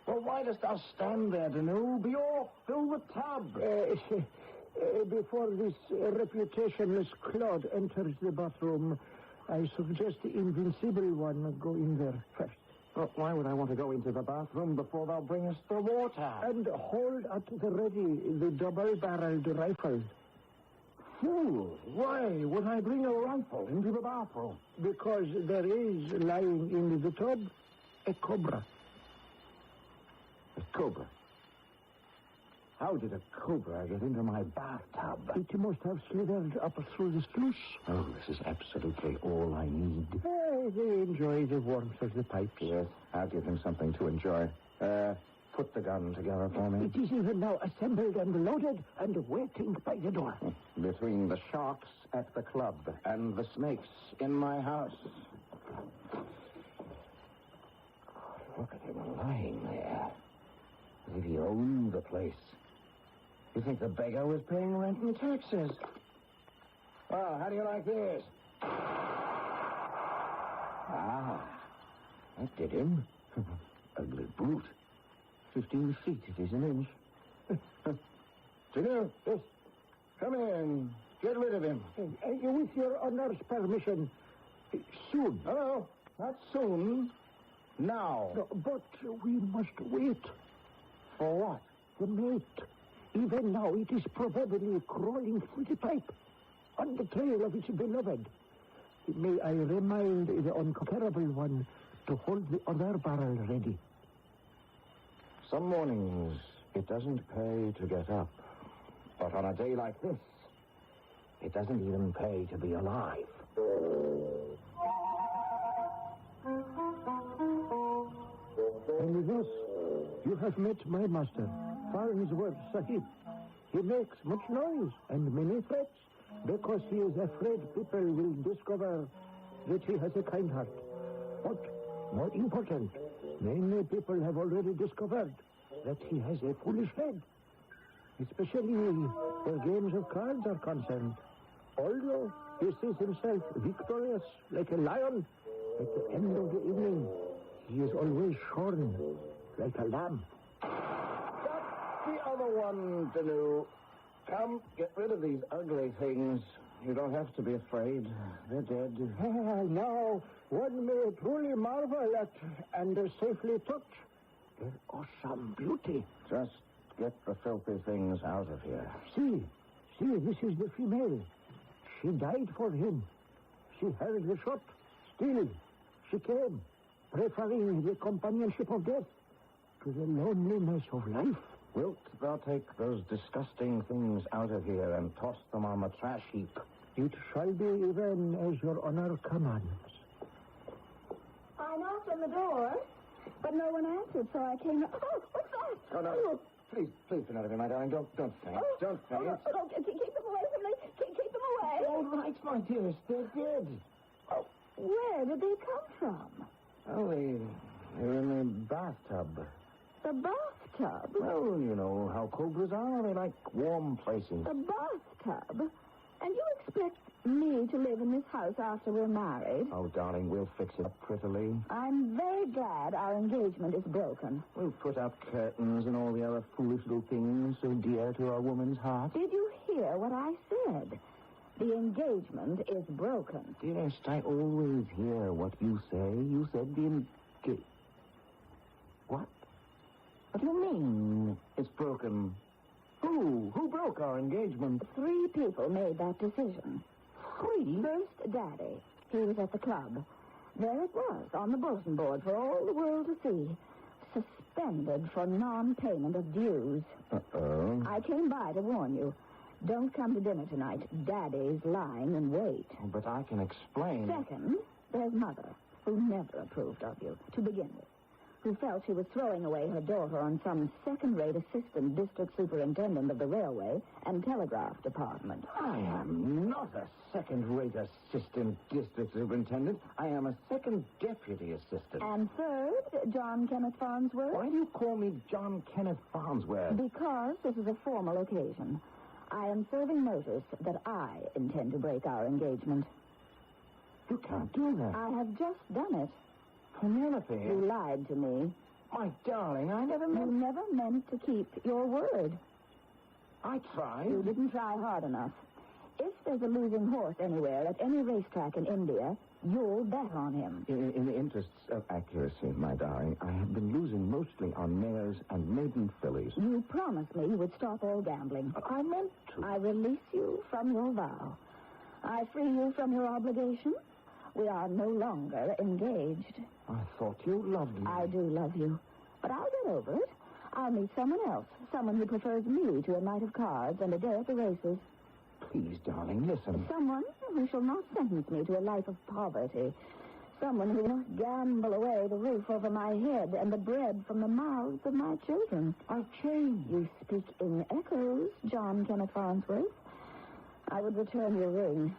Well, why dost thou stand there, Danu? Be off, fill the tub. Before this reputationless clod enters the bathroom, I suggest the invincible one go in there first. Well, why would I want to go into the bathroom before thou bringest the water? And hold at the ready the double-barreled rifle. Fool, why would I bring a rifle into the bathroom? Because there is lying in the tub a cobra. A cobra? How did a cobra get into my bathtub? It must have slithered up through the sluice. Oh, this is absolutely all I need. They enjoy the warmth of the pipes. Yes, I'll give him something to enjoy. Put the gun together for me. It is even now assembled and loaded and waiting by the door. Between the sharks at the club and the snakes in my house. Look at him lying there. As if he owned the place. You think the beggar was paying rent and taxes? Well, how do you like this? Ah, that did him. ugly brute. 15 feet, it is an inch. Senor, yes. Come in. Get rid of him. With your honor's permission, soon. No, not soon. Now. No, but we must wait. For what? The mate. Even now, it is probably crawling through the pipe on the trail of its beloved. May I remind the unconquerable one to hold the other barrel ready. Some mornings, it doesn't pay to get up. But on a day like this, it doesn't even pay to be alive. And thus, you have met my master, Farnsworth Sahib. He makes much noise and many threats because he is afraid people will discover that he has a kind heart. But more important, many people have already discovered that he has a foolish head, especially where games of cards are concerned. Although he sees himself victorious like a lion, at the end of the evening, he is always shorn like a lamb. The other one, Danu. Come, get rid of these ugly things. You don't have to be afraid. They're dead. Now, one may truly marvel at and safely touch their awesome beauty. Just get the filthy things out of here. See, this is the female. She died for him. She heard the shot. Still, she came, preferring the companionship of death to the loneliness of life. Wilt thou take those disgusting things out of here and toss them on the trash heap? It shall be even as your honor commands. I knocked on the door, but no one answered, so I came... Oh, what's that? Oh, no. Please, Penelope, my darling, don't faint. Don't faint. Oh, keep them away from me. Keep them away. All right, my dearest, they're dead. Oh, where did they come from? Oh, they're in the bathtub. The bathtub? Well, you know how cobras are. They like warm places. The bathtub? And you expect me to live in this house after we're married? Oh, darling, we'll fix it up prettily. I'm very glad our engagement is broken. We'll put up curtains and all the other foolish little things so dear to our woman's heart. Did you hear what I said? The engagement is broken. Dearest, I always hear what you say. You said the engagement. What? What do you mean it's broken? Who broke our engagement? 3 people made that decision. 3? First, Daddy. He was at the club. There it was, on the bulletin board for all the world to see. Suspended for non-payment of dues. Uh-oh. I came by to warn you. Don't come to dinner tonight. Daddy's lying in wait. Oh, but I can explain. Second, there's Mother, who never approved of you, to begin with, who felt she was throwing away her daughter on some second-rate assistant district superintendent of the railway and telegraph department. I am not a second-rate assistant district superintendent. I am a second deputy assistant. And third, John Kenneth Farnsworth. Why do you call me John Kenneth Farnsworth? Because this is a formal occasion. I am serving notice that I intend to break our engagement. You can't do that. I have just done it. Penelope. You lied to me. My darling, I never meant... You never meant to keep your word. I tried. You didn't try hard enough. If there's a losing horse anywhere at any racetrack in India, you'll bet on him. In the interests of accuracy, my darling, I have been losing mostly on mares and maiden fillies. You promised me you would stop all gambling. I meant to. I release you from your vow. I free you from your obligation. We are no longer engaged. I thought you loved me. I do love you. But I'll get over it. I'll meet someone else. Someone who prefers me to a night of cards and a day at the races. Please, darling, listen. Someone who shall not sentence me to a life of poverty. Someone who will not gamble away the roof over my head and the bread from the mouths of my children. I've changed. You speak in echoes, John Kenneth Farnsworth. I would return your ring,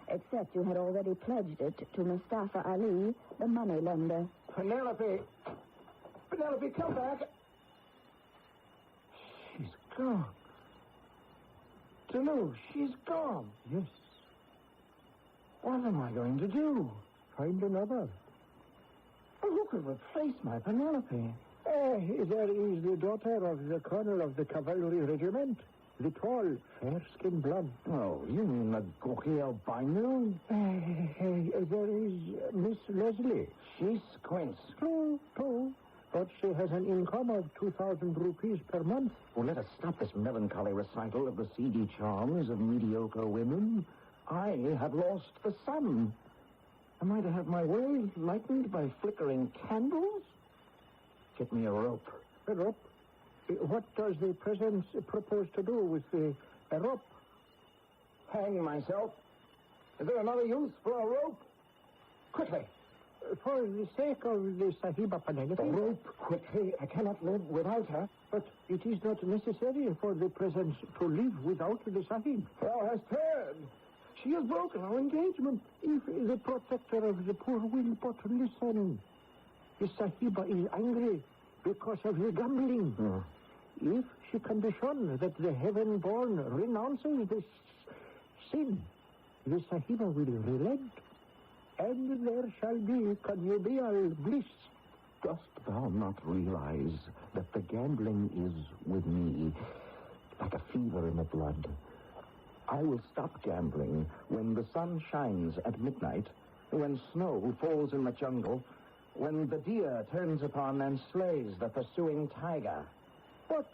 except you had already pledged it to Mustafa Ali, the moneylender. Penelope! Penelope, come back! She's gone. Danu, she's gone. Yes. What am I going to do? Find another. Who could replace my Penelope? There is the daughter of the colonel of the cavalry regiment. The tall, fair-skinned blonde. Oh, you mean the gawky albino? There is Miss Leslie. She squints. True. But she has an income of 2,000 rupees per month. Well, let us stop this melancholy recital of the seedy charms of mediocre women. I have lost the sun. Am I to have my way lightened by flickering candles? Get me a rope. A rope? What does the president propose to do with the rope? Hang myself. Is there another use for a rope? Quickly. For the sake of the Sahiba Penelope. The rope, quickly. I cannot live without her. But it is not necessary for the president to live without the Sahib. Thou hast heard. She has broken our engagement. If the protector of the poor will but listen. The Sahiba is angry because of the gambling. If she can be shown that the heaven-born renounces this sin, the Sahiba will relent, and there shall be connubial bliss. Dost thou not realize that the gambling is with me like a fever in the blood? I will stop gambling when the sun shines at midnight, when snow falls in the jungle, when the deer turns upon and slays the pursuing tiger. But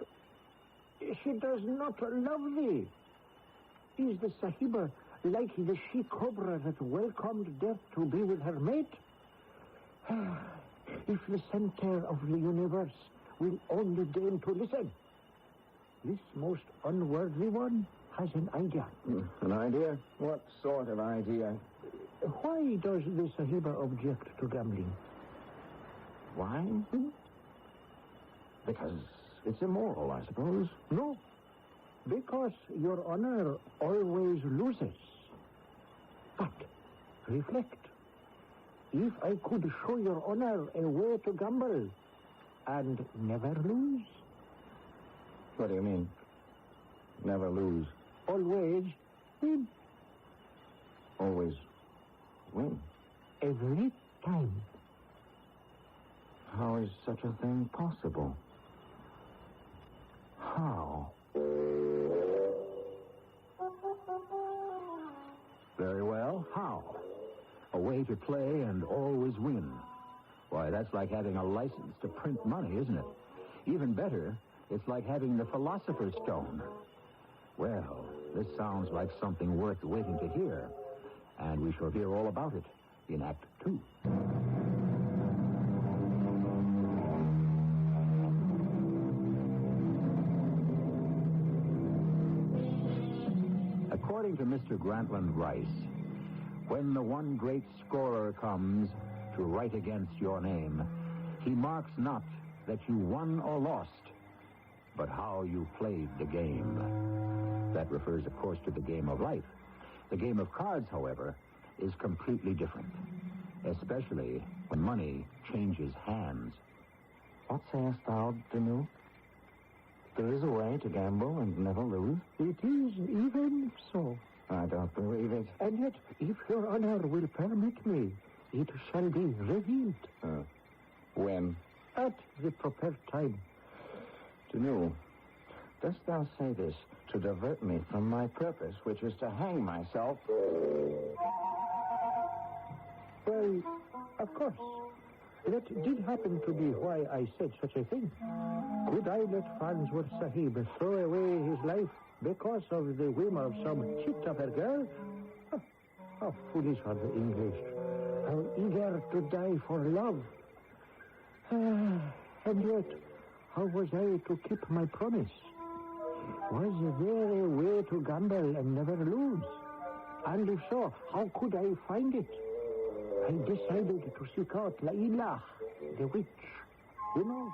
she does not love thee. Is the Sahiba like the she-cobra that welcomed death to be with her mate? If the center of the universe will only deign to listen. This most unworthy one has an idea. An idea? What sort of idea? Why does the Sahiba object to gambling? Why? Because it's immoral, I suppose. No. Because your honor always loses. But reflect. If I could show your honor a way to gamble and never lose. What do you mean? Never lose? Always win. Always win? Every time. How is such a thing possible? How? Very well. How? A way to play and always win. Why, that's like having a license to print money, isn't it? Even better, it's like having the Philosopher's Stone. Well, this sounds like something worth waiting to hear. And we shall hear all about it in Act 2. According to Mr. Grantland Rice, when the one great scorer comes to write against your name, he marks not that you won or lost, but how you played the game. That refers, of course, to the game of life. The game of cards, however, is completely different, especially when money changes hands. What sayest thou, Danu? There is a way to gamble and never lose? It is even so. I don't believe it. And yet, if your honor will permit me, it shall be revealed. When? At the proper time. Danu, dost thou say this to divert me from my purpose, which is to hang myself? Well, of course. That did happen to be why I said such a thing. Could I let Farnsworth Sahib throw away his life because of the whim of some chit of a girl? How foolish are the English. How eager to die for love. And yet, how was I to keep my promise? Was there a way to gamble and never lose? And if so, how could I find it? I decided to seek out Laila, the witch. Who knows?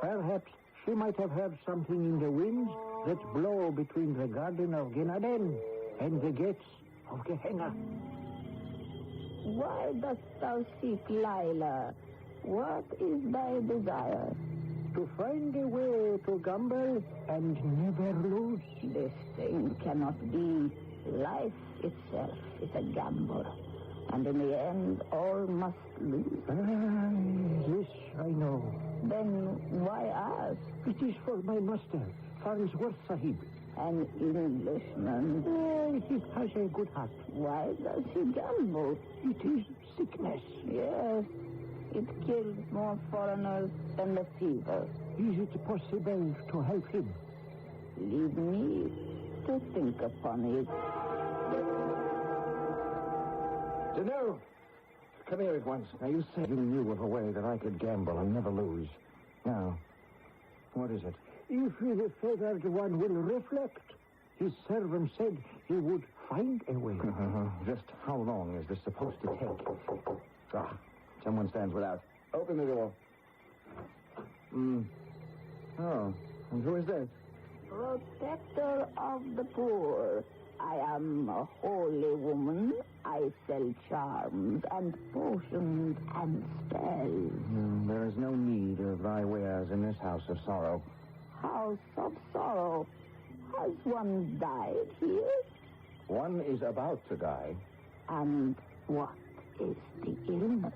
Perhaps she might have heard something in the winds that blow between the garden of Gan Eden and the gates of Gehenna. Why dost thou seek Laila? What is thy desire? To find a way to gamble and never lose. This thing cannot be. Life itself is a gamble. And in the end, all must lose. Yes, I know. Then why ask? It is for my master, Farnsworth Sahib. An Englishman. He has a good heart. Why does he gamble? It is sickness. Yes. It kills more foreigners than the fever. Is it possible to help him? Leave me to think upon it. Danilo, come here at once. Now, you said you knew of a way that I could gamble and never lose. Now, what is it? If the favored one will reflect, his servant said he would find a way. Just how long is this supposed to take? Someone stands without. Open the door. Oh, and who is this? Protector of the poor. I am a holy woman. I sell charms and potions and spells. There is no need of thy wares in this house of sorrow. House of sorrow. Has one died here? One is about to die. And what is the illness?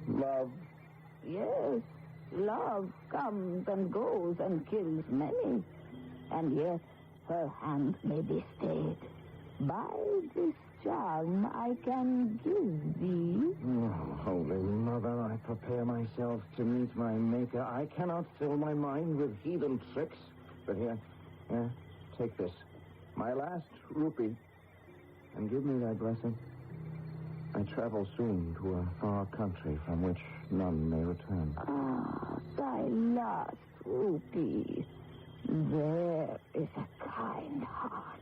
Love. Yes, love comes and goes and kills many. And yet her hand may be stayed. By this charm I can give thee. Oh, Holy Mother, I prepare myself to meet my Maker. I cannot fill my mind with heathen tricks. But here, take this. My last rupee. And give me thy blessing. I travel soon to a far country from which none may return. Ah, thy last rupee. There is a kind heart.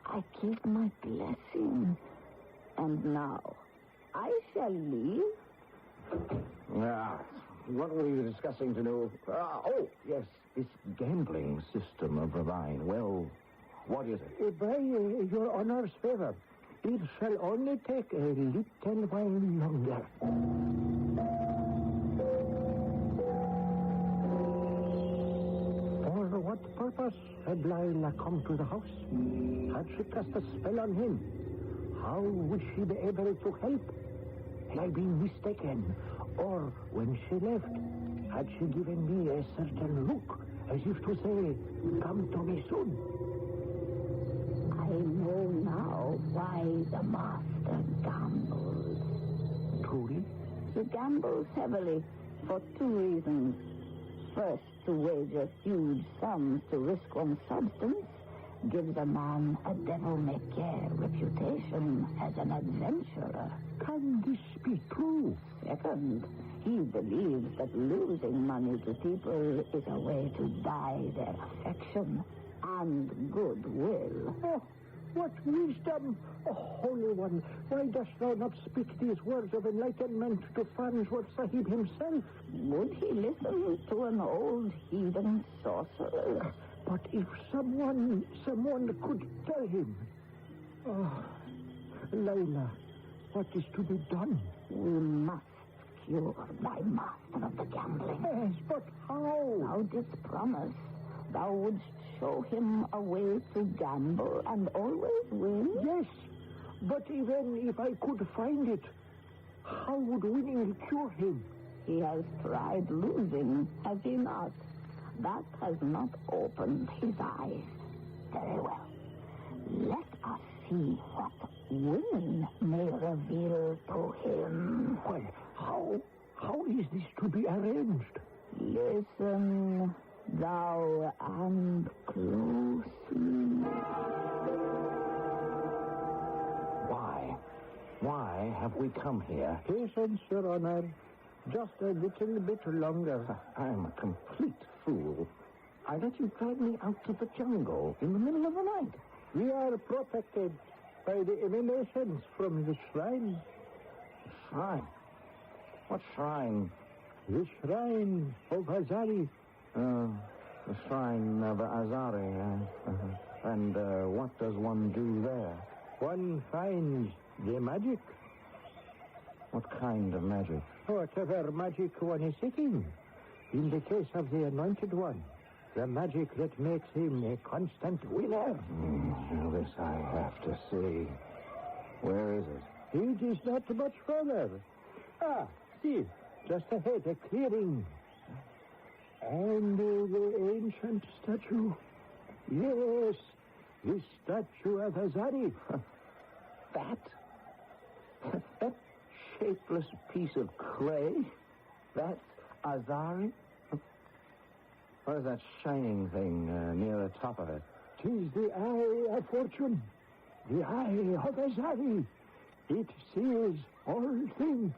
I give my blessing. And now, I shall leave. What were you discussing to know? Yes, this gambling system of thine. Well, what is it? By your honor's favor, it shall only take a little while longer. For what purpose had Lila come to the house? Had she cast a spell on him? How would she be able to help? Had I been mistaken? Or when she left, had she given me a certain look, as if to say, come to me soon? I know now why the master gambles. Truly? He gambles heavily for two reasons. First, to wager huge sums to risk one's substance gives a man a devil-may-care reputation as an adventurer. Can this be true? Second, he believes that losing money to people is a way to buy their affection and goodwill. Oh, what wisdom! Oh, Holy One, why dost thou not speak these words of enlightenment to Farnsworth Sahib himself? Would he listen to an old heathen sorcerer? But if someone could tell him. Oh, Layla, what is to be done? We must cure thy master of the gambling. Yes, but how? Thou didst promise thou wouldst show him a way to gamble and always win. Yes, but even if I could find it, how would winning cure him? He has tried losing, has he not? That has not opened his eyes. Very well. Let us see what winning may reveal to him. Well, how is this to be arranged? Listen, thou, and closely. Why have we come here? Patience, Your Honor. Just a little bit longer. I am a complete fool. I let you drag me out to the jungle in the middle of the night. We are protected by the emanations from the shrine. Shrine? What shrine? The shrine of Azari. The shrine of Azari. And what does one do there? One finds the magic. What kind of magic? Whatever magic one is seeking. In the case of the Anointed One, the magic that makes him a constant winner. This I have to see. Where is it? It is not much further. Ah, see, just ahead, a clearing. And the ancient statue. Yes, the statue of Azari. That shapeless piece of clay? That's Azari? What is that shining thing near the top of it? 'Tis the eye of fortune, the eye of Azari. It sees all things.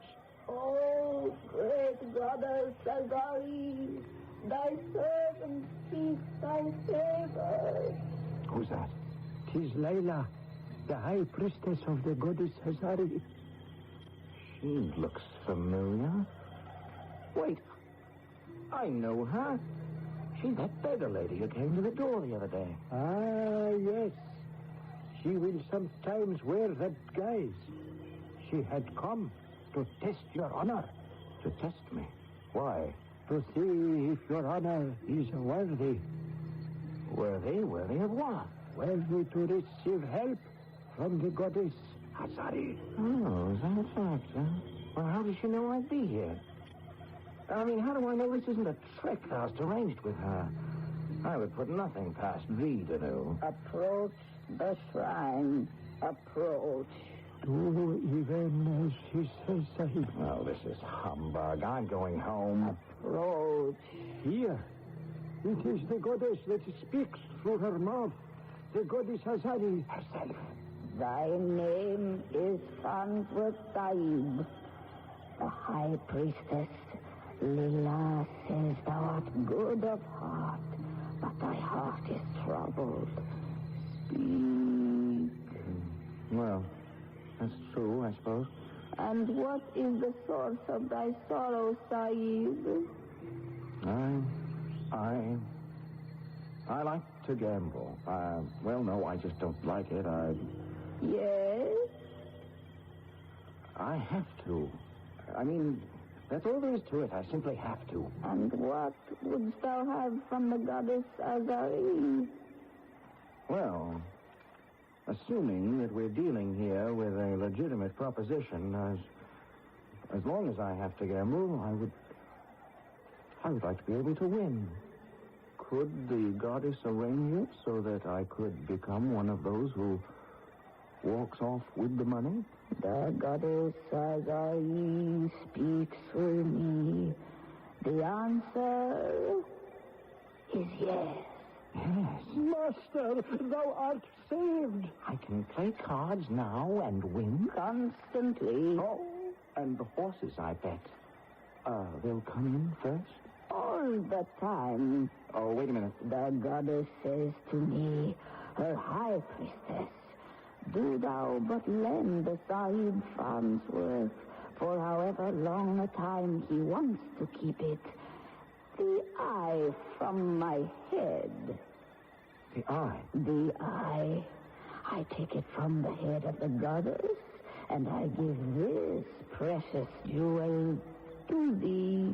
Oh, great goddess Azari, thy servant seeks thy favor. Who's that? 'Tis Layla, the high priestess of the goddess Azari. She looks familiar. Wait, I know her. She's that beggar lady who came to the door the other day. Ah, yes. She will sometimes wear that guise. She had come to test your honor. To test me? Why? To see if your honor is worthy. Worthy? Worthy of what? Worthy to receive help from the goddess Azari. Oh, is that a fact, huh? Well, how does she know I'd be here? I mean, how do I know this isn't a trick Faust arranged with her? I would put nothing past thee to know. Approach the shrine. Approach. Do even as she says, Sahib. Oh, this is humbug. I'm going home. Approach. Here. It is the goddess that speaks through her mouth. The goddess Azari herself. Thy name is Farnsworth Sahib. The high priestess Lila says thou art good of heart, but thy heart is troubled. Speak. Well, that's true, I suppose. And what is the source of thy sorrow, Sahib? I like to gamble. Well, no, I just don't like it. Yes? I have to. I mean, that's all there is to it. I simply have to. And what wouldst thou have from the goddess Azari? Well, assuming that we're dealing here with a legitimate proposition, as long as I have to gamble, I would like to be able to win. Could the goddess arrange it so that I could become one of those who walks off with the money? The goddess Azari speaks through me. The answer is yes. Yes. Master, thou art saved. I can play cards now and win? Constantly. Oh, and the horses, I bet. They'll come in first? All the time. Oh, wait a minute. The goddess says to me, her high priestess, do thou but lend the Sahib Farnsworth for however long a time he wants to keep it. The eye from my head. The eye? The eye. I take it from the head of the goddess, and I give this precious jewel to thee.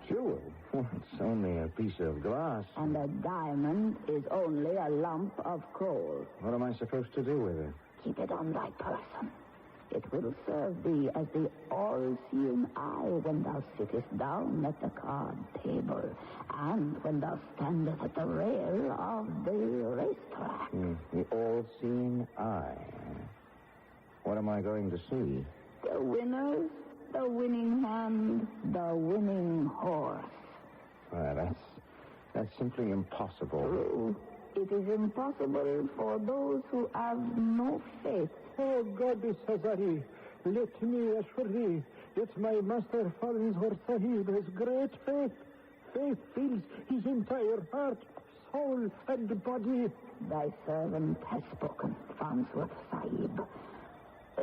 Jewel? Well, it's only a piece of glass. And a diamond is only a lump of coal. What am I supposed to do with it? Keep it on thy person. It will serve thee as the all-seeing eye when thou sittest down at the card table and when thou standest at the rail of the racetrack. The all-seeing eye. What am I going to see? The winners, the winning hand, the winning horse. That's simply impossible. True. It is impossible for those who have no faith. Oh, goddess Azari, let me assure thee that my master Farnsworth Sahib has great faith. Faith fills his entire heart, soul, and body. Thy servant has spoken, Farnsworth Sahib.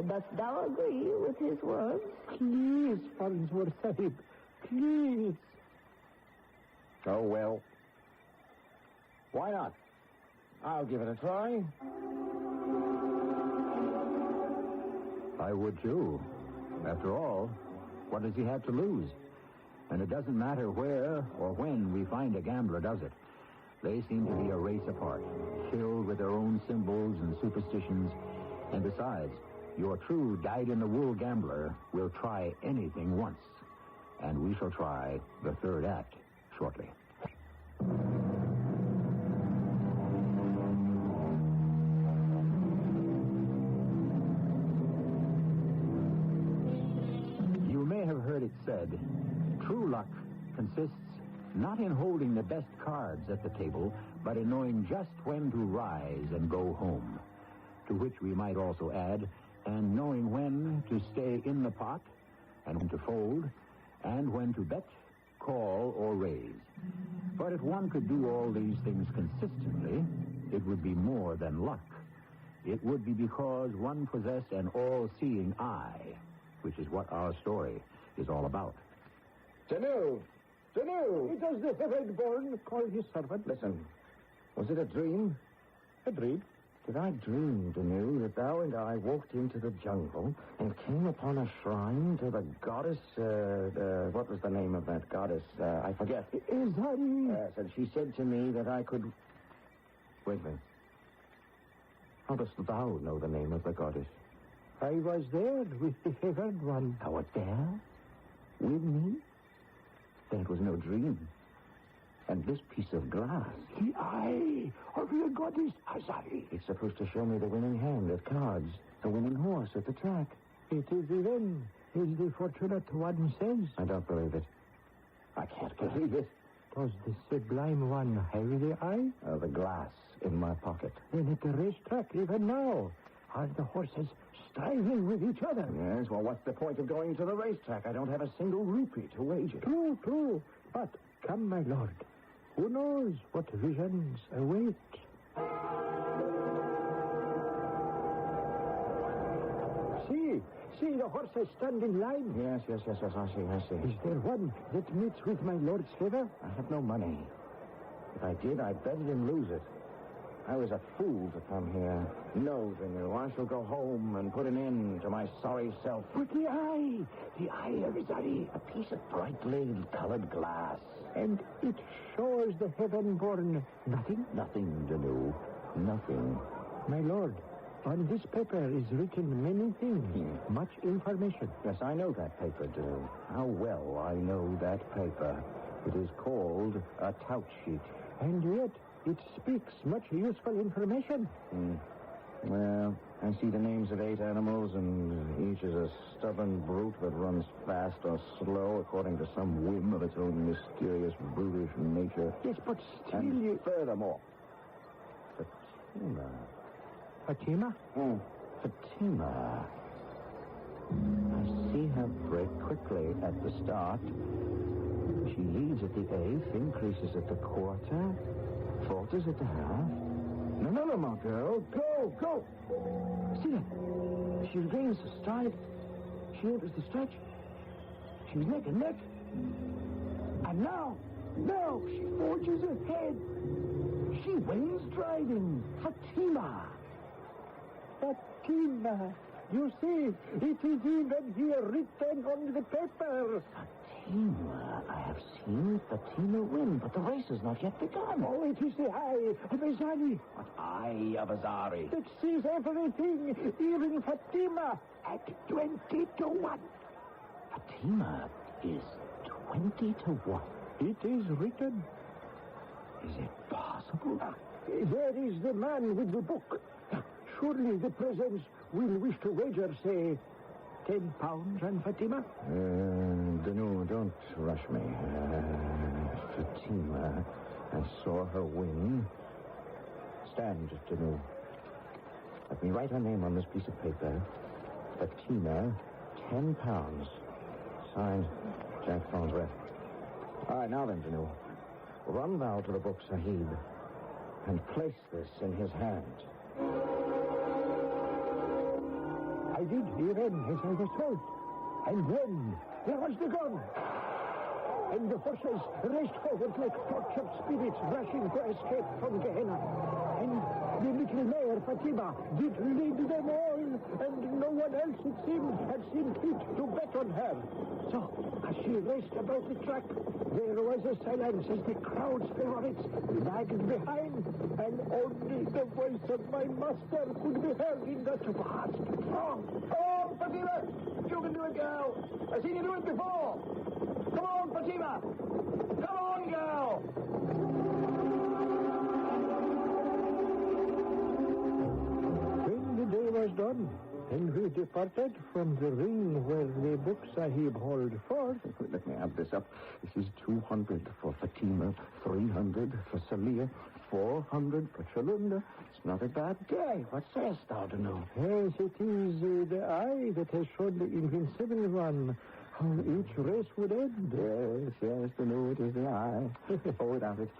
Dost thou agree with his words? Please, Farnsworth Sahib, please. Oh, well. Why not? I'll give it a try. I would, too. After all, what does he have to lose? And it doesn't matter where or when we find a gambler, does it? They seem to be a race apart, filled with their own symbols and superstitions. And besides, Your true dyed-in-the-wool gambler will try anything once. And we shall try the third act shortly. You may have heard it said, true luck consists not in holding the best cards at the table, but in knowing just when to rise and go home. To which we might also add, and knowing when to stay in the pot, and when to fold, and when to bet, call, or raise. But if one could do all these things consistently, it would be more than luck. It would be because one possessed an all-seeing eye, which is what our story is all about. Danu! Does the heaven-born call his servant? Listen, was it a dream? A dream? Did I dream, Danu, that thou and I walked into the jungle and came upon a shrine to the goddess, what was the name of that goddess? I forget. Izari. Yes, and she said to me that I could... Wait a minute. How dost thou know the name of the goddess? I was there with the favored one. Thou wert there? With me? Then it was no dream. And this piece of glass... The eye of your goddess, Azari. It's supposed to show me the winning hand at cards, the winning horse at the track. It is even, as the fortunate one says. I don't believe it. I can't believe it. Does the sublime one have the eye? The glass in my pocket. Then at the racetrack, even now, are the horses striving with each other? Yes, well, what's the point of going to the racetrack? I don't have a single rupee to wager. True. But come, my lord. Who knows what visions await? See, the horses stand in line. Yes, I see. Is there one that meets with my lord's favor? I have no money. If I did, I'd bet it and lose it. I was a fool to come here. No, Danu, I shall go home and put an end to my sorry self. But the eye of Izari, a piece of brightly colored glass. And it shows the heaven-born nothing? Nothing, Danu, nothing. My lord, on this paper is written many things, much information. Yes, I know that paper, Danu. How well I know that paper. It is called a tout sheet. And yet... it speaks much useful information. Well, I see the names of 8 animals, and each is a stubborn brute that runs fast or slow according to some whim of its own mysterious, brutish nature. Yes, but still and furthermore, Fatima? Fatima. I see her break quickly at the start. She leads at the 8th, increases at the quarter... falters at the half. No, my girl. Go. See that? She regains the stride. She enters the stretch. She's neck and neck. And now, she forges ahead. She wins driving. Fatima. You see, it is even here written on the paper. Fatima. I have seen Fatima win, but the race has not yet begun. Oh, it is the eye of Azari. What eye of Azari? It sees everything, even Fatima, at 20 to 1. Fatima is 20 to 1. It is written. Is it possible? There is the man with the book. Surely the presence will wish to wager, say, 10 pounds on Fatima? Danu, don't rush me. Fatima, I saw her win. Stand, Danu. Let me write her name on this piece of paper. Fatima, 10 pounds. Signed, Jack Farnsworth. All right, now then, Danu. Run thou to the book, Sahib, and place this in his hand. I did even as I was told. And then there was the gun. And the horses raced forward like tortured spirits rushing to escape from Gehenna. And the little Mayor Fatima did lead them all, and no one else, it seems, had seen fit to bet on her. So, as she raced about the track, there was a silence as the crowd's favorites lagged behind, and only the voice of my master could be heard in that vast throng. Come on, Fatima! You can do it, girl! I've seen you do it before! Come on, Fatima! Come on, girl! When the day was done, and we departed from the ring where the Book Sahib hold forth. Let me add this up. This is 200 for Fatima, 300 for Salia, 400 for Chalunda. It's not a bad day. What sayest thou, Danu? Yes, it is the eye that has shown the invincible one how each race would end. Yes, Danu, it is the eye. Oh, without it,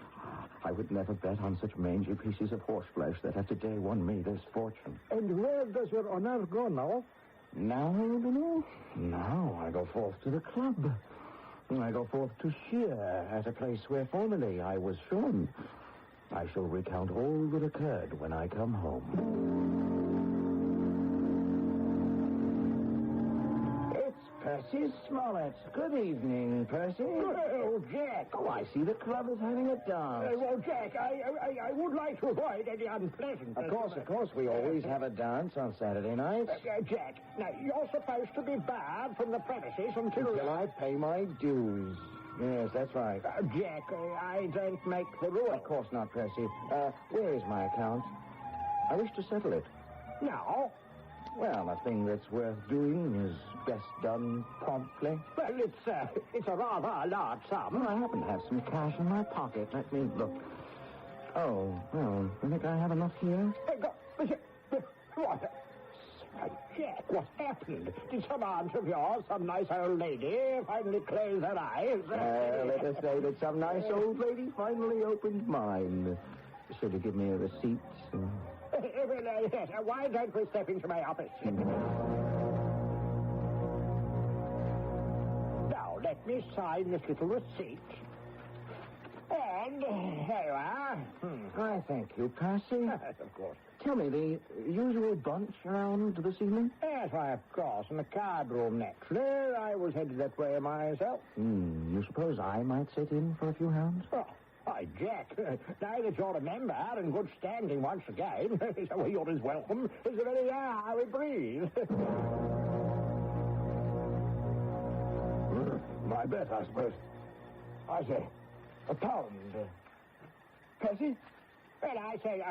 I would never bet on such mangy pieces of horseflesh that have today won me this fortune. And where does your honor go now? Now, Danu? Now I go forth to the club. I go forth to shear at a place where formerly I was shown. I shall recount all that occurred when I come home. Percy Smollett. Good evening, Percy. Oh, Jack. Oh, I see the club is having a dance. Well, Jack, I would like to avoid any unpleasant... Of course. We always have a dance on Saturday nights. Jack, now, you're supposed to be barred from the premises until I pay my dues. Yes, that's right. Jack, I don't make the rule. Of course not, Percy. Where is my account? I wish to settle it. Now? Well, a thing that's worth doing is best done promptly. Well, it's a rather large sum. Well, I happen to have some cash in my pocket. Let me look. Oh, well, you think I have enough here? What? Jack, what happened? Did some aunt of yours, some nice old lady, finally close her eyes? Let us say that some nice old lady finally opened mine. Should have given me a receipt. Yes, why don't we step into my office? Now, let me sign this little receipt. And here you are. I thank you, Percy. Yes, of course. Tell me, the usual bunch around this evening? Yes, why, of course. In the card room naturally. I was headed that way myself. You suppose I might sit in for a few hands? Oh. Why, Jack, now that you're a member in good standing once again, so you're as welcome as the very air we breathe. My bet, I suppose. I say, £1. Percy? Well, I say,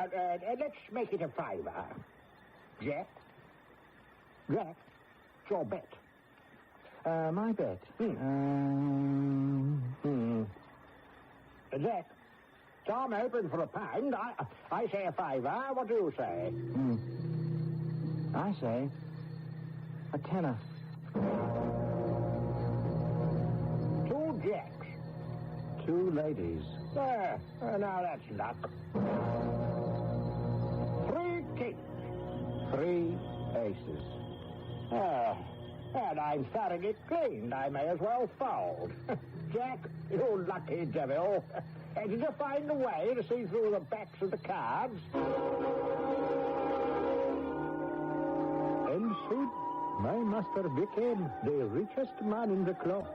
let's make it a £5. Jack? Jack, it's your bet. My bet? Jack, so I'm open for £1. I say a £5. What do you say? I say a tenner. 2 jacks. 2 ladies. Now that's luck. 3 kings. 3 aces. And I'm thoroughly cleaned. I may as well fold. Jack, you lucky devil. Did you find a way to see through the backs of the cards? And soon, my master became the richest man in the club.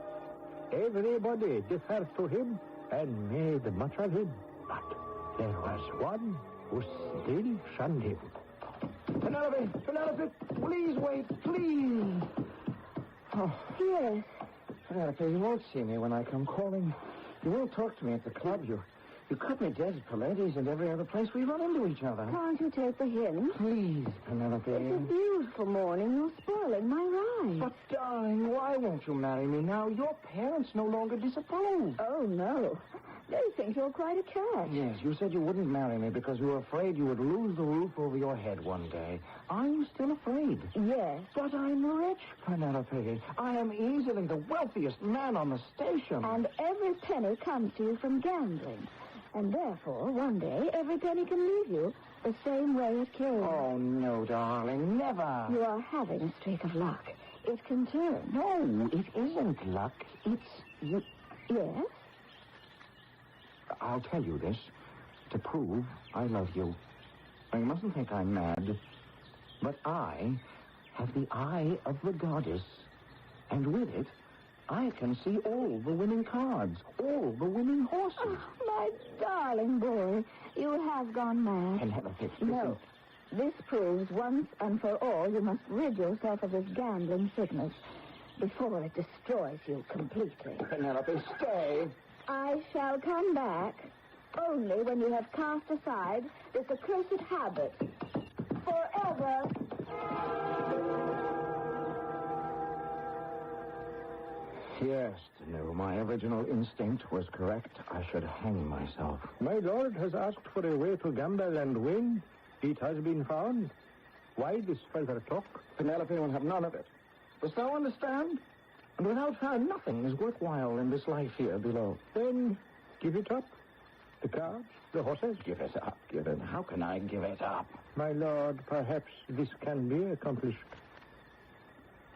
Everybody deferred to him and made much of him. But there was one who still shunned him. Penelope, please wait, please. Oh. Yes. Penelope, you won't see me when I come calling. You won't talk to me at the club. You cut me dead at Pilates and every other place we run into each other. Can't you take the hint? Please, Penelope. It's a beautiful morning. You're spoiling my ride. But, darling, why won't you marry me now? Your parents no longer disapprove. Oh, no. They think you're quite a catch. Yes, you said you wouldn't marry me because you were afraid you would lose the roof over your head one day. Are you still afraid? Yes. But I'm rich, Penelope. I am easily the wealthiest man on the station. And every penny comes to you from gambling. And therefore, one day, every penny can leave you the same way it came. Oh, no, darling, never. You are having a streak of luck. It can turn. No, it isn't luck. It's you. Yes? I'll tell you this to prove I love you. Now, you mustn't think I'm mad, but I have the eye of the goddess, and with it, I can see all the winning cards, all the winning horses. Oh, my darling boy, you have gone mad. Penelope, No. This proves once and for all you must rid yourself of this gambling sickness before it destroys you completely. Penelope, stay. I shall come back only when you have cast aside this accursed habit. Forever. Yes, no, my original instinct was correct. I should hang myself. My lord has asked for a way to gamble and win. It has been found. Why this further talk? Penelope will have none of it. Dost thou understand? And without her, nothing is worthwhile in this life here below. Then give it up. The cards, the horses. Give it up, give it. How can I give it up? My lord, perhaps this can be accomplished.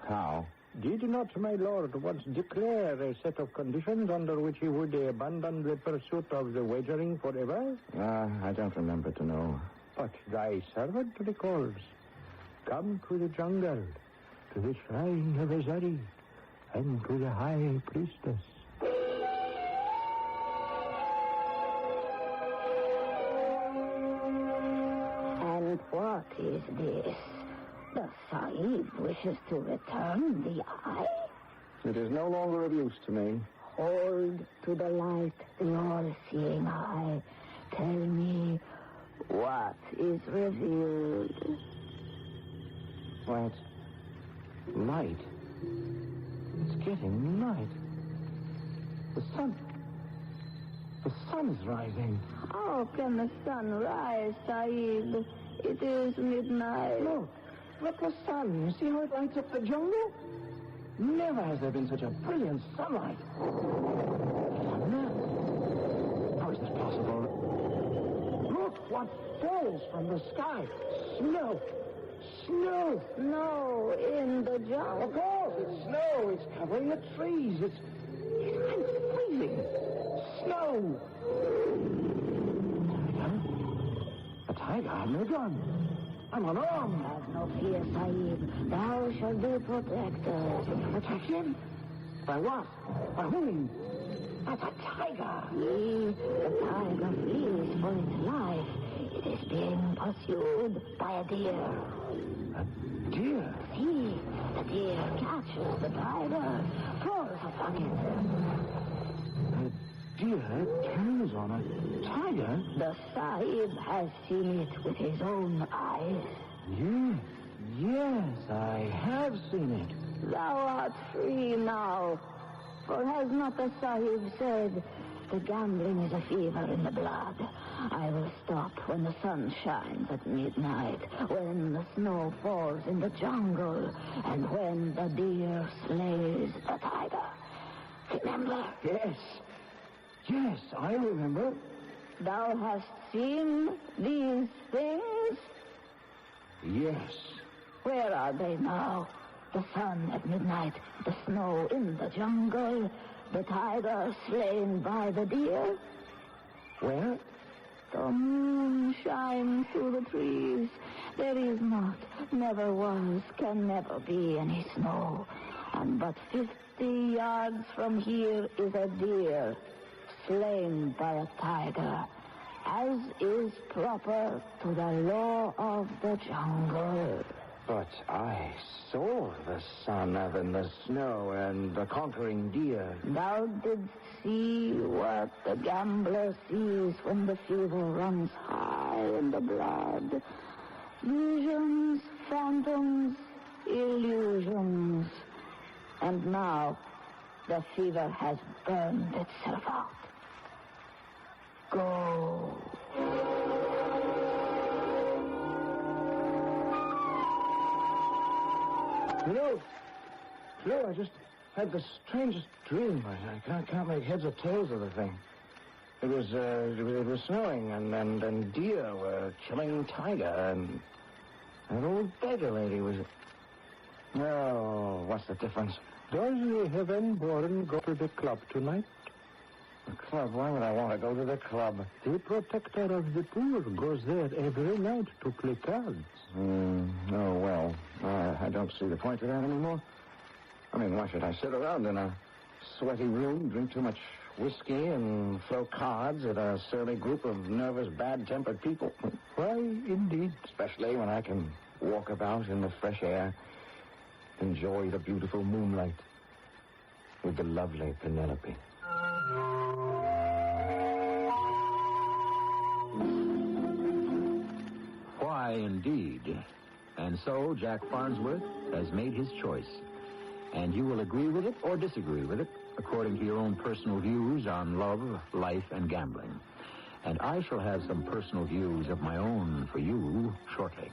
How? Did not my lord once declare a set of conditions under which he would abandon the pursuit of the wagering forever? I don't remember to know. But thy servant recalls. Come to the jungle, to the shrine of Azari, and to the high priestess. And what is this? The Sahib wishes to return the eye? It is no longer of use to me. Hold to the light, the all-seeing eye. Tell me, what is revealed? Why, it's light. It's getting light. The sun is rising. How can the sun rise, Sahib? It is midnight. Look the sun. You see how it lights up the jungle? Never has there been such a brilliant sunlight. How is this possible? Look what falls from the sky. Snow. Snow in the jungle. Of course, it's snow. It's covering the trees. I'm freezing. Snow. A tiger. I'm no gun. I'm unarmed. Have no fear, Sahib. Thou shalt be protected. Protect him? By what? By whom? That's a tiger. The tiger flees for its life. It is being pursued by a deer. A deer? See, the deer catches the tiger, falls upon it. A deer turns on a tiger? The Sahib has seen it with his own eyes. Yes, I have seen it. Thou art free now. For has not the Sahib said, the gambling is a fever in the blood. I will stop when the sun shines at midnight, when the snow falls in the jungle, and when the deer slays the tiger. Remember? Yes, I remember. Thou hast seen these things? Yes. Where are they now? The sun at midnight, the snow in the jungle, the tiger slain by the deer? Where? The moon shines through the trees. There is not, never was, can never be any snow. And but 50 yards from here is a deer, slain by a tiger, as is proper to the law of the jungle. But I saw the sun and the snow and the conquering deer. Thou didst see what the gambler sees when the fever runs high in the blood. Visions, phantoms, illusions. And now the fever has burned itself out. Go. Flo, I just had the strangest dream. I can't make heads or tails of the thing. It was snowing, and deer were killing tiger, and that old beggar lady was... Oh, what's the difference? Does the heaven-born go to the club tonight? The club? Why would I want to go to the club? The protector of the poor goes there every night to play cards. Oh, well. I don't see the point of that anymore. I mean, why should I sit around in a sweaty room, drink too much whiskey, and throw cards at a surly group of nervous, bad-tempered people? Why, indeed. Especially when I can walk about in the fresh air, enjoy the beautiful moonlight with the lovely Penelope. Why, indeed. And so Jack Farnsworth has made his choice. And you will agree with it or disagree with it, according to your own personal views on love, life, and gambling. And I shall have some personal views of my own for you shortly.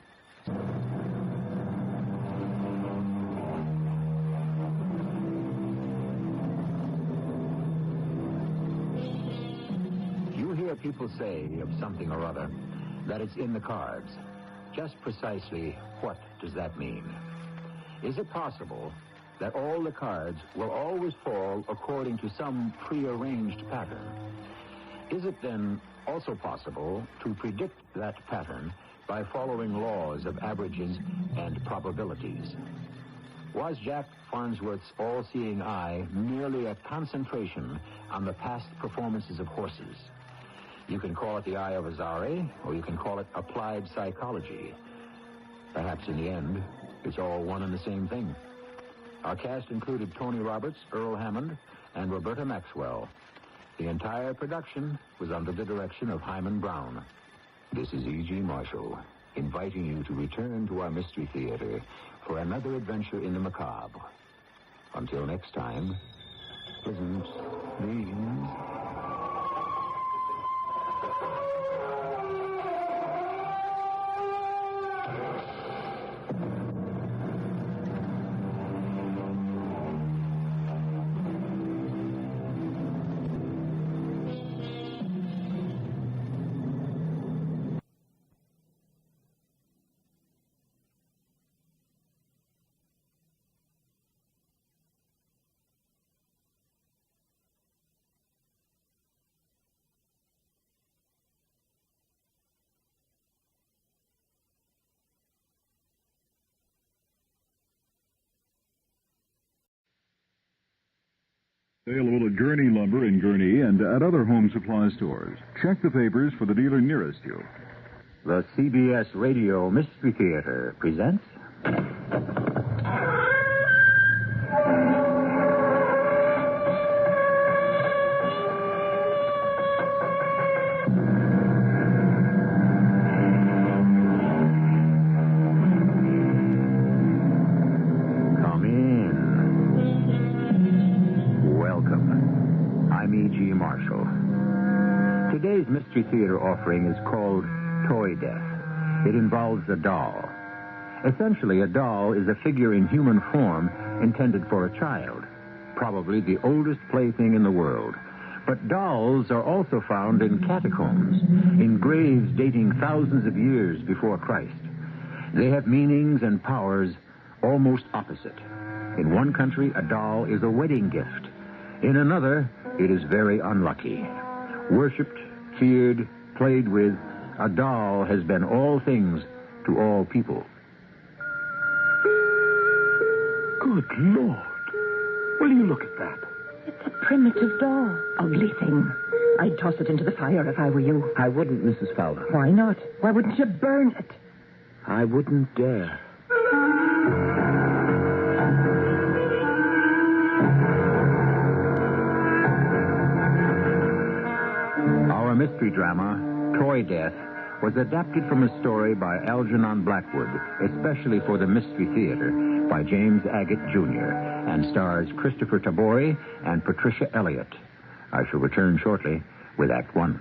You hear people say of something or other that it's in the cards. Just precisely what does that mean? Is it possible that all the cards will always fall according to some prearranged pattern? Is it then also possible to predict that pattern by following laws of averages and probabilities? Was Jack Farnsworth's all-seeing eye merely a concentration on the past performances of horses? You can call it the eye of Azari, or you can call it applied psychology. Perhaps in the end, it's all one and the same thing. Our cast included Tony Roberts, Earl Hammond, and Roberta Maxwell. The entire production was under the direction of Hyman Brown. This is E.G. Marshall, inviting you to return to our Mystery Theater for another adventure in the macabre. Until next time, pleasant dreams. Available at Gurney Lumber in Gurney and at other home supply stores. Check the papers for the dealer nearest you. The CBS Radio Mystery Theater presents... Today's Mystery Theater offering is called Toy Death. It involves a doll. Essentially, a doll is a figure in human form intended for a child, probably the oldest plaything in the world. But dolls are also found in catacombs, in graves dating thousands of years before Christ. They have meanings and powers almost opposite. In one country, a doll is a wedding gift. In another, it is very unlucky. Worshipped, feared, played with, a doll has been all things to all people. Good Lord. Will you look at that? It's a primitive doll. Ugly thing. I'd toss it into the fire if I were you. I wouldn't, Mrs. Fowler. Why not? Why wouldn't you burn it? I wouldn't dare. Our mystery drama, Toy Death, was adapted from a story by Algernon Blackwood, especially for the Mystery Theater, by James Agate, Jr., and stars Christopher Tabori and Patricia Elliott. I shall return shortly with Act One.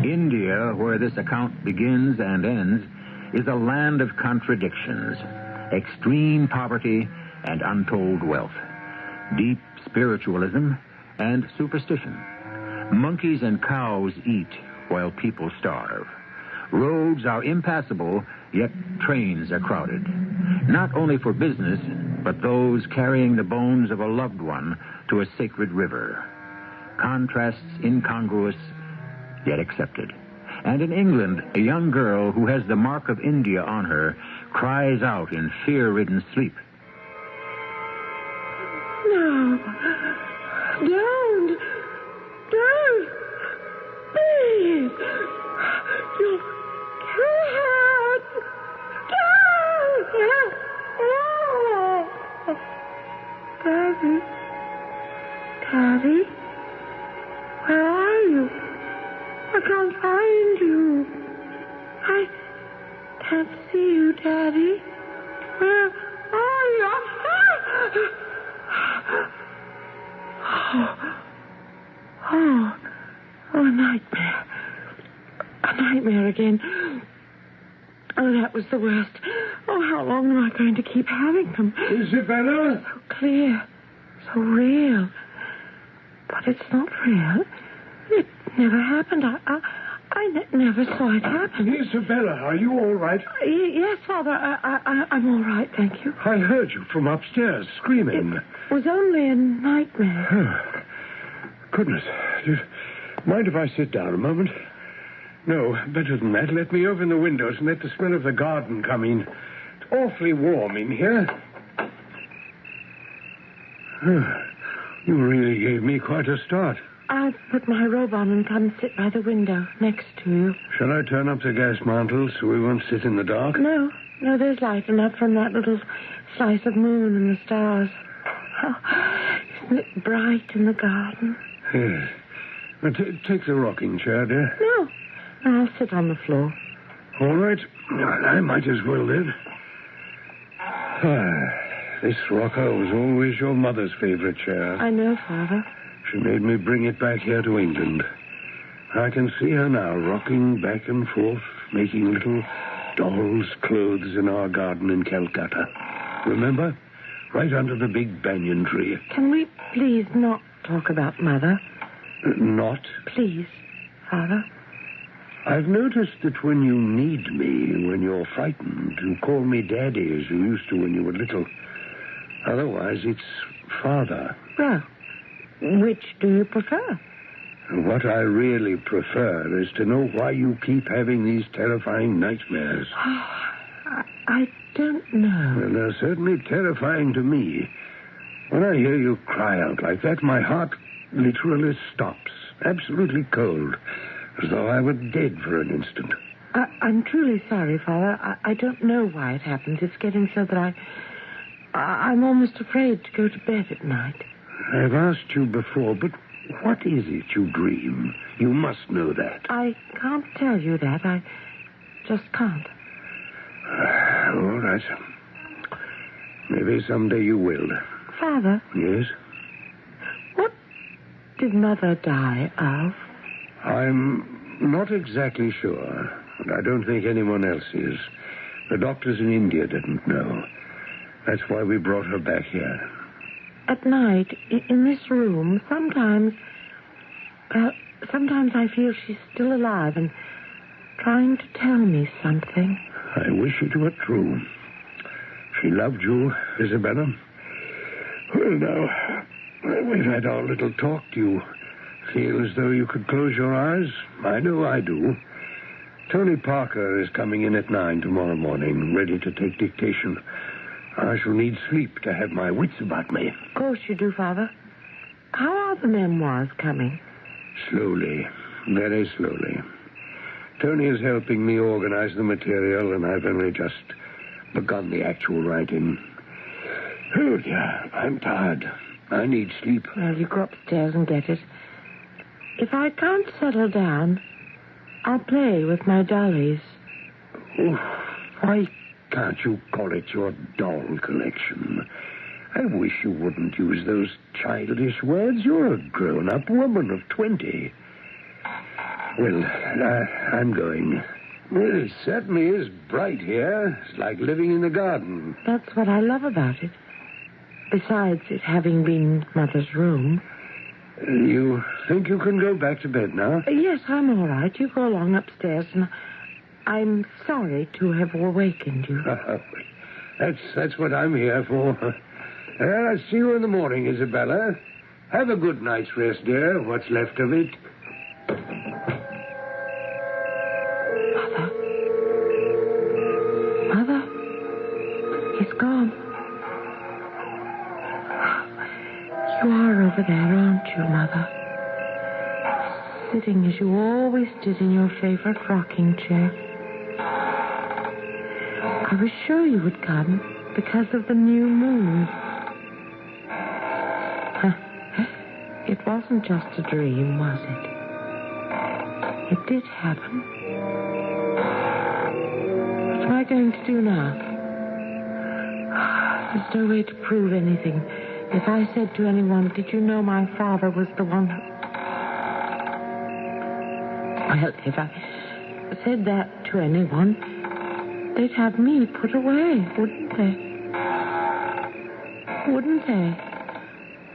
India, where this account begins and ends, is a land of contradictions, extreme poverty and untold wealth, deep spiritualism and superstition. Monkeys and cows eat while people starve. Roads are impassable, yet trains are crowded. Not only for business, but those carrying the bones of a loved one to a sacred river. Contrasts incongruous, yet accepted. And in England, a young girl who has the mark of India on her cries out in fear-ridden sleep. No. Don't. Please. You can't. Don't. Daddy? Where are you? I can't find you. I can't see you, Daddy. Where are you? Oh, a nightmare. A nightmare again. Oh, that was the worst. Oh, how long am I going to keep having them? Isabella? So clear. So real. But it's not real. It never happened. I never saw it happen. Isabella, are you all right? Yes, Father. I'm all right, thank you. I heard you from upstairs screaming. It was only a nightmare. Goodness. Mind if I sit down a moment? No, better than that. Let me open the windows and let the smell of the garden come in. It's awfully warm in here. You really gave me quite a start. I'll put my robe on and come sit by the window next to you. Shall I turn up the gas mantle so we won't sit in the dark? No, there's light enough from that little slice of moon and the stars. Oh, isn't it bright in the garden? Yes. Now, take the rocking chair, dear. No, I'll sit on the floor. All right. I might as well then. This rocker was always your mother's favorite chair. I know, Father. She made me bring it back here to England. I can see her now, rocking back and forth, making little doll's clothes in our garden in Calcutta. Remember? Right under the big banyan tree. Can we please not talk about Mother? Not? Please, Father. I've noticed that when you need me, when you're frightened, you call me Daddy as you used to when you were little. Otherwise, it's Father. Well, which do you prefer? What I really prefer is to know why you keep having these terrifying nightmares. I don't know. Well, they're certainly terrifying to me. When I hear you cry out like that, my heart literally stops, absolutely cold, as though I were dead for an instant. I'm truly sorry, Father. I don't know why it happens. It's getting so that I'm almost afraid to go to bed at night. I've asked you before, but what is it you dream? You must know that. I can't tell you that. I just can't. All right. Maybe someday you will. Father? Yes? What did Mother die of? I'm not exactly sure, and I don't think anyone else is. The doctors in India didn't know. That's why we brought her back here. At night, in this room, sometimes I feel she's still alive and trying to tell me something. I wish it were true. She loved you, Isabella. Well, now, we've had our little talk. Do you feel as though you could close your eyes? I know I do. Tony Parker is coming in at 9 tomorrow morning, ready to take dictation. I shall need sleep to have my wits about me. Of course you do, Father. How are the memoirs coming? Slowly, very slowly. Tony is helping me organize the material, and I've only just begun the actual writing. Oh, dear, I'm tired. I need sleep. Well, you go upstairs and get it. If I can't settle down, I'll play with my dollies. Oh, why can't you call it your doll collection? I wish you wouldn't use those childish words. You're a grown-up woman of 20. Well, I'm going. Well, it certainly is bright here. It's like living in the garden. That's what I love about it. Besides it having been Mother's room. You think you can go back to bed now? Yes, I'm all right. You go along upstairs, and I'm sorry to have awakened you. That's what I'm here for. Well, I'll see you in the morning, Isabella. Have a good night's rest, dear, what's left of it. Mother? He's gone. You are over there, aren't you, Mother? Sitting as you always did in your favorite rocking chair. I was sure you would come because of the new moon. It wasn't just a dream, was it? It did happen. What am I going to do now? There's no way to prove anything. If I said to anyone, did you know my father was the one who... Well, if I said that to anyone, they'd have me put away, wouldn't they? Wouldn't they?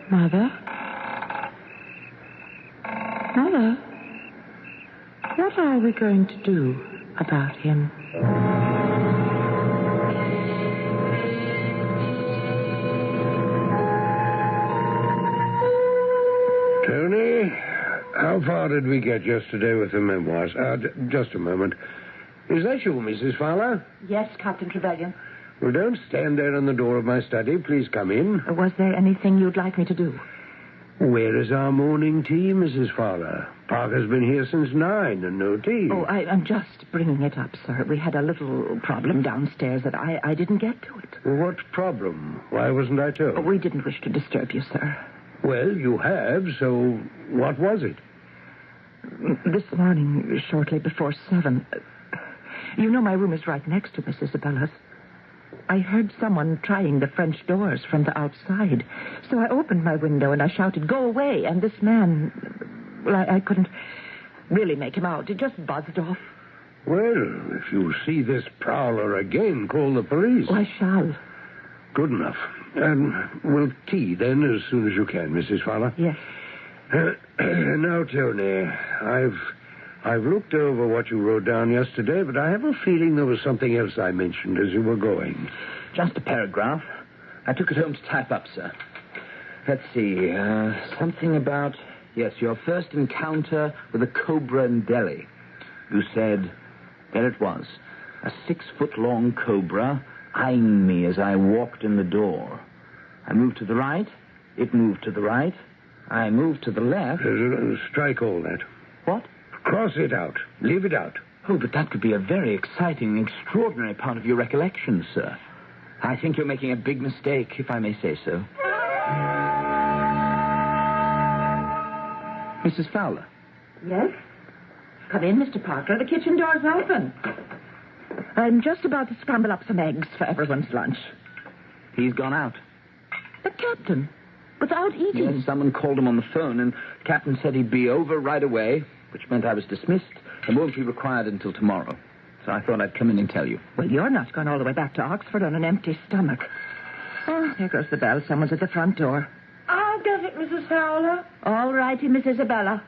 Mother? Mother? What are we going to do about him? Tony, how far did we get yesterday with the memoirs? Just a moment. Is that you, Mrs. Fowler? Yes, Captain Trevelyan. Well, don't stand there in the door of my study. Please come in. Was there anything you'd like me to do? Where is our morning tea, Mrs. Fowler? Parker's been here since 9 and no tea. Oh, I'm just bringing it up, sir. We had a little problem downstairs that I didn't get to it. What problem? Why wasn't I told? Oh, we didn't wish to disturb you, sir. Well, you have, so what was it? This morning, shortly before 7... You know my room is right next to Miss Isabella's. I heard someone trying the French doors from the outside. So I opened my window and I shouted, "Go away!" And this man... Well, I couldn't really make him out. He just buzzed off. Well, if you see this prowler again, call the police. Oh, I shall. Good enough. Well, tea then as soon as you can, Mrs. Fowler. Yes. Now, Tony, I've looked over what you wrote down yesterday, but I have a feeling there was something else I mentioned as you were going. Just a paragraph. I took it home to type up, sir. Let's see. Something about, yes, your first encounter with a cobra in Delhi. You said, there it was, a 6-foot-long cobra eyeing me as I walked in the door. I moved to the right. It moved to the right. I moved to the left. Strike all that. What? Cross it out. Leave it out. Oh, but that could be a very exciting, extraordinary part of your recollections, sir. I think you're making a big mistake, if I may say so. Mrs. Fowler. Yes? Come in, Mr. Parker. The kitchen door's open. I'm just about to scramble up some eggs for everyone's lunch. He's gone out. The captain? Without eating? Yes, someone called him on the phone, and the captain said he'd be over right away, which meant I was dismissed and won't be required until tomorrow. So I thought I'd come in and tell you. Well, you're not going all the way back to Oxford on an empty stomach. Oh, there goes the bell. Someone's at the front door. I'll get it, Mrs. Fowler. All righty, Miss Isabella.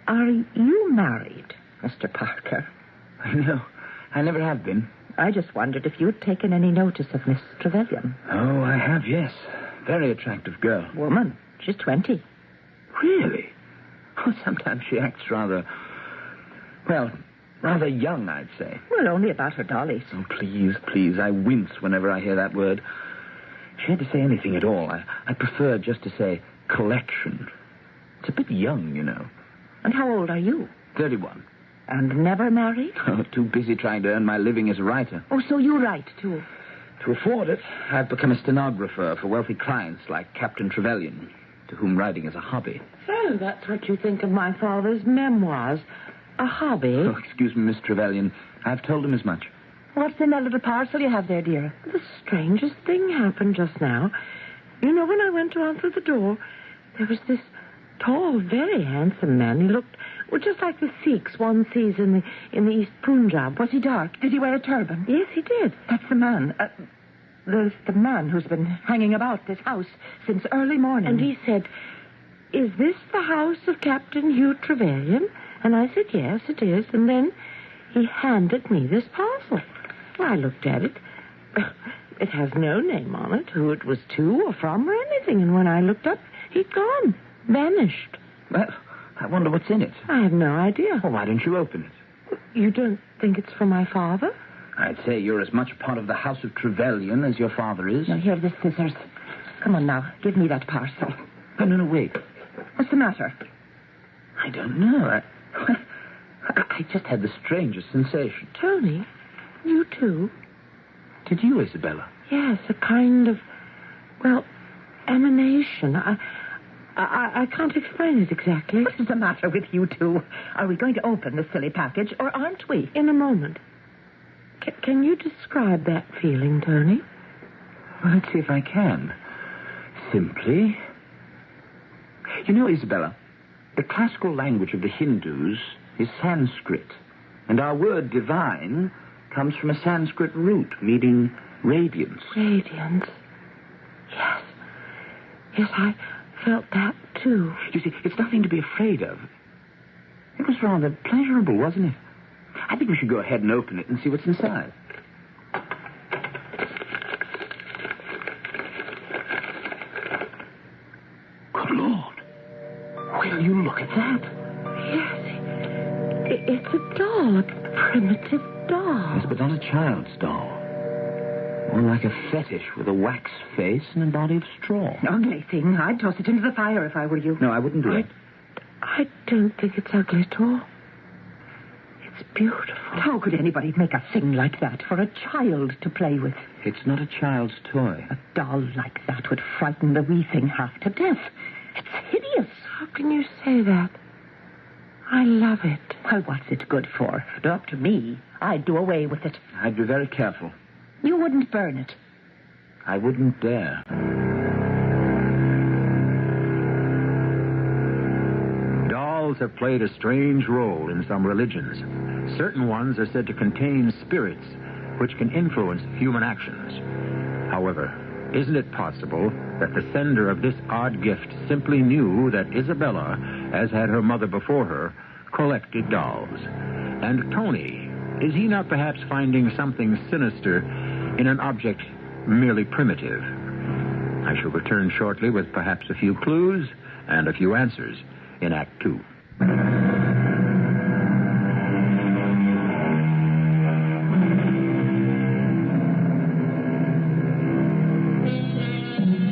Are you married, Mr. Parker? No, I never have been. I just wondered if you'd taken any notice of Miss Trevelyan. Oh, I have, yes. Very attractive girl. Woman. She's 20. Really? Oh, sometimes she acts rather young, I'd say. Well, only about her dollies. Oh, please, I wince whenever I hear that word. She had to say anything at all. I prefer just to say collection. It's a bit young, you know. And how old are you? 31. And never married? Oh, too busy trying to earn my living as a writer. Oh, so you write, too? To afford it, I've become a stenographer for wealthy clients like Captain Trevelyan, to whom writing is a hobby. So that's what you think of my father's memoirs. A hobby? Oh, excuse me, Miss Trevelyan. I've told him as much. What's in that little parcel you have there, dear? The strangest thing happened just now. You know, when I went to answer the door, there was this tall, very handsome man. He looked, well, just like the Sikhs one sees in the East Punjab. Was he dark? Did he wear a turban? Yes, he did. That's the man. There's the man who's been hanging about this house since early morning. And he said, "Is this the house of Captain Hugh Trevelyan?" And I said, yes, it is. And then he handed me this parcel. Well, I looked at it. It has no name on it, who it was to or from or anything. And when I looked up, he'd gone. Vanished. Well, I wonder what's in it. I have no idea. Well, why don't you open it? You don't think it's for my father? I'd say you're as much part of the House of Trevelyan as your father is. Now, here are the scissors. Come on now, give me that parcel. No, wait. What's the matter? I don't know. I just had the strangest sensation. Tony, you too? Did you, Isabella? Yes, a kind of, well, emanation. I can't explain it exactly. What's the matter with you two? Are we going to open the silly package, or aren't we? In a moment. Can you describe that feeling, Tony? Well, let's see if I can. Simply. You know, Isabella, the classical language of the Hindus is Sanskrit, and our word divine comes from a Sanskrit root meaning radiance. Radiance? Yes. Yes, I felt that, too. You see, it's nothing to be afraid of. It was rather pleasurable, wasn't it? I think we should go ahead and open it and see what's inside. Good Lord. Will you look at that? Yes. It's a doll, a primitive doll. Yes, but not a child's doll. More like a fetish with a wax face and a body of straw. Ugly thing. I'd toss it into the fire if I were you. No, I wouldn't do it. I don't think it's ugly at all. It's beautiful. How could anybody make a thing like that for a child to play with? It's not a child's toy. A doll like that would frighten the wee thing half to death. It's hideous. How can you say that? I love it. Well, what's it good for? If it were up to me, I'd do away with it. I'd be very careful. You wouldn't burn it. I wouldn't dare. Dolls have played a strange role in some religions. Certain ones are said to contain spirits which can influence human actions. However, isn't it possible that the sender of this odd gift simply knew that Isabella, as had her mother before her, collected dolls? And Tony, is he not perhaps finding something sinister in an object merely primitive? I shall return shortly with perhaps a few clues and a few answers in Act 2.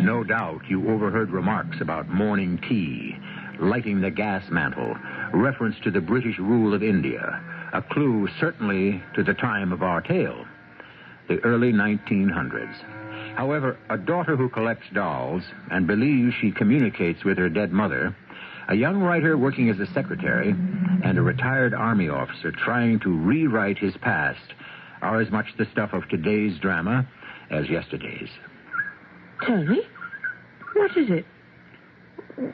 No doubt you overheard remarks about morning tea, lighting the gas mantle, reference to the British rule of India, a clue certainly to the time of our tale, the early 1900s. However, a daughter who collects dolls and believes she communicates with her dead mother, a young writer working as a secretary, and a retired army officer trying to rewrite his past are as much the stuff of today's drama as yesterday's. Tony, what is it?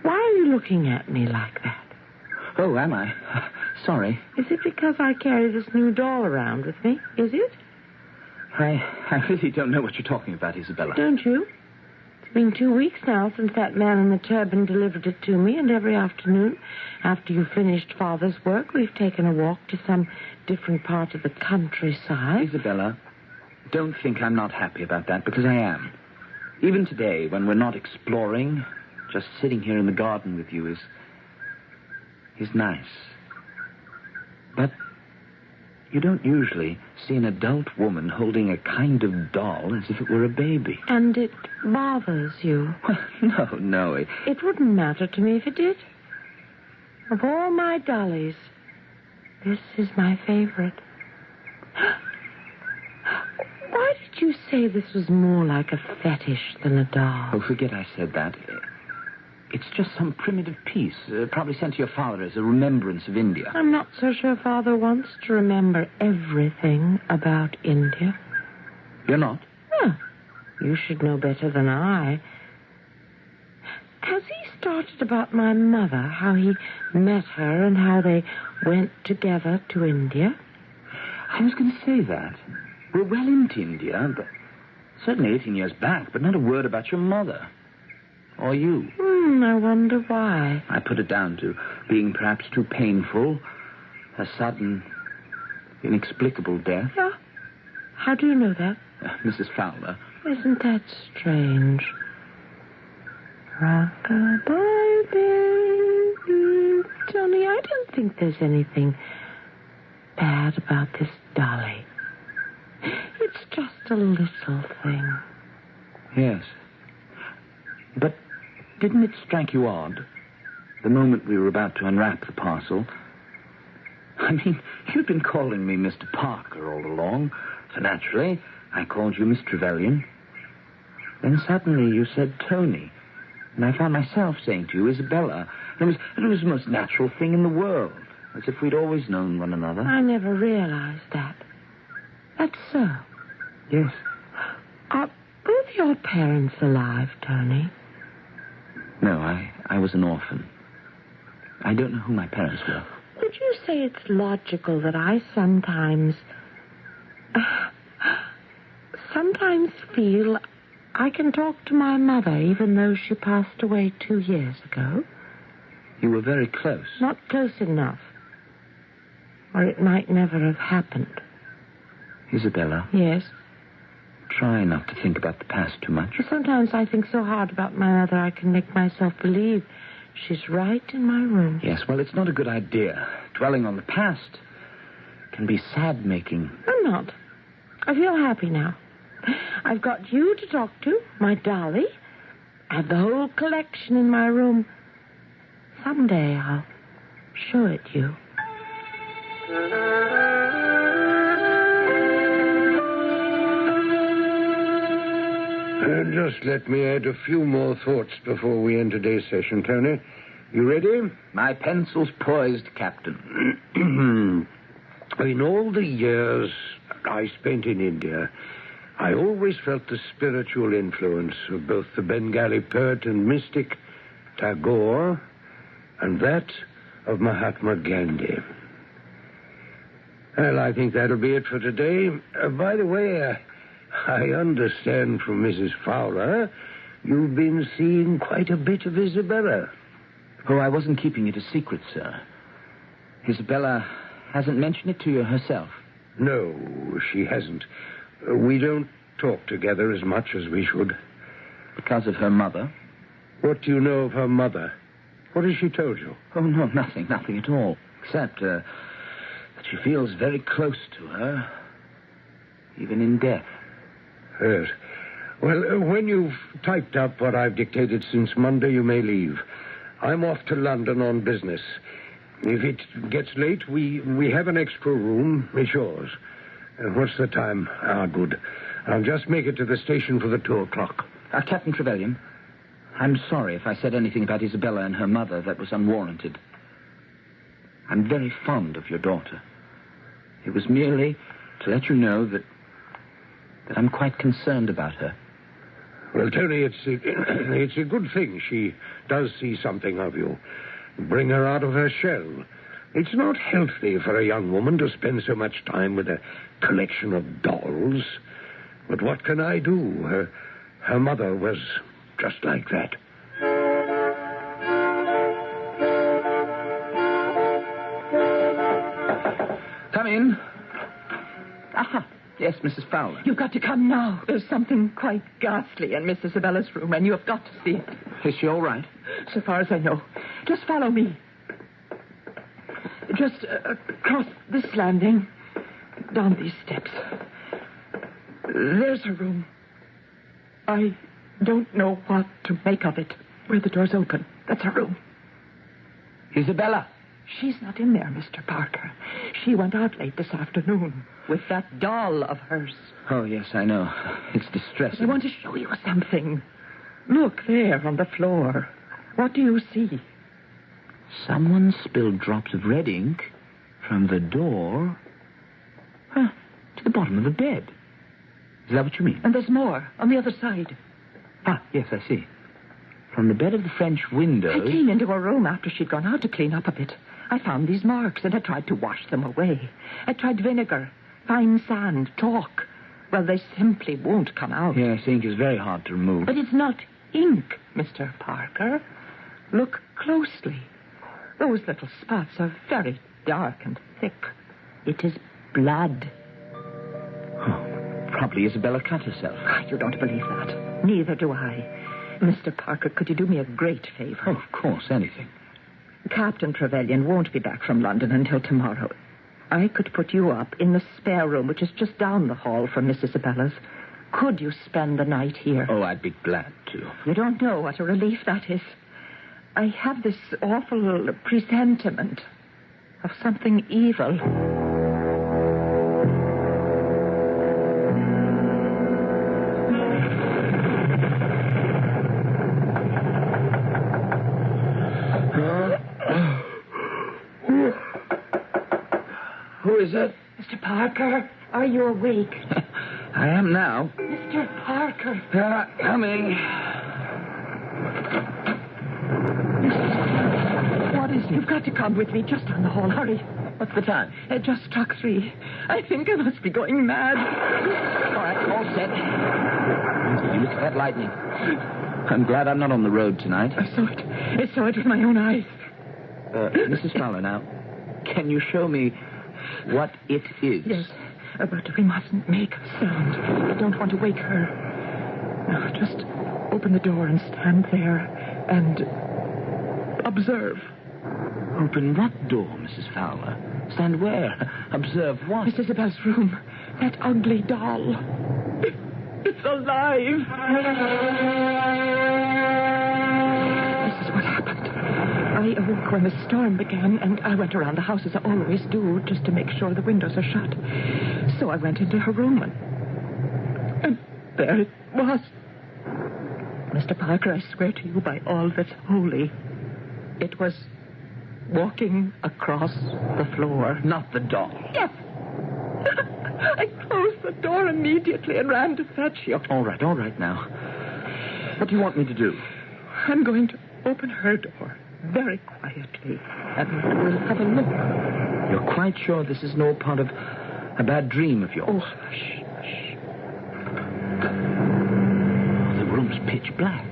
Why are you looking at me like that? Oh, am I? Sorry. Is it because I carry this new doll around with me? Is it? I really don't know what you're talking about, Isabella. Don't you? It's been 2 weeks now since that man in the turban delivered it to me, and every afternoon, after you've finished Father's work, we've taken a walk to some different part of the countryside. Isabella, don't think I'm not happy about that, because I am. Even today, when we're not exploring, just sitting here in the garden with you is nice. But you don't usually see an adult woman holding a kind of doll as if it were a baby. And it bothers you? Well, no. It wouldn't matter to me if it did. Of all my dollies, this is my favorite. Why did you say this was more like a fetish than a doll? Oh, forget I said that. It's just some primitive piece, probably sent to your father as a remembrance of India. I'm not so sure Father wants to remember everything about India. You're not? Yeah. You should know better than I. Has he started about my mother, how he met her and how they went together to India? I was going to say that. We're well into India, but certainly 18 years back, but not a word about your mother. Or you. I wonder why. I put it down to being perhaps too painful, A sudden, inexplicable death. Yeah? How do you know that? Mrs. Fowler. Isn't that strange? Rock-a-bye, baby. Tony, I don't think there's anything bad about this dolly. It's just a little thing. Yes. But didn't it strike you odd, the moment we were about to unwrap the parcel? I mean, you'd been calling me Mr. Parker all along, so naturally I called you Miss Trevelyan. Then suddenly you said Tony, and I found myself saying to you Isabella. It was the most natural thing in the world, as if we'd always known one another. I never realized that. That's so. Yes. Are both your parents alive, Tony? No, I was an orphan. I don't know who my parents were. Would you say it's logical that I sometimes feel I can talk to my mother even though she passed away 2 years ago? You were very close. Not close enough. Or it might never have happened. Isabella? Yes? Try not to think about the past too much. Sometimes I think so hard about my mother I can make myself believe she's right in my room. Yes, well, it's not a good idea. Dwelling on the past can be sad-making. I'm not. I feel happy now. I've got you to talk to, my dolly. I have the whole collection in my room. Someday I'll show it you. Just let me add a few more thoughts before we end today's session, Tony. You ready? My pencil's poised, Captain. In all the years I spent in India, I always felt the spiritual influence of both the Bengali poet and mystic Tagore and that of Mahatma Gandhi. Well, I think that'll be it for today. By the way, I understand from Mrs. Fowler you've been seeing quite a bit of Isabella. Oh, I wasn't keeping it a secret, sir. Isabella hasn't mentioned it to you herself. No, she hasn't. We don't talk together as much as we should. Because of her mother? What do you know of her mother? What has she told you? Oh, no, nothing at all. Except that she feels very close to her, even in death. Yes. Well, when you've typed up what I've dictated since Monday, you may leave. I'm off to London on business. If it gets late, we have an extra room. It's yours. What's the time? Good. I'll just make it to the station for the 2 o'clock. Captain Trevelyan, I'm sorry if I said anything about Isabella and her mother that was unwarranted. I'm very fond of your daughter. It was merely to let you know that I'm quite concerned about her. Well, Tony, it's a good thing she does see something of you. Bring her out of her shell. It's not healthy for a young woman to spend so much time with a collection of dolls. But what can I do? Her mother was just like that. Come in. Aha. Yes, Mrs. Fowler. You've got to come now. There's something quite ghastly in Miss Isabella's room, and you have got to see it. Is she all right? So far as I know. Just follow me. Just across this landing, down these steps. There's her room. I don't know what to make of it. Where the door's open. That's her room. Isabella. She's not in there, Mr. Parker. She went out late this afternoon with that doll of hers. Oh, yes, I know. It's distressing. I want to show you something. Look there on the floor. What do you see? Someone spilled drops of red ink from the door to the bottom of the bed. Is that what you mean? And there's more on the other side. Yes, I see. From the bed of the French window. I came into her room after she'd gone out to clean up a bit. I found these marks, and I tried to wash them away. I tried vinegar, fine sand, chalk. Well, they simply won't come out. Yes, ink is very hard to remove. But it's not ink, Mr. Parker. Look closely. Those little spots are very dark and thick. It is blood. Probably Isabella cut herself. You don't believe that. Neither do I. Mr. Parker, could you do me a great favor? Oh, of course, anything. Captain Trevelyan won't be back from London until tomorrow. I could put you up in the spare room, which is just down the hall from Miss Isabella's. Could you spend the night here? Oh, I'd be glad to. You don't know what a relief that is. I have this awful presentiment of something evil. Who is it? Mr. Parker, are you awake? I am now. Mr. Parker. Coming. What is it? You've got to come with me just down the hall. Hurry. What's the time? It just struck 3. I think I must be going mad. All right, all set. Look at that lightning. I'm glad I'm not on the road tonight. I saw it with my own eyes. Mrs. Fowler, now, can you show me what it is? Yes, but we mustn't make a sound. I don't want to wake her. Now, just open the door and stand there and observe. Open what door, Mrs. Fowler? Stand where? Observe what? Miss Isabel's room. That ugly doll. It's alive. This is what happened. I awoke when the storm began, and I went around the house as I always do, just to make sure the windows are shut. So I went into her room, and there it was. Mr. Parker, I swear to you by all that's holy, it was walking across the floor. Not the doll. Yes. I closed the door immediately and ran to fetch you. All right now. What do you want me to do? I'm going to open her door very quietly, and we'll have a look. You're quite sure this is no part of a bad dream of yours? Oh, hush. The room's pitch black.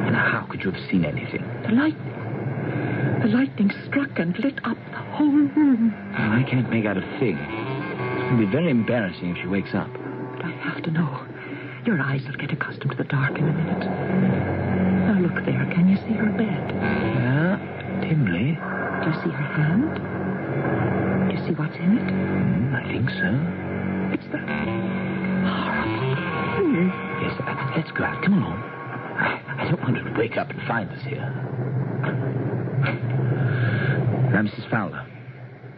And how could you have seen anything? The lightning struck and lit up the whole room. Well, I can't make out a thing. It's going to be very embarrassing if she wakes up. But I have to know. Your eyes will get accustomed to the dark in a minute. Now look there. Can you see her bed? Yeah, dimly. Do you see her hand? Do you see what's in it? I think so. It's the horrible thing. Yes, let's go out. Come along. I don't want her to wake up and find us here. Now, Mrs. Fowler,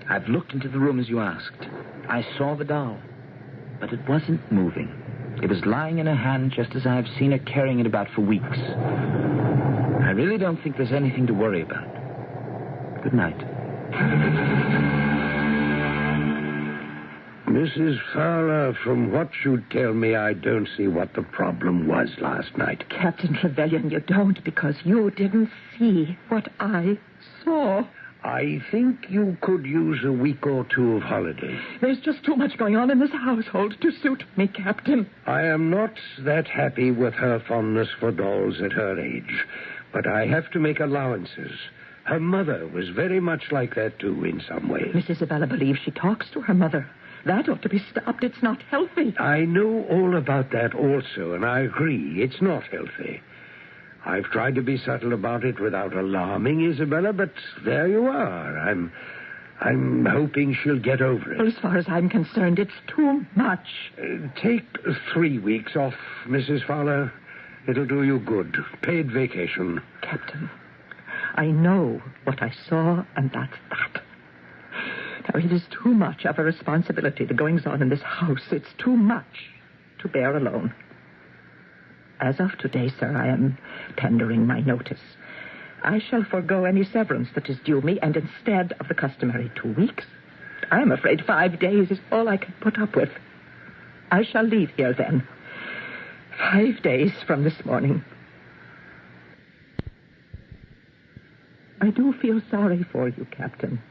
I've looked into the room as you asked. I saw the doll, but it wasn't moving. It was lying in her hand just as I've seen her carrying it about for weeks. I really don't think there's anything to worry about. Good night. Mrs. Fowler, from what you tell me, I don't see what the problem was last night. Captain Trevelyan, you don't, because you didn't see what I saw. I think you could use a week or 2 of holiday. There's just too much going on in this household to suit me, Captain. I am not that happy with her fondness for dolls at her age, but I have to make allowances. Her mother was very much like that, too, in some ways. Miss Isabella believes she talks to her mother. That ought to be stopped. It's not healthy. I know all about that also, and I agree. It's not healthy. I've tried to be subtle about it without alarming Isabella, but there you are. I'm hoping she'll get over it. Well, as far as I'm concerned, it's too much. Take 3 weeks off, Mrs. Fowler. It'll do you good. Paid vacation. Captain, I know what I saw, and that's that. Now, it is too much of a responsibility, the goings-on in this house. It's too much to bear alone. As of today, sir, I am tendering my notice. I shall forego any severance that is due me, and instead of the customary 2 weeks, I am afraid 5 days is all I can put up with. I shall leave here, then. 5 days from this morning. I do feel sorry for you, Captain.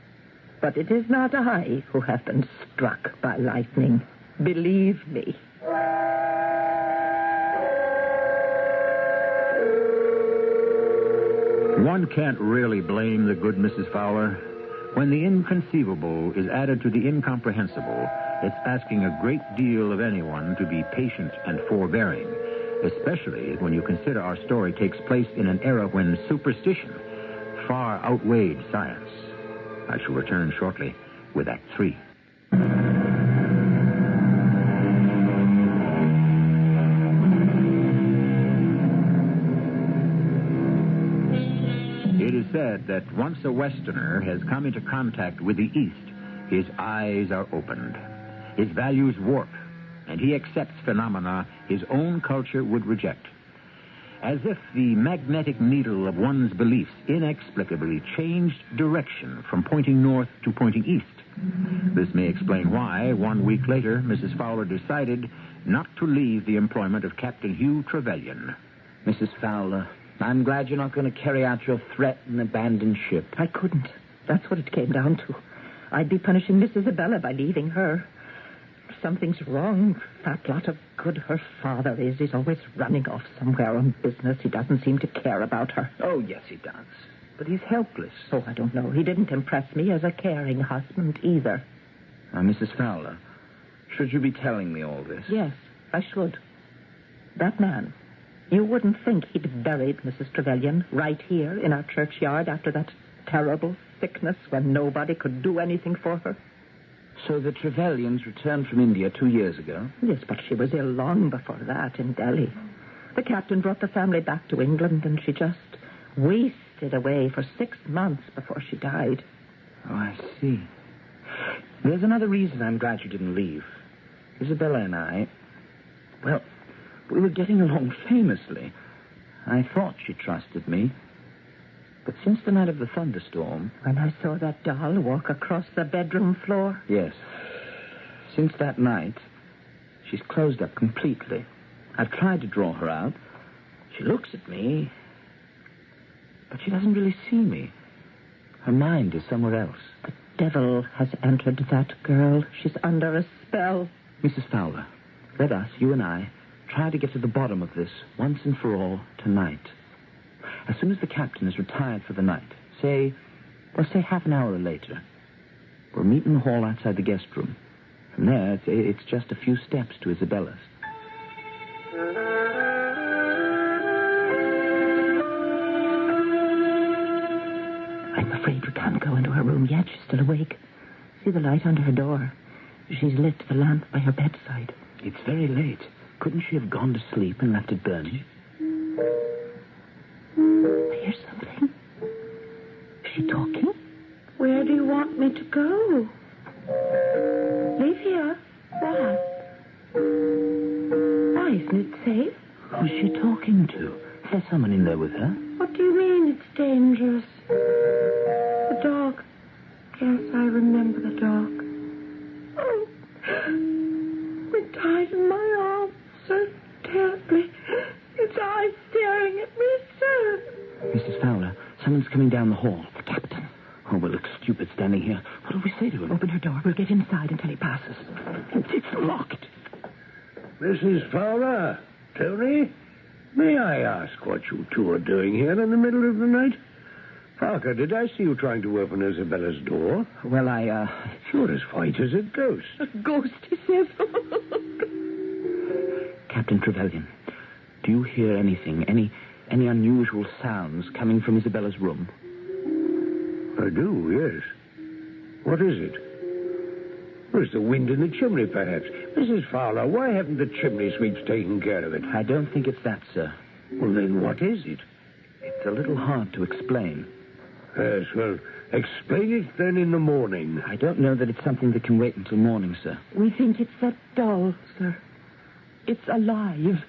But it is not I who have been struck by lightning. Believe me. One can't really blame the good Mrs. Fowler. When the inconceivable is added to the incomprehensible, it's asking a great deal of anyone to be patient and forbearing, especially when you consider our story takes place in an era when superstition far outweighed science. I shall return shortly with Act 3. It is said that once a Westerner has come into contact with the East, his eyes are opened, his values warp, and he accepts phenomena his own culture would reject. As if the magnetic needle of one's beliefs inexplicably changed direction from pointing north to pointing east. This may explain why, 1 week later, Mrs. Fowler decided not to leave the employment of Captain Hugh Trevelyan. Mrs. Fowler, I'm glad you're not going to carry out your threat and abandon ship. I couldn't. That's what it came down to. I'd be punishing Miss Isabella by leaving her. Something's wrong. That lot of good her father is. He's always running off somewhere on business. He doesn't seem to care about her. Oh, yes, he does. But he's helpless. Oh, I don't know. He didn't impress me as a caring husband either. Now, Mrs. Fowler, should you be telling me all this? Yes, I should. That man, you wouldn't think he'd buried Mrs. Trevelyan right here in our churchyard after that terrible sickness when nobody could do anything for her. So the Trevelyans returned from India 2 years ago? Yes, but she was ill long before that in Delhi. The captain brought the family back to England, and she just wasted away for 6 months before she died. Oh, I see. There's another reason I'm glad you didn't leave. Isabella and I, well, we were getting along famously. I thought she trusted me. But since the night of the thunderstorm... When I saw that doll walk across the bedroom floor? Yes. Since that night, she's closed up completely. I've tried to draw her out. She looks at me, but she doesn't really see me. Her mind is somewhere else. The devil has entered that girl. She's under a spell. Mrs. Fowler, let us, you and I, try to get to the bottom of this once and for all tonight. As soon as the captain is retired for the night, say half an hour later, we'll meet in the hall outside the guest room. From there, it's just a few steps to Isabella's. I'm afraid we can't go into her room yet. She's still awake. See the light under her door. She's lit the lamp by her bedside. It's very late. Couldn't she have gone to sleep and left it burning? I hear something. Is she talking? Where do you want me to go? Leave here. Why? Why, isn't it safe? Who's she talking to? Is there someone in there with her? What do you mean it's dangerous? The dog. Yes, I remember the dog. Oh, it died in my arms so terribly. Its eyes staring at me so. Mrs. Fowler, someone's coming down the hall. The captain. Oh, we'll look stupid standing here. What do we say to him? Open her door. We'll get inside until he passes. It's locked. Mrs. Fowler, Tony, may I ask what you two are doing here in the middle of the night? Parker, did I see you trying to open Isabella's door? Well, You're as white as a ghost. A ghost, he says. Captain Trevelyan, do you hear anything, any unusual sounds coming from Isabella's room? I do, yes. What is it? There's the wind in the chimney, perhaps. Mrs. Fowler, why haven't the chimney sweeps taken care of it? I don't think it's that, sir. Well, then what is it? It's a little hard to explain. Yes, well, explain it then in the morning. I don't know that it's something that can wait until morning, sir. We think it's that doll, sir. It's alive,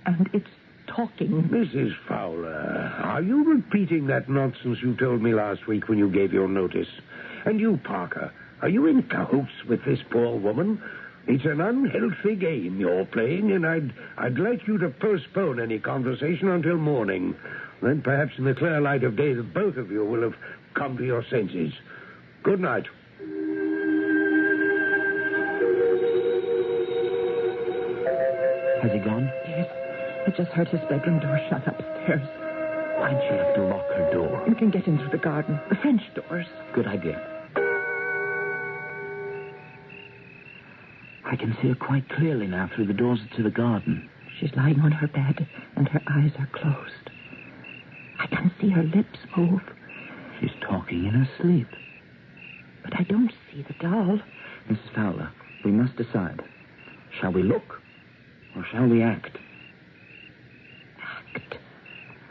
and it's talking. Mrs. Fowler, are you repeating that nonsense you told me last week when you gave your notice? And you, Parker, are you in cahoots with this poor woman? It's an unhealthy game you're playing, and I'd like you to postpone any conversation until morning. Then perhaps in the clear light of day the both of you will have come to your senses. Good night. Has he gone? Yes. I just heard his bedroom door shut upstairs. Why'd she have to lock her door? We can get in through the garden. The French doors. Good idea. I can see her quite clearly now through the doors to the garden. She's lying on her bed, and her eyes are closed. I can see her lips move. She's talking in her sleep. But I don't see the doll. Mrs. Fowler, we must decide. Shall we look, or shall we act? Act.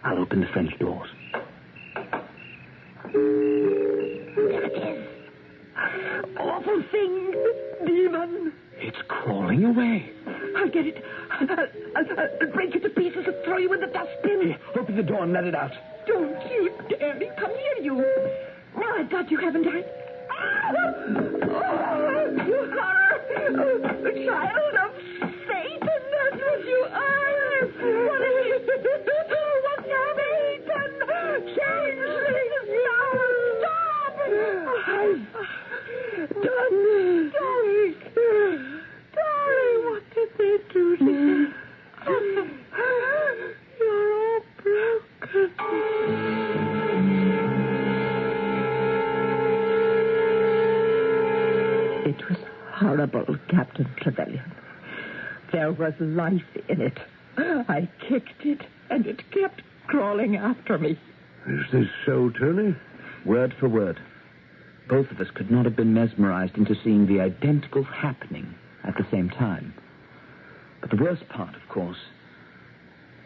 I'll open the French doors. There it is. Awful thing. Demon. It's crawling away. I'll get it. I'll break it to pieces and throw you in the dustbin. Here, open the door and let it out. Don't you dare me. Come here, you. Now I've got you, haven't I? Oh, you horror. The child of Satan. That's what you are. What is it? What's happened? Changelings. Now stop. I've done. Darling, what did they do to you? You're all broken. It was horrible, Captain Trevelyan. There was life in it. I kicked it, and it kept crawling after me. Is this so, Tony? Word for word. Both of us could not have been mesmerized into seeing the identical happening at the same time. But the worst part, of course,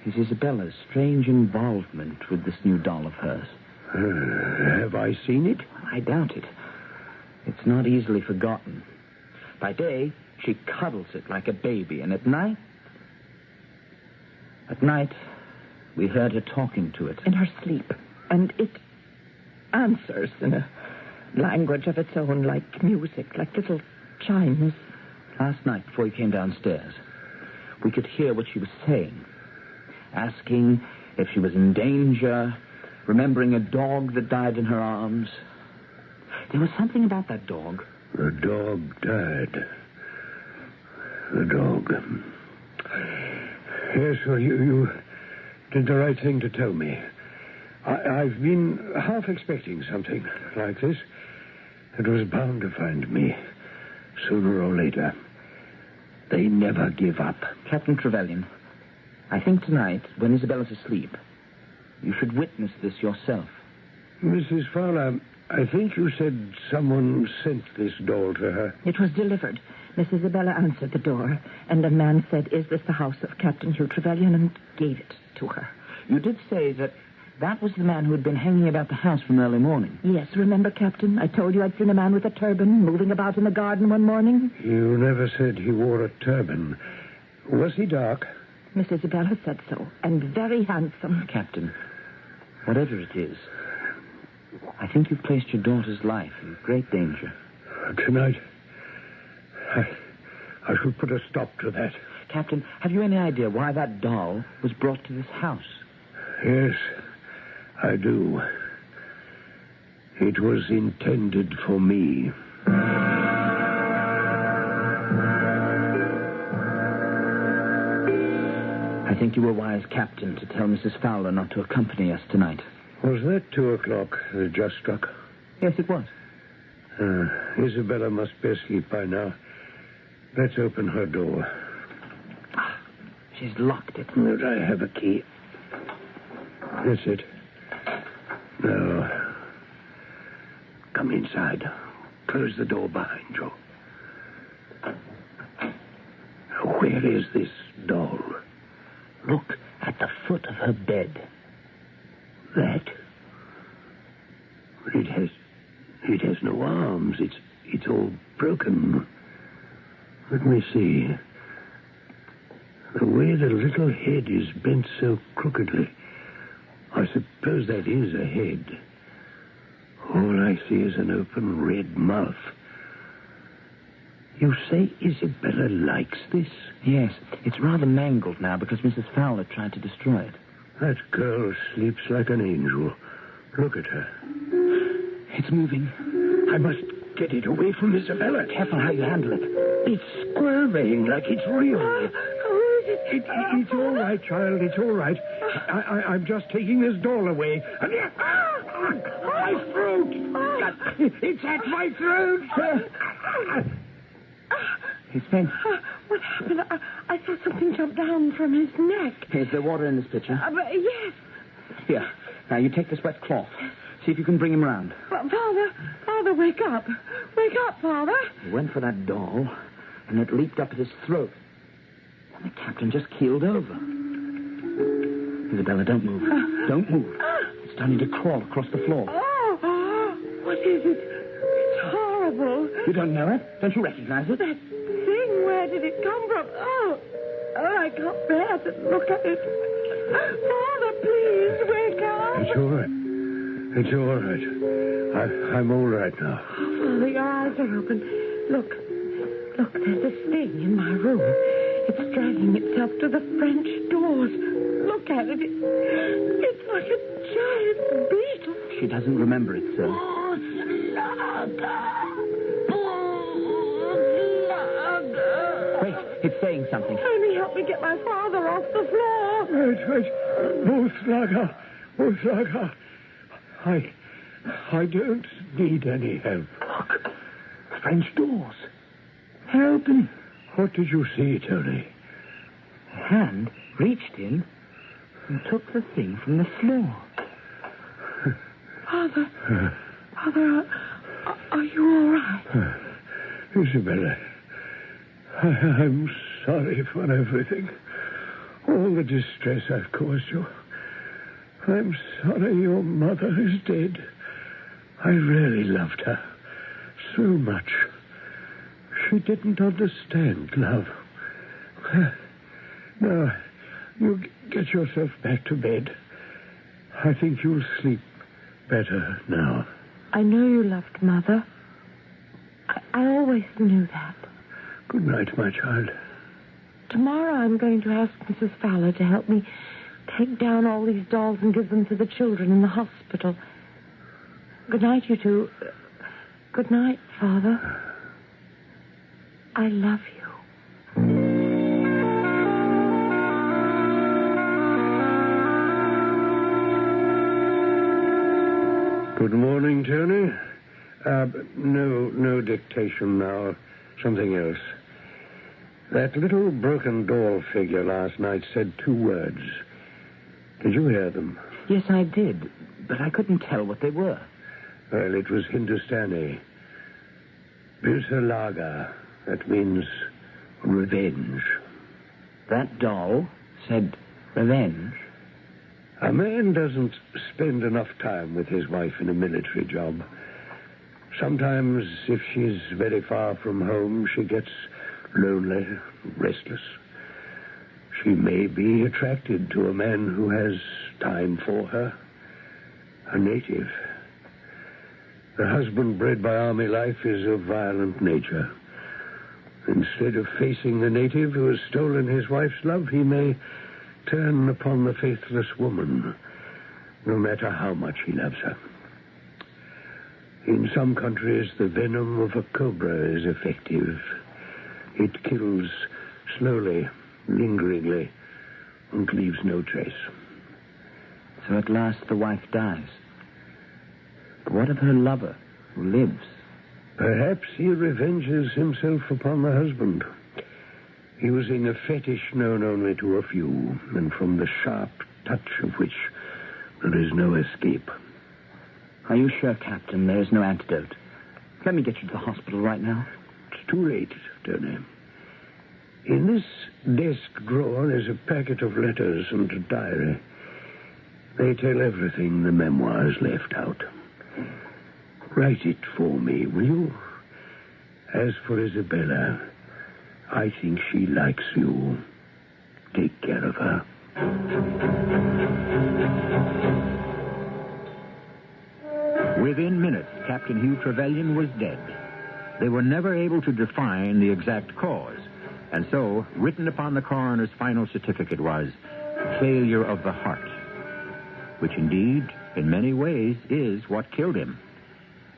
is Isabella's strange involvement with this new doll of hers. Have I seen it? I doubt it. It's not easily forgotten. By day, she cuddles it like a baby, and at night... we heard her talking to it. In her sleep. And it answers in a language of its own, like music, like little chimes. Last night, before he came downstairs, we could hear what she was saying. Asking if she was in danger, remembering a dog that died in her arms. There was something about that dog. The dog died. The dog. Yes, well, you did the right thing to tell me. I've been half expecting something like this. It was bound to find me, sooner or later. They never give up. Captain Trevelyan, I think tonight, when Isabella's asleep, you should witness this yourself. Mrs. Fowler, I think you said someone sent this doll to her. It was delivered. Miss Isabella answered the door, and a man said, "Is this the house of Captain Hugh Trevelyan?" and gave it to her. You did say that was the man who had been hanging about the house from early morning. Yes, remember, Captain? I told you I'd seen a man with a turban moving about in the garden one morning. You never said he wore a turban. Was he dark? Miss Isabella said so, and very handsome. Captain, whatever it is, I think you've placed your daughter's life in great danger. Tonight, I should put a stop to that. Captain, have you any idea why that doll was brought to this house? Yes, I do. It was intended for me. I think you were wise, Captain, to tell Mrs. Fowler not to accompany us tonight. Was that 2:00 that just struck? Yes, it was. Isabella must be asleep by now. Let's open her door. She's locked it. But I have a key. That's it. Now, come inside. Close the door behind you. Where is this doll? Look at the foot of her bed. That? It has no arms. It's all broken. Let me see. The way the little head is bent so crookedly. I suppose that is a head. All I see is an open red mouth. You say Isabella likes this? Yes. It's rather mangled now because Mrs. Fowler tried to destroy it. That girl sleeps like an angel. Look at her. It's moving. I must get it away from Isabella. Careful how you handle it. It's squirming like it's real. It's all right, child. It's all right. I'm just taking this doll away. My throat! It's at my throat! He's faint. What happened? I saw something jump down from his neck. Is there water in this pitcher? Yes. Here. Now, you take this wet cloth. See if you can bring him round. Father, wake up. Wake up, Father. He went for that doll, and it leaped up at his throat. And the captain just keeled over. Isabella, don't move. Don't move. It's starting to crawl across the floor. Oh, what is it? It's horrible. You don't know it? Don't you recognize it? That thing, where did it come from? Oh, I can't bear to look at it. Father, please, wake up. It's all right. It's all right. I'm all right now. Father, your eyes are open. Look, there's this thing in my room. It's dragging itself to the French doors. Look at it. It's like a giant beetle. She doesn't remember it, sir. Wait, it's saying something. Amy, help me get my father off the floor. Wait. Muslaga. I don't need any help. Look, French doors. They're open. What did you see, Tony? A hand reached in and took the thing from the floor. Father, are you all right? Isabella, I'm sorry for everything. All the distress I've caused you. I'm sorry your mother is dead. I really loved her so much. She didn't understand love. Now, you get yourself back to bed. I think you'll sleep better now. I know you loved Mother. I always knew that. Good night, my child. Tomorrow I'm going to ask Mrs. Fowler to help me take down all these dolls and give them to the children in the hospital. Good night, you two. Good night, Father. I love you. Good morning, Tony. No dictation now. Something else. That little broken doll figure last night said 2 words. Did you hear them? Yes, I did, but I couldn't tell what they were. Well, it was Hindustani. Bisalaga. That means revenge. That doll said revenge? A man doesn't spend enough time with his wife in a military job. Sometimes, if she's very far from home, she gets lonely, restless. She may be attracted to a man who has time for her. A native. The husband bred by army life is of violent nature. Instead of facing the native who has stolen his wife's love, he may turn upon the faithless woman, no matter how much he loves her. In some countries, the venom of a cobra is effective. It kills slowly, lingeringly, and leaves no trace. So at last the wife dies. But what of her lover, who lives? Perhaps he revenges himself upon the husband, using a fetish known only to a few, and from the sharp touch of which there is no escape. Are you sure, Captain, there is no antidote? Let me get you to the hospital right now. It's too late, Tony. In this desk drawer is a packet of letters and a diary. They tell everything the memoirs left out. Write it for me, will you? As for Isabella, I think she likes you. Take care of her. Within minutes, Captain Hugh Trevelyan was dead. They were never able to define the exact cause, and so, written upon the coroner's final certificate was failure of the heart, which indeed, in many ways, is what killed him.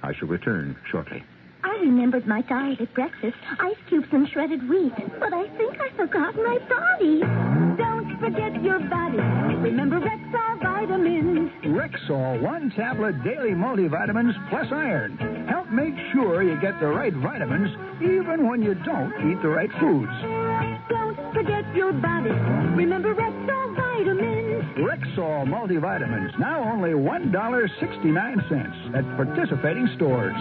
I shall return shortly. I remembered my diet at breakfast, ice cubes and shredded wheat, but I think I forgot my body. Don't forget your body. Remember Rexall vitamins. Rexall Rexall 1-tablet daily multivitamins plus iron. Help make sure you get the right vitamins even when you don't eat the right foods. Don't forget your body. Remember Rexall vitamins. Rexall multivitamins, now only $1.69 at participating stores.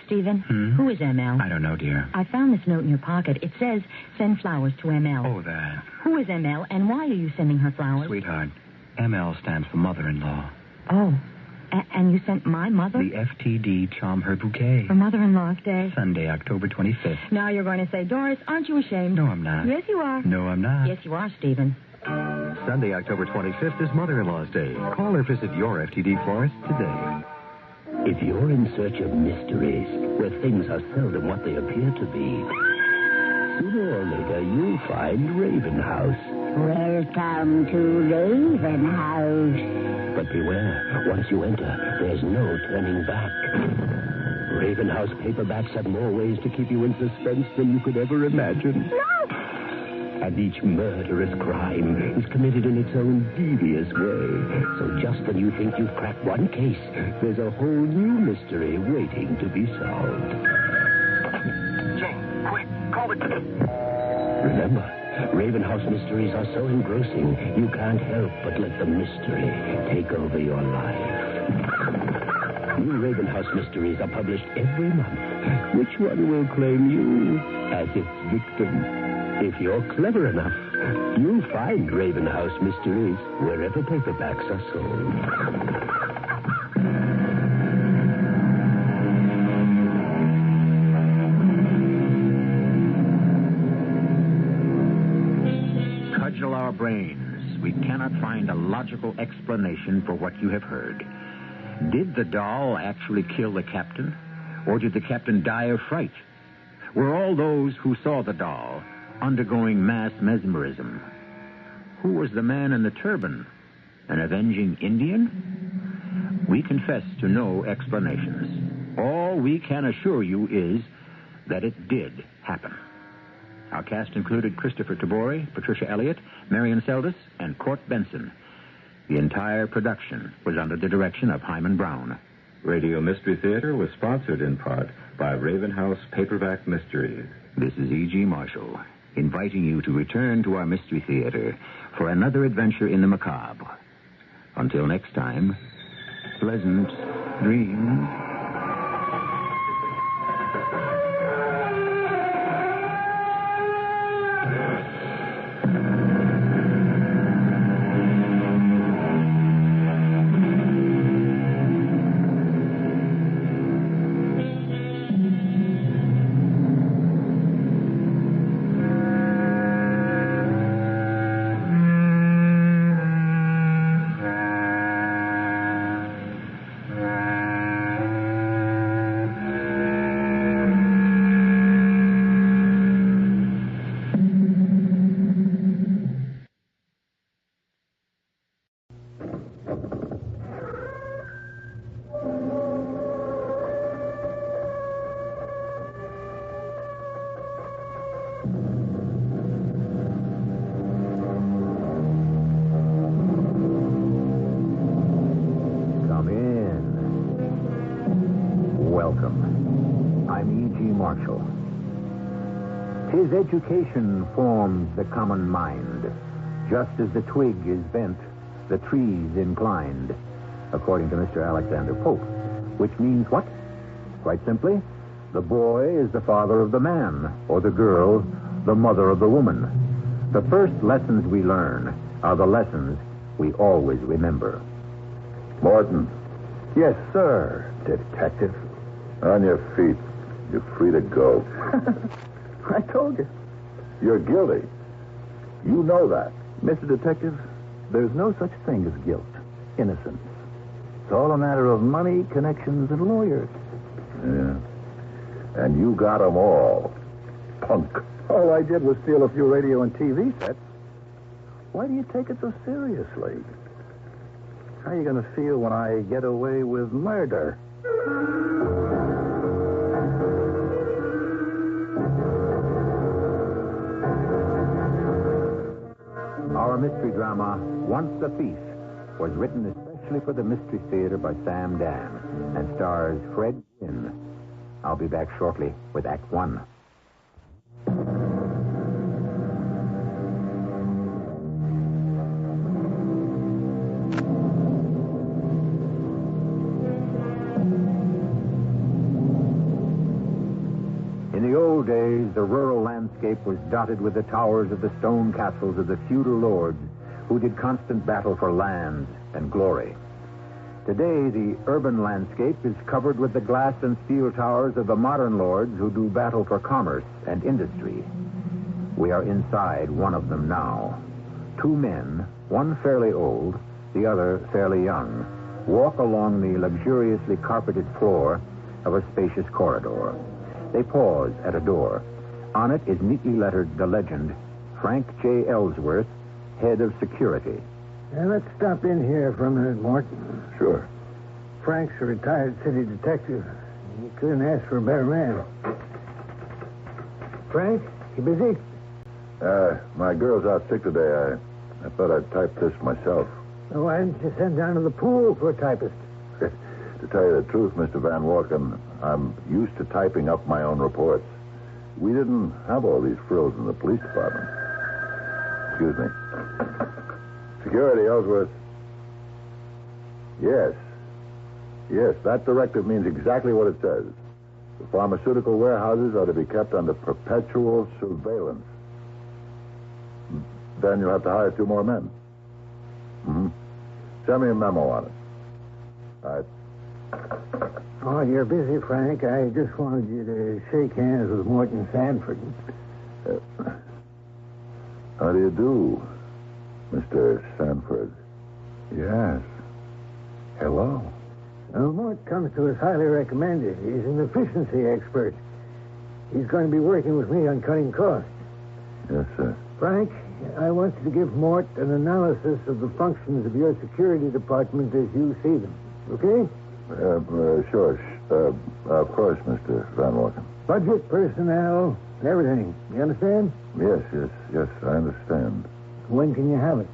Stephen, who is ML? I don't know, dear. I found this note in your pocket. It says, send flowers to ML. Oh, that. Who is ML, and why are you sending her flowers? Sweetheart, ML stands for mother-in-law. Oh, and you sent my mother? The FTD Charm Her Bouquet. For Mother-in-Law's Day? Sunday, October 25th. Now you're going to say, Doris, aren't you ashamed? No, I'm not. Yes, you are. No, I'm not. Yes, you are, Stephen. Sunday, October 25th is Mother-in-Law's Day. Call or visit your FTD florist today. If you're in search of mysteries, where things are seldom what they appear to be, sooner or later you'll find Raven House. Welcome to Raven House. But beware, once you enter, there's no turning back. Raven House paperbacks have more ways to keep you in suspense than you could ever imagine. No! And each murderous crime is committed in its own devious way. So just when you think you've cracked one case, there's a whole new mystery waiting to be solved. Jane, quick, call it. Remember, Raven House mysteries are so engrossing, you can't help but let the mystery take over your life. New Raven House mysteries are published every month. Which one will claim you as its victim? If you're clever enough, you'll find Raven House mysteries wherever paperbacks are sold. Cudgel our brains. We cannot find a logical explanation for what you have heard. Did the doll actually kill the captain? Or did the captain die of fright? Were all those who saw the doll undergoing mass mesmerism? Who was the man in the turban? An avenging Indian? We confess to no explanations. All we can assure you is that it did happen. Our cast included Christopher Tabori, Patricia Elliott, Marion Seldes, and Court Benson. The entire production was under the direction of Hyman Brown. Radio Mystery Theater was sponsored in part by Raven House Paperback Mysteries. This is E.G. Marshall, inviting you to return to our Mystery Theater for another adventure in the macabre. Until next time, pleasant dreams. Marshall. 'Tis education forms the common mind. Just as the twig is bent, the tree's inclined, according to Mr. Alexander Pope. Which means what? Quite simply, the boy is the father of the man, or the girl, the mother of the woman. The first lessons we learn are the lessons we always remember. Morton. Yes, sir, detective. On your feet. You're free to go. I told you. You're guilty. You know that. Mr. Detective, there's no such thing as guilt. Innocence. It's all a matter of money, connections, and lawyers. Yeah. And you got them all. Punk. All I did was steal a few radio and TV sets. Why do you take it so seriously? How are you going to feel when I get away with murder? Our mystery drama, Once a Thief, was written especially especially for the Mystery Theater by Sam Dan, and stars Fred Gwynne. I'll be back shortly with Act One. In the old days, the rural landscape was dotted with the towers of the stone castles of the feudal lords who did constant battle for land and glory. Today, the urban landscape is covered with the glass and steel towers of the modern lords who do battle for commerce and industry. We are inside one of them now. Two men, one fairly old, the other fairly young, walk along the luxuriously carpeted floor of a spacious corridor. They pause at a door. On it is neatly lettered the legend, Frank J. Ellsworth, Head of Security. Let's stop in here for a minute, Morton. Sure. Frank's a retired city detective. You couldn't ask for a better man. Frank, you busy? My girl's out sick today. I thought I'd type this myself. Well, why didn't you send down to the pool for a typist? To tell you the truth, Mr. Van Walken, I'm used to typing up my own reports. We didn't have all these frills in the police department. Excuse me. Security, Ellsworth. Yes. Yes, that directive means exactly what it says. The pharmaceutical warehouses are to be kept under perpetual surveillance. Then you'll have to hire 2 more men. Mm-hmm. Send me a memo on it. All right. Oh, you're busy, Frank. I just wanted you to shake hands with Morton Sanford. How do you do, Mr. Sanford? Yes. Hello. Mort comes to us highly recommended. He's an efficiency expert. He's going to be working with me on cutting costs. Yes, sir. Frank, I want you to give Mort an analysis of the functions of your security department as you see them. Okay? Sure. Of course, Mr. Van Walken. Budget, personnel, everything. You understand? Yes, I understand. When can you have it?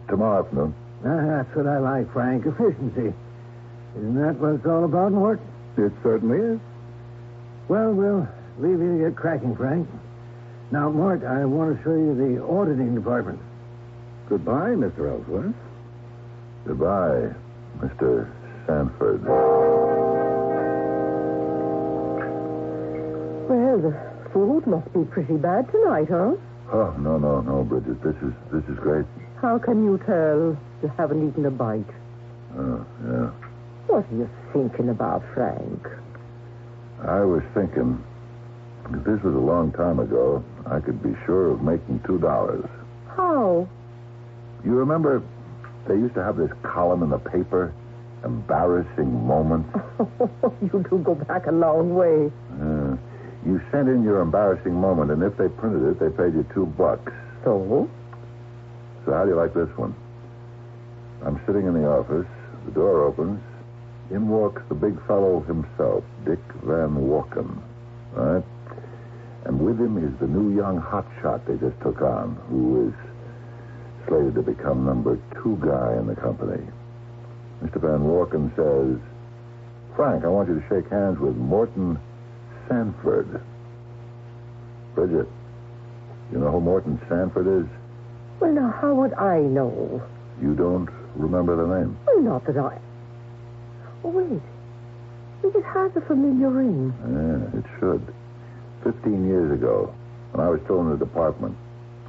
Tomorrow afternoon. That's what I like, Frank. Efficiency. Isn't that what it's all about, Mort? It certainly is. Well, we'll leave you to get cracking, Frank. Now, Mort, I want to show you the auditing department. Goodbye, Mr. Ellsworth. Goodbye, Mr. Sanford. Well, the food must be pretty bad tonight, huh? Oh, no, Bridget. This is great. How can you tell you haven't eaten a bite? Oh, yeah. What are you thinking about, Frank? I was thinking, if this was a long time ago, I could be sure of making $2. How? You remember they used to have this column in the paper, Embarrassing Moments? You do go back a long way. You sent in your embarrassing moment, and if they printed it, they paid you $2. So how do you like this one? I'm sitting in the office. The door opens. In walks the big fellow himself, Dick Van Walken. Right? And with him is the new young hotshot they just took on, who is slated to become number 2 guy in the company. Mr. Van Walken says, Frank, I want you to shake hands with Morton Sanford. Bridget, you know who Morton Sanford is? Well, now, how would I know? You don't remember the name? Well, not that I... Oh, wait. It has a familiar ring. Yeah, it should. 15 years ago, when I was still in the department,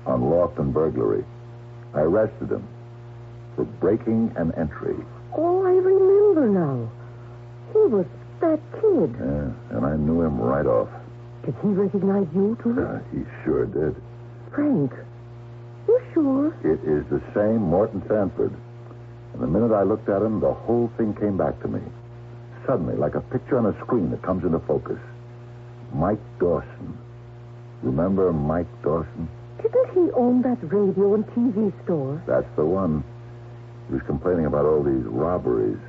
on loft and burglary, I arrested him for breaking an entry. Oh, I remember now. He was that kid. Yeah, and I knew him right off. Did he recognize you, too? He sure did. Frank, you sure? It is the same Morton Sanford. And the minute I looked at him, the whole thing came back to me. Suddenly, like a picture on a screen that comes into focus. Mike Dawson. Remember Mike Dawson? Didn't he own that radio and TV store? That's the one. He was complaining about all these robberies.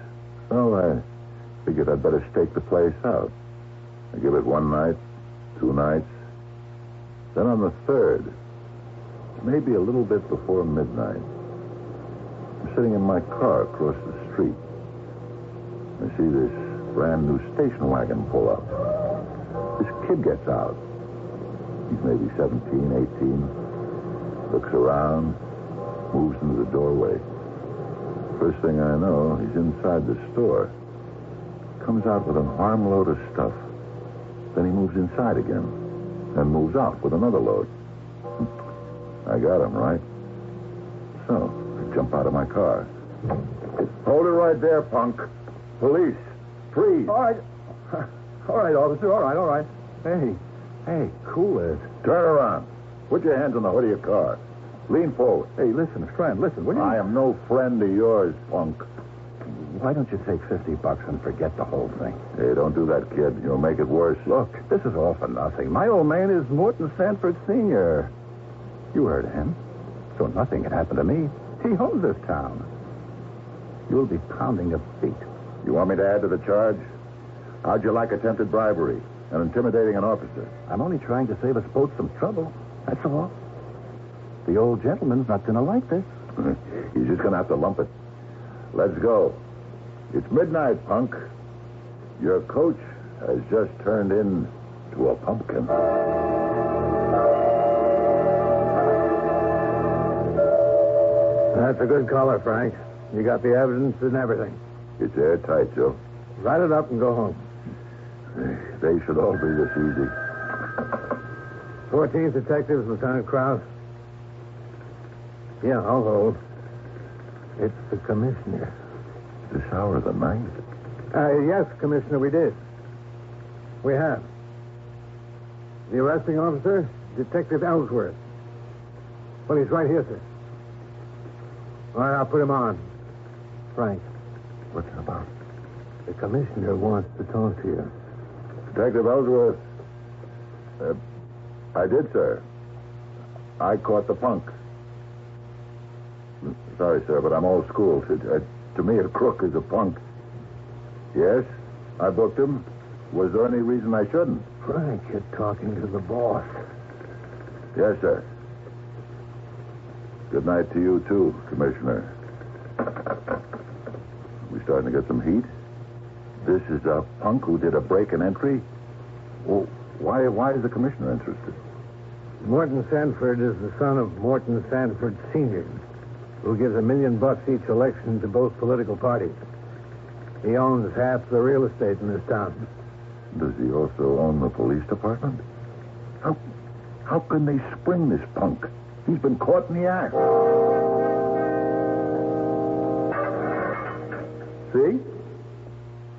So I figured I'd better stake the place out. I give it 1 night, 2 nights. Then on the 3rd, maybe a little bit before midnight, I'm sitting in my car across the street. I see this brand new station wagon pull up. This kid gets out. He's maybe 17, 18. Looks around, moves into the doorway. First thing I know, he's inside the store. Comes out with an armload of stuff. Then he moves inside again and moves out with another load. I got him, right? So, I jump out of my car. Hold it right there, punk. Police. Freeze. All right. All right, officer. All right. Hey, cool it. Turn around. Put your hands on the hood of your car. Lean forward. Hey, listen, friend, will you... I am no friend of yours, punk. Why don't you take $50 and forget the whole thing? Hey, don't do that, kid. You'll make it worse. Look, this is all for nothing. My old man is Morton Sanford Sr. You heard of him. So nothing can happen to me. He owns this town. You'll be pounding a beat. You want me to add to the charge? How'd you like attempted bribery and intimidating an officer? I'm only trying to save us both some trouble. That's all. The old gentleman's not going to like this. He's just going to have to lump it. Let's go. It's midnight, punk. Your coach has just turned into a pumpkin. That's a good color, Frank. You got the evidence and everything. It's airtight, Joe. Write it up and go home. They should all be this easy. 14th Detectives, Lieutenant Krause. Yeah, I'll hold. It's the commissioner. This hour of the night? Yes, Commissioner, we did. We have. The arresting officer, Detective Ellsworth. Well, he's right here, sir. All right, I'll put him on. Frank. What's it about? The commissioner wants to talk to you. Detective Ellsworth. I did, sir. I caught the punk. Sorry, sir, but I'm old school. To me, a crook is a punk. Yes, I booked him. Was there any reason I shouldn't? Frank, you're talking to the boss. Yes, sir. Good night to you, too, Commissioner. We starting to get some heat? This is a punk who did a break and entry? Well, why is the commissioner interested? Morton Sanford is the son of Morton Sanford Sr., who gives $1 million each election to both political parties. He owns half the real estate in this town. Does he also own the police department? How can they spring this punk? He's been caught in the act. See?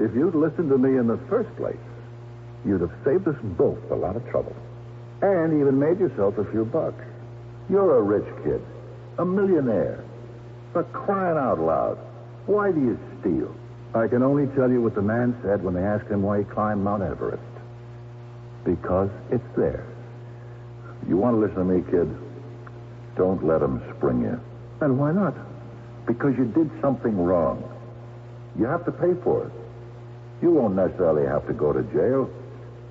If you'd listened to me in the first place, you'd have saved us both a lot of trouble. And even made yourself a few bucks. You're a rich kid. A millionaire. For crying out loud. Why do you steal? I can only tell you what the man said when they asked him why he climbed Mount Everest. Because it's there. You want to listen to me, kid? Don't let him spring you. And why not? Because you did something wrong. You have to pay for it. You won't necessarily have to go to jail.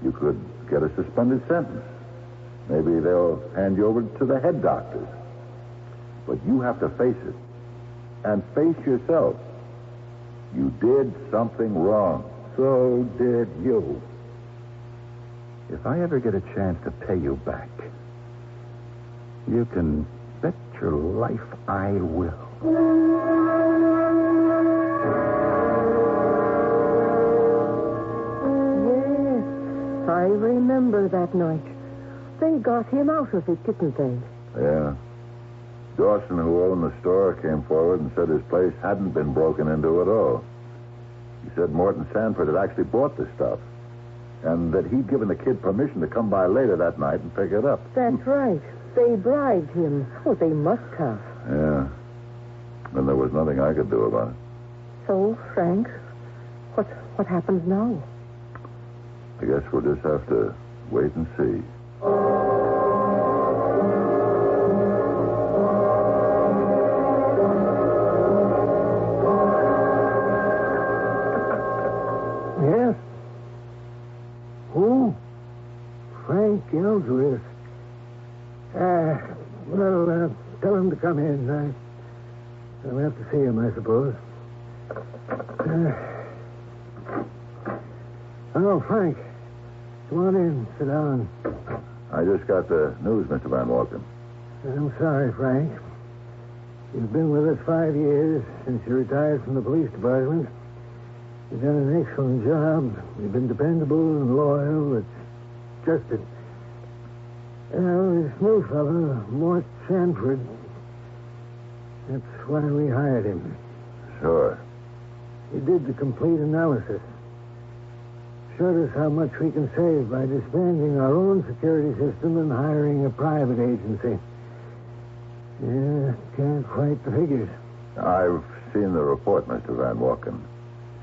You could get a suspended sentence. Maybe they'll hand you over to the head doctors. But you have to face it. And face yourself. You did something wrong. So did you. If I ever get a chance to pay you back, you can bet your life I will. Yes, I remember that night. They got him out of it, didn't they? Yeah. Dawson, who owned the store, came forward and said his place hadn't been broken into at all. He said Morton Sanford had actually bought the stuff, and that he'd given the kid permission to come by later that night and pick it up. That's right. They bribed him. Oh, they must have. Yeah. And there was nothing I could do about it. So, Frank, what happens now? I guess we'll just have to wait and see. Yes? Who? Frank I'll have to see him, I suppose. Hello, Frank. Come on in. Sit down. I just got the news, Mr. Van Walken. I'm sorry, Frank. You've been with us 5 years since you retired from the police department. You've done an excellent job. You've been dependable and loyal. It's just that... this new fellow, Mort Sanford, that's why we hired him. Sure. He did the complete analysis. Showed us how much we can save by disbanding our own security system and hiring a private agency. Yeah, can't fight the figures. I've seen the report, Mr. Van Walken.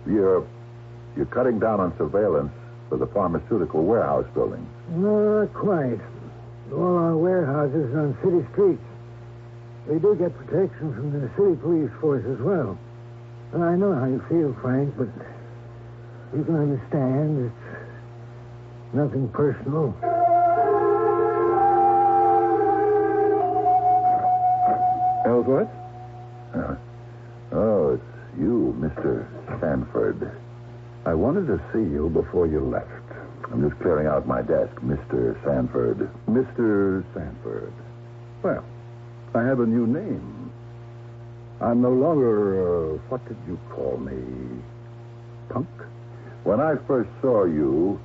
You're cutting down on surveillance for the pharmaceutical warehouse building. No, not quite. All our warehouses are on city streets. We do get protection from the city police force as well. And I know how you feel, Frank, but you can understand it's nothing personal. Ellsworth? Oh, it's you, Mr. Sanford. I wanted to see you before you left. I'm just clearing out my desk, Mr. Sanford. Mr. Sanford. Well, I have a new name. I'm no longer, what did you call me? Punk? When I first saw you,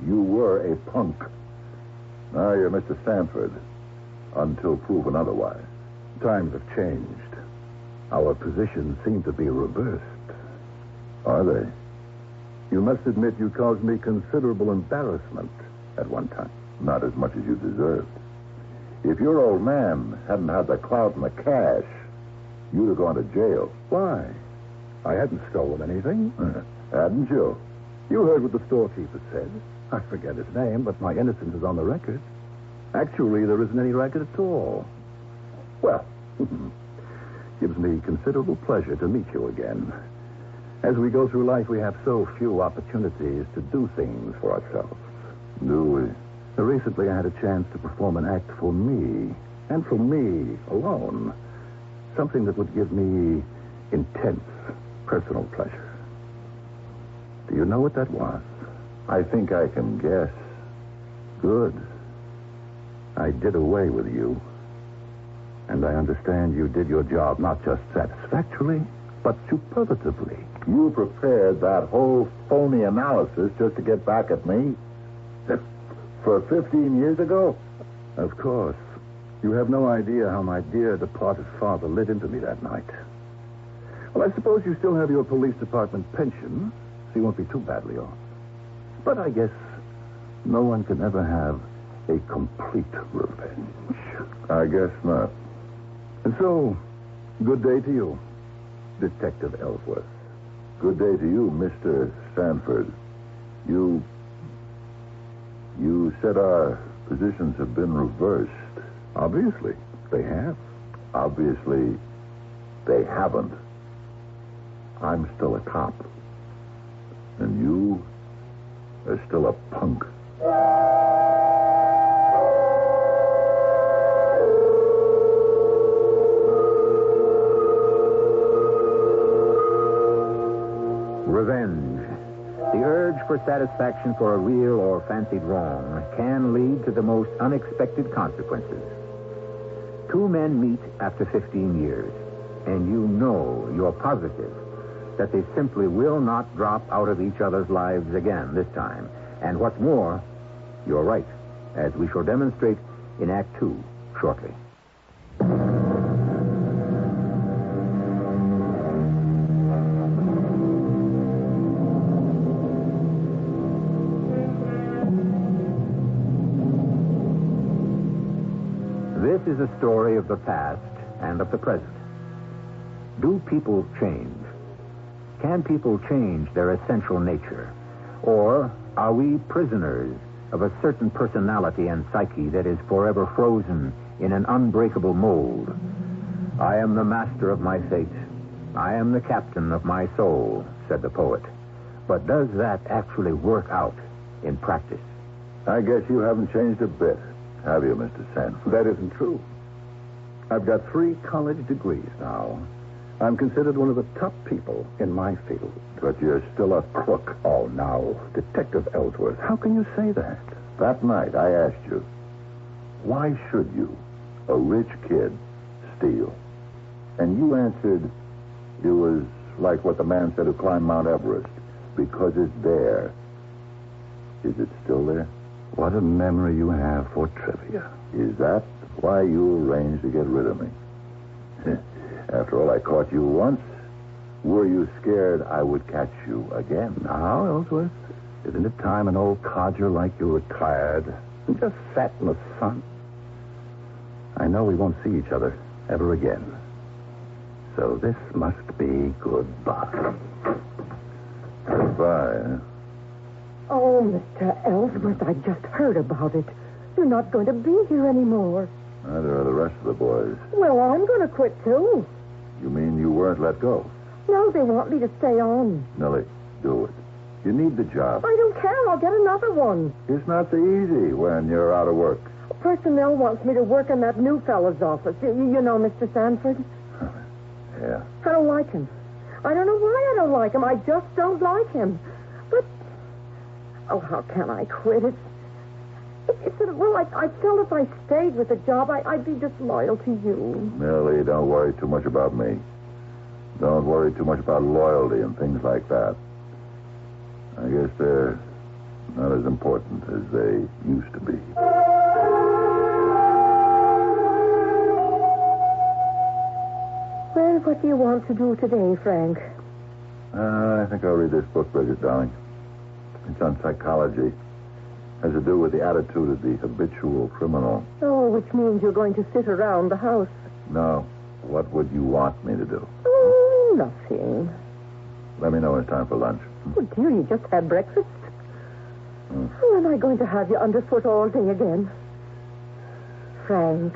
you were a punk. Now you're Mr. Sanford, until proven otherwise. Times have changed. Our positions seem to be reversed. Are they? You must admit you caused me considerable embarrassment at one time. Not as much as you deserved. If your old man hadn't had the clout and the cash, you'd have gone to jail. Why? I hadn't stolen anything. Hadn't you? You heard what the storekeeper said. I forget his name, but my innocence is on the record. Actually, there isn't any record at all. Well, gives me considerable pleasure to meet you again. As we go through life, we have so few opportunities to do things for ourselves. Do we? Recently, I had a chance to perform an act for me, and for me alone. Something that would give me intense personal pleasure. Do you know what that was? I think I can guess. Good. I did away with you. And I understand you did your job not just satisfactorily, but superlatively. You prepared that whole phony analysis just to get back at me? For 15 years ago? Of course. You have no idea how my dear departed father lit into me that night. Well, I suppose you still have your police department pension, so you won't be too badly off. But I guess no one can ever have a complete revenge. I guess not. And so, good day to you, Detective Ellsworth. Good day to you, Mr. Sanford. You said our positions have been reversed. Obviously, they have. Obviously, they haven't. I'm still a cop. And you are still a punk. Revenge. The urge for satisfaction for a real or fancied wrong can lead to the most unexpected consequences. Two men meet after 15 years, and you're positive that they simply will not drop out of each other's lives again this time. And what's more, you're right, as we shall demonstrate in Act 2 shortly. This is a story of the past and of the present. Do people change? Can people change their essential nature? Or are we prisoners of a certain personality and psyche that is forever frozen in an unbreakable mold? I am the master of my fate. I am the captain of my soul, said the poet. But does that actually work out in practice? I guess you haven't changed a bit, have you, Mr. Sanford? That isn't true. I've got 3 college degrees now. I'm considered one of the top people in my field. But you're still a crook. Oh, now, Detective Ellsworth, how can you say that? That night, I asked you, why should you, a rich kid, steal? And you answered, it was like what the man said who climbed Mount Everest, because it's there. Is it still there? What a memory you have for trivia. Is that why you arranged to get rid of me? After all, I caught you once. Were you scared I would catch you again? Now, Ellsworth, isn't it time an old codger like you retired and just sat in the sun? I know we won't see each other ever again. So this must be goodbye. Goodbye, huh? Oh, Mr. Ellsworth, I just heard about it. You're not going to be here anymore. Neither are the rest of the boys. Well, I'm going to quit, too. You mean you weren't let go? No, they want me to stay on. Nellie, do it. You need the job. I don't care. I'll get another one. It's not so easy when you're out of work. Personnel wants me to work in that new fellow's office. You know Mr. Sanford? Yeah. I don't like him. I don't know why I don't like him. I just don't like him. But, oh, how can I quit? I felt if I stayed with the job, I'd be disloyal to you. Nellie, don't worry too much about me. Don't worry too much about loyalty and things like that. I guess they're not as important as they used to be. Well, what do you want to do today, Frank? I think I'll read this book, Bridget, darling. It's on psychology. Has to do with the attitude of the habitual criminal. Oh, which means you're going to sit around the house. No. What would you want me to do? Oh, nothing. Let me know when it's time for lunch. Oh, dear, you just had breakfast. Oh, am I going to have you underfoot all day again? Frank,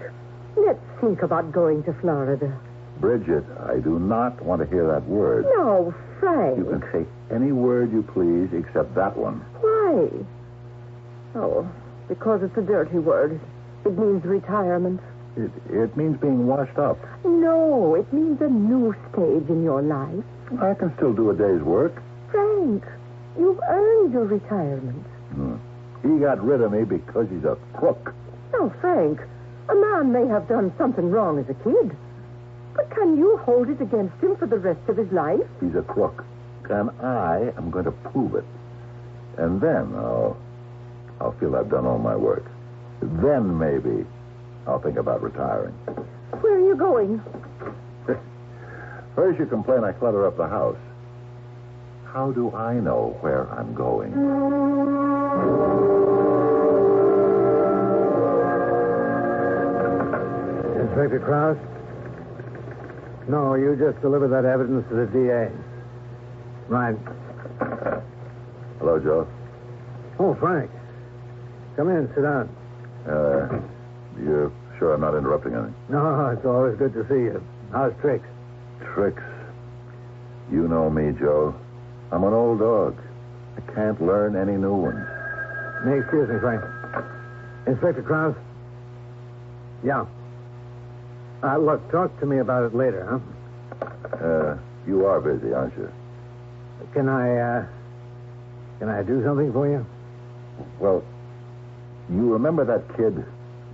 let's think about going to Florida. Bridget, I do not want to hear that word. No, Frank. You can say any word you please except that one. Why? Oh, because it's a dirty word. It means retirement. It means being washed up. No, it means a new stage in your life. I can still do a day's work. Frank, you've earned your retirement. He got rid of me because he's a crook. No, Frank, a man may have done something wrong as a kid. But can you hold it against him for the rest of his life? He's a crook. And I am going to prove it. And then I'll feel I've done all my work. Then maybe I'll think about retiring. Where are you going? First you complain I clutter up the house. How do I know where I'm going? Inspector Krause? No, you just deliver that evidence to the DA. Right. Hello, Joe. Oh, Frank. Come in, sit down. You're sure I'm not interrupting anything? No, it's always good to see you. How's Trix? Tricks? You know me, Joe. I'm an old dog. I can't learn any new ones. Excuse me, Frank. Inspector Krause? Yeah. Look, talk to me about it later, huh? You are busy, aren't you? Can I do something for you? Well, you remember that kid,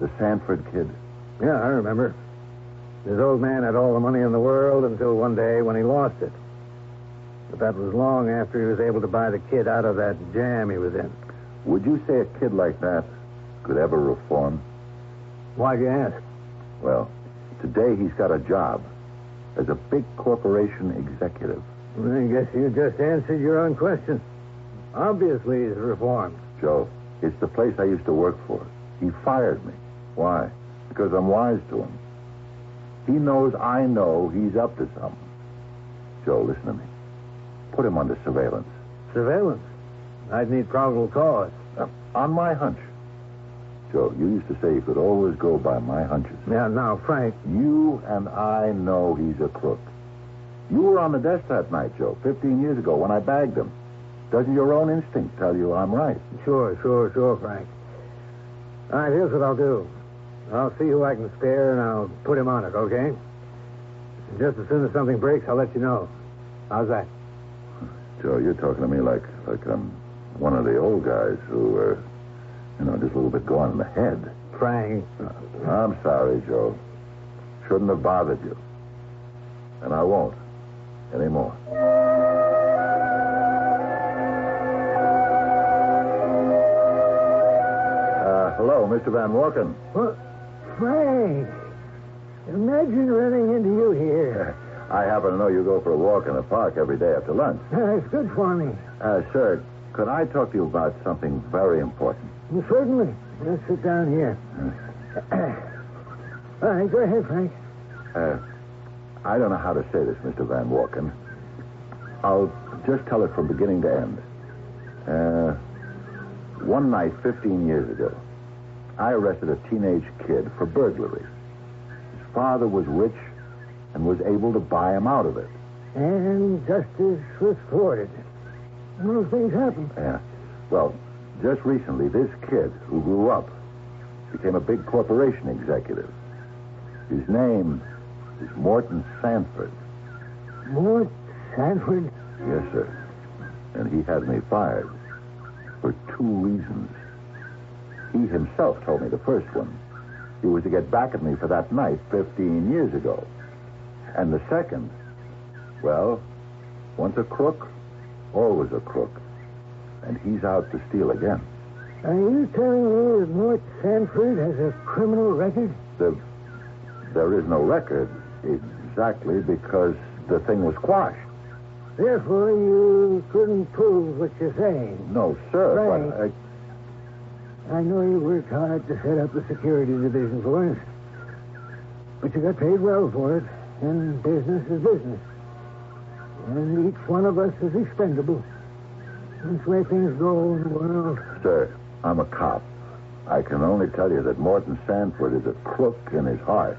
the Sanford kid? Yeah, I remember. This old man had all the money in the world until one day when he lost it. But that was long after he was able to buy the kid out of that jam he was in. Would you say a kid like that could ever reform? Why'd you ask? Well, today he's got a job as a big corporation executive. I guess you just answered your own question. Obviously he's reformed. Joe, it's the place I used to work for. He fired me. Why? Because I'm wise to him. He knows I know he's up to something. Joe, listen to me. Put him under surveillance. Surveillance? I'd need probable cause. On my hunch. Joe, you used to say you could always go by my hunches. Yeah, now, Frank. You and I know he's a crook. You were on the desk that night, Joe, 15 years ago when I bagged him. Doesn't your own instinct tell you I'm right? Sure, Frank. All right, here's what I'll do. I'll see who I can spare, and I'll put him on it, okay? Just as soon as something breaks, I'll let you know. How's that? Joe, you're talking to me like I'm one of the old guys who are, just a little bit gone in the head. Frank. I'm sorry, Joe. Shouldn't have bothered you. And I won't anymore. Hello, Mr. Van Walken. What? Frank. Imagine running into you here. I happen to know you go for a walk in the park every day after lunch. It's good for me. Sir, could I talk to you about something very important? Certainly. Let's sit down here. All right, go ahead, Frank. I don't know how to say this, Mr. Van Walken. I'll just tell it from beginning to end. One night, 15 years ago, I arrested a teenage kid for burglary. His father was rich and was able to buy him out of it. And justice was thwarted. Those things happen. Yeah. Well, just recently, this kid who grew up became a big corporation executive. His name is Morton Sanford. Mort Sanford? Yes, sir. And he had me fired for 2 reasons. He himself told me the first one. He was to get back at me for that night 15 years ago. And the second, well, once a crook, always a crook. And he's out to steal again. Are you telling me that Mort Sanford has a criminal record? There is no record, exactly, because the thing was quashed. Therefore, you couldn't prove what you're saying. No, sir, Frank, but I know you worked hard to set up the security division for us. But you got paid well for it, and business is business. And each one of us is expendable. That's the way things go in the world. Sir, I'm a cop. I can only tell you that Morton Sanford is a crook in his heart.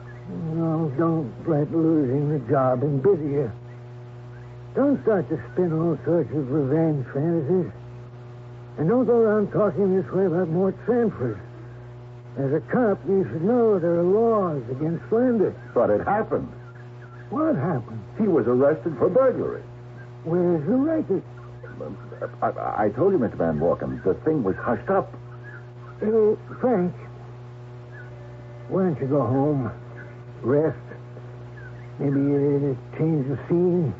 No, don't let losing the job embitter you. Don't start to spin all sorts of revenge fantasies. And don't go around talking this way about Mort Sanford. As a cop, you should know there are laws against slander. But it happened. What happened? He was arrested for burglary. Where's the record? I told you, Mr. Van Walken, the thing was hushed up. Frank, why don't you go home, rest, maybe change the scene?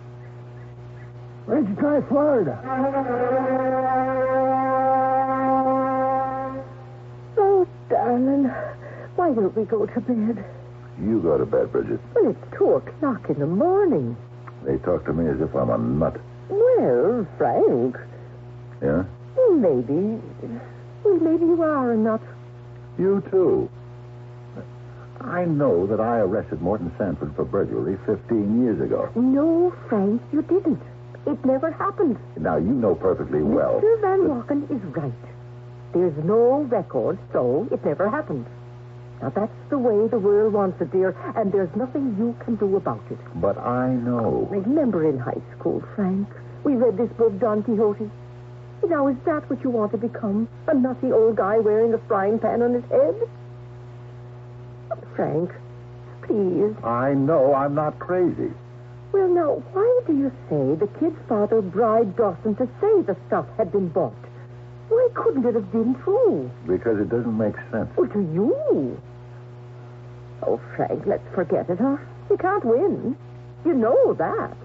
Why don't you try Florida? Oh, darling, why don't we go to bed? You go to bed, Bridget. Well, it's 2:00 in the morning. They talk to me as if I'm a nut. Well, Frank. Yeah? Maybe you are a nut. You, too. I know that I arrested Morton Sanford for burglary 15 years ago. No, Frank, you didn't. It never happened. Now, you know perfectly well. Mr. Van Walken is right. There's no record, so it never happened. Now, that's the way the world wants it, dear, and there's nothing you can do about it. But I know. Remember in high school, Frank, we read this book, Don Quixote. Now, is that what you want to become? A nutty old guy wearing a frying pan on his head? Frank, please. I know I'm not crazy. Well, now, why do you say the kid's father bribed Dawson to say the stuff had been bought? Why couldn't it have been true? Because it doesn't make sense. Well, to you. Oh, Frank, let's forget it, huh? You can't win. You know that.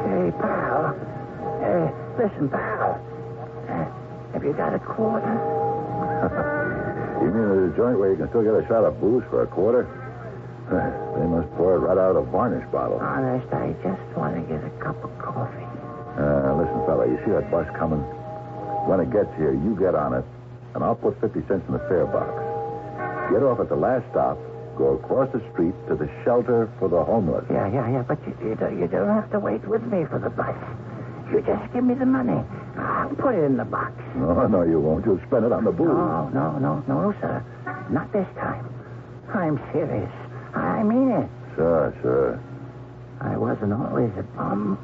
Hey, pal. Listen, pal. Have you got a quarter? You mean there's a joint where you can still get a shot of booze for a quarter? They must pour it right out of a varnish bottle. Honest, I just want to get a cup of coffee. Listen, fella, you see that bus coming? When it gets here, you get on it, and I'll put 50 cents in the fare box. Get off at the last stop, go across the street to the shelter for the homeless. Yeah, but you don't have to wait with me for the bus. You just give me the money. I'll put it in the box. No, you won't. You'll spend it on the booze. No, sir. Not this time. I'm serious. I mean it. Sure. I wasn't always a bum.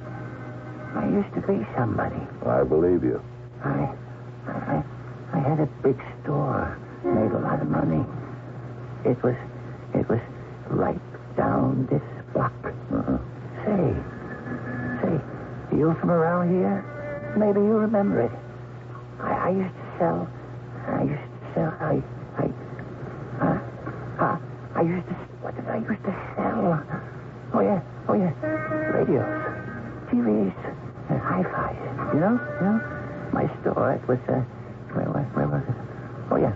I used to be somebody. I believe you. I had a big store, made a lot of money. It was right down this block. Say, you from around here? Maybe you remember it. I used to sell, what did I used to sell? Oh yeah, radios, TVs, and hi-fis, you know? My store, it was, where was it? Oh yeah,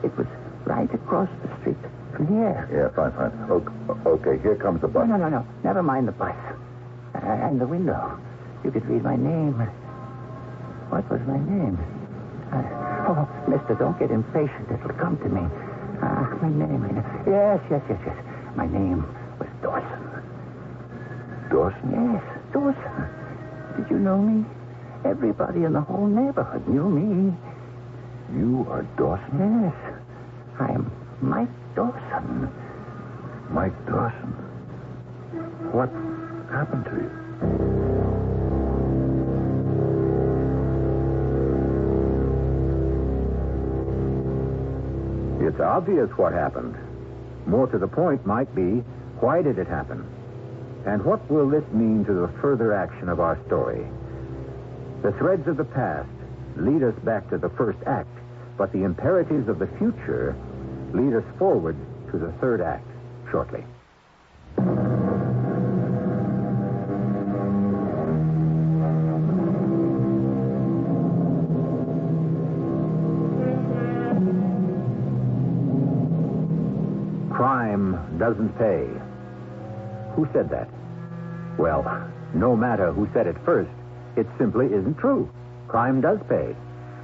it was right across the street from here. Yeah, fine. Okay, here comes the bus. No, never mind the bus. And the window. You could read my name. What was my name? Mister, don't get impatient. It'll come to me. My name. Yes. My name was Dawson. Dawson? Yes, Dawson. Did you know me? Everybody in the whole neighborhood knew me. You are Dawson? Yes. I'm Mike Dawson. Mike Dawson? What happened to you? It's obvious what happened. More to the point might be, why did it happen? And what will this mean to the further action of our story? The threads of the past lead us back to the first act, but the imperatives of the future lead us forward to the third act shortly. Crime doesn't pay. Who said that? Well, no matter who said it first, it simply isn't true. Crime does pay.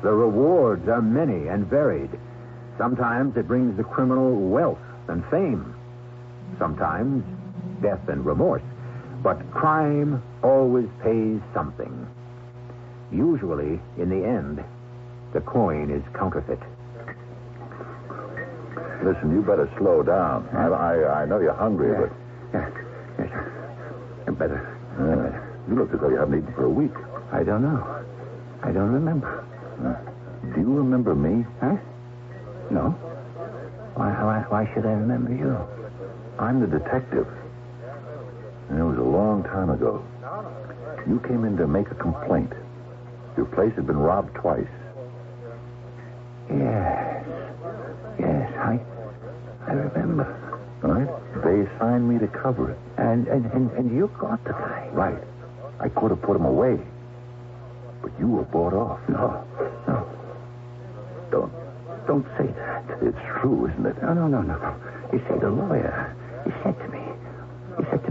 The rewards are many and varied. Sometimes it brings the criminal wealth and fame. Sometimes death and remorse. But crime always pays something. Usually, in the end, the coin is counterfeit. Listen, you better slow down. I know you're hungry, but... Yes. Better. You look as though you haven't eaten for a week. I don't know. I don't remember. Do you remember me? Huh? No. Why should I remember you? I'm the detective. And it was a long time ago. You came in to make a complaint. Your place had been robbed twice. Yes, I remember. All right? They assigned me to cover it. And you caught the guy. Right. I could have put him away. But you were bought off. No. Don't say that. It's true, isn't it? No. You see, the lawyer, he said to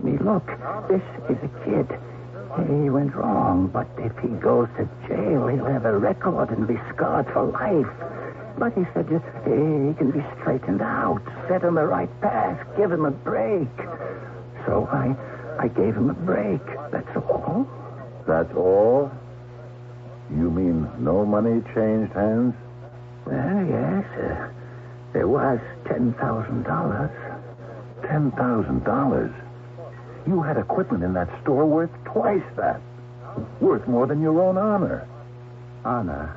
me, look, this is a kid. He went wrong, but if he goes to jail, he'll have a record and be scarred for life. But he said he can be straightened out, set on the right path, give him a break. So I gave him a break. That's all. That's all? You mean no money changed hands? Well, yes. There was $10,000. $10,000? You had equipment in that store worth twice that. Worth more than your own honor. Honor?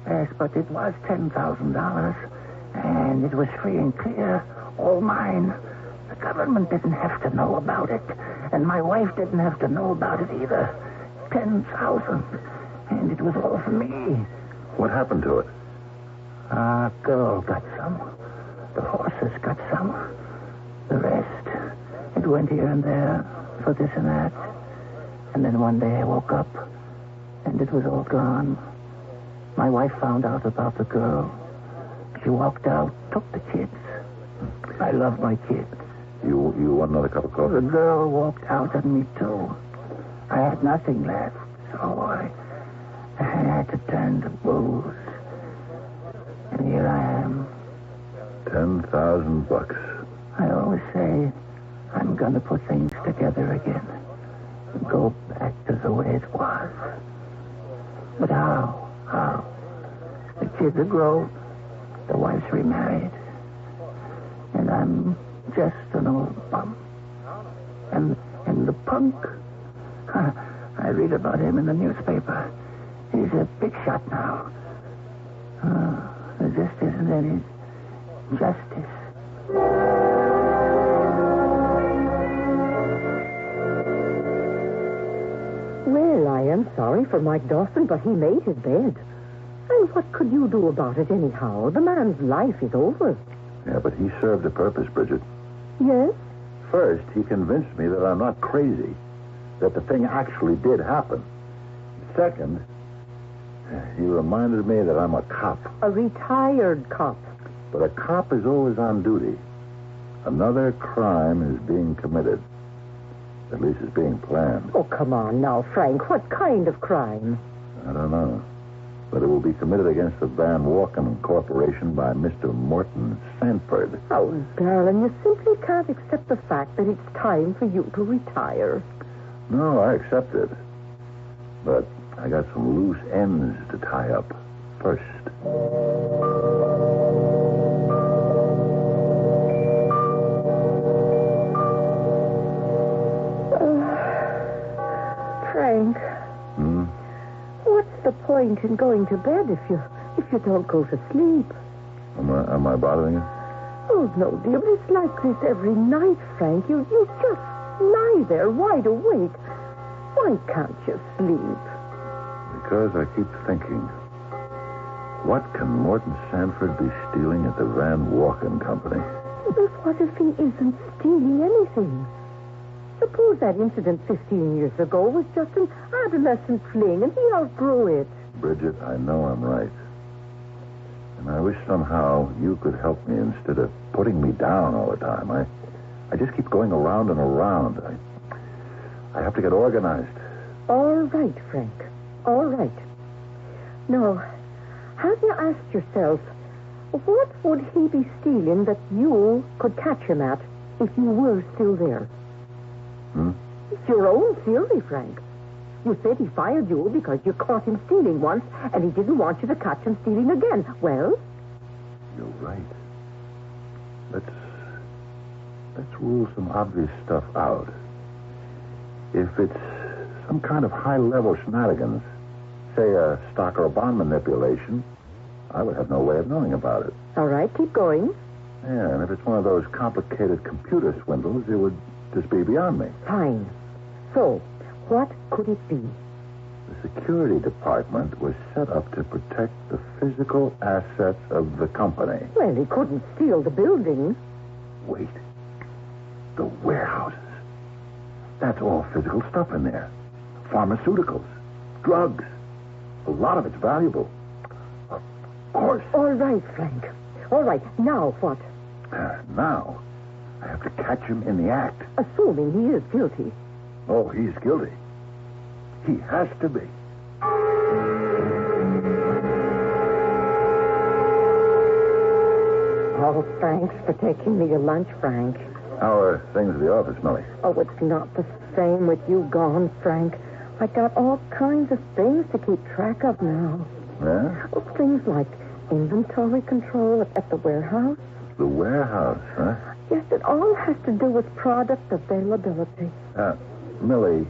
Yes, but it was $10,000. And it was free and clear. All mine. The government didn't have to know about it. And my wife didn't have to know about it either. 10,000. And it was all for me. What happened to it? A girl got some. The horses got some. The rest, it went here and there for this and that. And then one day I woke up, and it was all gone. My wife found out about the girl. She walked out, took the kids. I love my kids. You want another cup of coffee? The girl walked out on me, too. I had nothing left, so I had to turn to booze. And here I am. $10,000. I always say I'm going to put things together again. Go back to the way it was. But how? The kids are grown. The wife's remarried. And I'm just an old bum. And the punk, I read about him in the newspaper. He's a big shot now. There just isn't any justice. I'm sorry for Mike Dawson, but he made his bed. And what could you do about it anyhow? The man's life is over. Yeah, but he served a purpose, Bridget. Yes? First, he convinced me that I'm not crazy, that the thing actually did happen. Second, he reminded me that I'm a cop. A retired cop. But a cop is always on duty. Another crime is being committed. At least it's being planned. Oh, come on now, Frank. What kind of crime? I don't know. But it will be committed against the Van Walken Corporation by Mr. Morton Sanford. Oh, darling, you simply can't accept the fact that it's time for you to retire. No, I accept it. But I got some loose ends to tie up first. Frank. What's the point in going to bed if you don't go to sleep? Am I bothering you? Oh, no, dear, but it's like this every night, Frank. You just lie there wide awake. Why can't you sleep? Because I keep thinking, what can Morton Sanford be stealing at the Van Walken Company? But what if he isn't stealing anything? Suppose that incident 15 years ago was just an adolescent fling and he outgrew it. Bridget, I know I'm right. And I wish somehow you could help me instead of putting me down all the time. I just keep going around and around. I have to get organized. All right, Frank. All right. Now, have you asked yourself, what would he be stealing that you could catch him at if you were still there? It's your own theory, Frank. You said he fired you because you caught him stealing once, and he didn't want you to catch him stealing again. Well? You're right. Let's rule some obvious stuff out. If it's some kind of high-level shenanigans, say a stock or bond manipulation, I would have no way of knowing about it. All right, keep going. Yeah, and if it's one of those complicated computer swindles, it would just be beyond me. Fine. So, what could it be? The security department was set up to protect the physical assets of the company. Well, he couldn't steal the building. Wait. The warehouses. That's all physical stuff in there. Pharmaceuticals. Drugs. A lot of it's valuable. Of course. All right, Frank. All right. Now what? Now, I have to catch him in the act. Assuming he is guilty. Oh, he's guilty. He has to be. Oh, thanks for taking me to lunch, Frank. How are things at the office, Millie? Oh, it's not the same with you gone, Frank. I got all kinds of things to keep track of now. Yeah? Oh, things like inventory control at the warehouse. The warehouse, huh? Yes, it all has to do with product availability. Millie,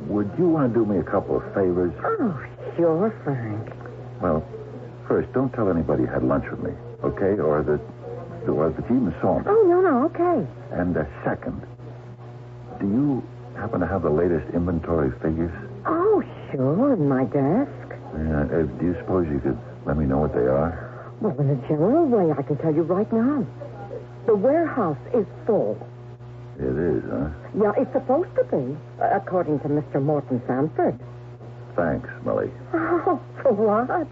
would you want to do me a couple of favors? Oh, sure, Frank. Well, first, don't tell anybody you had lunch with me, okay? Or that you even saw me. Oh, no, okay. And second, do you happen to have the latest inventory figures? Oh, sure, in my desk. Do you suppose you could let me know what they are? Well, in a general way, I can tell you right now. The warehouse is full. It is, huh? Yeah, it's supposed to be, according to Mr. Morton Sanford. Thanks, Millie. Oh, for what?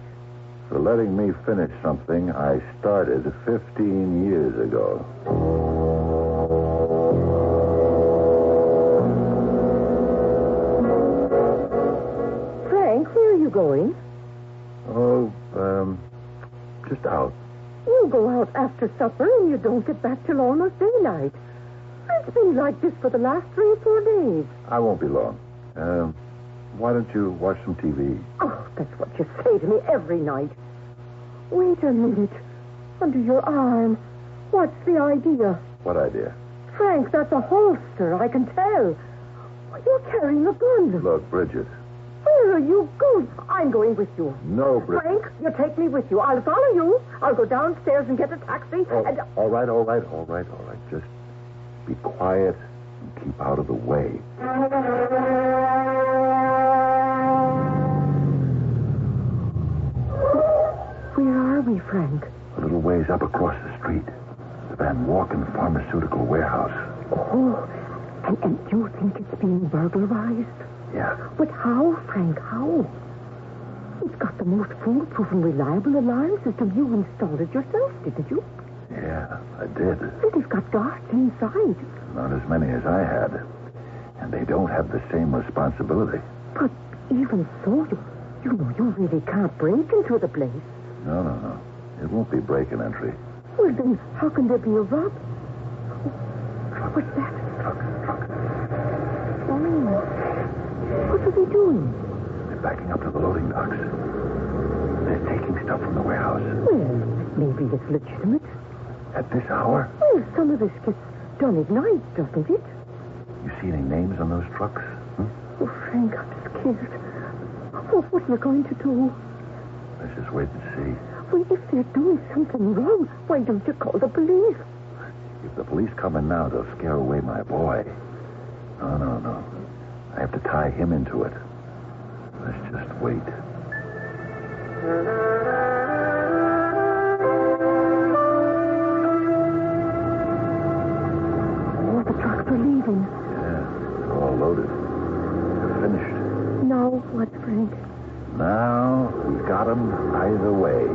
For letting me finish something I started 15 years ago. Frank, where are you going? Oh, just out. You go out after supper and you don't get back till almost daylight. It's been like this for the last 3 or 4 days. I won't be long. Why don't you watch some TV? Oh, that's what you say to me every night. Wait a minute. Under your arm. What's the idea? What idea? Frank, that's a holster, I can tell. You're carrying a gun. Look, Bridget. Where are you going? I'm going with you. No, Bridget. Frank, you take me with you. I'll follow you. I'll go downstairs and get a taxi. Oh, and... All right. Just be quiet and keep out of the way. are we, Frank? A little ways up across the street. The Van Walken Pharmaceutical Warehouse. Oh, and you think it's being burglarized? Yeah. But how, Frank, how? It's got the most foolproof and reliable alarm system. You installed it yourself, didn't you? Yeah, I did. But it's got guards inside. Not as many as I had. And they don't have the same responsibility. But even so, you know you really can't break into the place. No. It won't be break-in entry. Well, then, how can there be a rob? What's that? Truck. Oh. What are they doing? They're backing up to the loading docks. They're taking stuff from the warehouse. Well, maybe it's legitimate. At this hour? Well, some of this gets done at night, doesn't it? You see any names on those trucks? Oh, Frank, I'm scared. What are you going to do? Let's just wait and see. Well, if they're doing something wrong, why don't you call the police? If the police come in now, they'll scare away my boy. No. I have to tie him into it. Let's just wait. Oh, the trucks are leaving. Yeah, they're all loaded. They're finished. Now what, Frank? Now, we got him either way.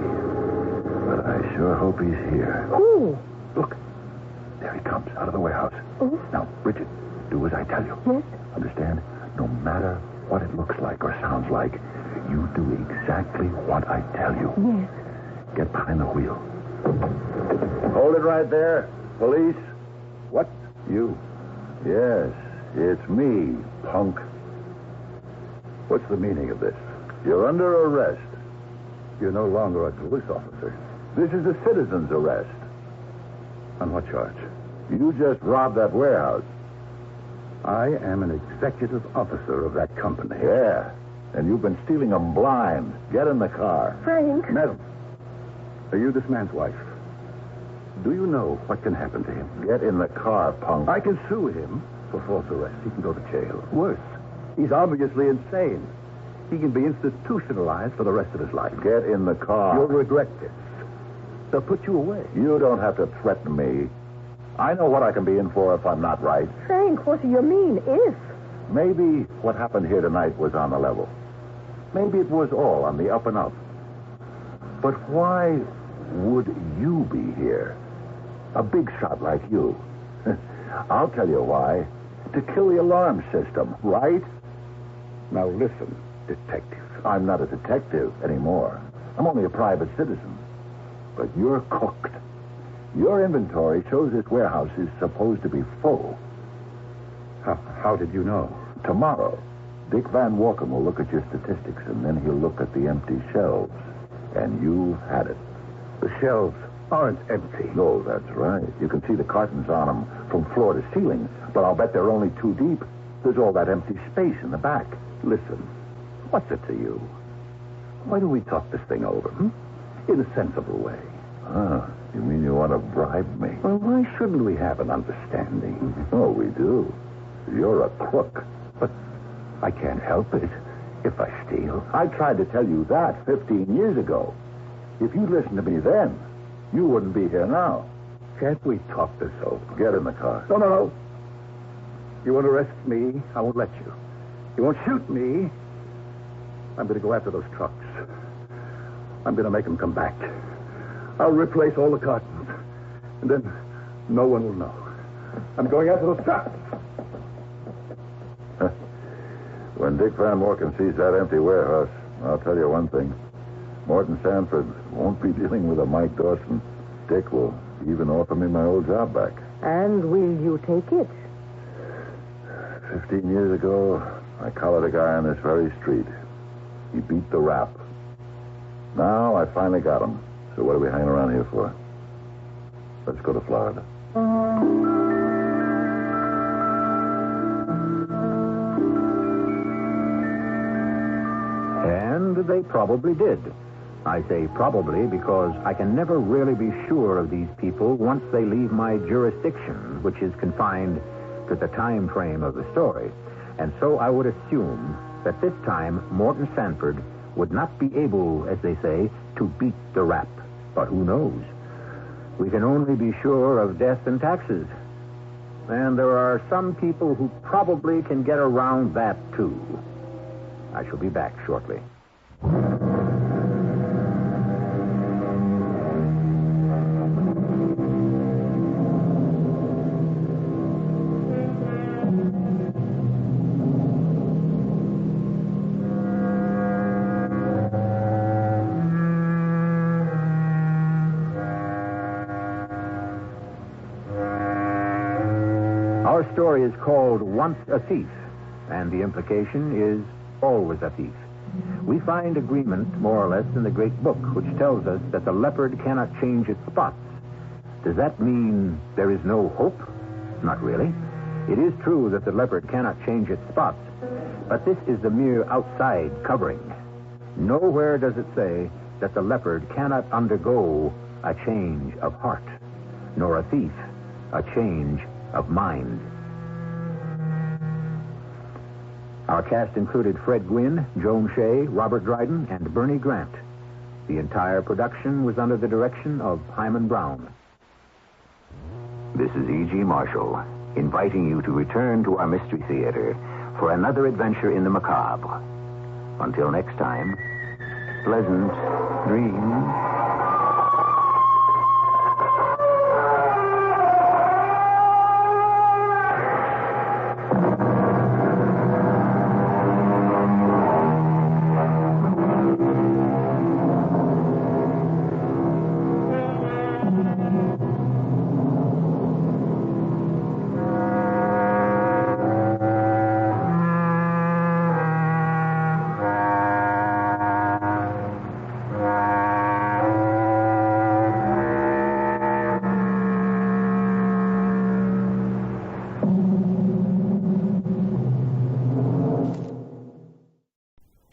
But I sure hope he's here. Who? Look, there he comes, out of the warehouse. Oh? Now, Bridget, do as I tell you. Yes? Understand? No matter what it looks like or sounds like, you do exactly what I tell you. Yes. Get behind the wheel. Hold it right there. Police. What? You? Yes, it's me, punk. What's the meaning of this? You're under arrest. You're no longer a police officer. This is a citizen's arrest. On what charge? You just robbed that warehouse. I am an executive officer of that company. Yeah, and you've been stealing them blind. Get in the car. Frank. Madam, are you this man's wife? Do you know what can happen to him? Get in the car, punk. I can sue him for false arrest. He can go to jail. Worse, he's obviously insane. He can be institutionalized for the rest of his life. Get in the car. You'll regret this. They'll put you away. You don't have to threaten me. I know what I can be in for if I'm not right. Frank, what do you mean, if? Maybe what happened here tonight was on the level. Maybe it was all on the up and up. But why would you be here? A big shot like you. I'll tell you why. To kill the alarm system, right? Now listen, detective. I'm not a detective anymore. I'm only a private citizen. But you're cooked. Your inventory shows this warehouse is supposed to be full. How did you know? Tomorrow, Dick Van Walken will look at your statistics, and then he'll look at the empty shelves. And you've had it. The shelves aren't empty. No, that's right. You can see the cartons on them from floor to ceiling, but I'll bet they're only 2 deep. There's all that empty space in the back. Listen, what's it to you? Why don't we talk this thing over, in a sensible way? You mean you want to bribe me? Well, why shouldn't we have an understanding? Oh, we do. You're a crook. But I can't help it if I steal. I tried to tell you that 15 years ago. If you'd listened to me then, you wouldn't be here now. Can't we talk this over? Get in the car. No. You want to arrest me? I won't let you. You won't shoot me? I'm going to go after those trucks. I'm going to make them come back. I'll replace all the cartons. And then no one will know. I'm going after those trucks. When Dick Van Walken sees that empty warehouse, I'll tell you one thing. Morton Sanford won't be dealing with a Mike Dawson. Dick will even offer me my old job back. And will you take it? 15 years ago, I collared a guy on this very street. He beat the rap. Now I finally got him. So what are we hanging around here for? Let's go to Florida. And they probably did. I say probably because I can never really be sure of these people once they leave my jurisdiction, which is confined to the time frame of the story. And so I would assume that this time Morton Sanford would not be able, as they say, to beat the rap. But who knows? We can only be sure of death and taxes. And there are some people who probably can get around that, too. I shall be back shortly. Our story is called Once a Thief, and the implication is always a thief. We find agreement, more or less, in the great book, which tells us that the leopard cannot change its spots. Does that mean there is no hope? Not really. It is true that the leopard cannot change its spots, but this is the mere outside covering. Nowhere does it say that the leopard cannot undergo a change of heart, nor a thief a change of mind. Our cast included Fred Gwynne, Joan Shea, Robert Dryden, and Bernie Grant. The entire production was under the direction of Hyman Brown. This is E.G. Marshall, inviting you to return to our Mystery Theater for another adventure in the macabre. Until next time, pleasant dreams.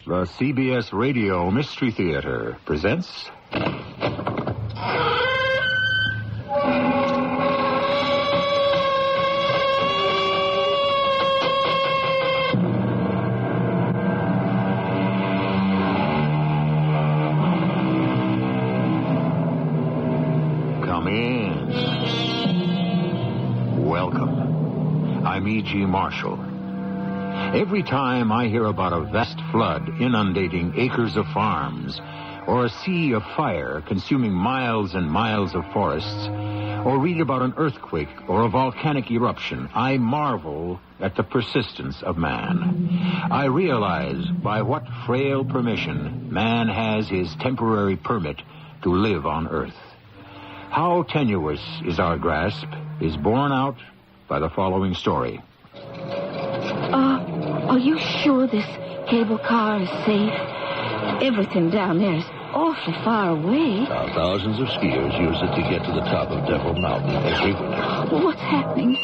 The CBS Radio Mystery Theater presents... Come in. Welcome. I'm E.G. Marshall. Every time I hear about a vast flood inundating acres of farms, or a sea of fire consuming miles and miles of forests, or read about an earthquake or a volcanic eruption, I marvel at the persistence of man. I realize by what frail permission man has his temporary permit to live on Earth. How tenuous is our grasp is borne out by the following story. Are you sure this cable car is safe? Everything down there is awfully far away. Thousands of skiers use it to get to the top of Devil Mountain every winter. What's happening?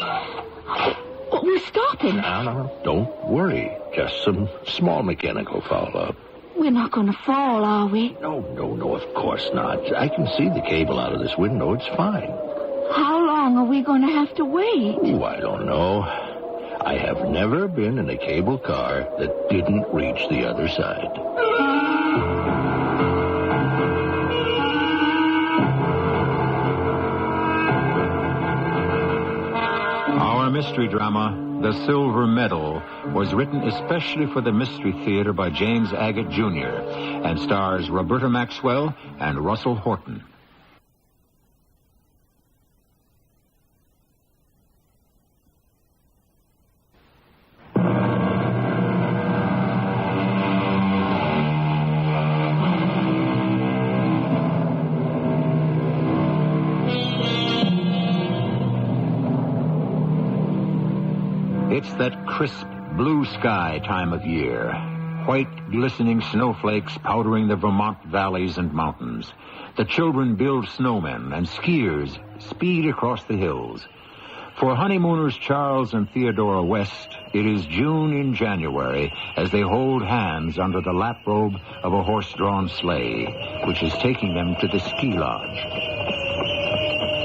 We're stopping. No. Don't worry. Just some small mechanical foul-up. We're not going to fall, are we? No, of course not. I can see the cable out of this window. It's fine. How long are we going to have to wait? Oh, I don't know. I have never been in a cable car that didn't reach the other side. Our mystery drama, The Silver Medal, was written especially for the Mystery Theater by James Agate, Jr. and stars Roberta Maxwell and Russell Horton. It's that crisp, blue sky time of year. White, glistening snowflakes powdering the Vermont valleys and mountains. The children build snowmen, and skiers speed across the hills. For honeymooners Charles and Theodora West, it is June in January as they hold hands under the laprobe of a horse-drawn sleigh, which is taking them to the ski lodge.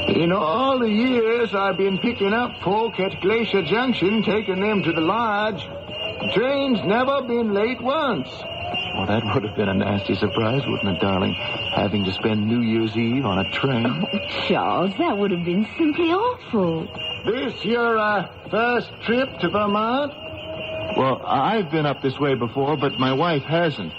In all the years I've been picking up folk at Glacier Junction, taking them to the lodge, the train's never been late once. Well, that would have been a nasty surprise, wouldn't it, darling? Having to spend New Year's Eve on a train. Oh, Charles, that would have been simply awful. This your first trip to Vermont? Well, I've been up this way before, but my wife hasn't.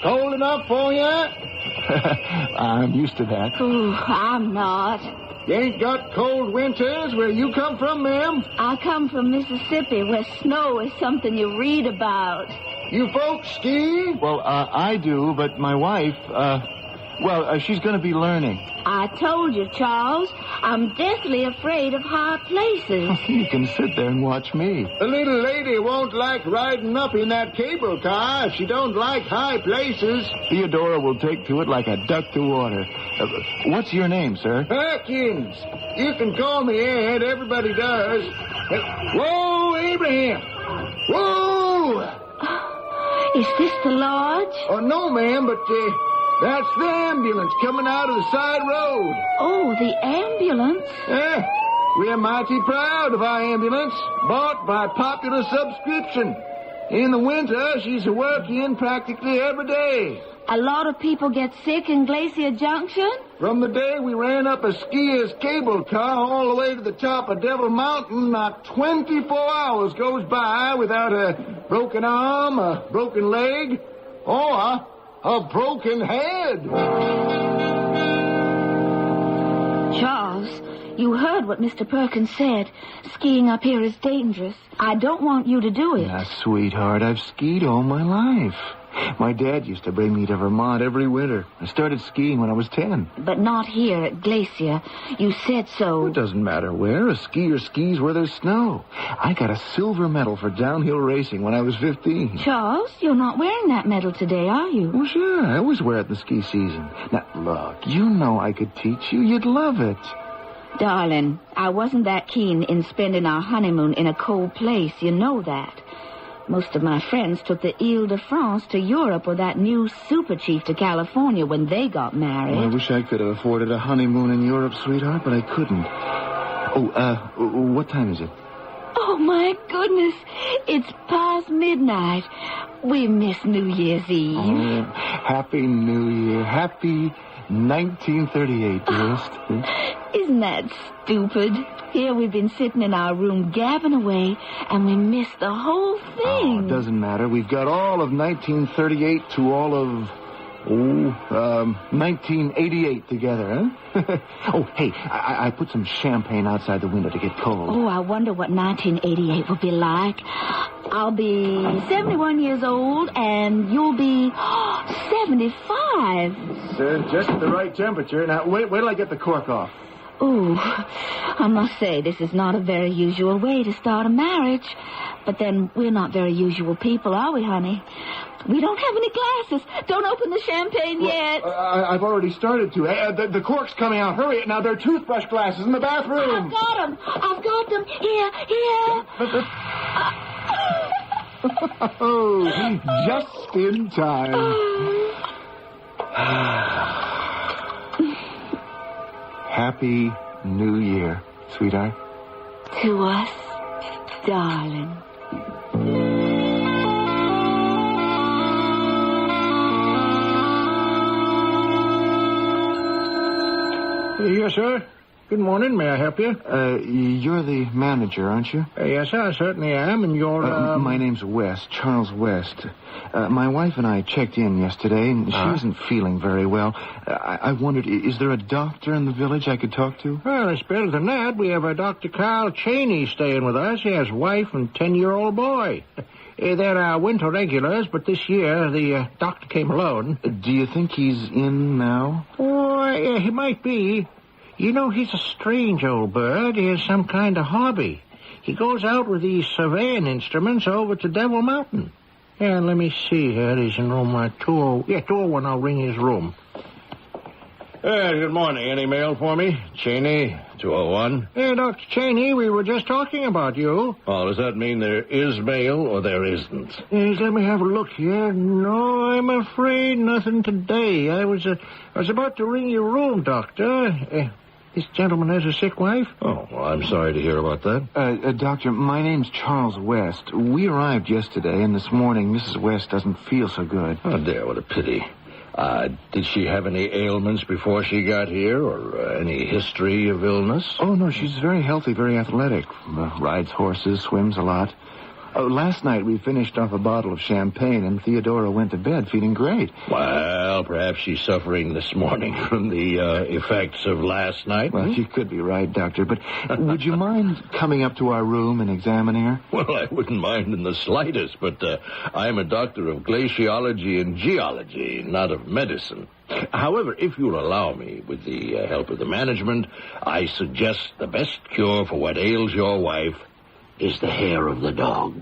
Cold enough for you? I'm used to that. Oh, I'm not. You ain't got cold winters where you come from, ma'am? I come from Mississippi, where snow is something you read about. You folks ski? Well, I do, but my wife, she's going to be learning. I told you, Charles, I'm deathly afraid of high places. You can sit there and watch me. The little lady won't like riding up in that cable car if she don't like high places. Theodora will take to it like a duck to water. What's your name, sir? Perkins. You can call me Ed. Everybody does. Whoa, Abraham. Whoa! Is this the lodge? Oh, no, ma'am, but that's the ambulance coming out of the side road. Oh, the ambulance? Yeah, we're mighty proud of our ambulance, bought by popular subscription. In the winter, she's working practically every day. A lot of people get sick in Glacier Junction? From the day we ran up a skier's cable car all the way to the top of Devil Mountain, not 24 hours goes by without a broken arm, a broken leg, or a broken head. Charles, you heard what Mr. Perkins said. Skiing up here is dangerous. I don't want you to do it. Now, sweetheart, I've skied all my life. My dad used to bring me to Vermont every winter. I started skiing when I was 10. But not here at Glacier. You said so. It doesn't matter where. A skier skis where there's snow. I got a silver medal for downhill racing when I was 15. Charles, you're not wearing that medal today, are you? Well, sure. I always wear it in the ski season. Now, look, you know I could teach you. You'd love it. Darling, I wasn't that keen in spending our honeymoon in a cold place. You know that. Most of my friends took the Ile-de-France to Europe or that new super chief to California when they got married. Well, I wish I could have afforded a honeymoon in Europe, sweetheart, but I couldn't. Oh, what time is it? Oh, my goodness. It's past midnight. We miss New Year's Eve. Oh, Happy New Year. Happy 1938, dearest. Isn't that stupid? Here we've been sitting in our room gabbing away, and we missed the whole thing. Oh, it doesn't matter. We've got all of 1938 to all of, 1988 together, huh? Oh, hey, I put some champagne outside the window to get cold. Oh, I wonder what 1988 will be like. I'll be 71 years old, and you'll be 75. Sir, just the right temperature. Now, wait till I get the cork off. Ooh, I must say, this is not a very usual way to start a marriage. But then, we're not very usual people, are we, honey? We don't have any glasses. Don't open the champagne yet. I've already started to. The cork's coming out. Hurry. Now, there are toothbrush glasses in the bathroom. I've got them. Here. Oh, just in time. Happy New Year, sweetheart. To us, darling. Yes, sir. Good morning. May I help you? You're the manager, aren't you? Yes, sir. I certainly am. And you're, My name's West, Charles West. My wife and I checked in yesterday, and she isn't feeling very well. I wondered, is there a doctor in the village I could talk to? Well, it's better than that. We have a Dr. Carl Cheney staying with us. He has a wife and 10-year-old boy. They're our winter regulars, but this year the doctor came alone. Do you think he's in now? Oh, he might be. You know, he's a strange old bird. He has some kind of hobby. He goes out with these surveying instruments over to Devil Mountain. Yeah, let me see here. He's in room 201. I'll ring his room. Good morning. Any mail for me? Cheney, 201. Hey, Dr. Cheney, we were just talking about you. Oh, does that mean there is mail or there isn't? Let me have a look here. No, I'm afraid nothing today. I was about to ring your room, Doctor. This gentleman has a sick wife? Oh, well, I'm sorry to hear about that. Doctor, my name's Charles West. We arrived yesterday, and this morning Mrs. West doesn't feel so good. Oh, dear, what a pity. Did she have any ailments before she got here, or any history of illness? Oh, no, she's very healthy, very athletic. Rides horses, swims a lot. Last night we finished off a bottle of champagne, and Theodora went to bed feeling great. Well, perhaps she's suffering this morning from the effects of last night. Well, you could be right, Doctor, but would you mind coming up to our room and examining her? Well, I wouldn't mind in the slightest, but I'm a doctor of glaciology and geology, not of medicine. However, if you'll allow me, with the help of the management, I suggest the best cure for what ails your wife is the hair of the dog.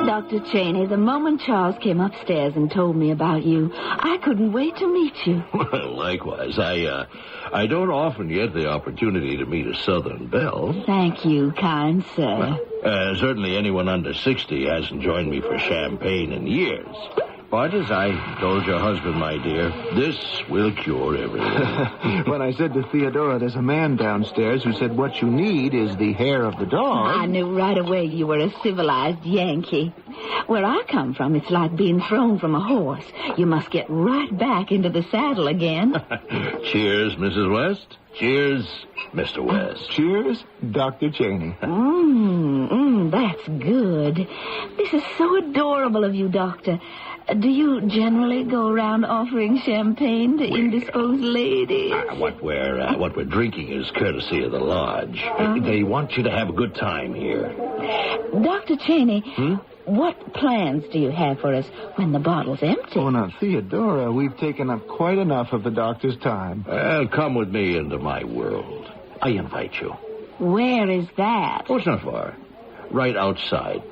Dr. Cheney, the moment Charles came upstairs and told me about you, I couldn't wait to meet you. Well, likewise. I don't often get the opportunity to meet a Southern belle. Thank you, kind sir. Well, certainly anyone under 60 hasn't joined me for champagne in years. But as I told your husband, my dear, this will cure everything. When I said to Theodora, there's a man downstairs who said what you need is the hair of the dog. I knew right away you were a civilized Yankee. Where I come from, it's like being thrown from a horse. You must get right back into the saddle again. Cheers, Mrs. West. Cheers, Mr. West. Cheers, Dr. Cheney. That's good. This is so adorable of you, Doctor. Do you generally go around offering champagne to indisposed ladies? What we're drinking is courtesy of the lodge. They want you to have a good time here. Dr. Cheney, what plans do you have for us when the bottle's empty? Oh, now, Theodora, we've taken up quite enough of the doctor's time. Well, come with me into my world. I invite you. Where is that? Oh, it's not far. Right outside.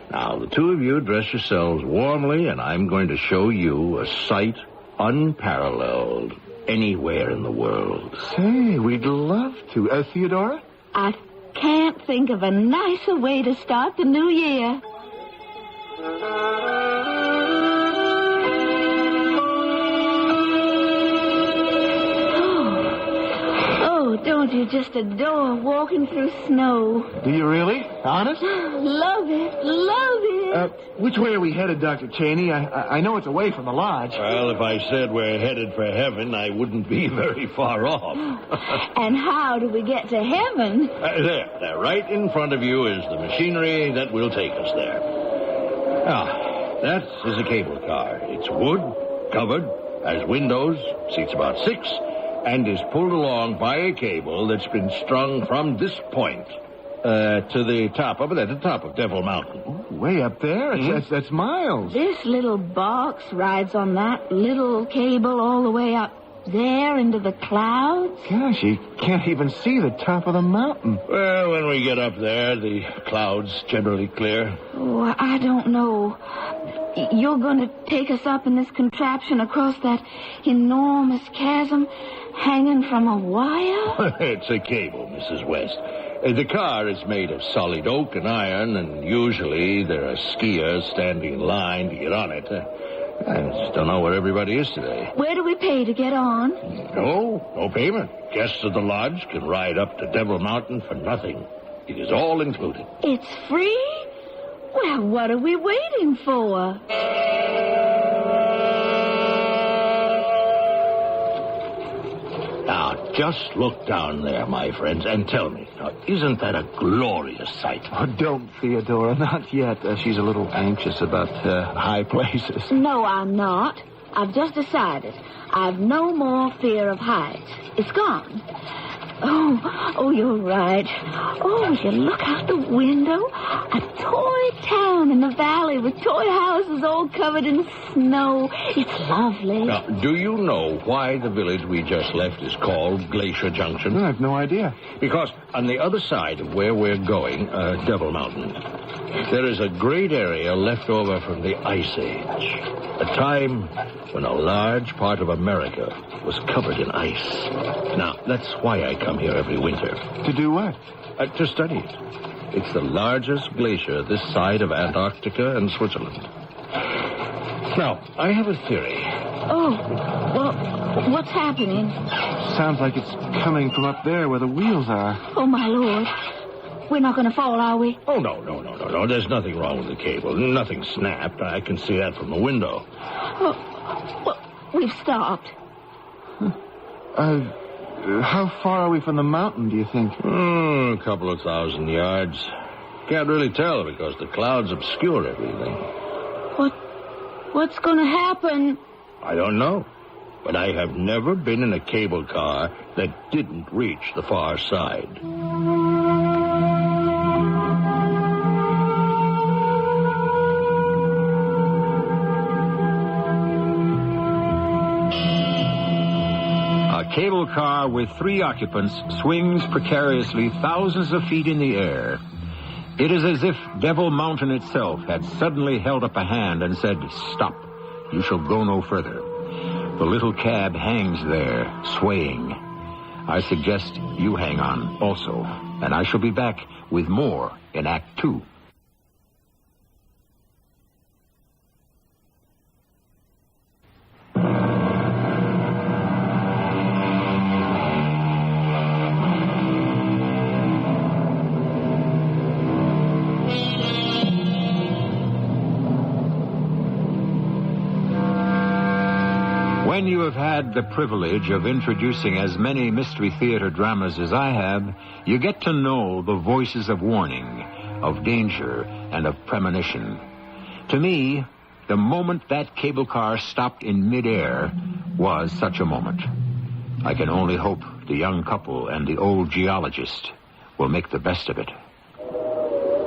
Now, the two of you dress yourselves warmly, and I'm going to show you a sight unparalleled anywhere in the world. Say, we'd love to. Theodora? I can't think of a nicer way to start the new year. Don't you just adore walking through snow? Do you really? Honest? Love it. Which way are we headed, Dr. Cheney? I know it's away from the lodge. Well, if I said we're headed for heaven, I wouldn't be very far off. And how do we get to heaven? There, right in front of you is the machinery that will take us there. Now, that is a cable car. It's wood, covered, has windows, seats about 6, and is pulled along by a cable that's been strung from this point to the top of Devil Mountain. Oh, way up there? That's miles. This little box rides on that little cable all the way up there into the clouds? Gosh, you can't even see the top of the mountain. Well, when we get up there, the clouds generally clear. Oh, I don't know. You're going to take us up in this contraption across that enormous chasm hanging from a wire? It's a cable, Mrs. West. The car is made of solid oak and iron, and usually there are skiers standing in line to get on it. I just don't know where everybody is today. Where do we pay to get on? No payment. Guests of the lodge can ride up to Devil Mountain for nothing. It is all included. It's free? Well, what are we waiting for? Now, just look down there, my friends, and tell me, now, isn't that a glorious sight? Oh, don't, Theodora, not yet. She's a little anxious about high places. No, I'm not. I've just decided. I've no more fear of heights. It's gone. Oh, you're right. Oh, you look out the window. A toy town in the valley with toy houses all covered in snow. It's lovely. Now, do you know why the village we just left is called Glacier Junction? No, I have no idea. Because on the other side of where we're going, Devil Mountain, there is a great area left over from the Ice Age. A time when a large part of America was covered in ice. Now, that's why I come here every winter. To do what? To study it. It's the largest glacier this side of Antarctica and Switzerland. Now, I have a theory. Oh, well, what's happening? Sounds like it's coming from up there where the wheels are. Oh, my Lord. We're not going to fall, are we? Oh, no. There's nothing wrong with the cable. Nothing snapped. I can see that from the window. Well, we've stopped. How far are we from the mountain, do you think? A couple of 1,000 yards. Can't really tell because the clouds obscure everything. What's going to happen? I don't know. But I have never been in a cable car that didn't reach the far side. A cable car with 3 occupants swings precariously thousands of feet in the air. It is as if Devil Mountain itself had suddenly held up a hand and said, "Stop, you shall go no further." The little cab hangs there, swaying. I suggest you hang on also, and I shall be back with more in Act 2. When you have had the privilege of introducing as many Mystery Theater dramas as I have, you get to know the voices of warning, of danger, and of premonition. To me, the moment that cable car stopped in midair was such a moment. I can only hope the young couple and the old geologist will make the best of it.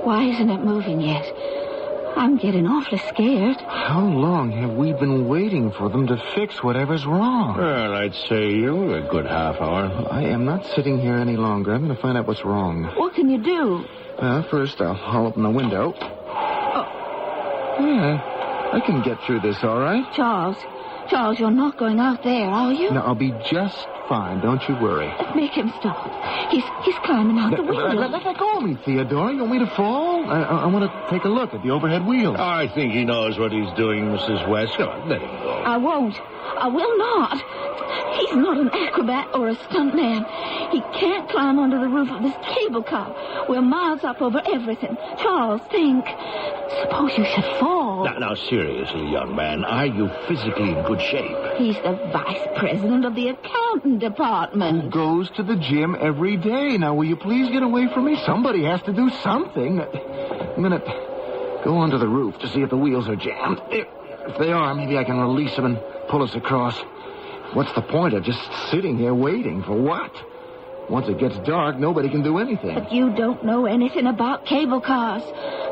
Why isn't it moving yet? I'm getting awfully scared. How long have we been waiting for them to fix whatever's wrong? Well, I'd say a good half hour. I am not sitting here any longer. I'm going to find out what's wrong. What can you do? First, I'll open the window. Oh. Yeah, I can get through this all right. Charles, you're not going out there, are you? No, I'll be just fine. Don't you worry. Make him stop. He's climbing out the window. Let go of me, Theodore. You want me to fall? I want to take a look at the overhead wheels. I think he knows what he's doing, Mrs. West. Come on, let him go. I won't. I will not. He's not an acrobat or a stuntman. He can't climb under the roof of this cable car. We're miles up over everything. Charles, think. Suppose you should fall. Now, seriously, young man, are you physically in good shape? He's the vice president of the accounting department. Who goes to the gym every day. Now, will you please get away from me? Somebody has to do something. I'm going to go onto the roof to see if the wheels are jammed. If they are, maybe I can release them and pull us across. What's the point of just sitting here waiting for what? Once it gets dark, nobody can do anything. But you don't know anything about cable cars.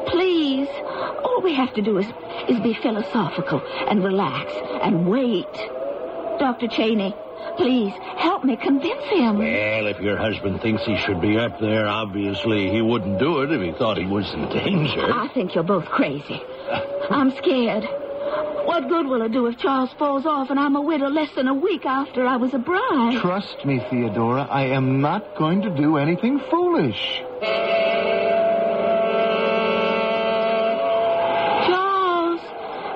Please, all we have to do is be philosophical and relax and wait. Dr. Cheney, please, help me convince him. Well, if your husband thinks he should be up there, obviously he wouldn't do it if he thought he was in danger. I think you're both crazy. I'm scared. What good will it do if Charles falls off and I'm a widow less than a week after I was a bride? Trust me, Theodora, I am not going to do anything foolish.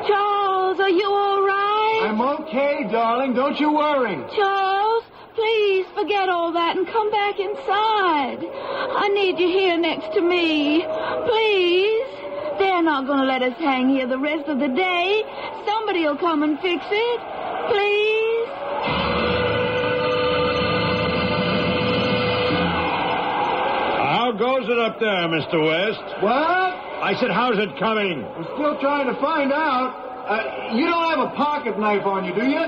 Charles, are you all right? I'm okay, darling. Don't you worry. Charles, please forget all that and come back inside. I need you here next to me. Please. They're not going to let us hang here the rest of the day. Somebody will come and fix it. Please. How goes it up there, Mr. West? What? I said, how's it coming? I'm still trying to find out. You don't have a pocket knife on you, do you?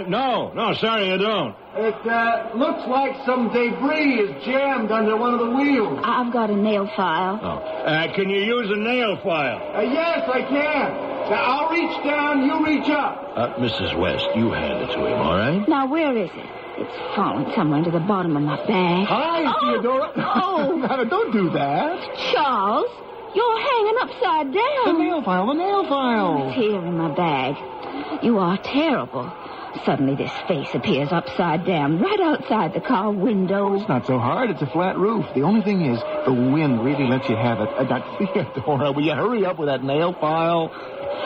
No, sorry, I don't. It looks like some debris is jammed under one of the wheels. I've got a nail file. Oh. Can you use a nail file? Yes, I can. Now, I'll reach down, you reach up. Mrs. West, you hand it to him, all right? Now, where is it? It's fallen somewhere into the bottom of my bag. Hi, Theodora. Oh. Now, don't do that. Charles, you're hanging upside down. The nail file. It's here in my bag. You are terrible. Suddenly this face appears upside down right outside the car window. It's not so hard. It's a flat roof. The only thing is, the wind really lets you have it. Theodora, will you hurry up with that nail file?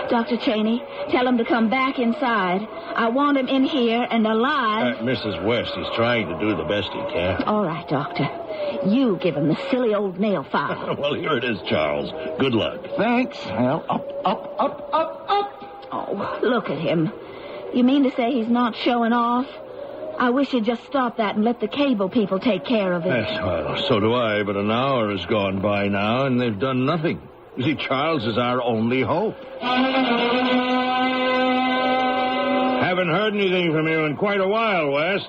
Dr. Cheney, tell him to come back inside. I want him in here and alive. Mrs. West, he's trying to do the best he can. All right, Doctor. You give him the silly old nail file. Well, here it is, Charles. Good luck. Thanks. Well, up. Oh, look at him. You mean to say he's not showing off? I wish you'd just stop that and let the cable people take care of it. Yes, well, so do I, but an hour has gone by now, and they've done nothing. You see, Charles is our only hope. Haven't heard anything from you in quite a while, West.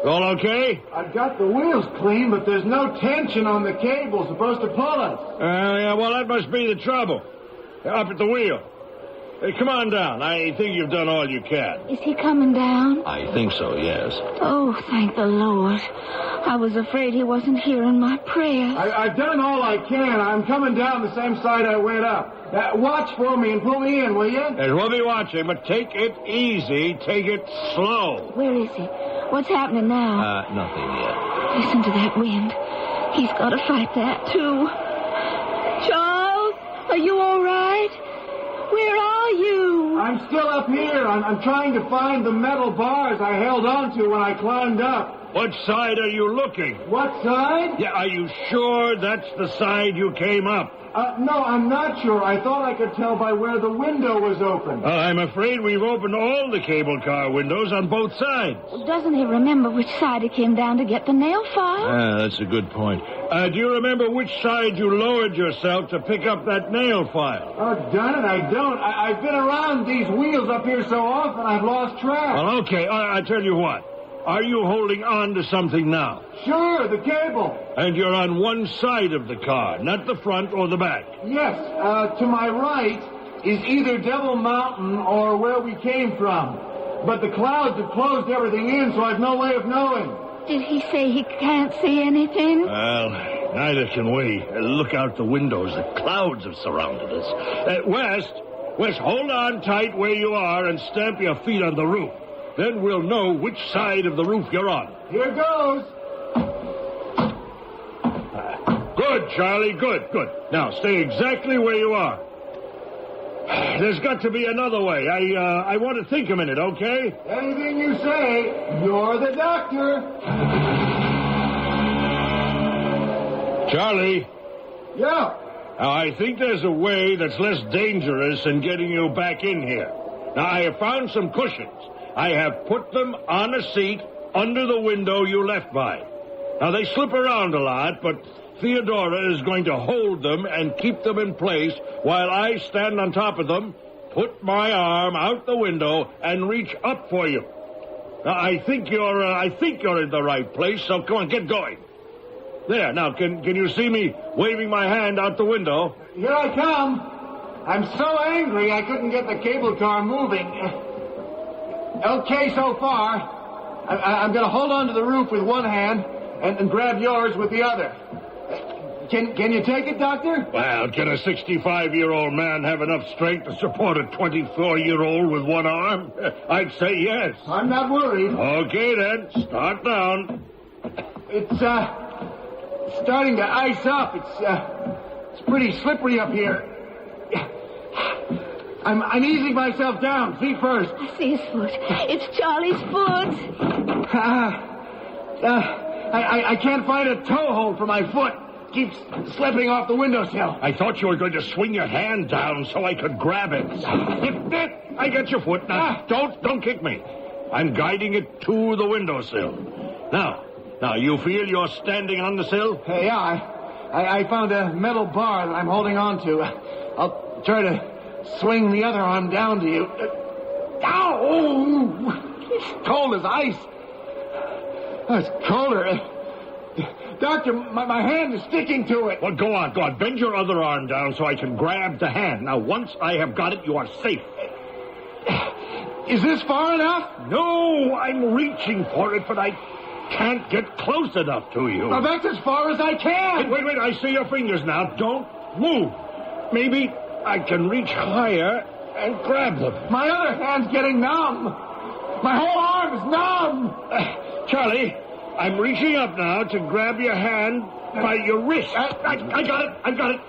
All okay? I've got the wheels clean, but there's no tension on the cable supposed to pull us. Yeah, well, that must be the trouble. Up at the wheel. Hey, come on down. I think you've done all you can. Is he coming down? I think so, yes. Oh, thank the Lord. I was afraid he wasn't hearing my prayers. I've done all I can. I'm coming down the same side I went up. Watch for me and pull me in, will you? Yes, we'll be watching, but take it easy. Take it slow. Where is he? What's happening now? Nothing yet. Listen to that wind. He's got to fight that, too. Charles, are you all right? Where are you? I'm still up here. I'm trying to find the metal bars I held onto when I climbed up. What side are you looking? What side? Yeah, are you sure that's the side you came up? No, I'm not sure. I thought I could tell by where the window was open. I'm afraid we've opened all the cable car windows on both sides. Well, doesn't he remember which side he came down to get the nail file? That's a good point. Do you remember which side you lowered yourself to pick up that nail file? Oh, darn it, I don't. I've been around these wheels up here so often I've lost track. Well, okay, I tell you what. Are you holding on to something now? Sure, the cable. And you're on one side of the car, not the front or the back? Yes, to my right is either Devil Mountain or where we came from. But the clouds have closed everything in, so I've no way of knowing. Did he say he can't see anything? Well, neither can we. Look out the windows. The clouds have surrounded us. West, hold on tight where you are and stamp your feet on the roof. Then we'll know which side of the roof you're on. Here goes. Good, Charlie, good. Now, stay exactly where you are. There's got to be another way. I want to think a minute, okay? Anything you say. You're the doctor. Charlie. Yeah? Now, I think there's a way that's less dangerous than getting you back in here. Now, I have found some cushions. I have put them on a seat under the window you left by. Now, they slip around a lot, but Theodora is going to hold them and keep them in place while I stand on top of them, put my arm out the window, and reach up for you. Now, I think you're in the right place, so come on, get going. There, now, can you see me waving my hand out the window? Here I come. I'm so angry I couldn't get the cable car moving. Okay so far. I'm going to hold on to the roof with one hand and grab yours with the other. Can you take it, Doctor? Well, can a 65-year-old man have enough strength to support a 24-year-old with one arm? I'd say yes. I'm not worried. Okay, then. Start down. It's starting to ice up. It's pretty slippery up here. I'm easing myself down, feet first. I see his foot. It's Charlie's foot. I can't find a toe hold for my foot. Keeps slipping off the windowsill. I thought you were going to swing your hand down so I could grab it. I got your foot. Now, don't kick me. I'm guiding it to the windowsill. Now, you feel you're standing on the sill? Yeah, I found a metal bar that I'm holding on to. I'll try to swing the other arm down to you. Ow! It's cold as ice. Oh, it's colder. Doctor, my hand is sticking to it. Well, go on. Bend your other arm down so I can grab the hand. Now, once I have got it, you are safe. Is this far enough? No, I'm reaching for it, but I can't get close enough to you. Well, that's as far as I can. Wait, I see your fingers now. Don't move. Maybe I can reach higher and grab them. My other hand's getting numb. My whole arm is numb. Charlie, I'm reaching up now to grab your hand by your wrist. I got it.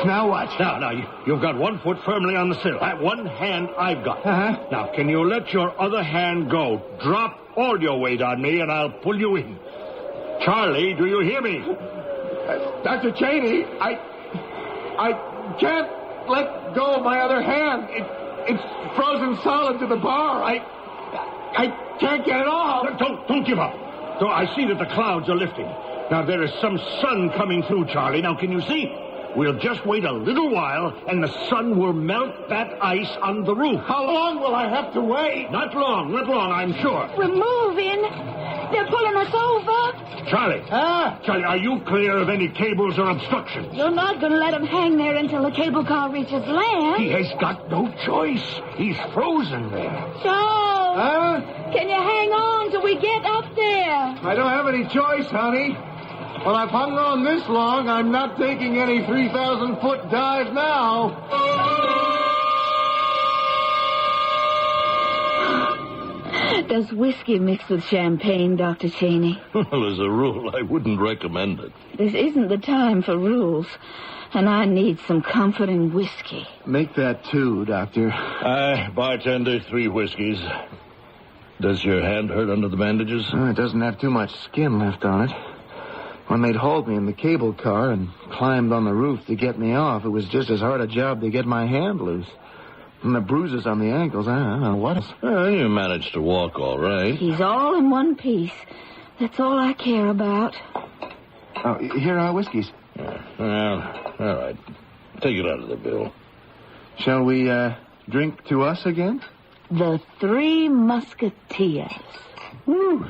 Now what? Now, you've got one foot firmly on the sill. That one hand I've got. Now, can you let your other hand go? Drop all your weight on me, and I'll pull you in. Charlie, do you hear me? Dr. Cheney, I can't let go of my other hand. It's frozen solid to the bar. I can't get it off. Don't give up. So I see that the clouds are lifting. Now, there is some sun coming through, Charlie. Now, can you see? We'll just wait a little while, and the sun will melt that ice on the roof. How long will I have to wait? Not long, I'm sure. We're moving. They're pulling us over. Charlie. Charlie, are you clear of any cables or obstructions? You're not going to let him hang there until the cable car reaches land. He has got no choice. He's frozen there. Charles! Can you hang on till we get up there? I don't have any choice, honey. Well, I've hung on this long. I'm not taking any 3,000-foot dive now. Does whiskey mix with champagne, Dr. Cheney? Well, as a rule, I wouldn't recommend it. This isn't the time for rules, and I need some comforting whiskey. Make that 2, Doctor. Bartender, 3 whiskeys. Does your hand hurt under the bandages? It doesn't have too much skin left on it. When they'd hauled me in the cable car and climbed on the roof to get me off, it was just as hard a job to get my hand loose. And the bruises on the ankles, I don't know what. You managed to walk all right. He's all in one piece. That's all I care about. Oh, here are whiskeys. Well, all right. Take it out of the bill. Shall we drink to us again? The 3 Musketeers. Whew.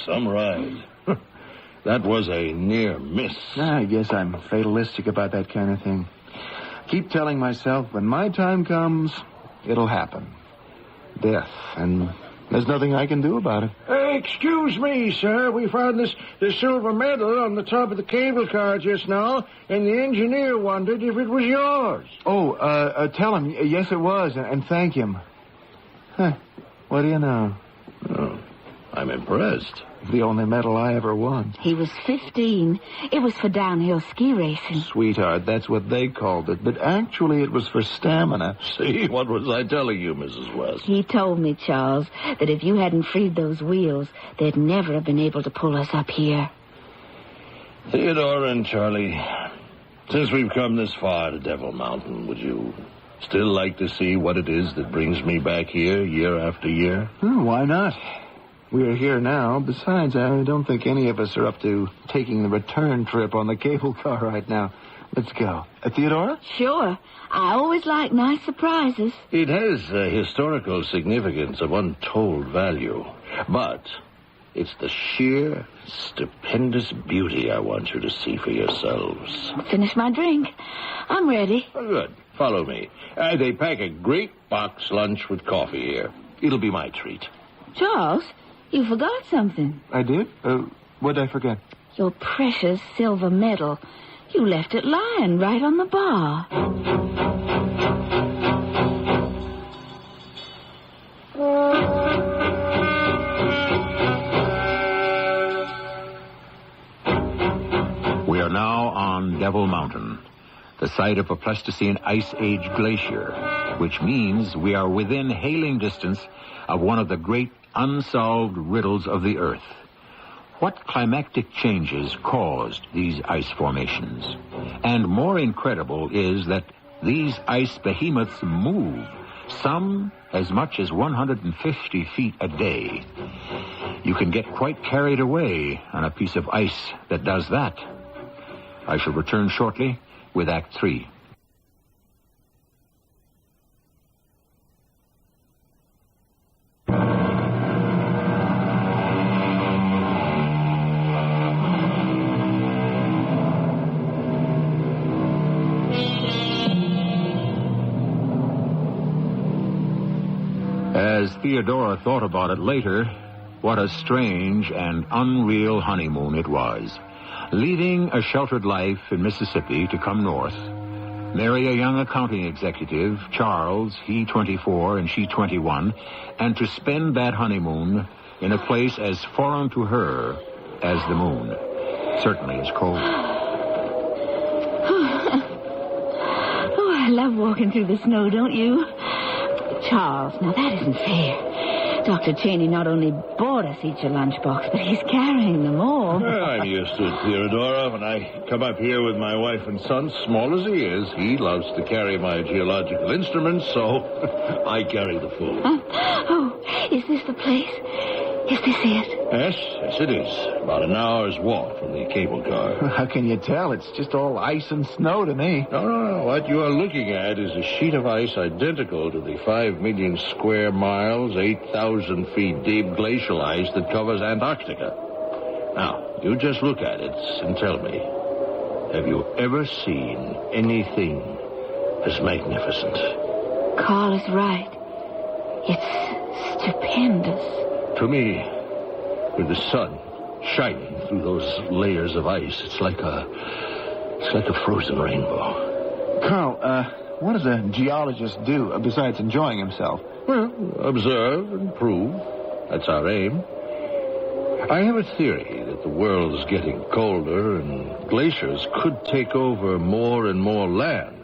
Some ride. That was a near miss. I guess I'm fatalistic about that kind of thing. Keep telling myself when my time comes, it'll happen. Death, and there's nothing I can do about it. Excuse me, sir. We found this silver medal on the top of the cable car just now, and the engineer wondered if it was yours. Oh, tell him, yes, it was, and thank him. Huh. What do you know? Oh, I'm impressed. The only medal I ever won. He was 15. It was for downhill ski racing. Sweetheart, that's what they called it. But actually it was for stamina. See, what was I telling you, Mrs. West? He told me, Charles, that if you hadn't freed those wheels, they'd never have been able to pull us up here. Theodore and Charlie, since we've come this far to Devil Mountain, would you still like to see what it is that brings me back here year after year? Why not? We're here now. Besides, I don't think any of us are up to taking the return trip on the cable car right now. Let's go. Theodora? Sure. I always like nice surprises. It has a historical significance of untold value. But it's the sheer, stupendous beauty I want you to see for yourselves. Finish my drink. I'm ready. Oh, good. Follow me. They pack a great box lunch with coffee here. It'll be my treat. Charles, you forgot something. I did? What did I forget? Your precious silver medal. You left it lying right on the bar. We are now on Devil Mountain, the site of a Pleistocene Ice Age glacier, which means we are within hailing distance of one of the great unsolved riddles of the Earth. What climactic changes caused these ice formations? And more incredible is that these ice behemoths move, some as much as 150 feet a day. You can get quite carried away on a piece of ice that does that. I shall return shortly with Act 3. As Theodora thought about it later, what a strange and unreal honeymoon it was. Leaving a sheltered life in Mississippi to come north, marry a young accounting executive, Charles, he 24 and she 21, and to spend that honeymoon in a place as foreign to her as the moon. Certainly as cold. Oh, I love walking through the snow, don't you? Charles, now that isn't fair. Dr. Cheney not only bought us each a lunchbox, but he's carrying them all. Well, I'm used to it, Theodora. When I come up here with my wife and son, small as he is, he loves to carry my geological instruments, so I carry the food. Oh, is this the place? Is this it? Yes, it is. About an hour's walk from the cable car. How can you tell? It's just all ice and snow to me. No. What you are looking at is a sheet of ice identical to the 5 million square miles, 8,000 feet deep glacial ice that covers Antarctica. Now, you just look at it and tell me, have you ever seen anything as magnificent? Carl is right. It's stupendous. To me, with the sun shining through those layers of ice, it's like a frozen rainbow. Carl, what does a geologist do besides enjoying himself? Well, observe and prove. That's our aim. I have a theory that the world's getting colder and glaciers could take over more and more land.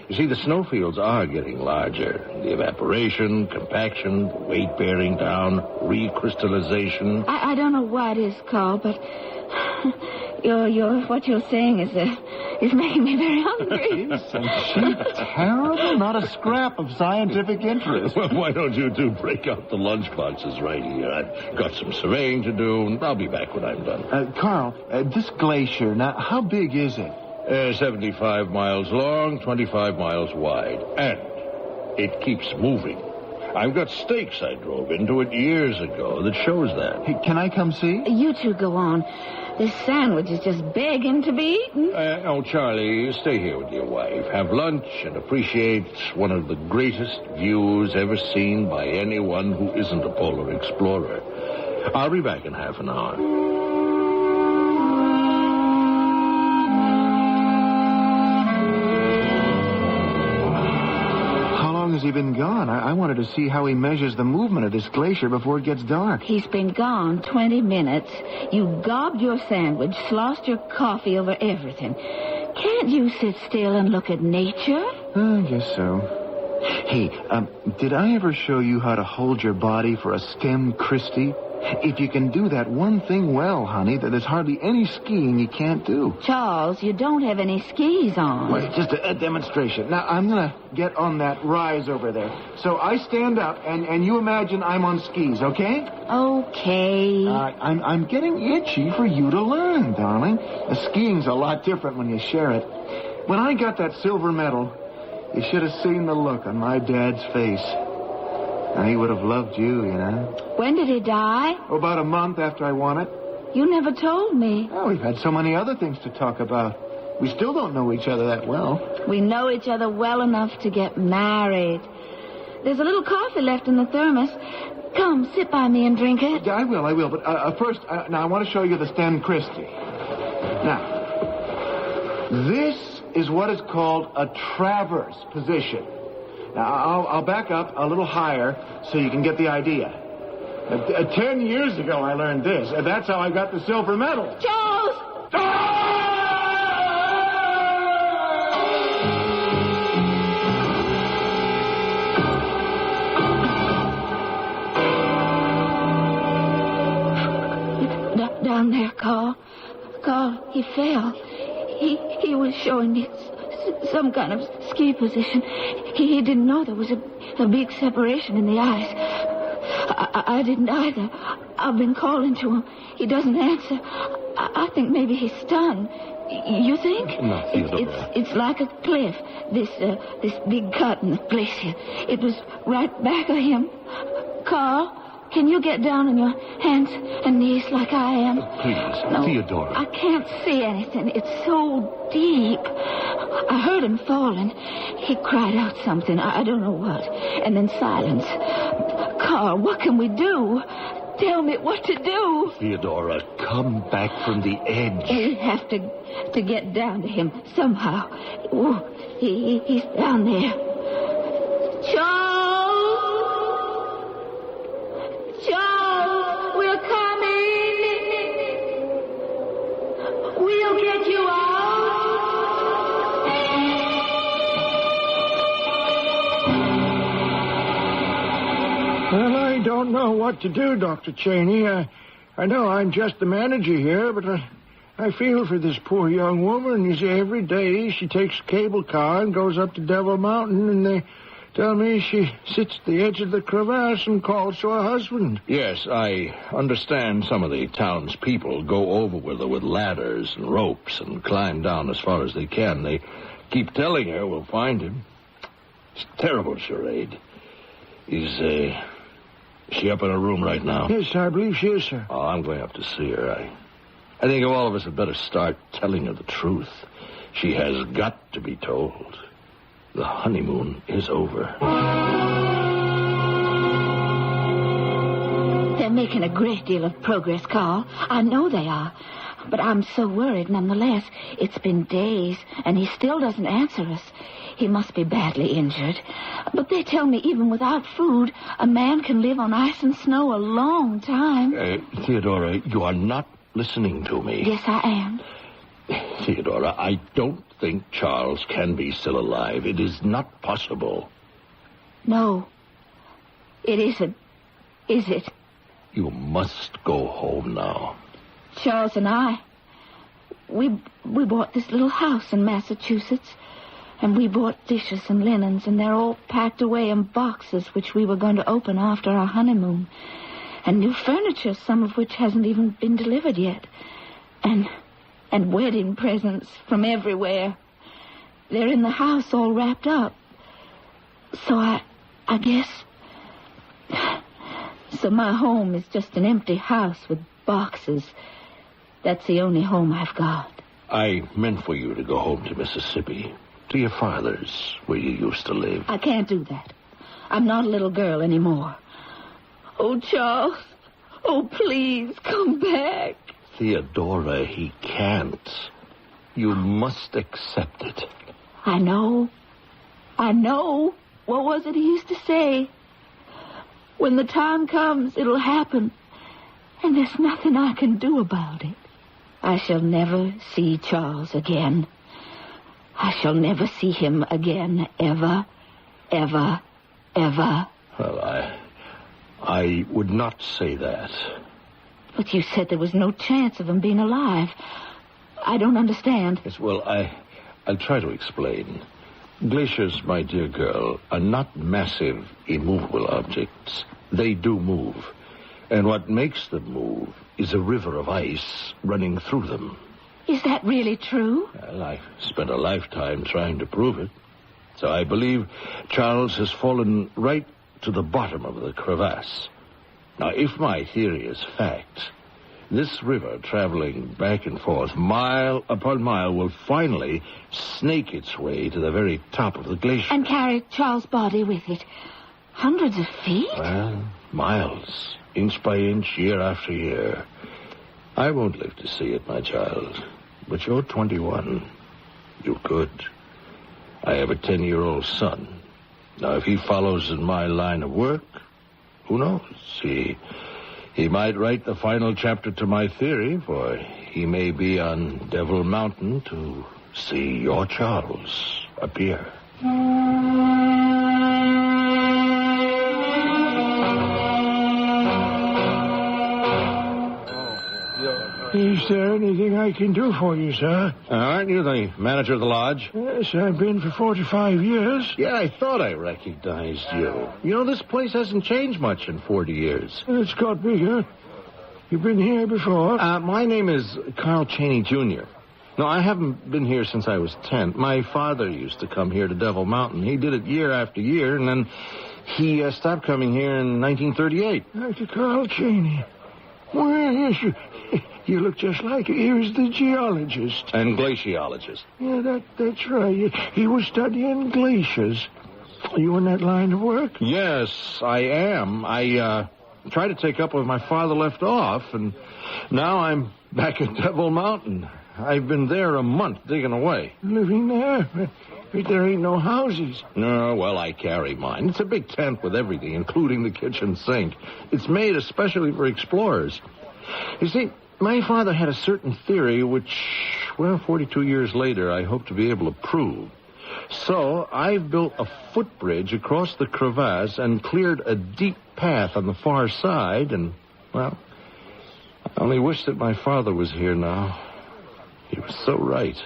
You see, the snowfields are getting larger. The evaporation, compaction, weight bearing down, recrystallization. I don't know why it is, Carl, but what you're saying is making me very hungry. Isn't she terrible? Not a scrap of scientific interest. Well, why don't you two break out the lunchboxes right here? I've got some surveying to do, and I'll be back when I'm done. Carl, this glacier, now, how big is it? 75 miles long, 25 miles wide. And it keeps moving. I've got stakes I drove into it years ago that shows that. Hey, can I come see? You two go on. This sandwich is just begging to be eaten. Oh, Charlie, stay here with your wife. Have lunch and appreciate one of the greatest views ever seen by anyone who isn't a polar explorer. I'll be back in half an hour. Has he been gone? I wanted to see how he measures the movement of this glacier before it gets dark. He's been gone 20 minutes. You gobbed your sandwich, sloshed your coffee over everything. Can't you sit still and look at nature? I guess so. Hey, did I ever show you how to hold your body for a stem Christie? If you can do that one thing well, honey, there's hardly any skiing you can't do. Charles, you don't have any skis on. Well, just a demonstration. Now, I'm going to get on that rise over there. So I stand up, and you imagine I'm on skis, okay? Okay. I'm getting itchy for you to learn, darling. The skiing's a lot different when you share it. When I got that silver medal, you should have seen the look on my dad's face. He would have loved you, you know. When did he die? About a month after I won it. You never told me. Oh, we've had so many other things to talk about. We still don't know each other that well. We know each other well enough to get married. There's a little coffee left in the thermos. Come, sit by me and drink it. Yeah, I will. But first, now I want to show you the Stem Christie. Now, this is what is called a traverse position. Now, I'll back up a little higher so you can get the idea. 10 years ago, I learned this. That's how I got the silver medal. Charles! Down there, Carl. Carl, he fell. He was showing me some kind of ski position. He didn't know there was a big separation in the ice. I didn't either. I've been calling to him. He doesn't answer. I think maybe he's stunned. You think? No, Theodora. It's like a cliff. This big cut in the glacier. It was right back of him. Carl, can you get down on your hands and knees like I am? Please, No, Theodora. I can't see anything. It's so deep. I heard him falling. He cried out something. I don't know what. And then silence. Carl, what can we do? Tell me what to do. Theodora, come back from the edge. We have to get down to him somehow. Oh, he's down there. Charles! Charles, we're coming. We'll get you out. Well, I don't know what to do, Dr. Cheney. I know I'm just the manager here, but I feel for this poor young woman. You see, every day she takes a cable car and goes up to Devil Mountain, and they tell me she sits at the edge of the crevasse and calls to her husband. Yes, I understand some of the townspeople go over with her with ladders and ropes and climb down as far as they can. They keep telling her we'll find him. It's a terrible charade. Is she up in her room right now? Yes, I believe she is, sir. Oh, I'm going up to see her. I think all of us had better start telling her the truth. She has got to be told. The honeymoon is over. They're making a great deal of progress, Carl. I know they are. But I'm so worried nonetheless. It's been days, and he still doesn't answer us. He must be badly injured. But they tell me even without food, a man can live on ice and snow a long time. Theodora, you are not listening to me. Yes, I am. Theodora, I don't think Charles can be still alive. It is not possible. No, it isn't. Is it? You must go home now. Charles and I, we bought this little house in Massachusetts, and we bought dishes and linens, and they're all packed away in boxes which we were going to open after our honeymoon. And new furniture, some of which hasn't even been delivered yet. And wedding presents from everywhere. They're in the house all wrapped up. So I guess... So my home is just an empty house with boxes. That's the only home I've got. I meant for you to go home to Mississippi. To your father's, where you used to live. I can't do that. I'm not a little girl anymore. Oh, Charles. Oh, please, come back. Theodora, he can't. You must accept it. I know. What was it he used to say? When the time comes, it'll happen. And there's nothing I can do about it. I shall never see Charles again. I shall never see him again, ever, ever, ever. Well, I would not say that. But you said there was no chance of him being alive. I don't understand. Yes, well, I'll try to explain. Glaciers, my dear girl, are not massive, immovable objects. They do move. And what makes them move is a river of ice running through them. Is that really true? Well, I've spent a lifetime trying to prove it. So I believe Charles has fallen right to the bottom of the crevasse. Now, if my theory is fact, this river traveling back and forth, mile upon mile, will finally snake its way to the very top of the glacier. And carry Charles' body with it. Hundreds of feet? Well, miles, inch by inch, year after year. I won't live to see it, my child. But you're 21. You could. I have a 10-year-old son. Now, if he follows in my line of work, who knows? He might write the final chapter to my theory, for he may be on Devil Mountain to see your Charles appear. Is there anything I can do for you, sir? Aren't you the manager of the lodge? Yes, I've been for 45 years. Yeah, I thought I recognized you. You know, this place hasn't changed much in 40 years. It's got bigger. You've been here before? My name is Carl Cheney, Jr. No, I haven't been here since I was 10. My father used to come here to Devil Mountain. He did it year after year, and then he stopped coming here in 1938. Dr. Carl Cheney. Well, yes, you look just like he was the geologist. And glaciologist. Yeah, that's right. He was studying glaciers. Are you in that line of work? Yes, I am. tried to take up where my father left off, and now I'm back at Devil Mountain. I've been there a month digging away. Living there? There ain't no houses. No, well, I carry mine. It's a big tent with everything, including the kitchen sink. It's made especially for explorers. You see, my father had a certain theory which, well, 42 years later, I hope to be able to prove. So I've built a footbridge across the crevasse and cleared a deep path on the far side, and, well, I only wish that my father was here now. He was so right.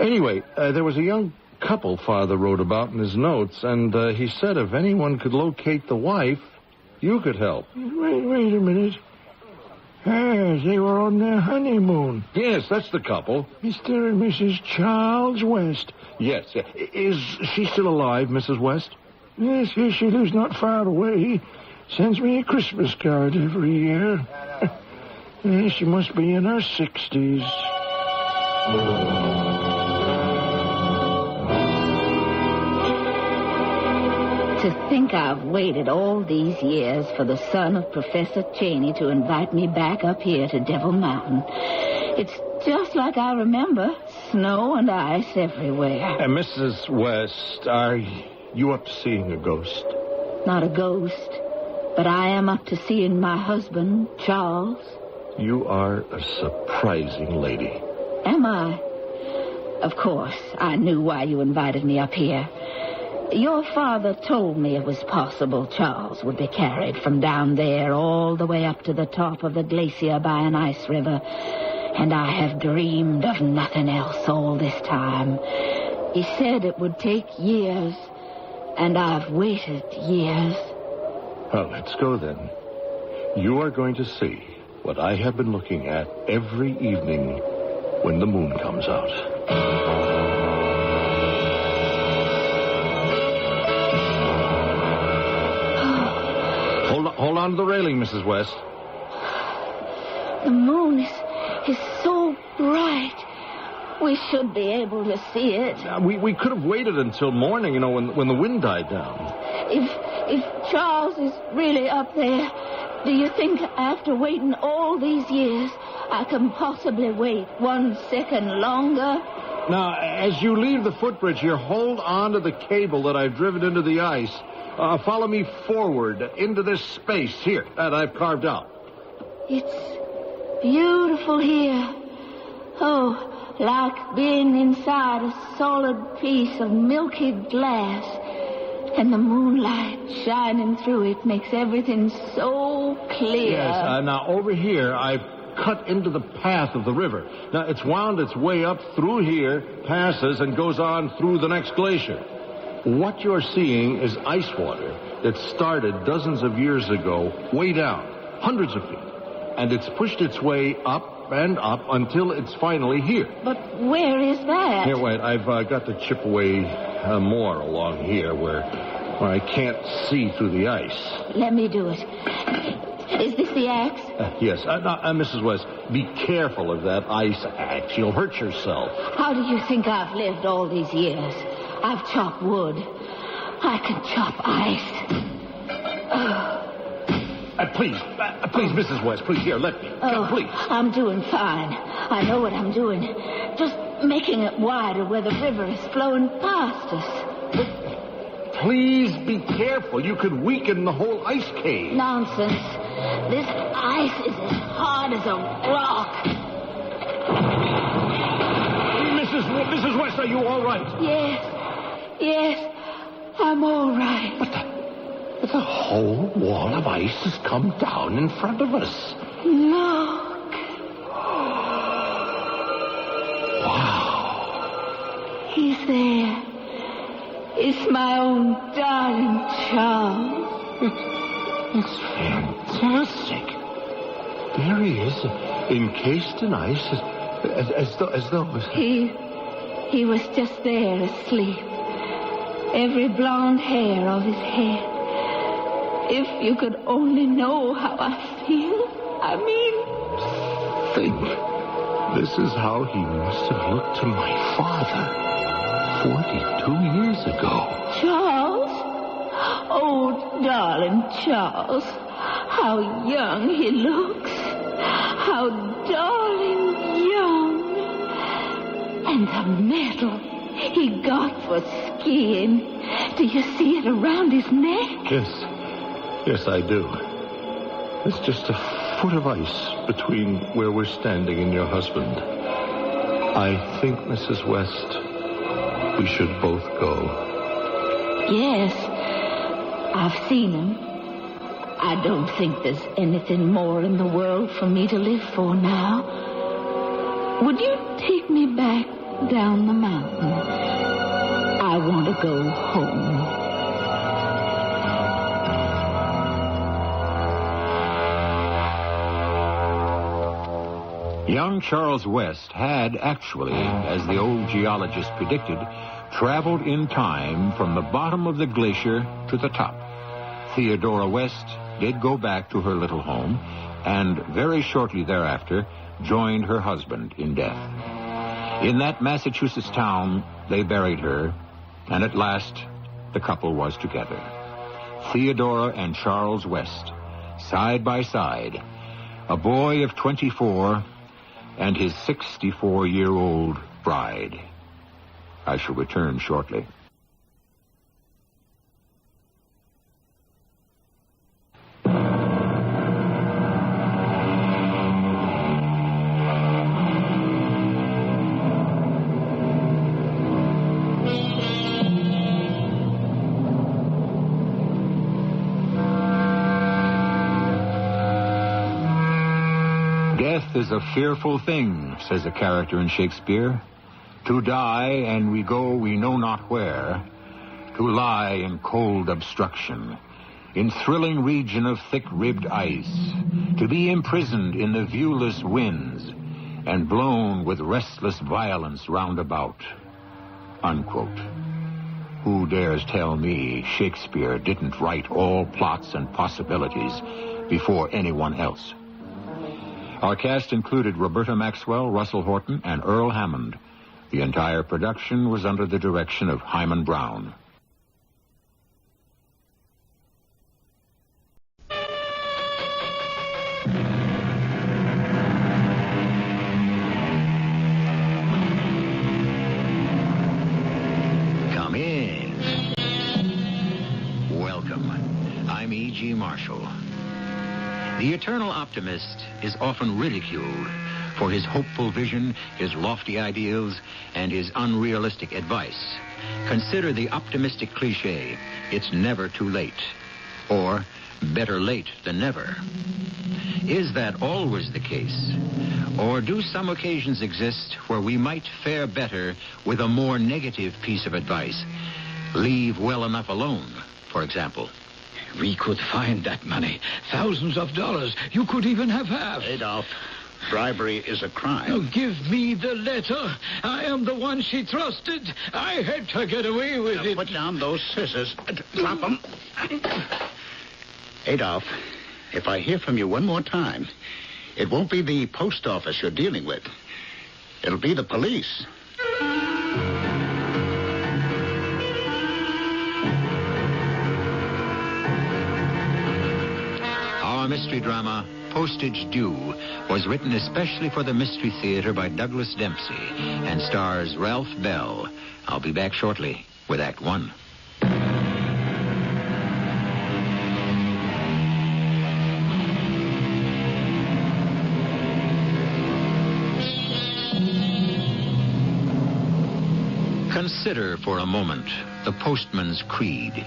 Anyway, there was a young couple Father wrote about in his notes, and he said if anyone could locate the wife, you could help. Wait a minute. They were on their honeymoon. Yes, that's the couple. Mr. and Mrs. Charles West. Yes. Is she still alive, Mrs. West? Yes, she lives not far away. Sends me a Christmas card every year. She must be in her 60s. To think I've waited all these years for the son of Professor Cheney to invite me back up here to Devil Mountain. It's just like I remember. Snow and ice everywhere. Mrs. West, are you up to seeing a ghost? Not a ghost, but I am up to seeing my husband, Charles. You are a surprising lady. Am I? Of course, I knew why you invited me up here. Your father told me it was possible Charles would be carried from down there all the way up to the top of the glacier by an ice river. And I have dreamed of nothing else all this time. He said it would take years, and I've waited years. Well, let's go then. You are going to see what I have been looking at every evening when the moon comes out. Hold on to the railing, Mrs. West. The moon is so bright. We should be able to see it. We could have waited until morning, when the wind died down. If Charles is really up there, do you think after waiting all these years, I can possibly wait 1 second longer? Now, as you leave the footbridge here, hold on to the cable that I've driven into the ice. Follow me forward into this space here that I've carved out. It's beautiful here. Oh, like being inside a solid piece of milky glass. And the moonlight shining through it makes everything so clear. Yes, now over here I've cut into the path of the river. Now it's wound its way up through here, passes, and goes on through the next glacier. What you're seeing is ice water that started dozens of years ago, way down, hundreds of feet. And it's pushed its way up and up until it's finally here. But where is that? Here, wait, I've got to chip away more along here where I can't see through the ice. Let me do it. Is this the axe? Yes. Mrs. West, be careful of that ice axe. You'll hurt yourself. How do you think I've lived all these years? I've chopped wood. I can chop ice. Please, Mrs. West, please, here, let me. Please. I'm doing fine. I know what I'm doing. Just making it wider where the river is flowing past us. Please be careful. You could weaken the whole ice cave. Nonsense. This ice is as hard as a rock. Mrs. West, are you all right? Yes, I'm all right. But the whole wall of ice has come down in front of us. Look. Wow. He's there. It's my own darling Charles. It's fantastic. There he is, encased in ice, as though... He was just there asleep. Every blonde hair of his head. If you could only know how I feel. Think. This is how he must have looked to my father 42 years ago. Charles? Oh, darling Charles. How young he looks. How darling young. And the medal he got for skiing. Do you see it around his neck? Yes, I do. There's just a foot of ice between where we're standing and your husband. I think, Mrs. West, we should both go. Yes, I've seen him. I don't think there's anything more in the world for me to live for now. Would you take me back down the mountain? I want to go home. Young Charles West had actually, as the old geologist predicted, traveled in time from the bottom of the glacier to the top. Theodora West did go back to her little home, and very shortly thereafter joined her husband in death. In that Massachusetts town, they buried her, and at last the couple was together. Theodora and Charles West, side by side, a boy of 24 and his 64-year-old bride. I shall return shortly. Death is a fearful thing, says a character in Shakespeare. To die, and we go we know not where. To lie in cold obstruction, in thrilling region of thick-ribbed ice. To be imprisoned in the viewless winds, and blown with restless violence round about. Unquote. Who dares tell me Shakespeare didn't write all plots and possibilities before anyone else? Our cast included Roberta Maxwell, Russell Horton, and Earl Hammond. The entire production was under the direction of Hyman Brown. Come in. Welcome. I'm E.G. Marshall. The eternal optimist is often ridiculed for his hopeful vision, his lofty ideals, and his unrealistic advice. Consider the optimistic cliche, it's never too late, or better late than never. Is that always the case? Or do some occasions exist where we might fare better with a more negative piece of advice? Leave well enough alone, for example. We could find that money. Thousands of dollars. You could even have half. Adolf, bribery is a crime. Now give me the letter. I am the one she trusted. I had to get away with it. Put down those scissors. Drop them. Adolf, if I hear from you one more time, it won't be the post office you're dealing with. It'll be the police. Our mystery drama, Postage Due, was written especially for the Mystery Theater by Douglas Dempsey and stars Ralph Bell. I'll be back shortly with Act One. Consider for a moment the postman's creed.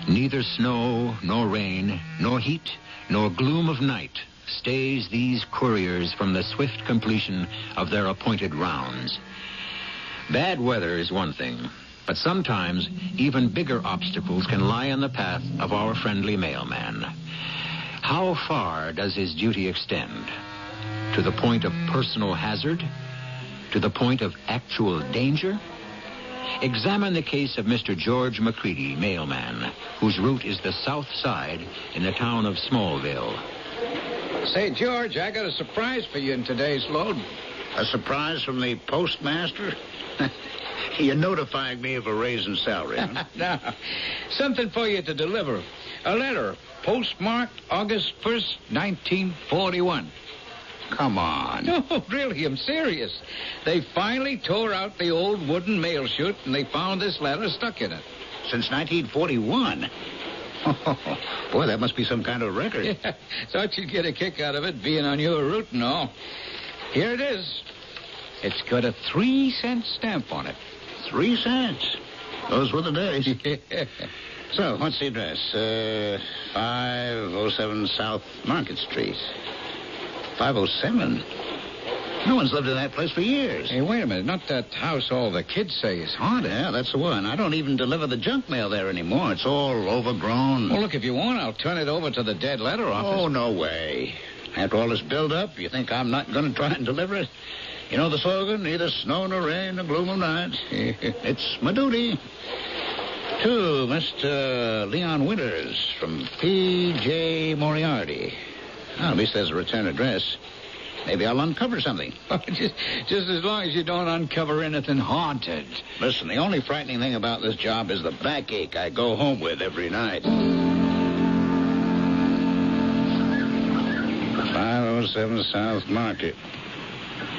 Neither snow, nor rain, nor heat, nor gloom of night stays these couriers from the swift completion of their appointed rounds. Bad weather is one thing, but sometimes even bigger obstacles can lie in the path of our friendly mailman. How far does his duty extend? To the point of personal hazard? To the point of actual danger? Examine the case of Mr. George McCready, mailman, whose route is the south side in the town of Smallville. Say, George, I got a surprise for you in today's load. A surprise from the postmaster? You're notifying me of a raise in salary, huh? No. Something for you to deliver. A letter, postmarked August 1st, 1941. Come on. No, really, I'm serious. They finally tore out the old wooden mail chute, and they found this letter stuck in it. Since 1941? Boy, that must be some kind of record. Yeah, thought you'd get a kick out of it, being on your route and all. Here it is. It's got a 3-cent stamp on it. 3 cents? Those were the days. So, what's the address? 507 South Market Street. 507? No one's lived in that place for years. Hey, wait a minute. Not that house all the kids say is haunted. Yeah, that's the one. I don't even deliver the junk mail there anymore. It's all overgrown. Well, look, if you want, I'll turn it over to the dead letter office. Oh, no way. After all this build-up, you think I'm not going to try and deliver it? You know the slogan, neither snow nor rain nor gloom of night. It's my duty. To Mr. Leon Winters from P.J. Moriarty. Well, at least there's a return address. Maybe I'll uncover something. Just as long as you don't uncover anything haunted. Listen, the only frightening thing about this job is the backache I go home with every night. 507 South Market.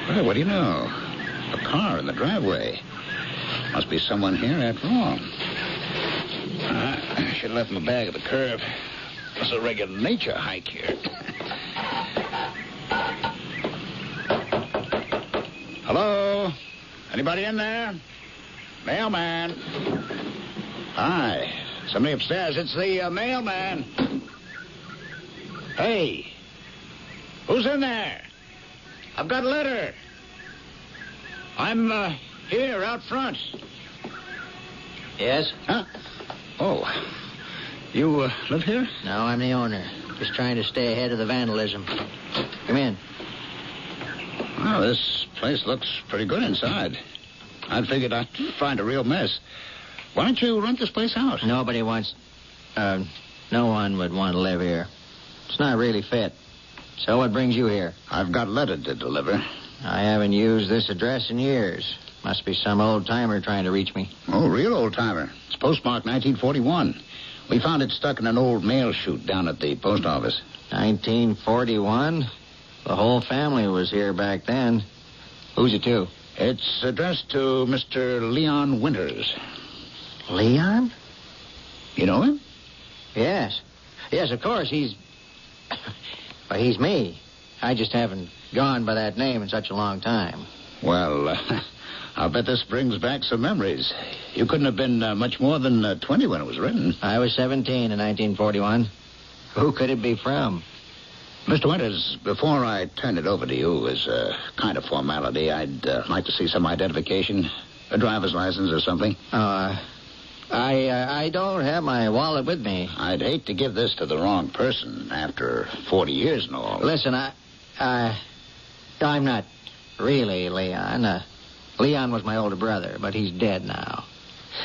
Well, what do you know? A car in the driveway. Must be someone here after all. I should have left my bag at the curb. It's a regular nature hike here. Hello? Anybody in there? Mailman. Hi. Somebody upstairs. It's the mailman. Hey. Who's in there? I've got a letter. I'm here out front. Yes? Huh? Oh. You live here? No, I'm the owner. Just trying to stay ahead of the vandalism. Come in. Well, this place looks pretty good inside. I'd figured I'd find a real mess. Why don't you rent this place out? Nobody wants... no one would want to live here. It's not really fit. So what brings you here? I've got a letter to deliver. I haven't used this address in years. Must be some old-timer trying to reach me. Oh, real old-timer. It's postmarked 1941. We found it stuck in an old mail chute down at the post office. 1941? The whole family was here back then. Who's it to? It's addressed to Mr. Leon Winters. Leon? You know him? Yes. Yes, of course. He's me. I just haven't gone by that name in such a long time. Well, I'll bet this brings back some memories. You couldn't have been much more than 20 when it was written. I was 17 in 1941. Who could it be from? Mr. Winters, before I turn it over to you as a kind of formality, I'd like to see some identification, a driver's license or something. I don't have my wallet with me. I'd hate to give this to the wrong person after 40 years and all. Listen, I'm not really Leon. Leon was my older brother, but he's dead now.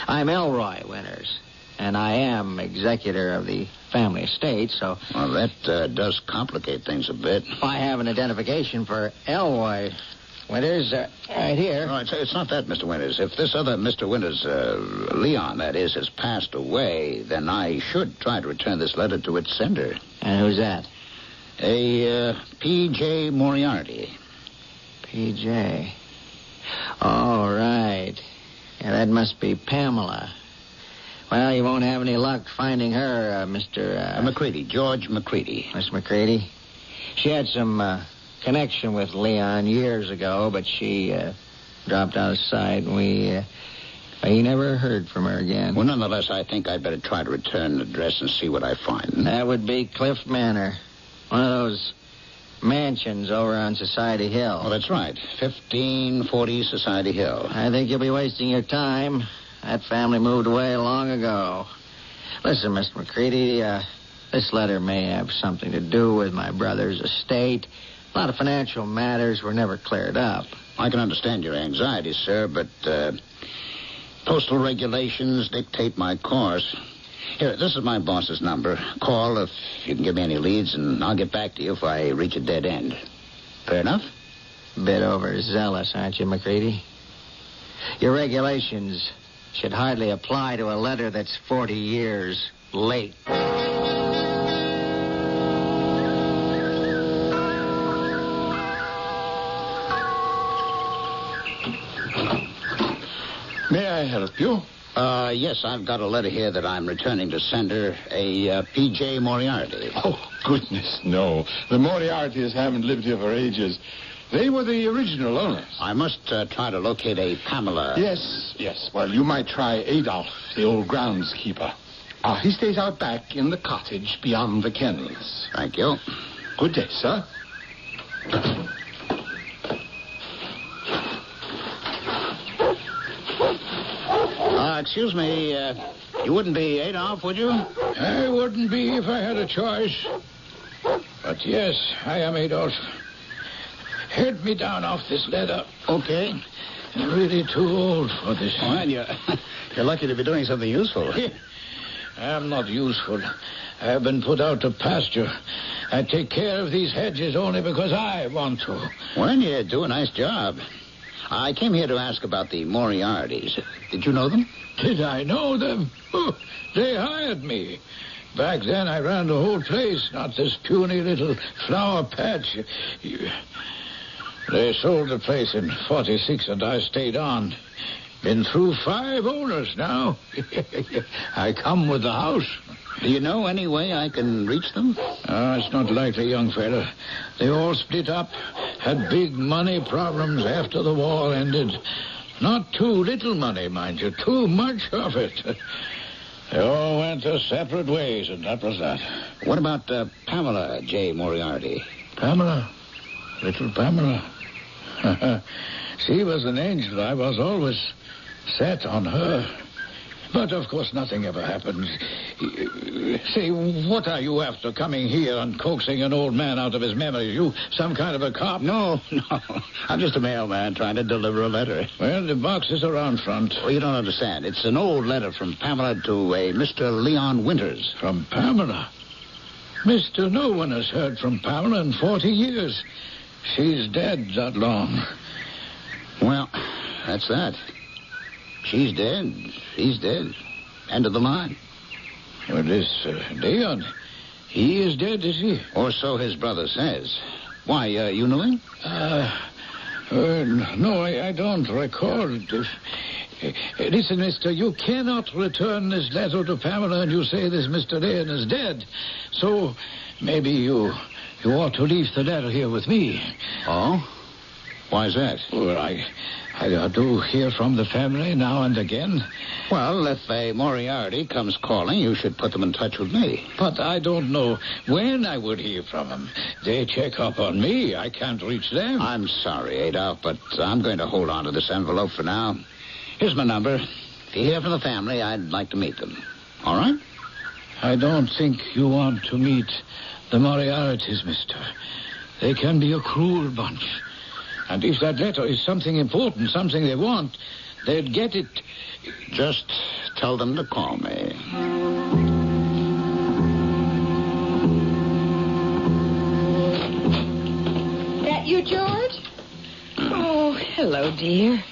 I'm Elroy Winters, and I am executor of the family estate, so... Well, that does complicate things a bit. I have an identification for Elroy Winters right here. No, it's not that, Mr. Winters. If this other Mr. Winters, Leon, that is, has passed away, then I should try to return this letter to its sender. And who's that? A P.J. Moriarty. P.J. All right. Yeah, that must be Pamela. Well, you won't have any luck finding her, Mr. McCready, George McCready. Miss McCready. She had some connection with Leon years ago, but she dropped out of sight, and we never heard from her again. Well, nonetheless, I think I'd better try to return the address and see what I find. That would be Cliff Manor. One of those mansions over on Society Hill. Oh, that's right. 1540 Society Hill. I think you'll be wasting your time. That family moved away long ago. Listen, Mr. McCready, this letter may have something to do with my brother's estate. A lot of financial matters were never cleared up. I can understand your anxiety, sir, but postal regulations dictate my course. Here, this is my boss's number. Call if you can give me any leads, and I'll get back to you if I reach a dead end. Fair enough? Bit overzealous, aren't you, McCready? Your regulations should hardly apply to a letter that's 40 years late. May I help you? Yes, I've got a letter here that I'm returning to sender, a P.J. Moriarty. Oh, goodness, no. The Moriartys haven't lived here for ages. They were the original owners. I must try to locate a Pamela. Yes. Well, you might try Adolf, the old groundskeeper. He stays out back in the cottage beyond the kennels. Thank you. Good day, sir. Excuse me, you wouldn't be Adolf, would you? I wouldn't be if I had a choice. But yes, I am Adolf. Head me down off this ladder. Okay. I'm really too old for this. Well, you're lucky to be doing something useful. I'm not useful. I've been put out to pasture. I take care of these hedges only because I want to. Well, you do a nice job. I came here to ask about the Moriartys. Did you know them? Did I know them? They hired me. Back then, I ran the whole place, not this puny little flower patch. They sold the place in 46, and I stayed on. Been through 5 owners now. I come with the house. Do you know any way I can reach them? It's not likely, young fella. They all split up, had big money problems after the war ended. Not too little money, mind you, too much of it. They all went their separate ways, and that was that. What about Pamela J. Moriarty? Pamela? Little Pamela? She was an angel. I was always set on her. But, of course, nothing ever happened. Say, what are you after coming here and coaxing an old man out of his memories? You some kind of a cop? No. I'm just a mailman trying to deliver a letter. Well, the box is around front. Well, you don't understand. It's an old letter from Pamela to a Mr. Leon Winters. From Pamela? Mister, no one has heard from Pamela in 40 years. She's dead that long. Well, that's that. She's dead. He's dead. End of the line. Well, this Leon, he is dead, is he? Or so his brother says. Why, you knew him? No, I don't recall. Listen, mister, you cannot return this letter to Pamela and you say this Mr. Leon is dead. So maybe you ought to leave the letter here with me. Oh? Why is that? Well, I do hear from the family now and again. Well, if a Moriarty comes calling, you should put them in touch with me. But I don't know when I would hear from them. They check up on me. I can't reach them. I'm sorry, Adolf, but I'm going to hold on to this envelope for now. Here's my number. If you hear from the family, I'd like to meet them. All right? I don't think you want to meet the Moriartys, mister. They can be a cruel bunch. And if that letter is something important, something they want, they'd get it. Just tell them to call me. That you, George? Oh, hello, dear.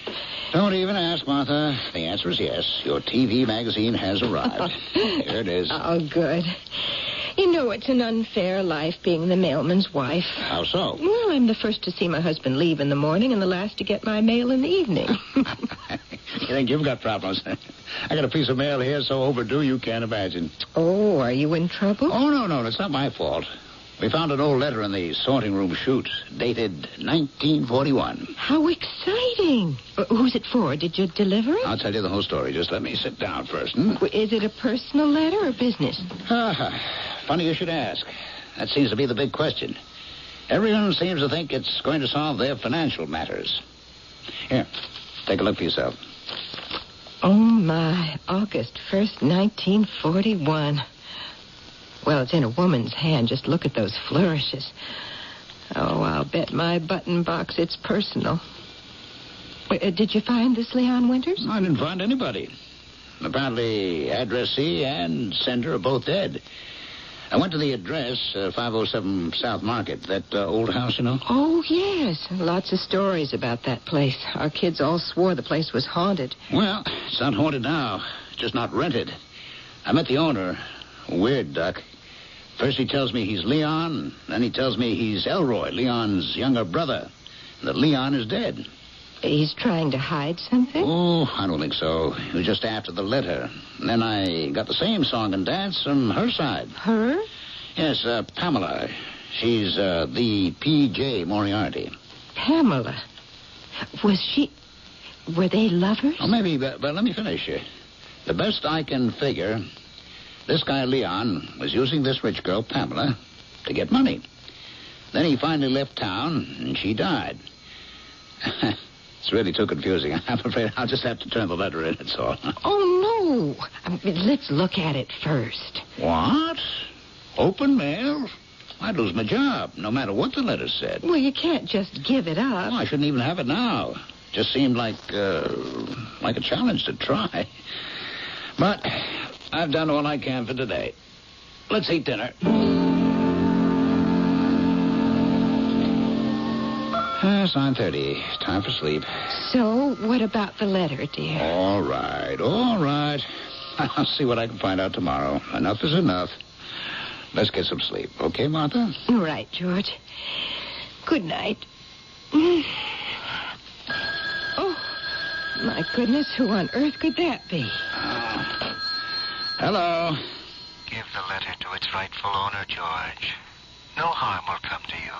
Don't even ask, Martha. The answer is yes. Your TV magazine has arrived. Here it is. Oh, good. You know, it's an unfair life being the mailman's wife. How so? Well, I'm the first to see my husband leave in the morning and the last to get my mail in the evening. You think you've got problems? I got a piece of mail here so overdue you can't imagine. Oh, are you in trouble? Oh, no. It's not my fault. We found an old letter in the sorting room chute, dated 1941. How exciting. Who's it for? Did you deliver it? I'll tell you the whole story. Just let me sit down first. Is it a personal letter or business? Funny you should ask. That seems to be the big question. Everyone seems to think it's going to solve their financial matters. Here, take a look for yourself. Oh, my. August 1st, 1941. Well, it's in a woman's hand. Just look at those flourishes. Oh, I'll bet my button box it's personal. Did you find this Leon Winters? I didn't find anybody. Apparently, addressee and sender are both dead. I went to the address, 507 South Market, that old house, you know. Oh, yes. Lots of stories about that place. Our kids all swore the place was haunted. Well, it's not haunted now, just not rented. I met the owner. Weird duck. First he tells me he's Leon, then he tells me he's Elroy, Leon's younger brother, and that Leon is dead. He's trying to hide something? Oh, I don't think so. He was just after the letter. And then I got the same song and dance from her side. Her? Yes, Pamela. She's the P.J. Moriarty. Pamela? Were they lovers? Oh, maybe, but let me finish. The best I can figure, this guy Leon was using this rich girl, Pamela, to get money. Then he finally left town, and she died. It's really too confusing. I'm afraid I'll just have to turn the letter in, that's all. Oh, no. Let's look at it first. What? Open mail? I'd lose my job, no matter what the letter said. Well, you can't just give it up. Oh, I shouldn't even have it now. Just seemed like a challenge to try. But I've done all I can for today. Let's eat dinner. It's 9:30. Time for sleep. So, what about the letter, dear? All right. I'll see what I can find out tomorrow. Enough is enough. Let's get some sleep. Okay, Martha? Right, George. Good night. Oh, my goodness, who on earth could that be? Hello. Give the letter to its rightful owner, George. No harm will come to you.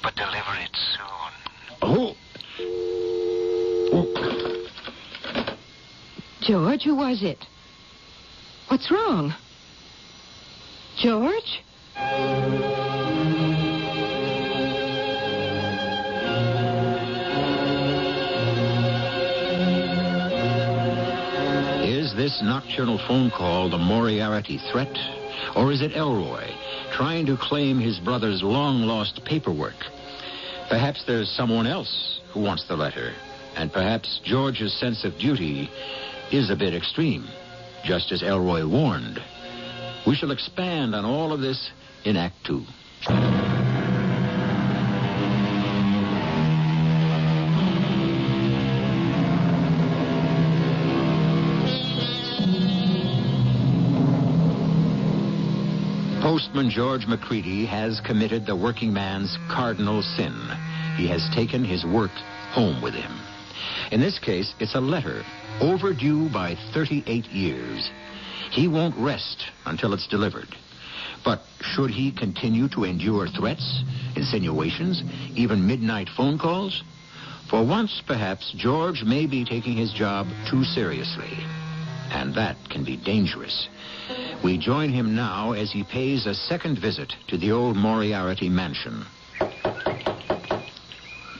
But deliver it soon. Oh. George, who was it? What's wrong? George? Is this nocturnal phone call the Moriarty threat? Or is it Elroy trying to claim his brother's long-lost paperwork? Perhaps there's someone else who wants the letter, and perhaps George's sense of duty is a bit extreme, just as Elroy warned. We shall expand on all of this in Act 2. Postman George McCready has committed the working man's cardinal sin. He has taken his work home with him. In this case, it's a letter overdue by 38 years. He won't rest until it's delivered. But should he continue to endure threats, insinuations, even midnight phone calls? For once, perhaps, George may be taking his job too seriously. And that can be dangerous. We join him now as he pays a second visit to the old Moriarty mansion.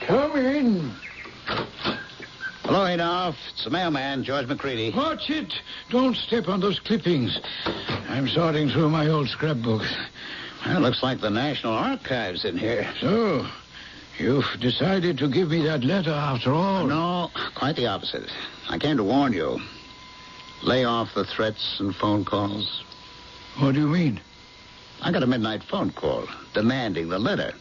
Come in. Hello, Adolph. It's the mailman, George McCready. Watch it. Don't step on those clippings. I'm sorting through my old scrapbooks. Well, looks like the National Archives in here. So, you've decided to give me that letter after all? No, quite the opposite. I came to warn you. Lay off the threats and phone calls. What do you mean? I got a midnight phone call demanding the letter.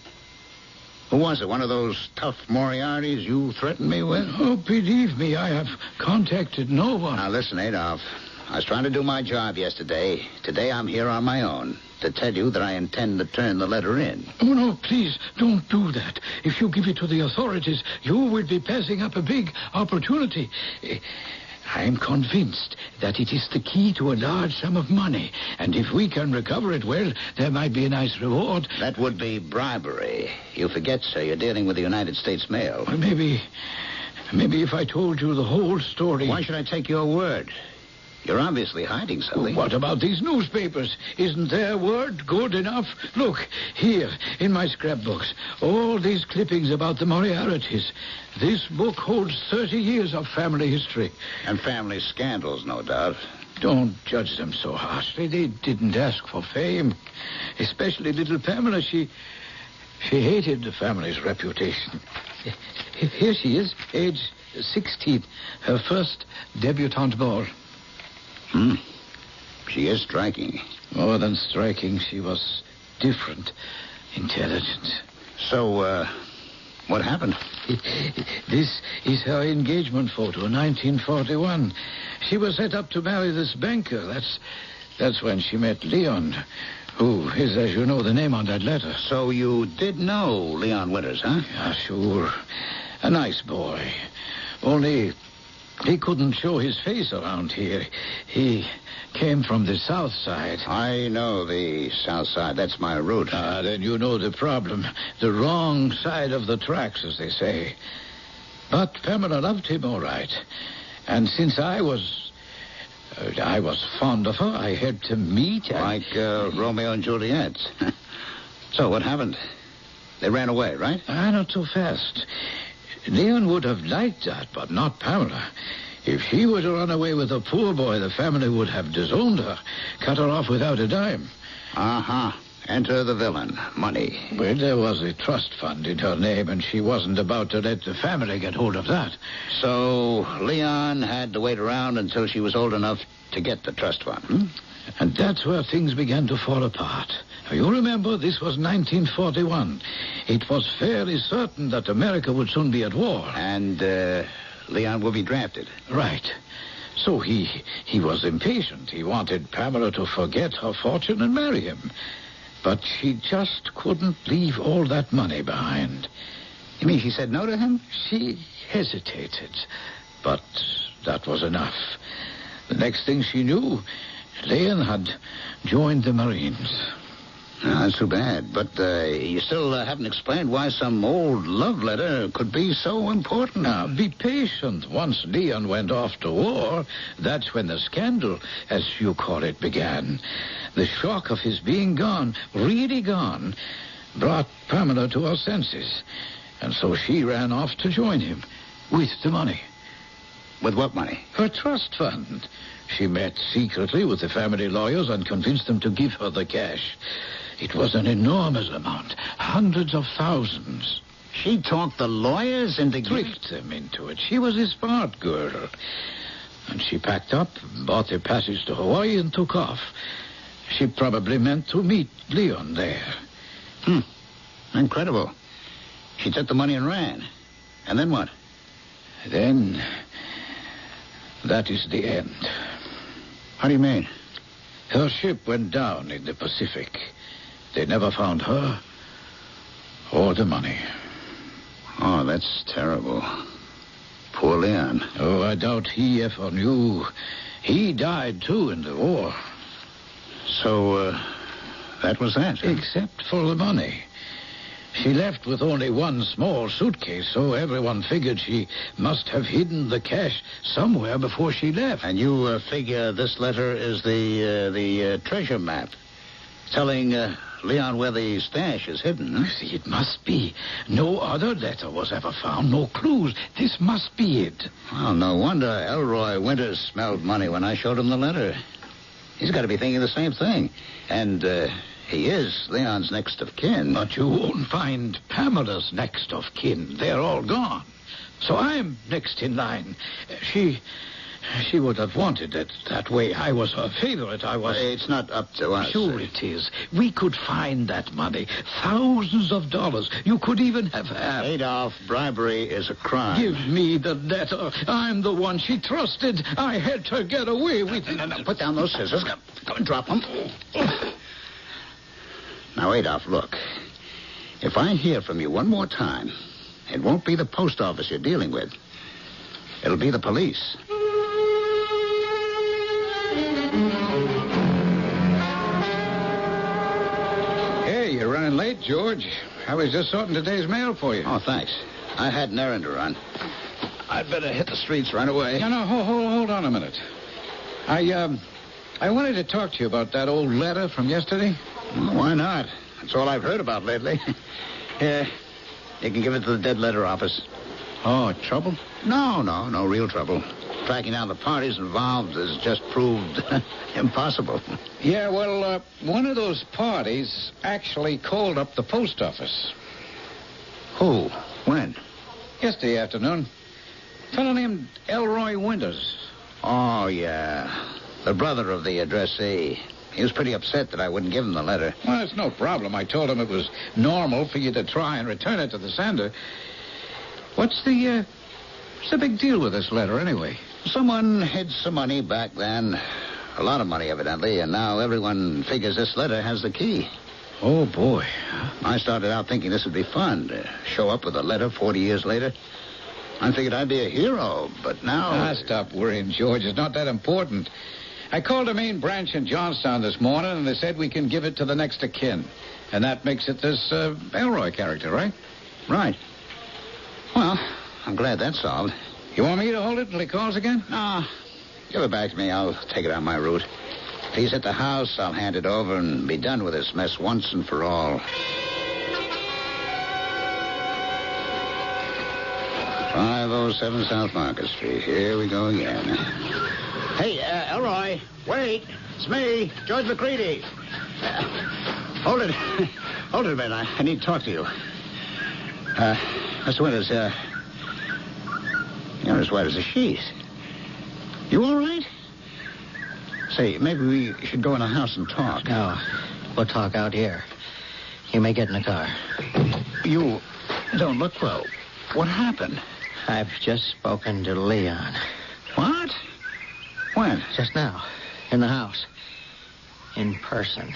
Who was it? One of those tough Moriartys you threatened me with? Oh, believe me, I have contacted no one. Now, listen, Adolph. I was trying to do my job yesterday. Today I'm here on my own to tell you that I intend to turn the letter in. Oh, no, please, don't do that. If you give it to the authorities, you will be passing up a big opportunity. I'm convinced that it is the key to a large sum of money. And if we can recover it, well, there might be a nice reward. That would be bribery. You forget, sir, you're dealing with the United States Mail. Well, maybe if I told you the whole story... Why should I take your word? You're obviously hiding something. What about these newspapers? Isn't their word good enough? Look, here, in my scrapbooks, all these clippings about the Moriartys. This book holds 30 years of family history. And family scandals, no doubt. Don't judge them so harshly. They didn't ask for fame. Especially little Pamela. She hated the family's reputation. Here she is, age 16, her first debutante ball. She is striking. More than striking, she was different, intelligent. So, what happened? This is her engagement photo, 1941. She was set up to marry this banker. That's when she met Leon, who is, as you know, the name on that letter. So you did know Leon Winters, huh? Yeah, sure. A nice boy. Only he couldn't show his face around here. He came from the south side. I know the south side. That's my route. Then you know the problem. The wrong side of the tracks, as they say. But Pamela loved him all right. And since I was fond of her, I had to meet. Like Romeo and Juliet. So what happened? They ran away, right? Not so fast. Leon would have liked that, but not Pamela. If she were to run away with a poor boy, the family would have disowned her, cut her off without a dime. Uh-huh. Enter the villain. Money. Well, there was a trust fund in her name, and she wasn't about to let the family get hold of that. So Leon had to wait around until she was old enough to get the trust fund, hmm? And that's where things began to fall apart. You remember, this was 1941. It was fairly certain that America would soon be at war. And, Leon will be drafted. Right. So he was impatient. He wanted Pamela to forget her fortune and marry him. But she just couldn't leave all that money behind. You mean she said no to him? She hesitated. But that was enough. The next thing she knew, Leon had joined the Marines. That's too bad. But you still haven't explained why some old love letter could be so important. Now, be patient. Once Leon went off to war, that's when the scandal, as you call it, began. The shock of his being gone, really gone, brought Pamela to her senses. And so she ran off to join him with the money. With what money? Her trust fund. She met secretly with the family lawyers and convinced them to give her the cash. It was an enormous amount, hundreds of thousands. She talked the lawyers into tricked them into it. She was a smart girl. And she packed up, bought a passage to Hawaii, and took off. She probably meant to meet Leon there. Incredible. She took the money and ran. And then what? Then, that is the end. How do you mean? Her ship went down in the Pacific. They never found her or the money. Oh, that's terrible. Poor Leon. Oh, I doubt he ever knew. He died, too, in the war. So, that was that? Huh? Except for the money. She left with only one small suitcase, so everyone figured she must have hidden the cash somewhere before she left. And you figure this letter is the treasure map, telling Leon where the stash is hidden, huh? See, it must be. No other letter was ever found, no clues. This must be it. Well, no wonder Elroy Winters smelled money when I showed him the letter. He's got to be thinking the same thing. And, he is Leon's next of kin. But you won't find Pamela's next of kin. They're all gone. So I'm next in line. She would have wanted it that way. I was her favorite. It's not up to us. Sure it is. We could find that money. Thousands of dollars. You could even have half. Adolf, bribery is a crime. Give me the letter. I'm the one she trusted. I had to get away with it. No, put down those scissors. Come and drop them. Now, Adolf, look. If I hear from you one more time, it won't be the post office you're dealing with. It'll be the police. Hey, you're running late, George. I was just sorting today's mail for you. Oh, thanks. I had an errand to run. I'd better hit the streets right away. No, hold on a minute. I wanted to talk to you about that old letter from yesterday. Well, why not? That's all I've heard about lately. Here, you can give it to the dead letter office. Oh, trouble? No real trouble. Tracking down the parties involved has just proved impossible. Yeah, well, one of those parties actually called up the post office. Who? When? Yesterday afternoon. A fellow named Elroy Winters. Oh, yeah. The brother of the addressee. He was pretty upset that I wouldn't give him the letter. Well, it's no problem. I told him it was normal for you to try and return it to the sender. What's the big deal with this letter, anyway? Someone hid some money back then. A lot of money, evidently, and now everyone figures this letter has the key. Oh, boy. I started out thinking this would be fun, to show up with a letter 40 years later. I figured I'd be a hero, but now... Stop worrying, George. It's not that important. I called the main branch in Johnstown this morning, and they said we can give it to the next of kin. And that makes it this Elroy character, right? Right. Well, I'm glad that's solved. You want me to hold it until he calls again? No. Give it back to me. I'll take it on my route. If he's at the house, I'll hand it over and be done with this mess once and for all. 507 South Market Street. Here we go again. Hey, Elroy, wait. It's me, George McCready. Hold it. Hold it a minute. I need to talk to you. Mr. Winters, you're as white as a sheet. You all right? Say, maybe we should go in the house and talk. No, we'll talk out here. You may get in the car. You don't look well. What happened? I've just spoken to Leon. What? When? Just now. In the house. In person.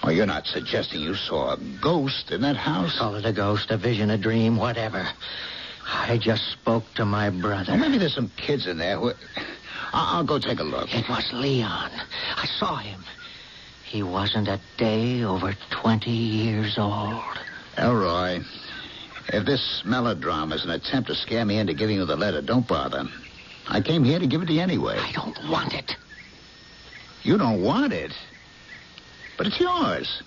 Oh, you're not suggesting you saw a ghost in that house? Call it a ghost, a vision, a dream, whatever. I just spoke to my brother. Well, maybe there's some kids in there who... I'll go take a look. It was Leon. I saw him. He wasn't a day over 20 years old. Elroy, if this melodrama is an attempt to scare me into giving you the letter, don't bother. I came here to give it to you anyway. I don't want it. You don't want it? But it's yours.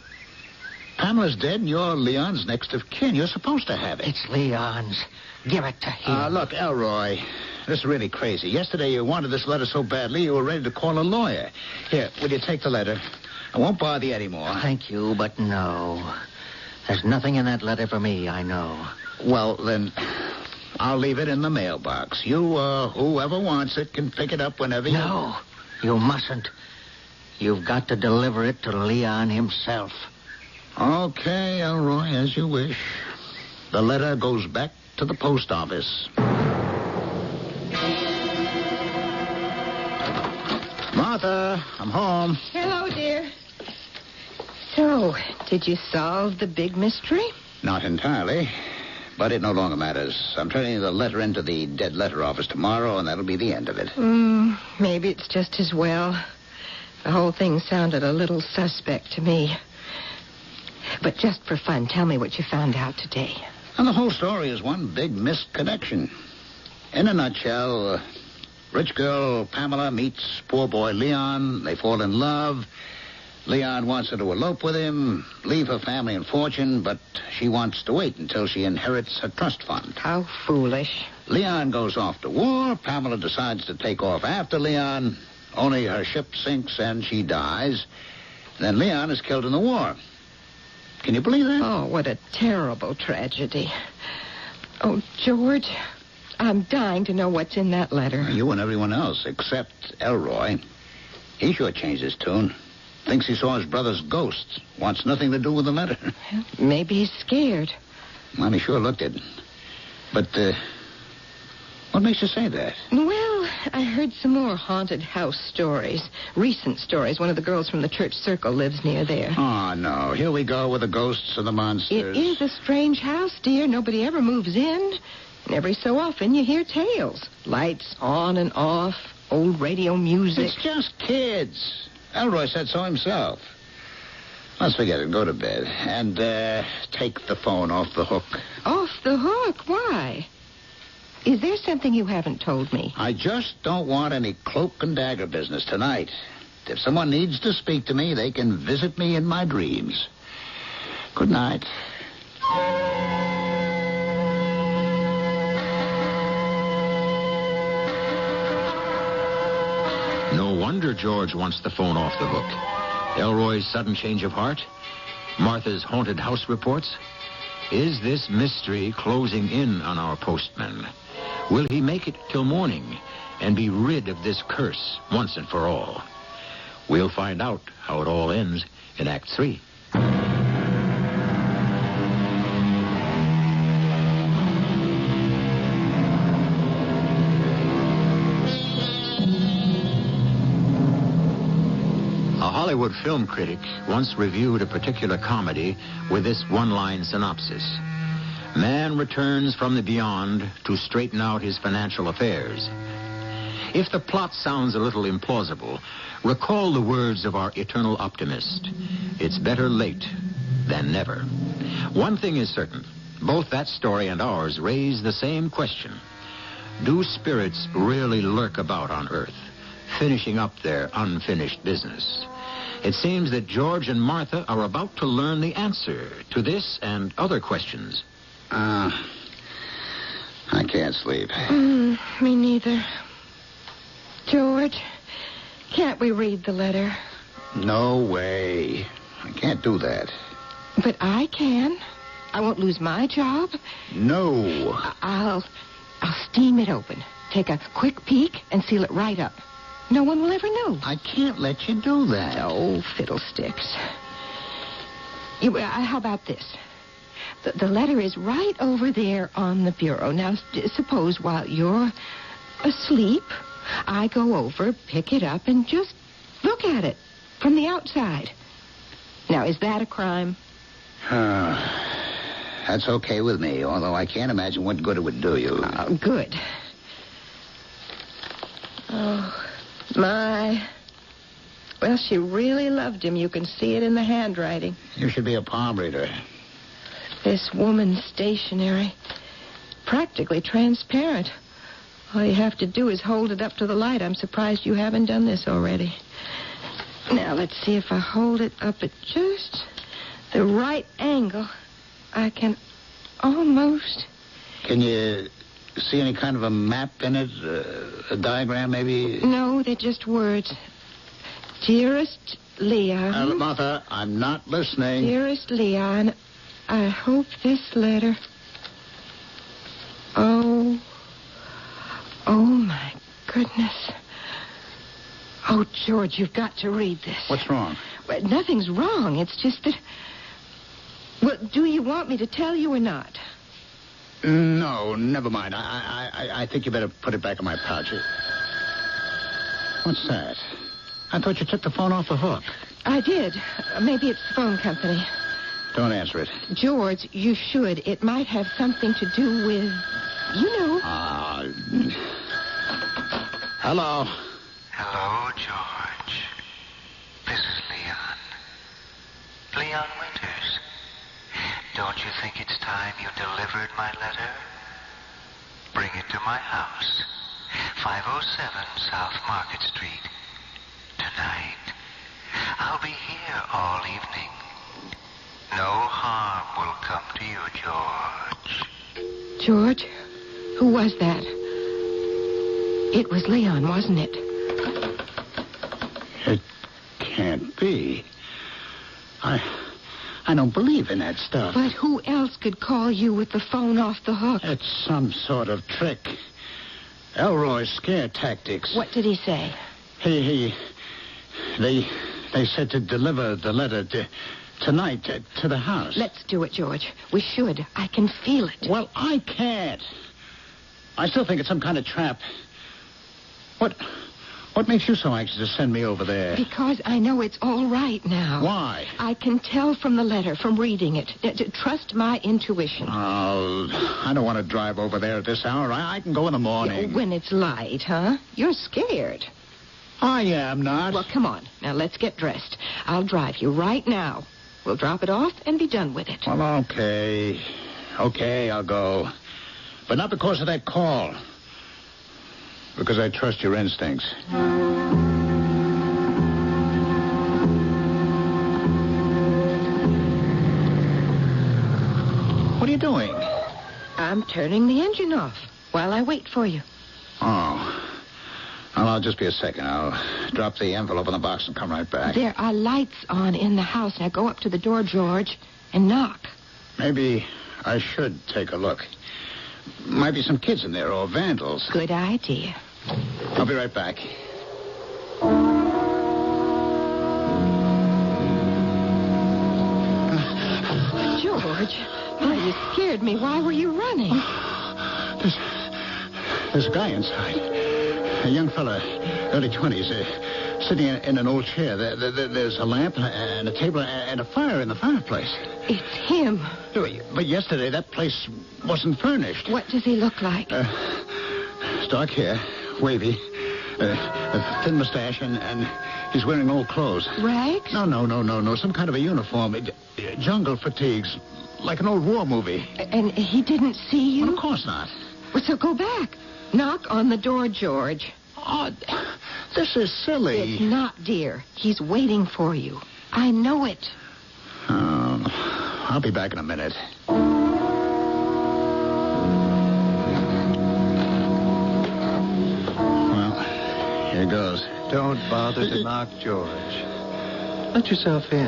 Pamela's dead and you're Leon's next of kin. You're supposed to have it. It's Leon's. Give it to him. Look, Elroy, this is really crazy. Yesterday you wanted this letter so badly you were ready to call a lawyer. Here, will you take the letter? I won't bother you anymore. Thank you, but no. There's nothing in that letter for me, I know. Well, then, I'll leave it in the mailbox. You, whoever wants it can pick it up whenever you... No, you mustn't. You've got to deliver it to Leon himself. Okay, Elroy, as you wish. The letter goes back to the post office. Martha, I'm home. Hello, dear. So, did you solve the big mystery? Not entirely, but it no longer matters. I'm turning the letter into the dead letter office tomorrow, and that'll be the end of it. Maybe it's just as well. The whole thing sounded a little suspect to me. But just for fun, tell me what you found out today. And the whole story is one big misconnection. In a nutshell, rich girl Pamela meets poor boy Leon. They fall in love. Leon wants her to elope with him, leave her family and fortune, but she wants to wait until she inherits her trust fund. How foolish. Leon goes off to war. Pamela decides to take off after Leon. Only her ship sinks and she dies. Then Leon is killed in the war. Can you believe that? Oh, what a terrible tragedy. Oh, George, I'm dying to know what's in that letter. You and everyone else, except Elroy. He sure changed his tune. Thinks he saw his brother's ghost. Wants nothing to do with the letter. Maybe he's scared. Well, he sure looked it. But, what makes you say that? Well, I heard some more haunted house stories. Recent stories. One of the girls from the church circle lives near there. Oh, no. Here we go with the ghosts and the monsters. It is a strange house, dear. Nobody ever moves in. And every so often you hear tales. Lights on and off. Old radio music. It's just kids. Elroy said so himself. Let's forget it. Go to bed. And, take the phone off the hook. Off the hook? Why? Is there something you haven't told me? I just don't want any cloak and dagger business tonight. If someone needs to speak to me, they can visit me in my dreams. Good night. No wonder George wants the phone off the hook. Elroy's sudden change of heart? Martha's haunted house reports? Is this mystery closing in on our postman? Will he make it till morning and be rid of this curse once and for all? We'll find out how it all ends in Act 3. A Hollywood film critic once reviewed a particular comedy with this one-line synopsis. Man returns from the beyond to straighten out his financial affairs. If the plot sounds a little implausible, recall the words of our eternal optimist. It's better late than never. One thing is certain. Both that story and ours raise the same question. Do spirits really lurk about on Earth, finishing up their unfinished business? It seems that George and Martha are about to learn the answer to this and other questions. I can't sleep. Me neither. George, can't we read the letter? No way. I can't do that. But I can. I won't lose my job. No. I'll steam it open. Take a quick peek and seal it right up. No one will ever know. I can't let you do that. Oh, fiddlesticks. How about this? The letter is right over there on the bureau. Now, suppose while you're asleep, I go over, pick it up, and just look at it from the outside. Now, is that a crime? That's okay with me, although I can't imagine what good it would do you. Good. Oh, my. Well, she really loved him. You can see it in the handwriting. You should be a palm reader. This woman's stationery. Practically transparent. All you have to do is hold it up to the light. I'm surprised you haven't done this already. Now, let's see if I hold it up at just the right angle. I can almost... Can you see any kind of a map in it? A diagram, maybe? No, they're just words. Dearest Leon... Martha, I'm not listening. Dearest Leon, I hope this letter... Oh, my goodness. Oh, George, you've got to read this. What's wrong? Well, nothing's wrong. It's just that... Well, do you want me to tell you or not? No, never mind. I think you better put it back in my pouch. What's that? I thought you took the phone off the hook. I did. Maybe it's the phone company. Don't answer it. George, you should. It might have something to do with... You know. Hello. Hello, George. This is Leon. Leon Winters. Don't you think it's time you delivered my letter? Bring it to my house, 507 South Market Street. Tonight. I'll be here all evening. No harm will come to you, George. George? Who was that? It was Leon, wasn't it? It can't be. I don't believe in that stuff. But who else could call you with the phone off the hook? It's some sort of trick. Elroy's scare tactics. What did he say? They said to deliver the letter tonight to the house. Let's do it, George. We should. I can feel it. Well, I can't. I still think it's some kind of trap. What makes you so anxious to send me over there? Because I know it's all right now. Why? I can tell from the letter, from reading it. Trust my intuition. Oh, I don't want to drive over there at this hour. I can go in the morning. When it's light, huh? You're scared. I am not. Well, come on. Now, let's get dressed. I'll drive you right now. We'll drop it off and be done with it. Well, okay. Okay, I'll go. But not because of that call. Because I trust your instincts. What are you doing? I'm turning the engine off while I wait for you. Oh. Well, I'll just be a second. I'll drop the envelope in the box and come right back. There are lights on in the house. Now go up to the door, George, and knock. Maybe I should take a look. Might be some kids in there or vandals. Good idea. I'll be right back. George. Why, you scared me. Why were you running? There's a guy inside. A young fella, early 20s, sitting in an old chair. There's a lamp and a table and a fire in the fireplace. It's him. But yesterday, that place wasn't furnished. What does he look like? Dark hair, wavy, a thin mustache, and he's wearing old clothes. Rags? No. Some kind of a uniform. Jungle fatigues, like an old war movie. And he didn't see you? Well, of course not. Well, so go back. Knock on the door, George. Oh, this is silly. It's not, dear. He's waiting for you. I know it. Oh, I'll be back in a minute. Well, here goes. Don't bother to knock, George. Let yourself in.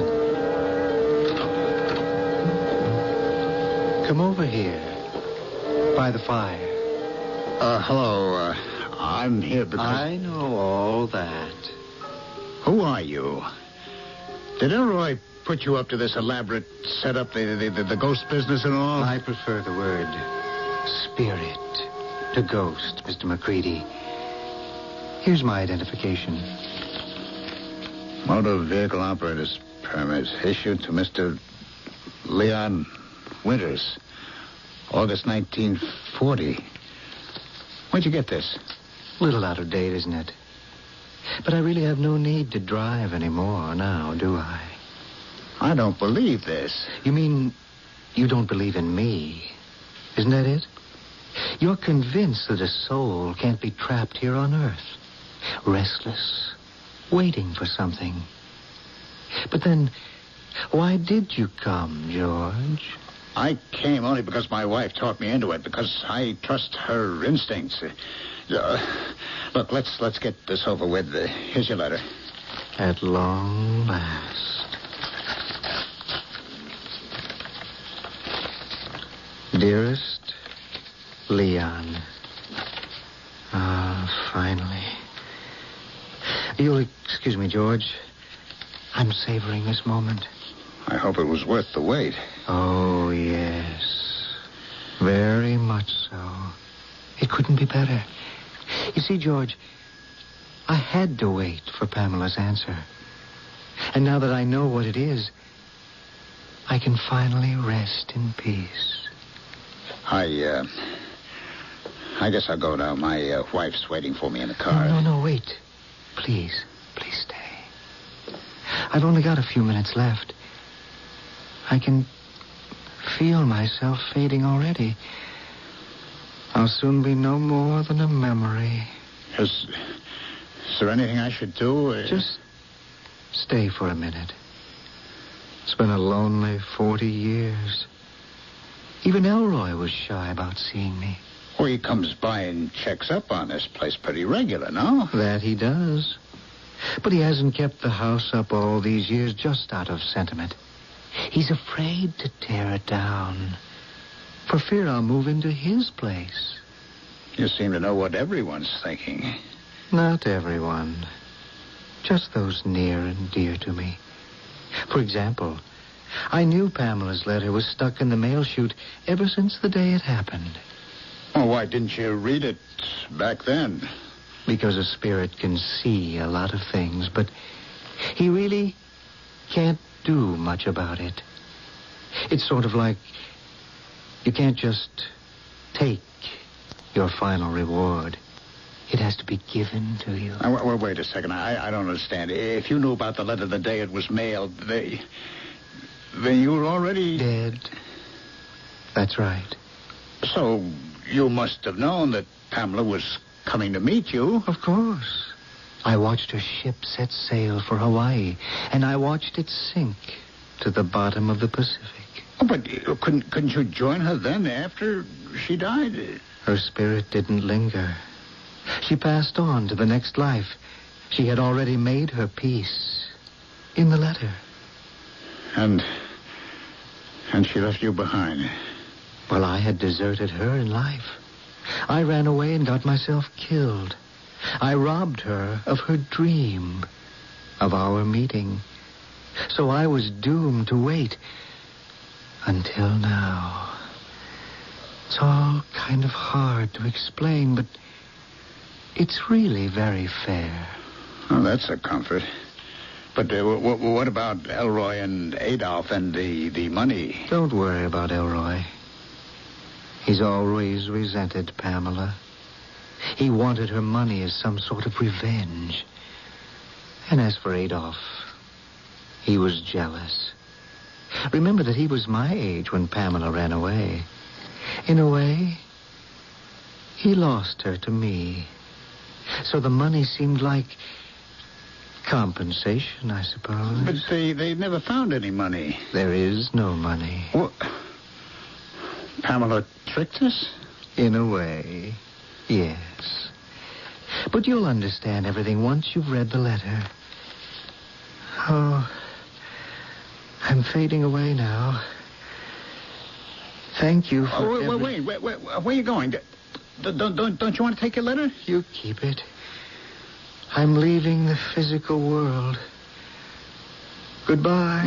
Come over here. By the fire. Hello. I'm here because... I know all that. Who are you? Did Elroy put you up to this elaborate setup, the ghost business and all? I prefer the word spirit to ghost, Mr. McCready. Here's my identification. Motor vehicle operator's permit issued to Mr. Leon Winters, August 1940. Where'd you get this? A little out of date, isn't it? But I really have no need to drive anymore now, do I? I don't believe this. You mean you don't believe in me? Isn't that it? You're convinced that a soul can't be trapped here on Earth, restless, waiting for something. But then, why did you come, George? I came only because my wife talked me into it, because I trust her instincts. Look, let's get this over with. Here's your letter. At long last. Dearest Leon. Finally. You'll excuse me, George. I'm savoring this moment. I hope it was worth the wait. Oh, yes. Very much so. It couldn't be better. You see, George, I had to wait for Pamela's answer. And now that I know what it is, I can finally rest in peace. I guess I'll go now. My wife's waiting for me in the car. No, wait. Please stay. I've only got a few minutes left. I can feel myself fading already. I'll soon be no more than a memory. Is there anything I should do? Just stay for a minute. It's been a lonely 40 years. Even Elroy was shy about seeing me. Well, he comes by and checks up on this place pretty regular, no? That he does. But he hasn't kept the house up all these years just out of sentiment. He's afraid to tear it down, for fear I'll move into his place. You seem to know what everyone's thinking. Not everyone. Just those near and dear to me. For example, I knew Pamela's letter was stuck in the mail chute ever since the day it happened. Well, why didn't you read it back then? Because a spirit can see a lot of things, but he really can't do much about it. It's sort of like you can't just take your final reward. It has to be given to you. Well, wait a second. I don't understand. If you knew about the letter the day it was mailed, then you were already... Dead. That's right. So you must have known that Pamela was coming to meet you. Of course. I watched her ship set sail for Hawaii, and I watched it sink to the bottom of the Pacific. Oh, but couldn't you join her then after she died? Her spirit didn't linger. She passed on to the next life. She had already made her peace in the letter. And she left you behind. Well, I had deserted her in life. I ran away and got myself killed. I robbed her of her dream, of our meeting. So I was doomed to wait. Until now. It's all kind of hard to explain, but it's really very fair. Oh, that's a comfort. But what about Elroy and Adolph and the money? Don't worry about Elroy. He's always resented Pamela. He wanted her money as some sort of revenge. And as for Adolph, he was jealous. Remember that he was my age when Pamela ran away. In a way, he lost her to me. So the money seemed like compensation, I suppose. But they never found any money. There is no money. Well, Pamela tricked us? In a way, yes. But you'll understand everything once you've read the letter. Oh, I'm fading away now. Thank you for... Wait, where are you going? Don't you want to take your letter? You keep it. I'm leaving the physical world. Goodbye.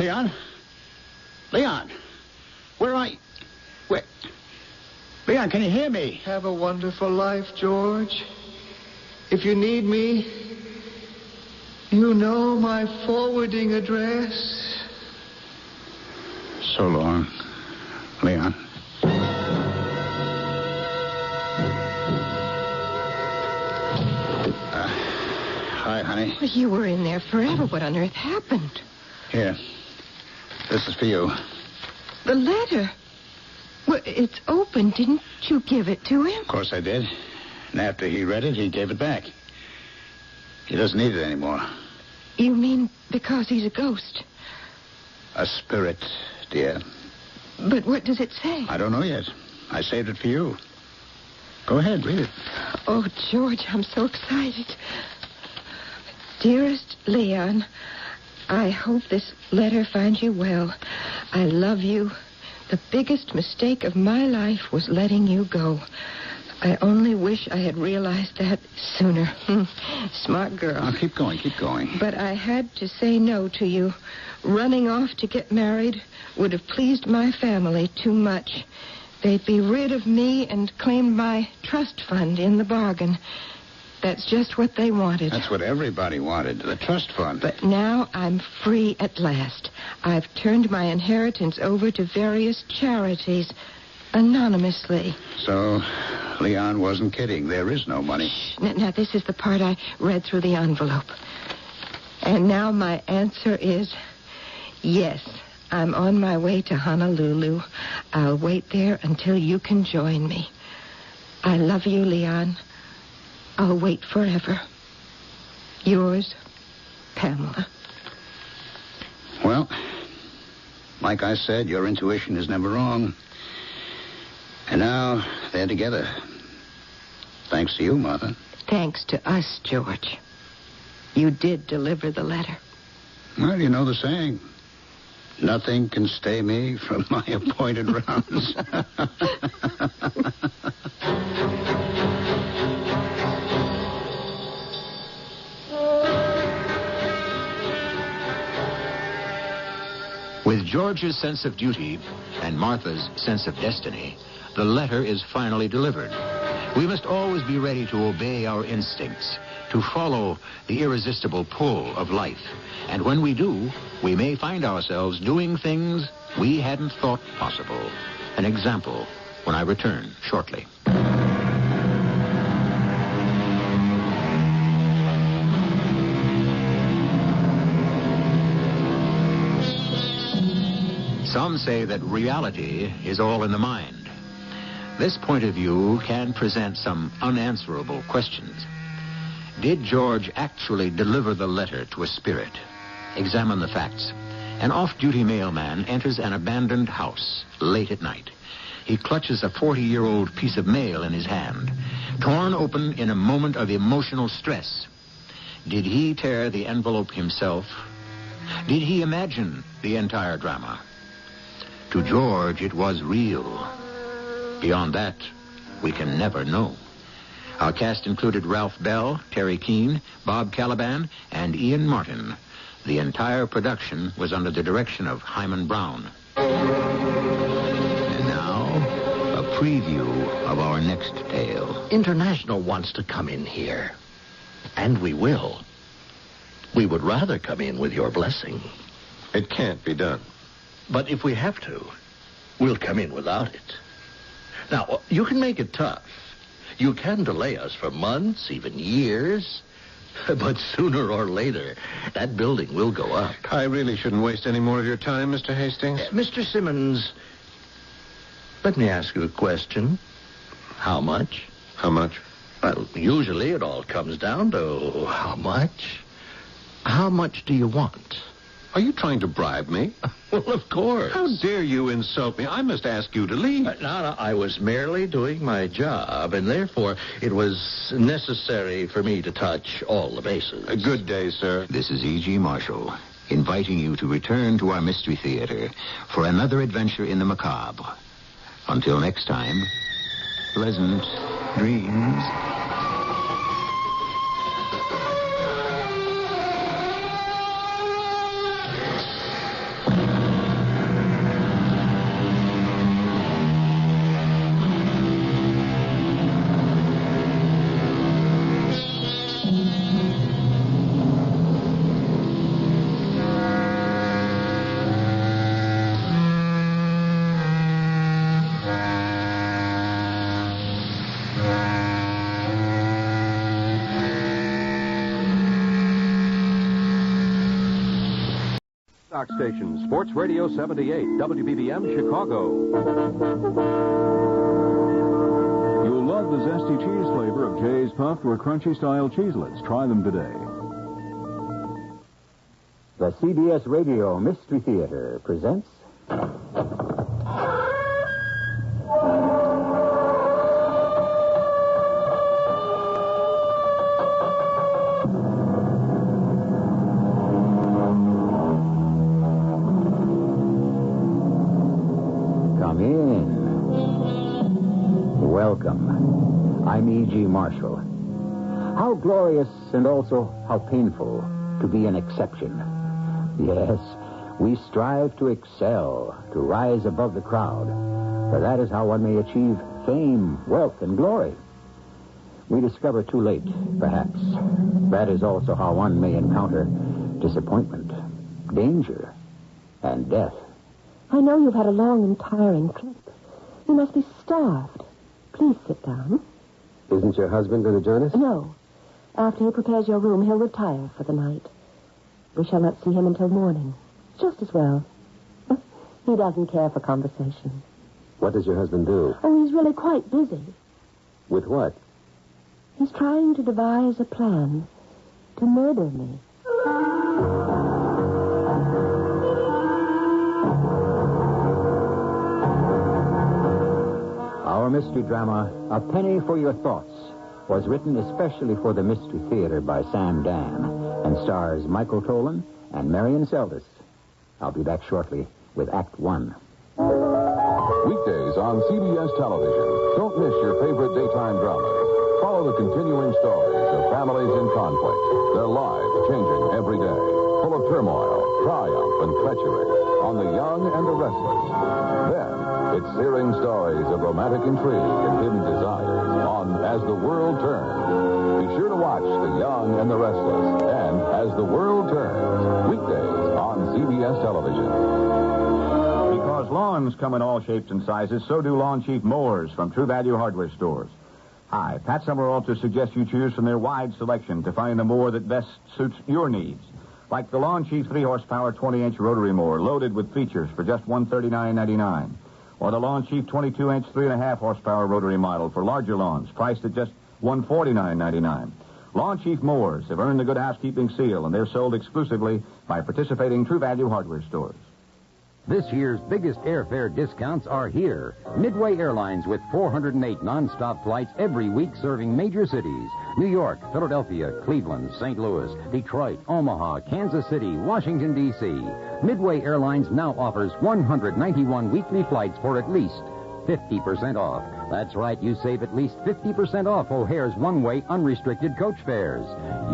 Leon, where are you? Where? Leon, can you hear me? Have a wonderful life, George. If you need me, you know my forwarding address. So long, Leon. Hi, honey. Well, you were in there forever. What on earth happened? Here. This is for you. The letter. Well, it's open. Didn't you give it to him? Of course I did. And after he read it, he gave it back. He doesn't need it anymore. You mean because he's a ghost? A spirit, dear. But what does it say? I don't know yet. I saved it for you. Go ahead, read it. Oh, George, I'm so excited. Dearest Leon, I hope this letter finds you well. I love you. The biggest mistake of my life was letting you go. I only wish I had realized that sooner. Smart girl. Now, keep going. But I had to say no to you. Running off to get married would have pleased my family too much. They'd be rid of me and claim my trust fund in the bargain. That's just what they wanted. That's what everybody wanted, the trust fund. But now I'm free at last. I've turned my inheritance over to various charities, anonymously. So, Leon wasn't kidding. There is no money. Shh. Now, this is the part I read through the envelope. And now my answer is yes. I'm on my way to Honolulu. I'll wait there until you can join me. I love you, Leon. I'll wait forever. Yours, Pamela. Well, like I said, your intuition is never wrong. And now they're together. Thanks to you, Martha. Thanks to us, George. You did deliver the letter. Well, you know the saying. Nothing can stay me from my appointed rounds. With George's sense of duty and Martha's sense of destiny, the letter is finally delivered. We must always be ready to obey our instincts, to follow the irresistible pull of life. And when we do, we may find ourselves doing things we hadn't thought possible. An example when I return shortly. Some say that reality is all in the mind. This point of view can present some unanswerable questions. Did George actually deliver the letter to a spirit? Examine the facts. An off-duty mailman enters an abandoned house late at night. He clutches a 40-year-old piece of mail in his hand, torn open in a moment of emotional stress. Did he tear the envelope himself? Did he imagine the entire drama? To George, it was real. Beyond that, we can never know. Our cast included Ralph Bell, Terry Keane, Bob Caliban, and Ian Martin. The entire production was under the direction of Hyman Brown. And now, a preview of our next tale. International wants to come in here. And we will. We would rather come in with your blessing. It can't be done. But if we have to, we'll come in without it. Now, you can make it tough. You can delay us for months, even years. But sooner or later, that building will go up. I really shouldn't waste any more of your time, Mr. Hastings. Mr. Simmons, let me ask you a question. How much? How much? Well, usually it all comes down to how much. How much do you want? Are you trying to bribe me? Well, of course. How dare you insult me? I must ask you to leave. No, I was merely doing my job, and therefore it was necessary for me to touch all the bases. A good day, sir. This is E.G. Marshall, inviting you to return to our Mystery Theater for another adventure in the macabre. Until next time, pleasant dreams. Station, Sports Radio 78, WBBM, Chicago. You'll love the zesty cheese flavor of Jay's Puffed or Crunchy-style cheeselets. Try them today. The CBS Radio Mystery Theater presents... Welcome. I'm E.G. Marshall. How glorious and also how painful to be an exception. Yes, we strive to excel, to rise above the crowd, for that is how one may achieve fame, wealth, and glory. We discover too late, perhaps. That is also how one may encounter disappointment, danger, and death. I know you've had a long and tiring trip. You must be starved. Please sit down. Isn't your husband going to join us? No. After he prepares your room, he'll retire for the night. We shall not see him until morning. Just as well. He doesn't care for conversation. What does your husband do? Oh, he's really quite busy. With what? He's trying to devise a plan to murder me. Our mystery drama, A Penny for Your Thoughts, was written especially for the Mystery Theater by Sam Dan and stars Michael Tolan and Marion Seldes. I'll be back shortly with Act One. Weekdays on CBS television. Don't miss your favorite daytime dramas. Follow the continuing stories of families in conflict. Their lives changing every day. Full of turmoil, triumph, and treachery. On The Young and the Restless. Then, it's searing stories of romantic intrigue and hidden desires on As the World Turns. Be sure to watch The Young and the Restless and As the World Turns. Weekdays on CBS television. Because lawns come in all shapes and sizes, so do Lawn Chief mowers from True Value Hardware stores. Hi, Pat Summerall suggests you choose from their wide selection to find the mower that best suits your needs. Like the Lawn Chief 3-horsepower 20-inch rotary mower loaded with features for just $139.99. Or the Lawn Chief 22-inch 3.5-horsepower rotary model for larger lawns, priced at just $149.99. Lawn Chief mowers have earned the Good Housekeeping seal, and they're sold exclusively by participating True Value Hardware stores. This year's biggest airfare discounts are here. Midway Airlines with 408 nonstop flights every week serving major cities. New York, Philadelphia, Cleveland, St. Louis, Detroit, Omaha, Kansas City, Washington, D.C. Midway Airlines now offers 191 weekly flights for at least 50% off. That's right, you save at least 50% off O'Hare's one-way unrestricted coach fares.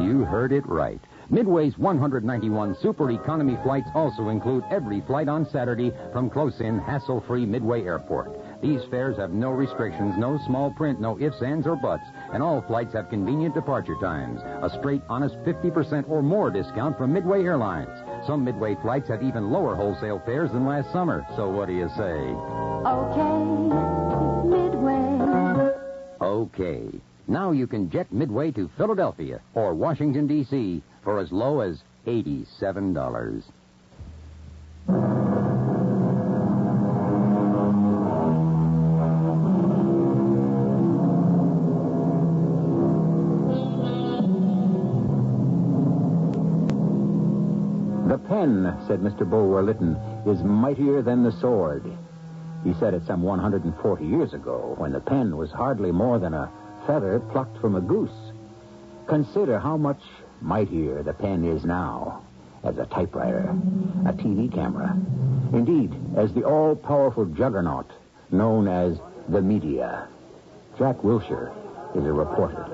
You heard it right. Midway's 191 super economy flights also include every flight on Saturday from close-in, hassle-free Midway Airport. These fares have no restrictions, no small print, no ifs, ands, or buts, and all flights have convenient departure times. A straight, honest 50% or more discount from Midway Airlines. Some Midway flights have even lower wholesale fares than last summer. So what do you say? Okay, Midway. Okay. Now you can jet Midway to Philadelphia or Washington, D.C. for as low as $87. The pen, said Mr. Bulwer Lytton, is mightier than the sword. He said it some 140 years ago, when the pen was hardly more than a feather plucked from a goose. Consider how much mightier the pen is now as a typewriter, a TV camera, indeed, as the all-powerful juggernaut known as the media. Jack Wilshire is a reporter.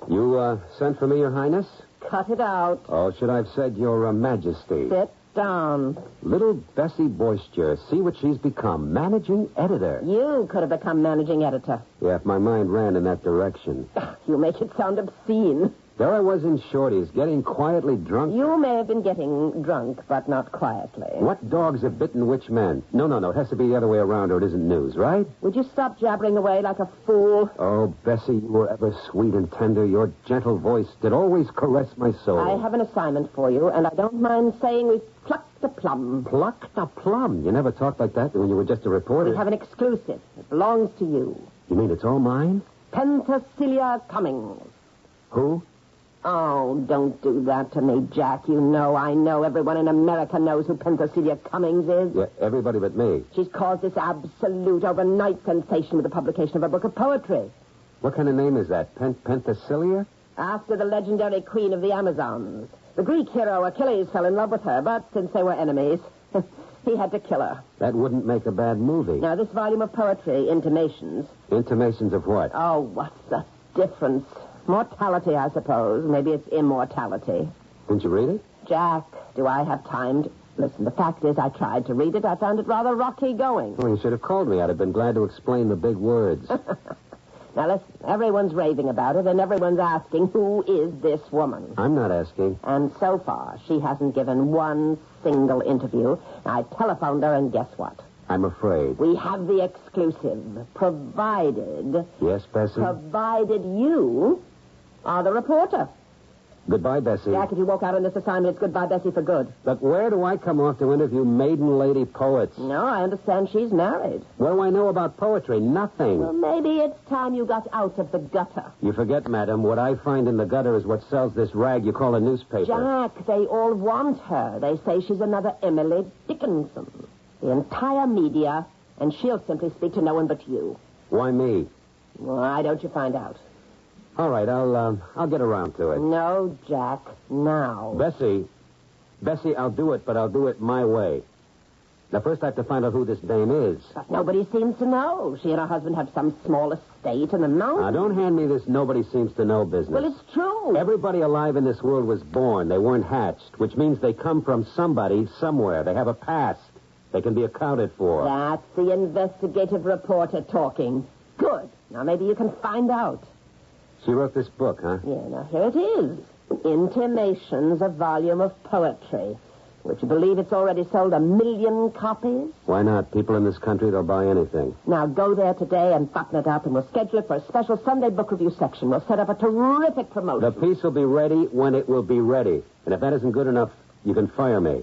You, sent for me, Your Highness? Cut it out. Oh, should I have said Your Majesty? Sit down. Little Bessie Boister, see what she's become. Managing editor. You could have become managing editor. Yeah, if my mind ran in that direction. You make it sound obscene. There I was in Shorty's, getting quietly drunk. You may have been getting drunk, but not quietly. What dogs have bitten which men? No. It has to be the other way around or it isn't news, right? Would you stop jabbering away like a fool? Oh, Bessie, you were ever sweet and tender. Your gentle voice did always caress my soul. I have an assignment for you, and I don't mind saying we've plucked a plum. Plucked a plum? You never talked like that when you were just a reporter. We have an exclusive. It belongs to you. You mean it's all mine? Penthesilea Cummings. Who? Oh, don't do that to me, Jack. You know, I know. Everyone in America knows who Penthesilea Cummings is. Yeah, everybody but me. She's caused this absolute overnight sensation with the publication of a book of poetry. What kind of name is that? Penthesilea? After the legendary queen of the Amazons. The Greek hero Achilles fell in love with her, but since they were enemies, he had to kill her. That wouldn't make a bad movie. Now, this volume of poetry, Intimations. Intimations of what? Oh, what's the difference? Mortality, I suppose. Maybe it's immortality. Didn't you read it? Jack, do I have time to... Listen, the fact is I tried to read it. I found it rather rocky going. Well, you should have called me. I'd have been glad to explain the big words. Now, listen, everyone's raving about it, and everyone's asking, who is this woman? I'm not asking. And so far, she hasn't given one single interview. I telephoned her, and guess what? I'm afraid. We have the exclusive, provided... Yes, Bessie? Provided you are the reporter. Goodbye, Bessie. Jack, if you walk out on this assignment, it's goodbye, Bessie, for good. But where do I come off to interview maiden lady poets? No, I understand she's married. What do I know about poetry? Nothing. Well, maybe it's time you got out of the gutter. You forget, madam, what I find in the gutter is what sells this rag you call a newspaper. Jack, they all want her. They say she's another Emily Dickinson. The entire media, and she'll simply speak to no one but you. Why me? Why don't you find out? All right, I'll get around to it. No, Jack, now. Bessie, I'll do it, but I'll do it my way. Now, first I have to find out who this dame is. But nobody seems to know. She and her husband have some small estate in the mountains. Now, don't hand me this nobody seems to know business. Well, it's true. Everybody alive in this world was born. They weren't hatched, which means they come from somebody, somewhere. They have a past. They can be accounted for. That's the investigative reporter talking. Good. Now, maybe you can find out. She wrote this book, huh? Yeah, now here it is. Intimations, a volume of poetry. Would you believe it's already sold 1 million copies? Why not? People in this country, they'll buy anything. Now go there today and button it up, and we'll schedule it for a special Sunday book review section. We'll set up a terrific promotion. The piece will be ready when it will be ready. And if that isn't good enough, you can fire me.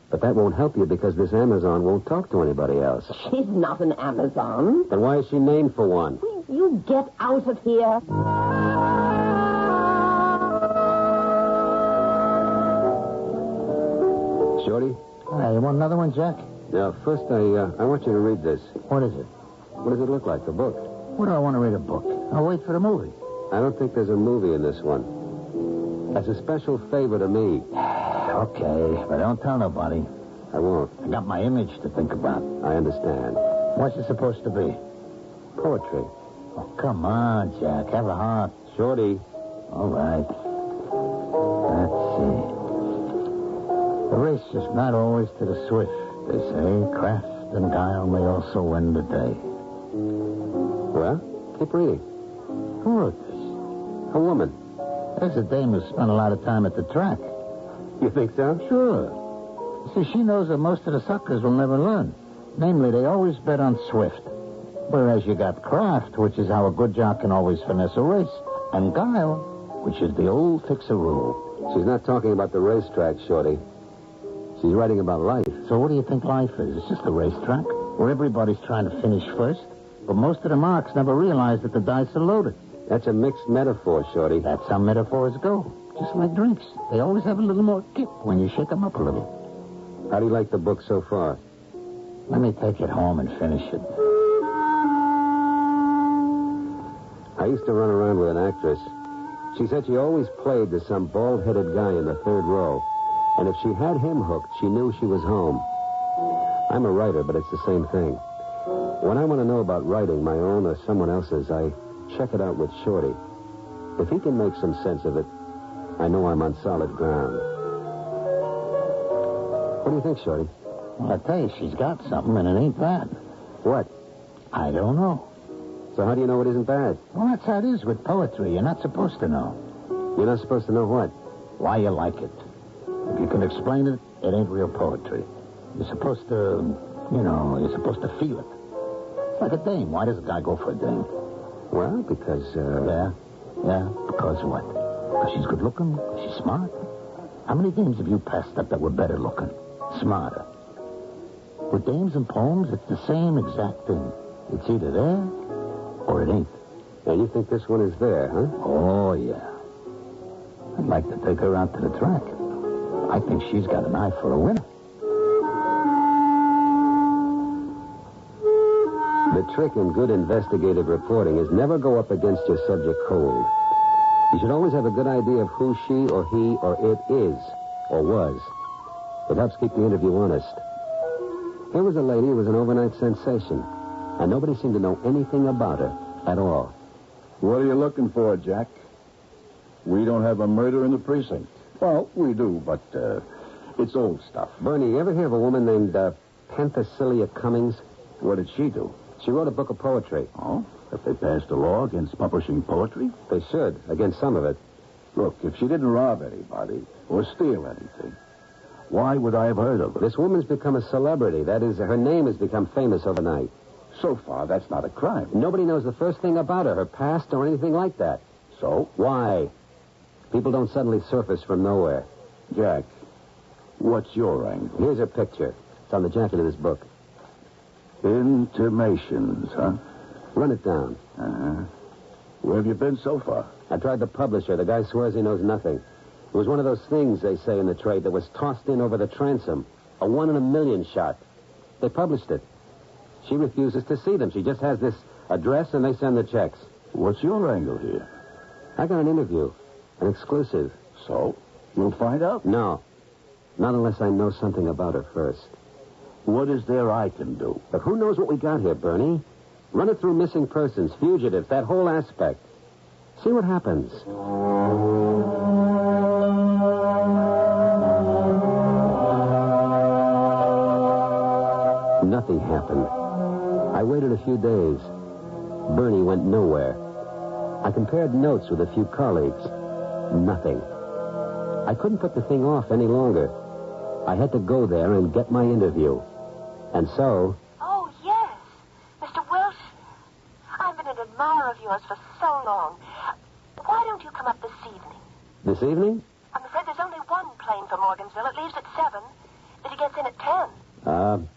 But that won't help you because this Amazon won't talk to anybody else. She's not an Amazon. Then why is she named for one? You get out of here. Shorty? Hey, you want another one, Jack? Now, first, I want you to read this. What is it? What does it look like, the book? What do I want to read a book? I'll wait for the movie. I don't think there's a movie in this one. That's a special favor to me. Okay, but don't tell nobody. I won't. I got my image to think about. I understand. What's it supposed to be? Poetry. Oh, come on, Jack. Have a heart. Shorty. All right. see. The race is not always to the swift, they say. Craft and guile may also win the day. Well, keep reading. Who wrote this? A woman. There's a dame who spent a lot of time at the track. You think so? Sure. See, she knows that most of the suckers will never learn. Namely, they always bet on swift. Whereas you got craft, which is how a good jock can always finesse a race, and guile, which is the old fixer-rule. She's not talking about the racetrack, Shorty. She's writing about life. So what do you think life is? It's just a racetrack where everybody's trying to finish first. But most of the marks never realize that the dice are loaded. That's a mixed metaphor, Shorty. That's how metaphors go. Just like drinks. They always have a little more kick when you shake them up a little. How do you like the book so far? Let me take it home and finish it. I used to run around with an actress. She said she always played to some bald-headed guy in the third row. And if she had him hooked, she knew she was home. I'm a writer, but it's the same thing. When I want to know about writing, my own or someone else's, I check it out with Shorty. If he can make some sense of it, I know I'm on solid ground. What do you think, Shorty? Well, I tell you, she's got something, and it ain't bad. What? I don't know. So how do you know it isn't bad? Well, that's how it is with poetry. You're not supposed to know. You're not supposed to know what? Why you like it. If you can explain it, it ain't real poetry. You're supposed to, you're supposed to feel it. It's like a dame. Why does a guy go for a dame? Well, because, Yeah, because what? Because she's good looking? She's smart? How many dames have you passed up that were better looking? Smarter? With dames and poems, it's the same exact thing. It's either there or it ain't. And you think this one is there, huh? Oh, yeah. I'd like to take her out to the track. I think she's got an eye for a winner. The trick in good investigative reporting is never go up against your subject cold. You should always have a good idea of who she or he or it is or was. It helps keep the interview honest. Here was a lady who was an overnight sensation, and nobody seemed to know anything about her at all. What are you looking for, Jack? We don't have a murder in the precinct. Well, we do, but it's old stuff. Bernie, you ever hear of a woman named Penthesilea Cummings? What did she do? She wrote a book of poetry. Oh? Have they passed a law against publishing poetry? They should, against some of it. Look, if she didn't rob anybody or steal anything, why would I have heard of her? This woman's become a celebrity. That is, her name has become famous overnight. So far, that's not a crime. Nobody knows the first thing about her past or anything like that. So? Why? People don't suddenly surface from nowhere. Jack, what's your angle? Here's her picture. It's on the jacket of this book. Intimations, huh? Run it down. Uh-huh. Where have you been so far? I tried to publish her. The guy swears he knows nothing. It was one of those things, they say in the trade, that was tossed in over the transom. A 1 in a million shot. They published it. She refuses to see them. She just has this address, and they send the checks. What's your angle here? I got an interview. An exclusive. So? You'll find out? No. Not unless I know something about her first. What is there I can do? But who knows what we got here, Bernie? Run it through missing persons, fugitives, that whole aspect. See what happens. Nothing happened. I waited a few days. Bernie went nowhere. I compared notes with a few colleagues. Nothing. I couldn't put the thing off any longer. I had to go there and get my interview. And so... Oh, yes. Mr. Wilson. I've been an admirer of yours for so long. Why don't you come up this evening? This evening? I'm afraid there's only one plane for Morgansville. It leaves at 7. But he gets in at 10.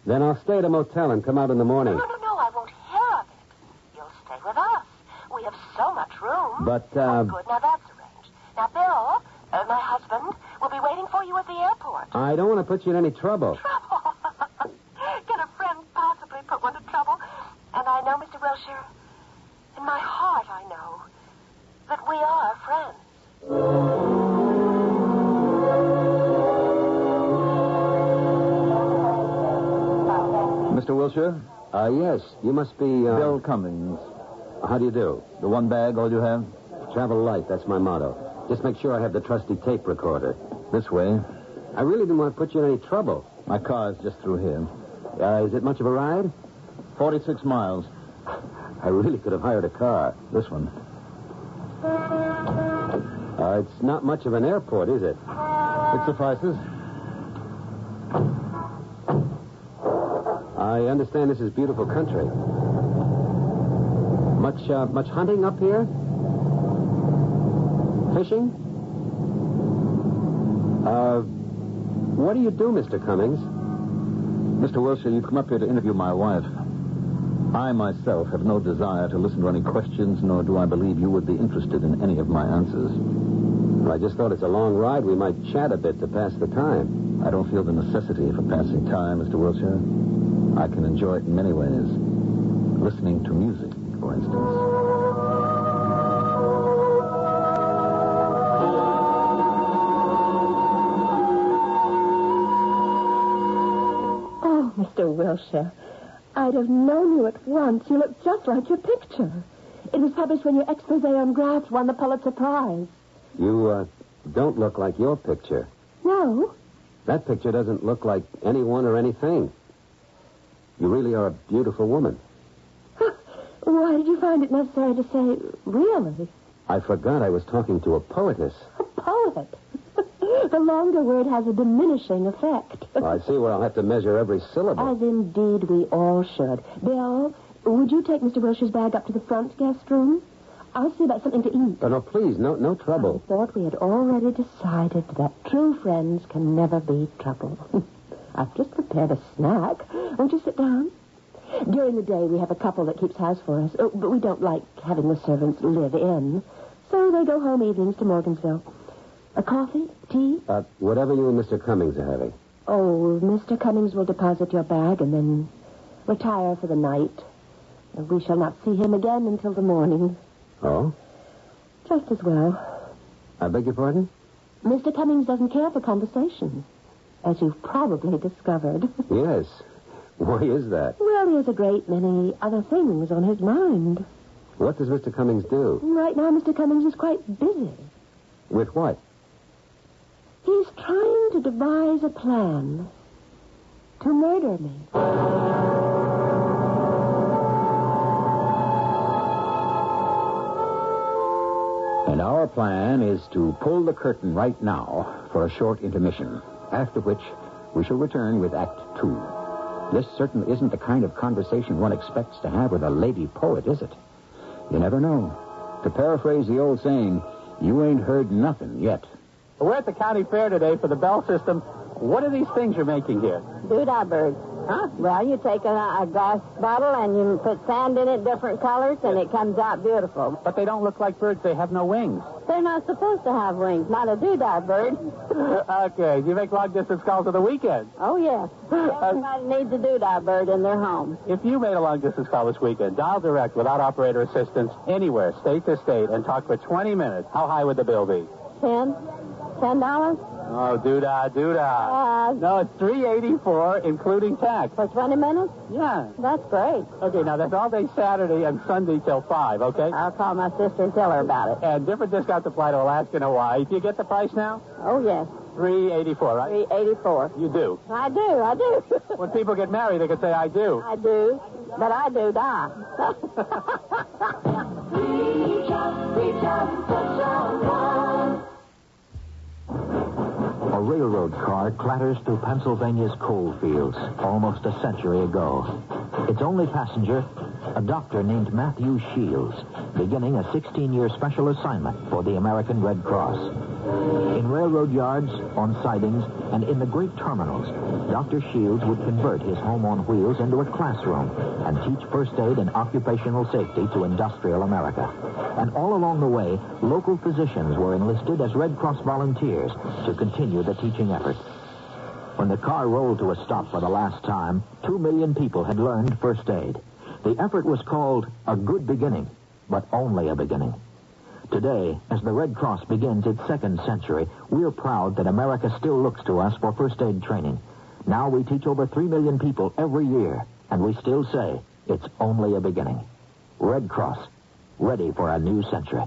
Then I'll stay at a motel and come out in the morning. No, I won't hear of it. You'll stay with us. We have so much room. But, Oh, good. Now, that's arranged. Now, Bill, my husband, will be waiting for you at the airport. I don't want to put you in any trouble. Trouble? Can a friend possibly put one to trouble? And I know, Mr. Wilshire, in my heart I know that we are friends. Mr. Wilshire? Yes. You must be, Bill Cummings. How do you do? The one bag, all you have? Travel light, that's my motto. Just make sure I have the trusty tape recorder. This way. I really didn't want to put you in any trouble. My car's just through here. Is it much of a ride? 46 miles. I really could have hired a car. This one. It's not much of an airport, is it? It suffices. I understand this is beautiful country. Much hunting up here? Fishing? What do you do, Mr. Cummings? Mr. Wilshire, you've come up here to interview my wife. I, myself, have no desire to listen to any questions, nor do I believe you would be interested in any of my answers. Well, I just thought it's a long ride. We might chat a bit to pass the time. I don't feel the necessity for passing time, Mr. Wilshire. I can enjoy it in many ways. Listening to music, for instance. Mr. Wilshire, I'd have known you at once. You look just like your picture. It was published when your expose on graphs won the Pulitzer Prize. You, don't look like your picture. No? That picture doesn't look like anyone or anything. You really are a beautiful woman. Why did you find it necessary to say, really? I forgot I was talking to a poetess. A poet? The longer word has a diminishing effect. I see where I'll have to measure every syllable. As indeed we all should. Bill, would you take Mr. Wilshire's bag up to the front guest room? I'll see about something to eat. Oh, no, please, no trouble. I thought we had already decided that true friends can never be trouble. I've just prepared a snack. Won't you sit down? During the day, we have a couple that keeps house for us, but we don't like having the servants live in. So they go home evenings to Morgansville. A coffee? Tea? Whatever you and Mr. Cummings are having. Oh, Mr. Cummings will deposit your bag and then retire for the night. We shall not see him again until the morning. Oh? Just as well. I beg your pardon? Mr. Cummings doesn't care for conversation, as you've probably discovered. Yes. Why is that? Well, he has a great many other things on his mind. What does Mr. Cummings do? Right now, Mr. Cummings is quite busy. With what? He's trying to devise a plan to murder me. And our plan is to pull the curtain right now for a short intermission, after which we shall return with Act 2. This certainly isn't the kind of conversation one expects to have with a lady poet, is it? You never know. To paraphrase the old saying, you ain't heard nothing yet. We're at the county fair today for the bell system. What are these things you're making here? Doodah birds. Huh? Well, you take a glass bottle and you put sand in it, different colors, and it comes out beautiful. But they don't look like birds. They have no wings. They're not supposed to have wings. Not a doodah bird. Okay. You make long-distance calls on the weekend? Oh, yes. Everybody needs a doodah bird in their home. If you made a long-distance call this weekend, dial direct without operator assistance anywhere, state to state, and talk for 20 minutes, how high would the bill be? $10? Oh, doodah. No, it's $3.84, including tax. For 20 minutes? Yeah. That's great. Okay, now that's all day Saturday and Sunday till 5, okay? I'll call my sister and tell her about it. And different discounts apply to Alaska and Hawaii. Do you get the price now? Oh, yes. $3.84, right? $3.84. You do? I do. When people get married, they can say, I do. I do, but I do die. Reach out, touch someone. A railroad car clatters through Pennsylvania's coal fields almost a century ago. Its only passenger, a doctor named Matthew Shields, beginning a 16-year special assignment for the American Red Cross. In railroad yards, on sidings, and in the great terminals, Dr. Shields would convert his home on wheels into a classroom and teach first aid and occupational safety to industrial America. And all along the way, local physicians were enlisted as Red Cross volunteers to continue the teaching effort. When the car rolled to a stop for the last time, 2 million people had learned first aid. The effort was called A Good Beginning, but only a beginning. Today, as the Red Cross begins its second century, we're proud that America still looks to us for first aid training. Now we teach over 3 million people every year, and we still say it's only a beginning. Red Cross, ready for a new century.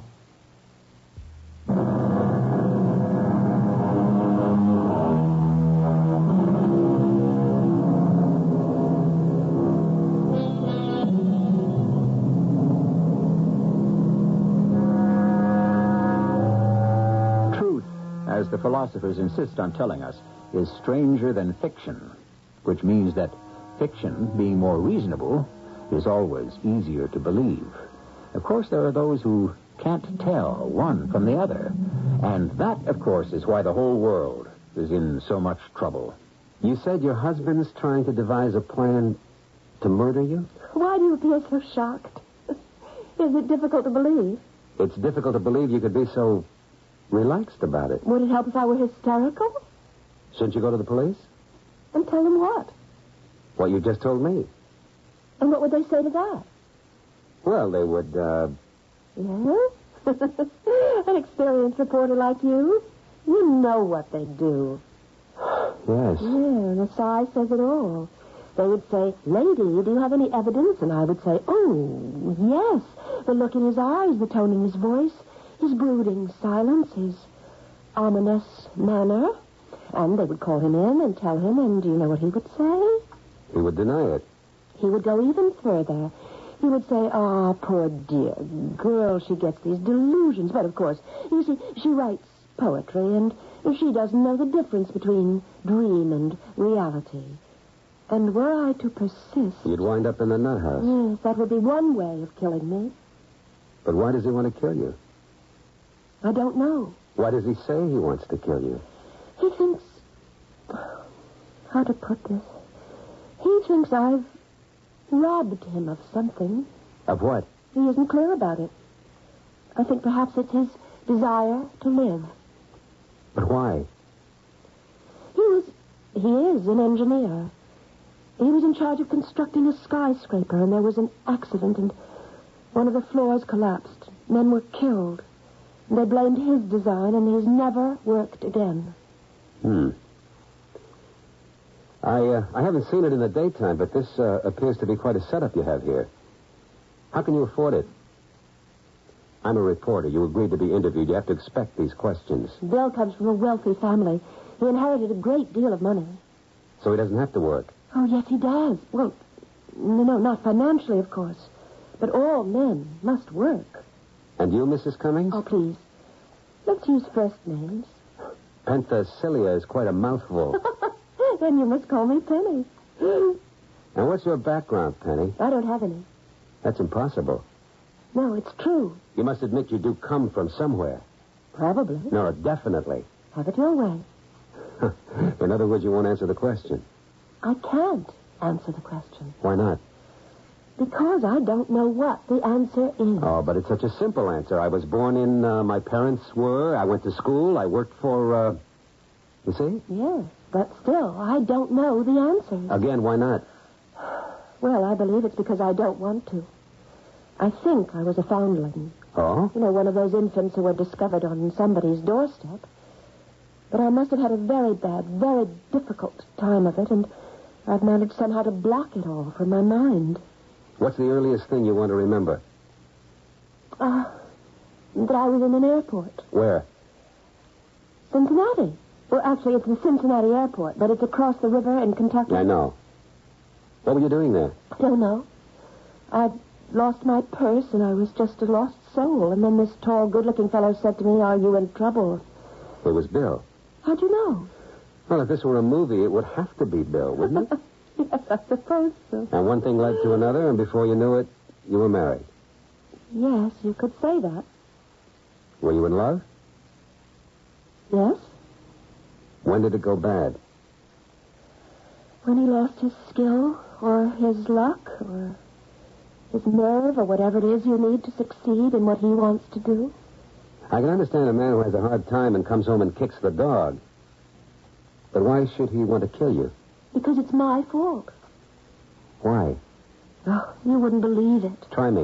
as the philosophers insist on telling us, is stranger than fiction, which means that fiction, being more reasonable, is always easier to believe. Of course, there are those who can't tell one from the other. And that, of course, is why the whole world is in so much trouble. You said your husband's trying to devise a plan to murder you? Why do you appear so shocked? Is it difficult to believe? It's difficult to believe you could be so relaxed about it. Would it help if I were hysterical? Shouldn't you go to the police? And tell them what? What you just told me. And what would they say to that? Well, they would, Yes? An experienced reporter like you? You know what they do. Yes. Yeah, the sigh says it all. They would say, "Lady, do you have any evidence?" And I would say, "Oh, yes." The look in his eyes, the tone in his voice, his brooding silence, his ominous manner. And they would call him in and tell him, and do you know what he would say? He would deny it. He would go even further. He would say, "Ah, poor dear girl, she gets these delusions." But, of course, you see, she writes poetry, and she doesn't know the difference between dream and reality. And were I to persist... You'd wind up in the nut house. Yes, that would be one way of killing me. But why does he want to kill you? I don't know. Why does he say he wants to kill you? He thinks... How to put this? He thinks I've robbed him of something. Of what? He isn't clear about it. I think perhaps it's his desire to live. But why? He is an engineer. He was in charge of constructing a skyscraper, and there was an accident, and one of the floors collapsed. Men were killed. And they blamed his design, and he's never worked again. I haven't seen it in the daytime, but this appears to be quite a setup you have here. How can you afford it? I'm a reporter. You agreed to be interviewed. You have to expect these questions. Bill comes from a wealthy family. He inherited a great deal of money. So he doesn't have to work. Oh, yes, he does. Well, no, not financially, of course. But all men must work. And you, Mrs. Cummings? Oh, please. Let's use first names. Penthesilea is quite a mouthful. Then you must call me Penny. Now, what's your background, Penny? I don't have any. That's impossible. No, it's true. You must admit you do come from somewhere. Probably. No, definitely. Have it your way. In other words, you won't answer the question. I can't answer the question. Why not? Because I don't know what the answer is. Oh, but it's such a simple answer. I was born in, my parents were, I went to school, I worked for, you see? Yes, but still, I don't know the answers. Again, why not? Well, I believe it's because I don't want to. I think I was a foundling. Oh? You know, one of those infants who were discovered on somebody's doorstep. But I must have had a very bad, very difficult time of it, and I've managed somehow to block it all from my mind. What's the earliest thing you want to remember? That I was in an airport. Where? Cincinnati. Well, actually, it's the Cincinnati airport, but it's across the river in Kentucky. I know. What were you doing there? I don't know. I'd lost my purse, and I was just a lost soul. And then this tall, good-looking fellow said to me, "Are you in trouble?" It was Bill. How'd you know? Well, if this were a movie, it would have to be Bill, wouldn't it? Yes, I suppose so. And one thing led to another, and before you knew it, you were married. Yes, you could say that. Were you in love? Yes. When did it go bad? When he lost his skill, or his luck, or his nerve, or whatever it is you need to succeed in what he wants to do. I can understand a man who has a hard time and comes home and kicks the dog. But why should he want to kill you? Because it's my fault. Why? Oh, you wouldn't believe it. Try me.